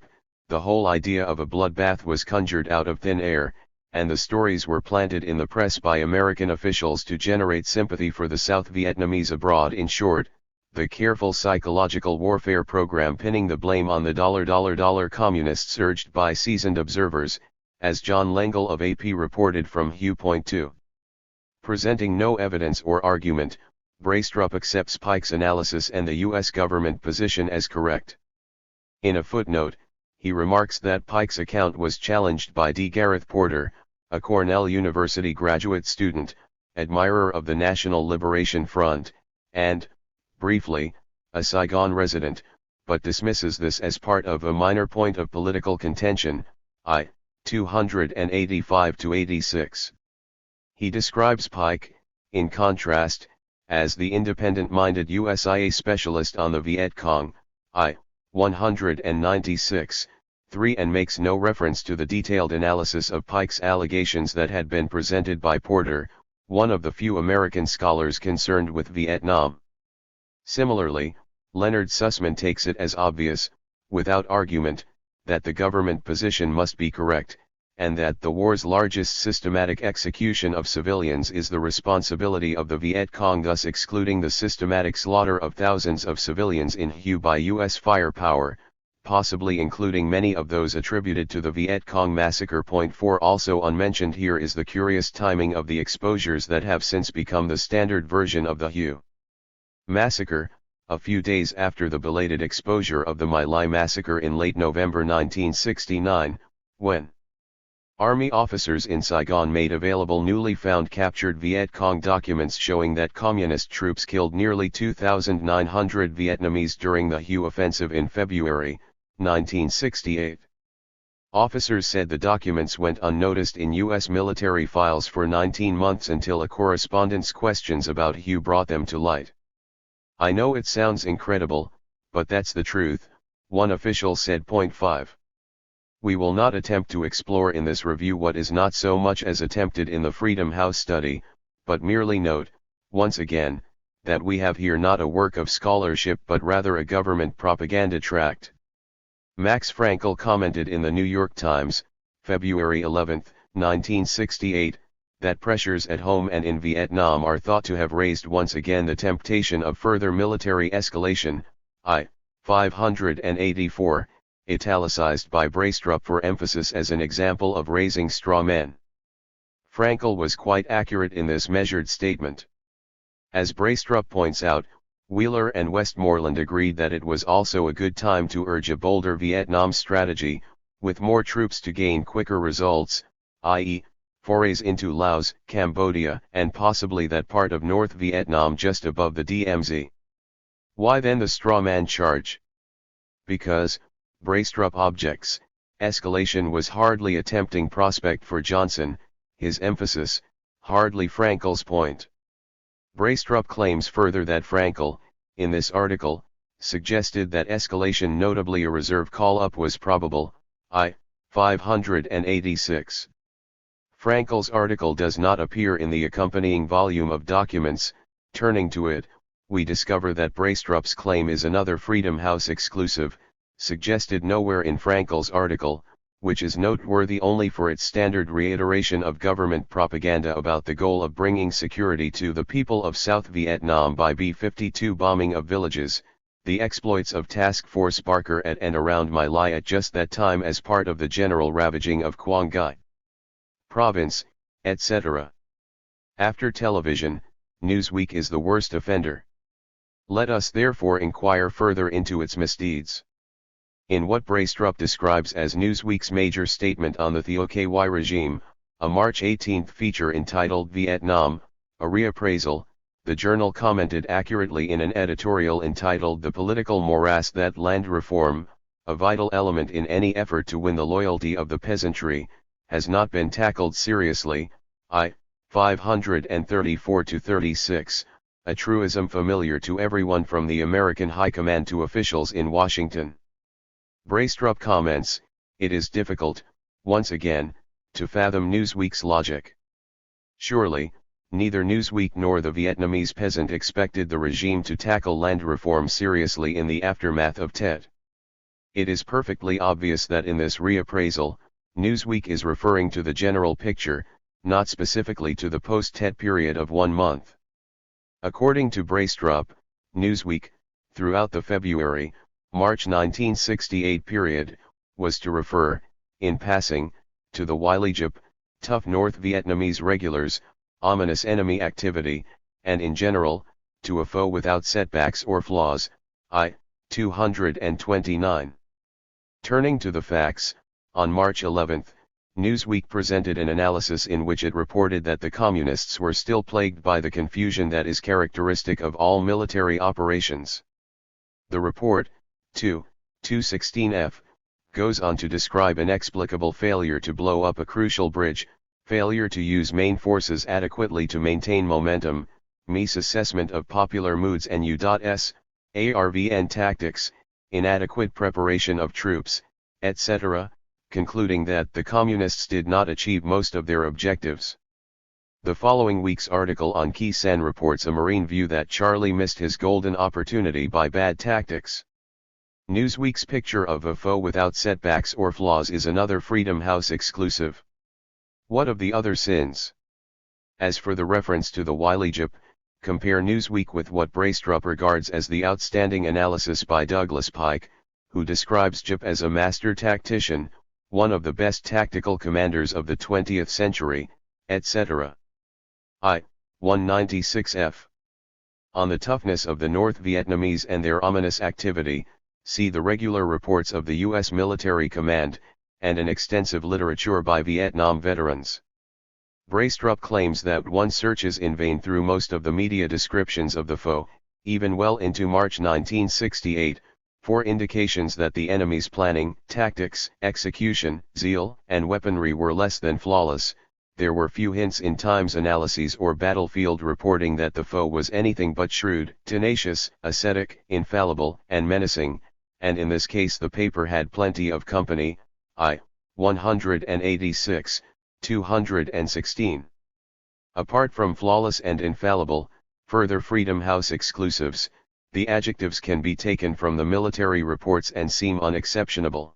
Speaker 1: the whole idea of a bloodbath was conjured out of thin air, and the stories were planted in the press by American officials to generate sympathy for the South Vietnamese abroad. In short, the careful psychological warfare program pinning the blame on the communists urged by seasoned observers, as John Lengel of AP reported from Hugh. Point 2. Presenting no evidence or argument, Braistrup accepts Pike's analysis and the U.S. government position as correct. In a footnote, he remarks that Pike's account was challenged by D. Gareth Porter, a Cornell University graduate student, admirer of the National Liberation Front, and, briefly, a Saigon resident, but dismisses this as part of a minor point of political contention. 285-86. He describes Pike, in contrast, as the independent-minded USIA specialist on the Viet Cong, 196, 3, and makes no reference to the detailed analysis of Pike's allegations that had been presented by Porter, one of the few American scholars concerned with Vietnam. Similarly, Leonard Sussman takes it as obvious, without argument, that the government position must be correct, and that the war's largest systematic execution of civilians is the responsibility of the Viet Cong, thus excluding the systematic slaughter of thousands of civilians in Hue by U.S. firepower, possibly including many of those attributed to the Viet Cong massacre. Point 4. Also unmentioned here is the curious timing of the exposures that have since become the standard version of the Hue massacre, a few days after the belated exposure of the My Lai massacre in late November 1969, when Army officers in Saigon made available newly found captured Viet Cong documents showing that Communist troops killed nearly 2,900 Vietnamese during the Hue offensive in February 1968. Officers said the documents went unnoticed in U.S. military files for 19 months until a correspondent's questions about Hue brought them to light. I know it sounds incredible, but that's the truth, one official said. Point 5. We will not attempt to explore in this review what is not so much as attempted in the Freedom House study, but merely note, once again, that we have here not a work of scholarship but rather a government propaganda tract. Max Frankel commented in the New York Times, February 11, 1968, that pressures at home and in Vietnam are thought to have raised once again the temptation of further military escalation. 584, italicized by Braistrup for emphasis as an example of raising straw men. Frankel was quite accurate in this measured statement. As Braistrup points out, Wheeler and Westmoreland agreed that it was also a good time to urge a bolder Vietnam strategy, with more troops to gain quicker results, i.e., forays into Laos, Cambodia, and possibly that part of North Vietnam just above the DMZ. Why then the straw man charge? Because, Braystrup objects, escalation was hardly a tempting prospect for Johnson, his emphasis, hardly Frankel's point. Braystrup claims further that Frankel, in this article, suggested that escalation, notably a reserve call-up, was probable, I. 586. Frankel's article does not appear in the accompanying volume of documents. Turning to it, we discover that Braystrup's claim is another Freedom House exclusive, suggested nowhere in Frankel's article, which is noteworthy only for its standard reiteration of government propaganda about the goal of bringing security to the people of South Vietnam by B-52 bombing of villages, the exploits of Task Force Barker at and around My Lai at just that time as part of the general ravaging of Quang Ngai Province, etc. After television, Newsweek is the worst offender. Let us therefore inquire further into its misdeeds. In what Braystrup describes as Newsweek's major statement on the Theo Ky regime, a March 18 feature entitled Vietnam, a Reappraisal, the journal commented accurately in an editorial entitled The Political Morass that land reform, a vital element in any effort to win the loyalty of the peasantry, has not been tackled seriously, I. 534-36, a truism familiar to everyone from the American High Command to officials in Washington. Braystrup comments, it is difficult, once again, to fathom Newsweek's logic. Surely, neither Newsweek nor the Vietnamese peasant expected the regime to tackle land reform seriously in the aftermath of Tet. It is perfectly obvious that in this reappraisal, Newsweek is referring to the general picture, not specifically to the post-Tet period of 1 month. According to Braystrup, Newsweek, throughout the February-March 1968 period, was to refer, in passing, to the Wilijip, tough North Vietnamese regulars, ominous enemy activity, and in general, to a foe without setbacks or flaws, I. 229. Turning to the facts, on March 11, Newsweek presented an analysis in which it reported that the Communists were still plagued by the confusion that is characteristic of all military operations. The report, 216F, goes on to describe inexplicable failure to blow up a crucial bridge, failure to use main forces adequately to maintain momentum, misassessment of popular moods and U.S. ARVN tactics, inadequate preparation of troops, etc., concluding that the Communists did not achieve most of their objectives. The following week's article on Khe Sanh reports a Marine view that Charlie missed his golden opportunity by bad tactics. Newsweek's picture of a foe without setbacks or flaws is another Freedom House exclusive. What of the other sins? As for the reference to the Wilijip, compare Newsweek with what Braystrup regards as the outstanding analysis by Douglas Pike, who describes Jip as a master tactician, one of the best tactical commanders of the 20th century, etc. I. 196F. On the toughness of the North Vietnamese and their ominous activity, see the regular reports of the U.S. Military Command, and an extensive literature by Vietnam veterans. Braystrup claims that one searches in vain through most of the media descriptions of the foe, even well into March 1968, for indications that the enemy's planning, tactics, execution, zeal, and weaponry were less than flawless. There were few hints in Times analyses or battlefield reporting that the foe was anything but shrewd, tenacious, ascetic, infallible, and menacing, and in this case the paper had plenty of company, I. 186, 216. Apart from flawless and infallible, further Freedom House exclusives, the adjectives can be taken from the military reports and seem unexceptionable.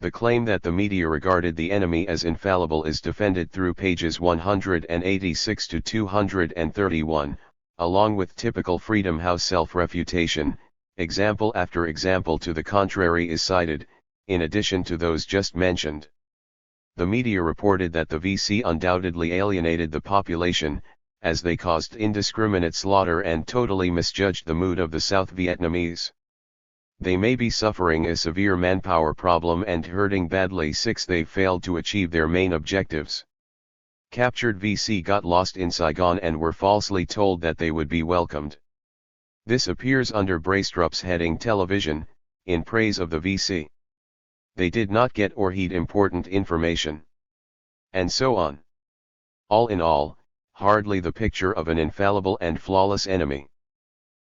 Speaker 1: The claim that the media regarded the enemy as infallible is defended through pages 186 to 231, along with typical Freedom House self-refutation. Example after example to the contrary is cited, in addition to those just mentioned. The media reported that the VC undoubtedly alienated the population, as they caused indiscriminate slaughter and totally misjudged the mood of the South Vietnamese. They may be suffering a severe manpower problem and hurting badly. 6. They failed to achieve their main objectives. Captured VC got lost in Saigon and were falsely told that they would be welcomed. This appears under Braestrup's heading Television, in praise of the VC. They did not get or heed important information. And so on. All in all, hardly the picture of an infallible and flawless enemy.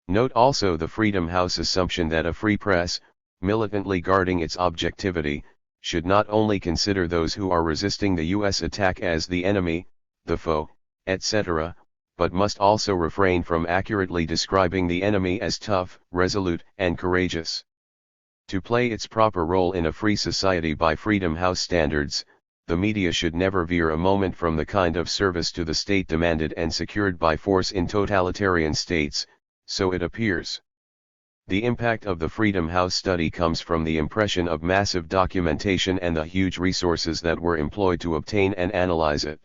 Speaker 1: Note also the Freedom House assumption that a free press, militantly guarding its objectivity, should not only consider those who are resisting the U.S. attack as the enemy, the foe, etc., but must also refrain from accurately describing the enemy as tough, resolute, and courageous. To play its proper role in a free society by Freedom House standards, the media should never veer a moment from the kind of service to the state demanded and secured by force in totalitarian states, so it appears. The impact of the Freedom House study comes from the impression of massive documentation and the huge resources that were employed to obtain and analyze it.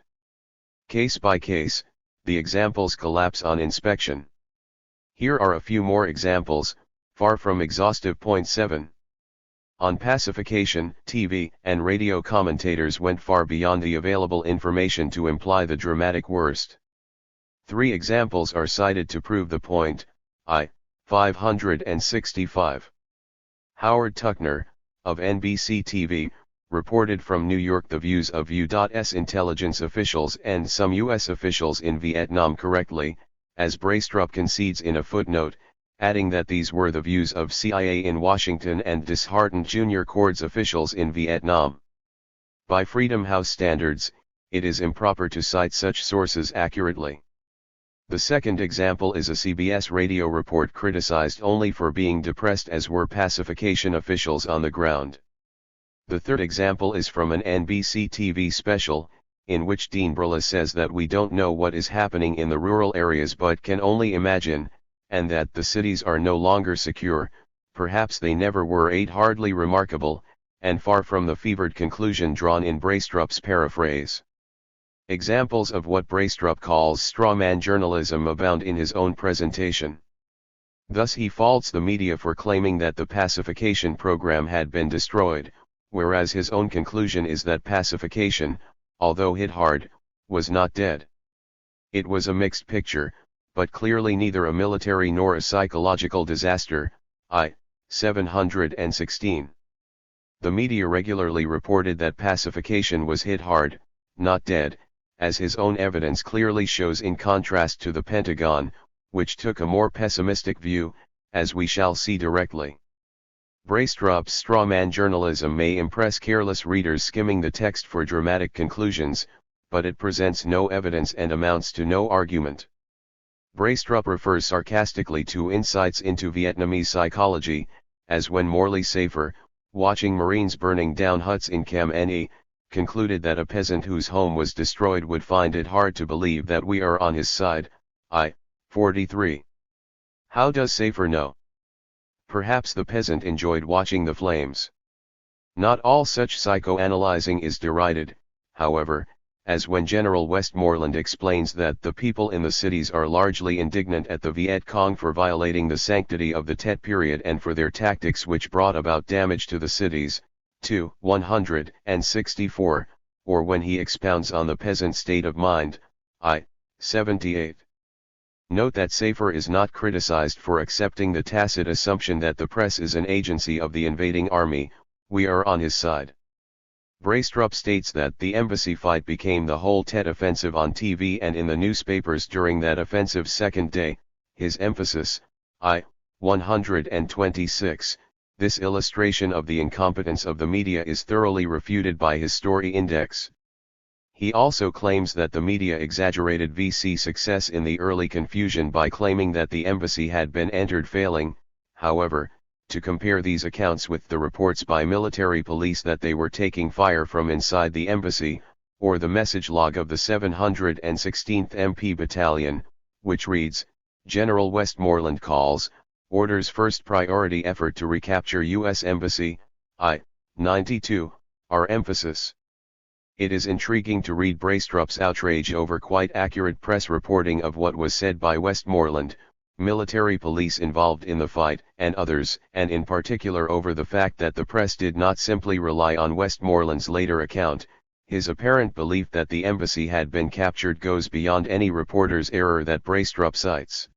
Speaker 1: Case by case, the examples collapse on inspection. Here are a few more examples, far from exhaustive. Point 7. On pacification, TV and radio commentators went far beyond the available information to imply the dramatic worst. 3 examples are cited to prove the point. 565. Howard Tuckner, of NBC TV, reported from New York the views of U.S. intelligence officials and some U.S. officials in Vietnam correctly, as Braestrup concedes in a footnote, adding that these were the views of CIA in Washington and disheartened Junior Corps officials in Vietnam. By Freedom House standards, it is improper to cite such sources accurately. The second example is a CBS radio report criticized only for being depressed, as were pacification officials on the ground. The third example is from an NBC TV special, in which Dean Brilla says that we don't know what is happening in the rural areas but can only imagine, and that the cities are no longer secure, perhaps they never were. 8. Hardly remarkable, and far from the fevered conclusion drawn in Braestrup's paraphrase. Examples of what Braestrup calls strawman journalism abound in his own presentation. Thus he faults the media for claiming that the pacification program had been destroyed, whereas his own conclusion is that pacification, although hit hard, was not dead. It was a mixed picture, but clearly neither a military nor a psychological disaster. 716. The media regularly reported that pacification was hit hard, not dead, as his own evidence clearly shows, in contrast to the Pentagon, which took a more pessimistic view, as we shall see directly. Braestrup's strawman journalism may impress careless readers skimming the text for dramatic conclusions, but it presents no evidence and amounts to no argument. Braestrup refers sarcastically to insights into Vietnamese psychology, as when Morley Safer, watching Marines burning down huts in Cam Ne, concluded that a peasant whose home was destroyed would find it hard to believe that we are on his side. 43. How does Safer know? Perhaps the peasant enjoyed watching the flames. Not all such psychoanalyzing is derided, however, as when General Westmoreland explains that the people in the cities are largely indignant at the Viet Cong for violating the sanctity of the Tet period and for their tactics which brought about damage to the cities. 164, or when he expounds on the peasant state of mind. 78. Note that Safer is not criticized for accepting the tacit assumption that the press is an agency of the invading army. We are on his side. Braestrup states that the embassy fight became the whole Tet offensive on TV and in the newspapers during that offensive's second day. His emphasis. 126. This illustration of the incompetence of the media is thoroughly refuted by his story index. He also claims that the media exaggerated VC success in the early confusion by claiming that the embassy had been entered failing. However, to compare these accounts with the reports by military police that they were taking fire from inside the embassy, or the message log of the 716th MP Battalion, which reads, General Westmoreland calls, orders first priority effort to recapture U.S. Embassy, 92, our emphasis. It is intriguing to read Braestrup's outrage over quite accurate press reporting of what was said by Westmoreland, military police involved in the fight, and others, and in particular over the fact that the press did not simply rely on Westmoreland's later account. His apparent belief that the embassy had been captured goes beyond any reporter's error that Braestrup cites.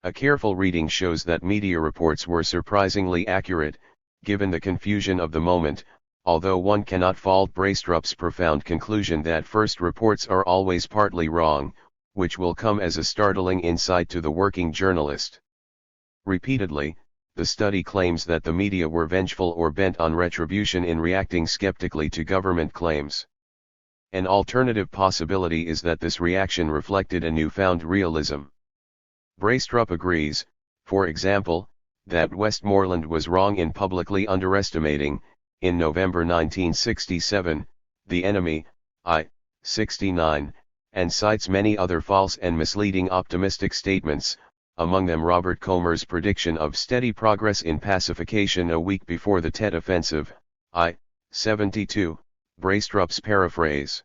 Speaker 1: A careful reading shows that media reports were surprisingly accurate, given the confusion of the moment, although one cannot fault Braestrup's profound conclusion that first reports are always partly wrong, which will come as a startling insight to the working journalist. Repeatedly, the study claims that the media were vengeful or bent on retribution in reacting skeptically to government claims. An alternative possibility is that this reaction reflected a newfound realism. Braestrup agrees, for example, that Westmoreland was wrong in publicly underestimating, in November 1967, the enemy, I-69, and cites many other false and misleading optimistic statements, among them Robert Comer's prediction of steady progress in pacification a week before the Tet Offensive, I-72, Braestrup's paraphrase.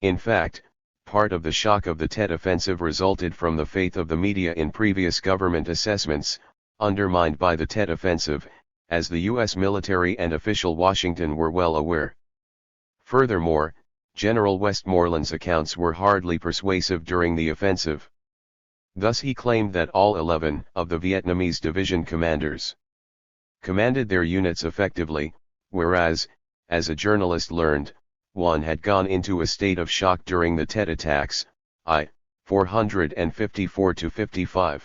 Speaker 1: In fact, part of the shock of the Tet Offensive resulted from the faith of the media in previous government assessments, undermined by the Tet Offensive, as the U.S. military and official Washington were well aware. Furthermore, General Westmoreland's accounts were hardly persuasive during the offensive. Thus he claimed that all 11 of the Vietnamese division commanders commanded their units effectively, whereas, as a journalist learned, one had gone into a state of shock during the Tet attacks, I-454-55.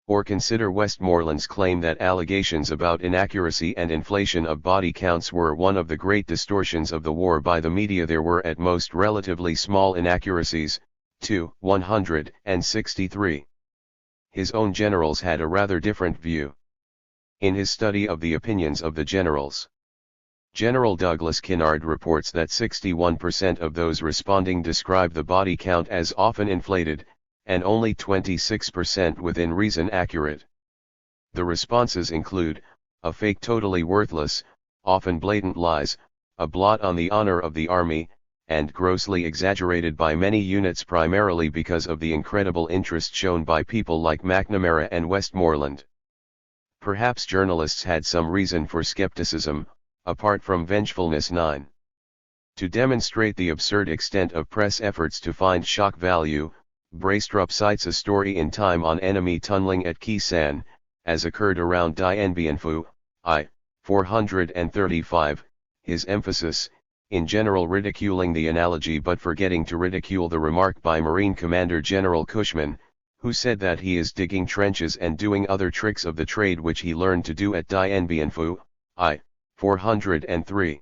Speaker 1: Or consider Westmoreland's claim that allegations about inaccuracy and inflation of body counts were one of the great distortions of the war by the media. There were at most relatively small inaccuracies, 163. His own generals had a rather different view. In his study of the opinions of the generals, General Douglas Kinnard reports that 61% of those responding describe the body count as often inflated, and only 26% within reason accurate. The responses include, a fake totally worthless, often blatant lies, a blot on the honor of the army, and grossly exaggerated by many units primarily because of the incredible interest shown by people like McNamara and Westmoreland. Perhaps journalists had some reason for skepticism, apart from vengefulness. 9. To demonstrate the absurd extent of press efforts to find shock value, Braestrup cites a story in Time on enemy tunneling at Khe Sanh, as occurred around Dien Bien Phu, I-435, his emphasis, in general ridiculing the analogy but forgetting to ridicule the remark by Marine Commander General Cushman, who said that he is digging trenches and doing other tricks of the trade which he learned to do at Dien Bien Phu, I-403.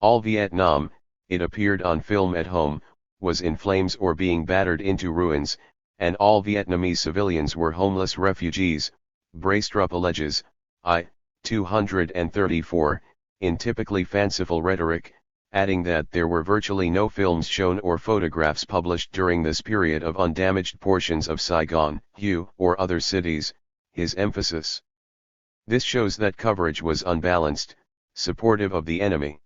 Speaker 1: All Vietnam, it appeared on film at home, was in flames or being battered into ruins, and all Vietnamese civilians were homeless refugees, Braestrup alleges, I-234, in typically fanciful rhetoric, adding that there were virtually no films shown or photographs published during this period of undamaged portions of Saigon, Hue, or other cities, his emphasis. This shows that coverage was unbalanced, supportive of the enemy.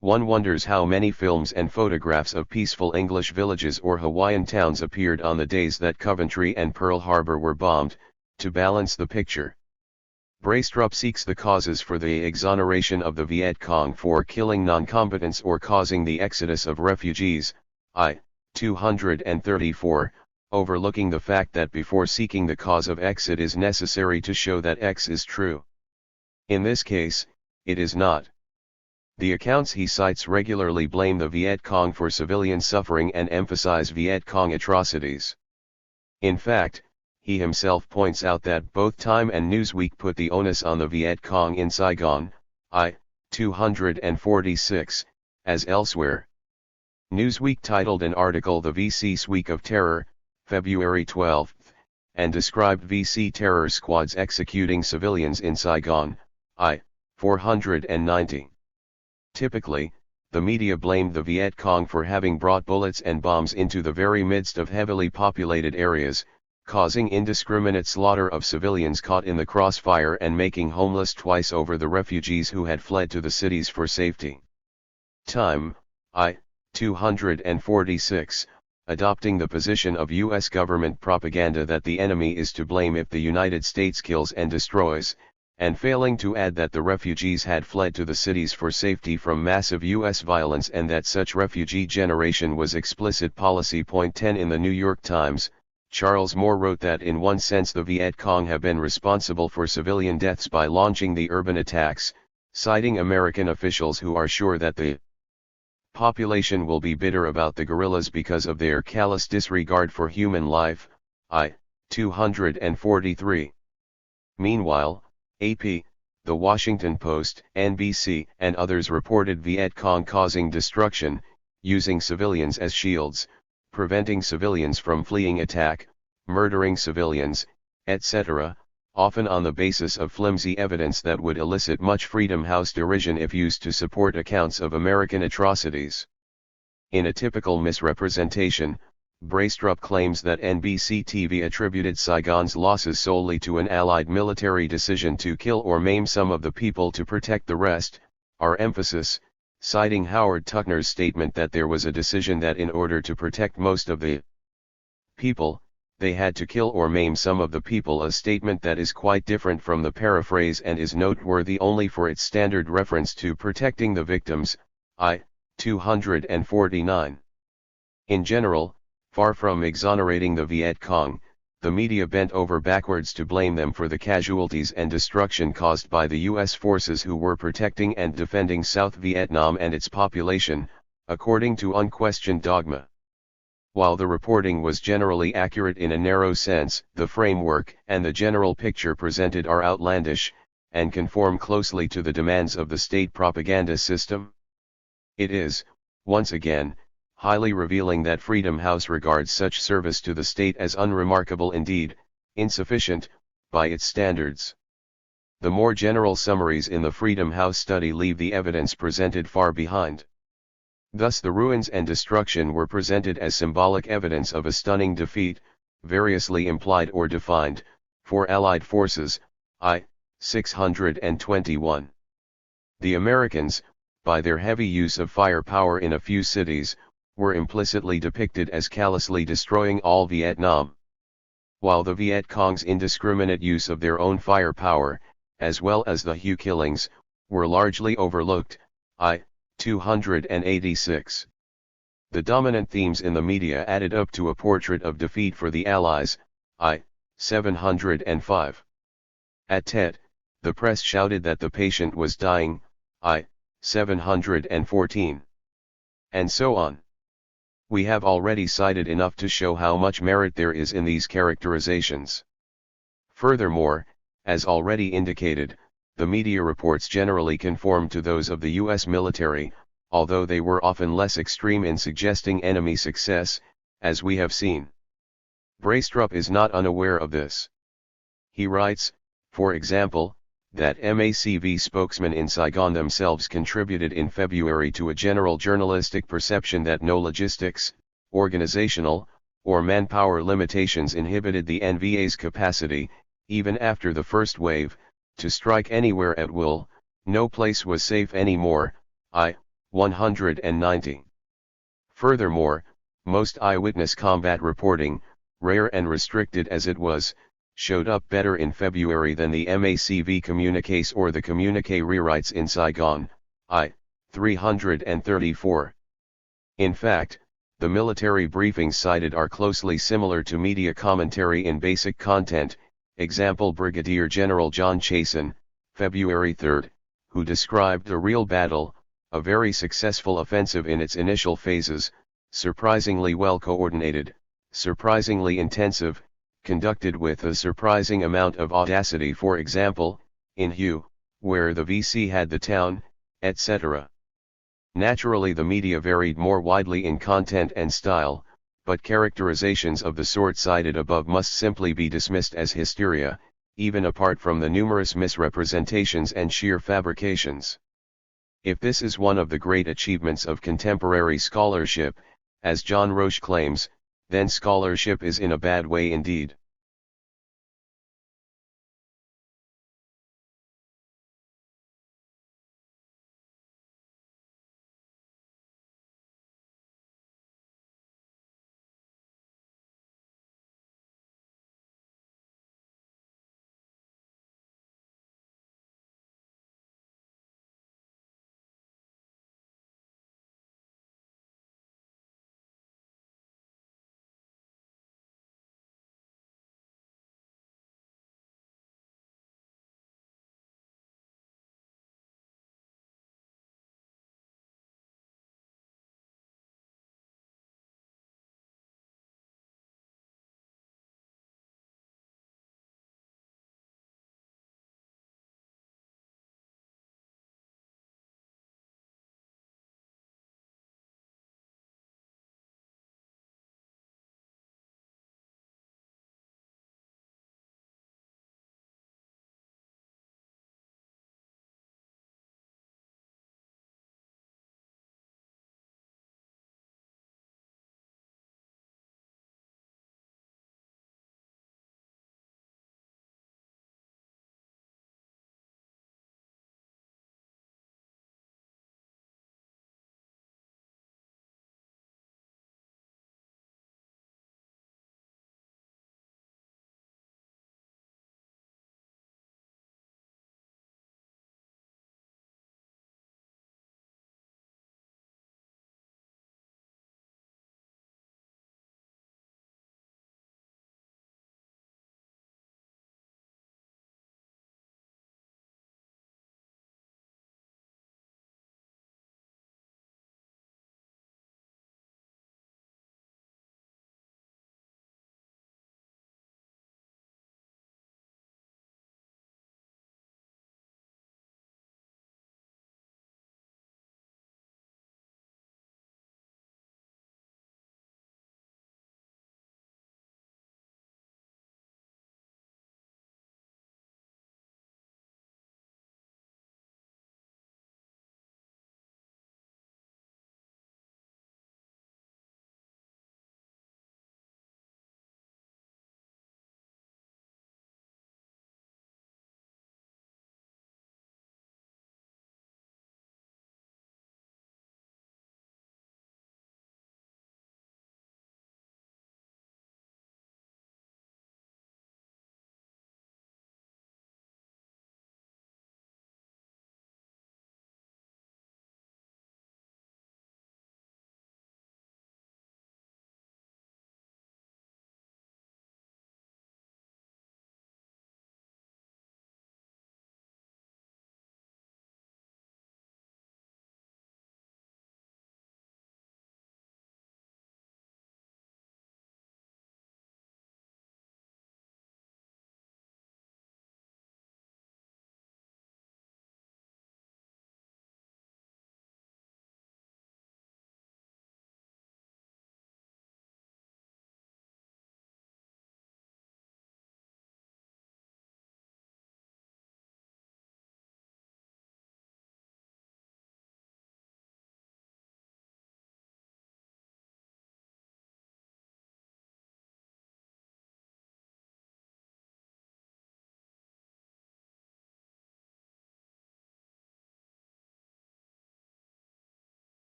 Speaker 1: One wonders how many films and photographs of peaceful English villages or Hawaiian towns appeared on the days that Coventry and Pearl Harbor were bombed, to balance the picture. Braestrup seeks the causes for the exoneration of the Viet Cong for killing non-combatants or causing the exodus of refugees, I-234, overlooking the fact that before seeking the cause of X it is necessary to show that X is true. In this case, it is not. The accounts he cites regularly blame the Viet Cong for civilian suffering and emphasize Viet Cong atrocities. In fact, he himself points out that both Time and Newsweek put the onus on the Viet Cong in Saigon, I-246, as elsewhere. Newsweek titled an article "The VC's Week of Terror," February 12, and described VC terror squads executing civilians in Saigon, I-490. Typically, the media blamed the Viet Cong for having brought bullets and bombs into the very midst of heavily populated areas, causing indiscriminate slaughter of civilians caught in the crossfire and making homeless twice over the refugees who had fled to the cities for safety. Time, I-246, adopting the position of U.S. government propaganda that the enemy is to blame if the United States kills and destroys, and failing to add that the refugees had fled to the cities for safety from massive U.S. violence and that such refugee generation was explicit policy. Point 10 In the New York Times, Charles Moore wrote that in one sense the Viet Cong have been responsible for civilian deaths by launching the urban attacks, citing American officials who are sure that the population will be bitter about the guerrillas because of their callous disregard for human life. 243. Meanwhile, AP, The Washington Post, NBC, and others reported Viet Cong causing destruction, using civilians as shields, preventing civilians from fleeing attack, murdering civilians, etc., often on the basis of flimsy evidence that would elicit much Freedom House derision if used to support accounts of American atrocities. In a typical misrepresentation, Braistrup claims that NBC TV attributed Saigon's losses solely to an Allied military decision to kill or maim some of the people to protect the rest, our emphasis, citing Howard Tuckner's statement that there was a decision that in order to protect most of the people, they had to kill or maim some of the people, a statement that is quite different from the paraphrase and is noteworthy only for its standard reference to protecting the victims. 249. In general, far from exonerating the Viet Cong, the media bent over backwards to blame them for the casualties and destruction caused by the U.S. forces who were protecting and defending South Vietnam and its population, according to unquestioned dogma. While the reporting was generally accurate in a narrow sense, the framework and the general picture presented are outlandish, and conform closely to the demands of the state propaganda system. It is, once again, highly revealing that Freedom House regards such service to the state as unremarkable, indeed, insufficient, by its standards. The more general summaries in the Freedom House study leave the evidence presented far behind. Thus the ruins and destruction were presented as symbolic evidence of a stunning defeat, variously implied or defined, for Allied forces. 621. The Americans, by their heavy use of firepower in a few cities, were implicitly depicted as callously destroying all Vietnam. While the Viet Cong's indiscriminate use of their own firepower, as well as the Hue killings, were largely overlooked. 286. The dominant themes in the media added up to a portrait of defeat for the Allies. 705. At Tet, the press shouted that the patient was dying. 714. And so on. We have already cited enough to show how much merit there is in these characterizations. Furthermore, as already indicated, the media reports generally conform to those of the U.S. military, although they were often less extreme in suggesting enemy success, as we have seen. Braistrup is not unaware of this. He writes, for example, that MACV spokesmen in Saigon themselves contributed in February to a general journalistic perception that no logistics, organizational, or manpower limitations inhibited the NVA's capacity, even after the first wave, to strike anywhere at will. No place was safe anymore. 190. Furthermore, most eyewitness combat reporting, rare and restricted as it was, showed up better in February than the MACV communiques or the communique rewrites in Saigon. 334. In fact, the military briefings cited are closely similar to media commentary in basic content. Example: Brigadier General John Chasen, February 3, who described a real battle, a very successful offensive in its initial phases, surprisingly well coordinated, surprisingly intensive, conducted with a surprising amount of audacity, for example, in Hue, where the VC had the town, etc. Naturally the media varied more widely in content and style, but characterizations of the sort cited above must simply be dismissed as hysteria, even apart from the numerous misrepresentations and sheer fabrications. If this is one of the great achievements of contemporary scholarship, as John Roche claims, then scholarship is in a bad way indeed.